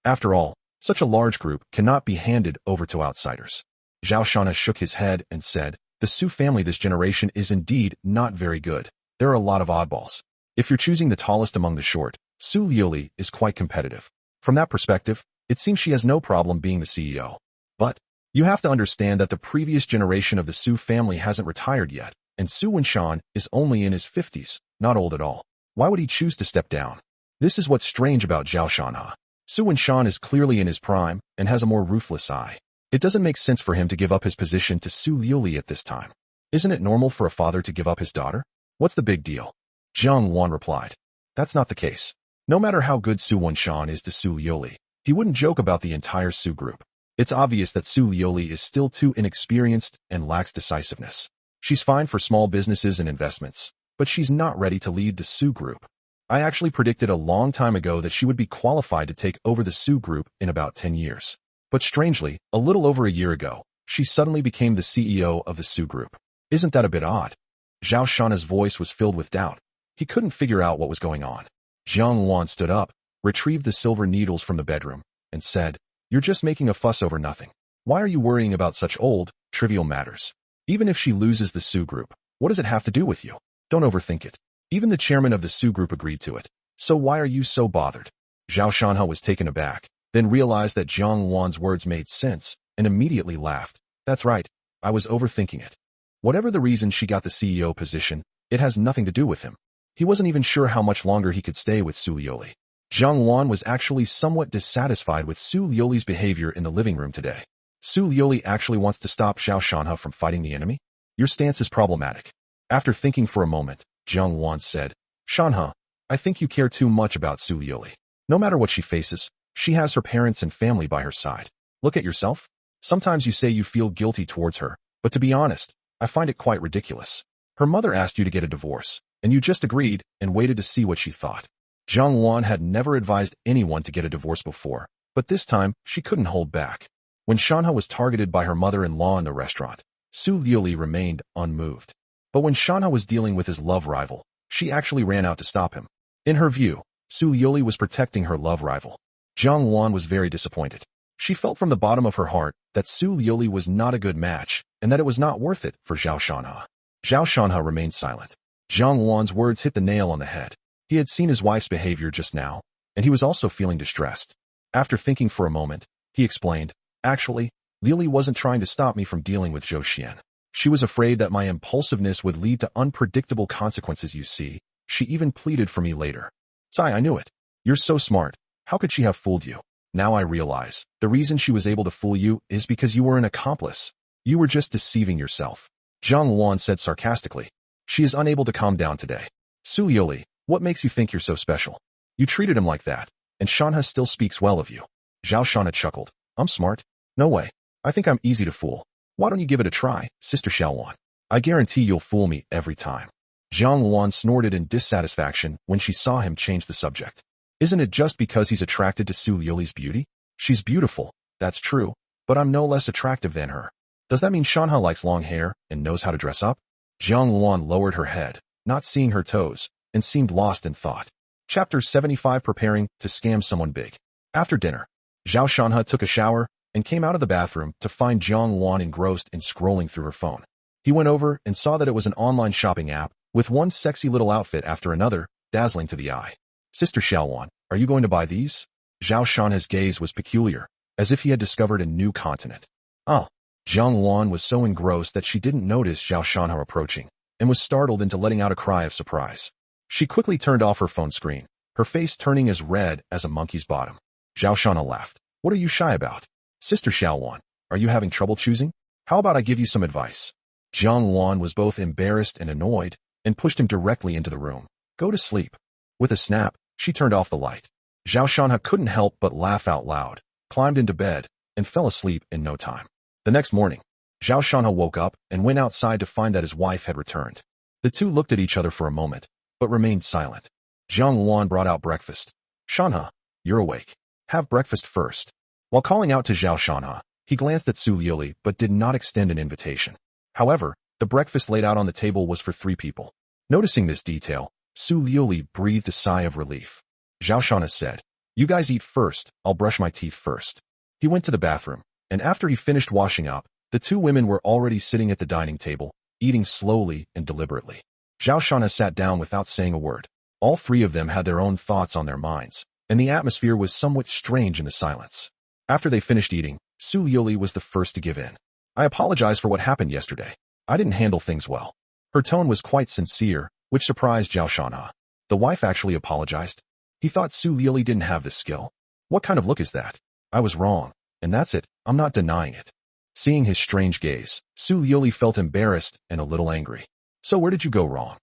After all, such a large group cannot be handed over to outsiders. Zhao Shanhe shook his head and said, The Su family this generation is indeed not very good. There are a lot of oddballs. If you're choosing the tallest among the short, Su Liuli is quite competitive. From that perspective, it seems she has no problem being the CEO. But you have to understand that the previous generation of the Su family hasn't retired yet, and Su Wenshan is only in his 50s, not old at all. Why would he choose to step down? This is what's strange about Zhao Shanhe. Su Wenshan is clearly in his prime and has a more ruthless eye. It doesn't make sense for him to give up his position to Su Liuli at this time. Isn't it normal for a father to give up his daughter? What's the big deal? Jiang Wan replied. That's not the case. No matter how good Su Wanshan is to Su Liuli, he wouldn't joke about the entire Su group. It's obvious that Su Liuli is still too inexperienced and lacks decisiveness. She's fine for small businesses and investments, but she's not ready to lead the Su group. I actually predicted a long time ago that she would be qualified to take over the Su group in about 10 years. But strangely, a little over a year ago, she suddenly became the CEO of the Su group. Isn't that a bit odd? Zhao Shana's voice was filled with doubt. He couldn't figure out what was going on. Jiang Luan stood up, retrieved the silver needles from the bedroom, and said, "You're just making a fuss over nothing. Why are you worrying about such old, trivial matters? Even if she loses the Su group, what does it have to do with you? Don't overthink it. Even the chairman of the Su group agreed to it. So why are you so bothered?" Zhao Shanhe was taken aback, then realized that Jiang Luan's words made sense, and immediately laughed. "That's right. I was overthinking it. Whatever the reason she got the CEO position, it has nothing to do with him. He wasn't even sure how much longer he could stay with Su Liuli." Jiang Luan was actually somewhat dissatisfied with Su Liuli's behavior in the living room today. Su Liuli actually wants to stop Zhao Shanhe from fighting the enemy? Your stance is problematic. After thinking for a moment, Jiang Luan said, "Shanhe, I think you care too much about Su Liuli. No matter what she faces, she has her parents and family by her side. Look at yourself. Sometimes you say you feel guilty towards her, but to be honest, I find it quite ridiculous. Her mother asked you to get a divorce, and you just agreed and waited to see what she thought." Jiang Luan had never advised anyone to get a divorce before, but this time she couldn't hold back. When Shanhe was targeted by her mother-in-law in the restaurant, Su Liuli remained unmoved. But when Shanhe was dealing with his love rival, she actually ran out to stop him. In her view, Su Liuli was protecting her love rival. Jiang Luan was very disappointed. She felt from the bottom of her heart that Su Liuli was not a good match and that it was not worth it for Zhao Shanhe. Zhao Shanhe remained silent. Jiang Luan's words hit the nail on the head. He had seen his wife's behavior just now, and he was also feeling distressed. After thinking for a moment, he explained, "Actually, Liuli wasn't trying to stop me from dealing with Zhou Xian. She was afraid that my impulsiveness would lead to unpredictable consequences, you see. She even pleaded for me later." "Sai, I knew it. You're so smart. How could she have fooled you? Now I realize, the reason she was able to fool you is because you were an accomplice. You were just deceiving yourself," Jiang Luan said sarcastically. "She is unable to calm down today. Su Liuli, what makes you think you're so special? You treated him like that, and Shanhe still speaks well of you." Zhao Shanhe chuckled. "I'm smart? No way. I think I'm easy to fool. Why don't you give it a try, Sister Xiaoluan? I guarantee you'll fool me every time." Jiang Luan snorted in dissatisfaction when she saw him change the subject. "Isn't it just because he's attracted to Su Liuli's beauty? She's beautiful, that's true, but I'm no less attractive than her. Does that mean Shanhe likes long hair and knows how to dress up?" Jiang Luan lowered her head, not seeing her toes, and seemed lost in thought. Chapter 75: Preparing to Scam Someone Big. After dinner, Zhao Shanhe took a shower and came out of the bathroom to find Jiang Luan engrossed in scrolling through her phone. He went over and saw that it was an online shopping app, with one sexy little outfit after another, dazzling to the eye. "Sister Xiaoluan, are you going to buy these?" Zhao Shanhe's gaze was peculiar, as if he had discovered a new continent. "Oh." Jiang Luan was so engrossed that she didn't notice Zhao Shanhe approaching, and was startled into letting out a cry of surprise. She quickly turned off her phone screen, her face turning as red as a monkey's bottom. Zhao Shanhe laughed. "What are you shy about? Sister Xiaoluan, are you having trouble choosing? How about I give you some advice?" Jiang Luan was both embarrassed and annoyed, and pushed him directly into the room. "Go to sleep." With a snap, she turned off the light. Zhao Shanhe couldn't help but laugh out loud, climbed into bed, and fell asleep in no time. The next morning, Zhao Shanhe woke up and went outside to find that his wife had returned. The two looked at each other for a moment, but remained silent. Jiang Luan brought out breakfast. "Shanhe, you're awake. Have breakfast first." While calling out to Zhao Shanhe, he glanced at Su Liuli but did not extend an invitation. However, the breakfast laid out on the table was for 3 people. Noticing this detail, Su Liuli breathed a sigh of relief. Zhao Shanhe said, "You guys eat first, I'll brush my teeth first." He went to the bathroom, and after he finished washing up, the 2 women were already sitting at the dining table, eating slowly and deliberately. Zhao Shanhe sat down without saying a word. All 3 of them had their own thoughts on their minds, and the atmosphere was somewhat strange in the silence. After they finished eating, Su Liuli was the first to give in. "I apologize for what happened yesterday. I didn't handle things well." Her tone was quite sincere, which surprised Zhao Shanhe. The wife actually apologized. He thought Su Liuli didn't have this skill. What kind of look is that? "I was wrong, and that's it, I'm not denying it." Seeing his strange gaze, Su Liuli felt embarrassed and a little angry. "So where did you go wrong?"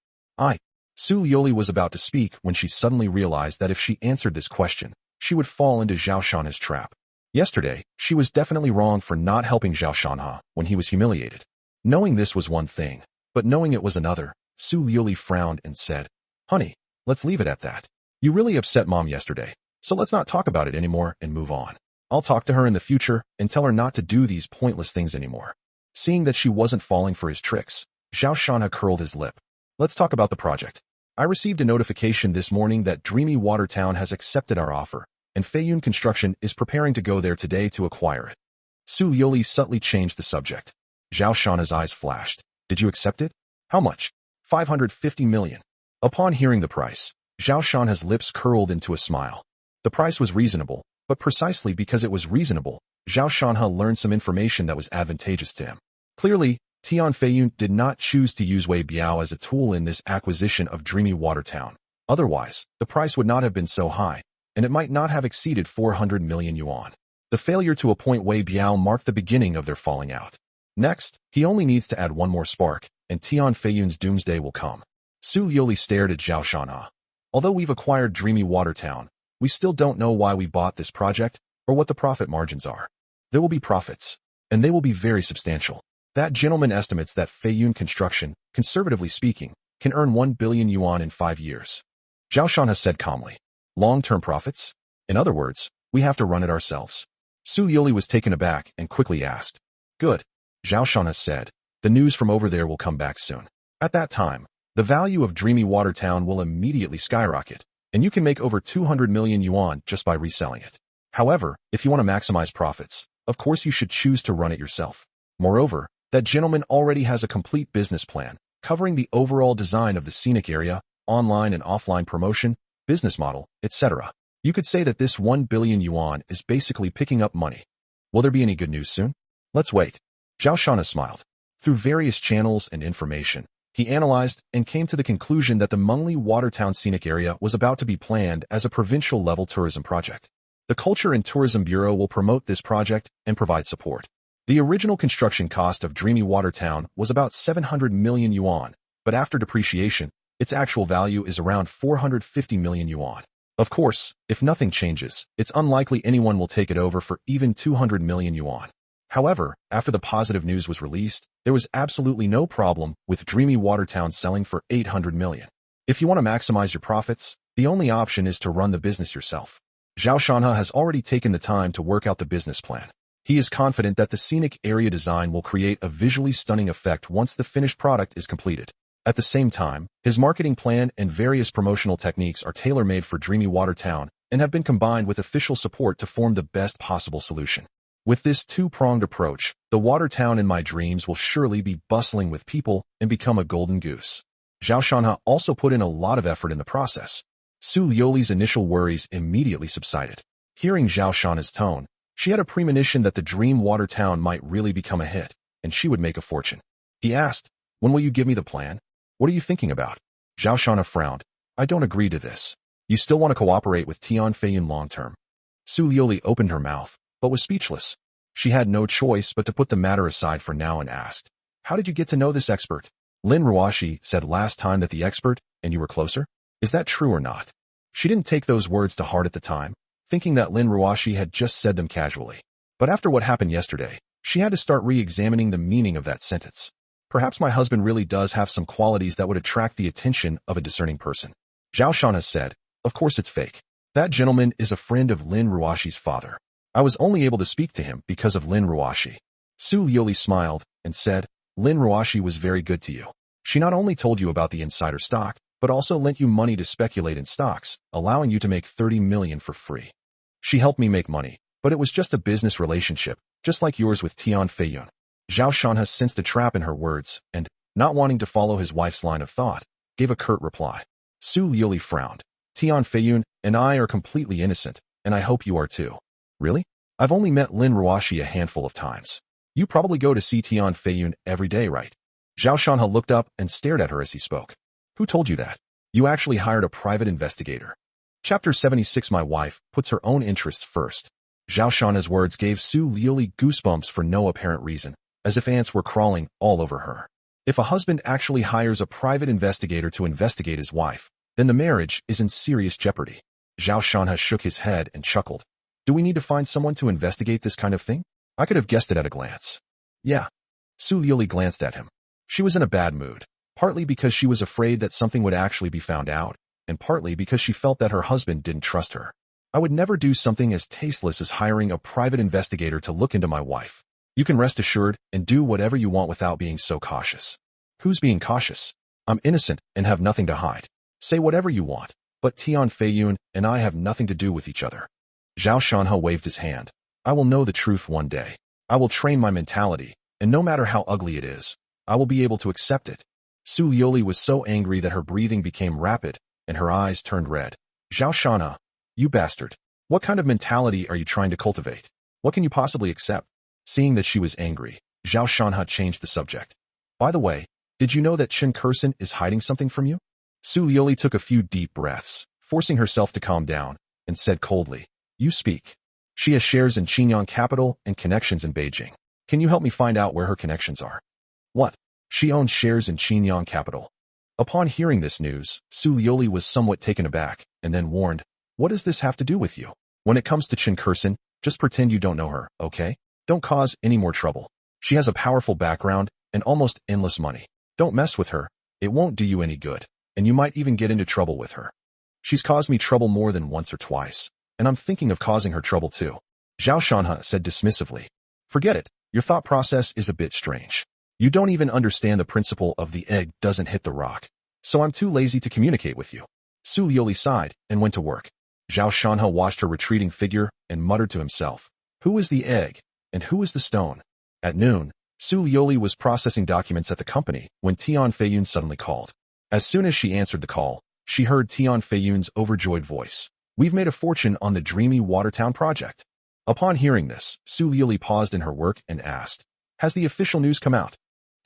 Su Liuli was about to speak when she suddenly realized that if she answered this question, she would fall into Zhao Shanha's trap. Yesterday, she was definitely wrong for not helping Zhao Shanha when he was humiliated. Knowing this was one thing, but knowing it was another, Su Liuli frowned and said, "Honey, let's leave it at that. You really upset Mom yesterday, so let's not talk about it anymore and move on. I'll talk to her in the future and tell her not to do these pointless things anymore." Seeing that she wasn't falling for his tricks, Zhao Shanha curled his lip. "Let's talk about the project. I received a notification this morning that Dreamy Water Town has accepted our offer, and Feiyun Construction is preparing to go there today to acquire it." Su Liuli subtly changed the subject. Zhao Shanha's eyes flashed. "Did you accept it? How much?" 550 million. Upon hearing the price, Zhao Shanha's lips curled into a smile. The price was reasonable, but precisely because it was reasonable, Zhao Shanha learned some information that was advantageous to him. Clearly, Tian Feiyun did not choose to use Wei Biao as a tool in this acquisition of Dreamy Water Town. Otherwise, the price would not have been so high, and it might not have exceeded 400 million yuan. The failure to appoint Wei Biao marked the beginning of their falling out. Next, he only needs to add one more spark, and Tian Feiyun's doomsday will come. Su Liuli stared at Zhao Shanha. "Although we've acquired Dreamy Water Town, we still don't know why we bought this project, or what the profit margins are. There will be profits, and they will be very substantial. That gentleman estimates that Feiyun Construction, conservatively speaking, can earn 1 billion yuan in 5 years. Zhao Shanha said calmly. "Long-term profits? In other words, we have to run it ourselves." Su Liuli was taken aback and quickly asked. "Good," Zhao Shanha said. "The news from over there will come back soon. At that time, the value of Dreamy Water Town will immediately skyrocket, and you can make over 200 million yuan just by reselling it. However, if you want to maximize profits, of course you should choose to run it yourself. Moreover, that gentleman already has a complete business plan, covering the overall design of the scenic area, online and offline promotion, business model, etc. You could say that this 1 billion yuan is basically picking up money. Will there be any good news soon? Let's wait." Zhao Shanha smiled. Through various channels and information, he analyzed and came to the conclusion that the Mengli Watertown scenic area was about to be planned as a provincial-level tourism project. The Culture and Tourism Bureau will promote this project and provide support. The original construction cost of Dreamy Water Town was about 700 million yuan, but after depreciation, its actual value is around 450 million yuan. Of course, if nothing changes, it's unlikely anyone will take it over for even 200 million yuan. However, after the positive news was released, there was absolutely no problem with Dreamy Water Town selling for 800 million. If you want to maximize your profits, the only option is to run the business yourself. Zhao Shanha has already taken the time to work out the business plan. He is confident that the scenic area design will create a visually stunning effect once the finished product is completed. At the same time, his marketing plan and various promotional techniques are tailor-made for Dreamy Water Town and have been combined with official support to form the best possible solution. With this two-pronged approach, the water town in my dreams will surely be bustling with people and become a golden goose. Zhao Shanha also put in a lot of effort in the process. Su Liuli's initial worries immediately subsided. Hearing Zhao Shanha's tone, she had a premonition that the dream water town might really become a hit, and she would make a fortune. He asked, "When will you give me the plan? What are you thinking about?" Zhao Shanha frowned. "I don't agree to this. You still want to cooperate with Tian Feiyun long-term." Su Liuli opened her mouth, but was speechless. She had no choice but to put the matter aside for now and asked, "How did you get to know this expert? Lin Ruoshi said last time that the expert, and you were closer? Is that true or not?" She didn't take those words to heart at the time, thinking that Lin Ruoshi had just said them casually. But after what happened yesterday, she had to start re-examining the meaning of that sentence. Perhaps my husband really does have some qualities that would attract the attention of a discerning person. Zhao Shanha said, "Of course it's fake. That gentleman is a friend of Lin Ruoshi's father. I was only able to speak to him because of Lin Ruoshi." Su Liuli smiled and said, "Lin Ruoshi was very good to you. She not only told you about the insider stock, but also lent you money to speculate in stocks, allowing you to make 30 million for free. She helped me make money, but it was just a business relationship, just like yours with Tian Feiyun." Zhao Shanha sensed a trap in her words, and, not wanting to follow his wife's line of thought, gave a curt reply. Su Liuli frowned. "Tian Feiyun and I are completely innocent, and I hope you are too." "Really? I've only met Lin Ruoshi a handful of times. You probably go to see Tian Feiyun every day, right?" Zhao Shanha looked up and stared at her as he spoke. "Who told you that? You actually hired a private investigator." Chapter 76. My wife puts her own interests first. Zhao Shanha's words gave Su Liuli goosebumps for no apparent reason, as if ants were crawling all over her. If a husband actually hires a private investigator to investigate his wife, then the marriage is in serious jeopardy. Zhao Shanhe shook his head and chuckled. Do we need to find someone to investigate this kind of thing? I could have guessed it at a glance. Yeah. Su Liuli glanced at him. She was in a bad mood, partly because she was afraid that something would actually be found out, and partly because she felt that her husband didn't trust her. I would never do something as tasteless as hiring a private investigator to look into my wife. You can rest assured and do whatever you want without being so cautious. Who's being cautious? I'm innocent and have nothing to hide. Say whatever you want, but Tian Feiyun and I have nothing to do with each other. Zhao Shanhe waved his hand. I will know the truth one day. I will train my mentality, and no matter how ugly it is, I will be able to accept it. Su Liuli was so angry that her breathing became rapid, and her eyes turned red. Zhao Shanhe, you bastard. What kind of mentality are you trying to cultivate? What can you possibly accept? Seeing that she was angry, Zhao Shanhe changed the subject. By the way, did you know that Chen Kursen is hiding something from you? Su Liuli took a few deep breaths, forcing herself to calm down, and said coldly, You speak. She has shares in Qinyang Capital and connections in Beijing. Can you help me find out where her connections are? What? She owns shares in Qinyang Capital. Upon hearing this news, Su Liuli was somewhat taken aback, and then warned, What does this have to do with you? When it comes to Chen Kursen, just pretend you don't know her, okay? Don't cause any more trouble. She has a powerful background and almost endless money. Don't mess with her. It won't do you any good, and you might even get into trouble with her. She's caused me trouble more than once or twice, and I'm thinking of causing her trouble too. Zhao Shanhe said dismissively. Forget it. Your thought process is a bit strange. You don't even understand the principle of the egg doesn't hit the rock. So I'm too lazy to communicate with you. Su Liuli sighed and went to work. Zhao Shanhe watched her retreating figure and muttered to himself, Who is the egg, and who is the stone? At noon, Su Liuli was processing documents at the company when Tian Feiyun suddenly called. As soon as she answered the call, she heard Tian Feiyun's overjoyed voice. We've made a fortune on the dreamy Watertown project. Upon hearing this, Su Liuli paused in her work and asked, Has the official news come out?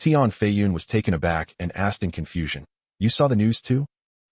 Tian Feiyun was taken aback and asked in confusion, You saw the news too?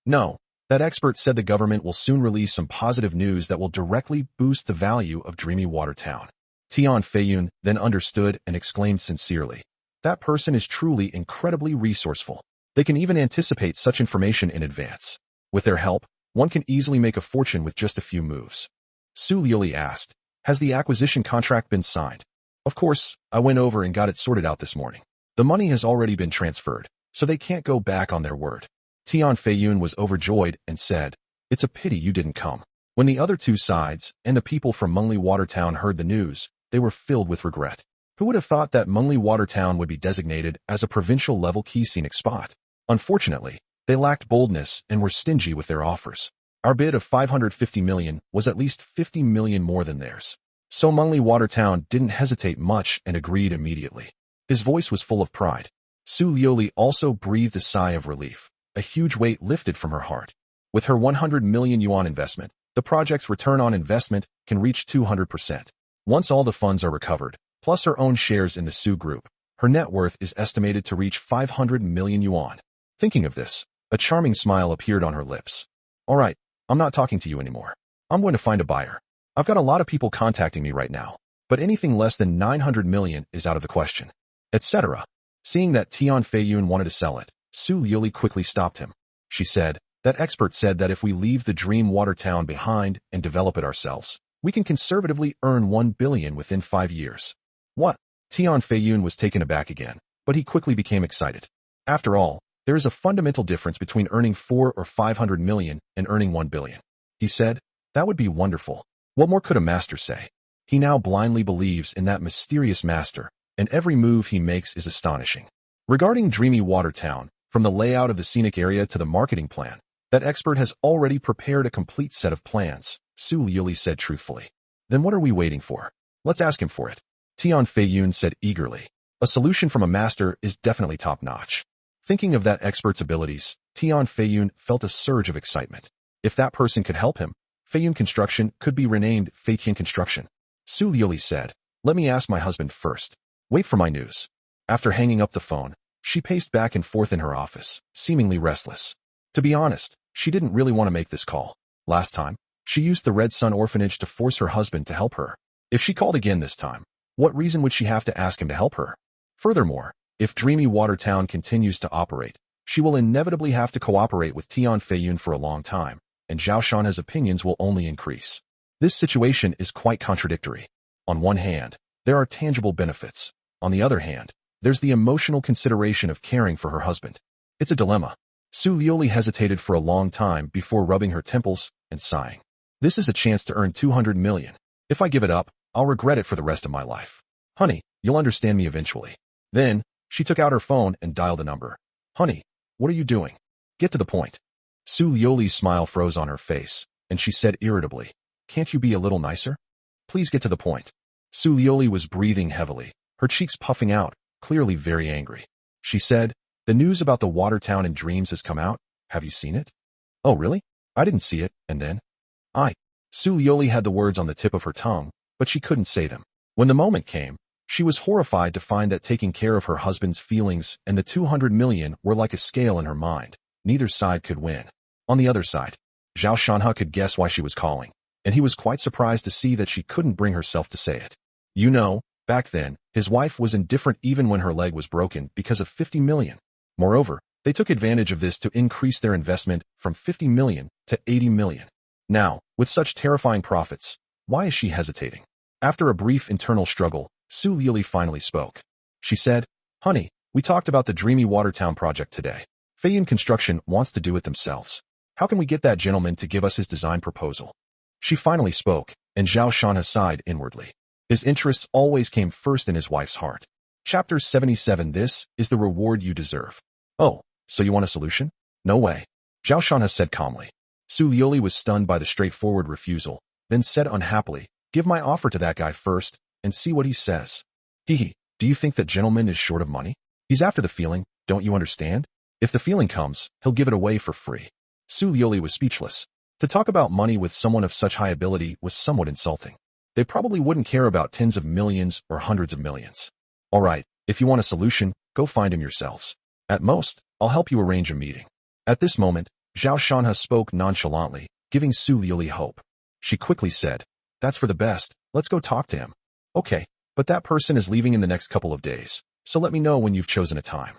No. That expert said the government will soon release some positive news that will directly boost the value of dreamy Watertown. Tian Feiyun then understood and exclaimed sincerely, That person is truly incredibly resourceful. They can even anticipate such information in advance. With their help, one can easily make a fortune with just a few moves. Su Liuli asked, Has the acquisition contract been signed? Of course, I went over and got it sorted out this morning. The money has already been transferred, so they can't go back on their word. Tian Feiyun was overjoyed and said, It's a pity you didn't come. When the other two sides and the people from Mengli Watertown heard the news, they were filled with regret. Who would have thought that Mengli Watertown would be designated as a provincial-level key scenic spot? Unfortunately, they lacked boldness and were stingy with their offers. Our bid of 550 million was at least 50 million more than theirs. So Mengli Watertown didn't hesitate much and agreed immediately. His voice was full of pride. Su Liuli also breathed a sigh of relief. A huge weight lifted from her heart. With her 100 million yuan investment, the project's return on investment can reach 200%. Once all the funds are recovered, plus her own shares in the Su Group, her net worth is estimated to reach 500 million yuan. Thinking of this, a charming smile appeared on her lips. All right, I'm not talking to you anymore. I'm going to find a buyer. I've got a lot of people contacting me right now, but anything less than 900 million is out of the question. Etc. Seeing that Tian Feiyun wanted to sell it, Su Liuli quickly stopped him. She said, That expert said that if we leave the dream Watertown behind and develop it ourselves, we can conservatively earn 1 billion within 5 years. What? Tian Feiyun was taken aback again, but he quickly became excited. After all, there is a fundamental difference between earning 4 or 500 million and earning 1 billion. He said, That would be wonderful. What more could a master say? He now blindly believes in that mysterious master, and every move he makes is astonishing. Regarding dreamy Watertown, from the layout of the scenic area to the marketing plan, that expert has already prepared a complete set of plans, Su Liuli said truthfully. Then what are we waiting for? Let's ask him for it. Tian Feiyun said eagerly. A solution from a master is definitely top-notch. Thinking of that expert's abilities, Tian Feiyun felt a surge of excitement. If that person could help him, Feiyun Construction could be renamed Feiqian Construction. Su Liuli said, Let me ask my husband first. Wait for my news. After hanging up the phone, she paced back and forth in her office, seemingly restless. To be honest, she didn't really want to make this call. Last time, she used the Red Sun orphanage to force her husband to help her. If she called again this time, what reason would she have to ask him to help her? Furthermore, If Dreamy Water Town continues to operate, she will inevitably have to cooperate with Tian Feiyun for a long time, and Zhao Shanha's opinions will only increase. This situation is quite contradictory. On one hand, there are tangible benefits. On the other hand, there's the emotional consideration of caring for her husband. It's a dilemma. Su Liuli hesitated for a long time before rubbing her temples and sighing. This is a chance to earn 200 million. If I give it up, I'll regret it for the rest of my life. Honey, you'll understand me eventually. Then, she took out her phone and dialed a number. Honey, what are you doing? Get to the point. Su Liuli's smile froze on her face, and she said irritably, can't you be a little nicer? Please get to the point. Su Liuli was breathing heavily, her cheeks puffing out, clearly very angry. She said, the news about the water town in dreams has come out. Have you seen it? Oh, really? I didn't see it, and then? Su Liuli had the words on the tip of her tongue, but she couldn't say them. When the moment came, she was horrified to find that taking care of her husband's feelings and the 200 million were like a scale in her mind. Neither side could win. On the other side, Zhao Shanha could guess why she was calling, and he was quite surprised to see that she couldn't bring herself to say it. You know, back then, his wife was indifferent even when her leg was broken because of 50 million. Moreover, they took advantage of this to increase their investment from 50 million to 80 million. Now, with such terrifying profits, why is she hesitating? After a brief internal struggle, Su Liuli finally spoke. She said, honey, we talked about the Dreamy Water Town project today. Feiyun Construction wants to do it themselves. How can we get that gentleman to give us his design proposal? She finally spoke, and Zhao Shanha sighed inwardly. His interests always came first in his wife's heart. Chapter 77. This is the reward you deserve. Oh, so you want a solution? No way. Zhao Shanha said calmly. Su Liuli was stunned by the straightforward refusal, then said unhappily, give my offer to that guy first, and see what he says. Hehe, do you think that gentleman is short of money? He's after the feeling, don't you understand? If the feeling comes, he'll give it away for free. Su Liuli was speechless. To talk about money with someone of such high ability was somewhat insulting. They probably wouldn't care about tens of millions or hundreds of millions. All right, if you want a solution, go find him yourselves. At most, I'll help you arrange a meeting. At this moment, Zhao Shanha spoke nonchalantly, giving Su Liuli hope. She quickly said, that's for the best, let's go talk to him. Okay, but that person is leaving in the next couple of days, so let me know when you've chosen a time.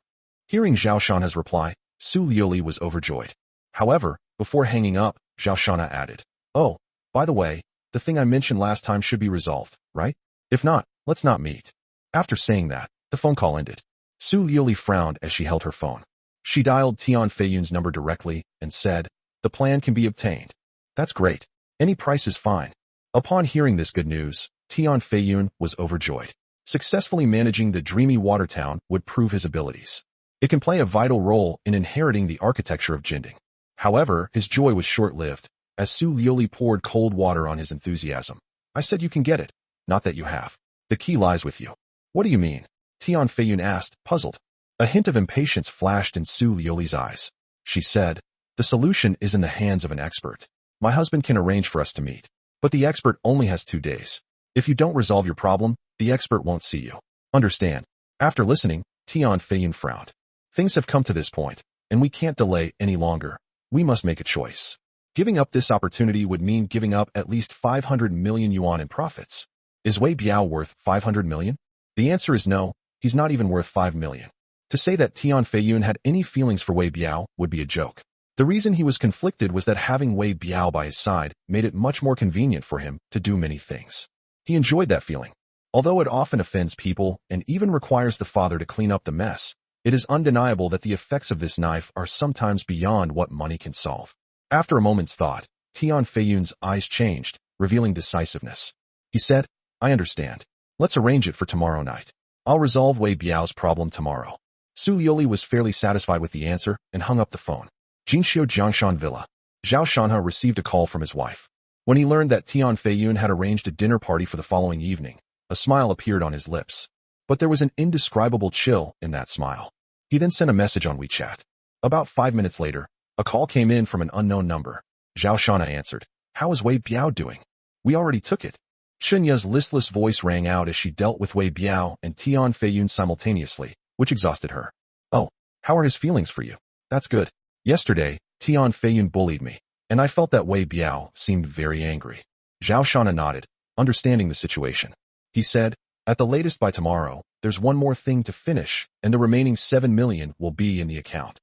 Hearing Zhao Shanha's reply, Su Liuli was overjoyed. However, before hanging up, Zhao Shanha added, oh, by the way, the thing I mentioned last time should be resolved, right? If not, let's not meet. After saying that, the phone call ended. Su Liuli frowned as she held her phone. She dialed Tian Feiyun's number directly and said, the plan can be obtained. That's great. Any price is fine. Upon hearing this good news, Tian Feiyun was overjoyed. Successfully managing the Dreamy Water Town would prove his abilities. It can play a vital role in inheriting the architecture of Jinding. However, his joy was short-lived, as Su Liuli poured cold water on his enthusiasm. I said you can get it, not that you have. The key lies with you. What do you mean? Tian Feiyun asked, puzzled. A hint of impatience flashed in Su Liuli's eyes. She said, the solution is in the hands of an expert. My husband can arrange for us to meet, but the expert only has 2 days. If you don't resolve your problem, the expert won't see you. Understand? After listening, Tian Feiyun frowned. Things have come to this point, and we can't delay any longer. We must make a choice. Giving up this opportunity would mean giving up at least 500 million yuan in profits. Is Wei Biao worth 500 million? The answer is no, he's not even worth 5 million. To say that Tian Feiyun had any feelings for Wei Biao would be a joke. The reason he was conflicted was that having Wei Biao by his side made it much more convenient for him to do many things. He enjoyed that feeling. Although it often offends people and even requires the father to clean up the mess, it is undeniable that the effects of this knife are sometimes beyond what money can solve. After a moment's thought, Tian Feiyun's eyes changed, revealing decisiveness. He said, I understand. Let's arrange it for tomorrow night. I'll resolve Wei Biao's problem tomorrow. Su Liuli was fairly satisfied with the answer and hung up the phone. Jinxiu Jiangshan Villa. Zhao Shanha received a call from his wife. When he learned that Tian Feiyun had arranged a dinner party for the following evening, a smile appeared on his lips. But there was an indescribable chill in that smile. He then sent a message on WeChat. About 5 minutes later, a call came in from an unknown number. Zhao Shanha answered. How is Wei Biao doing? We already took it. Shunya's listless voice rang out as she dealt with Wei Biao and Tian Feiyun simultaneously, which exhausted her. Oh, how are his feelings for you? That's good. Yesterday, Tian Feiyun bullied me, and I felt that Wei Biao seemed very angry. Zhao Shanha nodded, understanding the situation. He said, at the latest by tomorrow, there's one more thing to finish, and the remaining 7 million will be in the account.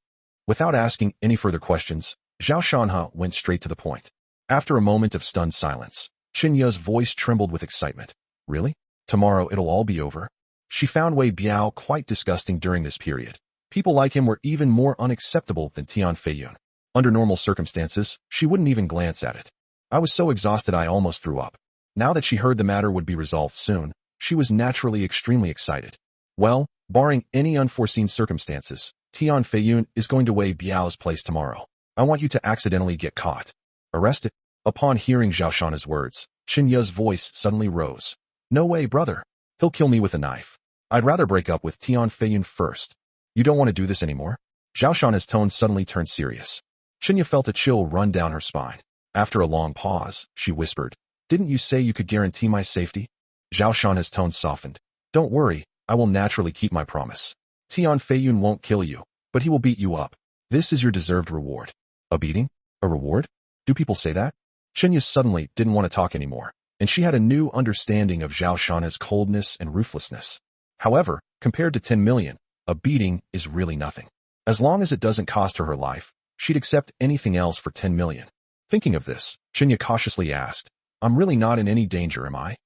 Without asking any further questions, Zhao Shanhe went straight to the point. After a moment of stunned silence, Qianye's voice trembled with excitement. Really? Tomorrow it'll all be over? She found Wei Biao quite disgusting during this period. People like him were even more unacceptable than Tian Feiyun. Under normal circumstances, she wouldn't even glance at it. I was so exhausted I almost threw up. Now that she heard the matter would be resolved soon, she was naturally extremely excited. Well, barring any unforeseen circumstances, Tian Feiyun is going to Wei Biao's place tomorrow. I want you to accidentally get caught. Arrested? Upon hearing Zhao Shanhe's words, Qianye's voice suddenly rose. No way, brother. He'll kill me with a knife. I'd rather break up with Tian Feiyun first. You don't want to do this anymore? Zhao Shanhe's tone suddenly turned serious. Qianye felt a chill run down her spine. After a long pause, she whispered, Didn't you say you could guarantee my safety? Zhao Shanhe's tone softened. Don't worry, I will naturally keep my promise. Tian Feiyun won't kill you, but he will beat you up. This is your deserved reward. A beating? A reward? Do people say that? Qianye suddenly didn't want to talk anymore, and she had a new understanding of Zhao Shanhe's coldness and ruthlessness. However, compared to 10 million, a beating is really nothing. As long as it doesn't cost her life, she'd accept anything else for 10 million. Thinking of this, Qianye cautiously asked, I'm really not in any danger, am I?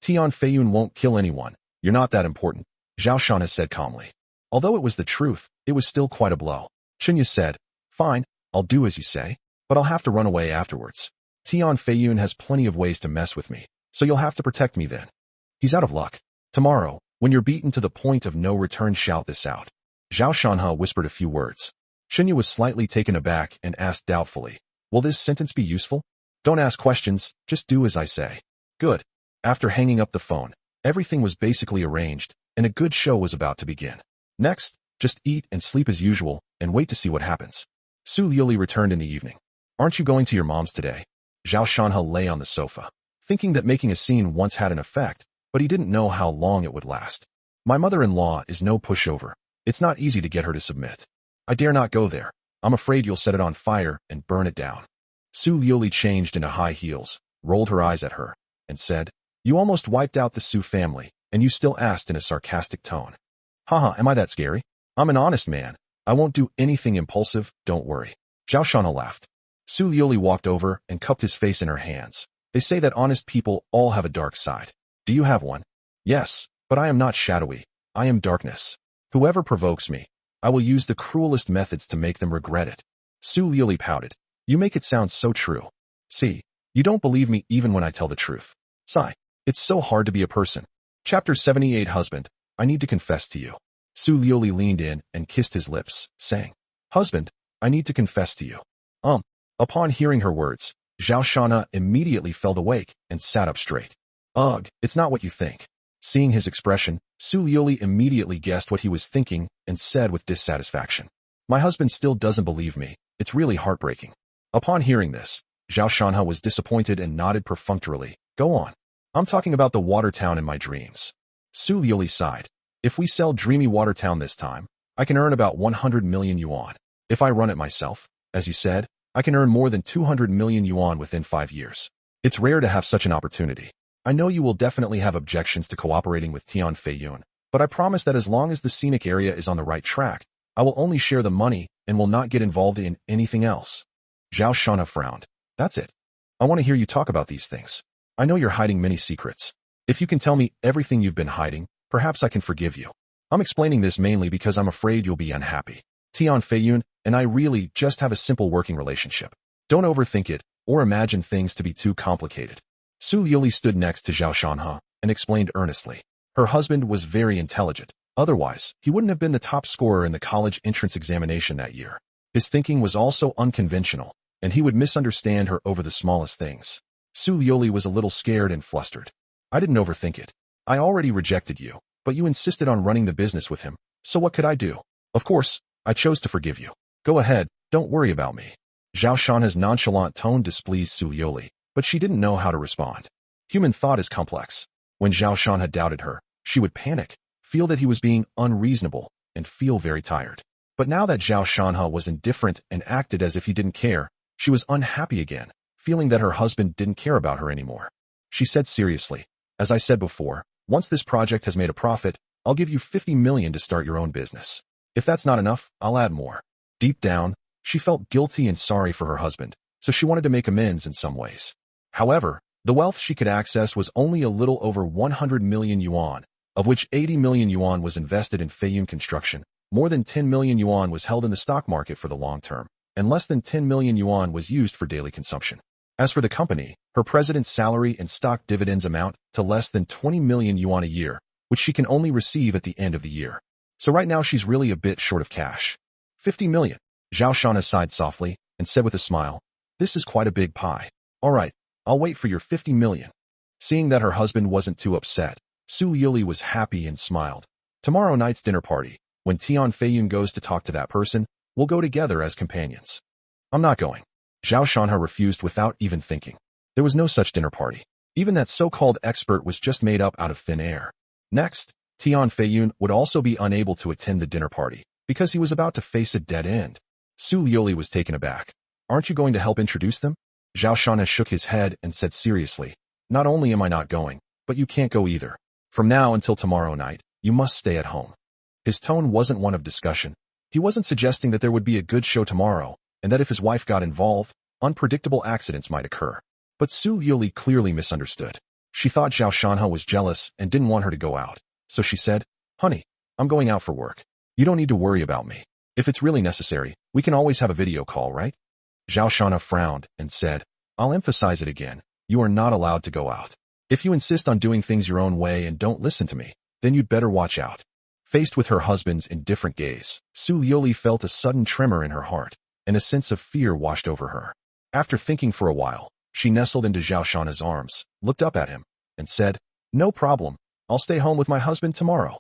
Tian Feiyun won't kill anyone. You're not that important, Zhao Shanhe said calmly. Although it was the truth, it was still quite a blow. Qianye said, Fine, I'll do as you say, but I'll have to run away afterwards. Tian Feiyun has plenty of ways to mess with me, so you'll have to protect me then. He's out of luck. Tomorrow, when you're beaten to the point of no return, shout this out. Zhao Shanhe whispered a few words. Qianye was slightly taken aback and asked doubtfully, Will this sentence be useful? Don't ask questions, just do as I say. Good. After hanging up the phone, everything was basically arranged, and a good show was about to begin. Next, just eat and sleep as usual, and wait to see what happens. Su Liuli returned in the evening. Aren't you going to your mom's today? Zhao Shanhe lay on the sofa, thinking that making a scene once had an effect, but he didn't know how long it would last. My mother-in-law is no pushover. It's not easy to get her to submit. I dare not go there. I'm afraid you'll set it on fire and burn it down. Su Liuli changed into high heels, rolled her eyes at her, and said, You almost wiped out the Su family, and you still asked in a sarcastic tone. Haha, am I that scary? I'm an honest man. I won't do anything impulsive, don't worry. Zhao Shanhe laughed. Su Liuli walked over and cupped his face in her hands. They say that honest people all have a dark side. Do you have one? Yes, but I am not shadowy. I am darkness. Whoever provokes me, I will use the cruelest methods to make them regret it. Su Liuli pouted. You make it sound so true. See, you don't believe me even when I tell the truth. Sigh. It's so hard to be a person. Chapter 78 Husband, I need to confess to you. Su Liuli leaned in and kissed his lips, saying, Husband, I need to confess to you. Upon hearing her words, Zhao Shanhe immediately fell awake and sat up straight. Ugh, it's not what you think. Seeing his expression, Su Liuli immediately guessed what he was thinking and said with dissatisfaction, My husband still doesn't believe me. It's really heartbreaking. Upon hearing this, Zhao Shanhe was disappointed and nodded perfunctorily. Go on. I'm talking about the water town in my dreams. Su Liuli sighed. If we sell Dreamy Water Town this time, I can earn about 100 million yuan. If I run it myself, as you said, I can earn more than 200 million yuan within 5 years. It's rare to have such an opportunity. I know you will definitely have objections to cooperating with Tian Feiyun, but I promise that as long as the scenic area is on the right track, I will only share the money and will not get involved in anything else. Zhao Shanhe frowned. That's it. I want to hear you talk about these things. I know you're hiding many secrets. If you can tell me everything you've been hiding, perhaps I can forgive you. I'm explaining this mainly because I'm afraid you'll be unhappy. Tian Feiyun and I really just have a simple working relationship. Don't overthink it or imagine things to be too complicated. Su Liuli stood next to Zhao Shanhe and explained earnestly. Her husband was very intelligent. Otherwise, he wouldn't have been the top scorer in the college entrance examination that year. His thinking was also unconventional, and he would misunderstand her over the smallest things. Su Liuli was a little scared and flustered. I didn't overthink it. I already rejected you, but you insisted on running the business with him, so what could I do? Of course, I chose to forgive you. Go ahead, don't worry about me. Zhao Shanhe's nonchalant tone displeased Su Liuli, but she didn't know how to respond. Human thought is complex. When Zhao Shanhe doubted her, she would panic, feel that he was being unreasonable, and feel very tired. But now that Zhao Shanhe was indifferent and acted as if he didn't care, she was unhappy again, feeling that her husband didn't care about her anymore. She said seriously, As I said before, once this project has made a profit, I'll give you 50 million to start your own business. If that's not enough, I'll add more. Deep down, she felt guilty and sorry for her husband, so she wanted to make amends in some ways. However, the wealth she could access was only a little over 100 million yuan, of which 80 million yuan was invested in Feiyun construction. More than 10 million yuan was held in the stock market for the long term, and less than 10 million yuan was used for daily consumption. As for the company, her president's salary and stock dividends amount to less than 20 million yuan a year, which she can only receive at the end of the year. So right now she's really a bit short of cash. 50 million. Zhao Shana sighed softly and said with a smile, "This is quite a big pie. All right, I'll wait for your 50 million. Seeing that her husband wasn't too upset, Su Yili was happy and smiled. Tomorrow night's dinner party, when Tian Feiyun goes to talk to that person, we'll go together as companions. I'm not going. Zhao Shanha refused without even thinking. There was no such dinner party. Even that so-called expert was just made up out of thin air. Next, Tian Feiyun would also be unable to attend the dinner party because he was about to face a dead end. Su Yoli was taken aback. Aren't you going to help introduce them? Zhao Shanha shook his head and said seriously, not only am I not going, but you can't go either. From now until tomorrow night, you must stay at home. His tone wasn't one of discussion. He wasn't suggesting that there would be a good show tomorrow, and that if his wife got involved, unpredictable accidents might occur. But Su Yuli clearly misunderstood. She thought Zhao Shanha was jealous and didn't want her to go out. So she said, honey, I'm going out for work. You don't need to worry about me. If it's really necessary, we can always have a video call, right? Zhao Shanha frowned and said, I'll emphasize it again. You are not allowed to go out. If you insist on doing things your own way and don't listen to me, then you'd better watch out. Faced with her husband's indifferent gaze, Su Yoli felt a sudden tremor in her heart, and a sense of fear washed over her. After thinking for a while, she nestled into Zhao Shanha's arms, looked up at him, and said, no problem. I'll stay home with my husband tomorrow.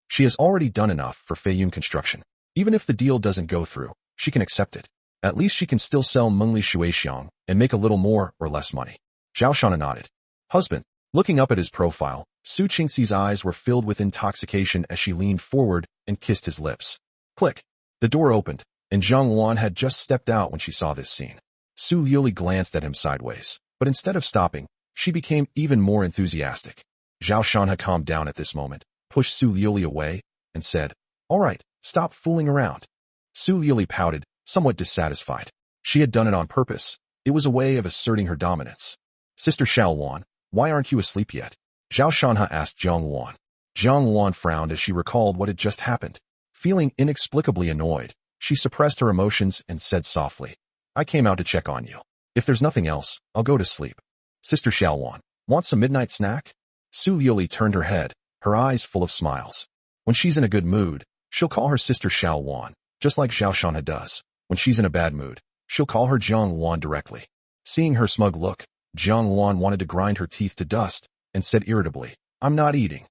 She has already done enough for Feiyun construction. Even if the deal doesn't go through, she can accept it. At least she can still sell Mengli Shuixiang and make a little more or less money. Zhao Shanha nodded. Husband. Looking up at his profile, Su Qingxi's eyes were filled with intoxication as she leaned forward and kissed his lips. Click. The door opened, and Zhang Wan had just stepped out when she saw this scene. Su Yuli glanced at him sideways, but instead of stopping, she became even more enthusiastic. Zhao Shanha calmed down at this moment, pushed Su Yuli away, and said, all right, stop fooling around. Su Yuli pouted, somewhat dissatisfied. She had done it on purpose. It was a way of asserting her dominance. Sister Xiao Wan, why aren't you asleep yet? Zhao Shanha asked Zhang Wan. Zhang Wan frowned as she recalled what had just happened. Feeling inexplicably annoyed, she suppressed her emotions and said softly, I came out to check on you. If there's nothing else, I'll go to sleep. Sister Xiao Wan, want some midnight snack? Su Yoli turned her head, her eyes full of smiles. When she's in a good mood, she'll call her sister Xiao Wan, just like Zhao Shanha does. When she's in a bad mood, she'll call her Zhang Wan directly. Seeing her smug look, Zhang Wan wanted to grind her teeth to dust and said irritably, I'm not eating.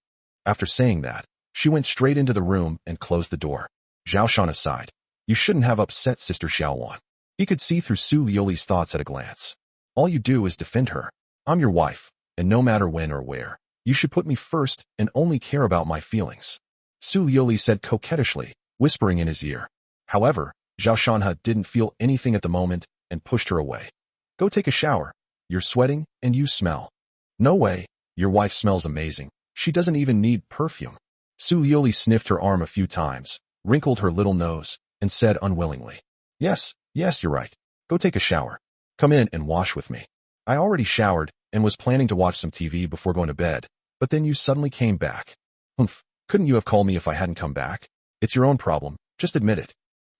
After saying that, she went straight into the room and closed the door. Zhao Shanha sighed. You shouldn't have upset Sister Xiao Wan. He could see through Su Yoli's thoughts at a glance. All you do is defend her. I'm your wife, and no matter when or where, you should put me first and only care about my feelings. Su Yoli said coquettishly, whispering in his ear. However, Zhao Shanha didn't feel anything at the moment and pushed her away. Go take a shower. You're sweating and you smell. No way. Your wife smells amazing. She doesn't even need perfume. Su Yoli sniffed her arm a few times, wrinkled her little nose, and said unwillingly, Yes, you're right. Go take a shower. Come in and wash with me. I already showered and was planning to watch some TV before going to bed, but then you suddenly came back. Humph, couldn't you have called me if I hadn't come back? It's your own problem. Just admit it.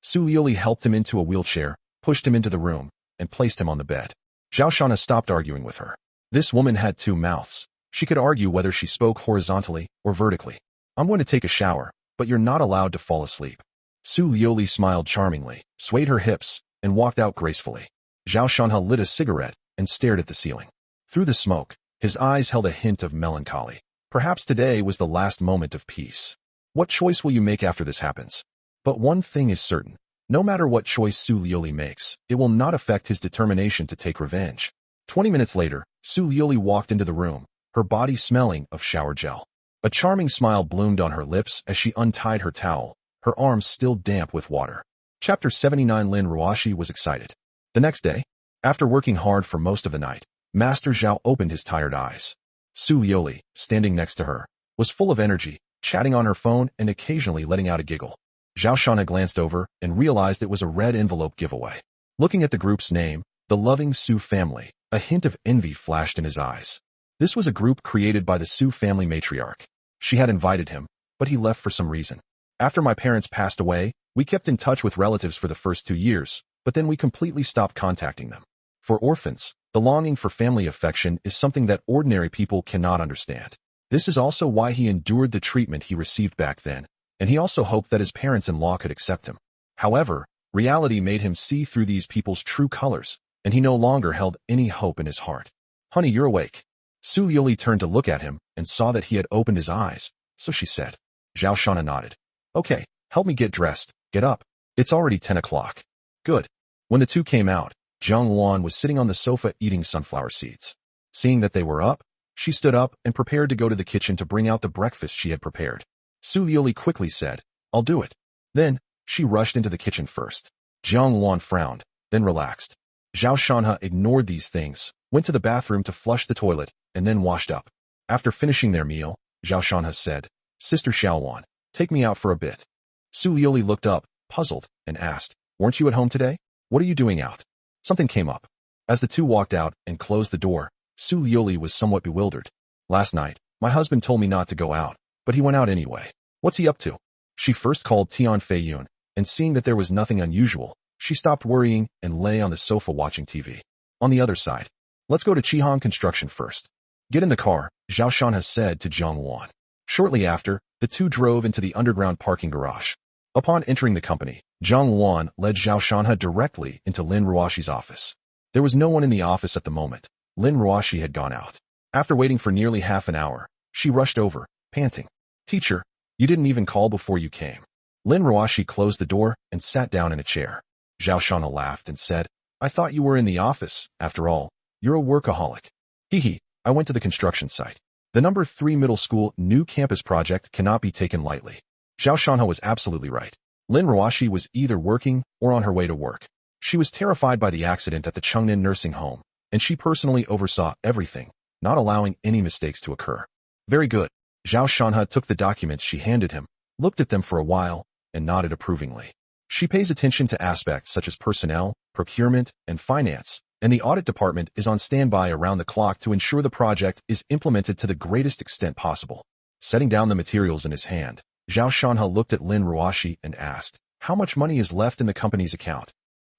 Su Yoli helped him into a wheelchair, pushed him into the room, and placed him on the bed. Zhao Shanha stopped arguing with her. This woman had two mouths. She could argue whether she spoke horizontally or vertically. I'm going to take a shower, but you're not allowed to fall asleep. Su Yoli smiled charmingly, swayed her hips, and walked out gracefully. Zhao Shanha lit a cigarette and stared at the ceiling. Through the smoke, his eyes held a hint of melancholy. Perhaps today was the last moment of peace. What choice will you make after this happens? But one thing is certain. No matter what choice Su Yoli makes, it will not affect his determination to take revenge. 20 minutes later, Su Yoli walked into the room, her body smelling of shower gel. A charming smile bloomed on her lips as she untied her towel, her arms still damp with water. Chapter 79. Lin Ruashi was excited. The next day, after working hard for most of the night, Master Zhao opened his tired eyes. Su Yoli, standing next to her, was full of energy chatting on her phone and occasionally letting out a giggle. Zhao Shan had glanced over and realized it was a red envelope giveaway. Looking at the group's name, the Loving Su family, a hint of envy flashed in his eyes. This was a group created by the Su family matriarch. She had invited him, but he left for some reason. After my parents passed away, we kept in touch with relatives for the first 2 years, but then we completely stopped contacting them. For orphans, the longing for family affection is something that ordinary people cannot understand. This is also why he endured the treatment he received back then, and he also hoped that his parents-in-law could accept him. However, reality made him see through these people's true colors, and he no longer held any hope in his heart. "Honey, you're awake." Su Liuli turned to look at him and saw that he had opened his eyes, so she said. Zhao Shana nodded. "Okay, help me get dressed. Get up. It's already 10 o'clock. Good." When the two came out, Zhang Luan was sitting on the sofa eating sunflower seeds. Seeing that they were up, she stood up and prepared to go to the kitchen to bring out the breakfast she had prepared. Su Liuli quickly said, "I'll do it." Then, she rushed into the kitchen first. Zhang Luan frowned, then relaxed. Zhao Shanha ignored these things, went to the bathroom to flush the toilet, and then washed up. After finishing their meal, Zhao Shanha said, "Sister Xiaowan, take me out for a bit." Su Liuli looked up, puzzled, and asked, "Weren't you at home today? What are you doing out?" Something came up. As the two walked out and closed the door, Su Liuli was somewhat bewildered. "Last night, my husband told me not to go out, but he went out anyway. What's he up to?" She first called Tian Feiyun, and seeing that there was nothing unusual, she stopped worrying and lay on the sofa watching TV. On the other side, "Let's go to Chihan Construction first." "Get in the car," Zhao Shan has said to Zhang Luan. Shortly after, the two drove into the underground parking garage. Upon entering the company, Zhang Luan led Zhao Shanha directly into Lin Ruashi's office. There was no one in the office at the moment. Lin Ruashi had gone out. After waiting for nearly half an hour, she rushed over, panting. "Teacher, you didn't even call before you came." Lin Ruashi closed the door and sat down in a chair. Zhao Shanha laughed and said, "I thought you were in the office. After all, you're a workaholic." "Hee, I went to the construction site. The number 3 middle school new campus project cannot be taken lightly." Zhao Shanha was absolutely right. Lin Ruashi was either working or on her way to work. She was terrified by the accident at the Chengnan nursing home, and she personally oversaw everything, not allowing any mistakes to occur. "Very good." Zhao Shanha took the documents she handed him, looked at them for a while, and nodded approvingly. She pays attention to aspects such as personnel, procurement, and finance, and the audit department is on standby around the clock to ensure the project is implemented to the greatest extent possible. Setting down the materials in his hand, Zhao Shanha looked at Lin Ruashi and asked, "How much money is left in the company's account?"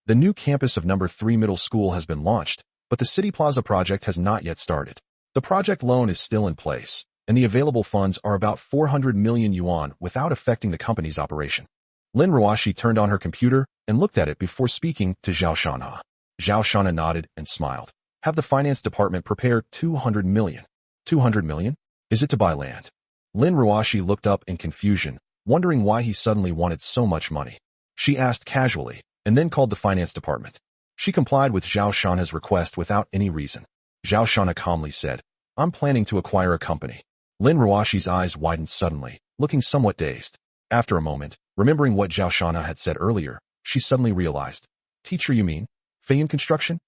"The new campus of number 3 middle school has been launched, but the City Plaza project has not yet started. The project loan is still in place, and the available funds are about 400 million yuan without affecting the company's operation." Lin Ruashi turned on her computer and looked at it before speaking to Zhao Shanha. Zhao Shanha nodded and smiled. "Have the finance department prepare 200 million. 200 million? Is it to buy land?" Lin Ruashi looked up in confusion, wondering why he suddenly wanted so much money. She asked casually, and then called the finance department. She complied with Zhao Shanha's request without any reason. Zhao Shanha calmly said, "I'm planning to acquire a company." Lin Ruashi's eyes widened suddenly, looking somewhat dazed. After a moment, remembering what Zhao Shanha had said earlier, she suddenly realized. "Teacher, you mean Feiyun Construction?"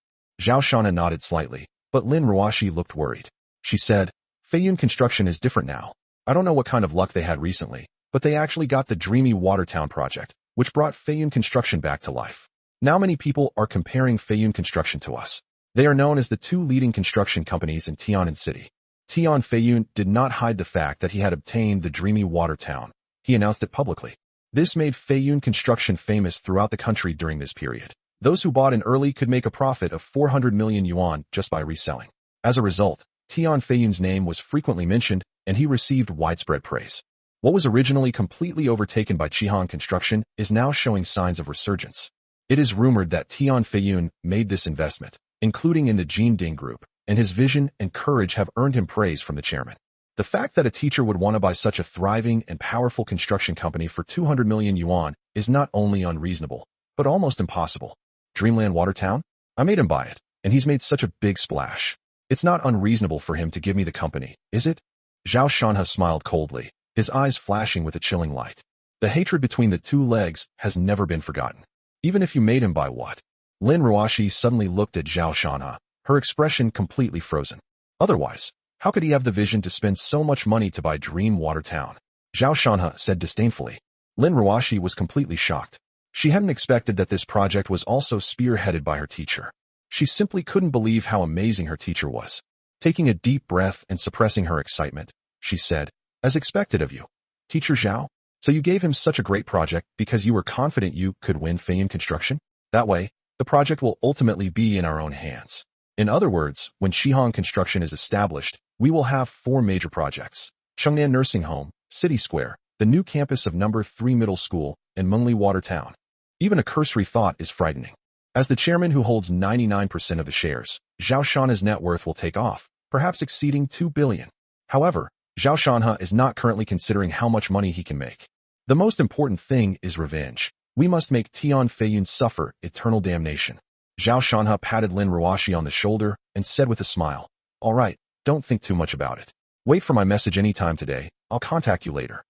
Zhao Shanha nodded slightly, but Lin Ruashi looked worried. She said, "Feiyun Construction is different now. I don't know what kind of luck they had recently, but they actually got the dreamy Watertown project, which brought Feiyun Construction back to life. Now many people are comparing Feiyun Construction to us. They are known as the two leading construction companies in Tianan City." Tian Feiyun did not hide the fact that he had obtained the dreamy Watertown. He announced it publicly. This made Feiyun Construction famous throughout the country during this period. Those who bought in early could make a profit of 400 million yuan just by reselling. As a result, Tian Feiyun's name was frequently mentioned, and he received widespread praise. What was originally completely overtaken by Chihan Construction is now showing signs of resurgence. It is rumored that Tian Feiyun made this investment, including in the Jin Ding Group, and his vision and courage have earned him praise from the chairman. The fact that a teacher would want to buy such a thriving and powerful construction company for 200 million yuan is not only unreasonable, but almost impossible. Dreamland Watertown? I made him buy it, and he's made such a big splash. It's not unreasonable for him to give me the company, is it? Zhao Shanha smiled coldly, his eyes flashing with a chilling light. The hatred between the two legs has never been forgotten. Even if you made him buy what? Lin Ruashi suddenly looked at Zhao Shanha, her expression completely frozen. Otherwise, how could he have the vision to spend so much money to buy Dream Watertown? Zhao Shanhe said disdainfully. Lin Ruoshi was completely shocked. She hadn't expected that this project was also spearheaded by her teacher. She simply couldn't believe how amazing her teacher was. Taking a deep breath and suppressing her excitement, she said, "As expected of you, Teacher Zhao, so you gave him such a great project because you were confident you could win Feiyun Construction? That way, the project will ultimately be in our own hands. In other words, when Shihong Construction is established, we will have 4 major projects: Chengnan Nursing Home, City Square, the new campus of No. 3 Middle School, and Mengli Water Town. Even a cursory thought is frightening. As the chairman who holds 99% of the shares, Zhao Shanhe's net worth will take off, perhaps exceeding 2 billion. However, Zhao Shanhe is not currently considering how much money he can make. The most important thing is revenge. We must make Tian Feiyun suffer eternal damnation." Zhao Shanhe patted Lin Ruoshi on the shoulder and said with a smile, "All right, don't think too much about it. Wait for my message anytime today. I'll contact you later."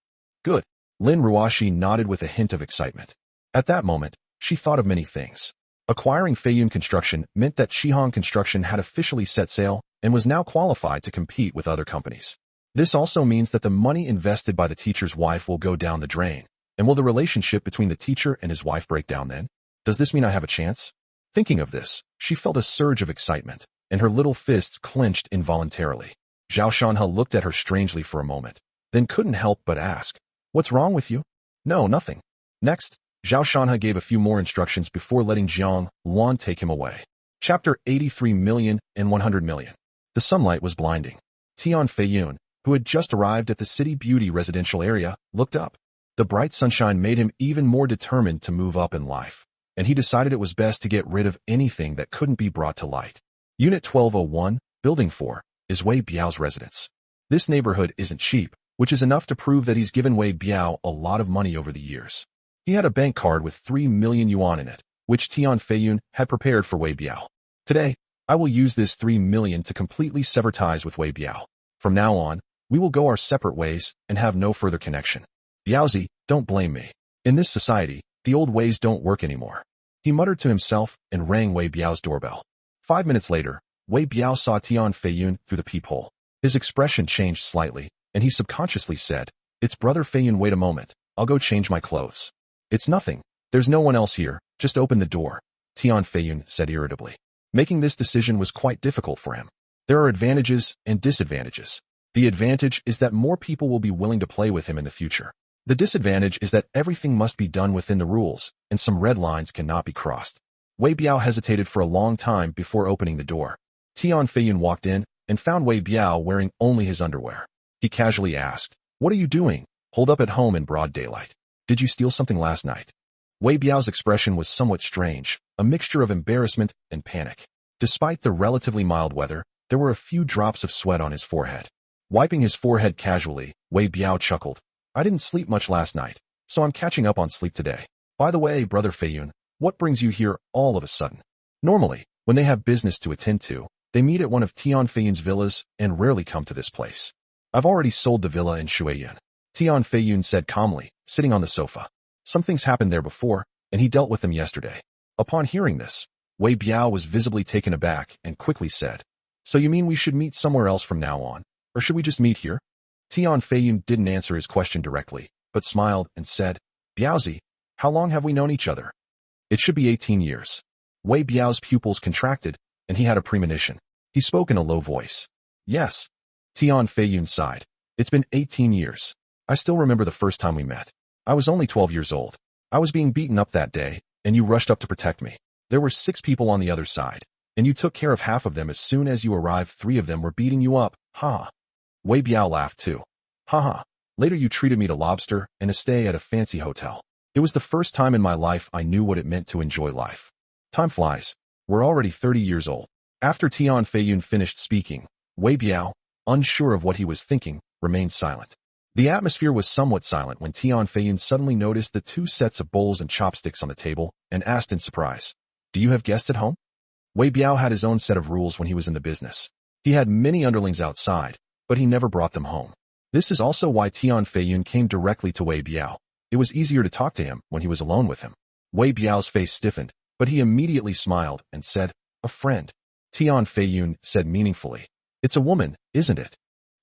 "Good." Lin Ruoshi nodded with a hint of excitement. At that moment, she thought of many things. Acquiring Feiyun Construction meant that Shihong Construction had officially set sail and was now qualified to compete with other companies. This also means that the money invested by the teacher's wife will go down the drain. And will the relationship between the teacher and his wife break down then? Does this mean I have a chance? Thinking of this, she felt a surge of excitement, and her little fists clenched involuntarily. Zhao Shanhe looked at her strangely for a moment, then couldn't help but ask, "What's wrong with you?" "No, nothing." Next, Zhao Shanhe gave a few more instructions before letting Jiang Luan take him away. Chapter 83,100,000,000. The sunlight was blinding. Tian Feiyun, who had just arrived at the City Beauty residential area, looked up. The bright sunshine made him even more determined to move up in life, and he decided it was best to get rid of anything that couldn't be brought to light. Unit 1201, Building 4, is Wei Biao's residence. This neighborhood isn't cheap, which is enough to prove that he's given Wei Biao a lot of money over the years. He had a bank card with 3 million yuan in it, which Tian Feiyun had prepared for Wei Biao. "Today, I will use this 3 million to completely sever ties with Wei Biao. From now on, we will go our separate ways and have no further connection. Biaozi, don't blame me. In this society, the old ways don't work anymore." He muttered to himself and rang Wei Biao's doorbell. 5 minutes later, Wei Biao saw Tian Feiyun through the peephole. His expression changed slightly, and he subconsciously said, "It's Brother Feiyun, wait a moment, I'll go change my clothes." "It's nothing. There's no one else here, just open the door," Tian Feiyun said irritably. Making this decision was quite difficult for him. There are advantages and disadvantages. The advantage is that more people will be willing to play with him in the future. The disadvantage is that everything must be done within the rules, and some red lines cannot be crossed. Wei Biao hesitated for a long time before opening the door. Tian Feiyun walked in and found Wei Biao wearing only his underwear. He casually asked, "What are you doing, holed up at home in broad daylight? Did you steal something last night?" Wei Biao's expression was somewhat strange, a mixture of embarrassment and panic. Despite the relatively mild weather, there were a few drops of sweat on his forehead. Wiping his forehead casually, Wei Biao chuckled, "I didn't sleep much last night, so I'm catching up on sleep today. By the way, Brother Feiyun, what brings you here all of a sudden?" Normally, when they have business to attend to, they meet at one of Tian Feiyun's villas and rarely come to this place. "I've already sold the villa in Shuiyan," Tian Feiyun said calmly, sitting on the sofa. Some things happened there before, and he dealt with them yesterday. Upon hearing this, Wei Biao was visibly taken aback and quickly said, "So you mean we should meet somewhere else from now on, or should we just meet here?" Tian Feiyun didn't answer his question directly, but smiled and said, "Biaozi, how long have we known each other?" "It should be 18 years. Wei Biao's pupils contracted, and he had a premonition. He spoke in a low voice. "Yes." Tian Feiyun sighed. "It's been 18 years. I still remember the first time we met. I was only 12 years old. I was being beaten up that day, and you rushed up to protect me. There were 6 people on the other side, and you took care of half of them. As soon as you arrived, 3 of them were beating you up. Ha." Wei Biao laughed too. "Haha. Later you treated me to lobster and a stay at a fancy hotel. It was the first time in my life I knew what it meant to enjoy life. Time flies. We're already 30 years old." After Tian Feiyun finished speaking, Wei Biao, unsure of what he was thinking, remained silent. The atmosphere was somewhat silent when Tian Feiyun suddenly noticed the 2 sets of bowls and chopsticks on the table and asked in surprise, "Do you have guests at home?" Wei Biao had his own set of rules when he was in the business. He had many underlings outside, but he never brought them home. This is also why Tian Feiyun came directly to Wei Biao. It was easier to talk to him when he was alone with him. Wei Biao's face stiffened, but he immediately smiled and said, "A friend." Tian Feiyun said meaningfully, "It's a woman, isn't it?"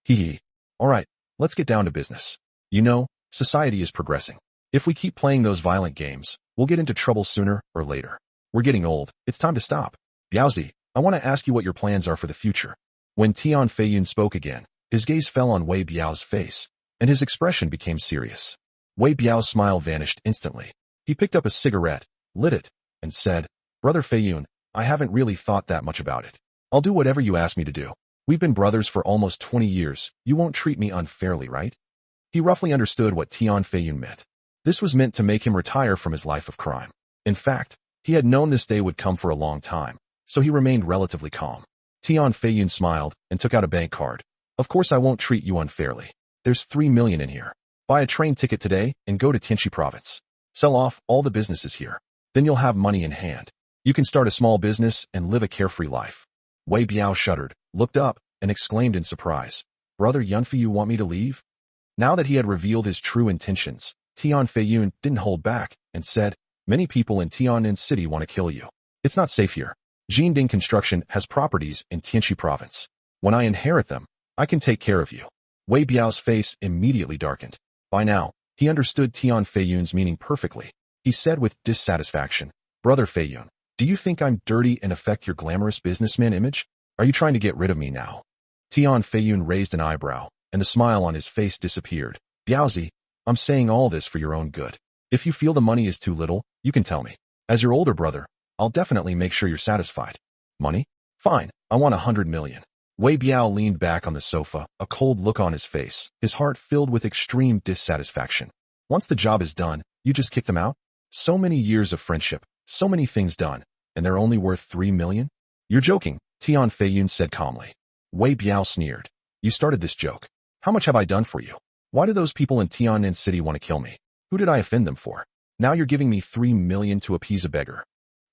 "Hee hee. All right, let's get down to business." You know, society is progressing. If we keep playing those violent games, we'll get into trouble sooner or later. We're getting old. It's time to stop. Biaozi, I want to ask you what your plans are for the future. When Tian Feiyun spoke again, his gaze fell on Wei Biao's face, and his expression became serious. Wei Biao's smile vanished instantly. He picked up a cigarette, lit it, and said, Brother Feiyun, I haven't really thought that much about it. I'll do whatever you ask me to do. We've been brothers for almost 20 years. You won't treat me unfairly, right? He roughly understood what Tian Feiyun meant. This was meant to make him retire from his life of crime. In fact, he had known this day would come for a long time, so he remained relatively calm. Tian Feiyun smiled and took out a bank card. Of course I won't treat you unfairly. There's 3 million in here. Buy a train ticket today and go to Tianxi province. Sell off all the businesses here. Then you'll have money in hand. You can start a small business and live a carefree life. Wei Biao shuddered, looked up, and exclaimed in surprise, Brother Yunfei, you want me to leave? Now that he had revealed his true intentions, Tian Feiyun didn't hold back and said, Many people in Tianan City want to kill you. It's not safe here. Jinding Construction has properties in Tianxi province. When I inherit them, I can take care of you. Wei Biao's face immediately darkened. By now, he understood Tian Feiyun's meaning perfectly. He said with dissatisfaction, Brother Feiyun, do you think I'm dirty and affect your glamorous businessman image? Are you trying to get rid of me now? Tian Feiyun raised an eyebrow, and the smile on his face disappeared. Biaozi, I'm saying all this for your own good. If you feel the money is too little, you can tell me. As your older brother, I'll definitely make sure you're satisfied. Money? Fine, I want 100 million. Wei Biao leaned back on the sofa, a cold look on his face, his heart filled with extreme dissatisfaction. Once the job is done, you just kick them out? So many years of friendship, so many things done, and they're only worth 3 million? You're joking, Tian Feiyun said calmly. Wei Biao sneered. You started this joke. How much have I done for you? Why do those people in Tianan City want to kill me? Who did I offend them for? Now you're giving me 3 million to appease a beggar.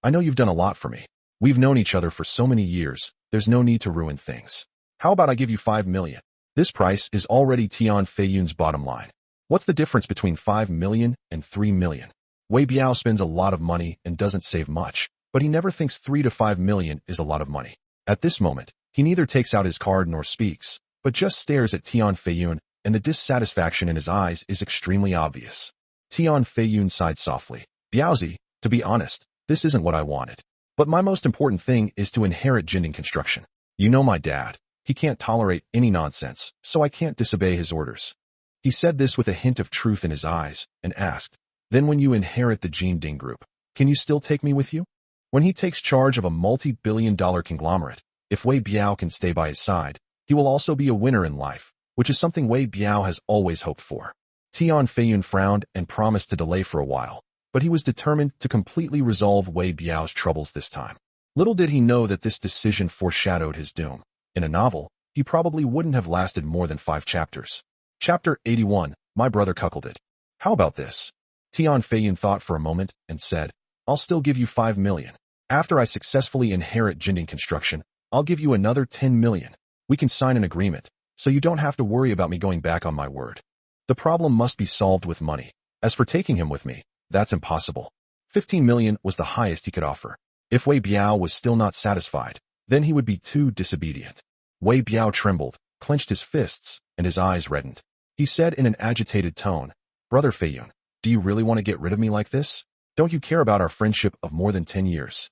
I know you've done a lot for me. We've known each other for so many years, there's no need to ruin things. How about I give you 5 million? This price is already Tian Feiyun's bottom line. What's the difference between 5 million and 3 million? Wei Biao spends a lot of money and doesn't save much, but he never thinks 3 to 5 million is a lot of money. At this moment, he neither takes out his card nor speaks, but just stares at Tian Feiyun, and the dissatisfaction in his eyes is extremely obvious. Tian Feiyun sighed softly. Biaozi, to be honest, this isn't what I wanted. But my most important thing is to inherit Jinding Construction. You know my dad. He can't tolerate any nonsense, so I can't disobey his orders. He said this with a hint of truth in his eyes, and asked, Then when you inherit the Jinding Group, can you still take me with you? When he takes charge of a multi-billion-dollar conglomerate, if Wei Biao can stay by his side, he will also be a winner in life, which is something Wei Biao has always hoped for. Tian Feiyun frowned and promised to delay for a while, but he was determined to completely resolve Wei Biao's troubles this time. Little did he know that this decision foreshadowed his doom. In a novel, he probably wouldn't have lasted more than 5 chapters. Chapter 81, My Brother Cuckolded. How about this? Tian Feiyun thought for a moment and said, I'll still give you 5 million. After I successfully inherit Jinding Construction, I'll give you another 10 million. We can sign an agreement, so you don't have to worry about me going back on my word. The problem must be solved with money. As for taking him with me, that's impossible. 15 million was the highest he could offer. If Wei Biao was still not satisfied, then he would be too disobedient. Wei Biao trembled, clenched his fists, and his eyes reddened. He said in an agitated tone, Brother Feiyun, do you really want to get rid of me like this? Don't you care about our friendship of more than 10 years?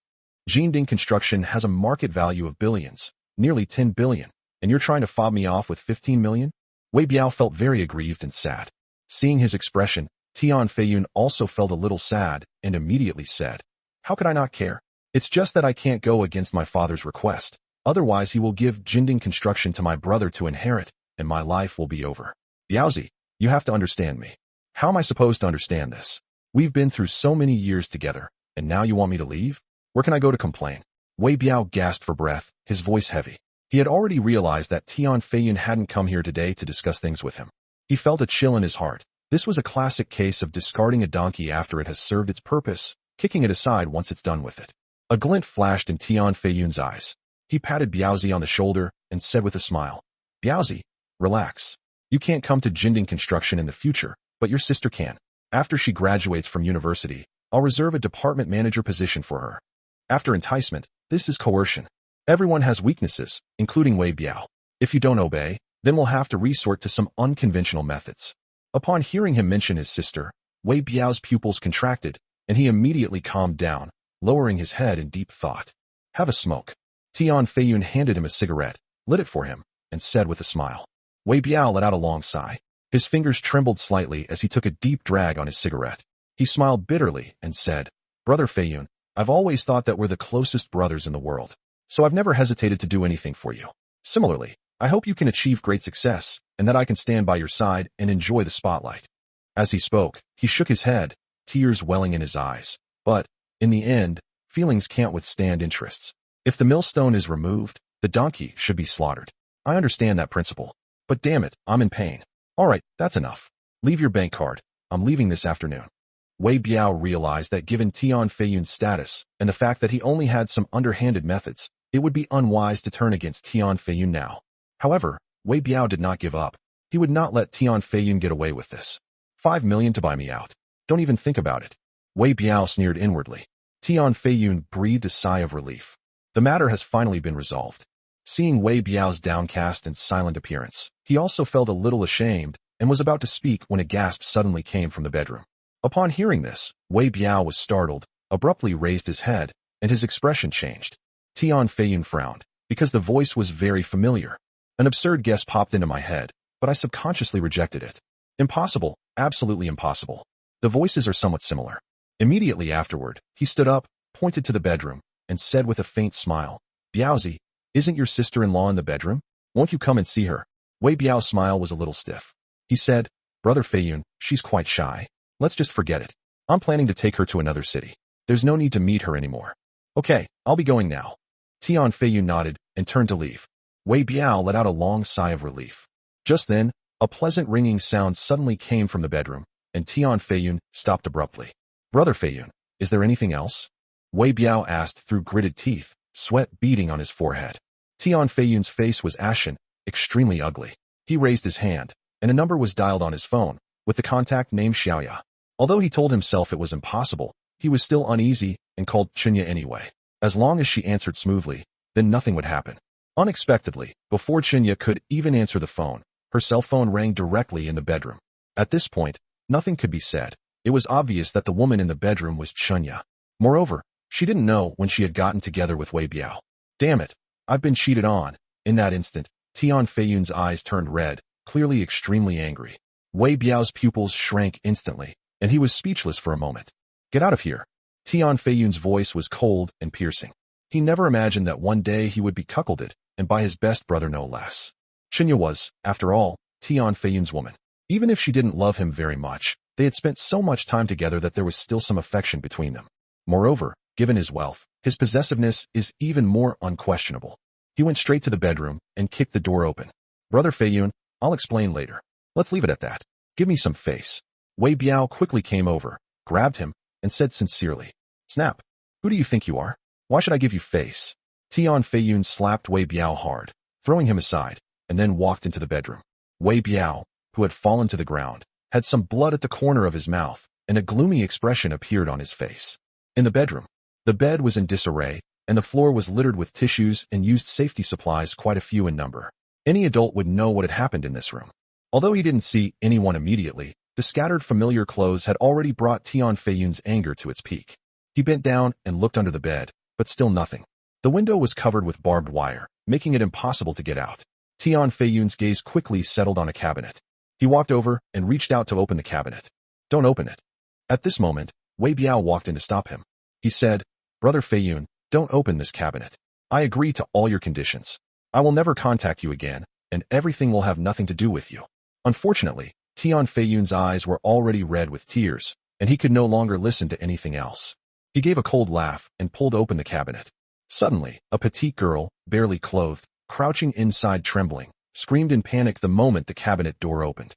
Jinding Construction has a market value of billions, nearly 10 billion, and you're trying to fob me off with 15 million? Wei Biao felt very aggrieved and sad. Seeing his expression, Tian Feiyun also felt a little sad and immediately said, How could I not care? It's just that I can't go against my father's request. Otherwise he will give Jinding Construction to my brother to inherit, and my life will be over. Biaozi, you have to understand me. How am I supposed to understand this? We've been through so many years together, and now you want me to leave? Where can I go to complain? Wei Biao gasped for breath, his voice heavy. He had already realized that Tian Feiyun hadn't come here today to discuss things with him. He felt a chill in his heart. This was a classic case of discarding a donkey after it has served its purpose, kicking it aside once it's done with it. A glint flashed in Tian Feiyun's eyes. He patted Biaozi on the shoulder and said with a smile, Biaozi, relax. You can't come to Jinding Construction in the future, but your sister can. After she graduates from university, I'll reserve a department manager position for her. After enticement, this is coercion. Everyone has weaknesses, including Wei Biao. If you don't obey, then we'll have to resort to some unconventional methods. Upon hearing him mention his sister, Wei Biao's pupils contracted, and he immediately calmed down, lowering his head in deep thought. Have a smoke. Tian Feiyun handed him a cigarette, lit it for him, and said with a smile. Wei Biao let out a long sigh. His fingers trembled slightly as he took a deep drag on his cigarette. He smiled bitterly and said, Brother Feiyun, I've always thought that we're the closest brothers in the world, so I've never hesitated to do anything for you. Similarly, I hope you can achieve great success, and that I can stand by your side and enjoy the spotlight. As he spoke, he shook his head, tears welling in his eyes. But, in the end, feelings can't withstand interests. If the millstone is removed, the donkey should be slaughtered. I understand that principle. But damn it, I'm in pain. Alright, that's enough. Leave your bank card. I'm leaving this afternoon. Wei Biao realized that given Tian Feiyun's status, and the fact that he only had some underhanded methods, it would be unwise to turn against Tian Feiyun now. However, Wei Biao did not give up. He would not let Tian Feiyun get away with this. 5 million to buy me out. Don't even think about it. Wei Biao sneered inwardly. Tian Feiyun breathed a sigh of relief. The matter has finally been resolved. Seeing Wei Biao's downcast and silent appearance, he also felt a little ashamed and was about to speak when a gasp suddenly came from the bedroom. Upon hearing this, Wei Biao was startled, abruptly raised his head, and his expression changed. Tian Feiyun frowned, because the voice was very familiar. An absurd guess popped into my head, but I subconsciously rejected it. Impossible, absolutely impossible. The voices are somewhat similar. Immediately afterward, he stood up, pointed to the bedroom, and said with a faint smile, Biaozi, isn't your sister-in-law in the bedroom? Won't you come and see her? Wei Biao's smile was a little stiff. He said, Brother Feiyun, she's quite shy. Let's just forget it. I'm planning to take her to another city. There's no need to meet her anymore. Okay, I'll be going now. Tian Feiyun nodded and turned to leave. Wei Biao let out a long sigh of relief. Just then, a pleasant ringing sound suddenly came from the bedroom, and Tian Feiyun stopped abruptly. Brother Feiyun, is there anything else? Wei Biao asked through gritted teeth, sweat beading on his forehead. Tian Feiyun's face was ashen, extremely ugly. He raised his hand, and a number was dialed on his phone, with the contact name Xiaoya. Although he told himself it was impossible, he was still uneasy and called Chunya anyway. As long as she answered smoothly, then nothing would happen. Unexpectedly, before Chunya could even answer the phone, her cell phone rang directly in the bedroom. At this point, nothing could be said. It was obvious that the woman in the bedroom was Chunya. Moreover, she didn't know when she had gotten together with Wei Biao. Damn it, I've been cheated on. In that instant, Tian Feiyun's eyes turned red, clearly extremely angry. Wei Biao's pupils shrank instantly, and he was speechless for a moment. Get out of here. Tian Feiyun's voice was cold and piercing. He never imagined that one day he would be cuckolded, and by his best brother no less. Chunya was, after all, Tian Feiyun's woman. Even if she didn't love him very much, they had spent so much time together that there was still some affection between them. Moreover, given his wealth, his possessiveness is even more unquestionable. He went straight to the bedroom and kicked the door open. Brother Feiyun, I'll explain later. Let's leave it at that. Give me some face. Wei Biao quickly came over, grabbed him, and said sincerely, Snap, who do you think you are? Why should I give you face? Tian Feiyun slapped Wei Biao hard, throwing him aside, and then walked into the bedroom. Wei Biao, who had fallen to the ground, had some blood at the corner of his mouth, and a gloomy expression appeared on his face. In the bedroom, the bed was in disarray, and the floor was littered with tissues and used safety supplies, quite a few in number. Any adult would know what had happened in this room. Although he didn't see anyone immediately, the scattered familiar clothes had already brought Tian Feiyun's anger to its peak. He bent down and looked under the bed, but still nothing. The window was covered with barbed wire, making it impossible to get out. Tian Feiyun's gaze quickly settled on a cabinet. He walked over and reached out to open the cabinet. Don't open it. At this moment, Wei Biao walked in to stop him. He said, Brother Feiyun, don't open this cabinet. I agree to all your conditions. I will never contact you again, and everything will have nothing to do with you. Unfortunately, Tian Feiyun's eyes were already red with tears, and he could no longer listen to anything else. He gave a cold laugh and pulled open the cabinet. Suddenly, a petite girl, barely clothed, crouching inside trembling, screamed in panic the moment the cabinet door opened.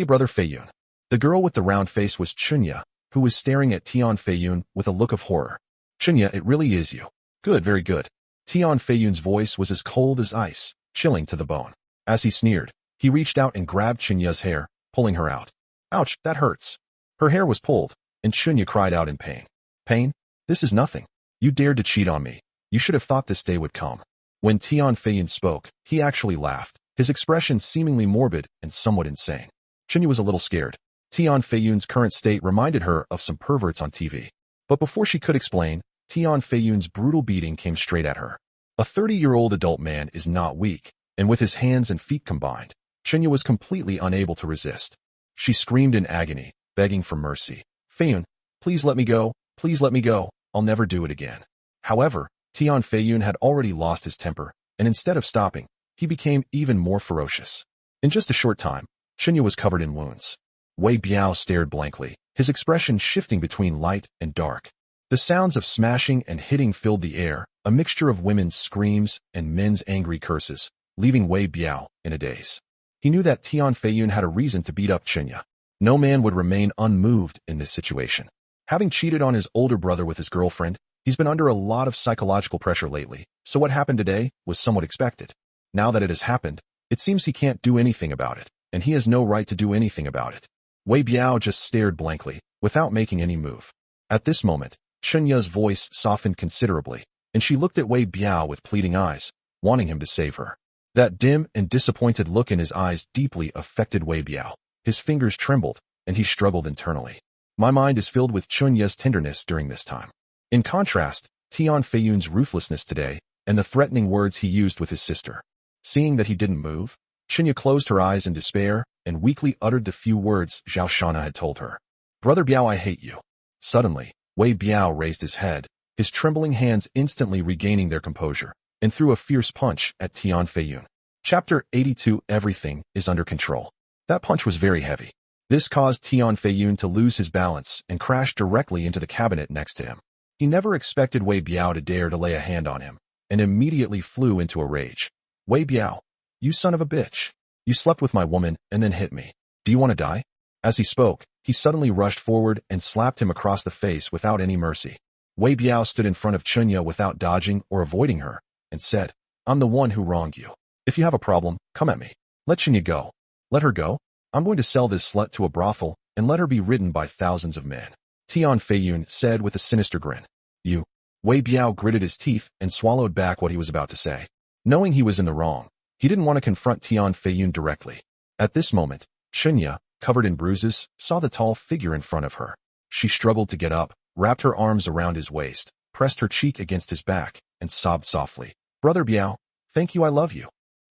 Brother Feiyun. The girl with the round face was Chunya, who was staring at Tian Feiyun with a look of horror. Chunya, it really is you. Good, very good. Tian Feiyun's voice was as cold as ice, chilling to the bone. As he sneered, he reached out and grabbed Chunya's hair, pulling her out. Ouch, that hurts. Her hair was pulled, and Chunya cried out in pain. Pain? This is nothing. You dared to cheat on me. You should have thought this day would come. When Tian Feiyun spoke, he actually laughed, his expression seemingly morbid and somewhat insane. Xinya was a little scared. Tian Feiyun's current state reminded her of some perverts on TV. But before she could explain, Tian Feiyun's brutal beating came straight at her. A 30-year-old adult man is not weak, and with his hands and feet combined, Xinya was completely unable to resist. She screamed in agony, begging for mercy. "Feiyun, please let me go, please let me go, I'll never do it again." However, Tian Feiyun had already lost his temper, and instead of stopping, he became even more ferocious. In just a short time, Xinya was covered in wounds. Wei Biao stared blankly, his expression shifting between light and dark. The sounds of smashing and hitting filled the air, a mixture of women's screams and men's angry curses, leaving Wei Biao in a daze. He knew that Tian Feiyun had a reason to beat up Xinya. No man would remain unmoved in this situation. Having cheated on his older brother with his girlfriend, he's been under a lot of psychological pressure lately, so what happened today was somewhat expected. Now that it has happened, it seems he can't do anything about it, and he has no right to do anything about it. Wei Biao just stared blankly, without making any move. At this moment, Xinya's voice softened considerably, and she looked at Wei Biao with pleading eyes, wanting him to save her. That dim and disappointed look in his eyes deeply affected Wei Biao. His fingers trembled, and he struggled internally. My mind is filled with Xinya's tenderness during this time. In contrast, Tian Feiyun's ruthlessness today, and the threatening words he used with his sister. Seeing that he didn't move, Xinya closed her eyes in despair and weakly uttered the few words Zhao Shana had told her. "Brother Biao, I hate you." Suddenly, Wei Biao raised his head, his trembling hands instantly regaining their composure, and threw a fierce punch at Tian Feiyun. Chapter 82 Everything is under control. That punch was very heavy. This caused Tian Feiyun to lose his balance and crash directly into the cabinet next to him. He never expected Wei Biao to dare to lay a hand on him, and immediately flew into a rage. "Wei Biao, you son of a bitch. You slept with my woman and then hit me. Do you want to die?" As he spoke, he suddenly rushed forward and slapped him across the face without any mercy. Wei Biao stood in front of Xinya without dodging or avoiding her, and said, "I'm the one who wronged you. If you have a problem, come at me. Let Xinya go." "Let her go? I'm going to sell this slut to a brothel and let her be ridden by thousands of men," Tian Feiyun said with a sinister grin. "You." Wei Biao gritted his teeth and swallowed back what he was about to say. Knowing he was in the wrong, he didn't want to confront Tian Feiyun directly. At this moment, Xinya, covered in bruises, saw the tall figure in front of her. She struggled to get up, wrapped her arms around his waist, pressed her cheek against his back, and sobbed softly. "Brother Biao, thank you, I love you."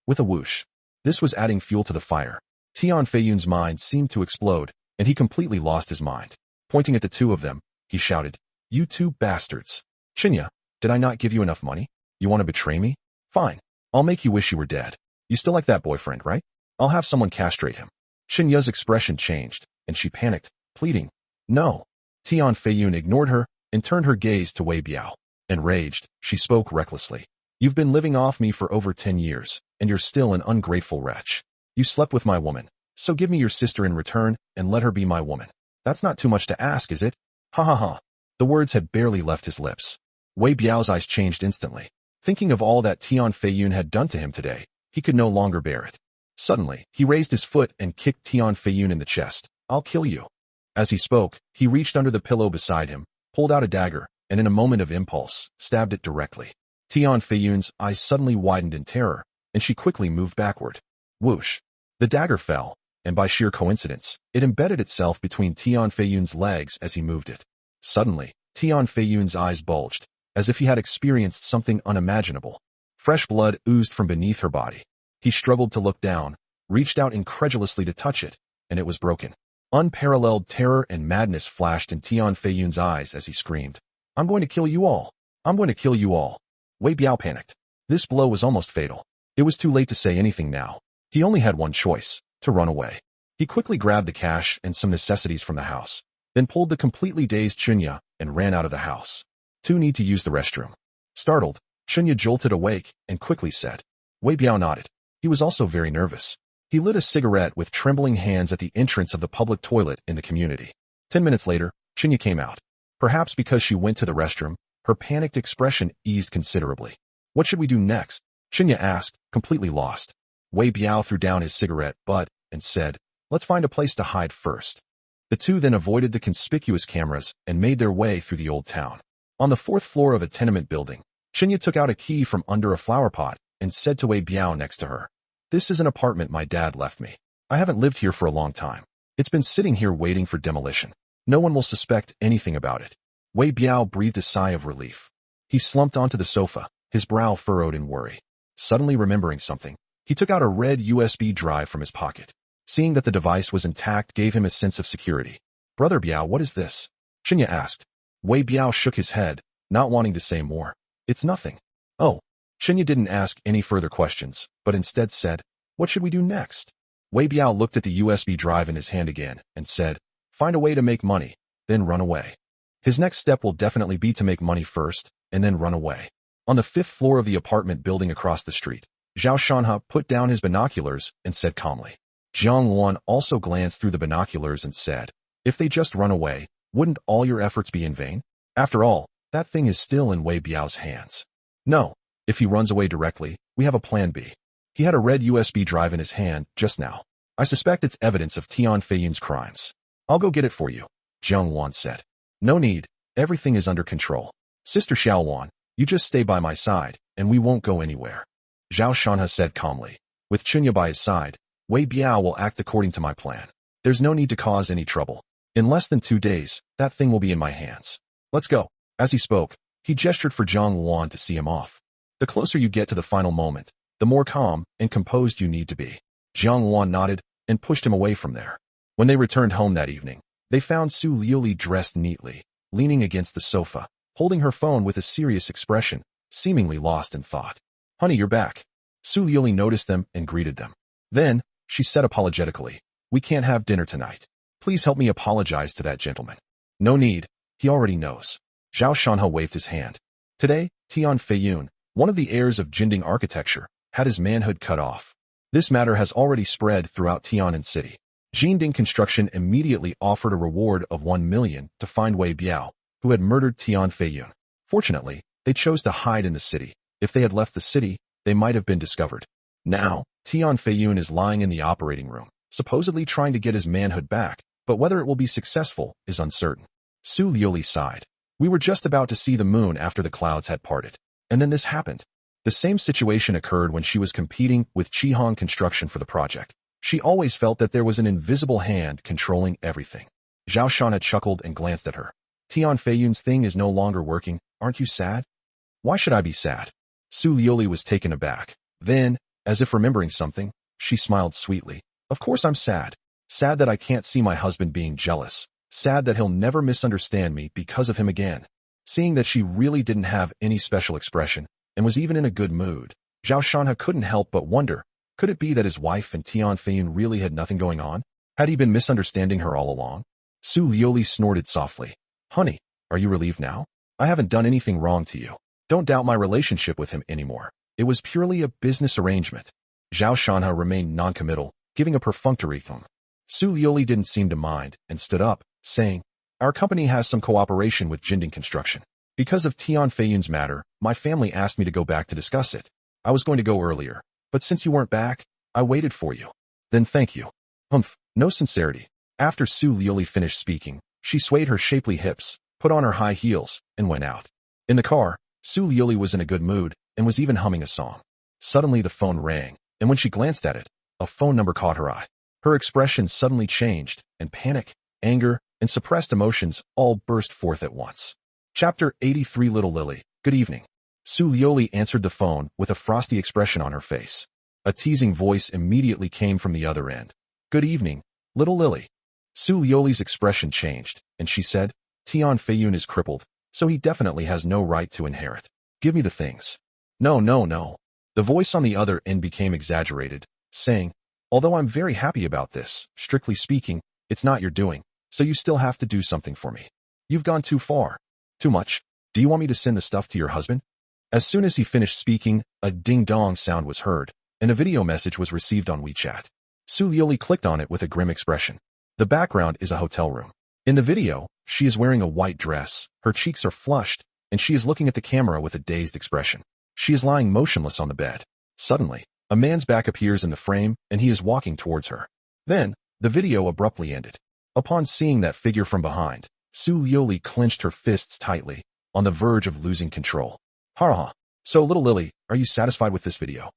With a whoosh. This was adding fuel to the fire. Tian Feiyun's mind seemed to explode, and he completely lost his mind. Pointing at the two of them, he shouted, "You two bastards. Xinya, did I not give you enough money? You want to betray me? Fine. I'll make you wish you were dead. You still like that boyfriend, right? I'll have someone castrate him." Xinya's expression changed, and she panicked, pleading, "No." Tian Feiyun ignored her and turned her gaze to Wei Biao. Enraged, she spoke recklessly. "You've been living off me for over 10 years, and you're still an ungrateful wretch. You slept with my woman, so give me your sister in return and let her be my woman. That's not too much to ask, is it?" Ha ha ha. The words had barely left his lips. Wei Biao's eyes changed instantly. Thinking of all that Tian Feiyun had done to him today, he could no longer bear it. Suddenly, he raised his foot and kicked Tian Feiyun in the chest. "I'll kill you." As he spoke, he reached under the pillow beside him, pulled out a dagger, and in a moment of impulse, stabbed it directly. Tian Feiyun's eyes suddenly widened in terror, and she quickly moved backward. Whoosh! The dagger fell, and by sheer coincidence, it embedded itself between Tian Feiyun's legs as he moved it. Suddenly, Tian Feiyun's eyes bulged, as if he had experienced something unimaginable. Fresh blood oozed from beneath her body. He struggled to look down, reached out incredulously to touch it, and it was broken. Unparalleled terror and madness flashed in Tian Feiyun's eyes as he screamed, "I'm going to kill you all! I'm going to kill you all!" Wei Biao panicked. This blow was almost fatal. It was too late to say anything now. He only had one choice, to run away. He quickly grabbed the cash and some necessities from the house, then pulled the completely dazed Xinya and ran out of the house. "Two need to use the restroom." Startled, Xinya jolted awake and quickly said. Wei Biao nodded. He was also very nervous. He lit a cigarette with trembling hands at the entrance of the public toilet in the community. 10 minutes later, Xinya came out. Perhaps because she went to the restroom, her panicked expression eased considerably. "What should we do next?" Xinya asked, completely lost. Wei Biao threw down his cigarette butt and said, "Let's find a place to hide first." The two then avoided the conspicuous cameras and made their way through the old town. On the 4th floor of a tenement building, Xinya took out a key from under a flower pot and said to Wei Biao next to her, "This is an apartment my dad left me. I haven't lived here for a long time. It's been sitting here waiting for demolition. No one will suspect anything about it. Wei Biao breathed a sigh of relief. He slumped onto the sofa, his brow furrowed in worry. Suddenly remembering something, he took out a red USB drive from his pocket. Seeing that the device was intact gave him a sense of security. Brother Biao, what is this? Xinya asked. Wei Biao shook his head, not wanting to say more. It's nothing. Oh. Xinya didn't ask any further questions, but instead said, what should we do next? Wei Biao looked at the USB drive in his hand again and said, find a way to make money, then run away. His next step will definitely be to make money first, and then run away. On the 5th floor of the apartment building across the street, Zhao Shanha put down his binoculars and said calmly. Jiang Luan also glanced through the binoculars and said, if they just run away, wouldn't all your efforts be in vain? After all, that thing is still in Wei Biao's hands. No, if he runs away directly, we have a plan B. He had a red USB drive in his hand just now. I suspect it's evidence of Tian Feiyun's crimes. I'll go get it for you, Jiang Luan said. No need, everything is under control. Sister Xiao Wan, you just stay by my side, and we won't go anywhere. Zhao Shanha said calmly. With Chunya by his side, Wei Biao will act according to my plan. There's no need to cause any trouble. In less than 2 days, that thing will be in my hands. Let's go. As he spoke, he gestured for Jiang Luan to see him off. The closer you get to the final moment, the more calm and composed you need to be. Jiang Luan nodded and pushed him away from there. When they returned home that evening, they found Su Liuli dressed neatly, leaning against the sofa, holding her phone with a serious expression, seemingly lost in thought. Honey, you're back. Su Liuli noticed them and greeted them. Then, she said apologetically, we can't have dinner tonight. Please help me apologize to that gentleman. No need, he already knows. Zhao Shanha waved his hand. Today, Tian Feiyun, one of the heirs of Jinding architecture, had his manhood cut off. This matter has already spread throughout Tianan City. Jinding Construction immediately offered a reward of 1 million to find Wei Biao, who had murdered Tian Feiyun. Fortunately, they chose to hide in the city. If they had left the city, they might have been discovered. Now, Tian Feiyun is lying in the operating room, supposedly trying to get his manhood back, but whether it will be successful is uncertain. Su Liuli sighed. We were just about to see the moon after the clouds had parted. And then this happened. The same situation occurred when she was competing with Qihong Construction for the project. She always felt that there was an invisible hand controlling everything. Zhao Shanha chuckled and glanced at her. Tian Feiyun's thing is no longer working. Aren't you sad? Why should I be sad? Su Liuli was taken aback. Then, as if remembering something, she smiled sweetly. Of course I'm sad. Sad that I can't see my husband being jealous. Sad that he'll never misunderstand me because of him again. Seeing that she really didn't have any special expression, and was even in a good mood, Zhao Shanha couldn't help but wonder, could it be that his wife and Tian Feiyun really had nothing going on? Had he been misunderstanding her all along? Su Liuli snorted softly. Honey, are you relieved now? I haven't done anything wrong to you. Don't doubt my relationship with him anymore. It was purely a business arrangement. Zhao Shanha remained noncommittal, giving a perfunctory tone. Su Liuli didn't seem to mind, and stood up, saying, our company has some cooperation with Jinding Construction. Because of Tian Feiyun's matter, my family asked me to go back to discuss it. I was going to go earlier, but since you weren't back, I waited for you. Then thank you. No sincerity. After Su Liuli finished speaking, she swayed her shapely hips, put on her high heels, and went out. In the car, Su Liuli was in a good mood, and was even humming a song. Suddenly the phone rang, and when she glanced at it, a phone number caught her eye. Her expression suddenly changed, and panic, anger, and suppressed emotions all burst forth at once. Chapter 83 Little Lily, good evening. Su Liuli answered the phone with a frosty expression on her face. A teasing voice immediately came from the other end. Good evening, little Lily. Su Liuli's expression changed, and she said, Tian Feiyun is crippled, so he definitely has no right to inherit. Give me the things. No. The voice on the other end became exaggerated, saying, although I'm very happy about this, strictly speaking, it's not your doing, so you still have to do something for me. You've gone too far. Too much. Do you want me to send the stuff to your husband? As soon as he finished speaking, a ding-dong sound was heard, and a video message was received on WeChat. Su Liuli clicked on it with a grim expression. The background is a hotel room. In the video, she is wearing a white dress, her cheeks are flushed, and she is looking at the camera with a dazed expression. She is lying motionless on the bed. Suddenly, a man's back appears in the frame, and he is walking towards her. Then, the video abruptly ended. Upon seeing that figure from behind, Su Liuli clenched her fists tightly, on the verge of losing control. Ha. So little Lily, are you satisfied with this video?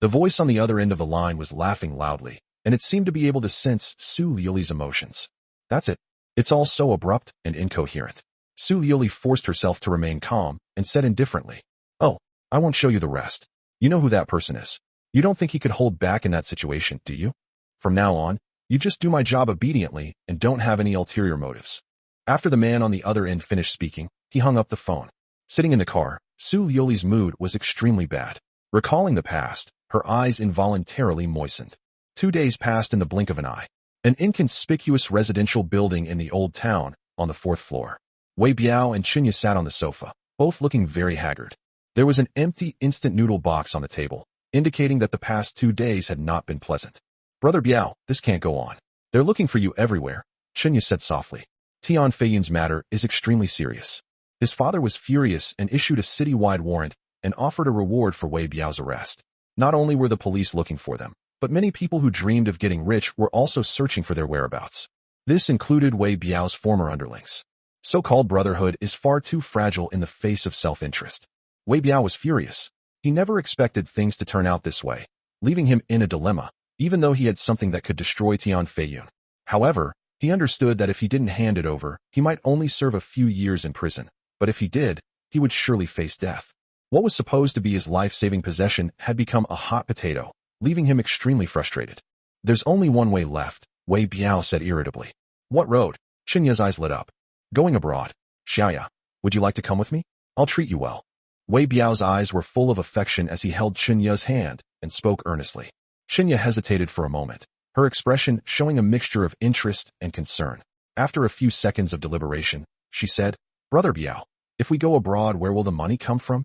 The voice on the other end of the line was laughing loudly, and it seemed to be able to sense Su Liuli's emotions. That's it. It's all so abrupt and incoherent. Su Liuli forced herself to remain calm and said indifferently, "Oh, I won't show you the rest. You know who that person is. You don't think he could hold back in that situation, do you? From now on, you just do my job obediently and don't have any ulterior motives." After the man on the other end finished speaking, he hung up the phone. Sitting in the car, Su Liuli's mood was extremely bad. Recalling the past, her eyes involuntarily moistened. 2 days passed in the blink of an eye. An inconspicuous residential building in the old town, on the 4th floor. Wei Biao and Chinya sat on the sofa, both looking very haggard. There was an empty instant noodle box on the table, indicating that the past 2 days had not been pleasant. "Brother Biao, this can't go on. They're looking for you everywhere," Chinya said softly. Tian Feiyun's matter is extremely serious. His father was furious and issued a city-wide warrant and offered a reward for Wei Biao's arrest. Not only were the police looking for them, but many people who dreamed of getting rich were also searching for their whereabouts. This included Wei Biao's former underlings. So-called brotherhood is far too fragile in the face of self-interest. Wei Biao was furious. He never expected things to turn out this way, leaving him in a dilemma, even though he had something that could destroy Tian Feiyun. However, he understood that if he didn't hand it over, he might only serve a few years in prison, but if he did, he would surely face death. What was supposed to be his life-saving possession had become a hot potato, leaving him extremely frustrated. "There's only one way left," Wei Biao said irritably. "What road?" Chinya's eyes lit up. "Going abroad. Xiaoya, would you like to come with me? I'll treat you well." Wei Biao's eyes were full of affection as he held Chinya's hand and spoke earnestly. Chinya hesitated for a moment, her expression showing a mixture of interest and concern. After a few seconds of deliberation, she said, "Brother Biao, if we go abroad, where will the money come from?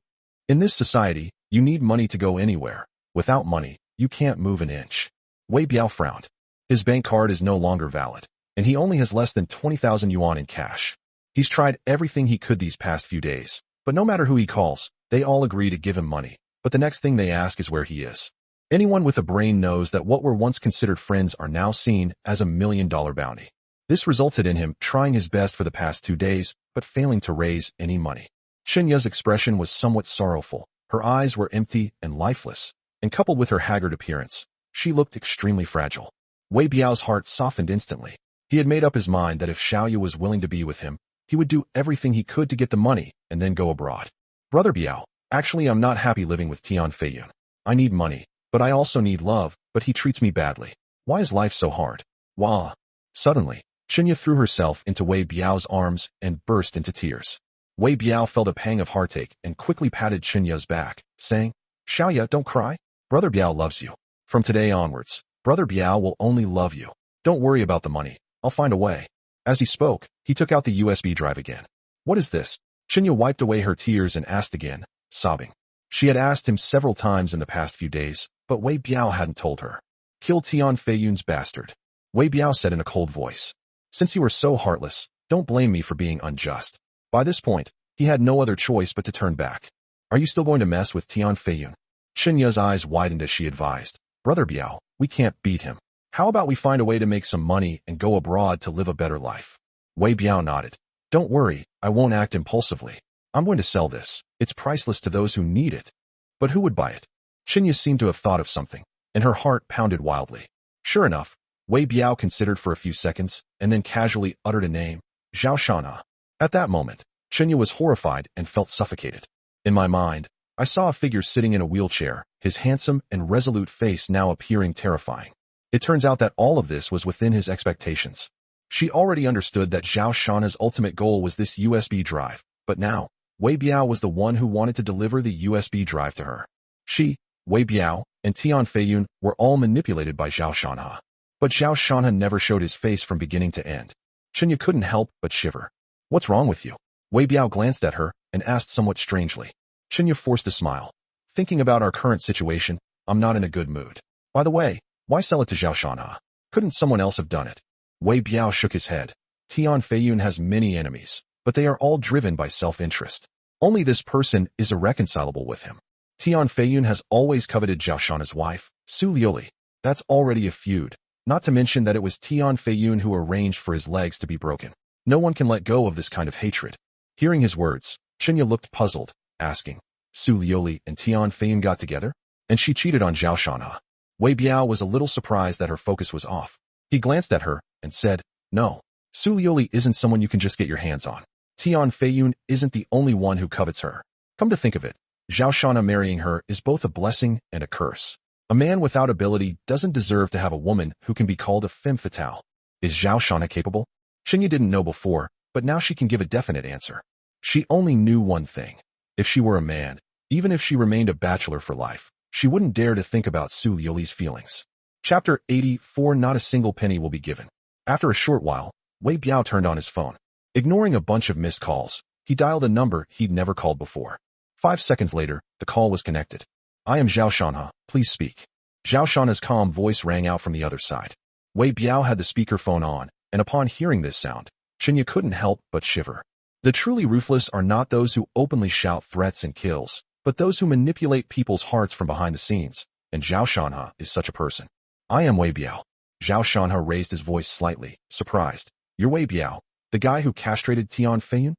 In this society, you need money to go anywhere. Without money, you can't move an inch." Wei Biao frowned. His bank card is no longer valid, and he only has less than 20,000 yuan in cash. He's tried everything he could these past few days, but no matter who he calls, they all agree to give him money, but the next thing they ask is where he is. Anyone with a brain knows that what were once considered friends are now seen as $1 million bounty. This resulted in him trying his best for the past 2 days, but failing to raise any money. Shinya's expression was somewhat sorrowful. Her eyes were empty and lifeless, and coupled with her haggard appearance, she looked extremely fragile. Wei Biao's heart softened instantly. He had made up his mind that if Xiaoyu was willing to be with him, he would do everything he could to get the money and then go abroad. "Brother Biao, actually I'm not happy living with Tian Feiyun. I need money, but I also need love, but he treats me badly. Why is life so hard? Wah." Suddenly, Shinya threw herself into Wei Biao's arms and burst into tears. Wei Biao felt a pang of heartache and quickly patted Chinya's back, saying, "Xiaoya, don't cry. Brother Biao loves you. From today onwards, Brother Biao will only love you. Don't worry about the money. I'll find a way." As he spoke, he took out the USB drive again. "What is this?" Chinya wiped away her tears and asked again, sobbing. She had asked him several times in the past few days, but Wei Biao hadn't told her. "Kill Tian Feiyun's bastard," Wei Biao said in a cold voice. "Since you are so heartless, don't blame me for being unjust." By this point, he had no other choice but to turn back. "Are you still going to mess with Tian Feiyun?" Chinya's eyes widened as she advised, "Brother Biao, we can't beat him. How about we find a way to make some money and go abroad to live a better life?" Wei Biao nodded. "Don't worry, I won't act impulsively. I'm going to sell this. It's priceless to those who need it." "But who would buy it?" Chinya seemed to have thought of something, and her heart pounded wildly. Sure enough, Wei Biao considered for a few seconds, and then casually uttered a name, Zhao Shana. At that moment, Chinya was horrified and felt suffocated. In my mind, I saw a figure sitting in a wheelchair, his handsome and resolute face now appearing terrifying. It turns out that all of this was within his expectations. She already understood that Zhao Shana's ultimate goal was this USB drive, but now, Wei Biao was the one who wanted to deliver the USB drive to her. She, Wei Biao, and Tian Feiyun were all manipulated by Zhao Shanha. But Zhao Shanha never showed his face from beginning to end. Chinya couldn't help but shiver. "What's wrong with you?" Wei Biao glanced at her and asked somewhat strangely. Chinya forced a smile. "Thinking about our current situation, I'm not in a good mood. By the way, why sell it to Zhao Shanha? Couldn't someone else have done it?" Wei Biao shook his head. Tian Feiyun has many enemies, but they are all driven by self-interest. Only this person is irreconcilable with him. Tian Feiyun has always coveted Zhao Shanha's wife, Su Liuli. That's already a feud, not to mention that it was Tian Feiyun who arranged for his legs to be broken. No one can let go of this kind of hatred. Hearing his words, Chinya looked puzzled, asking, "Su Liuli and Tian Feiyun got together? And she cheated on Zhao Shanha?" Wei Biao was a little surprised that her focus was off. He glanced at her and said, "No, Su Liuli isn't someone you can just get your hands on. Tian Feiyun isn't the only one who covets her. Come to think of it, Zhao Shana marrying her is both a blessing and a curse. A man without ability doesn't deserve to have a woman who can be called a femme fatale. Is Zhao Shana capable?" Shinya didn't know before, but now she can give a definite answer. She only knew one thing. If she were a man, even if she remained a bachelor for life, she wouldn't dare to think about Su Liuli's feelings. Chapter 84. Not a single penny will be given. After a short while, Wei Biao turned on his phone. Ignoring a bunch of missed calls, he dialed a number he'd never called before. 5 seconds later, the call was connected. "I am Zhao Shanha, please speak." Zhao Shanha's calm voice rang out from the other side. Wei Biao had the speakerphone on, and upon hearing this sound, Shinya couldn't help but shiver. The truly ruthless are not those who openly shout threats and kills, but those who manipulate people's hearts from behind the scenes, and Zhao Shanha is such a person. "I am Wei Biao." Zhao Shanha raised his voice slightly, surprised. "You're Wei Biao, the guy who castrated Tian Feiyun?"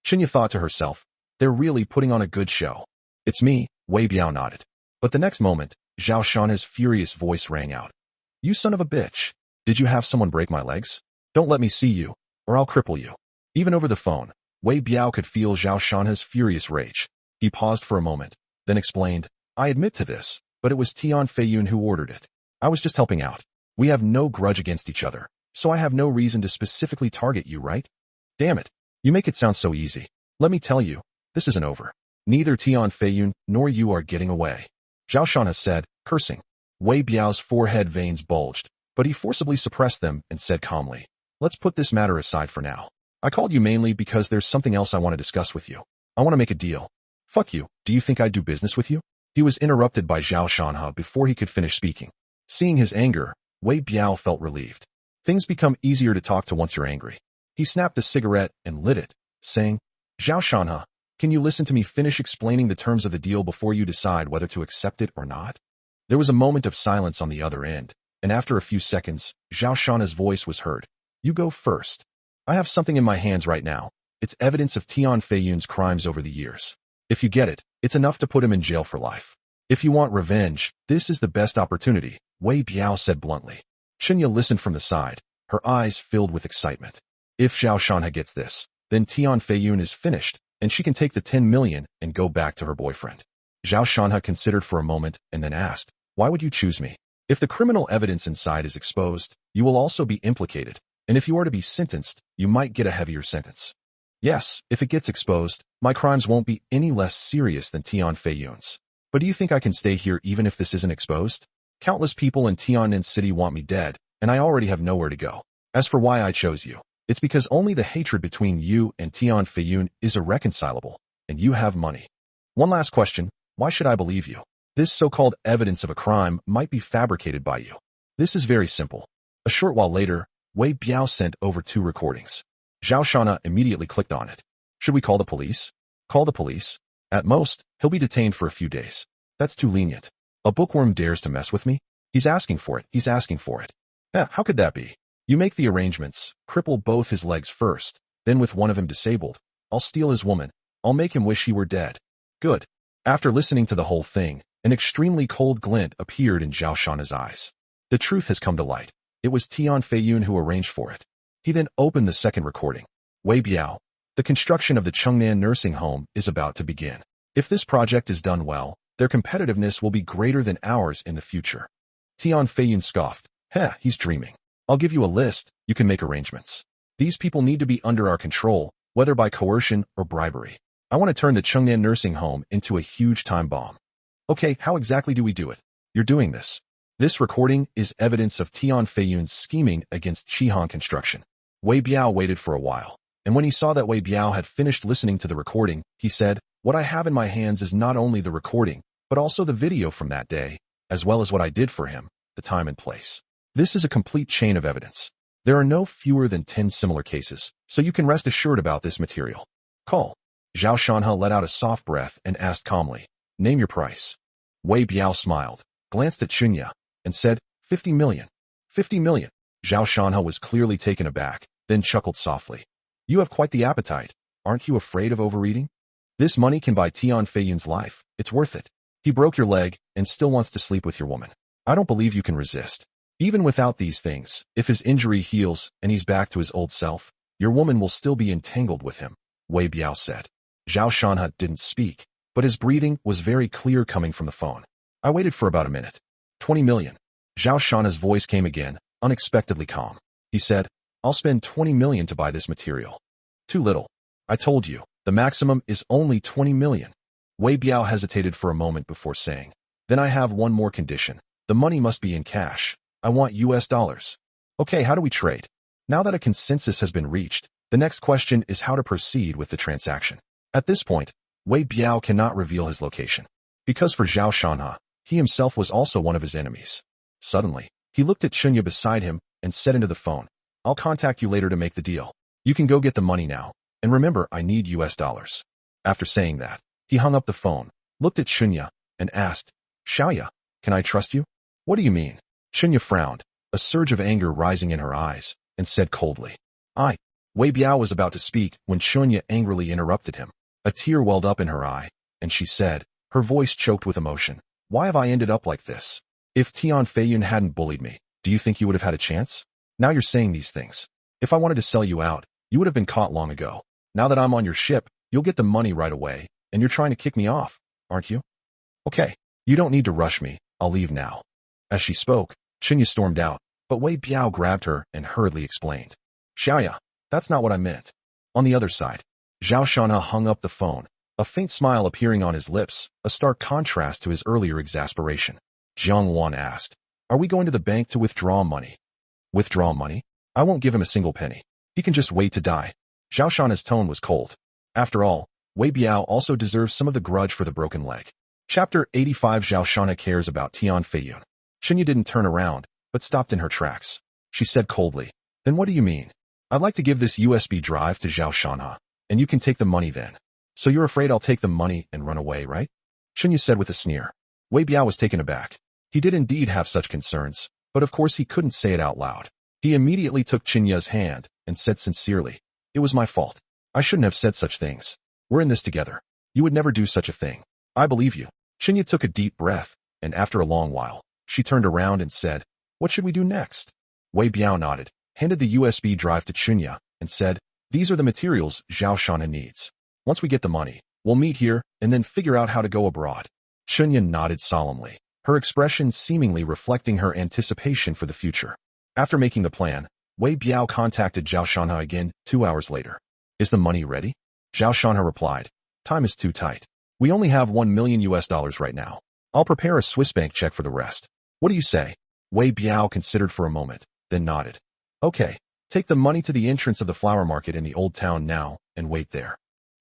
Shinya thought to herself, they're really putting on a good show. "It's me," Wei Biao nodded. But the next moment, Zhao Shanha's furious voice rang out. "You son of a bitch! Did you have someone break my legs? Don't let me see you, or I'll cripple you." Even over the phone, Wei Biao could feel Zhao Shanha's furious rage. He paused for a moment, then explained, "I admit to this, but it was Tian Feiyun who ordered it. I was just helping out. We have no grudge against each other, so I have no reason to specifically target you, right? Damn it, you make it sound so easy. Let me tell you, this isn't over. Neither Tian Feiyun nor you are getting away." Zhao Shanha said, cursing. Wei Biao's forehead veins bulged, but he forcibly suppressed them and said calmly, "Let's put this matter aside for now. I called you mainly because there's something else I want to discuss with you. I want to make a deal." "Fuck you, do you think I'd do business with you?" He was interrupted by Zhao Shanha before he could finish speaking. Seeing his anger, Wei Biao felt relieved. Things become easier to talk to once you're angry. He snapped a cigarette and lit it, saying, "Zhao Shanha, can you listen to me finish explaining the terms of the deal before you decide whether to accept it or not?" There was a moment of silence on the other end, and after a few seconds, Zhao Shanha's voice was heard. "You go first. I have something in my hands right now. It's evidence of Tian Feiyun's crimes over the years. If you get it, it's enough to put him in jail for life. If you want revenge, this is the best opportunity," Wei Biao said bluntly. Shinya listened from the side, her eyes filled with excitement. If Zhao Shanha gets this, then Tian Feiyun is finished, and she can take the 10 million and go back to her boyfriend. Zhao Shanha considered for a moment and then asked, "Why would you choose me? If the criminal evidence inside is exposed, you will also be implicated, and if you are to be sentenced, you might get a heavier sentence." "Yes, if it gets exposed, my crimes won't be any less serious than Tian Feiyun's. But do you think I can stay here even if this isn't exposed? Countless people in Tian'an City want me dead, and I already have nowhere to go. As for why I chose you, it's because only the hatred between you and Tian Feiyun is irreconcilable, and you have money. One last question, why should I believe you? This so-called evidence of a crime might be fabricated by you. This is very simple." A short while later, Wei Biao sent over 2 recordings. Zhao Shanha immediately clicked on it. "Should we call the police?" "Call the police? At most, he'll be detained for a few days. That's too lenient. A bookworm dares to mess with me? He's asking for it, he's asking for it. How could that be? You make the arrangements, cripple both his legs first, then with one of him disabled, I'll steal his woman, I'll make him wish he were dead." "Good." After listening to the whole thing, an extremely cold glint appeared in Zhao Shanha's eyes. The truth has come to light. It was Tian Feiyun who arranged for it. He then opened the second recording. "Wei Biao, the construction of the Chengnan nursing home is about to begin. If this project is done well, their competitiveness will be greater than ours in the future." Tian Feiyun scoffed. He's dreaming. "I'll give you a list, you can make arrangements. These people need to be under our control, whether by coercion or bribery. I want to turn the Chengnan nursing home into a huge time bomb." "Okay, how exactly do we do it?" "You're doing this. This recording is evidence of Tian Feiyun's scheming against Chihan Construction." Wei Biao waited for a while, and when he saw that Wei Biao had finished listening to the recording, he said, "What I have in my hands is not only the recording, but also the video from that day, as well as what I did for him, the time and place. This is a complete chain of evidence. There are no fewer than 10 similar cases, so you can rest assured about this material. Call." Zhao Shanha let out a soft breath and asked calmly, "Name your price." Wei Biao smiled, glanced at Chunya, and said, 50 million. 50 million. Zhao Shanha was clearly taken aback, then chuckled softly. "You have quite the appetite. Aren't you afraid of overeating? This money can buy Tian Feiyun's life. It's worth it. He broke your leg and still wants to sleep with your woman. I don't believe you can resist. Even without these things, if his injury heals and he's back to his old self, your woman will still be entangled with him, Wei Biao said. Zhao Shanhe didn't speak, but his breathing was very clear coming from the phone. I waited for about a minute. 20 million. Zhao Shanhe's voice came again, unexpectedly calm. He said, I'll spend 20 million to buy this material. Too little. I told you, the maximum is only 20 million. Wei Biao hesitated for a moment before saying, then I have one more condition. The money must be in cash. I want US dollars. Okay, how do we trade? Now that a consensus has been reached, the next question is how to proceed with the transaction. At this point, Wei Biao cannot reveal his location, because for Zhao Shanhe, he himself was also one of his enemies. Suddenly, he looked at Chunya beside him and said into the phone, I'll contact you later to make the deal. You can go get the money now, and remember I need US dollars. After saying that, he hung up the phone, looked at Chunya, and asked, Xiaoya, can I trust you? What do you mean? Chunya frowned, a surge of anger rising in her eyes, and said coldly, Wei Biao was about to speak when Chunya angrily interrupted him. A tear welled up in her eye, and she said, her voice choked with emotion, why have I ended up like this? If Tian Feiyun hadn't bullied me, do you think you would have had a chance? Now you're saying these things. If I wanted to sell you out, you would have been caught long ago. Now that I'm on your ship, you'll get the money right away, and you're trying to kick me off, aren't you? Okay, you don't need to rush me, I'll leave now. As she spoke, Chunya stormed out, but Wei Biao grabbed her and hurriedly explained. Xiaoya, that's not what I meant. On the other side, Zhao Shanhe hung up the phone, a faint smile appearing on his lips, a stark contrast to his earlier exasperation. Jiang Wan asked, are we going to the bank to withdraw money? Withdraw money? I won't give him a single penny. He can just wait to die. Zhao Shanhe's tone was cold. After all, Wei Biao also deserves some of the grudge for the broken leg. Chapter 85. Zhao Shanhe cares about Tian Feiyun. Chunya didn't turn around, but stopped in her tracks. She said coldly, then what do you mean? I'd like to give this USB drive to Zhao Shanhe, and you can take the money then. So you're afraid I'll take the money and run away, right? Chunya said with a sneer. Wei Biao was taken aback. He did indeed have such concerns, but of course he couldn't say it out loud. He immediately took Chunya's hand and said sincerely, it was my fault. I shouldn't have said such things. We're in this together. You would never do such a thing. I believe you. Chunya took a deep breath, and after a long while, she turned around and said, what should we do next? Wei Biao nodded, handed the USB drive to Chunya, and said, these are the materials Zhao Shanhe needs. Once we get the money, we'll meet here and then figure out how to go abroad. Chunya nodded solemnly, her expression seemingly reflecting her anticipation for the future. After making the plan, Wei Biao contacted Zhao Shanhe again 2 hours later. Is the money ready? Zhao Shanhe replied, time is too tight. We only have $1 million right now. I'll prepare a Swiss bank check for the rest. What do you say? Wei Biao considered for a moment, then nodded. Okay, take the money to the entrance of the flower market in the old town now and wait there.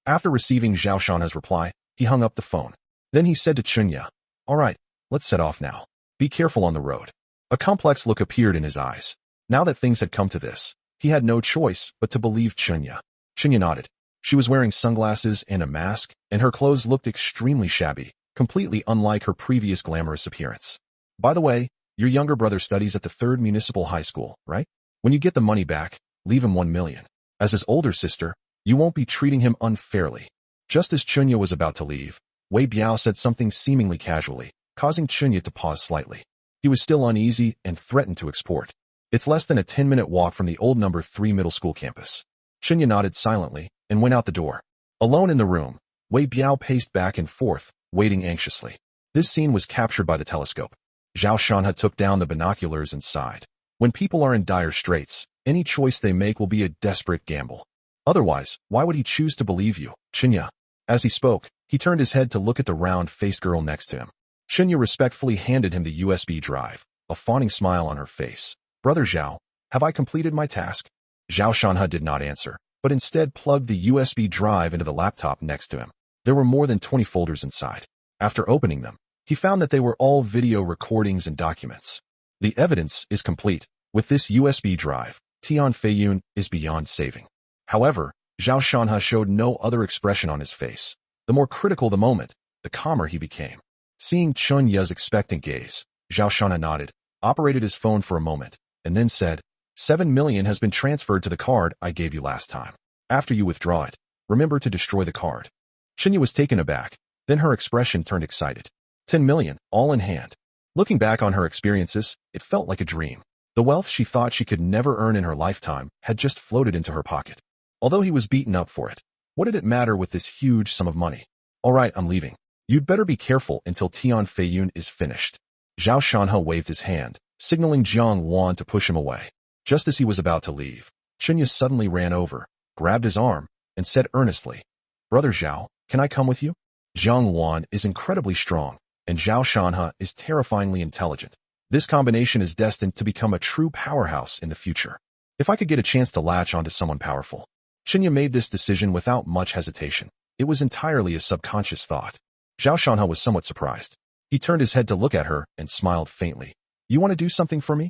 After receiving Zhao Shanhe's reply, he hung up the phone. Then he said to Chunya, all right, let's set off now. Be careful on the road. A complex look appeared in his eyes. Now that things had come to this, he had no choice but to believe Chunya. Chunya nodded. She was wearing sunglasses and a mask, and her clothes looked extremely shabby, completely unlike her previous glamorous appearance. By the way, your younger brother studies at the 3rd Municipal High School, right? When you get the money back, leave him 1 million. As his older sister, you won't be treating him unfairly. Just as Chunya was about to leave, Wei Biao said something seemingly casually, causing Chunya to pause slightly. He was still uneasy and threatened to export. It's less than a 10-minute walk from the old number 3 middle school campus. Chunya nodded silently and went out the door. Alone in the room, Wei Biao paced back and forth, waiting anxiously. This scene was captured by the telescope. Zhao Shanhe took down the binoculars and sighed. When people are in dire straits, any choice they make will be a desperate gamble. Otherwise, why would he choose to believe you, Chunya? As he spoke, he turned his head to look at the round-faced girl next to him. Chunya respectfully handed him the USB drive, a fawning smile on her face. Brother Zhao, have I completed my task? Zhao Shanhe did not answer, but instead plugged the USB drive into the laptop next to him. There were more than 20 folders inside. After opening them, he found that they were all video recordings and documents. The evidence is complete. With this USB drive, Tian Feiyun is beyond saving. However, Zhao Shanhe showed no other expression on his face. The more critical the moment, the calmer he became. Seeing Chunya's expectant gaze, Zhao Shanhe nodded, operated his phone for a moment, and then said, 7 million has been transferred to the card I gave you last time. After you withdraw it, remember to destroy the card. Chunya was taken aback, then her expression turned excited. 10 million, all in hand. Looking back on her experiences, it felt like a dream. The wealth she thought she could never earn in her lifetime had just floated into her pocket. Although he was beaten up for it, what did it matter with this huge sum of money? All right, I'm leaving. You'd better be careful until Tian Feiyun is finished. Zhao Shanhe waved his hand, signaling Jiang Wan to push him away. Just as he was about to leave, Chunya suddenly ran over, grabbed his arm, and said earnestly, "Brother Zhao, can I come with you?" Jiang Wan is incredibly strong, and Zhao Shanhe is terrifyingly intelligent. This combination is destined to become a true powerhouse in the future. If I could get a chance to latch onto someone powerful. Chunya made this decision without much hesitation. It was entirely a subconscious thought. Zhao Shanhe was somewhat surprised. He turned his head to look at her and smiled faintly. "You want to do something for me?"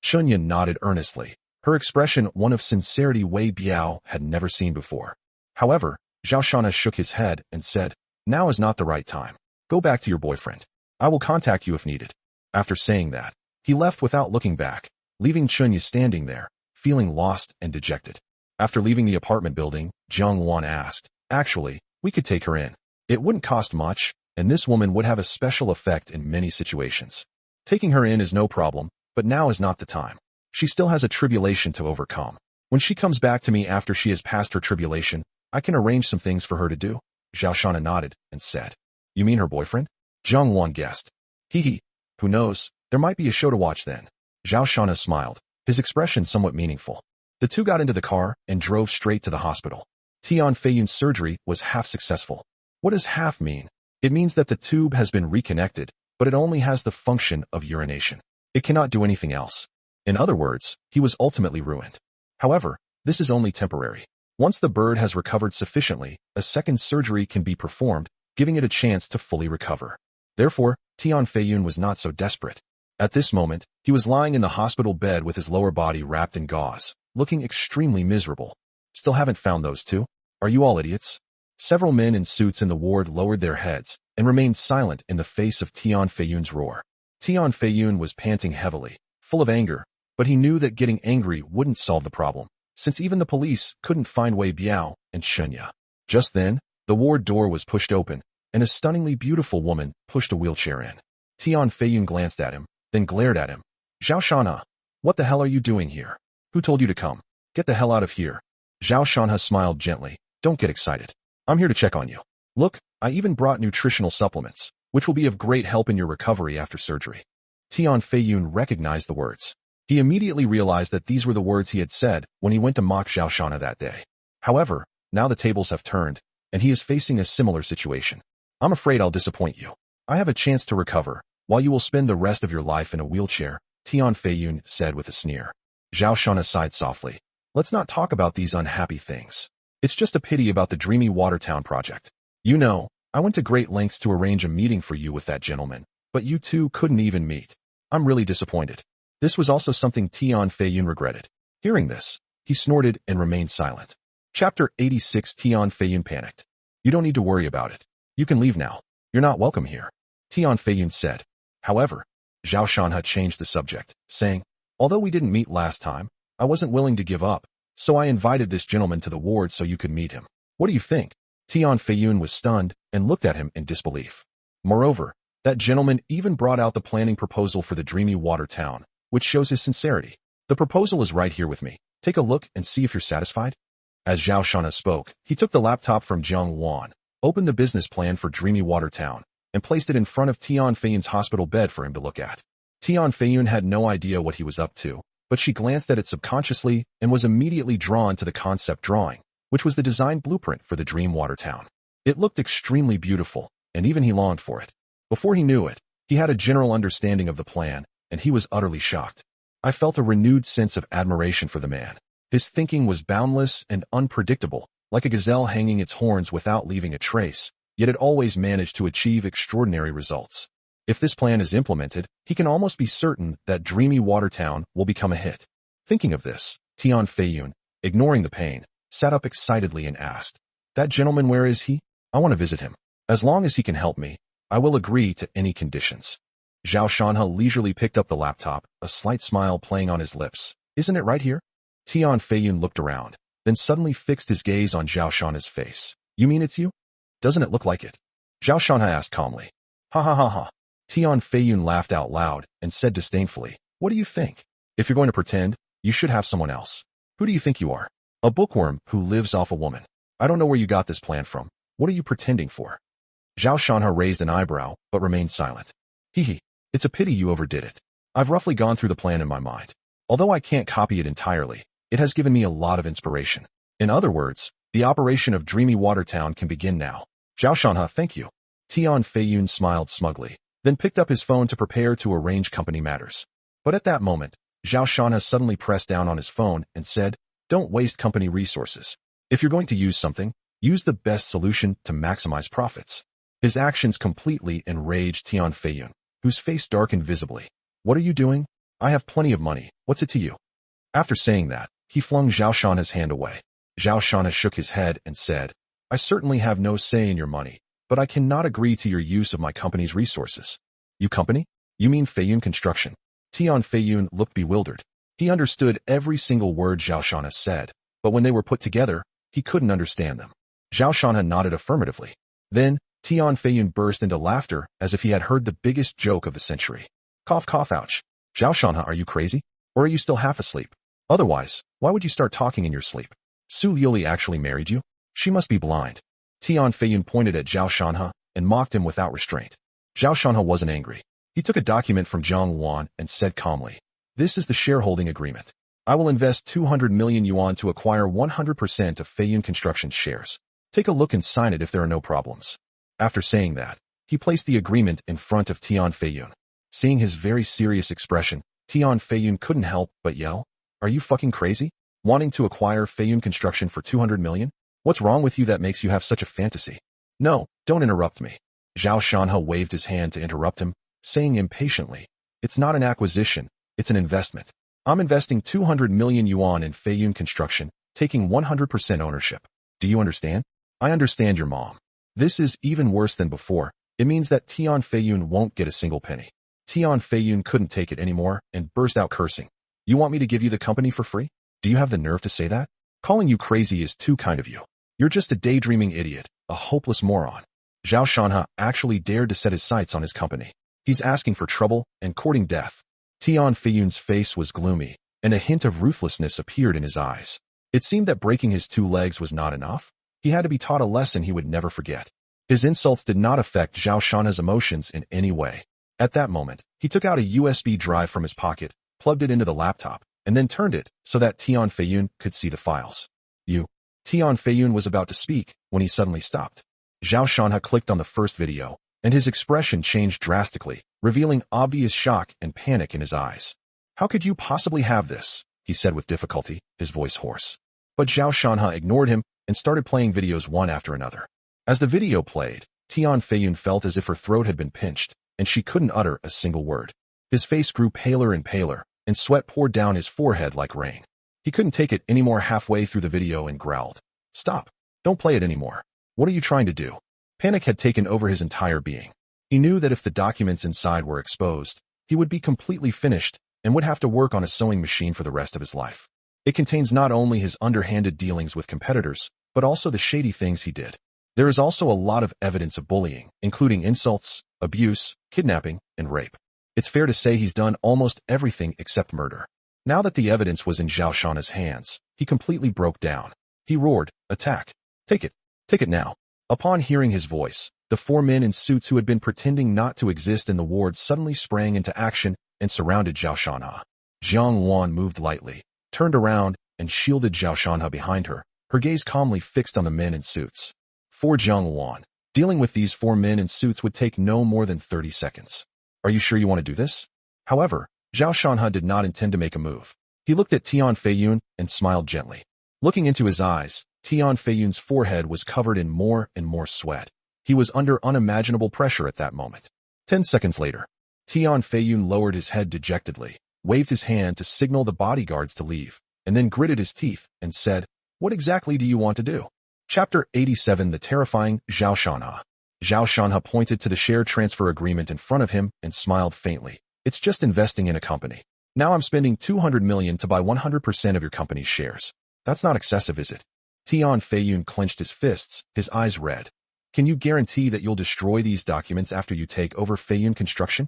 Chunya nodded earnestly. Her expression one of sincerity Wei Biao had never seen before. However, Zhao Shanhe shook his head and said, "Now is not the right time. Go back to your boyfriend. I will contact you if needed." After saying that, he left without looking back, leaving Chunya standing there, feeling lost and dejected. After leaving the apartment building, Jiang Wan asked, "Actually, we could take her in. It wouldn't cost much, and this woman would have a special effect in many situations. Taking her in is no problem, but now is not the time. She still has a tribulation to overcome. When she comes back to me after she has passed her tribulation, I can arrange some things for her to do." Zhao Shanhe nodded and said, "You mean her boyfriend?" Jiang Wan guessed. Hee. Who knows, there might be a show to watch then." Zhao Shanhe smiled, his expression somewhat meaningful. The two got into the car and drove straight to the hospital. Tian Feiyun's surgery was half successful. What does half mean? It means that the tube has been reconnected, but it only has the function of urination. It cannot do anything else. In other words, he was ultimately ruined. However, this is only temporary. Once the bird has recovered sufficiently, a second surgery can be performed, giving it a chance to fully recover. Therefore, Tian Feiyun was not so desperate. At this moment, he was lying in the hospital bed with his lower body wrapped in gauze, looking extremely miserable. "Still haven't found those two? Are you all idiots?" Several men in suits in the ward lowered their heads and remained silent in the face of Tian Feiyun's roar. Tian Feiyun was panting heavily, full of anger, but he knew that getting angry wouldn't solve the problem, since even the police couldn't find Wei Biao and Chunya. Just then, the ward door was pushed open, and a stunningly beautiful woman pushed a wheelchair in. Tian Feiyun glanced at him, then glared at him. "Zhao Shanhe, what the hell are you doing here? Who told you to come? Get the hell out of here." Zhao Shanhe smiled gently. "Don't get excited. I'm here to check on you. Look, I even brought nutritional supplements, which will be of great help in your recovery after surgery." Tian Feiyun recognized the words. He immediately realized that these were the words he had said when he went to mock Zhao Shanhe that day. However, now the tables have turned, and he is facing a similar situation. "I'm afraid I'll disappoint you. I have a chance to recover, while you will spend the rest of your life in a wheelchair," Tian Feiyun said with a sneer. Zhao Shanhe sighed softly. "Let's not talk about these unhappy things. It's just a pity about the dreamy Watertown project. You know, I went to great lengths to arrange a meeting for you with that gentleman, but you two couldn't even meet. I'm really disappointed." This was also something Tian Feiyun regretted. Hearing this, he snorted and remained silent. Chapter 86. Tian Feiyun panicked. "You don't need to worry about it. You can leave now. You're not welcome here," Tian Feiyun said. However, Zhao Shanhe changed the subject, saying, "Although we didn't meet last time, I wasn't willing to give up, so I invited this gentleman to the ward so you could meet him. What do you think?" Tian Feiyun was stunned and looked at him in disbelief. Moreover, that gentleman even brought out the planning proposal for the dreamy Watertown, which shows his sincerity. "The proposal is right here with me. Take a look and see if you're satisfied." As Zhao Shanhe spoke, he took the laptop from Jiang Wan, opened the business plan for dreamy Watertown, and placed it in front of Tian Feiyun's hospital bed for him to look at. Tian Feiyun had no idea what he was up to, but she glanced at it subconsciously and was immediately drawn to the concept drawing, which was the design blueprint for the dream Watertown. It looked extremely beautiful, and even he longed for it. Before he knew it, he had a general understanding of the plan, and he was utterly shocked. I felt a renewed sense of admiration for the man. His thinking was boundless and unpredictable, like a gazelle hanging its horns without leaving a trace, yet it always managed to achieve extraordinary results. If this plan is implemented, he can almost be certain that dreamy Watertown will become a hit. Thinking of this, Tian Feiyun, ignoring the pain, sat up excitedly and asked, "That gentleman, where is he? I want to visit him. As long as he can help me, I will agree to any conditions." Zhao Shanhe leisurely picked up the laptop, a slight smile playing on his lips. "Isn't it right here?" Tian Feiyun looked around, then suddenly fixed his gaze on Zhao Shanhe's face. "You mean it's you? Doesn't it look like it?" Zhao Shanhe asked calmly. "Ha ha ha ha. Tian Feiyun laughed out loud and said disdainfully, "What do you think? If you're going to pretend, you should have someone else. Who do you think you are? A bookworm who lives off a woman. I don't know where you got this plan from. What are you pretending for?" Zhao Shanha raised an eyebrow, but remained silent. Hee. It's a pity you overdid it. I've roughly gone through the plan in my mind. Although I can't copy it entirely, it has given me a lot of inspiration. In other words, the operation of Dreamy Watertown can begin now. Zhao Shanha, thank you. Tian Feiyun smiled smugly, then picked up his phone to prepare to arrange company matters. But at that moment, Zhao Shanha suddenly pressed down on his phone and said, "Don't waste company resources. If you're going to use something, use the best solution to maximize profits." His actions completely enraged Tian Feiyun, whose face darkened visibly. "What are you doing? I have plenty of money. What's it to you?" After saying that, he flung Zhao Shanha's hand away. Zhao Shanha shook his head and said, "I certainly have no say in your money, but I cannot agree to your use of my company's resources." "You company? You mean Feiyun Construction?" Tian Feiyun looked bewildered. He understood every single word Zhao Shanha said, but when they were put together, he couldn't understand them. Zhao Shanha nodded affirmatively. Then, Tian Feiyun burst into laughter as if he had heard the biggest joke of the century. Cough cough ouch. Zhao Shanha, are you crazy? Or are you still half asleep? Otherwise, why would you start talking in your sleep? Su Liuli actually married you? She must be blind. Tian Feiyun pointed at Zhao Shanha and mocked him without restraint. Zhao Shanha wasn't angry. He took a document from Zhang Wan and said calmly, "This is the shareholding agreement. I will invest 200 million yuan to acquire 100% of Feiyun Construction's shares. Take a look and sign it if there are no problems." After saying that, he placed the agreement in front of Tian Feiyun. Seeing his very serious expression, Tian Feiyun couldn't help but yell, "Are you fucking crazy? Wanting to acquire Feiyun Construction for 200 million? What's wrong with you that makes you have such a fantasy?" "No, don't interrupt me." Zhao Shanha waved his hand to interrupt him, saying impatiently, "It's not an acquisition, it's an investment. I'm investing 200 million yuan in Feiyun Construction, taking 100% ownership. Do you understand?" "I understand your mom. This is even worse than before. It means that Tian Feiyun won't get a single penny." Tian Feiyun couldn't take it anymore and burst out cursing. "You want me to give you the company for free? Do you have the nerve to say that? Calling you crazy is too kind of you. You're just a daydreaming idiot, a hopeless moron." Zhao Shanha actually dared to set his sights on his company. He's asking for trouble and courting death. Tian Feiyun's face was gloomy, and a hint of ruthlessness appeared in his eyes. It seemed that breaking his 2 legs was not enough. He had to be taught a lesson he would never forget. His insults did not affect Zhao Shanha's emotions in any way. At that moment, he took out a USB drive from his pocket, plugged it into the laptop, and then turned it so that Tian Feiyun could see the files. Tian Feiyun was about to speak when he suddenly stopped. Zhao Shanha clicked on the first video, and his expression changed drastically, revealing obvious shock and panic in his eyes. "How could you possibly have this?" he said with difficulty, his voice hoarse. But Zhao Shanha ignored him and started playing videos one after another. As the video played, Tian Feiyun felt as if her throat had been pinched, and she couldn't utter a single word. His face grew paler and paler, and sweat poured down his forehead like rain. He couldn't take it anymore halfway through the video and growled, "Stop. Don't play it anymore. What are you trying to do?" Panic had taken over his entire being. He knew that if the documents inside were exposed, he would be completely finished and would have to work on a sewing machine for the rest of his life. It contains not only his underhanded dealings with competitors, but also the shady things he did. There is also a lot of evidence of bullying, including insults, abuse, kidnapping, and rape. It's fair to say he's done almost everything except murder. Now that the evidence was in Zhao Shanha's hands, he completely broke down. He roared, "Attack! Take it! Take it now!" Upon hearing his voice, the 4 men in suits who had been pretending not to exist in the ward suddenly sprang into action and surrounded Zhao Shanha. Zhang Wan moved lightly, turned around, and shielded Zhao Shanha behind her, her gaze calmly fixed on the men in suits. For Zhang Wan, dealing with these 4 men in suits would take no more than 30 seconds. "Are you sure you want to do this?" However, Zhao Shanha did not intend to make a move. He looked at Tian Feiyun and smiled gently. Looking into his eyes, Tian Feiyun's forehead was covered in more and more sweat. He was under unimaginable pressure at that moment. 10 seconds later, Tian Feiyun lowered his head dejectedly, waved his hand to signal the bodyguards to leave, and then gritted his teeth and said, "What exactly do you want to do?" Chapter 87 The Terrifying Zhao Shanha. Zhao Shanha pointed to the share transfer agreement in front of him and smiled faintly. "It's just investing in a company. Now I'm spending 200 million to buy 100% of your company's shares. That's not excessive, is it?" Tian Feiyun clenched his fists, his eyes red. Can you guarantee that you'll destroy these documents after you take over Feiyun Construction?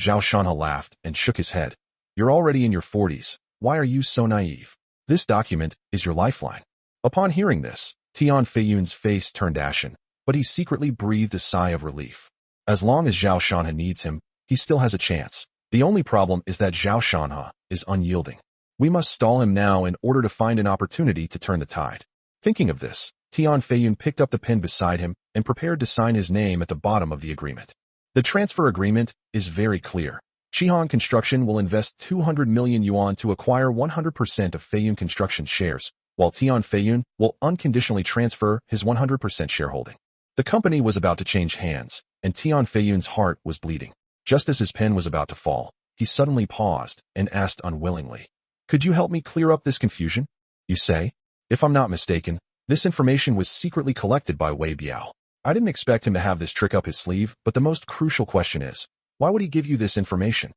Zhao Shanhe laughed and shook his head. You're already in your 40s. Why are you so naive? This document is your lifeline. Upon hearing this, Tian Feiyun's face turned ashen, but he secretly breathed a sigh of relief. As long as Zhao Shanhe needs him, he still has a chance. The only problem is that Zhao Shanhe is unyielding. We must stall him now in order to find an opportunity to turn the tide. Thinking of this, Tian Feiyun picked up the pen beside him and prepared to sign his name at the bottom of the agreement. The transfer agreement is very clear. Shihan Construction will invest 200 million yuan to acquire 100% of Feiyun Construction shares, while Tian Feiyun will unconditionally transfer his 100% shareholding. The company was about to change hands, and Tian Feiyun's heart was bleeding. Just as his pen was about to fall, he suddenly paused and asked unwillingly, "Could you help me clear up this confusion? You say? If I'm not mistaken, this information was secretly collected by Wei Biao. I didn't expect him to have this trick up his sleeve, but the most crucial question is, why would he give you this information?"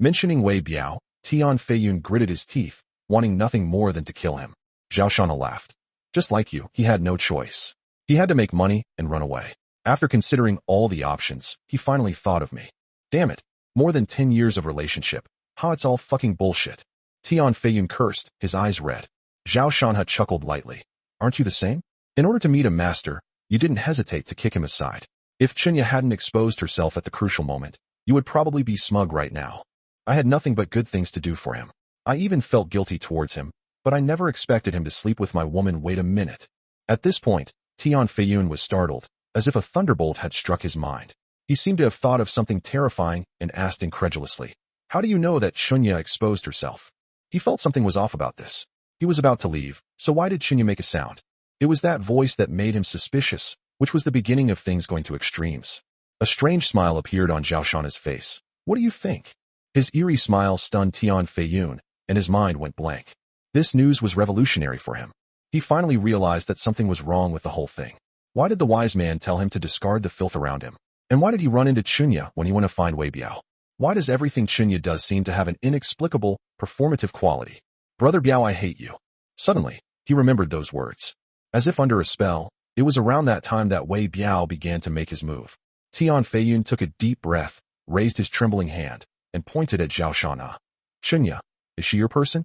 Mentioning Wei Biao, Tian Feiyun gritted his teeth, wanting nothing more than to kill him. Zhao Shanhe laughed. Just like you, he had no choice. He had to make money and run away. After considering all the options, he finally thought of me. Damn it, more than 10 years of relationship. How it's all fucking bullshit. Tian Feiyun cursed, his eyes red. Zhao Shanhe chuckled lightly. Aren't you the same? In order to meet a master, you didn't hesitate to kick him aside. If Chunya hadn't exposed herself at the crucial moment, you would probably be smug right now. I had nothing but good things to do for him. I even felt guilty towards him, but I never expected him to sleep with my woman. Wait a minute. At this point, Tian Feiyun was startled, as if a thunderbolt had struck his mind. He seemed to have thought of something terrifying and asked incredulously, "How do you know that Chunya exposed herself?" He felt something was off about this. He was about to leave, so why did Chunya make a sound? It was that voice that made him suspicious, which was the beginning of things going to extremes. A strange smile appeared on Zhao Shanhe's face. What do you think? His eerie smile stunned Tian Feiyun, and his mind went blank. This news was revolutionary for him. He finally realized that something was wrong with the whole thing. Why did the wise man tell him to discard the filth around him? And why did he run into Chunya when he went to find Wei Biao? Why does everything Chunya does seem to have an inexplicable, performative quality? Brother Biao, I hate you. Suddenly, he remembered those words. As if under a spell, it was around that time that Wei Biao began to make his move. Tian Feiyun took a deep breath, raised his trembling hand, and pointed at Zhao Shanhe. Chunya, is she your person?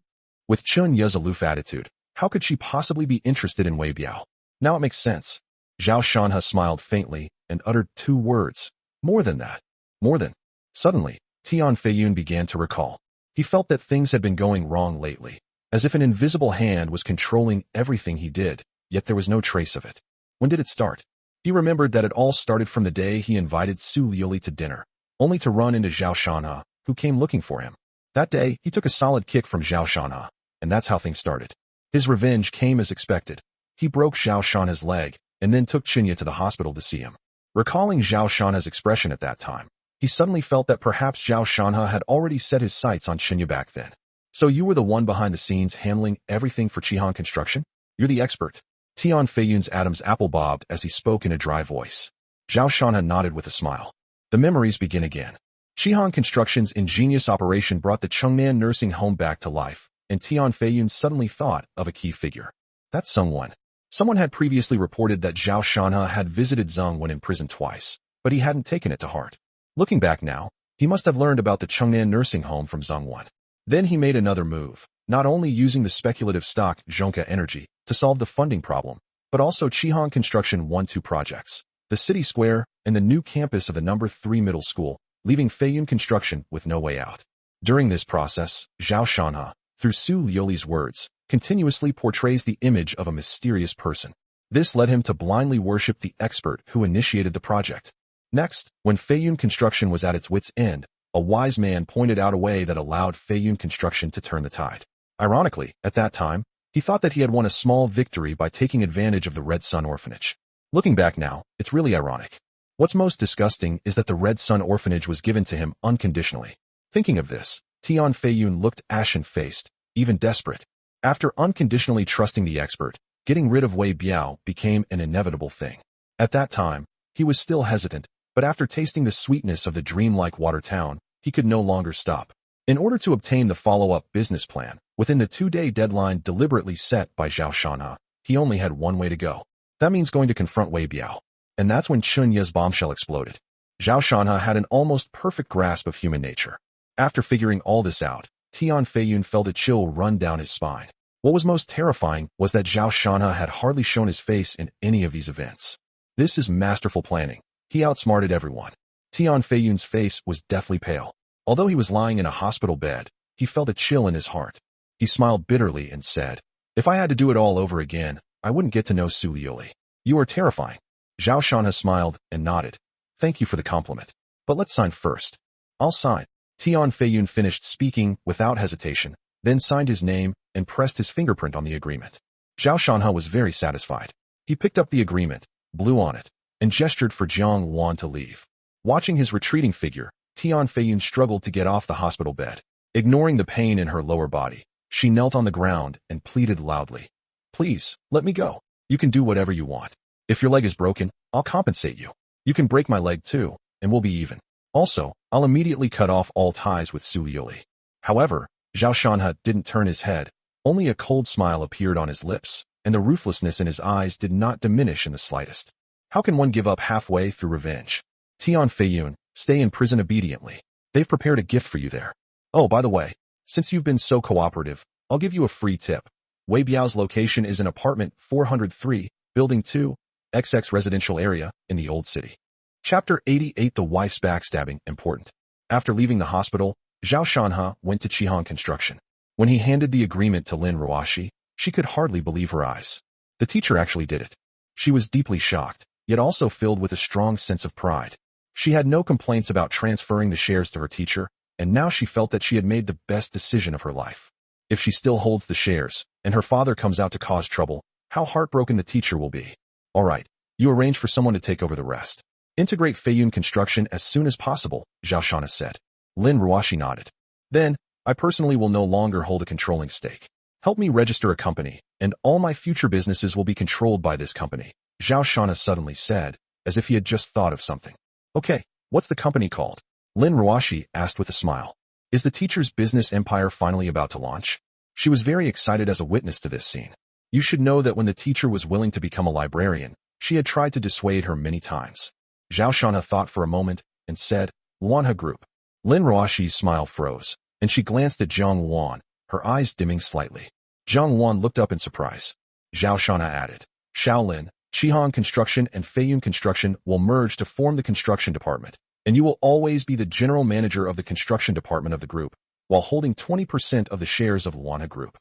With Chunya's aloof attitude, how could she possibly be interested in Wei Biao? Now it makes sense. Zhao Shanhe smiled faintly and uttered 2 words. More than that. More than. Suddenly, Tian Feiyun began to recall. He felt that things had been going wrong lately, as if an invisible hand was controlling everything he did, yet there was no trace of it. When did it start? He remembered that it all started from the day he invited Su Liuli to dinner, only to run into Zhao Shanhe, who came looking for him. That day, he took a solid kick from Zhao Shanhe, and that's how things started. His revenge came as expected. He broke Zhao Shanhe's leg, and then took Chunya to the hospital to see him. Recalling Zhao Shanhe's expression at that time, he suddenly felt that perhaps Zhao Shanhe had already set his sights on Chunya back then. So you were the one behind the scenes handling everything for Shihan Construction? You're the expert. Tian Feiyun's Adam's apple bobbed as he spoke in a dry voice. Zhao Shanhe nodded with a smile. The memories begin again. Shihan Construction's ingenious operation brought the Chengnan nursing home back to life, and Tian Feiyun suddenly thought of a key figure. That's Zhongwen. Someone had previously reported that Zhao Shanhe had visited Zhongwen in prison twice, but he hadn't taken it to heart. Looking back now, he must have learned about the Chengnan nursing home from Zhongwen. Then he made another move, not only using the speculative stock Zhongke Energy to solve the funding problem, but also Shihan Construction 1-2 projects, the city square, and the new campus of the No. 3 middle school, leaving Feiyun Construction with no way out. During this process, Zhao Shanhe, through Su Liuli's words, continuously portrays the image of a mysterious person. This led him to blindly worship the expert who initiated the project. Next, when Feiyun Construction was at its wit's end, a wise man pointed out a way that allowed Feiyun Construction to turn the tide. Ironically, at that time, he thought that he had won a small victory by taking advantage of the Red Sun Orphanage. Looking back now, it's really ironic. What's most disgusting is that the Red Sun Orphanage was given to him unconditionally. Thinking of this, Tian Feiyun looked ashen-faced, even desperate. After unconditionally trusting the expert, getting rid of Wei Biao became an inevitable thing. At that time, he was still hesitant, but after tasting the sweetness of the dreamlike water town, he could no longer stop. In order to obtain the follow-up business plan, within the 2-day deadline deliberately set by Zhao Shanhe, he only had one way to go. That means going to confront Wei Biao. And that's when Chunya's bombshell exploded. Zhao Shanha had an almost perfect grasp of human nature. After figuring all this out, Tian Feiyun felt a chill run down his spine. What was most terrifying was that Zhao Shanha had hardly shown his face in any of these events. This is masterful planning. He outsmarted everyone. Tian Feiyun's face was deathly pale. Although he was lying in a hospital bed, he felt a chill in his heart. He smiled bitterly and said, "If I had to do it all over again, I wouldn't get to know Su Liuli. You are terrifying." Zhao Shanha smiled and nodded. "Thank you for the compliment. But let's sign first." "I'll sign." Tian Feiyun finished speaking without hesitation, then signed his name and pressed his fingerprint on the agreement. Zhao Shanha was very satisfied. He picked up the agreement, blew on it, and gestured for Jiang Wan to leave. Watching his retreating figure, Tian Feiyun struggled to get off the hospital bed. Ignoring the pain in her lower body, she knelt on the ground and pleaded loudly. "Please, let me go. You can do whatever you want. If your leg is broken, I'll compensate you. You can break my leg too, and we'll be even. Also, I'll immediately cut off all ties with Su Liuli." However, Zhao Shanha didn't turn his head. Only a cold smile appeared on his lips, and the ruthlessness in his eyes did not diminish in the slightest. How can one give up halfway through revenge? Tian Feiyun, stay in prison obediently. They've prepared a gift for you there. Oh, by the way, since you've been so cooperative, I'll give you a free tip. Wei Biao's location is in apartment 403, building 2, XX residential area, in the Old City. Chapter 88. The wife's backstabbing important. After leaving the hospital, Zhao Shanha went to Qihang Construction. When he handed the agreement to Lin Ruoshi, she could hardly believe her eyes. The teacher actually did it. She was deeply shocked, yet also filled with a strong sense of pride. She had no complaints about transferring the shares to her teacher, and now she felt that she had made the best decision of her life. If she still holds the shares, and her father comes out to cause trouble, how heartbroken the teacher will be. All right, you arrange for someone to take over the rest. Integrate Feiyun Construction as soon as possible, Zhao Shanha said. Lin Ruoshi nodded. Then, I personally will no longer hold a controlling stake. Help me register a company, and all my future businesses will be controlled by this company, Zhao Shanha suddenly said, as if he had just thought of something. Okay, what's the company called? Lin Ruoshi asked with a smile. Is the teacher's business empire finally about to launch? She was very excited as a witness to this scene. You should know that when the teacher was willing to become a librarian, she had tried to dissuade her many times. Zhao Shanha thought for a moment and said, Luanha Group. Lin Ruoshi's smile froze, and she glanced at Jiang Wan, her eyes dimming slightly. Jiang Wan looked up in surprise. Zhao Shanha added, Shaolin, Qihang Construction and Feiyun Construction will merge to form the construction department, and you will always be the general manager of the construction department of the group, while holding 20% of the shares of Luanha Group.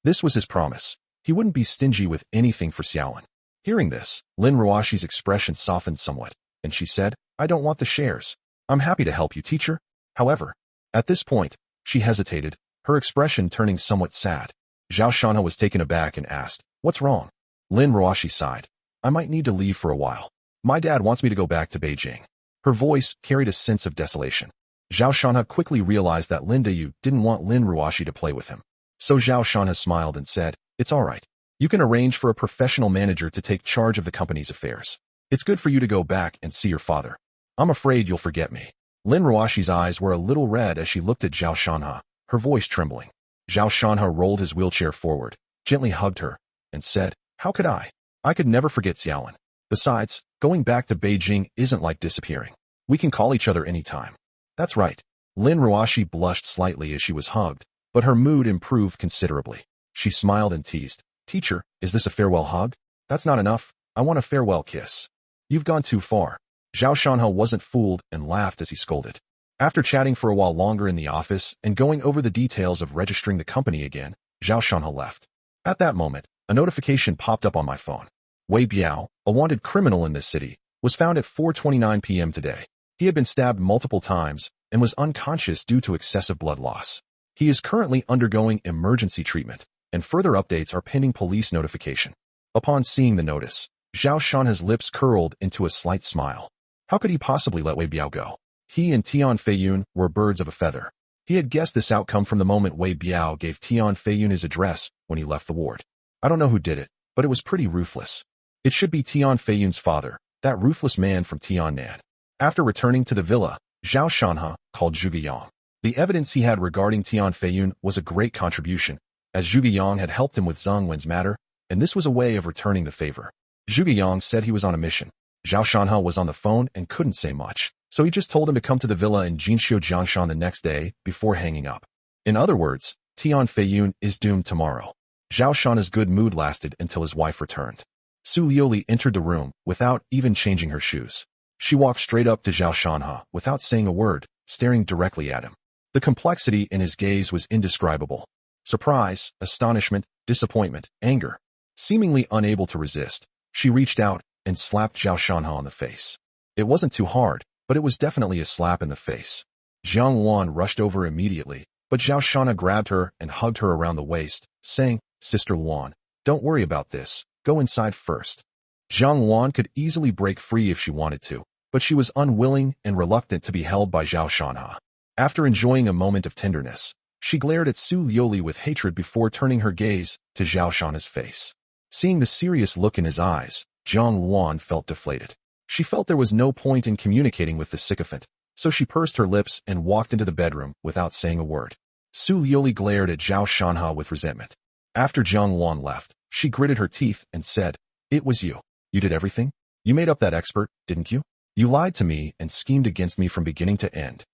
This was his promise. He wouldn't be stingy with anything for Xiaolin. Hearing this, Lin Ruoshi's expression softened somewhat, and she said, I don't want the shares. I'm happy to help you, teacher. However, at this point, she hesitated, her expression turning somewhat sad. Zhao Shanha was taken aback and asked, What's wrong? Lin Ruoshi sighed. I might need to leave for a while. My dad wants me to go back to Beijing. Her voice carried a sense of desolation. Zhao Shanha quickly realized that Lin Dayu didn't want Lin Ruoshi to play with him. So Zhao Shanha smiled and said, It's all right. You can arrange for a professional manager to take charge of the company's affairs. It's good for you to go back and see your father. I'm afraid you'll forget me. Lin Ruoshi's eyes were a little red as she looked at Zhao Shanha, her voice trembling. Zhao Shanha rolled his wheelchair forward, gently hugged her, and said, How could I? I could never forget Xiaolin. Besides, going back to Beijing isn't like disappearing. We can call each other anytime. That's right. Lin Ruoshi blushed slightly as she was hugged, but her mood improved considerably. She smiled and teased, Teacher, is this a farewell hug? That's not enough. I want a farewell kiss. You've gone too far. Zhao Shanha wasn't fooled and laughed as he scolded. After chatting for a while longer in the office and going over the details of registering the company again, Zhao Shanha left. At that moment, a notification popped up on my phone. Wei Biao, a wanted criminal in this city, was found at 4:29 p.m. today. He had been stabbed multiple times and was unconscious due to excessive blood loss. He is currently undergoing emergency treatment, and further updates are pending police notification. Upon seeing the notice, Zhao Shanha's lips curled into a slight smile. How could he possibly let Wei Biao go? He and Tian Feiyun were birds of a feather. He had guessed this outcome from the moment Wei Biao gave Tian Feiyun his address when he left the ward. I don't know who did it, but it was pretty ruthless. It should be Tian Feiyun's father, that ruthless man from Tiannan. After returning to the villa, Zhao Shanha called Zhuge Yang. The evidence he had regarding Tian Feiyun was a great contribution, as Zhuge Yang had helped him with Zheng Wen's matter, and this was a way of returning the favor. Zhuge Yang said he was on a mission. Zhao Shanha was on the phone and couldn't say much, so he just told him to come to the villa in Jinxiu Jiangshan the next day before hanging up. In other words, Tian Feiyun is doomed tomorrow. Zhao Shanha's good mood lasted until his wife returned. Su Liuli entered the room without even changing her shoes. She walked straight up to Zhao Shanha without saying a word, staring directly at him. The complexity in his gaze was indescribable. Surprise, astonishment, disappointment, anger. Seemingly unable to resist, she reached out and slapped Zhao Shanha on the face. It wasn't too hard, but it was definitely a slap in the face. Jiang Wan rushed over immediately, but Zhao Shanha grabbed her and hugged her around the waist, saying, "Sister Luan, don't worry about this, go inside first." Zhang Wan could easily break free if she wanted to, but she was unwilling and reluctant to be held by Zhao Shanha. After enjoying a moment of tenderness, she glared at Su Liuli with hatred before turning her gaze to Zhao Shanha's face. Seeing the serious look in his eyes, Jiang Luan felt deflated. She felt there was no point in communicating with the sycophant, so she pursed her lips and walked into the bedroom without saying a word. Su Liuli glared at Zhao Shanha with resentment. After Jiang Luan left, she gritted her teeth and said, "It was you. You did everything? You made up that expert, didn't you? You lied to me and schemed against me from beginning to end."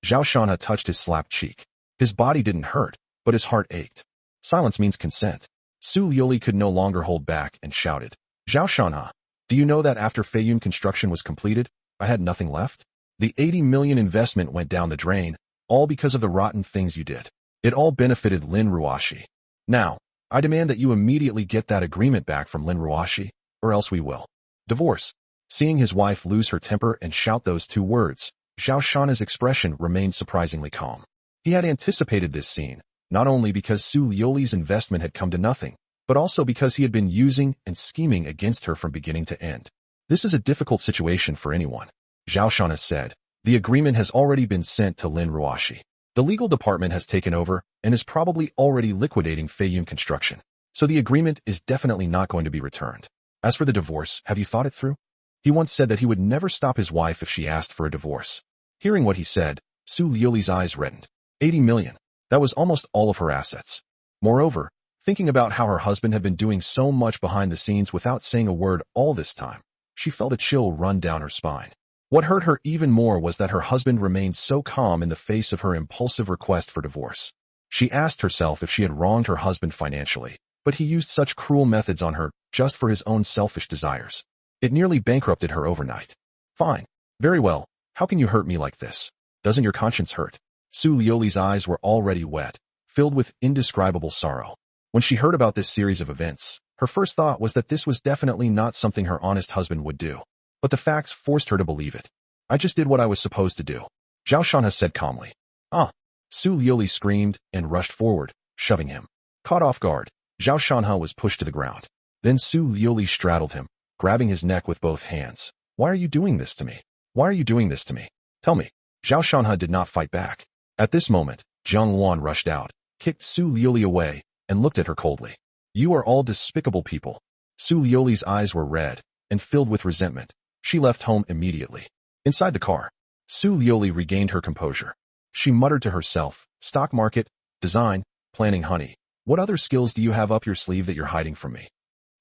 Zhao Shanha touched his slapped cheek. His body didn't hurt, but his heart ached. Silence means consent. Su Liuli could no longer hold back and shouted, "Zhao Shanha, do you know that after Feiyun construction was completed, I had nothing left? The 80 million investment went down the drain, all because of the rotten things you did. It all benefited Lin Ruoshi. Now, I demand that you immediately get that agreement back from Lin Ruoshi, or else we will divorce." Seeing his wife lose her temper and shout those two words, Zhao Shanha's expression remained surprisingly calm. He had anticipated this scene, not only because Su Liuli's investment had come to nothing, but also because he had been using and scheming against her from beginning to end. "This is a difficult situation for anyone," Zhao Shanha said. "The agreement has already been sent to Lin Ruoshi. The legal department has taken over and is probably already liquidating Feiyun construction, so the agreement is definitely not going to be returned. As for the divorce, have you thought it through?" He once said that he would never stop his wife if she asked for a divorce. Hearing what he said, Su Liuli's eyes reddened. 80 million. That was almost all of her assets. Moreover, thinking about how her husband had been doing so much behind the scenes without saying a word all this time, she felt a chill run down her spine. What hurt her even more was that her husband remained so calm in the face of her impulsive request for divorce. She asked herself if she had wronged her husband financially, but he used such cruel methods on her just for his own selfish desires. It nearly bankrupted her overnight. "Fine. Very well. How can you hurt me like this? Doesn't your conscience hurt?" Su Liuli's eyes were already wet, filled with indescribable sorrow. When she heard about this series of events, her first thought was that this was definitely not something her honest husband would do. But the facts forced her to believe it. "I just did what I was supposed to do," Zhao Shanha said calmly. "Ah!" Su Liuli screamed and rushed forward, shoving him. Caught off guard, Zhao Shanha was pushed to the ground. Then Su Liuli straddled him, grabbing his neck with both hands. "Why are you doing this to me? Why are you doing this to me? Tell me." Zhao Shanha did not fight back. At this moment, Jiang Luan rushed out, kicked Su Liuli away, and looked at her coldly. "You are all despicable people." Su Liuli's eyes were red and filled with resentment. She left home immediately. Inside the car, Su Liuli regained her composure. She muttered to herself, "Stock market, design, planning, honey. What other skills do you have up your sleeve that you're hiding from me?"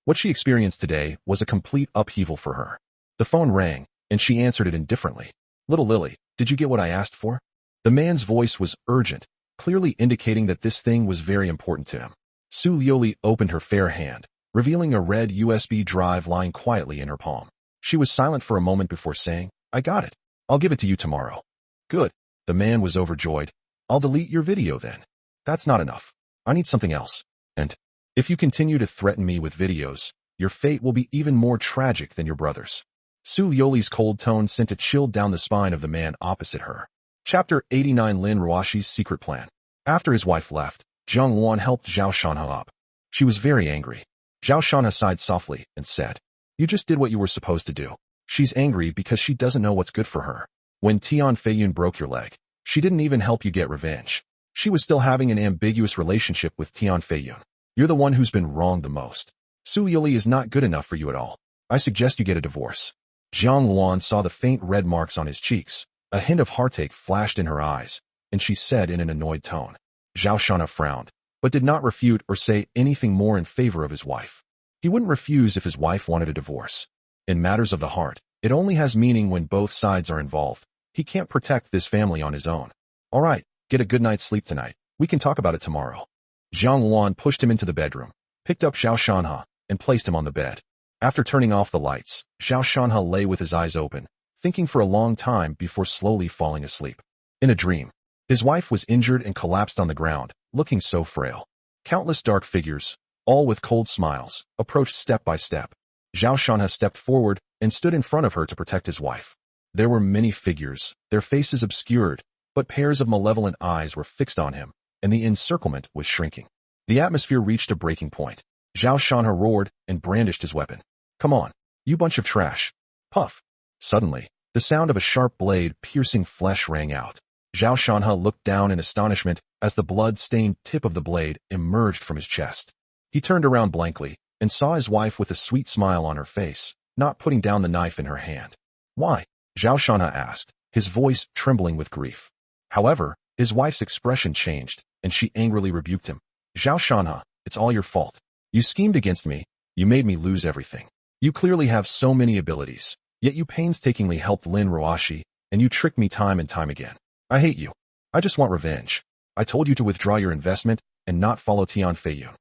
What she experienced today was a complete upheaval for her. The phone rang, and she answered it indifferently. "Little Lily, did you get what I asked for?" The man's voice was urgent, clearly indicating that this thing was very important to him. Su Liuli opened her fair hand, revealing a red USB drive lying quietly in her palm. She was silent for a moment before saying, "I got it. I'll give it to you tomorrow." "Good." The man was overjoyed. "I'll delete your video then." "That's not enough. I need something else. And if you continue to threaten me with videos, your fate will be even more tragic than your brother's." Su Liuli's cold tone sent a chill down the spine of the man opposite her. Chapter 89 Lin Ruoshi's Secret Plan. After his wife left, Jiang Luan helped Zhao Shanha up. She was very angry. Zhao Shanha sighed softly and said, "You just did what you were supposed to do. She's angry because she doesn't know what's good for her. When Tian Feiyun broke your leg, she didn't even help you get revenge. She was still having an ambiguous relationship with Tian Feiyun. You're the one who's been wronged the most. Su Liuli is not good enough for you at all. I suggest you get a divorce." Jiang Luan saw the faint red marks on his cheeks. A hint of heartache flashed in her eyes, and she said in an annoyed tone. Zhao Shanha frowned, but did not refute or say anything more in favor of his wife. He wouldn't refuse if his wife wanted a divorce. In matters of the heart, It only has meaning when both sides are involved. He can't protect this family on his own. All right, get a good night's sleep tonight. We can talk about it tomorrow. Zhang Luan pushed him into the bedroom, picked up Zhao Shanhe, and placed him on the bed. After turning off the lights, Zhao Shanhe lay with his eyes open, thinking for a long time before slowly falling asleep. In a dream, his wife was injured and collapsed on the ground, looking so frail. Countless dark figures, all with cold smiles, approached step by step. Zhao Shanhe stepped forward and stood in front of her to protect his wife. There were many figures, their faces obscured, but pairs of malevolent eyes were fixed on him, and the encirclement was shrinking. The atmosphere reached a breaking point. Zhao Shanhe roared and brandished his weapon. Come on, you bunch of trash. Puff. Suddenly, the sound of a sharp blade piercing flesh rang out. Zhao Shanhe looked down in astonishment as the blood-stained tip of the blade emerged from his chest. He turned around blankly and saw his wife with a sweet smile on her face, not putting down the knife in her hand. Why? Zhao Shanhe asked, his voice trembling with grief. However, his wife's expression changed, and she angrily rebuked him. Zhao Shanhe, it's all your fault. You schemed against me, you made me lose everything. You clearly have so many abilities, yet you painstakingly helped Lin Ruoxi, and you tricked me time and time again. I hate you. I just want revenge. I told you to withdraw your investment and not follow Tian Feiyun.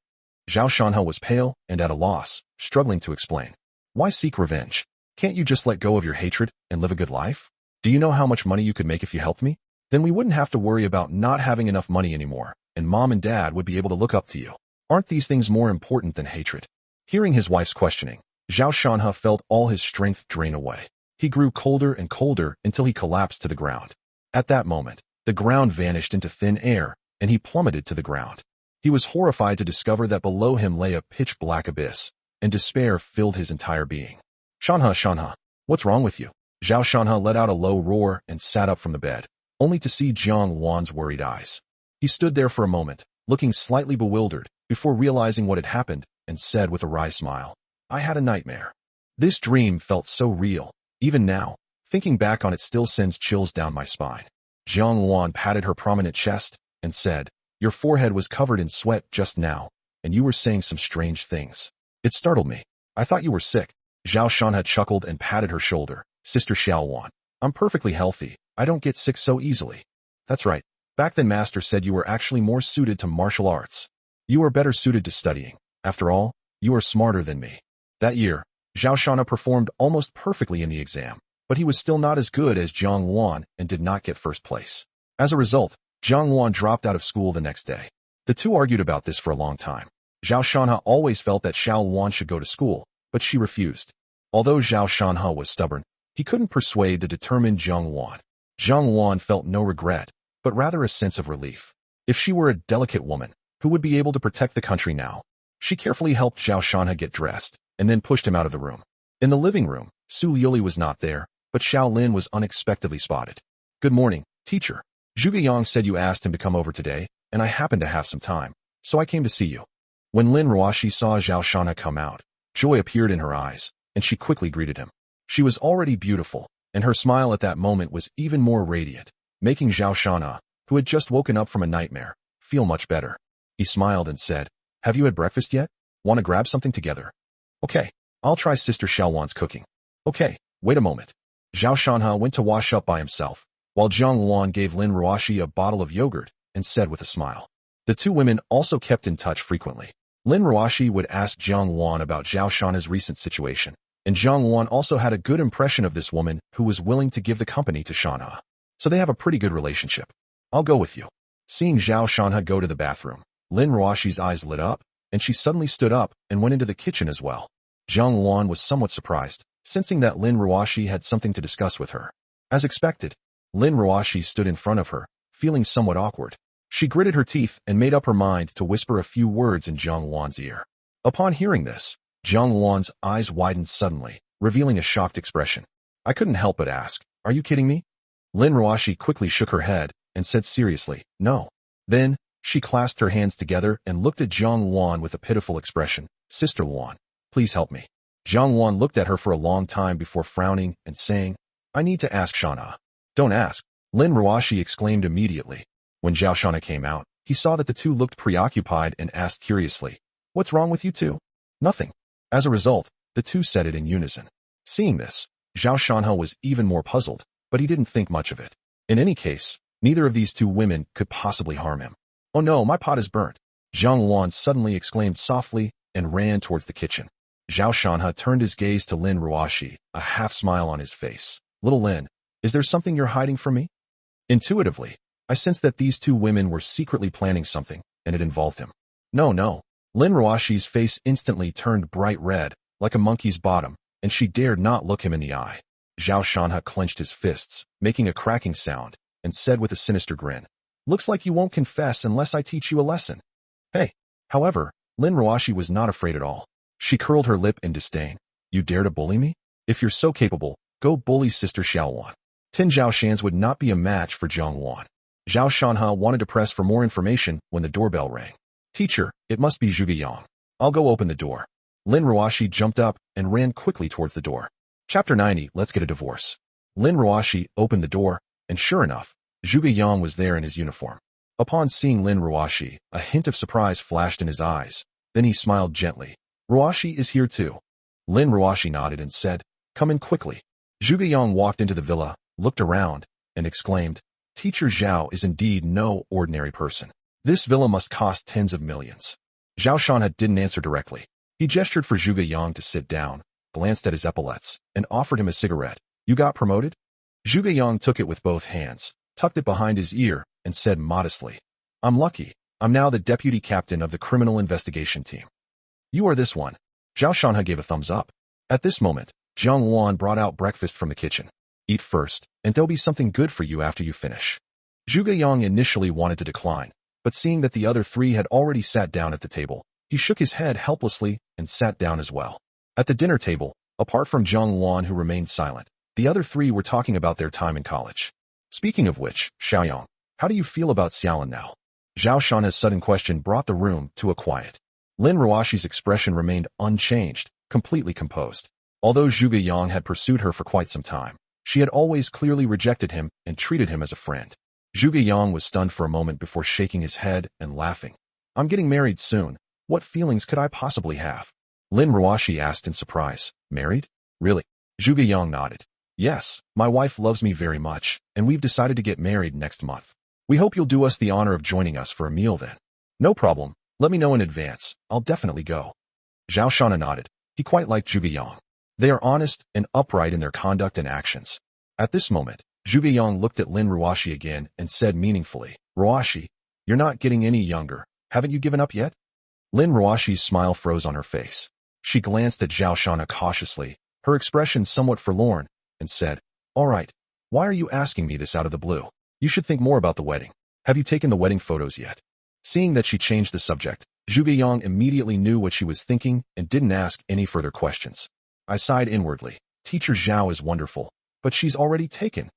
Zhao Shanhe was pale and at a loss, struggling to explain. Why seek revenge? Can't you just let go of your hatred and live a good life? Do you know how much money you could make if you helped me? Then we wouldn't have to worry about not having enough money anymore, and Mom and Dad would be able to look up to you. Aren't these things more important than hatred? Hearing his wife's questioning, Zhao Shanhe felt all his strength drain away. He grew colder and colder until he collapsed to the ground. At that moment, the ground vanished into thin air, and he plummeted to the ground. He was horrified to discover that below him lay a pitch-black abyss, and despair filled his entire being. Shanhe, what's wrong with you? Zhao Shanhe let out a low roar and sat up from the bed, only to see Zhang Luan's worried eyes. He stood there for a moment, looking slightly bewildered, before realizing what had happened, and said with a wry smile, I had a nightmare. This dream felt so real. Even now, thinking back on it still sends chills down my spine. Zhang Luan patted her prominent chest and said, your forehead was covered in sweat just now, and you were saying some strange things. It startled me. I thought you were sick. Zhao Shanhe chuckled and patted her shoulder. Sister Xiaowan, I'm perfectly healthy. I don't get sick so easily. That's right. Back then Master said you were actually more suited to martial arts. You are better suited to studying. After all, you are smarter than me. That year, Zhao Shanhe performed almost perfectly in the exam, but he was still not as good as Zhang Luan and did not get first place. As a result, Zhang Luan dropped out of school the next day. The two argued about this for a long time. Zhao Shanhe always felt that Xiao Luan should go to school, but she refused. Although Zhao Shanhe was stubborn, he couldn't persuade the determined Zhang Luan. Zhang Luan felt no regret, but rather a sense of relief. If she were a delicate woman, who would be able to protect the country now? She carefully helped Zhao Shanhe get dressed, and then pushed him out of the room. In the living room, Su Yuli was not there, but Xiao Lin was unexpectedly spotted. Good morning, teacher. Zhuge Yang said you asked him to come over today, and I happened to have some time, so I came to see you. When Lin Ruoxi saw Zhao Shanhe come out, joy appeared in her eyes, and she quickly greeted him. She was already beautiful, and her smile at that moment was even more radiant, making Zhao Shanhe, who had just woken up from a nightmare, feel much better. He smiled and said, have you had breakfast yet? Want to grab something together? Okay, I'll try Sister Xiaowan's cooking. Okay, wait a moment. Zhao Shanhe went to wash up by himself, while Zhang Luan gave Lin Ruoxi a bottle of yogurt and said with a smile. The two women also kept in touch frequently. Lin Ruoxi would ask Zhang Luan about Zhao Shanhe's recent situation, and Zhang Luan also had a good impression of this woman who was willing to give the company to Shanhe. So they have a pretty good relationship. I'll go with you. Seeing Zhao Shanhe go to the bathroom, Lin Ruoxi's eyes lit up, and she suddenly stood up and went into the kitchen as well. Zhang Luan was somewhat surprised, sensing that Lin Ruoxi had something to discuss with her. As expected, Lin Ruoxi stood in front of her, feeling somewhat awkward. She gritted her teeth and made up her mind to whisper a few words in Zhang Luan's ear. Upon hearing this, Zhang Luan's eyes widened suddenly, revealing a shocked expression. I couldn't help but ask, are you kidding me? Lin Ruoxi quickly shook her head and said seriously, no. Then, she clasped her hands together and looked at Zhang Luan with a pitiful expression. Sister Luan, please help me. Zhang Luan looked at her for a long time before frowning and saying, I need to ask Shanhe. Don't ask, Lin Ruoxi exclaimed immediately. When Zhao Shanhe came out, he saw that the two looked preoccupied and asked curiously, what's wrong with you two? Nothing. As a result, the two said it in unison. Seeing this, Zhao Shanhe was even more puzzled, but he didn't think much of it. In any case, neither of these two women could possibly harm him. Oh no, my pot is burnt. Zhang Wan suddenly exclaimed softly and ran towards the kitchen. Zhao Shanhe turned his gaze to Lin Ruoxi, a half-smile on his face. Little Lin, is there something you're hiding from me? Intuitively, I sensed that these two women were secretly planning something, and it involved him. No. Lin Ruoxi's face instantly turned bright red, like a monkey's bottom, and she dared not look him in the eye. Zhao Shanhe clenched his fists, making a cracking sound, and said with a sinister grin, "Looks like you won't confess unless I teach you a lesson." Hey! However, Lin Ruoxi was not afraid at all. She curled her lip in disdain. You dare to bully me? If you're so capable, go bully Sister Xiaowan. 10 Zhaoshans would not be a match for Zhang Wan. Zhao Shanhe wanted to press for more information when the doorbell rang. Teacher, it must be Zhuge Yang. I'll go open the door. Lin Ruoxi jumped up and ran quickly towards the door. Chapter 90, Let's Get a Divorce. Lin Ruoxi opened the door, and sure enough, Zhuge Yang was there in his uniform. Upon seeing Lin Ruoxi, a hint of surprise flashed in his eyes. Then he smiled gently. Ruoxi is here too. Lin Ruoxi nodded and said, Come in quickly. Zhuge Yang walked into the villa, looked around, and exclaimed, Teacher Zhao is indeed no ordinary person. This villa must cost tens of millions. Zhao Shanhe didn't answer directly. He gestured for Zhuge Yang to sit down, glanced at his epaulets, and offered him a cigarette. You got promoted? Zhuge Yang took it with both hands, tucked it behind his ear, and said modestly, I'm lucky. I'm now the deputy captain of the criminal investigation team. You are this one. Zhao Shanhe gave a thumbs up. At this moment, Zhang Wan brought out breakfast from the kitchen. Eat first, and there'll be something good for you after you finish. Zhuge Yang initially wanted to decline, but seeing that the other three had already sat down at the table, he shook his head helplessly and sat down as well. At the dinner table, apart from Zhang Wan who remained silent, the other three were talking about their time in college. Speaking of which, Xiaoyang, how do you feel about Xiaolin now? Zhao Shanhe's sudden question brought the room to a quiet. Lin Ruoxi's expression remained unchanged, completely composed. Although Zhuge Yang had pursued her for quite some time, she had always clearly rejected him and treated him as a friend. Zhuge Yang was stunned for a moment before shaking his head and laughing. I'm getting married soon. What feelings could I possibly have? Lin Ruoxi asked in surprise. Married? Really? Zhuge Yang nodded. Yes, my wife loves me very much, and we've decided to get married next month. We hope you'll do us the honor of joining us for a meal then. No problem. Let me know in advance. I'll definitely go. Zhao Shanhe nodded. He quite liked Zhuge Yang. They are honest and upright in their conduct and actions. At this moment, Zhuge Yang looked at Lin Ruoxi again and said meaningfully, Ruoxi, you're not getting any younger. Haven't you given up yet? Lin Ruoxi's smile froze on her face. She glanced at Zhao Shanhe cautiously, her expression somewhat forlorn, and said, All right, why are you asking me this out of the blue? You should think more about the wedding. Have you taken the wedding photos yet? Seeing that she changed the subject, Zhuge Yang immediately knew what she was thinking and didn't ask any further questions. I sighed inwardly. Teacher Zhao is wonderful, but she's already taken.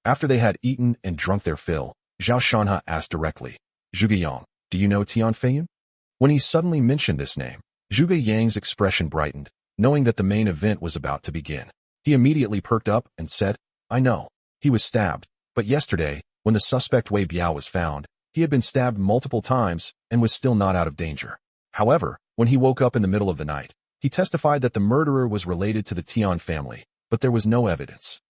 After they had eaten and drunk their fill, Zhao Shanhe asked directly, Zhuge Yang, do you know Tian Feiyun? When he suddenly mentioned this name, Zhuge Yang's expression brightened, knowing that the main event was about to begin. He immediately perked up and said, I know. He was stabbed, but yesterday, when the suspect Wei Biao was found, he had been stabbed multiple times and was still not out of danger. However, when he woke up in the middle of the night, he testified that the murderer was related to the Tian family, but there was no evidence.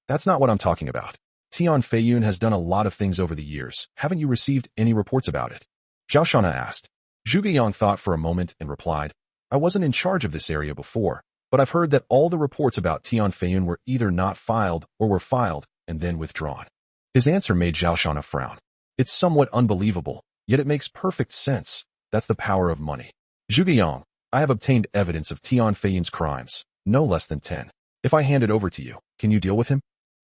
That's not what I'm talking about. Tian Feiyun has done a lot of things over the years. Haven't you received any reports about it? Zhao Shanhe asked. Zhuge Yang thought for a moment and replied, I wasn't in charge of this area before, but I've heard that all the reports about Tian Feiyun were either not filed or were filed and then withdrawn. His answer made Zhao Shanhe frown. It's somewhat unbelievable, yet it makes perfect sense. That's the power of money. Zhuge Yang, I have obtained evidence of Tian Feiyun's crimes, no less than 10. If I hand it over to you, can you deal with him?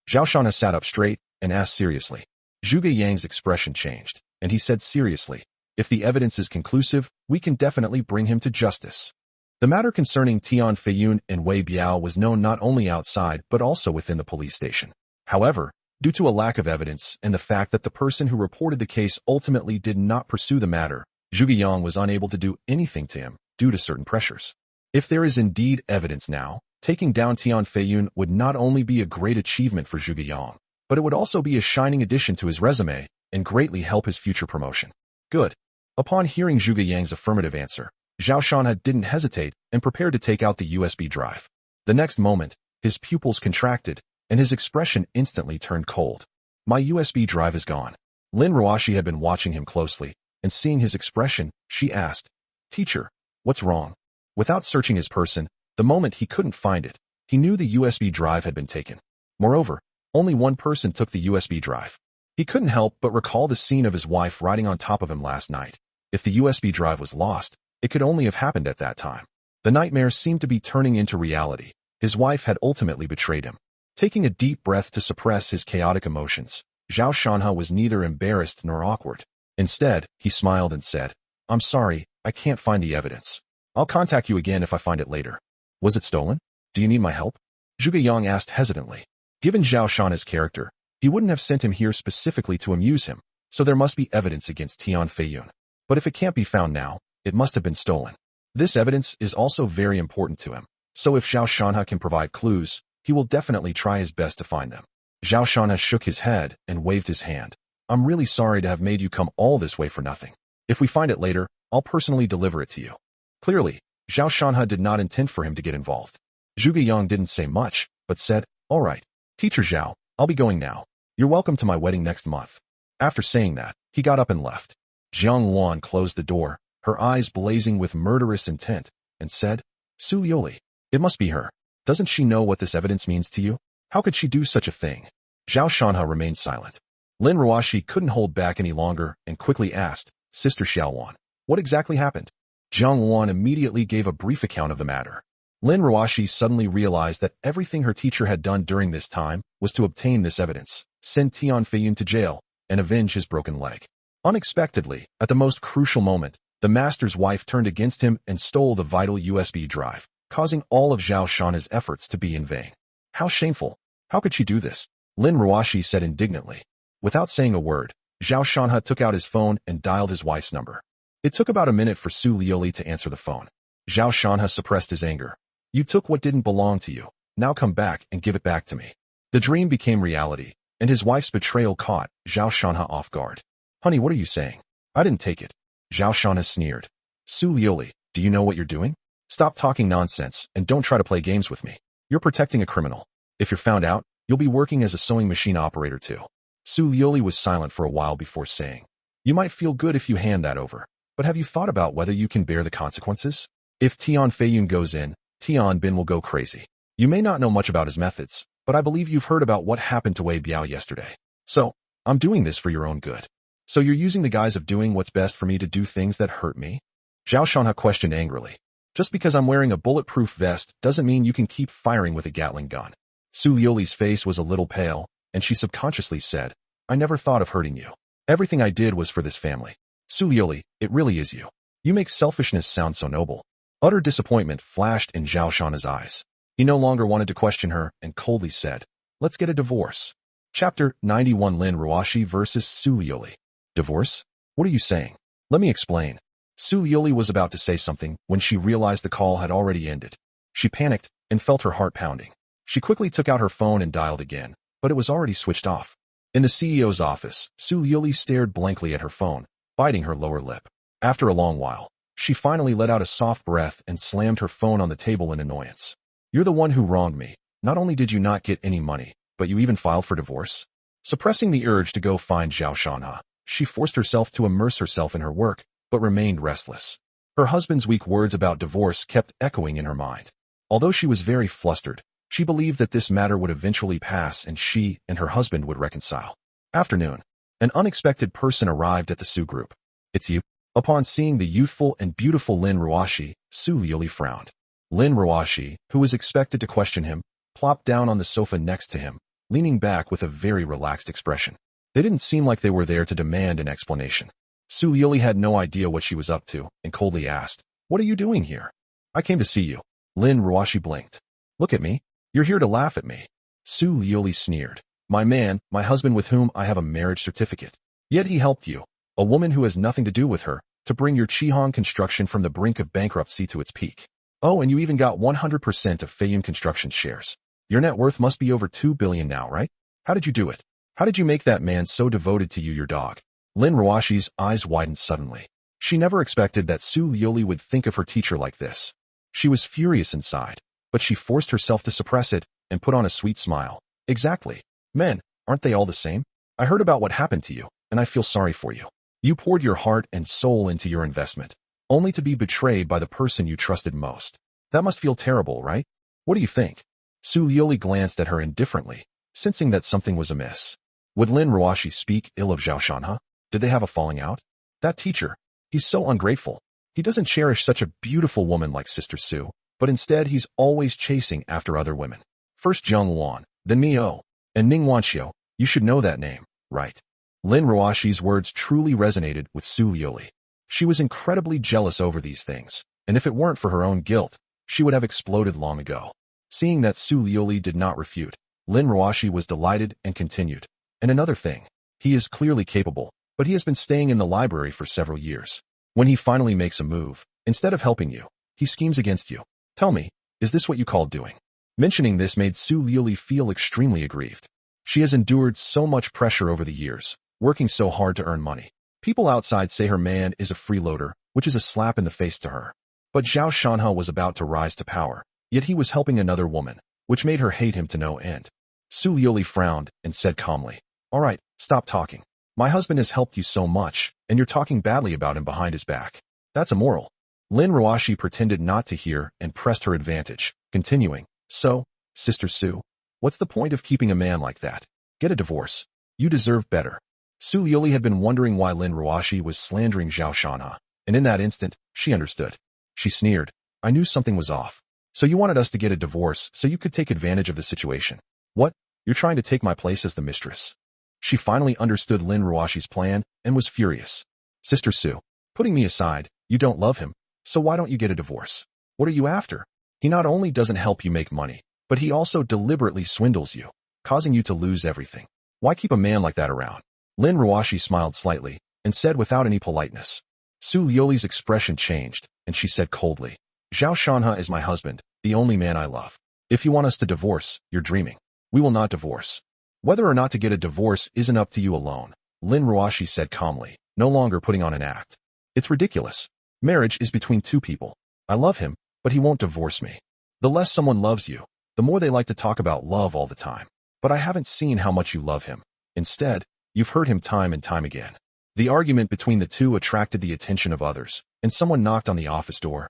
Zhao Shanhe sat up straight and asked seriously. Zhuge Yang's expression changed, and he said seriously, if the evidence is conclusive, we can definitely bring him to justice. The matter concerning Tian Feiyun and Wei Biao was known not only outside but also within the police station. However, due to a lack of evidence and the fact that the person who reported the case ultimately did not pursue the matter, Zhuge Yang was unable to do anything to him due to certain pressures. If there is indeed evidence now, taking down Tian Feiyun would not only be a great achievement for Zhuge Yang, but it would also be a shining addition to his resume and greatly help his future promotion. Good. Upon hearing Zhuge Yang's affirmative answer, Zhao Shanhe didn't hesitate and prepared to take out the USB drive. The next moment, His pupils contracted, and his expression instantly turned cold. My USB drive is gone. Lin Ruashi had been watching him closely, and seeing his expression, she asked, "Teacher, what's wrong?" Without searching his person, the moment he couldn't find it, he knew the USB drive had been taken. Moreover, only one person took the USB drive. He couldn't help but recall the scene of his wife riding on top of him last night. If the USB drive was lost, it could only have happened at that time. The nightmare seemed to be turning into reality. His wife had ultimately betrayed him. Taking a deep breath to suppress his chaotic emotions, Zhao Shanha was neither embarrassed nor awkward. Instead, he smiled and said, "I'm sorry, I can't find the evidence. I'll contact you again if I find it later." "Was it stolen? Do you need my help?" Zhuge Yang asked hesitantly. Given Zhao Shanha's character, he wouldn't have sent him here specifically to amuse him, so there must be evidence against Tian Feiyun. But if it can't be found now, it must have been stolen. This evidence is also very important to him, so if Zhao Shanha can provide clues, he will definitely try his best to find them. Zhao Shanha shook his head and waved his hand. "I'm really sorry to have made you come all this way for nothing. If we find it later, I'll personally deliver it to you." Clearly, Zhao Shanha did not intend for him to get involved. Zhuge Yang didn't say much, but said, "All right, Teacher Zhao, I'll be going now. You're welcome to my wedding next month." After saying that, he got up and left. Jiang Luan closed the door, her eyes blazing with murderous intent, and said, "Su Liuli, it must be her. Doesn't she know what this evidence means to you? How could she do such a thing?" Zhao Shanha remained silent. Lin Ruashi couldn't hold back any longer and quickly asked, "Sister Xiaowan, what exactly happened?" Jiang Luan immediately gave a brief account of the matter. Lin Ruashi suddenly realized that everything her teacher had done during this time was to obtain this evidence, send Tian Feiyun to jail, and avenge his broken leg. Unexpectedly, at the most crucial moment, the master's wife turned against him and stole the vital USB drive, causing all of Zhao Shanha's efforts to be in vain. How shameful! How could she do this? Lin Ruashi said indignantly. Without saying a word, Zhao Shanha took out his phone and dialed his wife's number. It took about a minute for Su Liuli to answer the phone. Zhao Shanha suppressed his anger. "You took what didn't belong to you. Now come back and give it back to me." The dream became reality, and his wife's betrayal caught Zhao Shanha off guard. "Honey, what are you saying? I didn't take it." Zhao Shanha sneered. "Su Liuli, do you know what you're doing? Stop talking nonsense and don't try to play games with me. You're protecting a criminal. If you're found out, you'll be working as a sewing machine operator too." Su Liuli was silent for a while before saying, "You might feel good if you hand that over, but have you thought about whether you can bear the consequences? If Tian Feiyun goes in, Tian Bin will go crazy. You may not know much about his methods, but I believe you've heard about what happened to Wei Biao yesterday. So, I'm doing this for your own good. So you're using the guise of doing what's best for me to do things that hurt me?" Zhao Shanha questioned angrily. "Just because I'm wearing a bulletproof vest doesn't mean you can keep firing with a Gatling gun." Su Liuli's face was a little pale, and she subconsciously said, "I never thought of hurting you. Everything I did was for this family. Su Liuli, it really is you. You make selfishness sound so noble." Utter disappointment flashed in Zhao Shanha's eyes. He no longer wanted to question her and coldly said, "Let's get a divorce." Chapter 91 Lin Ruashi versus Su Liuli. "Divorce? What are you saying? Let me explain." Su Liuli was about to say something when she realized the call had already ended. She panicked and felt her heart pounding. She quickly took out her phone and dialed again, but it was already switched off. In the CEO's office, Su Liuli stared blankly at her phone, biting her lower lip. After a long while, she finally let out a soft breath and slammed her phone on the table in annoyance. "You're the one who wronged me. Not only did you not get any money, but you even filed for divorce?" Suppressing the urge to go find Zhao Shanha, she forced herself to immerse herself in her work, but remained restless. Her husband's weak words about divorce kept echoing in her mind. Although she was very flustered, she believed that this matter would eventually pass and she and her husband would reconcile. Afternoon. An unexpected person arrived at the Su group. "It's you?" Upon seeing the youthful and beautiful Lin Ruashi, Su Liuli frowned. Lin Ruashi, who was expected to question him, plopped down on the sofa next to him, leaning back with a very relaxed expression. They didn't seem like they were there to demand an explanation. Su Liuli had no idea what she was up to and coldly asked, "What are you doing here?" "I came to see you." Lin Ruashi blinked. "Look at me. You're here to laugh at me." Su Liuli sneered. "My man, my husband with whom I have a marriage certificate. Yet he helped you, a woman who has nothing to do with her, to bring your Qihong construction from the brink of bankruptcy to its peak. Oh, and you even got 100% of Feiyun Construction shares. Your net worth must be over 2 billion now, right? How did you do it? How did you make that man so devoted to you, your dog?" Lin Ruashi's eyes widened suddenly. She never expected that Su Liuli would think of her teacher like this. She was furious inside, but she forced herself to suppress it and put on a sweet smile. Exactly. Men, aren't they all the same? I heard about what happened to you, and I feel sorry for you. You poured your heart and soul into your investment, only to be betrayed by the person you trusted most. That must feel terrible, right? What do you think? Su Liuli glanced at her indifferently, sensing that something was amiss. Would Lin Ruoshi speak ill of Zhao Shanhe? Did they have a falling out? That teacher, he's so ungrateful. He doesn't cherish such a beautiful woman like Sister Su, but instead he's always chasing after other women. First Zheng Luan, then Miao, and Ning Wanxiu. You should know that name, right? Lin Ruoshi's words truly resonated with Su Liuli. She was incredibly jealous over these things, and if it weren't for her own guilt, she would have exploded long ago. Seeing that Su Liuli did not refute, Lin Ruoshi was delighted and continued. And another thing, he is clearly capable, but he has been staying in the library for several years. When he finally makes a move, instead of helping you, he schemes against you. Tell me, is this what you call doing? Mentioning this made Su Liuli feel extremely aggrieved. She has endured so much pressure over the years, working so hard to earn money. People outside say her man is a freeloader, which is a slap in the face to her. But Zhao Shanhe was about to rise to power, yet he was helping another woman, which made her hate him to no end. Su Liuli frowned and said calmly, "All right, stop talking. My husband has helped you so much, and you're talking badly about him behind his back. That's immoral." Lin Ruoshi pretended not to hear and pressed her advantage, continuing, "So, Sister Su, what's the point of keeping a man like that? Get a divorce. You deserve better." Su Liuli had been wondering why Lin Ruoshi was slandering Zhao Shanhe, and in that instant, she understood. She sneered, "I knew something was off. So you wanted us to get a divorce so you could take advantage of the situation. What? You're trying to take my place as the mistress?" She finally understood Lin Ruoshi's plan and was furious. "Sister Su, putting me aside, you don't love him, so why don't you get a divorce? What are you after? He not only doesn't help you make money, but he also deliberately swindles you, causing you to lose everything. Why keep a man like that around?" Lin Ruoshi smiled slightly and said without any politeness. Su Liuli's expression changed, and she said coldly, "Zhao Shanhe is my husband, the only man I love. If you want us to divorce, you're dreaming. We will not divorce. Whether or not to get a divorce isn't up to you alone," Lin Ruoshi said calmly, no longer putting on an act. "It's ridiculous. Marriage is between two people. I love him, but he won't divorce me. The less someone loves you, the more they like to talk about love all the time. But I haven't seen how much you love him. Instead, you've hurt him time and time again." The argument between the two attracted the attention of others, and someone knocked on the office door.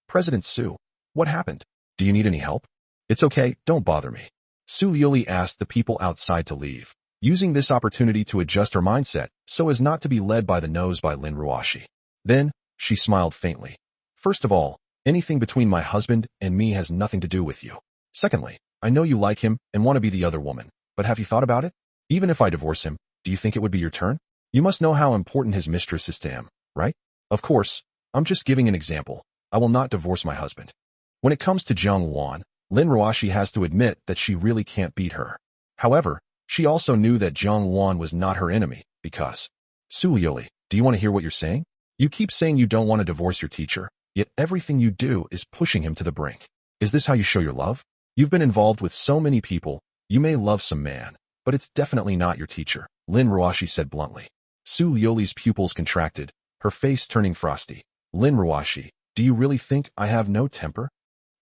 "President Su, what happened? Do you need any help?" "It's okay, don't bother me." Su Liuli asked the people outside to leave, using this opportunity to adjust her mindset so as not to be led by the nose by Lin Ruoshi. Then, she smiled faintly. "First of all, anything between my husband and me has nothing to do with you. Secondly, I know you like him and want to be the other woman, but have you thought about it? Even if I divorce him, do you think it would be your turn? You must know how important his mistress is to him, right? Of course, I'm just giving an example. I will not divorce my husband." When it comes to Zheng Luan, Lin Ruoshi has to admit that she really can't beat her. However, she also knew that Zheng Luan was not her enemy, because... "Su Liuli, do you want to hear what you're saying? You keep saying you don't want to divorce your teacher, yet everything you do is pushing him to the brink. Is this how you show your love? You've been involved with so many people, you may love some man, but it's definitely not your teacher," Lin Ruoshi said bluntly. Su Liuli's pupils contracted, her face turning frosty. "Lin Ruoshi, do you really think I have no temper?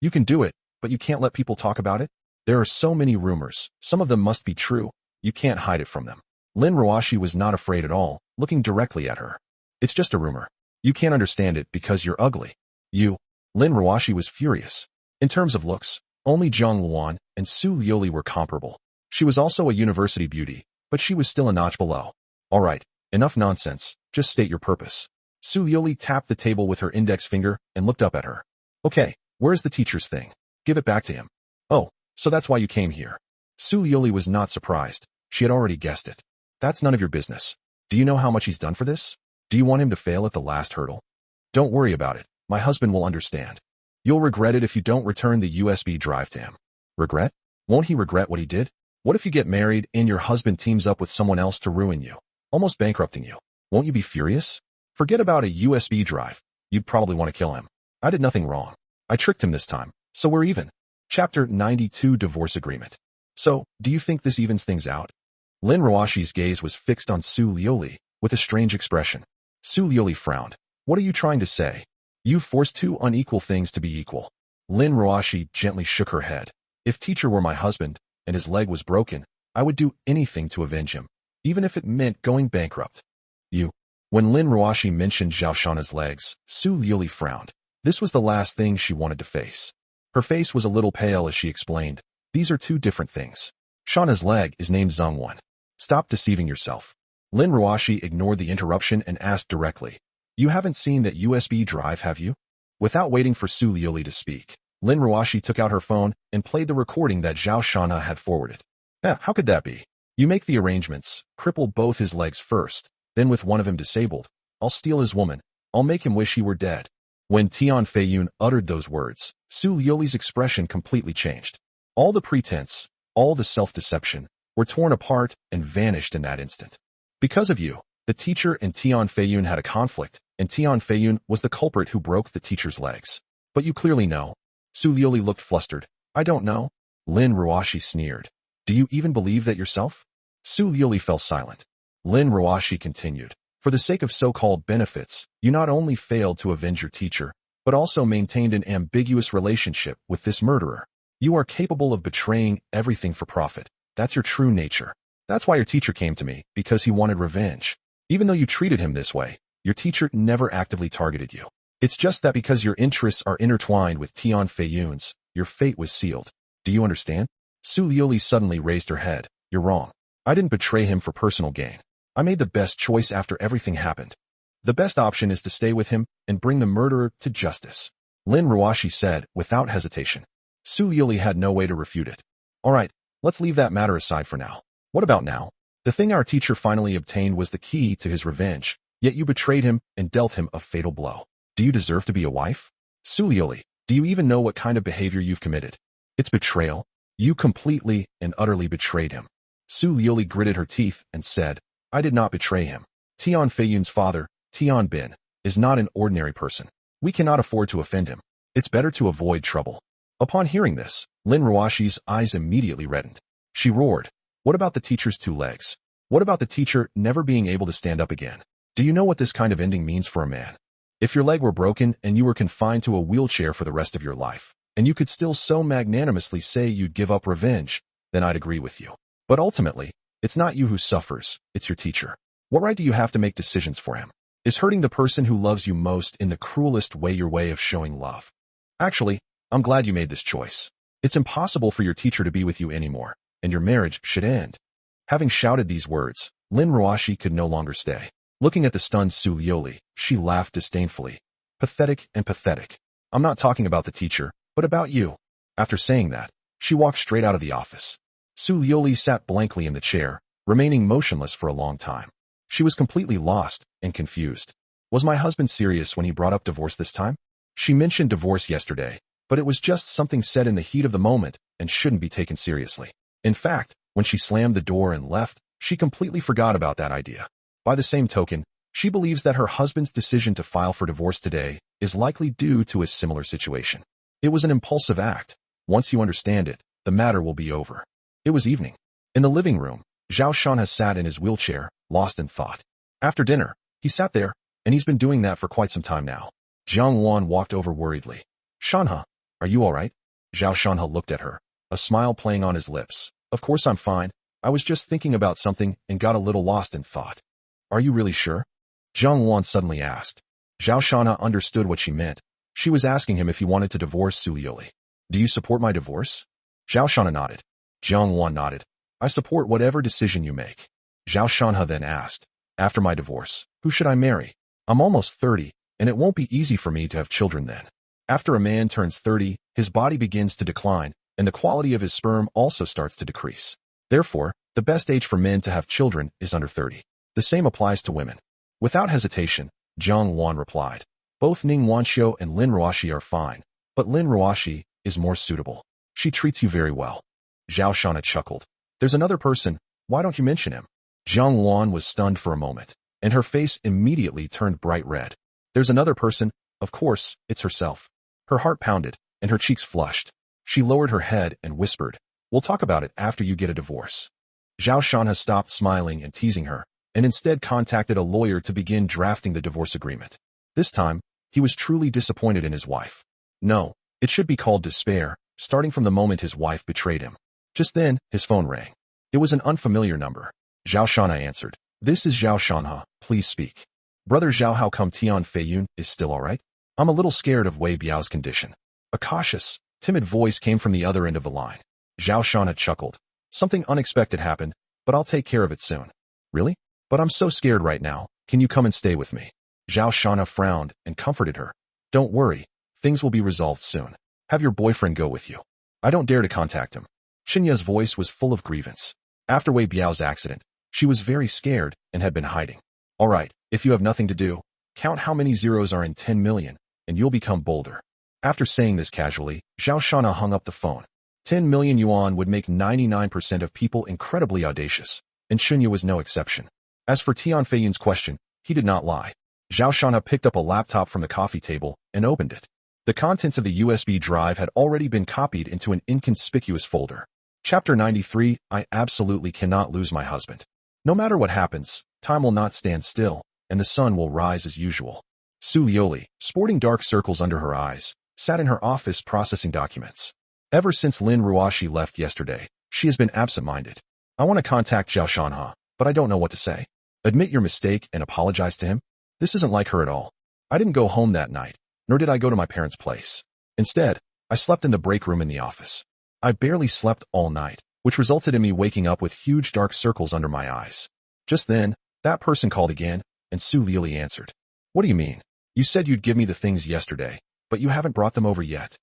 You can do it, but you can't let people talk about it? There are so many rumors, some of them must be true, you can't hide it from them." Lin Ruoshi was not afraid at all, looking directly at her. "It's just a rumor. You can't understand it because you're ugly. You..." Lin Ruoshi was furious. In terms of looks, only Zheng Luan and Su Liuli were comparable. She was also a university beauty, but she was still a notch below. "All right, enough nonsense, just state your purpose." Su Liuli tapped the table with her index finger and looked up at her. "Okay, where's the teacher's thing? Give it back to him." "Oh, so that's why you came here." Su Liuli was not surprised. She had already guessed it. "That's none of your business. Do you know how much he's done for this? Do you want him to fail at the last hurdle? Don't worry about it. My husband will understand. You'll regret it if you don't return the USB drive to him." "Regret? Won't he regret what he did? What if you get married and your husband teams up with someone else to ruin you, almost bankrupting you? Won't you be furious? Forget about a USB drive. You'd probably want to kill him. I did nothing wrong. I tricked him this time, so we're even." Chapter 92 Divorce Agreement. "So, do you think this evens things out?" Lin Ruoshi's gaze was fixed on Su Liuli with a strange expression. Su Liuli frowned. "What are you trying to say? You forced two unequal things to be equal." Lin Ruashi gently shook her head. If teacher were my husband, and his leg was broken, I would do anything to avenge him, even if it meant going bankrupt. You. When Lin Ruashi mentioned Zhao Shana's legs, Su Liuli frowned. This was the last thing she wanted to face. Her face was a little pale as she explained, these are two different things. Shana's leg is named Zhongwan. Stop deceiving yourself. Lin Ruashi ignored the interruption and asked directly, you haven't seen that USB drive, have you? Without waiting for Su Liuli to speak, Lin Ruashi took out her phone and played the recording that Zhao Shana had forwarded. How could that be? You make the arrangements, cripple both his legs first, then with one of him disabled, I'll steal his woman, I'll make him wish he were dead. When Tian Feiyun uttered those words, Su Liuli's expression completely changed. All the pretense, all the self-deception, were torn apart and vanished in that instant. Because of you, the teacher and Tian Feiyun had a conflict, and Tian Feiyun was the culprit who broke the teacher's legs. But you clearly know. Su Liuli looked flustered. I don't know. Lin Ruashi sneered. Do you even believe that yourself? Su Liuli fell silent. Lin Ruashi continued. For the sake of so-called benefits, you not only failed to avenge your teacher, but also maintained an ambiguous relationship with this murderer. You are capable of betraying everything for profit. That's your true nature. That's why your teacher came to me, because he wanted revenge. Even though you treated him this way, your teacher never actively targeted you. It's just that because your interests are intertwined with Tian Feiyun's, your fate was sealed. Do you understand? Su Liuli suddenly raised her head. You're wrong. I didn't betray him for personal gain. I made the best choice after everything happened. The best option is to stay with him and bring the murderer to justice. Lin Ruashi said, without hesitation. Su Liuli had no way to refute it. All right, let's leave that matter aside for now. What about now? The thing our teacher finally obtained was the key to his revenge, yet you betrayed him and dealt him a fatal blow. Do you deserve to be a wife? Su Liuli, do you even know what kind of behavior you've committed? It's betrayal. You completely and utterly betrayed him. Su Liuli gritted her teeth and said, I did not betray him. Tian Feiyun's father, Tian Bin, is not an ordinary person. We cannot afford to offend him. It's better to avoid trouble. Upon hearing this, Lin Ruashi's eyes immediately reddened. She roared, what about the teacher's two legs? What about the teacher never being able to stand up again? Do you know what this kind of ending means for a man? If your leg were broken and you were confined to a wheelchair for the rest of your life, and you could still so magnanimously say you'd give up revenge, then I'd agree with you. But ultimately, it's not you who suffers, it's your teacher. What right do you have to make decisions for him? Is hurting the person who loves you most in the cruelest way your way of showing love? Actually, I'm glad you made this choice. It's impossible for your teacher to be with you anymore, and your marriage should end. Having shouted these words, Lin Ruashi could no longer stay. Looking at the stunned Su Liuli, she laughed disdainfully. Pathetic and pathetic. I'm not talking about the teacher, but about you. After saying that, she walked straight out of the office. Su Liuli sat blankly in the chair, remaining motionless for a long time. She was completely lost and confused. Was my husband serious when he brought up divorce this time? She mentioned divorce yesterday, but it was just something said in the heat of the moment and shouldn't be taken seriously. In fact, when she slammed the door and left, she completely forgot about that idea. By the same token, she believes that her husband's decision to file for divorce today is likely due to a similar situation. It was an impulsive act. Once you understand it, the matter will be over. It was evening. In the living room, Zhao Shana sat in his wheelchair, lost in thought. After dinner, he sat there, and he's been doing that for quite some time now. Jiang Wan walked over worriedly. Shanha, are you all right? Zhao Shanha looked at her, a smile playing on his lips. Of course I'm fine. I was just thinking about something and got a little lost in thought. Are you really sure? Jiang Wan suddenly asked. Zhao Shana understood what she meant. She was asking him if he wanted to divorce Su Liuli. Do you support my divorce? Zhao Shana nodded. Jiang Wan nodded. I support whatever decision you make. Zhao Shanha then asked, after my divorce, who should I marry? I'm almost 30, and it won't be easy for me to have children then. After a man turns 30, his body begins to decline, and the quality of his sperm also starts to decrease. Therefore, the best age for men to have children is under 30. The same applies to women. Without hesitation, Jiang Wan replied, both Ning Wanxiu and Lin Ruashi are fine, but Lin Ruashi is more suitable. She treats you very well. Zhao Shana chuckled. There's another person, why don't you mention him? Jiang Wan was stunned for a moment, and her face immediately turned bright red. There's another person, of course, it's herself. Her heart pounded, and her cheeks flushed. She lowered her head and whispered, we'll talk about it after you get a divorce. Zhao Shanha stopped smiling and teasing her, and instead contacted a lawyer to begin drafting the divorce agreement. This time, he was truly disappointed in his wife. No, It should be called despair, starting from the moment his wife betrayed him. Just then, his phone rang. It was an unfamiliar number. Zhao Shanha answered. This is Zhao Shanha, please speak. Brother Zhao, how come Tian Feiyun is still alright? I'm a little scared of Wei Biao's condition. A cautious, timid voice came from the other end of the line. Zhao Shanha chuckled. Something unexpected happened, but I'll take care of it soon. Really? But I'm so scared right now. Can you come and stay with me? Zhao Shanha frowned and comforted her. Don't worry. Things will be resolved soon. Have your boyfriend go with you. I don't dare to contact him. Xinya's voice was full of grievance. After Wei Biao's accident, she was very scared and had been hiding. All right, if you have nothing to do, count how many zeros are in 10 million, and you'll become bolder. After saying this casually, Zhao Shanha hung up the phone. 10 million yuan would make 99% of people incredibly audacious, and Xunya was no exception. As for Tian Feiyun's question, he did not lie. Zhao Shanha picked up a laptop from the coffee table and opened it. The contents of the USB drive had already been copied into an inconspicuous folder. Chapter 93, I absolutely cannot lose my husband. No matter what happens, time will not stand still, and the sun will rise as usual. Su Lioli, sporting dark circles under her eyes, sat in her office processing documents. Ever since Lin Ruoxi left yesterday, she has been absent-minded. I want to contact Zhao Shanha, but I don't know what to say. Admit your mistake and apologize to him? This isn't like her at all. I didn't go home that night, nor did I go to my parents' place. Instead, I slept in the break room in the office. I barely slept all night, which resulted in me waking up with huge dark circles under my eyes. Just then, that person called again, and Su Lioli answered. What do you mean? You said you'd give me the things yesterday, but you haven't brought them over yet.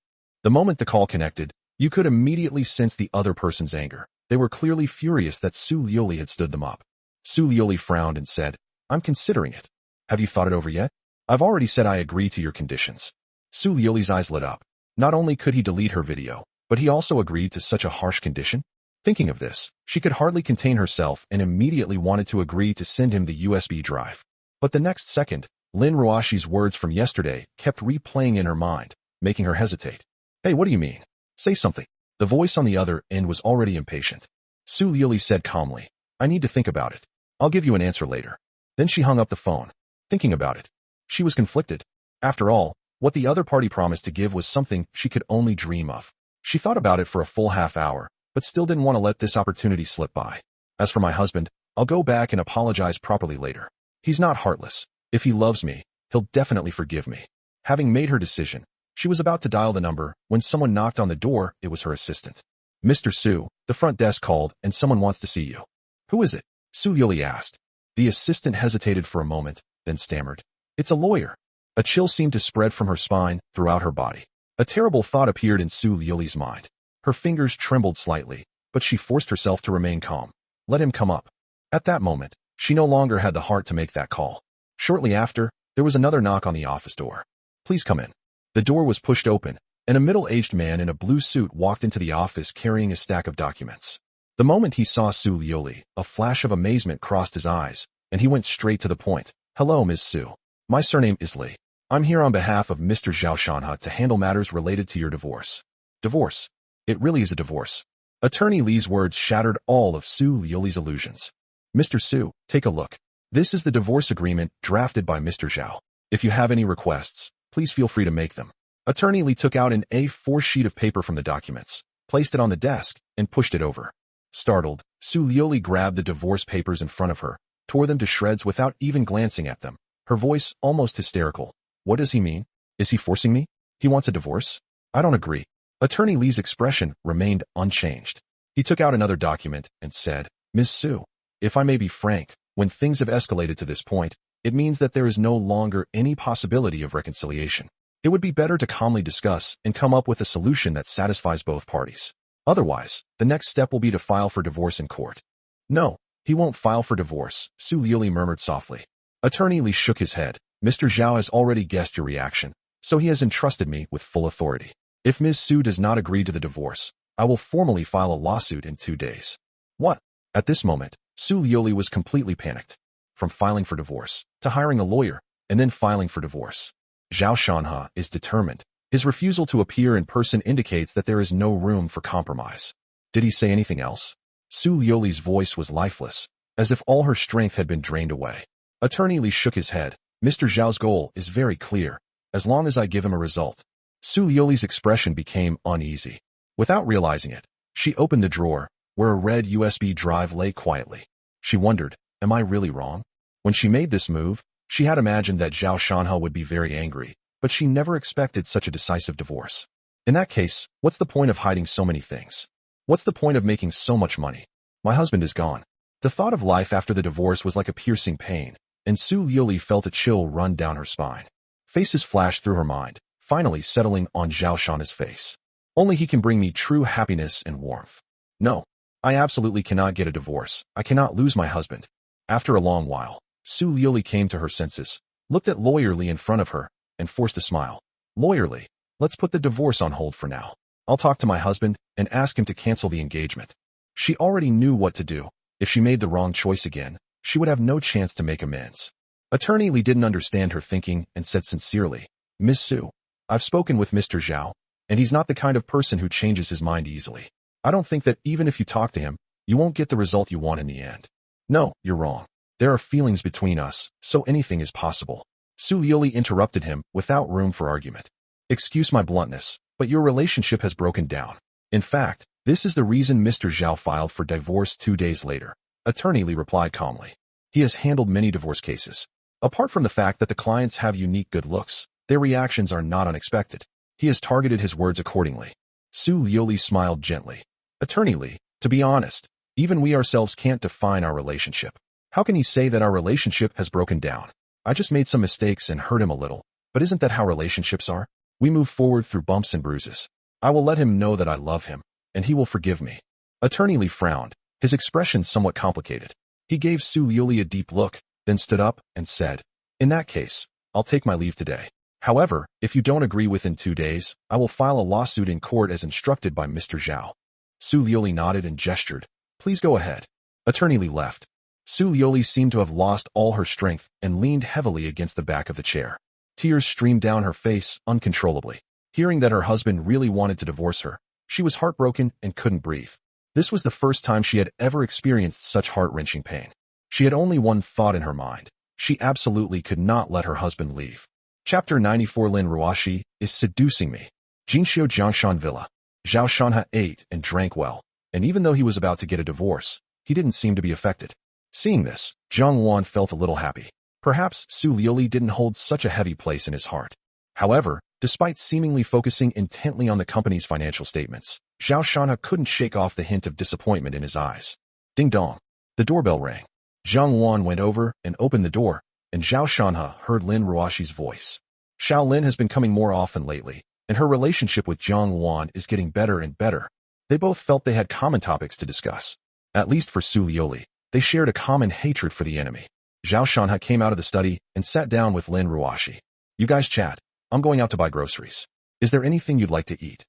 The moment the call connected, you could immediately sense the other person's anger. They were clearly furious that Su Lioli had stood them up. Su Lioli frowned and said, I'm considering it. Have you thought it over yet? I've already said I agree to your conditions. Su Lioli's eyes lit up. Not only could he delete her video, but he also agreed to such a harsh condition? Thinking of this, she could hardly contain herself and immediately wanted to agree to send him the USB drive. But the next second, Lin Ruoxi's words from yesterday kept replaying in her mind, making her hesitate. Hey, what do you mean? Say something. The voice on the other end was already impatient. Su Lioli said calmly, I need to think about it. I'll give you an answer later. Then she hung up the phone. Thinking about it. She was conflicted. After all, what the other party promised to give was something she could only dream of. She thought about it for a full half hour, but still didn't want to let this opportunity slip by. As for my husband, I'll go back and apologize properly later. He's not heartless. If he loves me, he'll definitely forgive me. Having made her decision, she was about to dial the number when someone knocked on the door. It was her assistant. Mr. Su, the front desk called and someone wants to see you. Who is it? Su Lioli asked. The assistant hesitated for a moment, then stammered. It's a lawyer. A chill seemed to spread from her spine throughout her body. A terrible thought appeared in Su Lioli's mind. Her fingers trembled slightly, but she forced herself to remain calm. Let him come up. At that moment, she no longer had the heart to make that call. Shortly after, there was another knock on the office door. Please come in. The door was pushed open, and a middle-aged man in a blue suit walked into the office carrying a stack of documents. The moment he saw Su Lioli, a flash of amazement crossed his eyes, and he went straight to the point. Hello, Ms. Su. My surname is Li. I'm here on behalf of Mr. Zhao Shanha to handle matters related to your divorce. Divorce? It really is a divorce. Attorney Li's words shattered all of Su Lioli's illusions. Mr. Su, take a look. This is the divorce agreement drafted by Mr. Zhao. If you have any requests, please feel free to make them. Attorney Li took out an A4 sheet of paper from the documents, placed it on the desk, and pushed it over. Startled, Su Lioli grabbed the divorce papers in front of her, tore them to shreds without even glancing at them, her voice almost hysterical. What does he mean? Is he forcing me? He wants a divorce? I don't agree. Attorney Li's expression remained unchanged. He took out another document and said, Ms. Su, if I may be frank, when things have escalated to this point, it means that there is no longer any possibility of reconciliation. It would be better to calmly discuss and come up with a solution that satisfies both parties. Otherwise, the next step will be to file for divorce in court. No, he won't file for divorce, Su Lioli murmured softly. Attorney Li shook his head. Mr. Zhao has already guessed your reaction, so he has entrusted me with full authority. If Ms. Su does not agree to the divorce, I will formally file a lawsuit in 2 days. What? At this moment, Su Lioli was completely panicked. From filing for divorce, to hiring a lawyer, and then filing for divorce. Zhao Shanha is determined. His refusal to appear in person indicates that there is no room for compromise. Did he say anything else? Su Lioli's voice was lifeless, as if all her strength had been drained away. Attorney Li shook his head. Mr. Zhao's goal is very clear. As long as I give him a result, Su Liuli's expression became uneasy. Without realizing it, she opened the drawer, where a red USB drive lay quietly. She wondered, am I really wrong? When she made this move, she had imagined that Zhao Shanhe would be very angry, but she never expected such a decisive divorce. In that case, what's the point of hiding so many things? What's the point of making so much money? My husband is gone. The thought of life after the divorce was like a piercing pain, and Su Liuli felt a chill run down her spine. Faces flashed through her mind, finally settling on Zhao Shanhe's face. Only he can bring me true happiness and warmth. No, I absolutely cannot get a divorce. I cannot lose my husband. After a long while, Su Liuli came to her senses, looked at Lawyer Li in front of her, and forced a smile. Lawyer Li, let's put the divorce on hold for now. I'll talk to my husband and ask him to cancel the engagement. She already knew what to do. If she made the wrong choice again, she would have no chance to make amends. Attorney Li didn't understand her thinking and said sincerely, Miss Su, I've spoken with Mr. Zhao, and he's not the kind of person who changes his mind easily. I don't think that even if you talk to him, you won't get the result you want in the end. No, you're wrong. There are feelings between us, so anything is possible. Su Liuli interrupted him without room for argument. Excuse my bluntness, but your relationship has broken down. In fact, this is the reason Mr. Zhao filed for divorce 2 days later. Attorney Li replied calmly. He has handled many divorce cases. Apart from the fact that the clients have unique good looks, their reactions are not unexpected. He has targeted his words accordingly. Su Liuli smiled gently. Attorney Li, to be honest, even we ourselves can't define our relationship. How can he say that our relationship has broken down? I just made some mistakes and hurt him a little, but isn't that how relationships are? We move forward through bumps and bruises. I will let him know that I love him, and he will forgive me. Attorney Li frowned, his expression somewhat complicated. He gave Su Liuli a deep look, then stood up and said, In that case, I'll take my leave today. However, if you don't agree within 2 days, I will file a lawsuit in court as instructed by Mr. Zhao. Su Liuli nodded and gestured. Please go ahead. Attorney Li left. Su Liuli seemed to have lost all her strength and leaned heavily against the back of the chair. Tears streamed down her face uncontrollably. Hearing that her husband really wanted to divorce her, she was heartbroken and couldn't breathe. This was the first time she had ever experienced such heart-wrenching pain. She had only one thought in her mind. She absolutely could not let her husband leave. Chapter 94 Lin Ruoxi is seducing me. Jinxiu Jiangshan Villa. Zhao Shanhe ate and drank well, and even though he was about to get a divorce, he didn't seem to be affected. Seeing this, Zhang Wan felt a little happy. Perhaps Su Liuli didn't hold such a heavy place in his heart. However, despite seemingly focusing intently on the company's financial statements, Zhao Shanhe couldn't shake off the hint of disappointment in his eyes. Ding dong. The doorbell rang. Zhang Wan went over and opened the door, and Zhao Shanhe heard Lin Ruoxi's voice. Xiao Lin has been coming more often lately, and her relationship with Zhang Wan is getting better and better. They both felt they had common topics to discuss. At least for Su Liuli, they shared a common hatred for the enemy. Zhao Shanhe came out of the study and sat down with Lin Ruoxi. You guys chat. I'm going out to buy groceries. Is there anything you'd like to eat?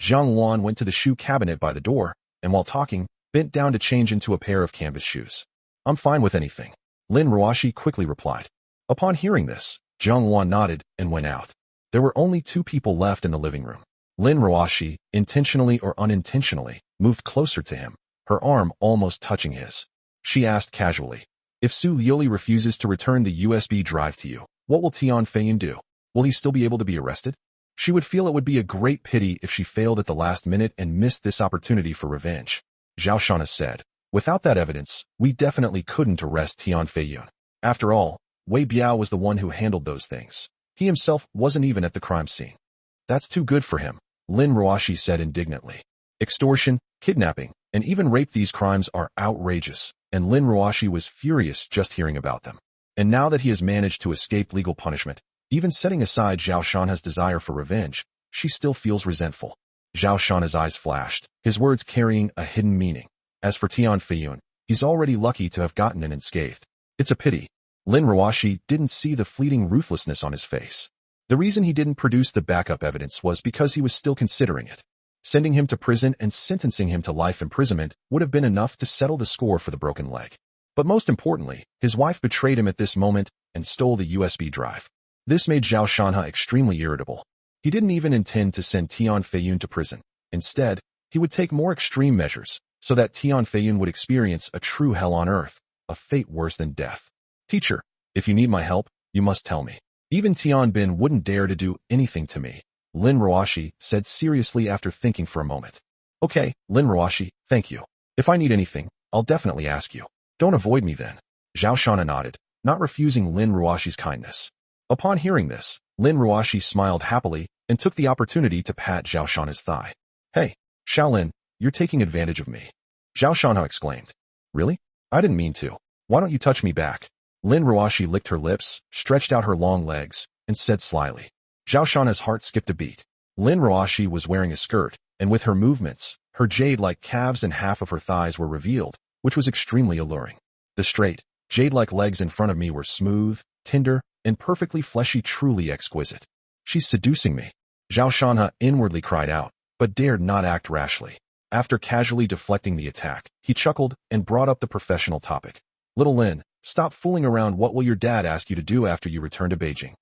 Zhang Wan went to the shoe cabinet by the door, and while talking, bent down to change into a pair of canvas shoes. I'm fine with anything. Lin Ruoxi quickly replied. Upon hearing this, Zhang Wan nodded and went out. There were only 2 people left in the living room. Lin Ruoxi, intentionally or unintentionally, moved closer to him, her arm almost touching his. She asked casually, if Su Liuli refuses to return the USB drive to you, what will Tian Feiyun do? Will he still be able to be arrested? She would feel it would be a great pity if she failed at the last minute and missed this opportunity for revenge. Zhao Shanhe said, without that evidence, we definitely couldn't arrest Tian Feiyun. After all, Wei Biao was the one who handled those things. He himself wasn't even at the crime scene. That's too good for him, Lin Ruoxi said indignantly. Extortion, kidnapping, and even rape, these crimes are outrageous, and Lin Ruoxi was furious just hearing about them. And now that he has managed to escape legal punishment, even setting aside Zhao Shanhe's desire for revenge, she still feels resentful. Zhao Shanhe's eyes flashed, his words carrying a hidden meaning. As for Tian Feiyun, he's already lucky to have gotten in unscathed. It's a pity. Lin Ruoxi didn't see the fleeting ruthlessness on his face. The reason he didn't produce the backup evidence was because he was still considering it. Sending him to prison and sentencing him to life imprisonment would have been enough to settle the score for the broken leg. But most importantly, his wife betrayed him at this moment and stole the USB drive. This made Zhao Shanhe extremely irritable. He didn't even intend to send Tian Feiyun to prison. Instead, he would take more extreme measures so that Tian Feiyun would experience a true hell on earth, a fate worse than death. Teacher, if you need my help, you must tell me. Even Tian Bin wouldn't dare to do anything to me. Lin Ruoshi said seriously after thinking for a moment. Okay, Lin Ruoshi, thank you. If I need anything, I'll definitely ask you. Don't avoid me then. Zhao Shana nodded, not refusing Lin Ruoshi's kindness. Upon hearing this, Lin Ruoshi smiled happily and took the opportunity to pat Zhao Shana's thigh. Hey, Shaolin, you're taking advantage of me. Zhao Shana exclaimed. Really? I didn't mean to. Why don't you touch me back? Lin Ruoshi licked her lips, stretched out her long legs, and said slyly. Zhao Shana's heart skipped a beat. Lin Ruoshi was wearing a skirt, and with her movements, her jade-like calves and half of her thighs were revealed, which was extremely alluring. The straight, jade-like legs in front of me were smooth, tender, and perfectly fleshy, truly exquisite. She's seducing me. Zhao Shana inwardly cried out, but dared not act rashly. After casually deflecting the attack, he chuckled and brought up the professional topic. Little Lin, stop fooling around. What will your dad ask you to do after you return to Beijing?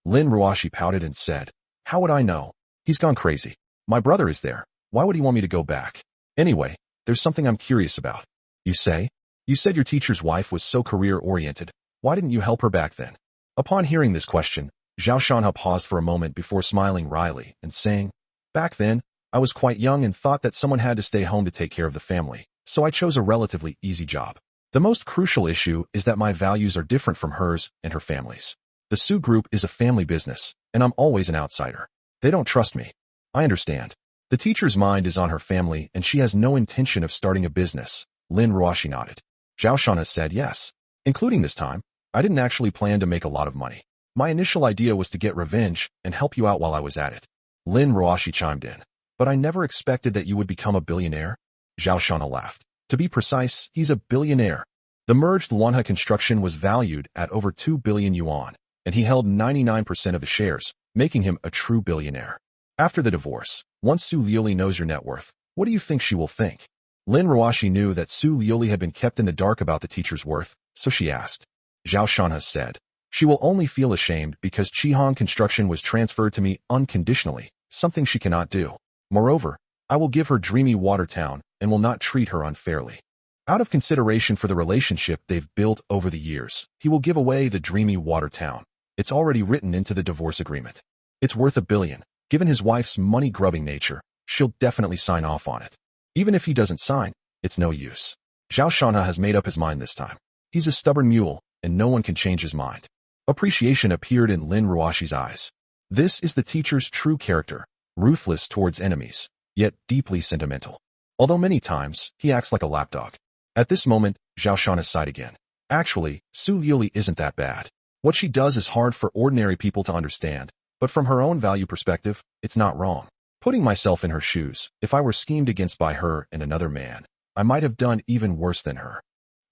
Lin Ruoshi pouted and said, How would I know? He's gone crazy. My brother is there. Why would he want me to go back? Anyway, there's something I'm curious about. You say? You said your teacher's wife was so career-oriented. Why didn't you help her back then? Upon hearing this question, Zhao Shanha paused for a moment before smiling wryly and saying, Back then, I was quite young and thought that someone had to stay home to take care of the family, so I chose a relatively easy job. The most crucial issue is that my values are different from hers and her family's. The Su Group is a family business, and I'm always an outsider. They don't trust me. I understand. The teacher's mind is on her family and she has no intention of starting a business. Lin Ruoshi nodded. Zhao Shana said yes. Including this time, I didn't actually plan to make a lot of money. My initial idea was to get revenge and help you out while I was at it. Lin Ruoshi chimed in. But I never expected that you would become a billionaire. Zhao Shana laughed. To be precise, he's a billionaire. The merged Luanhe construction was valued at over 2 billion yuan, and he held 99% of the shares, making him a true billionaire. After the divorce, once Su Liuli knows your net worth, what do you think she will think? Lin Ruoshi knew that Su Liuli had been kept in the dark about the teacher's worth, so she asked. Zhao Shanha said, She will only feel ashamed because Qihong construction was transferred to me unconditionally, something she cannot do. Moreover, I will give her dreamy water town and will not treat her unfairly. Out of consideration for the relationship they've built over the years, he will give away the dreamy water town. It's already written into the divorce agreement. It's worth 1 billion. Given his wife's money-grubbing nature, she'll definitely sign off on it. Even if he doesn't sign, it's no use. Zhao Shanha has made up his mind this time. He's a stubborn mule, and no one can change his mind. Appreciation appeared in Lin Ruoshi's eyes. This is the teacher's true character, ruthless towards enemies, yet deeply sentimental. Although many times, he acts like a lapdog. At this moment, Zhao Shanha sighed again. Actually, Su Liuli isn't that bad. What she does is hard for ordinary people to understand, but from her own value perspective, it's not wrong. Putting myself in her shoes, if I were schemed against by her and another man, I might have done even worse than her.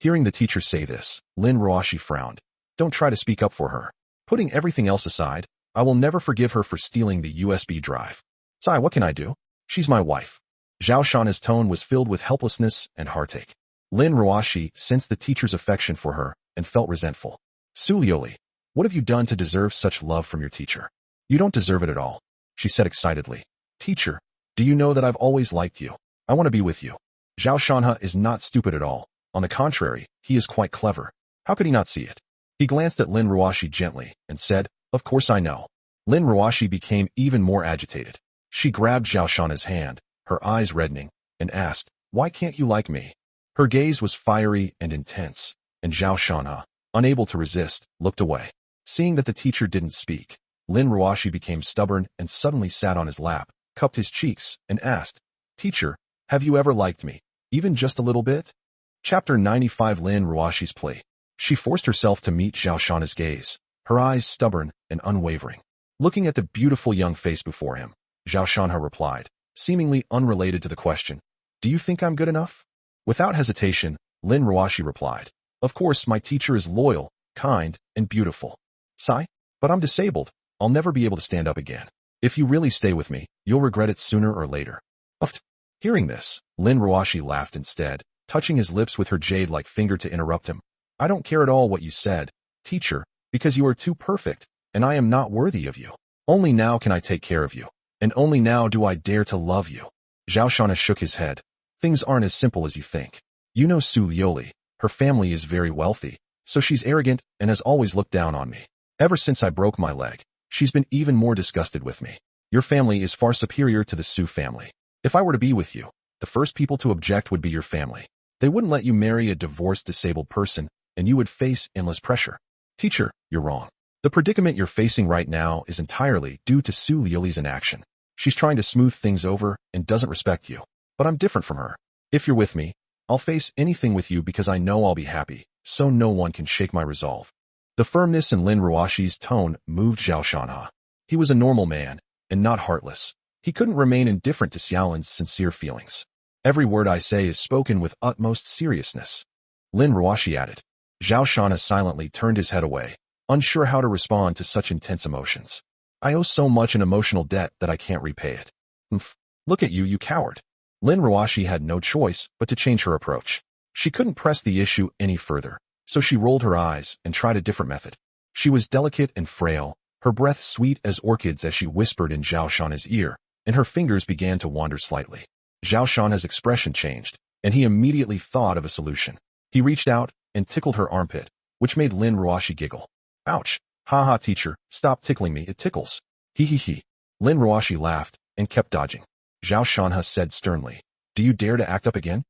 Hearing the teacher say this, Lin Ruoshi frowned. Don't try to speak up for her. Putting everything else aside, I will never forgive her for stealing the USB drive. Sai, what can I do? She's my wife. Zhao Shan's tone was filled with helplessness and heartache. Lin Ruoshi sensed the teacher's affection for her and felt resentful. Su Liuli, what have you done to deserve such love from your teacher? You don't deserve it at all, she said excitedly. Teacher, do you know that I've always liked you? I want to be with you. Zhao Shanha is not stupid at all. On the contrary, he is quite clever. How could he not see it? He glanced at Lin Ruoshi gently and said, Of course I know. Lin Ruoshi became even more agitated. She grabbed Zhao Shanha's hand, her eyes reddening, and asked, Why can't you like me? Her gaze was fiery and intense, and Zhao Shanha, unable to resist, looked away. Seeing that the teacher didn't speak, Lin Ruoshi became stubborn and suddenly sat on his lap, cupped his cheeks, and asked, Teacher, have you ever liked me, even just a little bit? Chapter 95 Lin Ruoshi's plea. She forced herself to meet Zhao Shanha's gaze, her eyes stubborn and unwavering. Looking at the beautiful young face before him, Zhao Shanha replied, seemingly unrelated to the question, Do you think I'm good enough? Without hesitation, Lin Ruoshi replied, Of course my teacher is loyal, kind, and beautiful. Sigh, but I'm disabled. I'll never be able to stand up again. If you really stay with me, you'll regret it sooner or later. Hearing this, Lin Ruoshi laughed instead, touching his lips with her jade-like finger to interrupt him. I don't care at all what you said, teacher, because you are too perfect, and I am not worthy of you. Only now can I take care of you, and only now do I dare to love you. Zhao Shana shook his head. Things aren't as simple as you think. You know Su Liuli, her family is very wealthy, so she's arrogant and has always looked down on me. Ever since I broke my leg, she's been even more disgusted with me. Your family is far superior to the Su family. If I were to be with you, the first people to object would be your family. They wouldn't let you marry a divorced disabled person, and you would face endless pressure. Teacher, you're wrong. The predicament you're facing right now is entirely due to Su Liuli's inaction. She's trying to smooth things over and doesn't respect you. But I'm different from her. If you're with me, I'll face anything with you because I know I'll be happy, so no one can shake my resolve. The firmness in Lin Ruashi's tone moved Zhao Shanha. He was a normal man, and not heartless. He couldn't remain indifferent to Xiaolin's sincere feelings. Every word I say is spoken with utmost seriousness. Lin Ruashi added. Zhao Shanha silently turned his head away, unsure how to respond to such intense emotions. I owe so much an emotional debt that I can't repay it. Look at you, you coward. Lin Ruashi had no choice but to change her approach. She couldn't press the issue any further, so she rolled her eyes and tried a different method. She was delicate and frail, her breath sweet as orchids as she whispered in Zhao Shanha's ear, and her fingers began to wander slightly. Zhao Shanha's expression changed, and he immediately thought of a solution. He reached out and tickled her armpit, which made Lin Ruashi giggle. Ouch! Ha ha, teacher, stop tickling me, it tickles. He he he. Lin Ruashi laughed and kept dodging. Zhao Shanha said sternly, do you dare to act up again?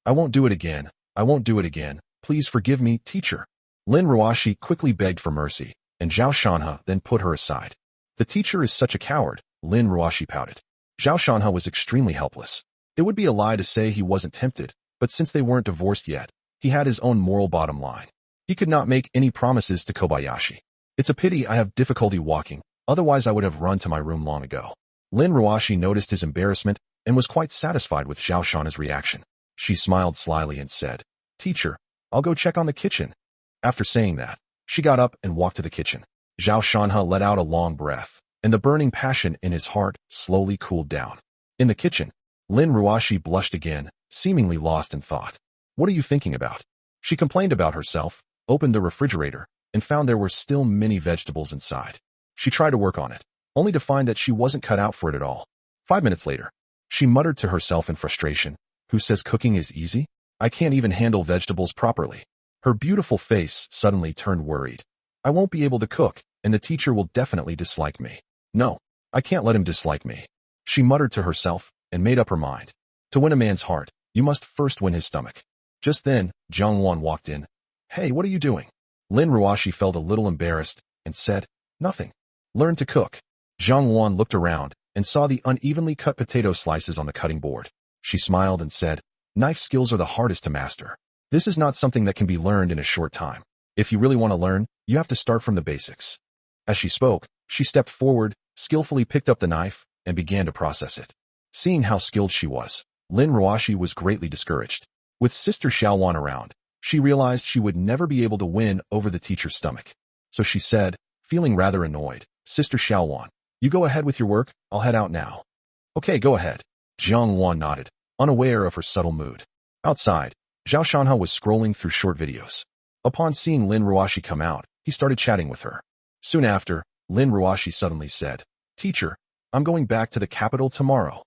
I won't do it again. I won't do it again. Please forgive me, teacher. Lin Ruashi quickly begged for mercy, and Zhao Shanha then put her aside. The teacher is such a coward, Lin Ruashi pouted. Zhao Shanha was extremely helpless. It would be a lie to say he wasn't tempted, but since they weren't divorced yet, he had his own moral bottom line. He could not make any promises to Kobayashi. It's a pity I have difficulty walking, otherwise I would have run to my room long ago. Lin Ruashi noticed his embarrassment and was quite satisfied with Zhao Shanha's reaction. She smiled slyly and said, Teacher, I'll go check on the kitchen. After saying that, she got up and walked to the kitchen. Zhao Shanha let out a long breath, and the burning passion in his heart slowly cooled down. In the kitchen, Lin Ruashi blushed again, seemingly lost in thought. What are you thinking about? She complained about herself, opened the refrigerator, and found there were still many vegetables inside. She tried to work on it, only to find that she wasn't cut out for it at all. 5 minutes later, she muttered to herself in frustration, who says cooking is easy? I can't even handle vegetables properly. Her beautiful face suddenly turned worried. I won't be able to cook, and the teacher will definitely dislike me. No, I can't let him dislike me. She muttered to herself and made up her mind. To win a man's heart, you must first win his stomach. Just then, Jiang Wan walked in. Hey, what are you doing? Lin Ruashi felt a little embarrassed and said, Nothing. Learn to cook. Jiang Wan looked around and saw the unevenly cut potato slices on the cutting board. She smiled and said, Knife skills are the hardest to master. This is not something that can be learned in a short time. If you really want to learn, you have to start from the basics. As she spoke, she stepped forward, skillfully picked up the knife, and began to process it. Seeing how skilled she was, Lin Ruashi was greatly discouraged. With Sister Xiaowan around, she realized she would never be able to win over the teacher's stomach. So she said, feeling rather annoyed, Sister Xiaowan, you go ahead with your work, I'll head out now. Okay, go ahead. Jiang Wan nodded, unaware of her subtle mood. Outside, Zhao Shanha was scrolling through short videos. Upon seeing Lin Ruashi come out, he started chatting with her. Soon after, Lin Ruashi suddenly said, Teacher, I'm going back to the capital tomorrow.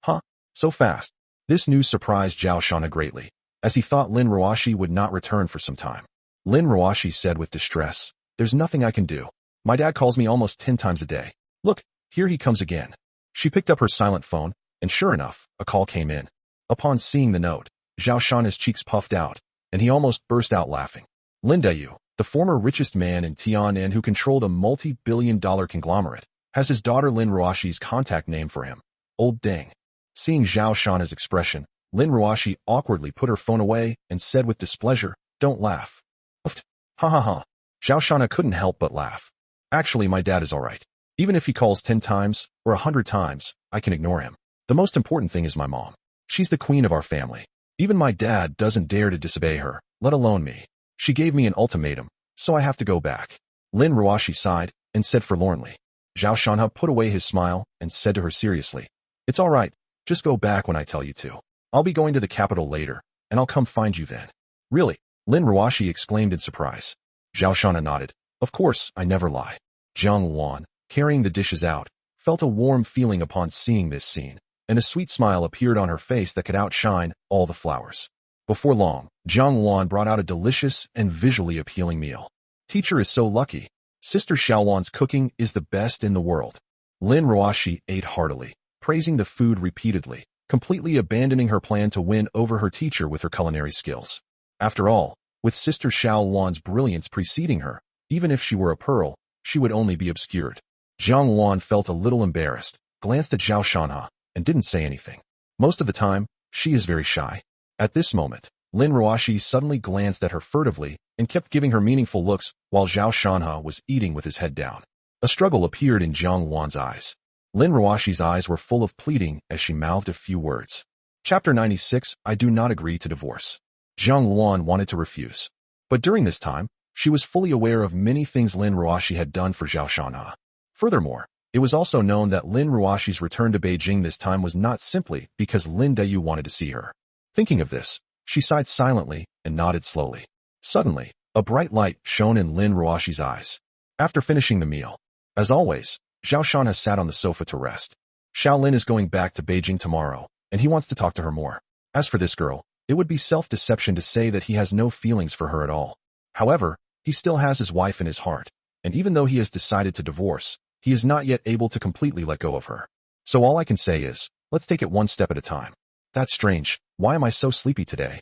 Huh? So fast? This news surprised Zhao Shanha greatly, as he thought Lin Ruashi would not return for some time. Lin Ruashi said with distress, There's nothing I can do. My dad calls me almost 10 times a day. Look, here he comes again. She picked up her silent phone, and sure enough, a call came in. Upon seeing the note, Zhao Shanha's cheeks puffed out, and he almost burst out laughing. Lin Dayu, the former richest man in Tian'an who controlled a multi-billion-dollar conglomerate, has his daughter Lin Ruashi's contact name for him. Old Deng. Seeing Zhao Shanha's expression, Lin Ruashi awkwardly put her phone away and said with displeasure, Don't laugh. Ha ha ha. Zhao Shanha couldn't help but laugh. Actually, my dad is alright. Even if he calls 10 times, or 100 times, I can ignore him. The most important thing is my mom. She's the queen of our family. Even my dad doesn't dare to disobey her, let alone me. She gave me an ultimatum, so I have to go back. Lin Ruashi sighed and said forlornly. Zhao Shanha put away his smile and said to her seriously, It's alright, just go back when I tell you to. I'll be going to the capital later, and I'll come find you then. Really? Lin Ruashi exclaimed in surprise. Zhao Shanha nodded. Of course, I never lie. Jiang Wan, carrying the dishes out, felt a warm feeling upon seeing this scene, and a sweet smile appeared on her face that could outshine all the flowers. Before long, Jiang Wan brought out a delicious and visually appealing meal. Teacher is so lucky. Sister Xiaowan's cooking is the best in the world. Lin Ruoshi ate heartily, praising the food repeatedly, completely abandoning her plan to win over her teacher with her culinary skills. After all, with Sister Xiao Wan's brilliance preceding her, even if she were a pearl, she would only be obscured. Jiang Wan felt a little embarrassed, glanced at Zhao Shanha, and didn't say anything. Most of the time, she is very shy. At this moment, Lin Ruoshi suddenly glanced at her furtively and kept giving her meaningful looks while Zhao Shanha was eating with his head down. A struggle appeared in Jiang Wan's eyes. Lin Ruoshi's eyes were full of pleading as she mouthed a few words. Chapter 96, I do not agree to divorce. Jiang Wan wanted to refuse. But during this time, she was fully aware of many things Lin Ruoshi had done for Zhao Shanha. Furthermore, it was also known that Lin Ruoshi's return to Beijing this time was not simply because Lin Deyu wanted to see her. Thinking of this, she sighed silently and nodded slowly. Suddenly, a bright light shone in Lin Ruoshi's eyes. After finishing the meal, as always, Zhao Shanha sat on the sofa to rest. Xiao Lin is going back to Beijing tomorrow, and he wants to talk to her more. As for this girl, it would be self-deception to say that he has no feelings for her at all. However, he still has his wife in his heart, and even though he has decided to divorce, he is not yet able to completely let go of her. So all I can say is, let's take it one step at a time. That's strange. Why am I so sleepy today?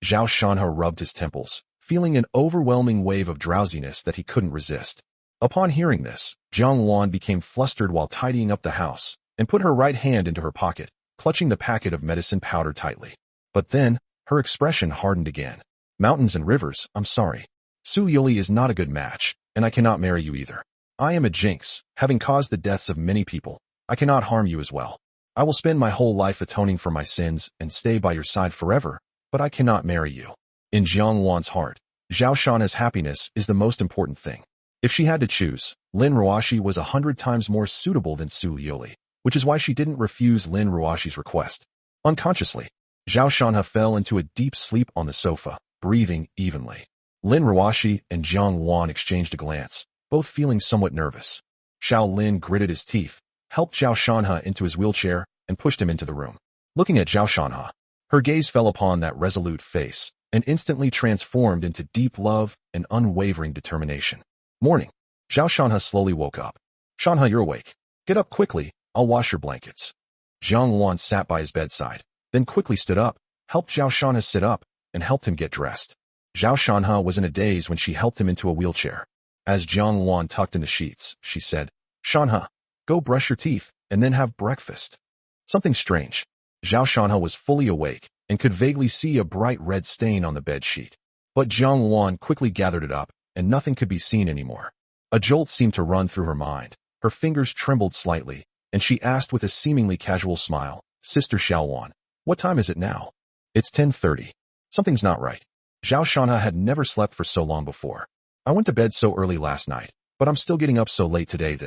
Zhao Shanha rubbed his temples, feeling an overwhelming wave of drowsiness that he couldn't resist. Upon hearing this, Jiang Wan became flustered while tidying up the house, and put her right hand into her pocket, clutching the packet of medicine powder tightly. But then, her expression hardened again. Mountains and rivers, I'm sorry. Su Yuli is not a good match, and I cannot marry you either. I am a jinx, having caused the deaths of many people. I cannot harm you as well. I will spend my whole life atoning for my sins and stay by your side forever, but I cannot marry you. In Jiang Wan's heart, Zhao Shanha's happiness is the most important thing. If she had to choose, Lin Ruoshi was 100 times more suitable than Su Yuli, which is why she didn't refuse Lin Ruoshi's request. Unconsciously, Zhao Shanha fell into a deep sleep on the sofa, breathing evenly. Lin Ruoshi and Jiang Wan exchanged a glance, both feeling somewhat nervous. Xiao Lin gritted his teeth, helped Zhao Shanha into his wheelchair, and pushed him into the room. Looking at Zhao Shanha, her gaze fell upon that resolute face, and instantly transformed into deep love and unwavering determination. Morning. Zhao Shanha slowly woke up. Shanha, you're awake. Get up quickly, I'll wash your blankets. Jiang Wan sat by his bedside, then quickly stood up, helped Zhao Shanha sit up, and helped him get dressed. Zhao Shanha was in a daze when she helped him into a wheelchair. As Jiang Wan tucked in the sheets, she said, Shanha, go brush your teeth, and then have breakfast. Something strange. Zhao Shanha was fully awake, and could vaguely see a bright red stain on the bed sheet. But Jiang Wan quickly gathered it up, and nothing could be seen anymore. A jolt seemed to run through her mind. Her fingers trembled slightly, and she asked with a seemingly casual smile, Sister Xiao Wan, what time is it now? It's 10:30. Something's not right. Zhao Shanha had never slept for so long before. I went to bed so early last night, but I'm still getting up so late today.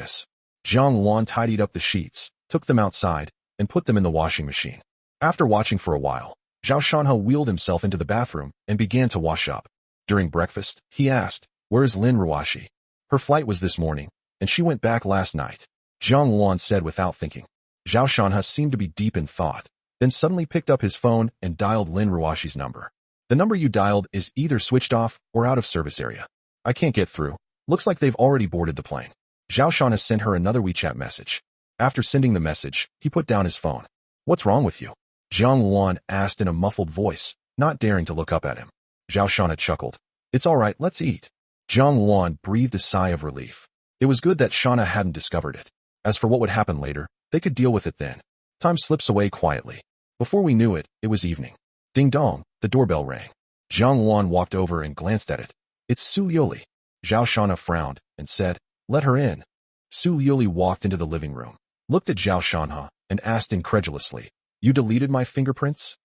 Jiang Wan tidied up the sheets, took them outside, and put them in the washing machine. After watching for a while, Zhao Shanha wheeled himself into the bathroom and began to wash up. During breakfast, he asked, where is Lin Ruoshi? Her flight was this morning, and she went back last night. Jiang Wan said without thinking. Zhao Shanha seemed to be deep in thought, then suddenly picked up his phone and dialed Lin Ruoshi's number. The number you dialed is either switched off or out of service area. I can't get through. Looks like they've already boarded the plane. Zhao Shanha sent her another WeChat message. After sending the message, he put down his phone. What's wrong with you? Jiang Wan asked in a muffled voice, not daring to look up at him. Zhao Shanha chuckled. It's all right, let's eat. Jiang Wan breathed a sigh of relief. It was good that Shanha hadn't discovered it. As for what would happen later, they could deal with it then. Time slips away quietly. Before we knew it, it was evening. Ding dong, the doorbell rang. Jiang Wan walked over and glanced at it. It's Su Yuli. Zhao Shanha frowned and said, let her in. Su Yuli walked into the living room, looked at Zhao Shanha, and asked incredulously, you deleted my fingerprints?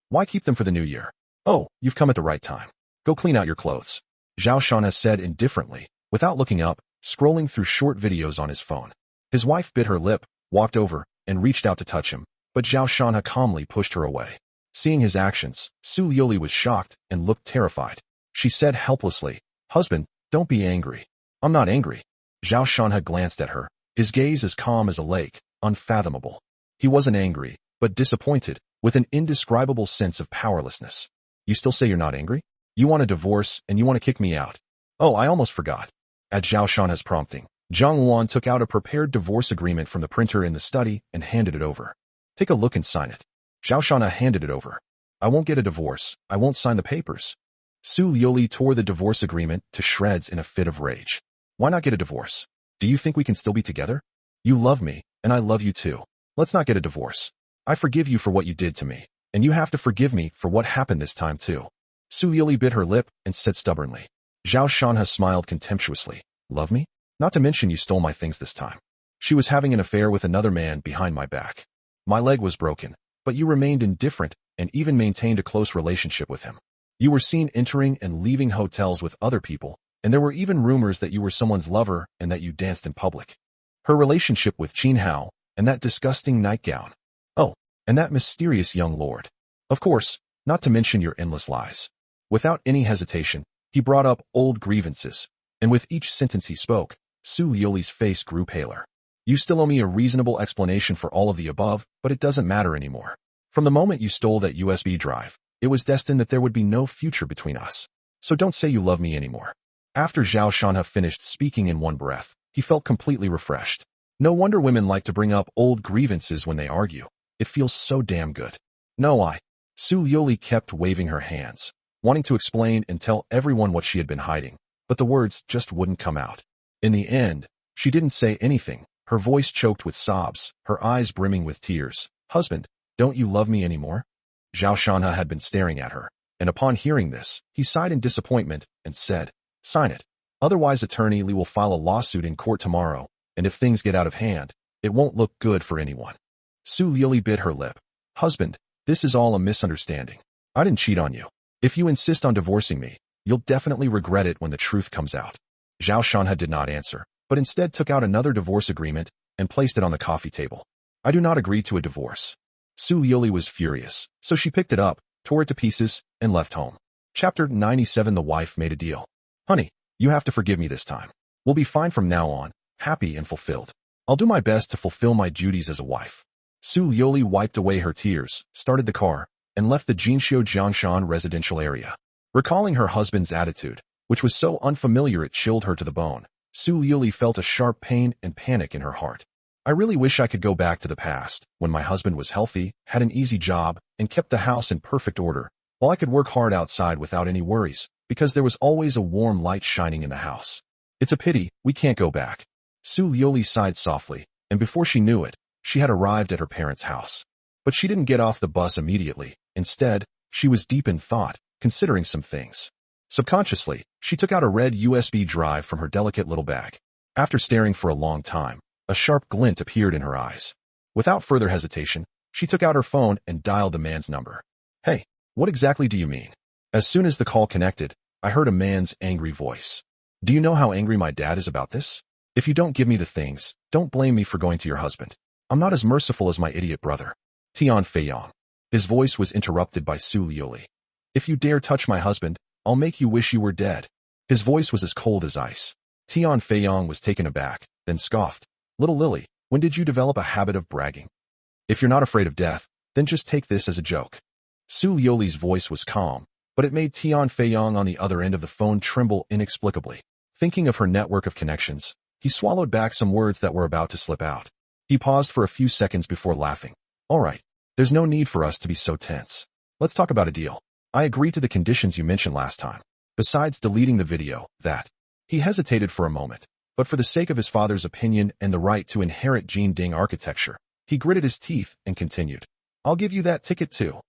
Why keep them for the new year? Oh, you've come at the right time. Go clean out your clothes. Zhao Shanha said indifferently, without looking up, scrolling through short videos on his phone. His wife bit her lip, walked over, and reached out to touch him, but Zhao Shanha calmly pushed her away. Seeing his actions, Su Yuli was shocked and looked terrified. She said helplessly, husband, don't be angry. I'm not angry. Zhao Shanha glanced at her, his gaze as calm as a lake, unfathomable. He wasn't angry, but disappointed, with an indescribable sense of powerlessness. You still say you're not angry? You want a divorce and you want to kick me out. Oh, I almost forgot. At Zhao Shanha's prompting, Zhang Wan took out a prepared divorce agreement from the printer in the study and handed it over. Take a look and sign it. Zhao Shana handed it over. I won't get a divorce. I won't sign the papers. Su Liuli tore the divorce agreement to shreds in a fit of rage. Why not get a divorce? Do you think we can still be together? You love me, and I love you too. Let's not get a divorce. I forgive you for what you did to me, and you have to forgive me for what happened this time too. Su Liuli bit her lip and said stubbornly. Zhao Shanha smiled contemptuously. Love me? Not to mention you stole my things this time. She was having an affair with another man behind my back. My leg was broken, but you remained indifferent and even maintained a close relationship with him. You were seen entering and leaving hotels with other people, and there were even rumors that you were someone's lover and that you danced in public. Her relationship with Qin Hao, and that disgusting nightgown. Oh, and that mysterious young lord. Of course, not to mention your endless lies. Without any hesitation, he brought up old grievances, and with each sentence he spoke, Su Liuli's face grew paler. You still owe me a reasonable explanation for all of the above, but it doesn't matter anymore. From the moment you stole that USB drive, it was destined that there would be no future between us. So don't say you love me anymore. After Zhao Shanha finished speaking in one breath, he felt completely refreshed. No wonder women like to bring up old grievances when they argue. It feels so damn good. No, Su Liuli kept waving her hands, wanting to explain and tell everyone what she had been hiding, but the words just wouldn't come out. In the end, she didn't say anything, her voice choked with sobs, her eyes brimming with tears. Husband, don't you love me anymore? Zhao Shanha had been staring at her, and upon hearing this, he sighed in disappointment and said, sign it. Otherwise Attorney Li will file a lawsuit in court tomorrow, and if things get out of hand, it won't look good for anyone. Su Liuli bit her lip. Husband, this is all a misunderstanding. I didn't cheat on you. If you insist on divorcing me, you'll definitely regret it when the truth comes out. Zhao Shanha did not answer, but instead took out another divorce agreement and placed it on the coffee table. I do not agree to a divorce. Su Liuli was furious, so she picked it up, tore it to pieces, and left home. Chapter 97. The wife made a deal. Honey, you have to forgive me this time. We'll be fine from now on, happy and fulfilled. I'll do my best to fulfill my duties as a wife. Su Liuli wiped away her tears, started the car, and left the Jinxiu Jiangshan residential area. Recalling her husband's attitude, which was so unfamiliar it chilled her to the bone, Su Liuli felt a sharp pain and panic in her heart. I really wish I could go back to the past, when my husband was healthy, had an easy job, and kept the house in perfect order, while I could work hard outside without any worries, because there was always a warm light shining in the house. It's a pity, we can't go back. Su Liuli sighed softly, and before she knew it, she had arrived at her parents' house. But she didn't get off the bus immediately. Instead, she was deep in thought, considering some things. Subconsciously, she took out a red USB drive from her delicate little bag. After staring for a long time, a sharp glint appeared in her eyes. Without further hesitation, she took out her phone and dialed the man's number. Hey, what exactly do you mean? As soon as the call connected, I heard a man's angry voice. Do you know how angry my dad is about this? If you don't give me the things, don't blame me for going to your husband. I'm not as merciful as my idiot brother. Tian Feiyang. His voice was interrupted by Su Liuli. If you dare touch my husband, I'll make you wish you were dead. His voice was as cold as ice. Tian Feiyang was taken aback, then scoffed. Little Lily, when did you develop a habit of bragging? If you're not afraid of death, then just take this as a joke. Su Liuli's voice was calm, but it made Tian Feiyang on the other end of the phone tremble inexplicably. Thinking of her network of connections, he swallowed back some words that were about to slip out. He paused for a few seconds before laughing. All right, there's no need for us to be so tense. Let's talk about a deal. I agree to the conditions you mentioned last time. Besides deleting the video, that. He hesitated for a moment, but for the sake of his father's opinion and the right to inherit Jin Ding architecture, he gritted his teeth and continued. I'll give you that ticket too.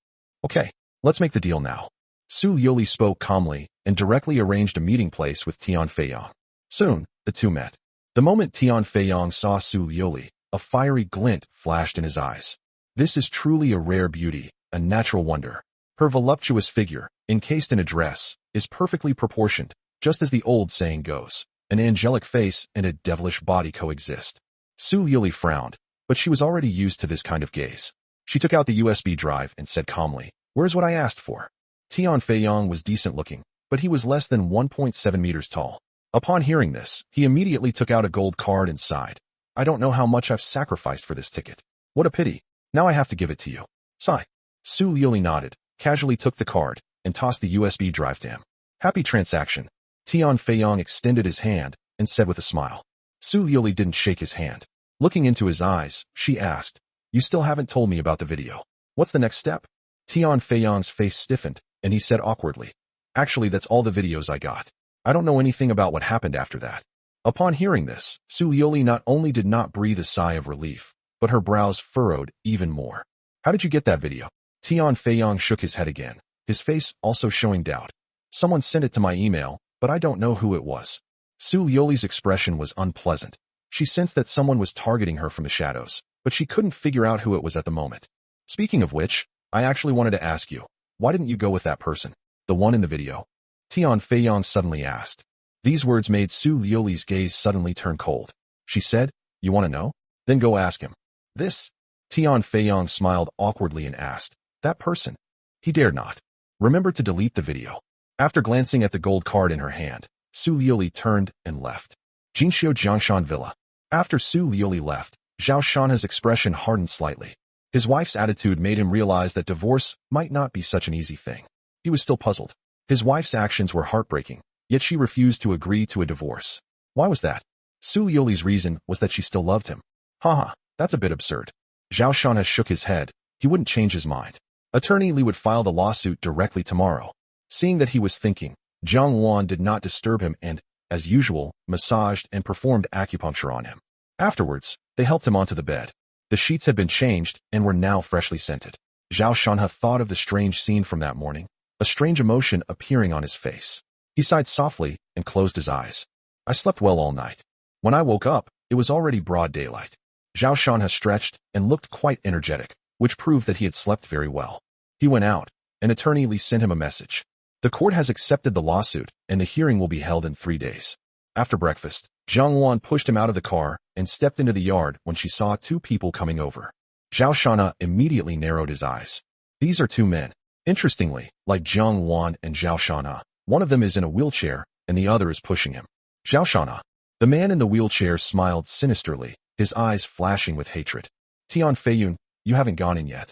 Okay, let's make the deal now. Su Liuli spoke calmly and directly arranged a meeting place with Tian Feiyang. Soon, the two met. The moment Tian Feiyang saw Su Liuli, a fiery glint flashed in his eyes. This is truly a rare beauty, a natural wonder. Her voluptuous figure, encased in a dress, is perfectly proportioned, just as the old saying goes. An angelic face and a devilish body coexist. Su Liuli frowned, but she was already used to this kind of gaze. She took out the USB drive and said calmly, Where's what I asked for? Tian Feiyang was decent looking, but he was less than 1.7 meters tall. Upon hearing this, he immediately took out a gold card and sighed. I don't know how much I've sacrificed for this ticket. What a pity. Now I have to give it to you. Sigh. Su Liuli nodded, casually took the card, and tossed the USB drive to him. Happy transaction. Tian Feiyang extended his hand and said with a smile. Su Liuli didn't shake his hand. Looking into his eyes, she asked, "You still haven't told me about the video. What's the next step?" Tian Feiyang's face stiffened, and he said awkwardly, "Actually, that's all the videos I got. I don't know anything about what happened after that." Upon hearing this, Su Liuli not only did not breathe a sigh of relief, but her brows furrowed even more. "How did you get that video?" Tian Feiyang shook his head again, his face also showing doubt. "Someone sent it to my email, but I don't know who it was." Su Liuli's expression was unpleasant. She sensed that someone was targeting her from the shadows, but she couldn't figure out who it was at the moment. "Speaking of which, I actually wanted to ask you, why didn't you go with that person? The one in the video?" Tian Feiyang suddenly asked. These words made Su Liuli's gaze suddenly turn cold. She said, "You want to know? Then go ask him." "This?" Tian Feiyang smiled awkwardly and asked, "That person?" He dared not. "Remember to delete the video." After glancing at the gold card in her hand, Su Liuli turned and left. Jinxiu Jiangshan Villa. After Su Liuli left, Zhao Shanha's expression hardened slightly. His wife's attitude made him realize that divorce might not be such an easy thing. He was still puzzled. His wife's actions were heartbreaking, yet she refused to agree to a divorce. Why was that? Su Liuli's reason was that she still loved him. Haha, that's a bit absurd. Zhao Shanha shook his head. He wouldn't change his mind. Attorney Li would file the lawsuit directly tomorrow. Seeing that he was thinking, Jiang Wan did not disturb him and, as usual, massaged and performed acupuncture on him. Afterwards, they helped him onto the bed. The sheets had been changed and were now freshly scented. Zhao Shanha thought of the strange scene from that morning, a strange emotion appearing on his face. He sighed softly and closed his eyes. "I slept well all night. When I woke up, it was already broad daylight." Zhao Shanha stretched and looked quite energetic, which proved that he had slept very well. He went out, and Attorney Li sent him a message. "The court has accepted the lawsuit, and the hearing will be held in 3 days." After breakfast, Jiang Wan pushed him out of the car and stepped into the yard when she saw 2 people coming over. Zhao Shanha immediately narrowed his eyes. These are 2 men. Interestingly, like Jiang Wan and Zhao Shanha, one of them is in a wheelchair, and the other is pushing him. Zhao Shanha. The man in the wheelchair smiled sinisterly, his eyes flashing with hatred. "Tian Feiyun, you haven't gone in yet?"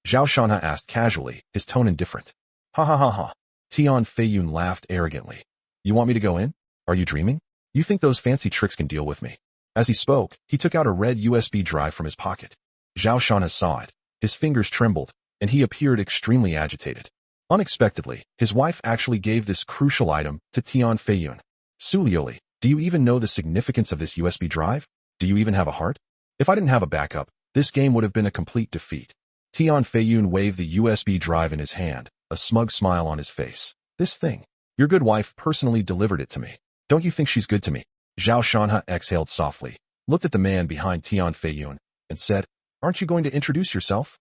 Zhao Shanha asked casually, his tone indifferent. "Ha ha ha ha." Tian Feiyun laughed arrogantly. "You want me to go in? Are you dreaming? You think those fancy tricks can deal with me?" As he spoke, he took out a red USB drive from his pocket. Zhao Shanha saw it. His fingers trembled, and he appeared extremely agitated. Unexpectedly, his wife actually gave this crucial item to Tian Feiyun. "Su Liuli, do you even know the significance of this USB drive? Do you even have a heart? If I didn't have a backup, this game would have been a complete defeat." Tian Feiyun waved the USB drive in his hand, a smug smile on his face. "This thing. Your good wife personally delivered it to me. Don't you think she's good to me?" Zhao Shanha exhaled softly, looked at the man behind Tian Feiyun, and said, "Aren't you going to introduce yourself?"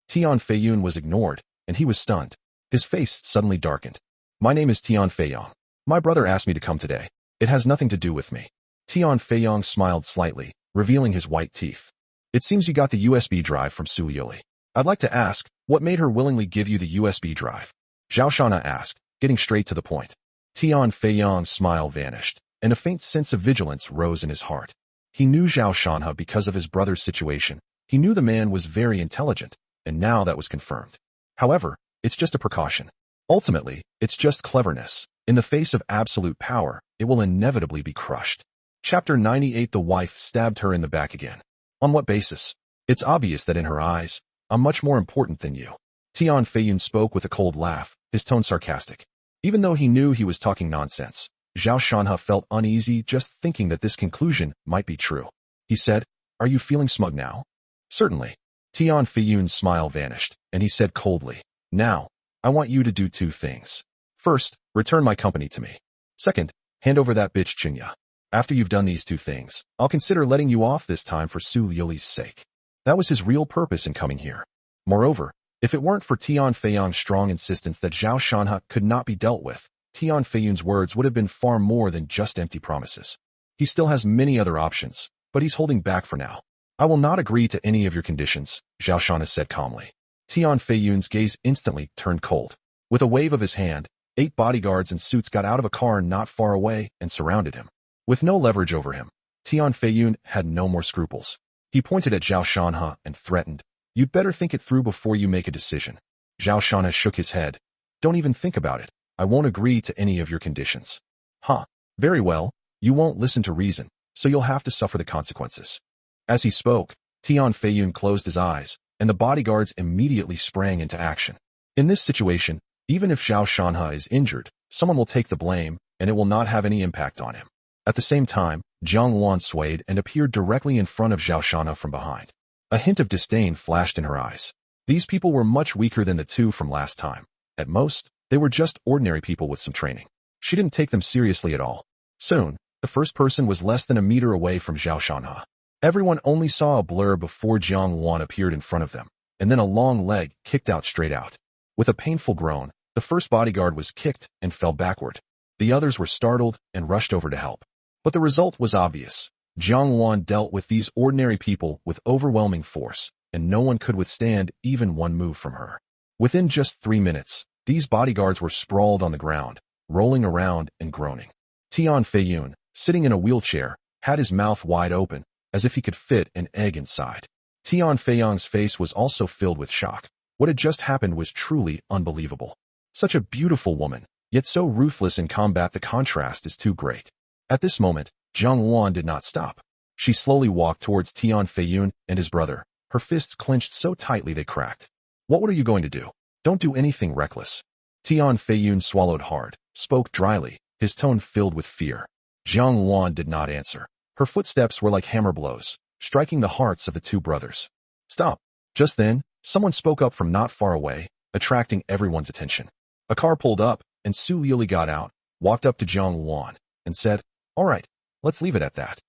Tian Feiyun was ignored, and he was stunned. His face suddenly darkened. "My name is Tian Feiyang. My brother asked me to come today. It has nothing to do with me." Tian Feiyang smiled slightly, revealing his white teeth. "It seems you got the USB drive from Su Liuli. I'd like to ask, what made her willingly give you the USB drive?" Zhao Shanha asked, getting straight to the point. Tian Feiyang's smile vanished, and a faint sense of vigilance rose in his heart. He knew Zhao Shanha because of his brother's situation. He knew the man was very intelligent, and now that was confirmed. However, it's just a precaution. Ultimately, it's just cleverness. In the face of absolute power, it will inevitably be crushed. Chapter 98. The wife stabbed her in the back again. On what basis? It's obvious that in her eyes, I'm much more important than you. Tian Feiyun spoke with a cold laugh, his tone sarcastic. Even though he knew he was talking nonsense, Zhao Shanha felt uneasy just thinking that this conclusion might be true. He said, "Are you feeling smug now?" "Certainly." Tian Feiyun's smile vanished, and he said coldly, "Now, I want you to do 2 things. First, return my company to me. Second, hand over that bitch Chunya. After you've done these 2 things, I'll consider letting you off this time for Su Liuli's sake." That was his real purpose in coming here. Moreover, if it weren't for Tian Feiyang's strong insistence that Zhao Shanha could not be dealt with, Tian Feiyun's words would have been far more than just empty promises. He still has many other options, but he's holding back for now. "I will not agree to any of your conditions," Zhao Shanha said calmly. Tian Feiyun's gaze instantly turned cold. With a wave of his hand, 8 bodyguards in suits got out of a car not far away and surrounded him. With no leverage over him, Tian Feiyun had no more scruples. He pointed at Zhao Shanha and threatened, "You'd better think it through before you make a decision." Zhao Shanha shook his head. "Don't even think about it. I won't agree to any of your conditions." "Huh. Very well. You won't listen to reason. so you'll have to suffer the consequences. As he spoke, Tian Feiyun closed his eyes, and the bodyguards immediately sprang into action. In this situation, even if Zhao Shanhe is injured, someone will take the blame, and it will not have any impact on him. At the same time, Jiang Luan swayed and appeared directly in front of Zhao Shanhe from behind. A hint of disdain flashed in her eyes. These people were much weaker than the two from last time. At most, they were just ordinary people with some training. She didn't take them seriously at all. Soon, the first person was less than a meter away from Zhao Shanhe. Everyone only saw a blur before Jiang Luan appeared in front of them, and then a long leg kicked out straight out. With a painful groan, the first bodyguard was kicked and fell backward. The others were startled and rushed over to help. But the result was obvious. Jiang Luan dealt with these ordinary people with overwhelming force, and no one could withstand even one move from her. Within just 3 minutes, these bodyguards were sprawled on the ground, rolling around and groaning. Tian Feiyun, sitting in a wheelchair, had his mouth wide open, as if he could fit an egg inside. Tian Feiyang's face was also filled with shock. What had just happened was truly unbelievable. Such a beautiful woman, yet so ruthless in combat, the contrast is too great. At this moment, Jiang Luan did not stop. She slowly walked towards Tian Feiyun and his brother, her fists clenched so tightly they cracked. What are you going to do? Don't do anything reckless. Tian Feiyun swallowed hard, spoke dryly, his tone filled with fear. Jiang Luan did not answer. Her footsteps were like hammer blows, striking the hearts of the two brothers. Stop. Just then, someone spoke up from not far away, attracting everyone's attention. A car pulled up, and Su Liuli got out, walked up to Jiang Luan, and said, "All right, let's leave it at that."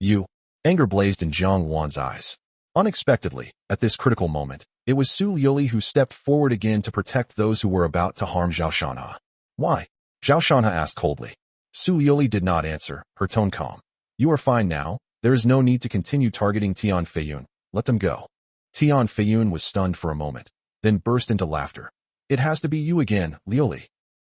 You. Anger blazed in Jiang Luan's eyes. Unexpectedly, at this critical moment, it was Su Liuli who stepped forward again to protect those who were about to harm Zhao Shanhe. Why? Zhao Shanhe asked coldly. Su Liuli did not answer, her tone calm. You are fine now. There is no need to continue targeting Tian Feiyun. Let them go. Tian Feiyun was stunned for a moment, then burst into laughter. It has to be you again, Liuli.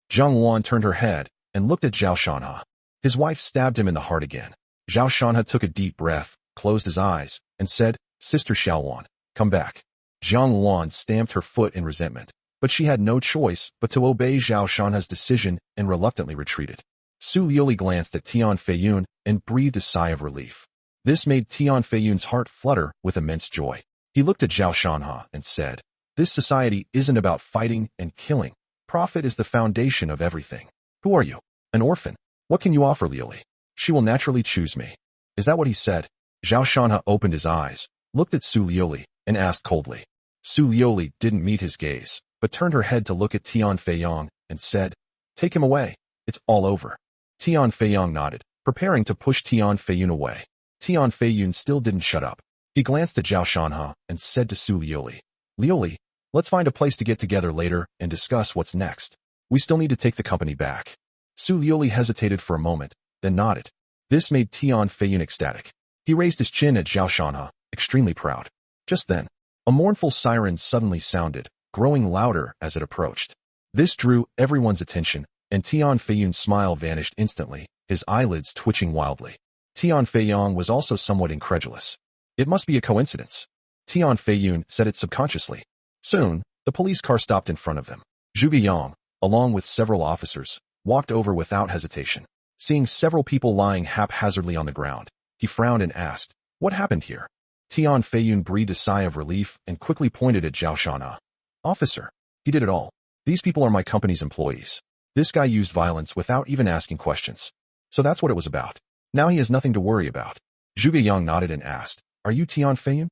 Jiang Luan turned her head and looked at Zhao Shanhe. His wife stabbed him in the heart again. Zhao Shanhe took a deep breath, closed his eyes, and said, Sister Xiaoluan, come back. Jiang Luan stamped her foot in resentment, but she had no choice but to obey Zhao Shanhe's decision and reluctantly retreated. Su Liuli glanced at Tian Feiyun and breathed a sigh of relief. This made Tian Feiyun's heart flutter with immense joy. He looked at Zhao Shanhe and said, This society isn't about fighting and killing. Profit is the foundation of everything. Who are you? An orphan. What can you offer, Liuli? She will naturally choose me. Is that what he said? Zhao Shanhe opened his eyes, looked at Su Liuli, and asked coldly. Su Liuli didn't meet his gaze, but turned her head to look at Tian Feiyang and said, Take him away. It's all over. Tian Feiyang nodded, preparing to push Tian Feiyun away. Tian Feiyun still didn't shut up. He glanced at Zhao Shanhe and said to Su Liuli, Liuli, let's find a place to get together later and discuss what's next. We still need to take the company back. Su Liuli hesitated for a moment, then nodded. This made Tian Feiyun ecstatic. He raised his chin at Zhao Shanhe, extremely proud. Just then, a mournful siren suddenly sounded, growing louder as it approached. This drew everyone's attention, and Tian Feiyun's smile vanished instantly, his eyelids twitching wildly. Tian Feiyang was also somewhat incredulous. It must be a coincidence. Tian Feiyun said it subconsciously. Soon, the police car stopped in front of them. Zhuge Yang, along with several officers, walked over without hesitation. Seeing several people lying haphazardly on the ground, he frowned and asked, What happened here? Tian Feiyun breathed a sigh of relief and quickly pointed at Zhao Shanhe. Officer, he did it all. These people are my company's employees. This guy used violence without even asking questions. So that's what it was about. Now he has nothing to worry about. Zhuge Yang nodded and asked, Are you Tian Feiyun?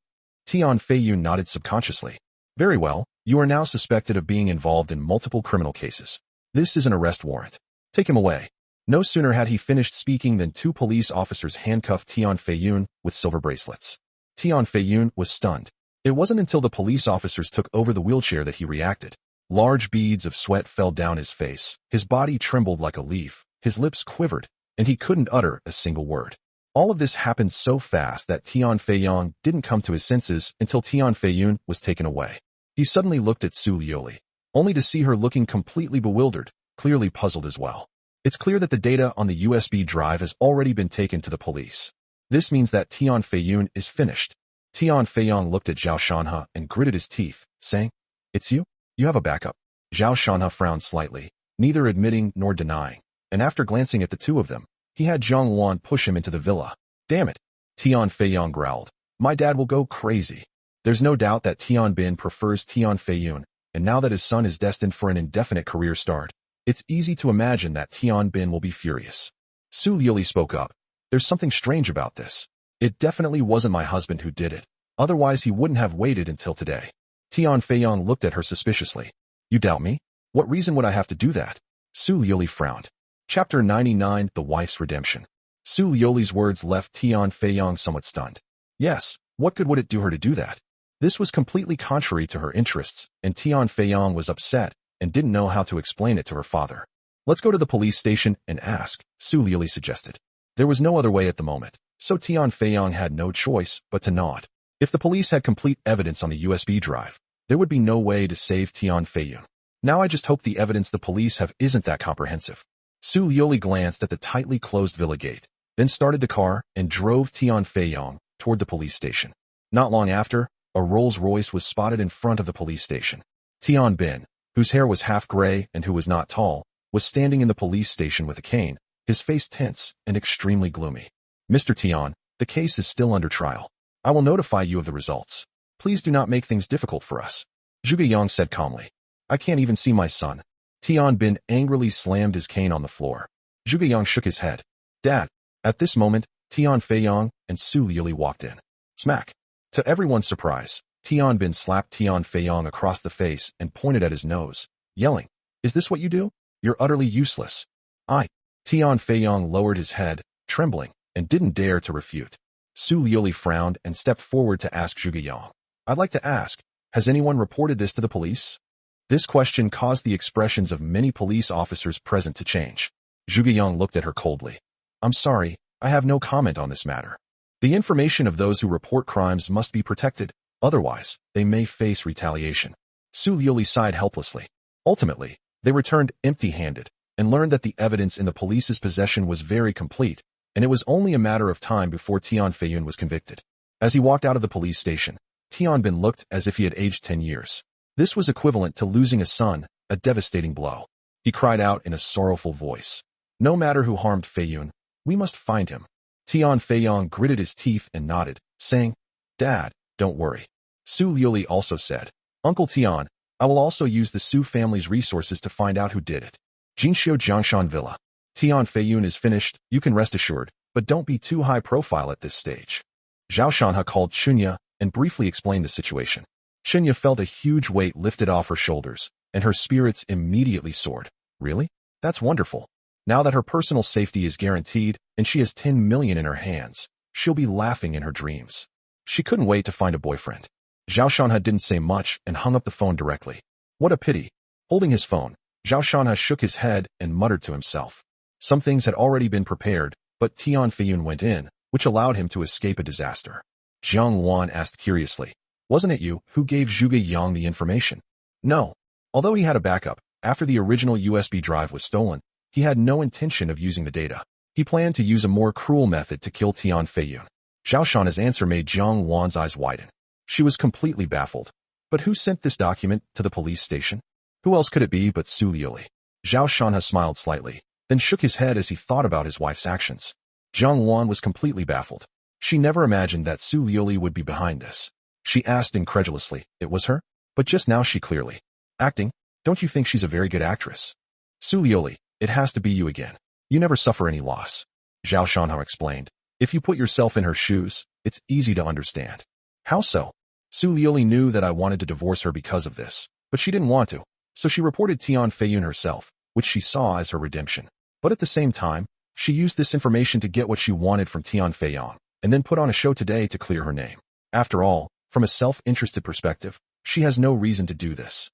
Tian Feiyun nodded subconsciously. Very well, you are now suspected of being involved in multiple criminal cases. This is an arrest warrant. Take him away. No sooner had he finished speaking than 2 police officers handcuffed Tian Feiyun with silver bracelets. Tian Feiyun was stunned. It wasn't until the police officers took over the wheelchair that he reacted. Large beads of sweat fell down his face, his body trembled like a leaf, his lips quivered, and he couldn't utter a single word. All of this happened so fast that Tian Feiyang didn't come to his senses until Tian Feiyun was taken away. He suddenly looked at Su Liuli, only to see her looking completely bewildered, clearly puzzled as well. It's clear that the data on the USB drive has already been taken to the police. This means that Tian Feiyun is finished. Tian Feiyang looked at Zhao Shanhe and gritted his teeth, saying, It's you? You have a backup. Zhao Shanhe frowned slightly, neither admitting nor denying, and after glancing at the two of them, he had Jiang Luan push him into the villa. Damn it, Tian Feiyong growled. My dad will go crazy. There's no doubt that Tian Bin prefers Tian Feiyun, and now that his son is destined for an indefinite career start, it's easy to imagine that Tian Bin will be furious. Su Liuli spoke up. There's something strange about this. It definitely wasn't my husband who did it. Otherwise he wouldn't have waited until today. Tian Feiyong looked at her suspiciously. You doubt me? What reason would I have to do that? Su Liuli frowned. Chapter 99, The Wife's Redemption. Su Liuli's words left Tian Feiyong somewhat stunned. Yes, what good would it do her to do that? This was completely contrary to her interests, and Tian Feiyong was upset and didn't know how to explain it to her father. Let's go to the police station and ask, Su Liuli suggested. There was no other way at the moment, so Tian Feiyong had no choice but to nod. If the police had complete evidence on the USB drive, there would be no way to save Tian Feiyong. Now I just hope the evidence the police have isn't that comprehensive. Su Liuli glanced at the tightly closed villa gate, then started the car and drove Tian Feiyong toward the police station. Not long after, a Rolls-Royce was spotted in front of the police station. Tian Bin, whose hair was half gray and who was not tall, was standing in the police station with a cane, his face tense and extremely gloomy. Mr. Tian, the case is still under trial. I will notify you of the results. Please do not make things difficult for us. Zhuge Yang said calmly. I can't even see my son. Tian Bin angrily slammed his cane on the floor. Zhuge Yang shook his head. Dad. At this moment, Tian Feiyong and Su Liuli walked in. Smack. To everyone's surprise, Tian Bin slapped Tian Feiyong across the face and pointed at his nose, yelling, Is this what you do? You're utterly useless. Tian Feiyong lowered his head, trembling, and didn't dare to refute. Su Liuli frowned and stepped forward to ask Zhuge Yang. I'd like to ask, has anyone reported this to the police? This question caused the expressions of many police officers present to change. Zhuge Yang looked at her coldly. I'm sorry, I have no comment on this matter. The information of those who report crimes must be protected, otherwise, they may face retaliation. Su Liuli sighed helplessly. Ultimately, they returned empty-handed and learned that the evidence in the police's possession was very complete, and it was only a matter of time before Tian Feiyun was convicted. As he walked out of the police station, Tian Bin looked as if he had aged 10 years. This was equivalent to losing a son, a devastating blow. He cried out in a sorrowful voice. No matter who harmed Feiyun, we must find him. Tian Feiyong gritted his teeth and nodded, saying, Dad, don't worry. Su Liuli also said, Uncle Tian, I will also use the Su family's resources to find out who did it. Jinxiu Jiangshan Villa. Tian Feiyun is finished, you can rest assured, but don't be too high profile at this stage. Zhao Shanhe called Chunya and briefly explained the situation. Chunya felt a huge weight lifted off her shoulders, and her spirits immediately soared. Really? That's wonderful. Now that her personal safety is guaranteed and she has 10 million in her hands, she'll be laughing in her dreams. She couldn't wait to find a boyfriend. Zhao Shanhe didn't say much and hung up the phone directly. What a pity. Holding his phone, Zhao Shanhe shook his head and muttered to himself. Some things had already been prepared, but Tian Feiyun went in, which allowed him to escape a disaster. Jiang Wan asked curiously, Wasn't it you who gave Zhuge Yang the information? No. Although he had a backup, after the original USB drive was stolen, he had no intention of using the data. He planned to use a more cruel method to kill Tian Feiyun. Zhao Shanhe's answer made Jiang Wan's eyes widen. She was completely baffled. But who sent this document to the police station? Who else could it be but Su Liuli? Zhao Shanhe smiled slightly, then shook his head as he thought about his wife's actions. Jiang Wan was completely baffled. She never imagined that Su Liuli would be behind this. She asked incredulously, It was her? But just now she clearly. Acting? Don't you think she's a very good actress? Su Liuli, it has to be you again. You never suffer any loss. Zhao Shanhe explained. If you put yourself in her shoes, it's easy to understand. How so? Su Liuli knew that I wanted to divorce her because of this, but she didn't want to, so she reported Tian Feiyun herself, which she saw as her redemption. But at the same time, she used this information to get what she wanted from Tian Feiyong, and then put on a show today to clear her name. After all, from a self-interested perspective, she has no reason to do this.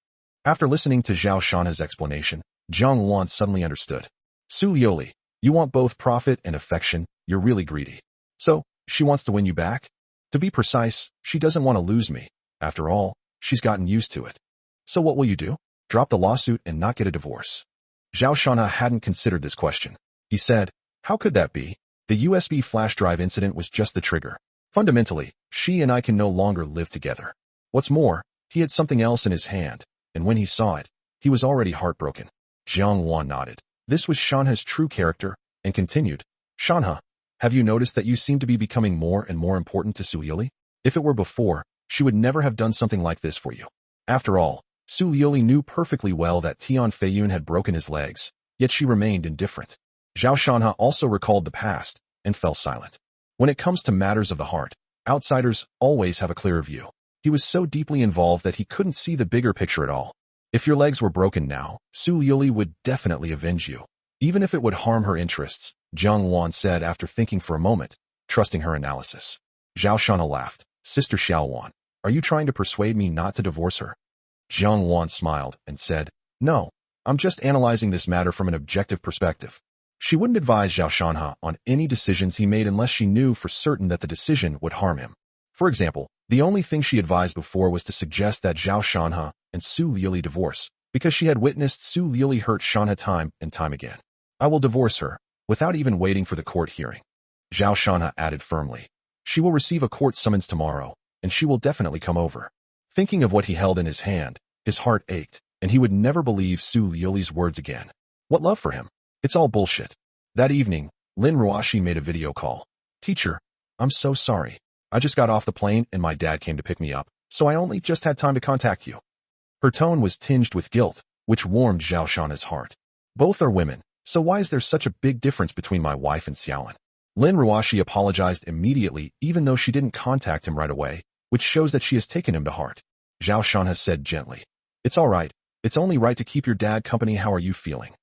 After listening to Zhao Shanhe's explanation, Jiang Wan suddenly understood. Su Liuli, you want both profit and affection, you're really greedy. So, she wants to win you back? To be precise, she doesn't want to lose me. After all, she's gotten used to it. So what will you do? Drop the lawsuit and not get a divorce? Zhao Shanhe hadn't considered this question. He said, How could that be? The USB flash drive incident was just the trigger. Fundamentally, she and I can no longer live together. What's more, he had something else in his hand, and when he saw it, he was already heartbroken. Jiang Wan nodded. This was Shanhe's true character, and continued, Shanhe, Have you noticed that you seem to be becoming more and more important to Su Yuli? If it were before, she would never have done something like this for you. After all, Su Yuli knew perfectly well that Tian Feiyun had broken his legs, yet she remained indifferent. Zhao Shanha also recalled the past and fell silent. When it comes to matters of the heart, outsiders always have a clearer view. He was so deeply involved that he couldn't see the bigger picture at all. If your legs were broken now, Su Yuli would definitely avenge you, even if it would harm her interests, Jiang Wan said after thinking for a moment, trusting her analysis. Zhao Shanha laughed. Sister Xiao Wan, are you trying to persuade me not to divorce her? Jiang Wan smiled and said, no, I'm just analyzing this matter from an objective perspective. She wouldn't advise Zhao Shanha on any decisions he made unless she knew for certain that the decision would harm him. For example, the only thing she advised before was to suggest that Zhao Shanha and Su Yuli divorce, because she had witnessed Su Yuli hurt Shanha time and time again. I will divorce her, without even waiting for the court hearing. Zhao Shanha added firmly. She will receive a court summons tomorrow, and she will definitely come over. Thinking of what he held in his hand, his heart ached, and he would never believe Su Yuli's words again. What love for him? It's all bullshit. That evening, Lin Ruashi made a video call. Teacher, I'm so sorry. I just got off the plane and my dad came to pick me up, so I only just had time to contact you. Her tone was tinged with guilt, which warmed Zhao Shanha's heart. Both are women, so why is there such a big difference between my wife and Xiaolin? Lin Ruashi apologized immediately even though she didn't contact him right away, which shows that she has taken him to heart. Zhao Shanha said gently, it's all right. It's only right to keep your dad company. How are you feeling?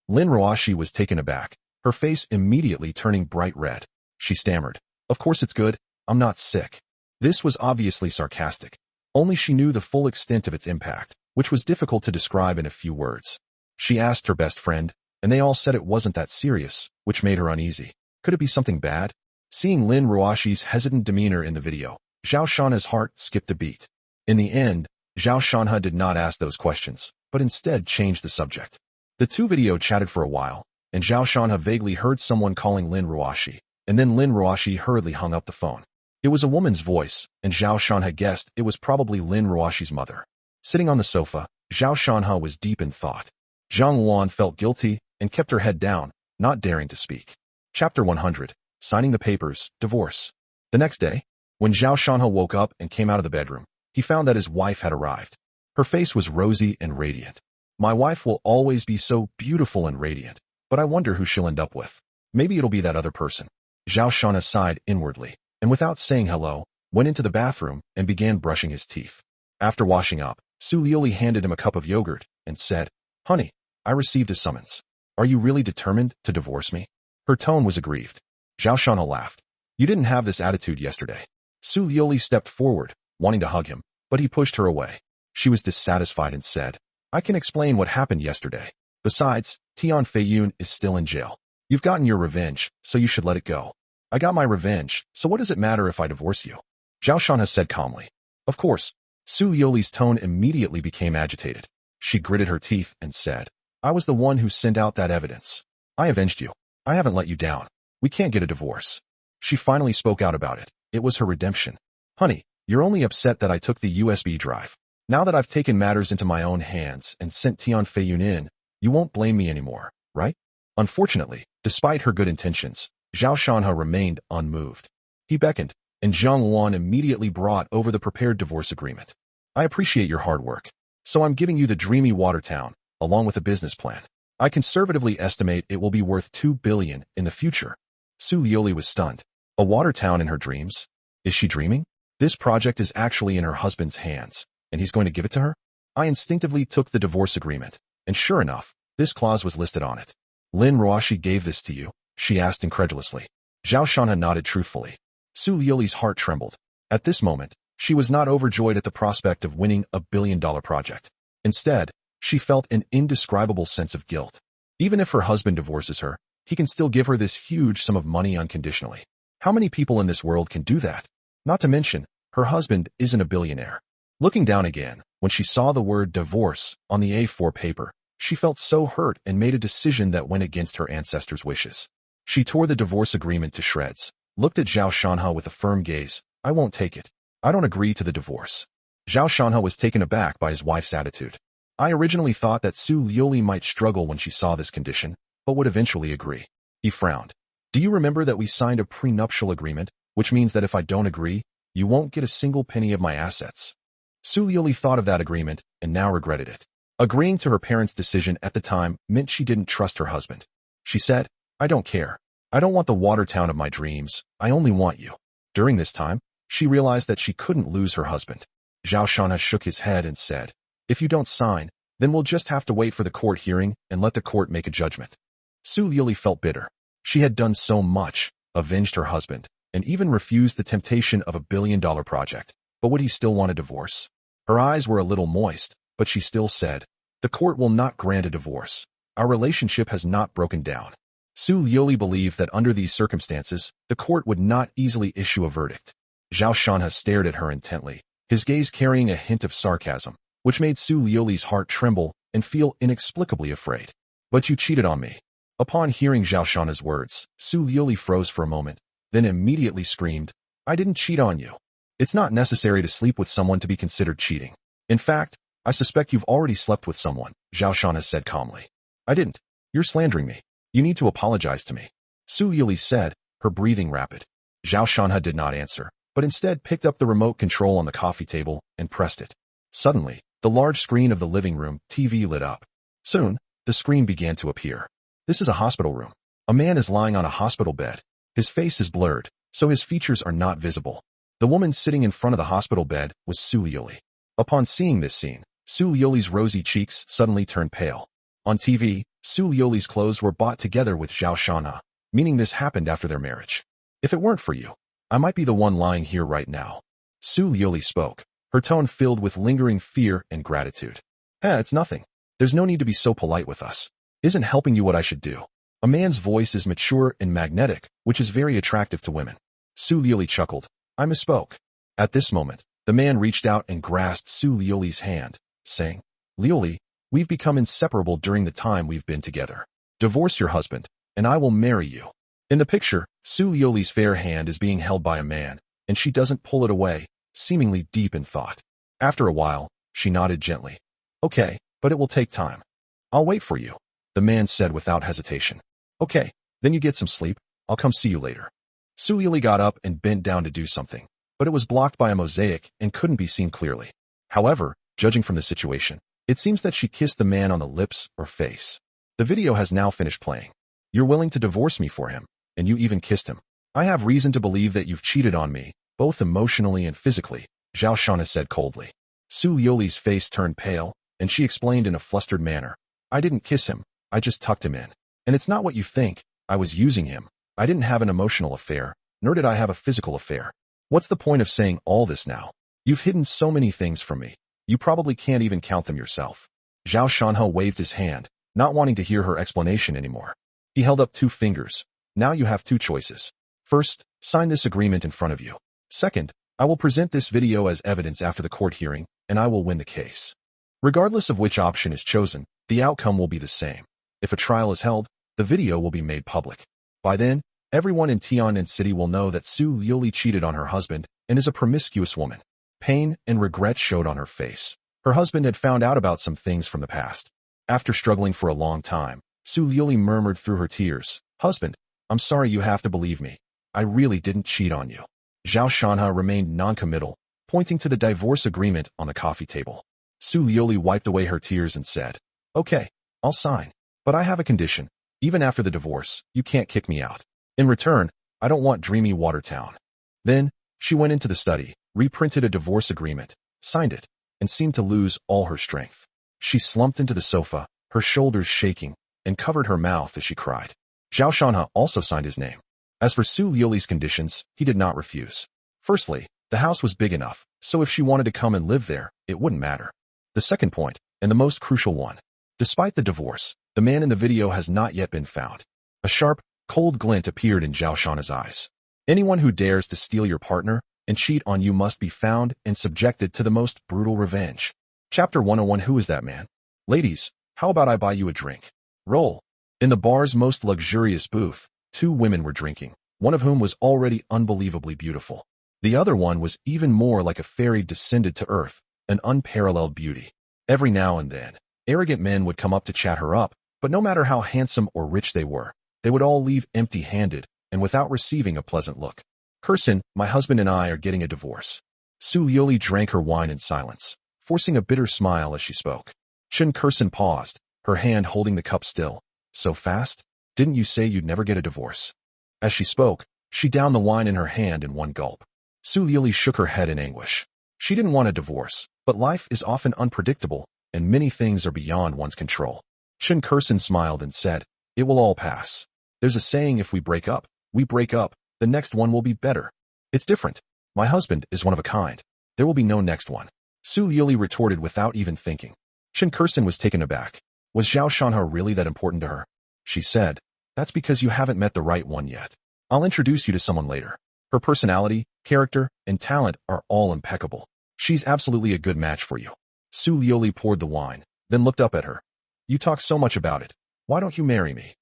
Lin Ruashi was taken aback, her face immediately turning bright red. She stammered, of course it's good. I'm not sick. This was obviously sarcastic. Only she knew the full extent of its impact, which was difficult to describe in a few words. She asked her best friend, and they all said it wasn't that serious, which made her uneasy. Could it be something bad? Seeing Lin Ruashi's hesitant demeanor in the video, Zhao Shanha's heart skipped a beat. In the end, Zhao Shanha did not ask those questions, but instead changed the subject. The two video chatted for a while, and Zhao Shanha vaguely heard someone calling Lin Ruashi, and then Lin Ruashi hurriedly hung up the phone. It was a woman's voice, and Zhao Shanha guessed it was probably Lin Ruashi's mother. Sitting on the sofa, Zhao Shanha was deep in thought. Jiang Wan felt guilty and kept her head down, not daring to speak. Chapter 100. Signing the papers, divorce. The next day, when Zhao Shanha woke up and came out of the bedroom, he found that his wife had arrived. Her face was rosy and radiant. My wife will always be so beautiful and radiant, but I wonder who she'll end up with. Maybe it'll be that other person. Zhao Shanha sighed inwardly, and without saying hello, went into the bathroom and began brushing his teeth. After washing up, Su Yuli handed him a cup of yogurt and said, honey, I received a summons. Are you really determined to divorce me? Her tone was aggrieved. Zhao Shanha laughed. You didn't have this attitude yesterday. Su Yuli stepped forward, wanting to hug him, but he pushed her away. She was dissatisfied and said, I can explain what happened yesterday. Besides, Tian Feiyun is still in jail. You've gotten your revenge, so you should let it go. I got my revenge, so what does it matter if I divorce you? Zhao Shanha said calmly. Of course. Su Yuli's tone immediately became agitated. She gritted her teeth and said, I was the one who sent out that evidence. I avenged you. I haven't let you down. We can't get a divorce. She finally spoke out about it. It was her redemption. Honey, you're only upset that I took the USB drive. Now that I've taken matters into my own hands and sent Tian Feiyun in, you won't blame me anymore, right? Unfortunately, despite her good intentions, Zhao Shanha remained unmoved. He beckoned, and Jiang Wan immediately brought over the prepared divorce agreement. I appreciate your hard work, so I'm giving you the dreamy water town, along with a business plan. I conservatively estimate it will be worth 2 billion in the future. Su Yuli was stunned. A water town in her dreams? Is she dreaming? This project is actually in her husband's hands, and he's going to give it to her? I instinctively took the divorce agreement, and sure enough, this clause was listed on it. Lin Ruashi gave this to you? She asked incredulously. Zhao Shanha nodded truthfully. Su Yuli's heart trembled. At this moment, she was not overjoyed at the prospect of winning a billion-dollar project. Instead, she felt an indescribable sense of guilt. Even if her husband divorces her, he can still give her this huge sum of money unconditionally. How many people in this world can do that? Not to mention, her husband isn't a billionaire. Looking down again, when she saw the word divorce on the A4 paper, she felt so hurt and made a decision that went against her ancestors' wishes. She tore the divorce agreement to shreds, looked at Zhao Shanha with a firm gaze. I won't take it. I don't agree to the divorce. Zhao Shanha was taken aback by his wife's attitude. I originally thought that Su Yuli might struggle when she saw this condition, but would eventually agree. He frowned. Do you remember that we signed a prenuptial agreement, which means that if I don't agree, you won't get a single penny of my assets? Su Liuli thought of that agreement and now regretted it. Agreeing to her parents' decision at the time meant she didn't trust her husband. She said, I don't care. I don't want the water town of my dreams. I only want you. During this time, she realized that she couldn't lose her husband. Zhao Shanha shook his head and said, if you don't sign, then we'll just have to wait for the court hearing and let the court make a judgment. Su Liuli felt bitter. She had done so much, avenged her husband, and even refused the temptation of $1 billion project. But would he still want a divorce? Her eyes were a little moist, but she still said, the court will not grant a divorce. Our relationship has not broken down. Su Liuli believed that under these circumstances, the court would not easily issue a verdict. Zhao Shanha stared at her intently, his gaze carrying a hint of sarcasm, which made Su Liuli's heart tremble and feel inexplicably afraid. But you cheated on me. Upon hearing Zhao Shanha's words, Su Liuli froze for a moment, then immediately screamed, I didn't cheat on you. It's not necessary to sleep with someone to be considered cheating. In fact, I suspect you've already slept with someone, Zhao Shanha said calmly. I didn't. You're slandering me. You need to apologize to me. Su Liuli said, her breathing rapid. Zhao Shanha did not answer, but instead picked up the remote control on the coffee table and pressed it. Suddenly, the large screen of the living room TV lit up. Soon, the screen began to appear. This is a hospital room. A man is lying on a hospital bed. His face is blurred, so his features are not visible. The woman sitting in front of the hospital bed was Su Liuli. Upon seeing this scene, Su Liuli's rosy cheeks suddenly turned pale. On TV, Su Liuli's clothes were bought together with Zhao Shanha, meaning this happened after their marriage. If it weren't for you, I might be the one lying here right now. Su Liuli spoke, her tone filled with lingering fear and gratitude. It's nothing. There's no need to be so polite with us. Isn't helping you what I should do? A man's voice is mature and magnetic, which is very attractive to women. Su Liuli chuckled. I misspoke. At this moment, the man reached out and grasped Su Liuli's hand, saying, Liuli, we've become inseparable during the time we've been together. Divorce your husband, and I will marry you. In the picture, Su Liuli's fair hand is being held by a man, and she doesn't pull it away, seemingly deep in thought. After a while, she nodded gently. Okay, but it will take time. I'll wait for you, the man said without hesitation. Okay, then you get some sleep. I'll come see you later. Su Liuli got up and bent down to do something, but it was blocked by a mosaic and couldn't be seen clearly. However, judging from the situation, it seems that she kissed the man on the lips or face. The video has now finished playing. You're willing to divorce me for him, and you even kissed him. I have reason to believe that you've cheated on me, both emotionally and physically, Zhao Shanha said coldly. Su Liuli's face turned pale, and she explained in a flustered manner. I didn't kiss him, I just tucked him in. And it's not what you think, I was using him. I didn't have an emotional affair, nor did I have a physical affair. What's the point of saying all this now? You've hidden so many things from me. You probably can't even count them yourself. Zhao Shanha waved his hand, not wanting to hear her explanation anymore. He held up 2 fingers. Now you have 2 choices. First, sign this agreement in front of you. Second, I will present this video as evidence after the court hearing, and I will win the case. Regardless of which option is chosen, the outcome will be the same. If a trial is held, the video will be made public. By then, everyone in Tian'an City will know that Su Liuli cheated on her husband and is a promiscuous woman. Pain and regret showed on her face. Her husband had found out about some things from the past. After struggling for a long time, Su Liuli murmured through her tears, Husband, I'm sorry you have to believe me. I really didn't cheat on you. Zhao Shanha remained non-committal, pointing to the divorce agreement on the coffee table. Su Liuli wiped away her tears and said, Okay, I'll sign. But I have a condition. Even after the divorce, you can't kick me out. In return, I don't want dreamy Watertown. Then, she went into the study, reprinted a divorce agreement, signed it, and seemed to lose all her strength. She slumped into the sofa, her shoulders shaking, and covered her mouth as she cried. Zhao Shanha also signed his name. As for Su Liuli's conditions, he did not refuse. Firstly, the house was big enough, so if she wanted to come and live there, it wouldn't matter. The second point, and the most crucial one, despite the divorce, the man in the video has not yet been found. A sharp, cold glint appeared in Zhao Shanha's eyes. Anyone who dares to steal your partner and cheat on you must be found and subjected to the most brutal revenge. Chapter 101. Who is that man? Ladies, how about I buy you a drink? Roll. In the bar's most luxurious booth, 2 women were drinking, one of whom was already unbelievably beautiful. The other one was even more like a fairy descended to earth, an unparalleled beauty. Every now and then, arrogant men would come up to chat her up, but no matter how handsome or rich they were, they would all leave empty-handed, and without receiving a pleasant look. Kursin, my husband and I are getting a divorce. Su Liuli drank her wine in silence, forcing a bitter smile as she spoke. Chen Kursin paused, her hand holding the cup still. So fast? Didn't you say you'd never get a divorce? As she spoke, she downed the wine in her hand in one gulp. Su Liuli shook her head in anguish. She didn't want a divorce, but life is often unpredictable, and many things are beyond one's control. Chen Kursin smiled and said, "It will all pass. There's a saying, if we break up, the next one will be better. It's different. My husband is one of a kind. There will be no next one." Su Liuli retorted without even thinking. Chen Kursin was taken aback. Was Zhao Shanhe really that important to her? She said, "That's because you haven't met the right one yet. I'll introduce you to someone later. Her personality, character, and talent are all impeccable. She's absolutely a good match for you." Su Liuli poured the wine, then looked up at her. "You talk so much about it. Why don't you marry me?"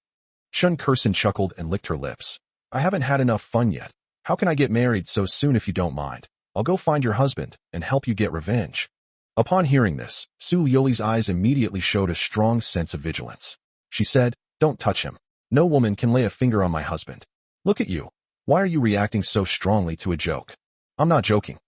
Chen Kursin chuckled and licked her lips. "I haven't had enough fun yet. How can I get married so soon if you don't mind? I'll go find your husband and help you get revenge." Upon hearing this, Su Liuli's eyes immediately showed a strong sense of vigilance. She said, "Don't touch him. No woman can lay a finger on my husband. Look at you. Why are you reacting so strongly to a joke?" "I'm not joking."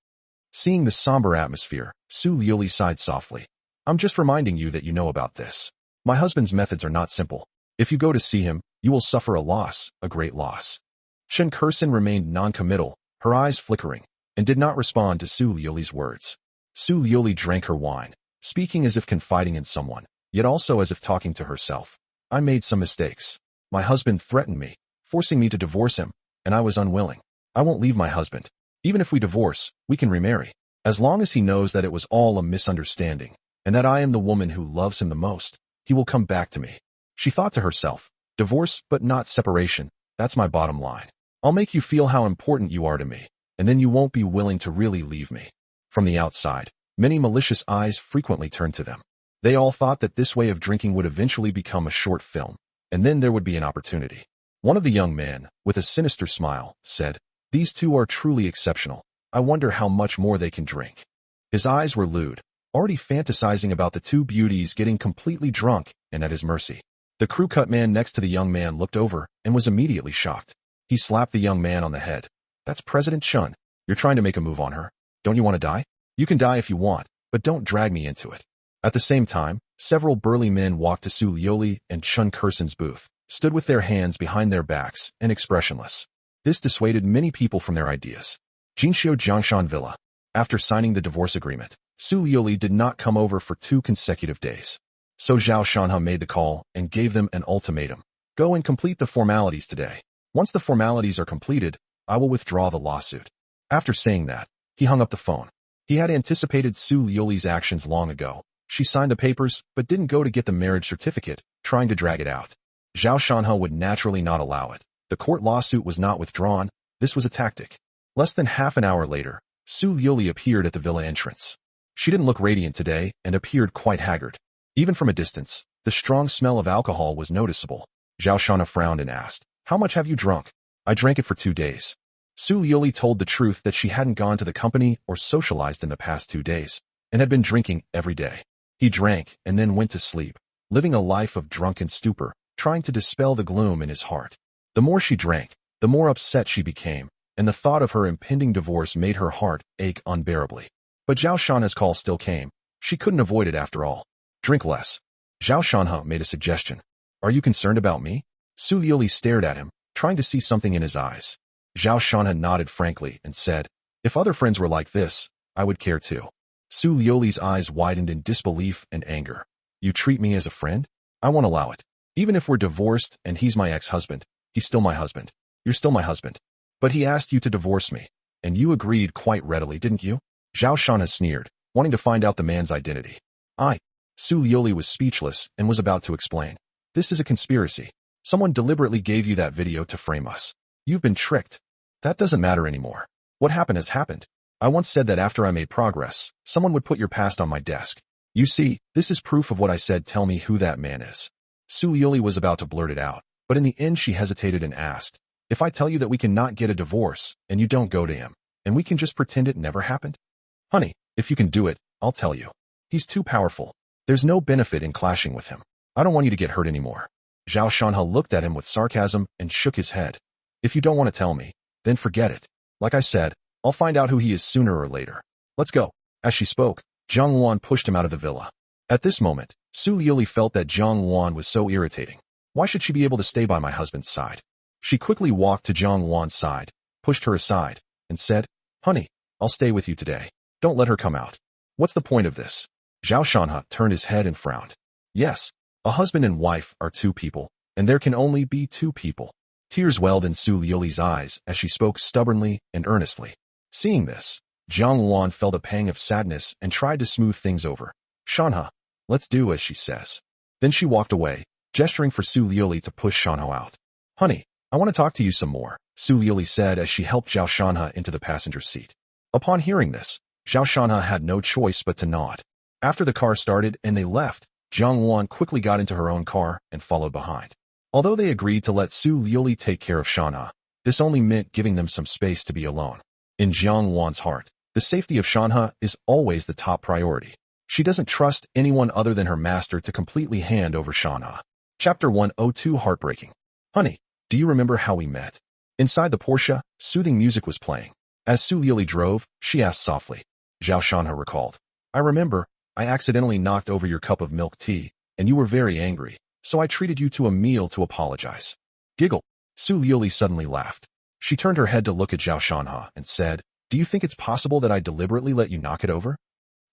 Seeing the somber atmosphere, Su Liuli sighed softly. "I'm just reminding you that you know about this. My husband's methods are not simple. If you go to see him, you will suffer a loss, a great loss." Chen Kursin remained non-committal, her eyes flickering, and did not respond to Su Liuli's words. Su Liuli drank her wine, speaking as if confiding in someone, yet also as if talking to herself. "I made some mistakes. My husband threatened me, forcing me to divorce him, and I was unwilling. I won't leave my husband. Even if we divorce, we can remarry. As long as he knows that it was all a misunderstanding, and that I am the woman who loves him the most, he will come back to me." She thought to herself, "Divorce, but not separation. That's my bottom line. I'll make you feel how important you are to me, and then you won't be willing to really leave me." From the outside, many malicious eyes frequently turned to them. They all thought that this way of drinking would eventually become a short film, and then there would be an opportunity. One of the young men, with a sinister smile, said, "These two are truly exceptional. I wonder how much more they can drink." His eyes were lewd, already fantasizing about the two beauties getting completely drunk and at his mercy. The crew-cut man next to the young man looked over and was immediately shocked. He slapped the young man on the head. "That's President Chun. You're trying to make a move on her. Don't you want to die? You can die if you want, but don't drag me into it." At the same time, several burly men walked to Su Liuli and Chen Kursin's booth, stood with their hands behind their backs and expressionless. This dissuaded many people from their ideas. Jinxiu Jiangshan Villa. After signing the divorce agreement, Su Liuli did not come over for 2 consecutive days. So Zhao Shanhe made the call and gave them an ultimatum. "Go and complete the formalities today. Once the formalities are completed, I will withdraw the lawsuit." After saying that, he hung up the phone. He had anticipated Su Liuli's actions long ago. She signed the papers, but didn't go to get the marriage certificate, trying to drag it out. Zhao Shanhe would naturally not allow it. The court lawsuit was not withdrawn. This was a tactic. Less than half an hour later, Su Liuli appeared at the villa entrance. She didn't look radiant today and appeared quite haggard. Even from a distance, the strong smell of alcohol was noticeable. Zhao Shanhe frowned and asked, "How much have you drunk?" "I drank it for 2 days." Su Liuli told the truth that she hadn't gone to the company or socialized in the past 2 days, and had been drinking every day. He drank and then went to sleep, living a life of drunken stupor, trying to dispel the gloom in his heart. The more she drank, the more upset she became, and the thought of her impending divorce made her heart ache unbearably. But Zhao Shanhe's call still came. She couldn't avoid it after all. "Drink less." Zhao Shanhe made a suggestion. "Are you concerned about me?" Su Liuli stared at him, trying to see something in his eyes. Zhao Shanhe nodded frankly and said, "If other friends were like this, I would care too." Su Liuli's eyes widened in disbelief and anger. "You treat me as a friend? I won't allow it. Even if we're divorced and he's my ex-husband, he's still my husband. You're still my husband. But he asked you to divorce me, and you agreed quite readily, didn't you?" Zhao Shanhe sneered, wanting to find out the man's identity. Su Liuli was speechless and was about to explain. "This is a conspiracy. Someone deliberately gave you that video to frame us. You've been tricked. That doesn't matter anymore. What happened has happened. I once said that after I made progress, someone would put your past on my desk. You see, this is proof of what I said. Tell me who that man is." Su Liuli was about to blurt it out, but in the end she hesitated and asked, "If I tell you that we cannot get a divorce, and you don't go to him, and we can just pretend it never happened?" "Honey, if you can do it, I'll tell you. He's too powerful. There's no benefit in clashing with him. I don't want you to get hurt anymore." Zhao Shanhe looked at him with sarcasm and shook his head. If you don't want to tell me, then forget it. Like I said, I'll find out who he is sooner or later. Let's go. As she spoke, Zhang Luan pushed him out of the villa. At this moment, Su Liuli felt that Zhang Luan was so irritating. Why should she be able to stay by my husband's side? She quickly walked to Zhang Luan's side, pushed her aside, and said, "Honey, I'll stay with you today. Don't let her come out." "What's the point of this?" Zhao Shanhe turned his head and frowned. "Yes, a husband and wife are two people, and there can only be two people." Tears welled in Su Liuli's eyes as she spoke stubbornly and earnestly. Seeing this, Zhang Luan felt a pang of sadness and tried to smooth things over. "Shanhe, let's do as she says." Then she walked away, gesturing for Su Liuli to push Shanhe out. "Honey, I want to talk to you some more," Su Liuli said as she helped Zhao Shanhe into the passenger seat. Upon hearing this, Zhao Shanhe had no choice but to nod. After the car started and they left, Zhang Luan quickly got into her own car and followed behind. Although they agreed to let Su Liuli take care of Shanhe, this only meant giving them some space to be alone. In Zhang Luan's heart, the safety of Shanhe is always the top priority. She doesn't trust anyone other than her master to completely hand over Shanhe. Chapter 102 Heartbreaking. "Honey, do you remember how we met?" Inside the Porsche, soothing music was playing. As Su Liuli drove, she asked softly. Zhao Shanhe recalled. "I remember, I accidentally knocked over your cup of milk tea, and you were very angry, so I treated you to a meal to apologize." Giggle. Su Liuli suddenly laughed. She turned her head to look at Zhao Shanhe and said, "Do you think it's possible that I deliberately let you knock it over?"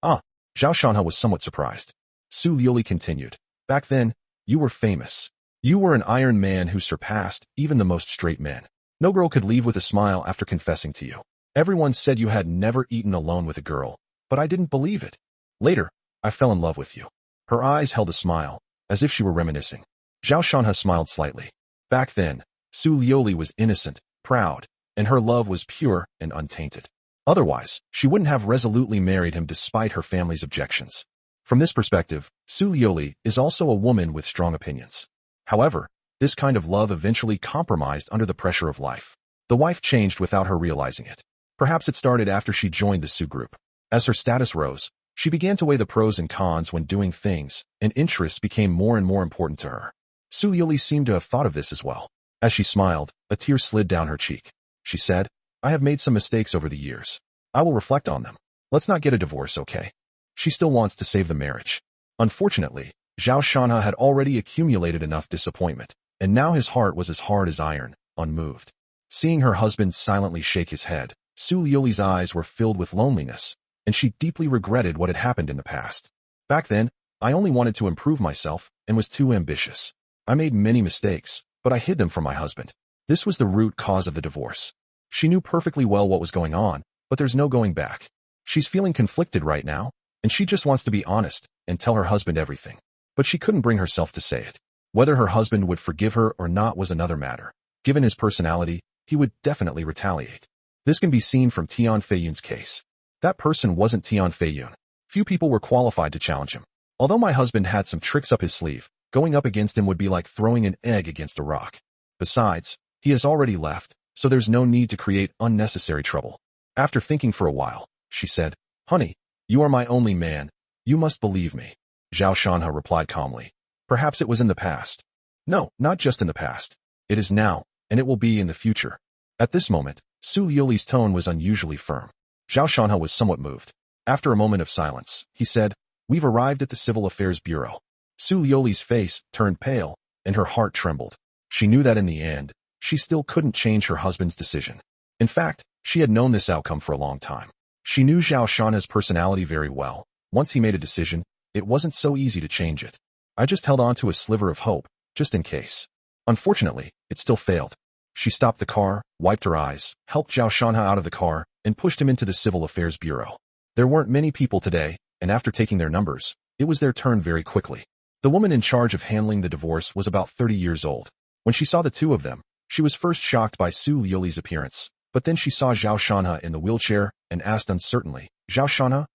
"Ah." Zhao Shanhe was somewhat surprised. Su Liuli continued. "Back then, you were famous. You were an iron man who surpassed even the most straight men. No girl could leave with a smile after confessing to you. Everyone said you had never eaten alone with a girl, but I didn't believe it. Later, I fell in love with you." Her eyes held a smile, as if she were reminiscing. Zhao Shanhe smiled slightly. Back then, Su Liuli was innocent, proud, and her love was pure and untainted. Otherwise, she wouldn't have resolutely married him despite her family's objections. From this perspective, Su Liuli is also a woman with strong opinions. However, this kind of love eventually compromised under the pressure of life. The wife changed without her realizing it. Perhaps it started after she joined the Su group. As her status rose, she began to weigh the pros and cons when doing things, and interests became more and more important to her. Su Liuli seemed to have thought of this as well. As she smiled, a tear slid down her cheek. She said, "I have made some mistakes over the years. I will reflect on them. Let's not get a divorce, okay?" She still wants to save the marriage. Unfortunately, Zhao Shanhe had already accumulated enough disappointment, and now his heart was as hard as iron, unmoved. Seeing her husband silently shake his head, Su Liuli's eyes were filled with loneliness, and she deeply regretted what had happened in the past. Back then, I only wanted to improve myself and was too ambitious. I made many mistakes, but I hid them from my husband. This was the root cause of the divorce. She knew perfectly well what was going on, but there's no going back. She's feeling conflicted right now, and she just wants to be honest and tell her husband everything. But she couldn't bring herself to say it. Whether her husband would forgive her or not was another matter. Given his personality, he would definitely retaliate. This can be seen from Tian Feiyun's case. That person wasn't Tian Feiyun. Few people were qualified to challenge him. Although my husband had some tricks up his sleeve, going up against him would be like throwing an egg against a rock. Besides, he has already left, so there's no need to create unnecessary trouble. After thinking for a while, she said, "Honey, you are my only man. You must believe me." Zhao Shanhe replied calmly. "Perhaps it was in the past." "No, not just in the past. It is now, and it will be in the future." At this moment, Su Liuli's tone was unusually firm. Zhao Shanhe was somewhat moved. After a moment of silence, he said, "We've arrived at the Civil Affairs Bureau." Su Liuli's face turned pale, and her heart trembled. She knew that in the end, she still couldn't change her husband's decision. In fact, she had known this outcome for a long time. She knew Zhao Shanhe's personality very well. Once he made a decision, it wasn't so easy to change it. "I just held on to a sliver of hope, just in case." Unfortunately, it still failed. She stopped the car, wiped her eyes, helped Zhao Shanhe out of the car, and pushed him into the Civil Affairs Bureau. There weren't many people today, and after taking their numbers, it was their turn very quickly. The woman in charge of handling the divorce was about 30 years old. When she saw the two of them, she was first shocked by Su Liuli's appearance, but then she saw Zhao Shanhe in the wheelchair and asked uncertainly, "Zhao Shanhe?"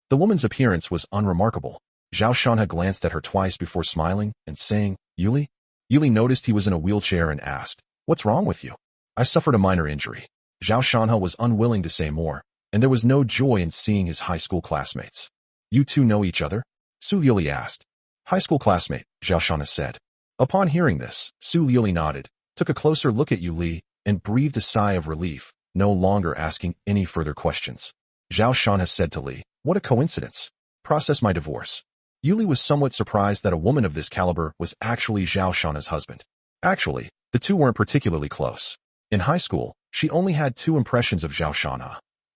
The woman's appearance was unremarkable. Zhao Shanhe glanced at her twice before smiling and saying, "Yuli?" Yuli noticed he was in a wheelchair and asked, "What's wrong with you?" "I suffered a minor injury." Zhao Shanhe was unwilling to say more, and there was no joy in seeing his high school classmates. "You two know each other?" Su Liuli asked. "High school classmate," Zhao Shanhe said. Upon hearing this, Su Liuli nodded, took a closer look at Yuli, and breathed a sigh of relief, no longer asking any further questions. Zhao Shan has said to Li, "What a coincidence. Process my divorce." Yuli was somewhat surprised that a woman of this caliber was actually Zhao Shan's husband. Actually, the two weren't particularly close. In high school, she only had two impressions of Zhao Shan.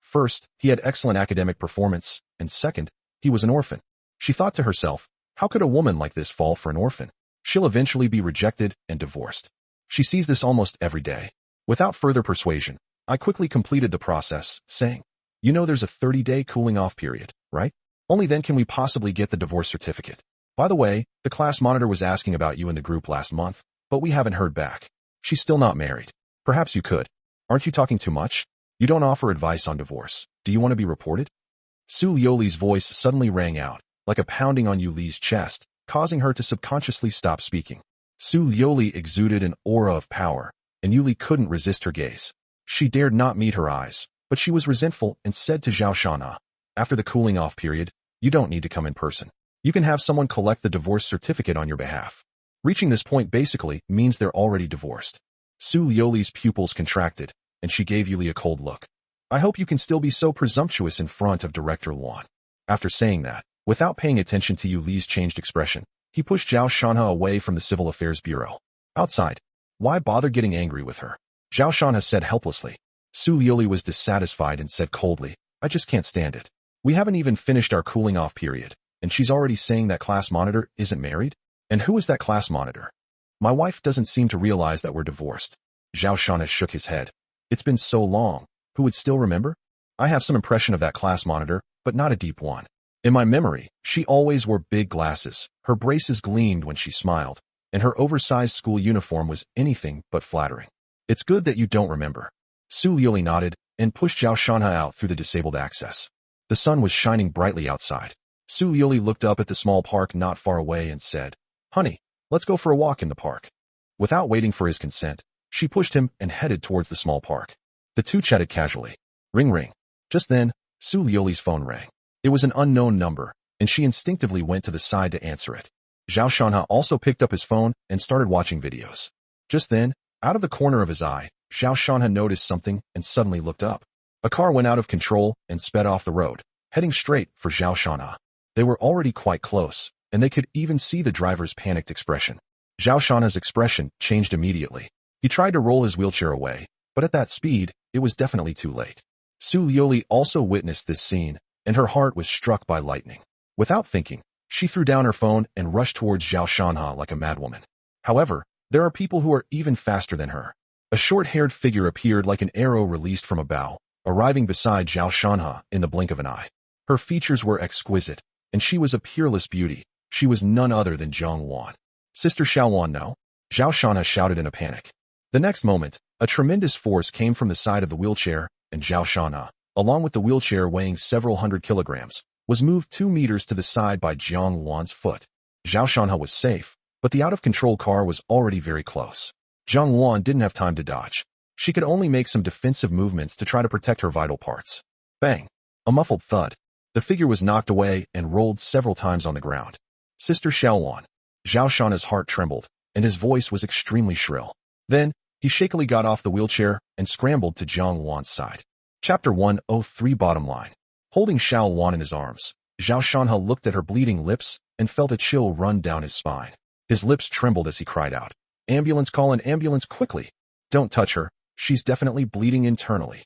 First, he had excellent academic performance, and second, he was an orphan. She thought to herself, how could a woman like this fall for an orphan? She'll eventually be rejected and divorced. She sees this almost every day. Without further persuasion, I quickly completed the process, saying, "You know there's a 30-day cooling-off period, right? Only then can we possibly get the divorce certificate. By the way, the class monitor was asking about you in the group last month, but we haven't heard back. She's still not married. Perhaps you could. Aren't you talking too much? You don't offer advice on divorce. Do you want to be reported?" Su Liuli's voice suddenly rang out, like a pounding on Yuli's chest, causing her to subconsciously stop speaking. Su Liuli exuded an aura of power, and Yuli couldn't resist her gaze. She dared not meet her eyes, but she was resentful and said to Zhao Shana, "After the cooling-off period, you don't need to come in person. You can have someone collect the divorce certificate on your behalf." Reaching this point basically means they're already divorced. Su Liuli's pupils contracted, and she gave Yuli a cold look. "I hope you can still be so presumptuous in front of Director Luan." After saying that, without paying attention to Yuli's changed expression, he pushed Zhao Shanha away from the Civil Affairs Bureau. Outside, why bother getting angry with her? Zhao Shanha said helplessly. Su Liuli was dissatisfied and said coldly, "I just can't stand it. We haven't even finished our cooling-off period, and she's already saying that class monitor isn't married? And who is that class monitor? My wife doesn't seem to realize that we're divorced." Zhao Shanha shook his head. "It's been so long. Who would still remember? I have some impression of that class monitor, but not a deep one. In my memory, she always wore big glasses, her braces gleamed when she smiled, and her oversized school uniform was anything but flattering. It's good that you don't remember." Su Liuli nodded and pushed Zhao Shanha out through the disabled access. The sun was shining brightly outside. Su Liuli looked up at the small park not far away and said, "Honey, let's go for a walk in the park." Without waiting for his consent, she pushed him and headed towards the small park. The two chatted casually. Ring ring. Just then, Su Liuli's phone rang. It was an unknown number, and she instinctively went to the side to answer it. Zhao Shanha also picked up his phone and started watching videos. Just then, out of the corner of his eye, Zhao Shanha noticed something and suddenly looked up. A car went out of control and sped off the road, heading straight for Zhao Shanha. They were already quite close, and they could even see the driver's panicked expression. Zhao Shanha's expression changed immediately. He tried to roll his wheelchair away, but at that speed, it was definitely too late. Su Liuli also witnessed this scene, and her heart was struck by lightning. Without thinking, she threw down her phone and rushed towards Zhao Shanha like a madwoman. However, there are people who are even faster than her. A short-haired figure appeared like an arrow released from a bow, arriving beside Zhao Shanha in the blink of an eye. Her features were exquisite, and she was a peerless beauty. She was none other than Zhang Wan. "Sister Xiaoluan, no?" Zhao Shanha shouted in a panic. The next moment, a tremendous force came from the side of the wheelchair, and Zhao Shanha, along with the wheelchair weighing several hundred kilograms, was moved 2 meters to the side by Jiang Wan's foot. Zhao Shanha was safe, but the out-of-control car was already very close. Jiang Wan didn't have time to dodge. She could only make some defensive movements to try to protect her vital parts. Bang! A muffled thud. The figure was knocked away and rolled several times on the ground. "Sister Xiaoluan." Zhao Shanha's heart trembled, and his voice was extremely shrill. Then, he shakily got off the wheelchair and scrambled to Jiang Wan's side. Chapter 103 Bottom line. Holding Xiao Wan in his arms, Zhao Shanha looked at her bleeding lips and felt a chill run down his spine. His lips trembled as he cried out, "Ambulance, call an ambulance quickly. Don't touch her, she's definitely bleeding internally."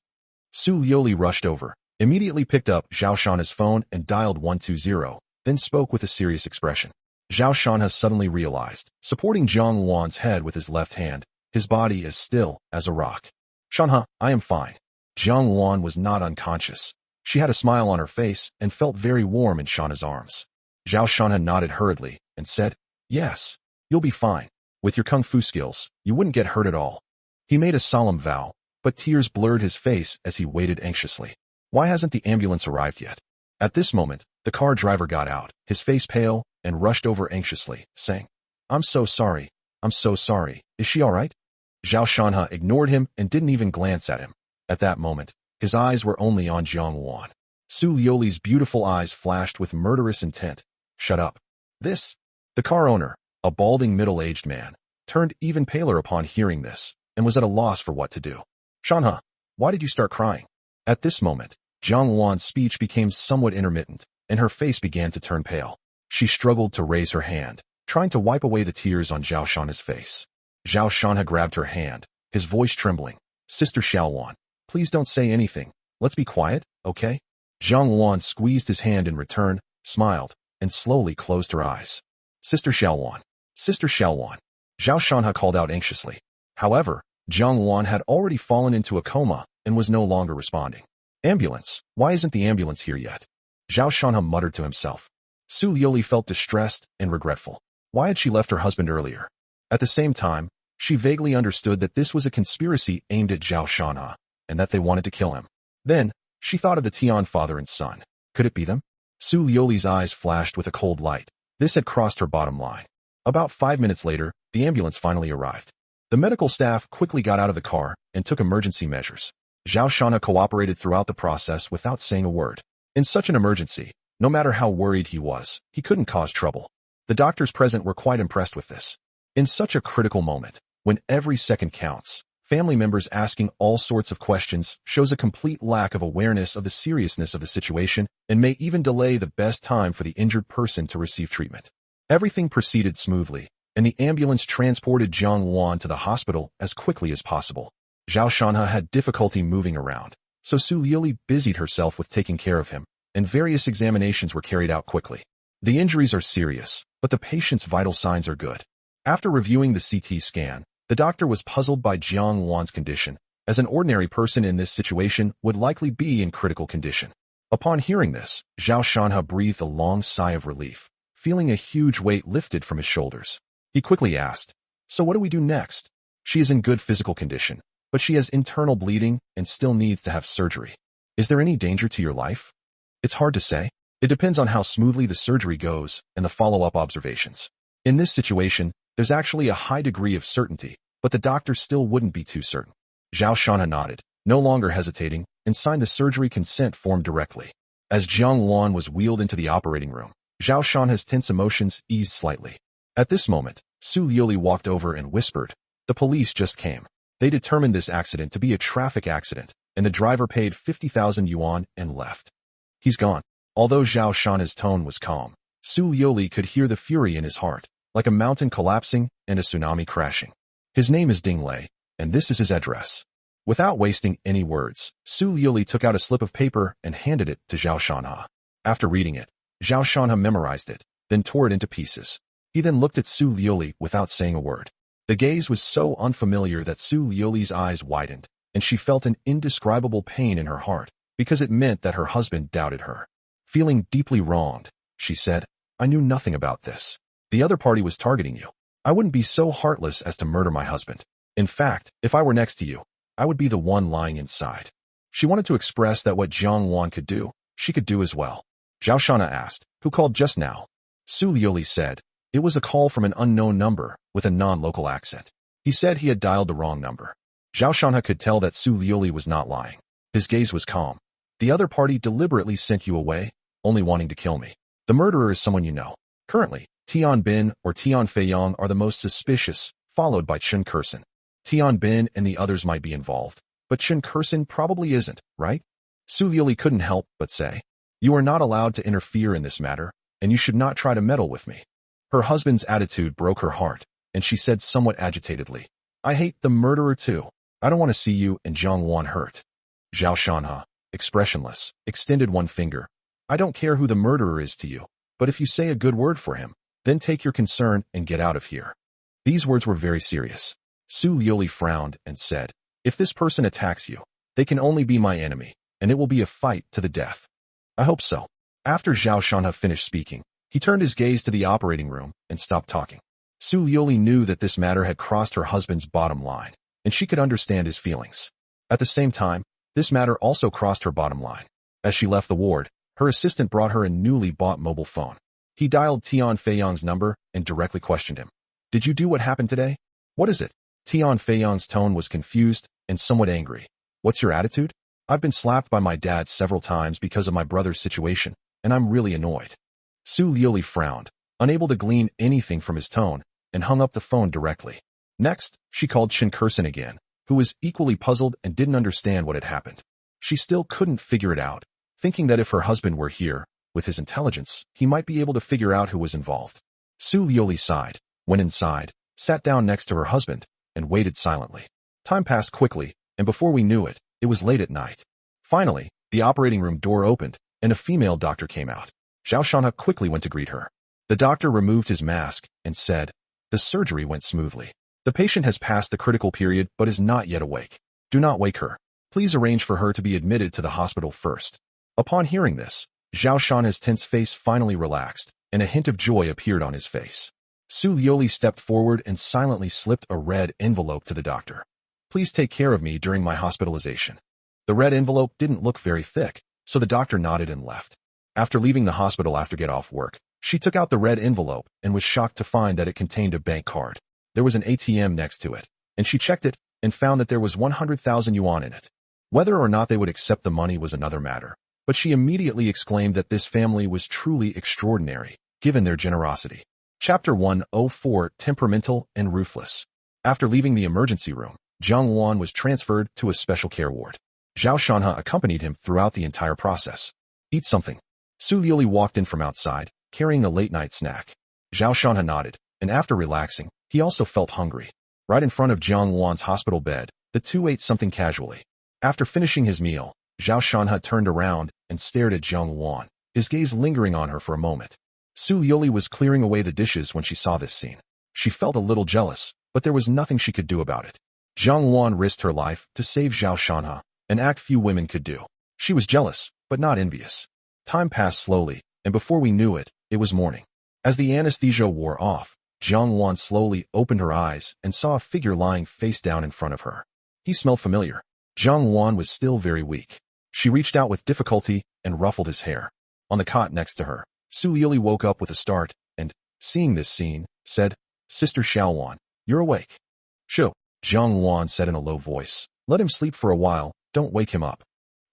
Su Liuli rushed over, immediately picked up Zhao Shanha's phone and dialed 120, then spoke with a serious expression. Zhao Shanha suddenly realized, supporting Jiang Wan's head with his left hand, his body as still as a rock. "Shanha, I am fine." Jiang Wan was not unconscious. She had a smile on her face and felt very warm in Shanha's arms. Zhao Shanha nodded hurriedly and said, "Yes, you'll be fine. With your kung fu skills, you wouldn't get hurt at all." He made a solemn vow, but tears blurred his face as he waited anxiously. Why hasn't the ambulance arrived yet? At this moment, the car driver got out, his face pale, and rushed over anxiously, saying, "I'm so sorry. I'm so sorry. Is she all right?" Zhao Shanha ignored him and didn't even glance at him. At that moment, his eyes were only on Jiang Wan. Su Liuli's beautiful eyes flashed with murderous intent. "Shut up." The car owner, a balding middle-aged man, turned even paler upon hearing this, and was at a loss for what to do. Shanha, why did you start crying? At this moment, Jiang Wan's speech became somewhat intermittent, and her face began to turn pale. She struggled to raise her hand, trying to wipe away the tears on Zhao Shanha's face. Zhao Shanha grabbed her hand, his voice trembling. Sister Xiaowan, please don't say anything. Let's be quiet, okay? Jiang Wan squeezed his hand in return, smiled, and slowly closed her eyes. Sister Xiaowan. Sister Xiaowan. Zhao Shanha called out anxiously. However, Jiang Wan had already fallen into a coma and was no longer responding. Ambulance, why isn't the ambulance here yet? Zhao Shanha muttered to himself. Su Liuli felt distressed and regretful. Why had she left her husband earlier? At the same time, she vaguely understood that this was a conspiracy aimed at Zhao Shanha, and that they wanted to kill him. Then, she thought of the Tian father and son. Could it be them? Su Liuli's eyes flashed with a cold light. This had crossed her bottom line. About 5 minutes later, the ambulance finally arrived. The medical staff quickly got out of the car and took emergency measures. Zhao Shanha cooperated throughout the process without saying a word. In such an emergency, no matter how worried he was, he couldn't cause trouble. The doctors present were quite impressed with this. In such a critical moment, when every second counts, family members asking all sorts of questions shows a complete lack of awareness of the seriousness of the situation and may even delay the best time for the injured person to receive treatment. Everything proceeded smoothly, and the ambulance transported Jiang Wan to the hospital as quickly as possible. Zhao Shanha had difficulty moving around, so Su Liuli busied herself with taking care of him, and various examinations were carried out quickly. The injuries are serious, but the patient's vital signs are good. After reviewing the CT scan, the doctor was puzzled by Jiang Wan's condition, as an ordinary person in this situation would likely be in critical condition. Upon hearing this, Zhao Shanha breathed a long sigh of relief, feeling a huge weight lifted from his shoulders. He quickly asked, "So what do we do next?" "She is in good physical condition, but she has internal bleeding and still needs to have surgery. Is there any danger to your life?" "It's hard to say. It depends on how smoothly the surgery goes and the follow-up observations. In this situation, there's actually a high degree of certainty, but the doctor still wouldn't be too certain." Zhao Shanha nodded, no longer hesitating, and signed the surgery consent form directly. As Jiang Wan was wheeled into the operating room, Zhao Shanha's tense emotions eased slightly. At this moment, Su Liuli walked over and whispered, "The police just came. They determined this accident to be a traffic accident, and the driver paid 50,000 yuan and left. He's gone." Although Zhao Shanha's tone was calm, Su Liuli could hear the fury in his heart, like a mountain collapsing and a tsunami crashing. "His name is Ding Lei, and this is his address." Without wasting any words, Su Liuli took out a slip of paper and handed it to Zhao Shanha. After reading it, Zhao Shanha memorized it, then tore it into pieces. He then looked at Su Liuli without saying a word. The gaze was so unfamiliar that Su Liuli's eyes widened, and she felt an indescribable pain in her heart, because it meant that her husband doubted her. Feeling deeply wronged, she said, "I knew nothing about this. The other party was targeting you. I wouldn't be so heartless as to murder my husband. In fact, if I were next to you, I would be the one lying inside." She wanted to express that what Jiang Wan could do, she could do as well. Zhao Shanha asked, "Who called just now?" Su Liuli said, "It was a call from an unknown number with a non-local accent." He said he had dialed the wrong number. Zhao Shanha could tell that Su Liuli was not lying. His gaze was calm. "The other party deliberately sent you away, only wanting to kill me. The murderer is someone you know. Currently, Tian Bin or Tian Feiyang are the most suspicious, followed by Chen Kursin. Tian Bin and the others might be involved, but Chen Kursin probably isn't, right?" Su Liuli couldn't help but say, "You are not allowed to interfere in this matter, and you should not try to meddle with me." Her husband's attitude broke her heart, and she said somewhat agitatedly, "I hate the murderer too. I don't want to see you and Jiang Wan hurt." Zhao Shanha, expressionless, extended one finger. "I don't care who the murderer is to you, but if you say a good word for him, then take your concern and get out of here." These words were very serious. Su Liuli frowned and said, "If this person attacks you, they can only be my enemy, and it will be a fight to the death." "I hope so." After Zhao Shanha finished speaking, he turned his gaze to the operating room and stopped talking. Su Liuli knew that this matter had crossed her husband's bottom line, and she could understand his feelings. At the same time, this matter also crossed her bottom line. As she left the ward, her assistant brought her a newly bought mobile phone. He dialed Tian Feiyang's number and directly questioned him. "Did you do what happened today? What is it?" Tian Feiyang's tone was confused and somewhat angry. "What's your attitude? I've been slapped by my dad several times because of my brother's situation, and I'm really annoyed." Su Liuli frowned, unable to glean anything from his tone, and hung up the phone directly. Next, she called Chen Kursin again, who was equally puzzled and didn't understand what had happened. She still couldn't figure it out, thinking that if her husband were here, with his intelligence, he might be able to figure out who was involved. Su Liuli sighed, went inside, sat down next to her husband, and waited silently. Time passed quickly, and before we knew it, it was late at night. Finally, the operating room door opened, and a female doctor came out. Zhao Shanha quickly went to greet her. The doctor removed his mask and said, "The surgery went smoothly. The patient has passed the critical period but is not yet awake. Do not wake her. Please arrange for her to be admitted to the hospital first." Upon hearing this, Zhao Shanha's tense face finally relaxed, and a hint of joy appeared on his face. Su Liuli stepped forward and silently slipped a red envelope to the doctor. "Please take care of me during my hospitalization." The red envelope didn't look very thick, so the doctor nodded and left. After leaving the hospital after get off work, she took out the red envelope and was shocked to find that it contained a bank card. There was an ATM next to it, and she checked it and found that there was 100,000 yuan in it. Whether or not they would accept the money was another matter, but she immediately exclaimed that this family was truly extraordinary, given their generosity. Chapter 104: Temperamental and Ruthless. After leaving the emergency room, Jiang Wan was transferred to a special care ward. Zhao Shanha accompanied him throughout the entire process. "Eat something." Su Liuli walked in from outside, carrying a late-night snack. Zhao Shanha nodded, and after relaxing, he also felt hungry. Right in front of Jiang Wan's hospital bed, the two ate something casually. After finishing his meal, Zhao Shanha turned around and stared at Jiang Wan, his gaze lingering on her for a moment. Su Liuli was clearing away the dishes when she saw this scene. She felt a little jealous, but there was nothing she could do about it. Jiang Wan risked her life to save Zhao Shanha, an act few women could do. She was jealous, but not envious. Time passed slowly, and before we knew it, it was morning. As the anesthesia wore off, Jiang Wan slowly opened her eyes and saw a figure lying face down in front of her. He smelled familiar. Jiang Wan was still very weak. She reached out with difficulty and ruffled his hair. On the cot next to her, Su Liuli woke up with a start and, seeing this scene, said, "Sister Xiaowan, you're awake." "Sure," Jiang Wan said in a low voice. "Let him sleep for a while, don't wake him up."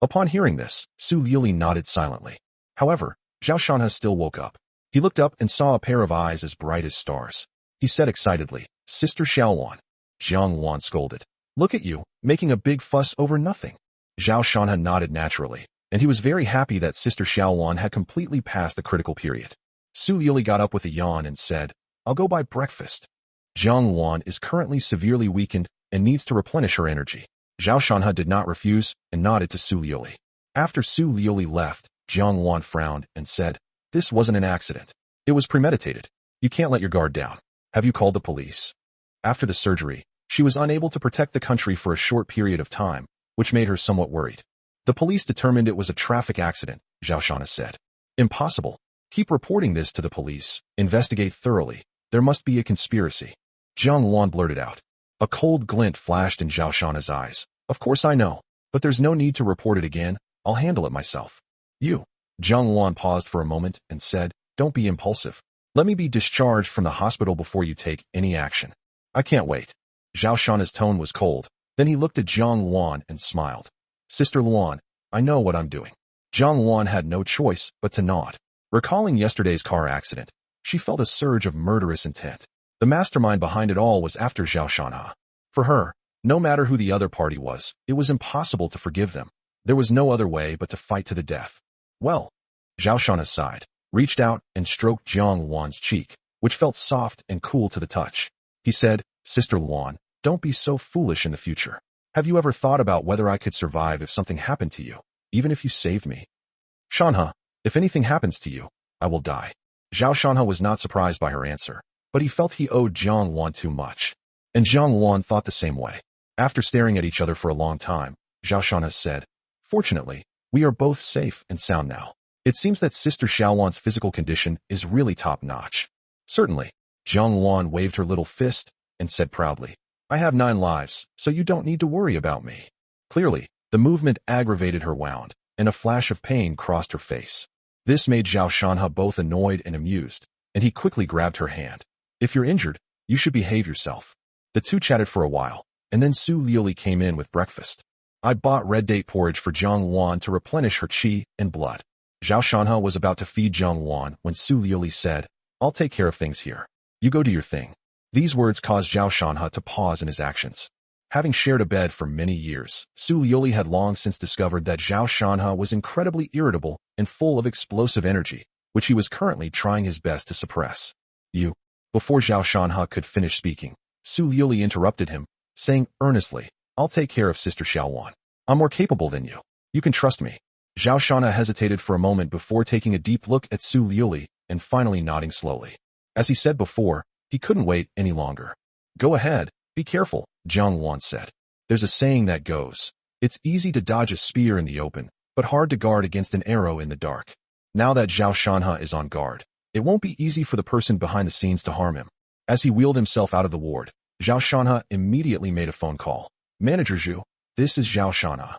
Upon hearing this, Su Liuli nodded silently. However, Zhao Shanha still woke up. He looked up and saw a pair of eyes as bright as stars. He said excitedly, "Sister Xiaowan." Jiang Wan scolded, "Look at you, making a big fuss over nothing." Zhao Shanha nodded naturally, and he was very happy that Sister Xiaowan had completely passed the critical period. Su Liuli got up with a yawn and said, "I'll go buy breakfast." Jiang Wan is currently severely weakened and needs to replenish her energy. Zhao Shanha did not refuse and nodded to Su Liuli. After Su Liuli left, Jiang Wan frowned and said, "This wasn't an accident. It was premeditated. You can't let your guard down. Have you called the police?" After the surgery, she was unable to protect the country for a short period of time, which made her somewhat worried. "The police determined it was a traffic accident," Zhao Shanha said. "Impossible. Keep reporting this to the police. Investigate thoroughly. There must be a conspiracy." Jiang Wan blurted out. A cold glint flashed in Zhao Shanha's eyes. "Of course I know, but there's no need to report it again. I'll handle it myself." "You." Jiang Wan paused for a moment and said, "Don't be impulsive. Let me be discharged from the hospital before you take any action." "I can't wait." Zhao Shanha's tone was cold. Then he looked at Jiang Wan and smiled. "Sister Luan, I know what I'm doing." Jiang Wan had no choice but to nod. Recalling yesterday's car accident, she felt a surge of murderous intent. The mastermind behind it all was after Zhao Shanha. For her, no matter who the other party was, it was impossible to forgive them. There was no other way but to fight to the death. "Well," Zhao Shanha sighed, reached out and stroked Jiang Wan's cheek, which felt soft and cool to the touch. He said, "Sister Luan, don't be so foolish in the future. Have you ever thought about whether I could survive if something happened to you, even if you saved me?" "Shanha, if anything happens to you, I will die." Zhao Shanha was not surprised by her answer, but he felt he owed Jiang Wan too much. And Jiang Wan thought the same way. After staring at each other for a long time, Zhao Shanha said, "Fortunately, we are both safe and sound now. It seems that Sister Xiaowan's physical condition is really top-notch." "Certainly." Jiang Wan waved her little fist and said proudly, "I have 9 lives, so you don't need to worry about me." Clearly, the movement aggravated her wound, and a flash of pain crossed her face. This made Zhao Shanha both annoyed and amused, and he quickly grabbed her hand. "If you're injured, you should behave yourself." The two chatted for a while, and then Su Liuli came in with breakfast. "I bought red date porridge for Jiang Wan to replenish her qi and blood." Zhao Shanha was about to feed Jiang Wan when Su Liuli said, "I'll take care of things here. You go do your thing." These words caused Zhao Shanha to pause in his actions. Having shared a bed for many years, Su Liuli had long since discovered that Zhao Shanha was incredibly irritable and full of explosive energy, which he was currently trying his best to suppress. You. Before Zhao Shanha could finish speaking, Su Liuli interrupted him, saying earnestly, I'll take care of Sister Xiaowan. I'm more capable than you. You can trust me. Zhao Shanha hesitated for a moment before taking a deep look at Su Liuli and finally nodding slowly. As he said before, he couldn't wait any longer. Go ahead, be careful, Jiang Wan said. There's a saying that goes, it's easy to dodge a spear in the open, but hard to guard against an arrow in the dark. Now that Zhao Shanha is on guard, it won't be easy for the person behind the scenes to harm him. As he wheeled himself out of the ward, Zhao Shanha immediately made a phone call. Manager Zhu, this is Zhao Shanha.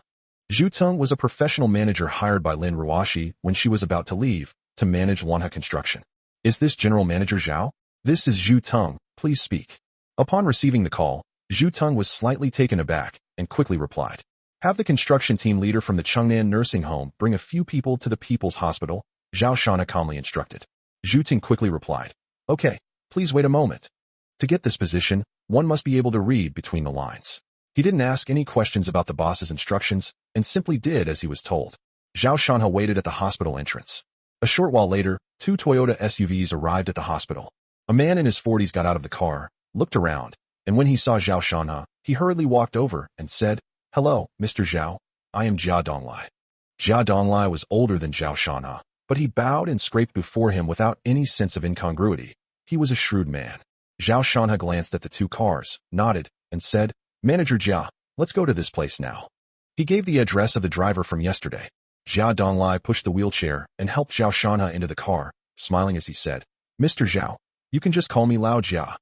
Zhu Teng was a professional manager hired by Lin Ruoxi when she was about to leave to manage Wanhe Construction. Is this General Manager Zhao? This is Zhu Teng, please speak. Upon receiving the call, Zhu Teng was slightly taken aback and quickly replied. Have the construction team leader from the Chengnan nursing home bring a few people to the People's Hospital, Zhao Shanha calmly instructed. Zhu Teng quickly replied. Okay, please wait a moment. To get this position, one must be able to read between the lines. He didn't ask any questions about the boss's instructions and simply did as he was told. Zhao Shanha waited at the hospital entrance. A short while later, 2 Toyota SUVs arrived at the hospital. A man in his 40s got out of the car, looked around, and when he saw Zhao Shanha, he hurriedly walked over and said, Hello, Mr. Zhao. I am Jia Donglai. Jia Donglai was older than Zhao Shanha, but he bowed and scraped before him without any sense of incongruity. He was a shrewd man. Zhao Shanha glanced at the 2 cars, nodded, and said, Manager Jia, let's go to this place now. He gave the address of the driver from yesterday. Jia Donglai pushed the wheelchair and helped Zhao Shanha into the car, smiling as he said, Mr. Zhao, you can just call me Lao Jia.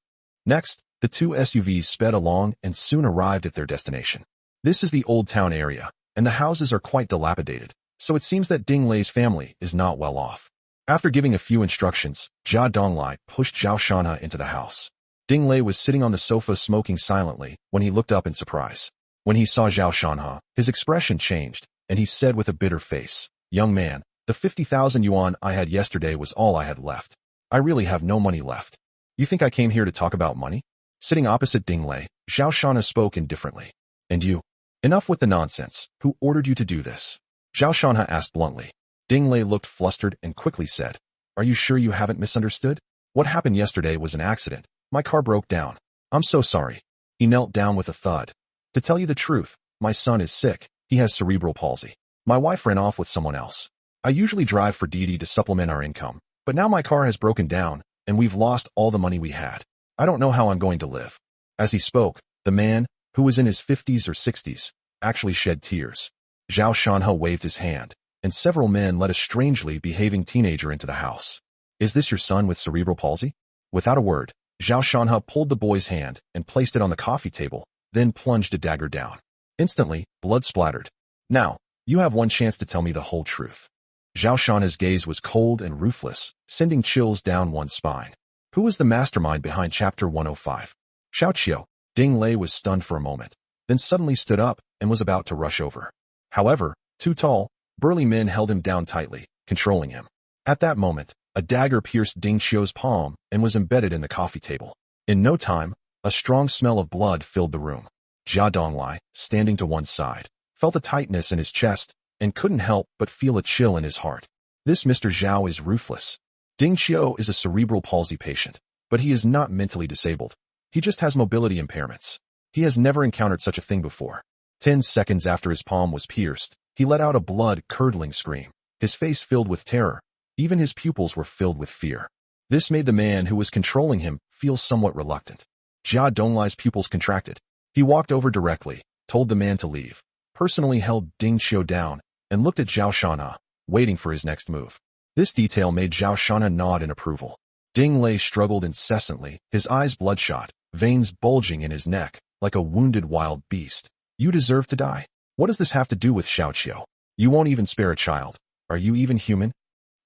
Next, the 2 SUVs sped along and soon arrived at their destination. This is the Old Town area, and the houses are quite dilapidated, so it seems that Ding Lei's family is not well off. After giving a few instructions, Jia Donglai pushed Zhao Shanha into the house. Ding Lei was sitting on the sofa smoking silently when he looked up in surprise. When he saw Zhao Shanha, his expression changed, and he said with a bitter face, Young man, the 50,000 yuan I had yesterday was all I had left. I really have no money left. You think I came here to talk about money? Sitting opposite Ding Lei, Zhao Shanha spoke indifferently. And you? Enough with the nonsense. Who ordered you to do this? Zhao Shanha asked bluntly. Ding Lei looked flustered and quickly said, Are you sure you haven't misunderstood? What happened yesterday was an accident. My car broke down. I'm so sorry. He knelt down with a thud. To tell you the truth, my son is sick. He has cerebral palsy. My wife ran off with someone else. I usually drive for Didi to supplement our income, but now my car has broken down, and we've lost all the money we had. I don't know how I'm going to live. As he spoke, the man, who was in his 50s or 60s, actually shed tears. Zhao Shanha waved his hand, and several men led a strangely behaving teenager into the house. Is this your son with cerebral palsy? Without a word, Zhao Shanha pulled the boy's hand and placed it on the coffee table, then plunged a dagger down. Instantly, blood splattered. Now, you have one chance to tell me the whole truth. Zhao Shanha's gaze was cold and ruthless, sending chills down one's spine. Who was the mastermind behind Chapter 105? Xiao Qiu. Ding Lei was stunned for a moment, then suddenly stood up and was about to rush over. However, 2 tall, burly men held him down tightly, controlling him. At that moment, a dagger pierced Ding Qiu's palm and was embedded in the coffee table. In no time, a strong smell of blood filled the room. Jia Donglai, standing to one side, felt a tightness in his chest and couldn't help but feel a chill in his heart. This Mr. Zhao is ruthless. Ding Qiu is a cerebral palsy patient, but he is not mentally disabled. He just has mobility impairments. He has never encountered such a thing before. 10 seconds after his palm was pierced, he let out a blood-curdling scream. His face filled with terror. Even his pupils were filled with fear. This made the man who was controlling him feel somewhat reluctant. Jia Donglai's pupils contracted. He walked over directly, told the man to leave, personally held Ding Qiu down, and looked at Zhao Shanha, waiting for his next move. This detail made Zhao Shanha nod in approval. Ding Lei struggled incessantly, his eyes bloodshot, veins bulging in his neck, like a wounded wild beast. You deserve to die. What does this have to do with Xiao Qiu? You won't even spare a child. Are you even human?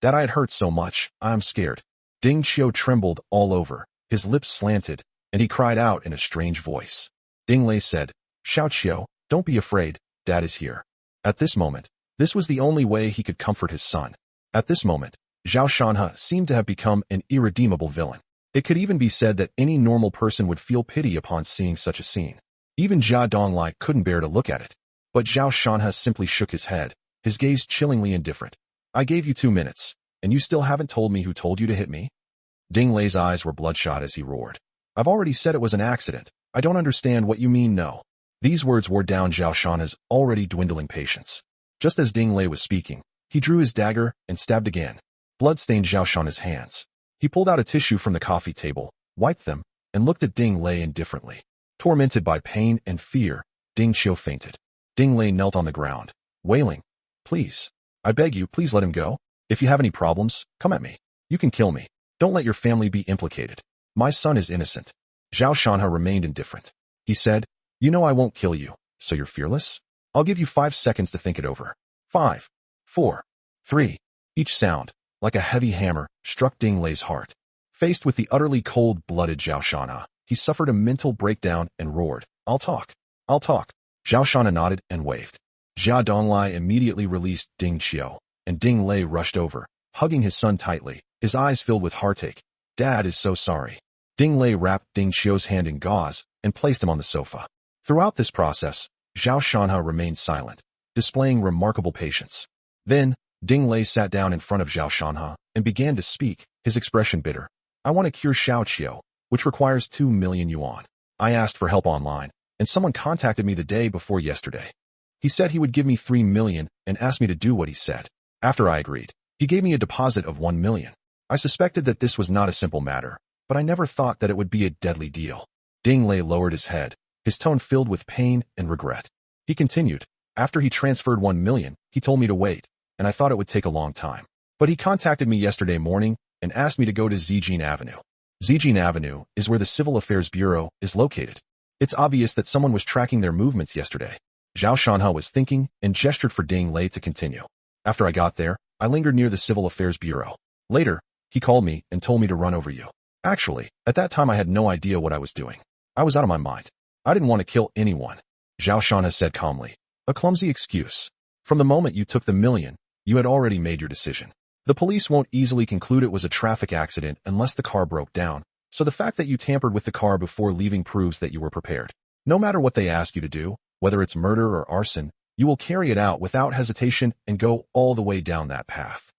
That I'd hurt so much, I'm scared. Ding Qiu trembled all over, his lips slanted, and he cried out in a strange voice. Ding Lei said, Xiao Qiu, don't be afraid, Dad is here. At this moment, this was the only way he could comfort his son. At this moment, Zhao Shanha seemed to have become an irredeemable villain. It could even be said that any normal person would feel pity upon seeing such a scene. Even Jia Donglai couldn't bear to look at it. But Zhao Shanhe simply shook his head, his gaze chillingly indifferent. I gave you 2 minutes, and you still haven't told me who told you to hit me? Ding Lei's eyes were bloodshot as he roared. I've already said it was an accident. I don't understand what you mean no. These words wore down Zhao Shanhe's already dwindling patience. Just as Ding Lei was speaking, he drew his dagger and stabbed again. Blood stained Zhao Shanhe's hands. He pulled out a tissue from the coffee table, wiped them, and looked at Ding Lei indifferently. Tormented by pain and fear, Ding Qiu fainted. Ding Lei knelt on the ground, wailing, Please, I beg you, please let him go. If you have any problems, come at me. You can kill me. Don't let your family be implicated. My son is innocent. Zhao Shanhe remained indifferent. He said, You know I won't kill you, so you're fearless? I'll give you 5 seconds to think it over. 5, 4, 3. Each sound, like a heavy hammer, struck Ding Lei's heart. Faced with the utterly cold-blooded Zhao Shanhe, he suffered a mental breakdown and roared, I'll talk. I'll talk. Zhao Shanhe nodded and waved. Jia Donglai immediately released Ding Qiu, and Ding Lei rushed over, hugging his son tightly, his eyes filled with heartache. Dad is so sorry. Ding Lei wrapped Ding Qiu's hand in gauze and placed him on the sofa. Throughout this process, Zhao Shanhe remained silent, displaying remarkable patience. Then, Ding Lei sat down in front of Zhao Shanhe and began to speak, his expression bitter. I want to cure Shao Qiu, which requires 2 million yuan. I asked for help online, and someone contacted me the day before yesterday. He said he would give me 3 million and asked me to do what he said. After I agreed, he gave me a deposit of 1 million. I suspected that this was not a simple matter, but I never thought that it would be a deadly deal. Ding Lei lowered his head, his tone filled with pain and regret. He continued, After he transferred 1 million, he told me to wait, and I thought it would take a long time. But he contacted me yesterday morning and asked me to go to Zijin Avenue. Zijin Avenue is where the Civil Affairs Bureau is located. It's obvious that someone was tracking their movements yesterday. Zhao Shanhe was thinking and gestured for Ding Lei to continue. After I got there, I lingered near the Civil Affairs Bureau. Later, he called me and told me to run over you. Actually, at that time I had no idea what I was doing. I was out of my mind. I didn't want to kill anyone. Zhao Shanhe said calmly. A clumsy excuse. From the moment you took the million, you had already made your decision. The police won't easily conclude it was a traffic accident unless the car broke down. So the fact that you tampered with the car before leaving proves that you were prepared. No matter what they ask you to do, whether it's murder or arson, you will carry it out without hesitation and go all the way down that path.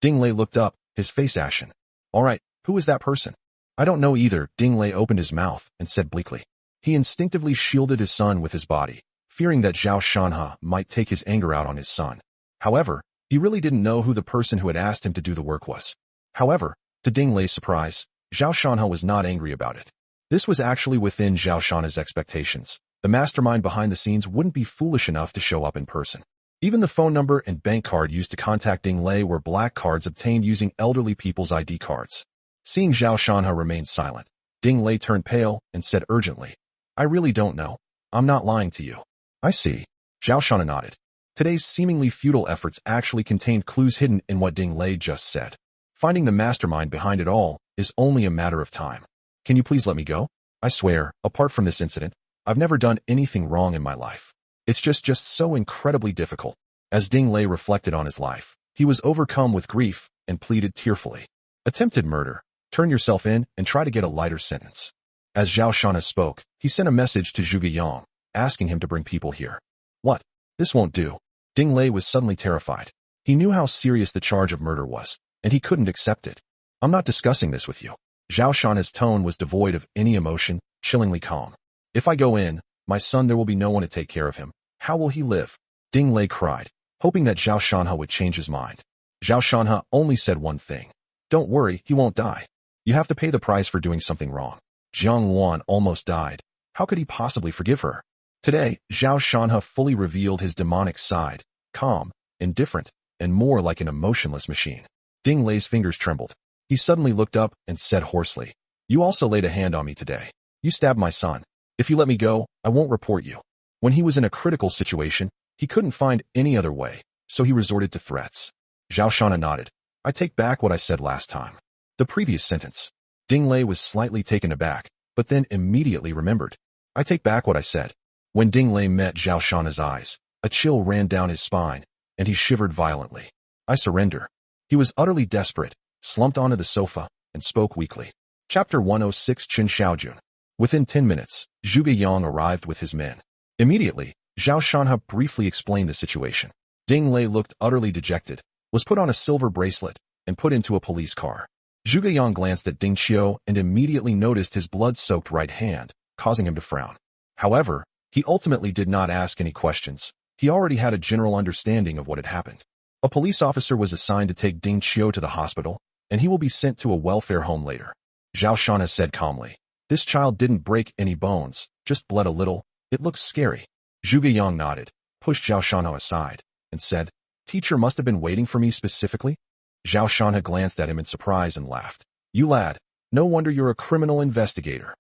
Ding Lei looked up, his face ashen. All right, who is that person? I don't know either. Ding Lei opened his mouth and said bleakly. He instinctively shielded his son with his body, fearing that Zhao Shanhe might take his anger out on his son. However, he really didn't know who the person who had asked him to do the work was. However, to Ding Lei's surprise, Zhao Shanhe was not angry about it. This was actually within Zhao Shanhe's expectations. The mastermind behind the scenes wouldn't be foolish enough to show up in person. Even the phone number and bank card used to contact Ding Lei were black cards obtained using elderly people's ID cards. Seeing Zhao Shanhe remain silent, Ding Lei turned pale and said urgently, I really don't know. I'm not lying to you. I see. Zhao Shanhe nodded. Today's seemingly futile efforts actually contained clues hidden in what Ding Lei just said. Finding the mastermind behind it all is only a matter of time. Can you please let me go? I swear, apart from this incident, I've never done anything wrong in my life. It's just so incredibly difficult. As Ding Lei reflected on his life, he was overcome with grief and pleaded tearfully. Attempted murder. Turn yourself in and try to get a lighter sentence. As Zhao Shanhe spoke, he sent a message to Zhuge Yang, asking him to bring people here. What? This won't do. Ding Lei was suddenly terrified. He knew how serious the charge of murder was, and he couldn't accept it. I'm not discussing this with you. Zhao Shanhe's tone was devoid of any emotion, chillingly calm. If I go in, my son, there will be no one to take care of him. How will he live? Ding Lei cried, hoping that Zhao Shanhe would change his mind. Zhao Shanhe only said one thing. Don't worry, he won't die. You have to pay the price for doing something wrong. Jiang Wan almost died. How could he possibly forgive her? Today, Zhao Shanhe fully revealed his demonic side, calm, indifferent, and more like an emotionless machine. Ding Lei's fingers trembled. He suddenly looked up and said hoarsely, You also laid a hand on me today. You stabbed my son. If you let me go, I won't report you. When he was in a critical situation, he couldn't find any other way, so he resorted to threats. Zhao Shanhe nodded. I take back what I said last time. The previous sentence. Ding Lei was slightly taken aback, but then immediately remembered. I take back what I said. When Ding Lei met Zhao Shanhe's eyes, a chill ran down his spine, and he shivered violently. I surrender. He was utterly desperate, slumped onto the sofa, and spoke weakly. Chapter 106 Qin Shaojun. Within 10 minutes, Zhuge Yang arrived with his men. Immediately, Zhao Shanha briefly explained the situation. Ding Lei looked utterly dejected, was put on a silver bracelet, and put into a police car. Zhuge Yang glanced at Ding Qiu and immediately noticed his blood-soaked right hand, causing him to frown. However, he ultimately did not ask any questions. He already had a general understanding of what had happened. A police officer was assigned to take Ding Qiu to the hospital, and he will be sent to a welfare home later. Zhao Shanha said calmly, "This child didn't break any bones, just bled a little. It looks scary." Zhuge Yang nodded, pushed Zhao Shanha aside, and said, "Teacher must have been waiting for me specifically?" Zhao Shanha glanced at him in surprise and laughed. "You lad, no wonder you're a criminal investigator."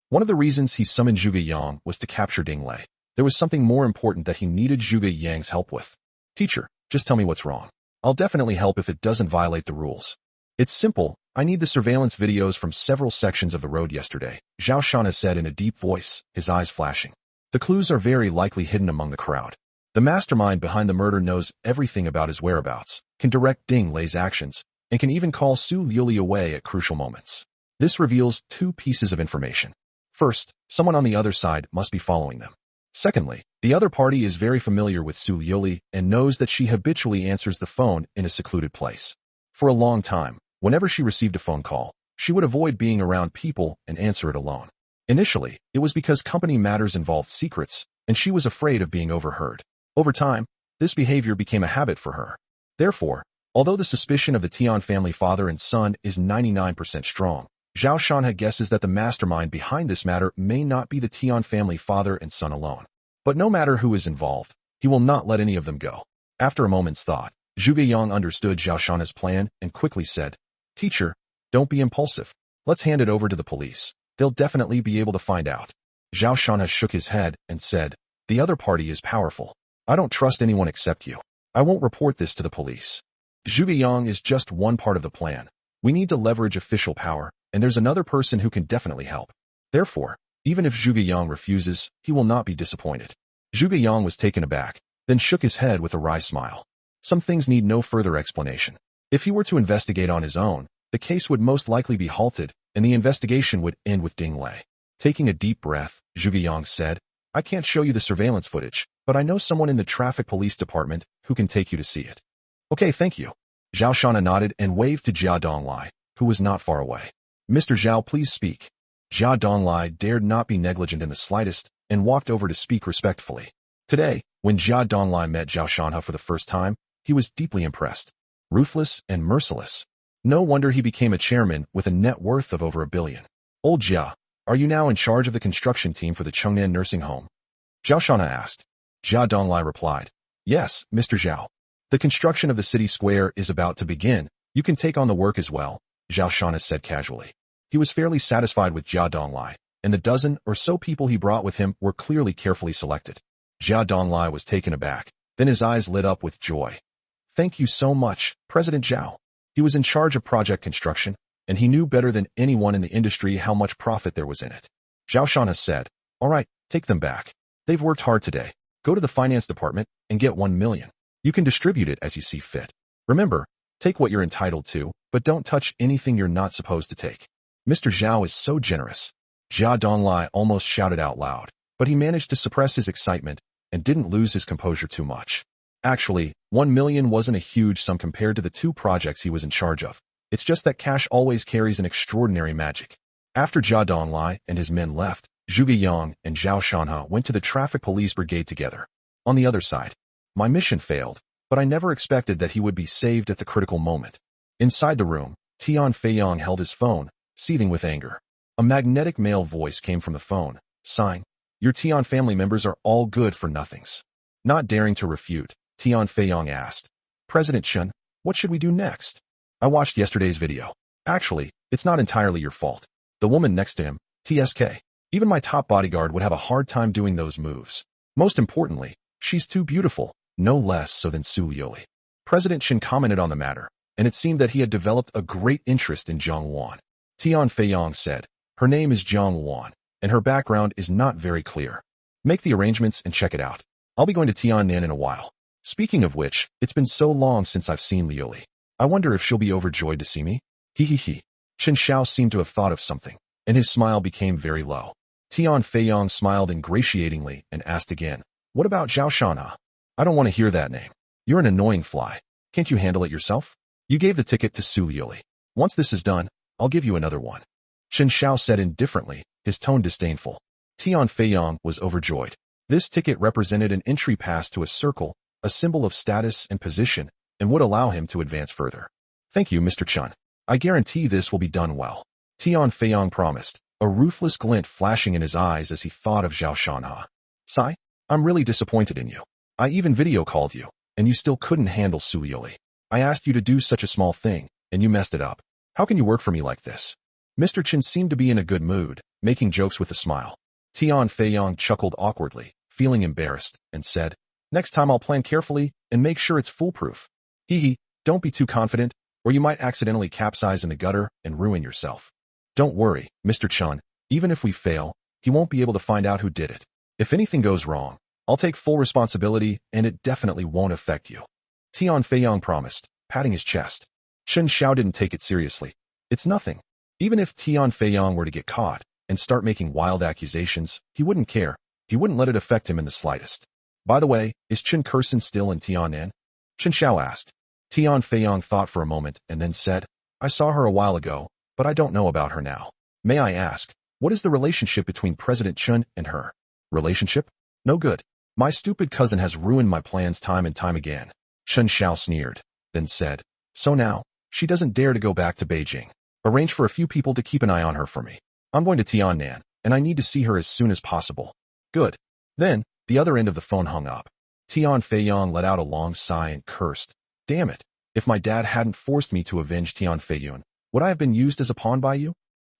One of the reasons he summoned Zhuge Yang was to capture Ding Lei. There was something more important that he needed Zhuge Yang's help with. "Teacher, just tell me what's wrong. I'll definitely help if it doesn't violate the rules." "It's simple. I need the surveillance videos from several sections of the road yesterday," Zhao Shanha said in a deep voice, his eyes flashing. "The clues are very likely hidden among the crowd. The mastermind behind the murder knows everything about his whereabouts, can direct Ding Lei's actions, and can even call Su Liuli away at crucial moments. This reveals two pieces of information. First, someone on the other side must be following them. Secondly, the other party is very familiar with Su Liuli and knows that she habitually answers the phone in a secluded place. For a long time, whenever she received a phone call, she would avoid being around people and answer it alone. Initially, it was because company matters involved secrets, and she was afraid of being overheard. Over time, this behavior became a habit for her. Therefore, although the suspicion of the Tian family father and son is 99% strong, Zhao Shanha guesses that the mastermind behind this matter may not be the Tian family father and son alone. But no matter who is involved, he will not let any of them go. After a moment's thought, Zhuge Yang understood Zhao Shanha's plan and quickly said, "Teacher, don't be impulsive. Let's hand it over to the police. They'll definitely be able to find out." Zhao Shanha shook his head and said, "The other party is powerful. I don't trust anyone except you. I won't report this to the police. Zhuge Yang is just one part of the plan. We need to leverage official power, and there's another person who can definitely help. Therefore, even if Zhuge Yang refuses, he will not be disappointed." Zhuge Yang was taken aback, then shook his head with a wry smile. Some things need no further explanation. If he were to investigate on his own, the case would most likely be halted, and the investigation would end with Ding Lei. Taking a deep breath, Zhuge Yang said, "I can't show you the surveillance footage, but I know someone in the traffic police department who can take you to see it." "Okay, thank you." Zhao Shanha nodded and waved to Jia Donglai, who was not far away. "Mr. Zhao, please speak." Jia Donglai dared not be negligent in the slightest and walked over to speak respectfully. Today, when Jia Donglai met Zhao Shanha for the first time, he was deeply impressed. Ruthless and merciless. No wonder he became a chairman with a net worth of over $1 billion. "Old Jia, are you now in charge of the construction team for the Chengnan nursing home?" Zhao Shanha asked. Jia Donglai replied, "Yes, Mr. Zhao. The construction of the city square is about to begin. You can take on the work as well," Zhao Shanha said casually. He was fairly satisfied with Jia Donglai, and the dozen or so people he brought with him were clearly carefully selected. Jia Donglai was taken aback, then his eyes lit up with joy. "Thank you so much, President Zhao." He was in charge of project construction, and he knew better than anyone in the industry how much profit there was in it. Zhao Shanha said, "All right, take them back. They've worked hard today. Go to the finance department and get 1 million. You can distribute it as you see fit. Remember, take what you're entitled to, but don't touch anything you're not supposed to take." "Mr. Zhao is so generous." Jia Donglai almost shouted out loud, but he managed to suppress his excitement and didn't lose his composure too much. Actually, 1 million wasn't a huge sum compared to the 2 projects he was in charge of. It's just that cash always carries an extraordinary magic. After Jia Donglai and his men left, Zhuge Yang and Zhao Shanha went to the traffic police brigade together. On the other side, "My mission failed, but I never expected that he would be saved at the critical moment." Inside the room, Tian Feiyang held his phone, seething with anger. A magnetic male voice came from the phone, sighing, "Your Tian family members are all good for nothings." Not daring to refute, Tian Feiyang asked, "President Chen, what should we do next?" "I watched yesterday's video. Actually, it's not entirely your fault. The woman next to him, TSK. Even my top bodyguard would have a hard time doing those moves. Most importantly, she's too beautiful, no less so than Su Liuli." President Chen commented on the matter, and it seemed that he had developed a great interest in Jiang Wan. Tian Feiyang said, "Her name is Jiang Wan, and her background is not very clear. Make the arrangements and check it out. I'll be going to Tiannan in a while. Speaking of which, it's been so long since I've seen Liuli. I wonder if she'll be overjoyed to see me." He. Chen Xiao seemed to have thought of something, and his smile became very low. Tian Feiyong smiled ingratiatingly and asked again, what about Zhao Shanha? I don't want to hear that name. You're an annoying fly. Can't you handle it yourself? You gave the ticket to Su Liuli. Once this is done, I'll give you another one. Chen Xiao said indifferently, his tone disdainful. Tian Feiyong was overjoyed. This ticket represented an entry pass to a circle, a symbol of status and position, and would allow him to advance further. Thank you, Mr. Chun. I guarantee this will be done well. Tian Feiyong promised, a ruthless glint flashing in his eyes as he thought of Zhao Shanha. Sai, I'm really disappointed in you. I even video called you, and you still couldn't handle Su Liuli. I asked you to do such a small thing, and you messed it up. How can you work for me like this? Mr. Chen seemed to be in a good mood, making jokes with a smile. Tian Feiyong chuckled awkwardly, feeling embarrassed, and said, next time I'll plan carefully and make sure it's foolproof. Hee hee, don't be too confident, or you might accidentally capsize in the gutter and ruin yourself. Don't worry, Mr. Chun, even if we fail, he won't be able to find out who did it. If anything goes wrong, I'll take full responsibility and it definitely won't affect you. Tian Feiyong promised, patting his chest. Chen Xiao didn't take it seriously. It's nothing. Even if Tian Feiyong were to get caught and start making wild accusations, he wouldn't care. He wouldn't let it affect him in the slightest. By the way, is Chen Kursen still in Tianan? Chen Xiao asked. Tian Feiyong thought for a moment and then said, I saw her a while ago, but I don't know about her now. May I ask, what is the relationship between President Chen and her? Relationship? No good. My stupid cousin has ruined my plans time and time again. Chen Xiao sneered, then said, so now, she doesn't dare to go back to Beijing. Arrange for a few people to keep an eye on her for me. I'm going to Tianan, and I need to see her as soon as possible. Good. Then, the other end of the phone hung up. Tian Feiyong let out a long sigh and cursed. Damn it. If my dad hadn't forced me to avenge Tian Feiyun, would I have been used as a pawn by you?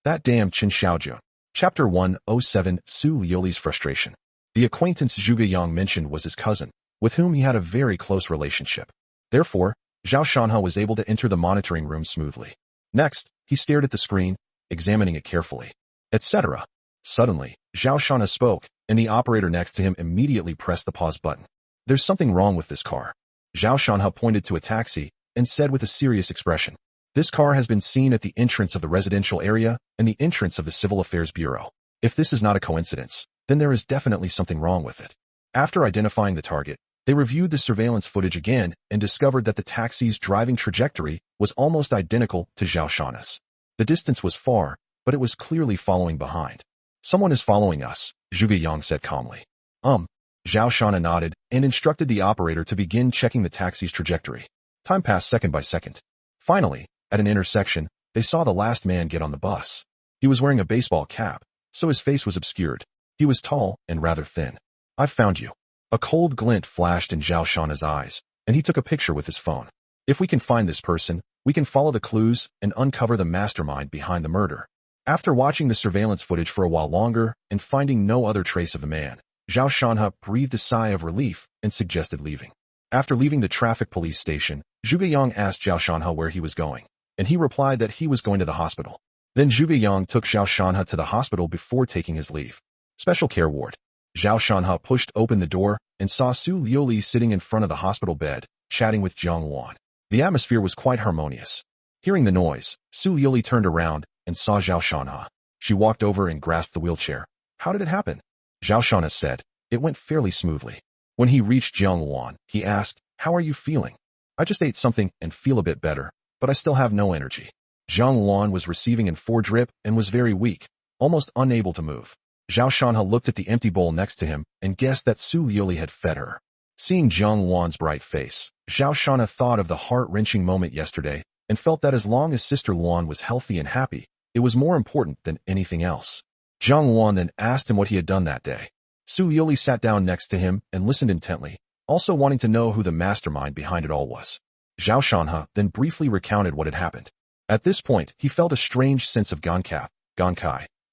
That damn Chen Xiaojun. Chapter 107 Su Liuli's Frustration. The acquaintance Zhuge Yang mentioned was his cousin, with whom he had a very close relationship. Therefore, Zhao Shanha was able to enter the monitoring room smoothly. Next, he stared at the screen, examining it carefully, etc. Suddenly, Zhao Shanha spoke, and the operator next to him immediately pressed the pause button. There's something wrong with this car. Zhao Shanha pointed to a taxi and said with a serious expression, this car has been seen at the entrance of the residential area and the entrance of the Civil Affairs Bureau. If this is not a coincidence, then there is definitely something wrong with it. After identifying the target, they reviewed the surveillance footage again and discovered that the taxi's driving trajectory was almost identical to Zhao Shanha's. The distance was far, but it was clearly following behind. Someone is following us, Zhuge Yang said calmly. Zhao Shanha nodded and instructed the operator to begin checking the taxi's trajectory. Time passed second by second. Finally, at an intersection, they saw the last man get on the bus. He was wearing a baseball cap, so his face was obscured. He was tall and rather thin. I've found you. A cold glint flashed in Zhao Shanha's eyes, and he took a picture with his phone. If we can find this person, we can follow the clues and uncover the mastermind behind the murder. After watching the surveillance footage for a while longer and finding no other trace of the man, Zhao Shanha breathed a sigh of relief and suggested leaving. After leaving the traffic police station, Zhuge Yang asked Zhao Shanha where he was going, and he replied that he was going to the hospital. Then Zhuge Yang took Zhao Shanha to the hospital before taking his leave. Special care ward. Zhao Shanha pushed open the door and saw Su Liuli sitting in front of the hospital bed, chatting with Jiang Wan. The atmosphere was quite harmonious. Hearing the noise, Su Liuli turned around and saw Zhao Shanha. She walked over and grasped the wheelchair. How did it happen? Zhao Shanha said, it went fairly smoothly. When he reached Jiang Wan, he asked, how are you feeling? I just ate something and feel a bit better, but I still have no energy. Jiang Wan was receiving an 4 drip and was very weak, almost unable to move. Zhao Shanha looked at the empty bowl next to him and guessed that Su Liuli had fed her. Seeing Jiang Wan's bright face, Zhao Shanha thought of the heart-wrenching moment yesterday and felt that as long as Sister Luan was healthy and happy, it was more important than anything else. Jiang Wan then asked him what he had done that day. Su Liuli sat down next to him and listened intently, also wanting to know who the mastermind behind it all was. Zhao Shanha then briefly recounted what had happened. At this point, he felt a strange sense of Gankai,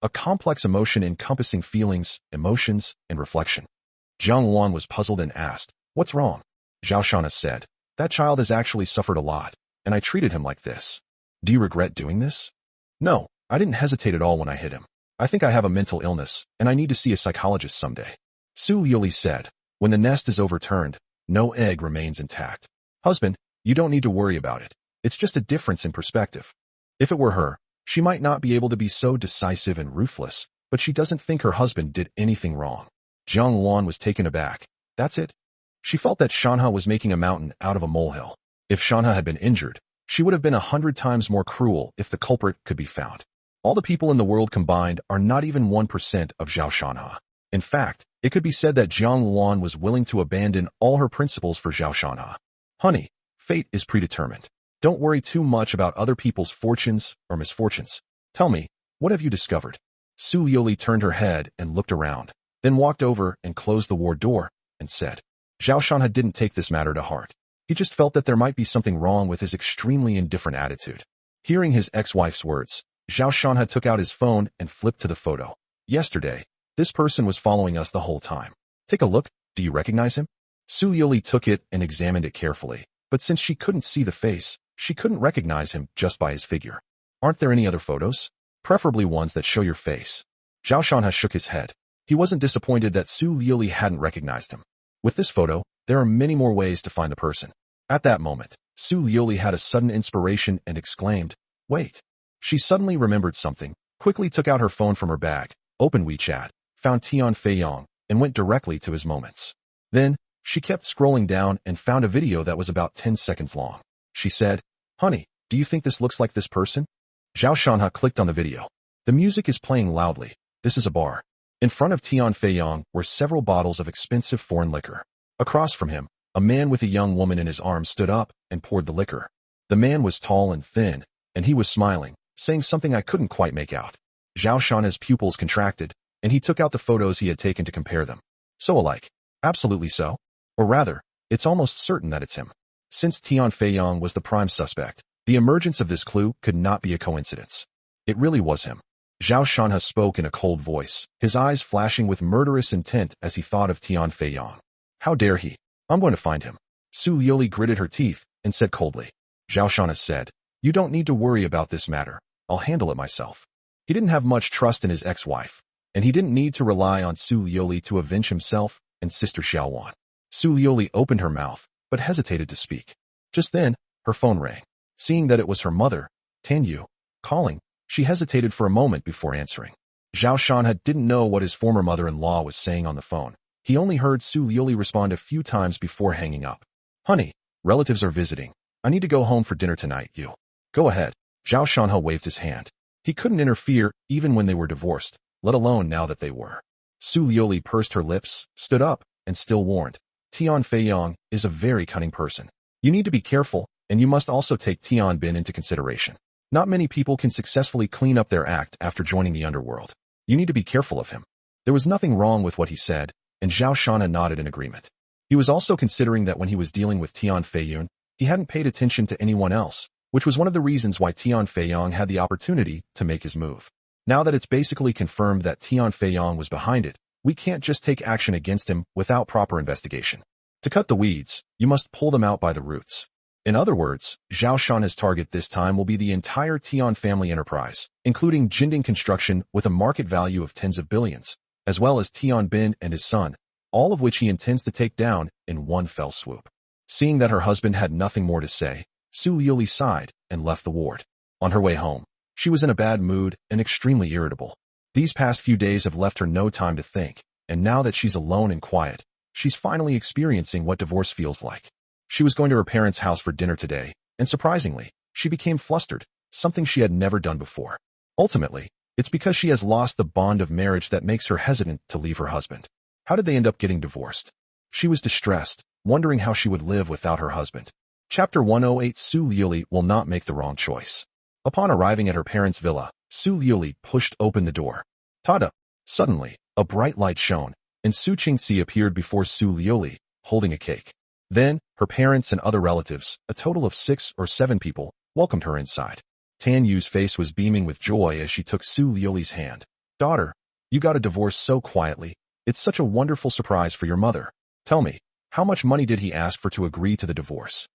a complex emotion encompassing feelings, emotions, and reflection. Jiang Wan was puzzled and asked, what's wrong? Zhao Shanha said, that child has actually suffered a lot, and I treated him like this. Do you regret doing this? No, I didn't hesitate at all when I hit him. I think I have a mental illness, and I need to see a psychologist someday. Su Liuli said, when the nest is overturned, no egg remains intact. Husband, you don't need to worry about it. It's just a difference in perspective. If it were her, she might not be able to be so decisive and ruthless, but she doesn't think her husband did anything wrong. Jiang Luan was taken aback. That's it? She felt that Shanha was making a mountain out of a molehill. If Shanha had been injured, she would have been 100 times more cruel if the culprit could be found. All the people in the world combined are not even 1% of Zhao Shanha. In fact, it could be said that Jiang Luan was willing to abandon all her principles for Zhao Shanha. Honey, fate is predetermined. Don't worry too much about other people's fortunes or misfortunes. Tell me, what have you discovered? Su Liuli turned her head and looked around, then walked over and closed the ward door and said, Zhao Shanha didn't take this matter to heart. He just felt that there might be something wrong with his extremely indifferent attitude. Hearing his ex-wife's words, Zhao Shanha took out his phone and flipped to the photo. Yesterday, this person was following us the whole time. Take a look. Do you recognize him? Su Liuli took it and examined it carefully, but since she couldn't see the face, she couldn't recognize him just by his figure. Aren't there any other photos? Preferably ones that show your face. Zhao Shanha shook his head. He wasn't disappointed that Su Liuli hadn't recognized him. With this photo, there are many more ways to find the person. At that moment, Su Liuli had a sudden inspiration and exclaimed, Wait. She suddenly remembered something, quickly took out her phone from her bag, opened WeChat, found Tian Feiyong, and went directly to his moments. Then, she kept scrolling down and found a video that was about 10 seconds long. She said, Honey, do you think this looks like this person? Zhao Shanha clicked on the video. The music is playing loudly. This is a bar. In front of Tian Feiyong were several bottles of expensive foreign liquor. Across from him, a man with a young woman in his arms stood up and poured the liquor. The man was tall and thin, and he was smiling, saying something I couldn't quite make out. Zhao Shanha's pupils contracted, and he took out the photos he had taken to compare them. So alike. Absolutely so. Or rather, it's almost certain that it's him. Since Tian Feiyong was the prime suspect, the emergence of this clue could not be a coincidence. It really was him. Zhao Shanha spoke in a cold voice, his eyes flashing with murderous intent as he thought of Tian Feiyong. How dare he? I'm going to find him. Su Liuli gritted her teeth and said coldly. Zhao Shanha said, You don't need to worry about this matter. I'll handle it myself. He didn't have much trust in his ex-wife, and he didn't need to rely on Su Liuli to avenge himself and Sister Xiaowan. Su Liuli opened her mouth, but hesitated to speak. Just then, her phone rang. Seeing that it was her mother, Tan Yu, calling, she hesitated for a moment before answering. Zhao Shanha didn't know what his former mother-in-law was saying on the phone. He only heard Su Liuli respond a few times before hanging up. Honey, relatives are visiting. I need to go home for dinner tonight, you. Go ahead. Zhao Shanha waved his hand. He couldn't interfere even when they were divorced, let alone now that they were. Su Liuli pursed her lips, stood up, and still warned. Tian Feiyong is a very cunning person. You need to be careful, and you must also take Tian Bin into consideration. Not many people can successfully clean up their act after joining the underworld. You need to be careful of him. There was nothing wrong with what he said, and Zhao Shanha nodded in agreement. He was also considering that when he was dealing with Tian Feiyong, he hadn't paid attention to anyone else, which was one of the reasons why Tian Feiyong had the opportunity to make his move. Now that it's basically confirmed that Tian Feiyong was behind it, we can't just take action against him without proper investigation. To cut the weeds, you must pull them out by the roots. In other words, Zhao Shanha's target this time will be the entire Tian family enterprise, including Jinding Construction with a market value of tens of billions, as well as Tian Bin and his son, all of which he intends to take down in one fell swoop. Seeing that her husband had nothing more to say, Su Liuli sighed and left the ward. On her way home, she was in a bad mood and extremely irritable. These past few days have left her no time to think, and now that she's alone and quiet, she's finally experiencing what divorce feels like. She was going to her parents' house for dinner today, and surprisingly, she became flustered, something she had never done before. Ultimately, it's because she has lost the bond of marriage that makes her hesitant to leave her husband. How did they end up getting divorced? She was distressed, wondering how she would live without her husband. Chapter 108 Su Liuli will not make the wrong choice. Upon arriving at her parents' villa, Su Liuli pushed open the door. Tada! Suddenly, a bright light shone, and Su Qingxi appeared before Su Liuli, holding a cake. Then, her parents and other relatives, a total of 6 or 7 people, welcomed her inside. Tan Yu's face was beaming with joy as she took Su Liuli's hand. Daughter, you got a divorce so quietly. It's such a wonderful surprise for your mother. Tell me, how much money did he ask for to agree to the divorce?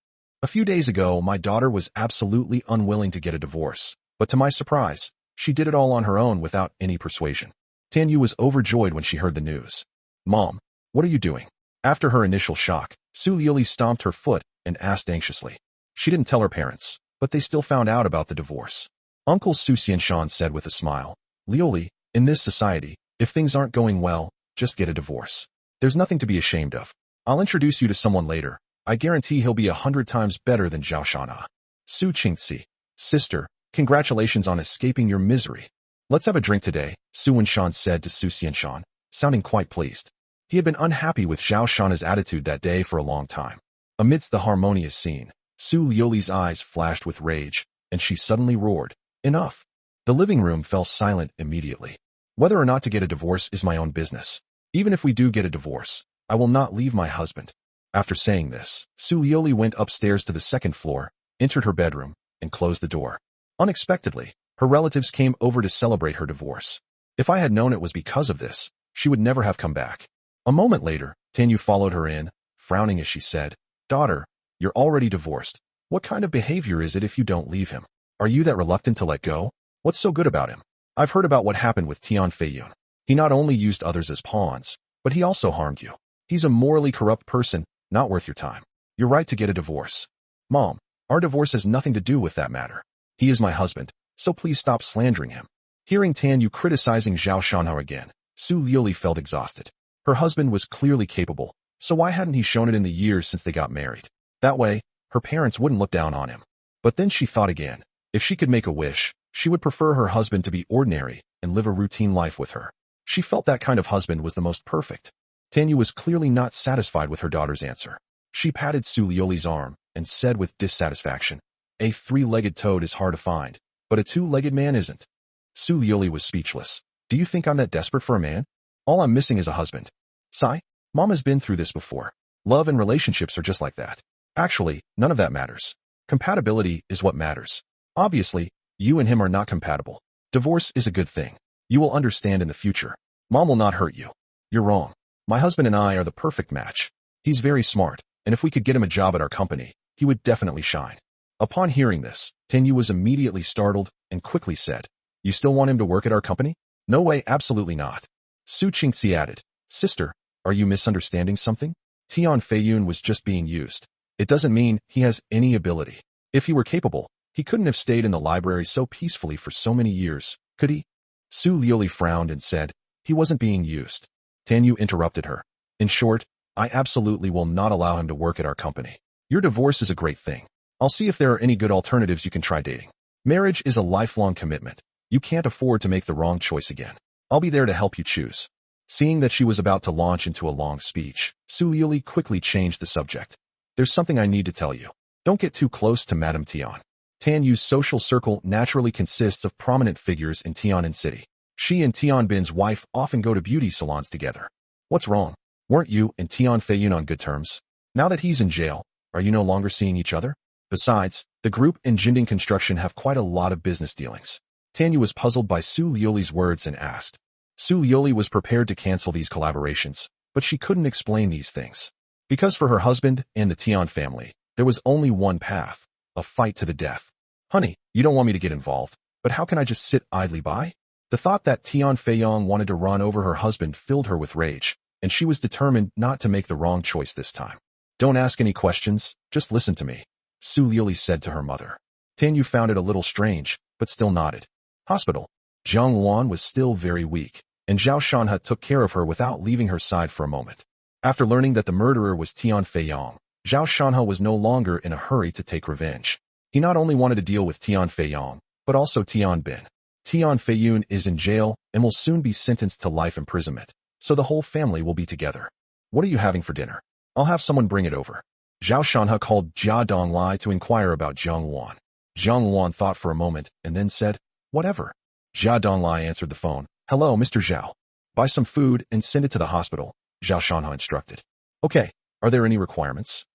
A few days ago, my daughter was absolutely unwilling to get a divorce, but to my surprise, she did it all on her own without any persuasion. Tan Yu was overjoyed when she heard the news. Mom, what are you doing? After her initial shock, Su Liuli stomped her foot and asked anxiously. She didn't tell her parents, but they still found out about the divorce. Uncle Su Xianshan said with a smile, Liuli, In this society, if things aren't going well, just get a divorce. There's nothing to be ashamed of. I'll introduce you to someone later. I guarantee he'll be 100 times better than Zhao Shanha. Su Qingxi. Sister, congratulations on escaping your misery. Let's have a drink today, Su Wenshan said to Su Xianshan, sounding quite pleased. He had been unhappy with Zhao Shanha's attitude that day for a long time. Amidst the harmonious scene, Su Liuli's eyes flashed with rage, and she suddenly roared, "Enough!" The living room fell silent immediately. Whether or not to get a divorce is my own business. Even if we do get a divorce, I will not leave my husband. After saying this, Su Liuli went upstairs to the second floor, entered her bedroom, and closed the door. Unexpectedly, her relatives came over to celebrate her divorce. If I had known it was because of this, she would never have come back. A moment later, Tanyu followed her in, frowning as she said, "Daughter, you're already divorced. What kind of behavior is it if you don't leave him? Are you that reluctant to let go? What's so good about him? I've heard about what happened with Tian Feiyun. He not only used others as pawns, but he also harmed you. He's a morally corrupt person, not worth your time. You're right to get a divorce." "Mom, our divorce has nothing to do with that matter. He is my husband, so please stop slandering him." Hearing Tanyu criticizing Zhao Shanhao again, Su Liuli felt exhausted. Her husband was clearly capable, so why hadn't he shown it in the years since they got married? That way, her parents wouldn't look down on him. But then she thought again. If she could make a wish, she would prefer her husband to be ordinary and live a routine life with her. She felt that kind of husband was the most perfect. Tanyu was clearly not satisfied with her daughter's answer. She patted Su Liuli's arm and said with dissatisfaction, "A three-legged toad is hard to find, but a two-legged man isn't." Su Liuli was speechless. "Do you think I'm that desperate for a man? All I'm missing is a husband." "Sigh, Mom has been through this before. Love and relationships are just like that. Actually, none of that matters. Compatibility is what matters. Obviously, you and him are not compatible. Divorce is a good thing. You will understand in the future. Mom will not hurt you. You're wrong. My husband and I are the perfect match. He's very smart, and if we could get him a job at our company, he would definitely shine." Upon hearing this, Tanyu was immediately startled and quickly said, "You still want him to work at our company?" "No way, absolutely not." Su Qingxi added, "Sister, are you misunderstanding something? Tian Feiyun was just being used. It doesn't mean he has any ability. If he were capable, he couldn't have stayed in the library so peacefully for so many years, could he?" Su Liuli frowned and said, "He wasn't being used." Tanyu interrupted her. "In short, I absolutely will not allow him to work at our company. Your divorce is a great thing. I'll see if there are any good alternatives you can try dating. Marriage is a lifelong commitment. You can't afford to make the wrong choice again. I'll be there to help you choose." Seeing that she was about to launch into a long speech, Su Liuli quickly changed the subject. "There's something I need to tell you. Don't get too close to Madame Tian. Tanyu's social circle naturally consists of prominent figures in Tianan City. She and Tian Bin's wife often go to beauty salons together." "What's wrong? Weren't you and Tian Feiyun on good terms? Now that he's in jail, are you no longer seeing each other? Besides, the group and Jinding Construction have quite a lot of business dealings." Tanyu was puzzled by Su Liuli's words and asked. Su Liuli was prepared to cancel these collaborations, but she couldn't explain these things. Because for her husband and the Tian family, there was only one path, a fight to the death. "Honey, you don't want me to get involved, but how can I just sit idly by?" The thought that Tian Feiyong wanted to run over her husband filled her with rage, and she was determined not to make the wrong choice this time. "Don't ask any questions, just listen to me," Su Liuli said to her mother. Tanyu found it a little strange, but still nodded. Hospital. Zhang Luan was still very weak, and Zhao Shanhe took care of her without leaving her side for a moment. After learning that the murderer was Tian Feiyong, Zhao Shanhe was no longer in a hurry to take revenge. He not only wanted to deal with Tian Feiyong, but also Tian Bin. Tian Feiyun is in jail and will soon be sentenced to life imprisonment, so the whole family will be together. "What are you having for dinner? I'll have someone bring it over." Zhao Shanhe called Jia Donglai to inquire about Zhang Luan. Zhang Luan thought for a moment and then said, "Whatever." Jia Donglai answered the phone. "Hello, Mr. Zhao. Buy some food and send it to the hospital," Zhao Shanhe instructed. "Okay, are there any requirements?"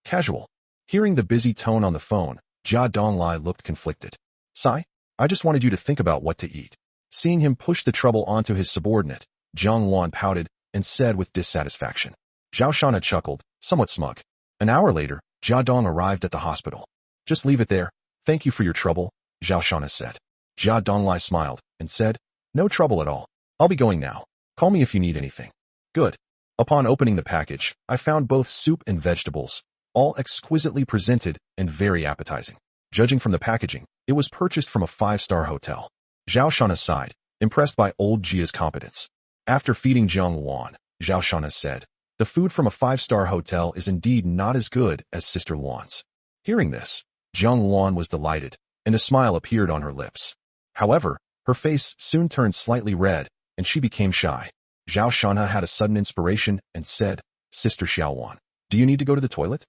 "Casual." Hearing the busy tone on the phone, Jia Donglai looked conflicted. "Sai, I just wanted you to think about what to eat." Seeing him push the trouble onto his subordinate, Zhang Luan pouted and said with dissatisfaction. Zhao Shanhe chuckled, somewhat smug. An hour later, Jia Dong arrived at the hospital. "Just leave it there. Thank you for your trouble," Zhao Shanhe said. Jia Donglai smiled and said, "No trouble at all. I'll be going now. Call me if you need anything." "Good." Upon opening the package, I found both soup and vegetables, all exquisitely presented and very appetizing. Judging from the packaging, it was purchased from a 5-star hotel. Zhao Shanhe sighed. impressed by old Jia's competence. After feeding Jiang Luan, Zhao Shanha said, "The food from a five-star hotel is indeed not as good as Sister Luan's." Hearing this, Jiang Luan was delighted, and a smile appeared on her lips. However, her face soon turned slightly red, and she became shy. Zhao Shanha had a sudden inspiration and said, "Sister Xiaowan, do you need to go to the toilet?"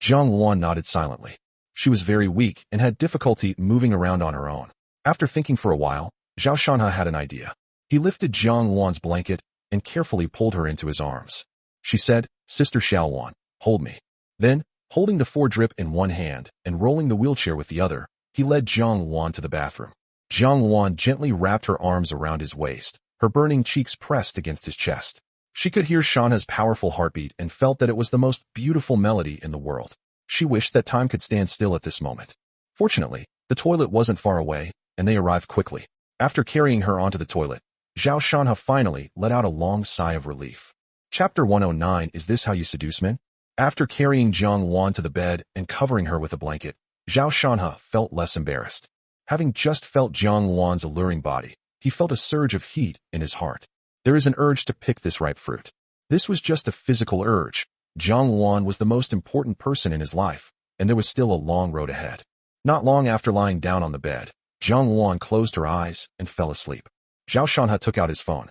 Jiang Luan nodded silently. She was very weak and had difficulty moving around on her own. After thinking for a while, Zhao Shanha had an idea. He lifted Jiang Luan's blanket and carefully pulled her into his arms. She said, "Sister Xiaowan, hold me." Then, holding the 4-drip in one hand and rolling the wheelchair with the other, he led Jiang Luan to the bathroom. Jiang Luan gently wrapped her arms around his waist, her burning cheeks pressed against his chest. She could hear Shanha's powerful heartbeat and felt that it was the most beautiful melody in the world. She wished that time could stand still at this moment. Fortunately, the toilet wasn't far away, and they arrived quickly. After carrying her onto the toilet, Zhao Shanha finally let out a long sigh of relief. Chapter 109. Is this how you seduce men? After carrying Jiang Luan to the bed and covering her with a blanket, Zhao Shanha felt less embarrassed. Having just felt Jiang Luan's alluring body, he felt a surge of heat in his heart. There is an urge to pick this ripe fruit. This was just a physical urge. Jiang Luan was the most important person in his life, and there was still a long road ahead. Not long after lying down on the bed, Jiang Luan closed her eyes and fell asleep. Zhao Shanha took out his phone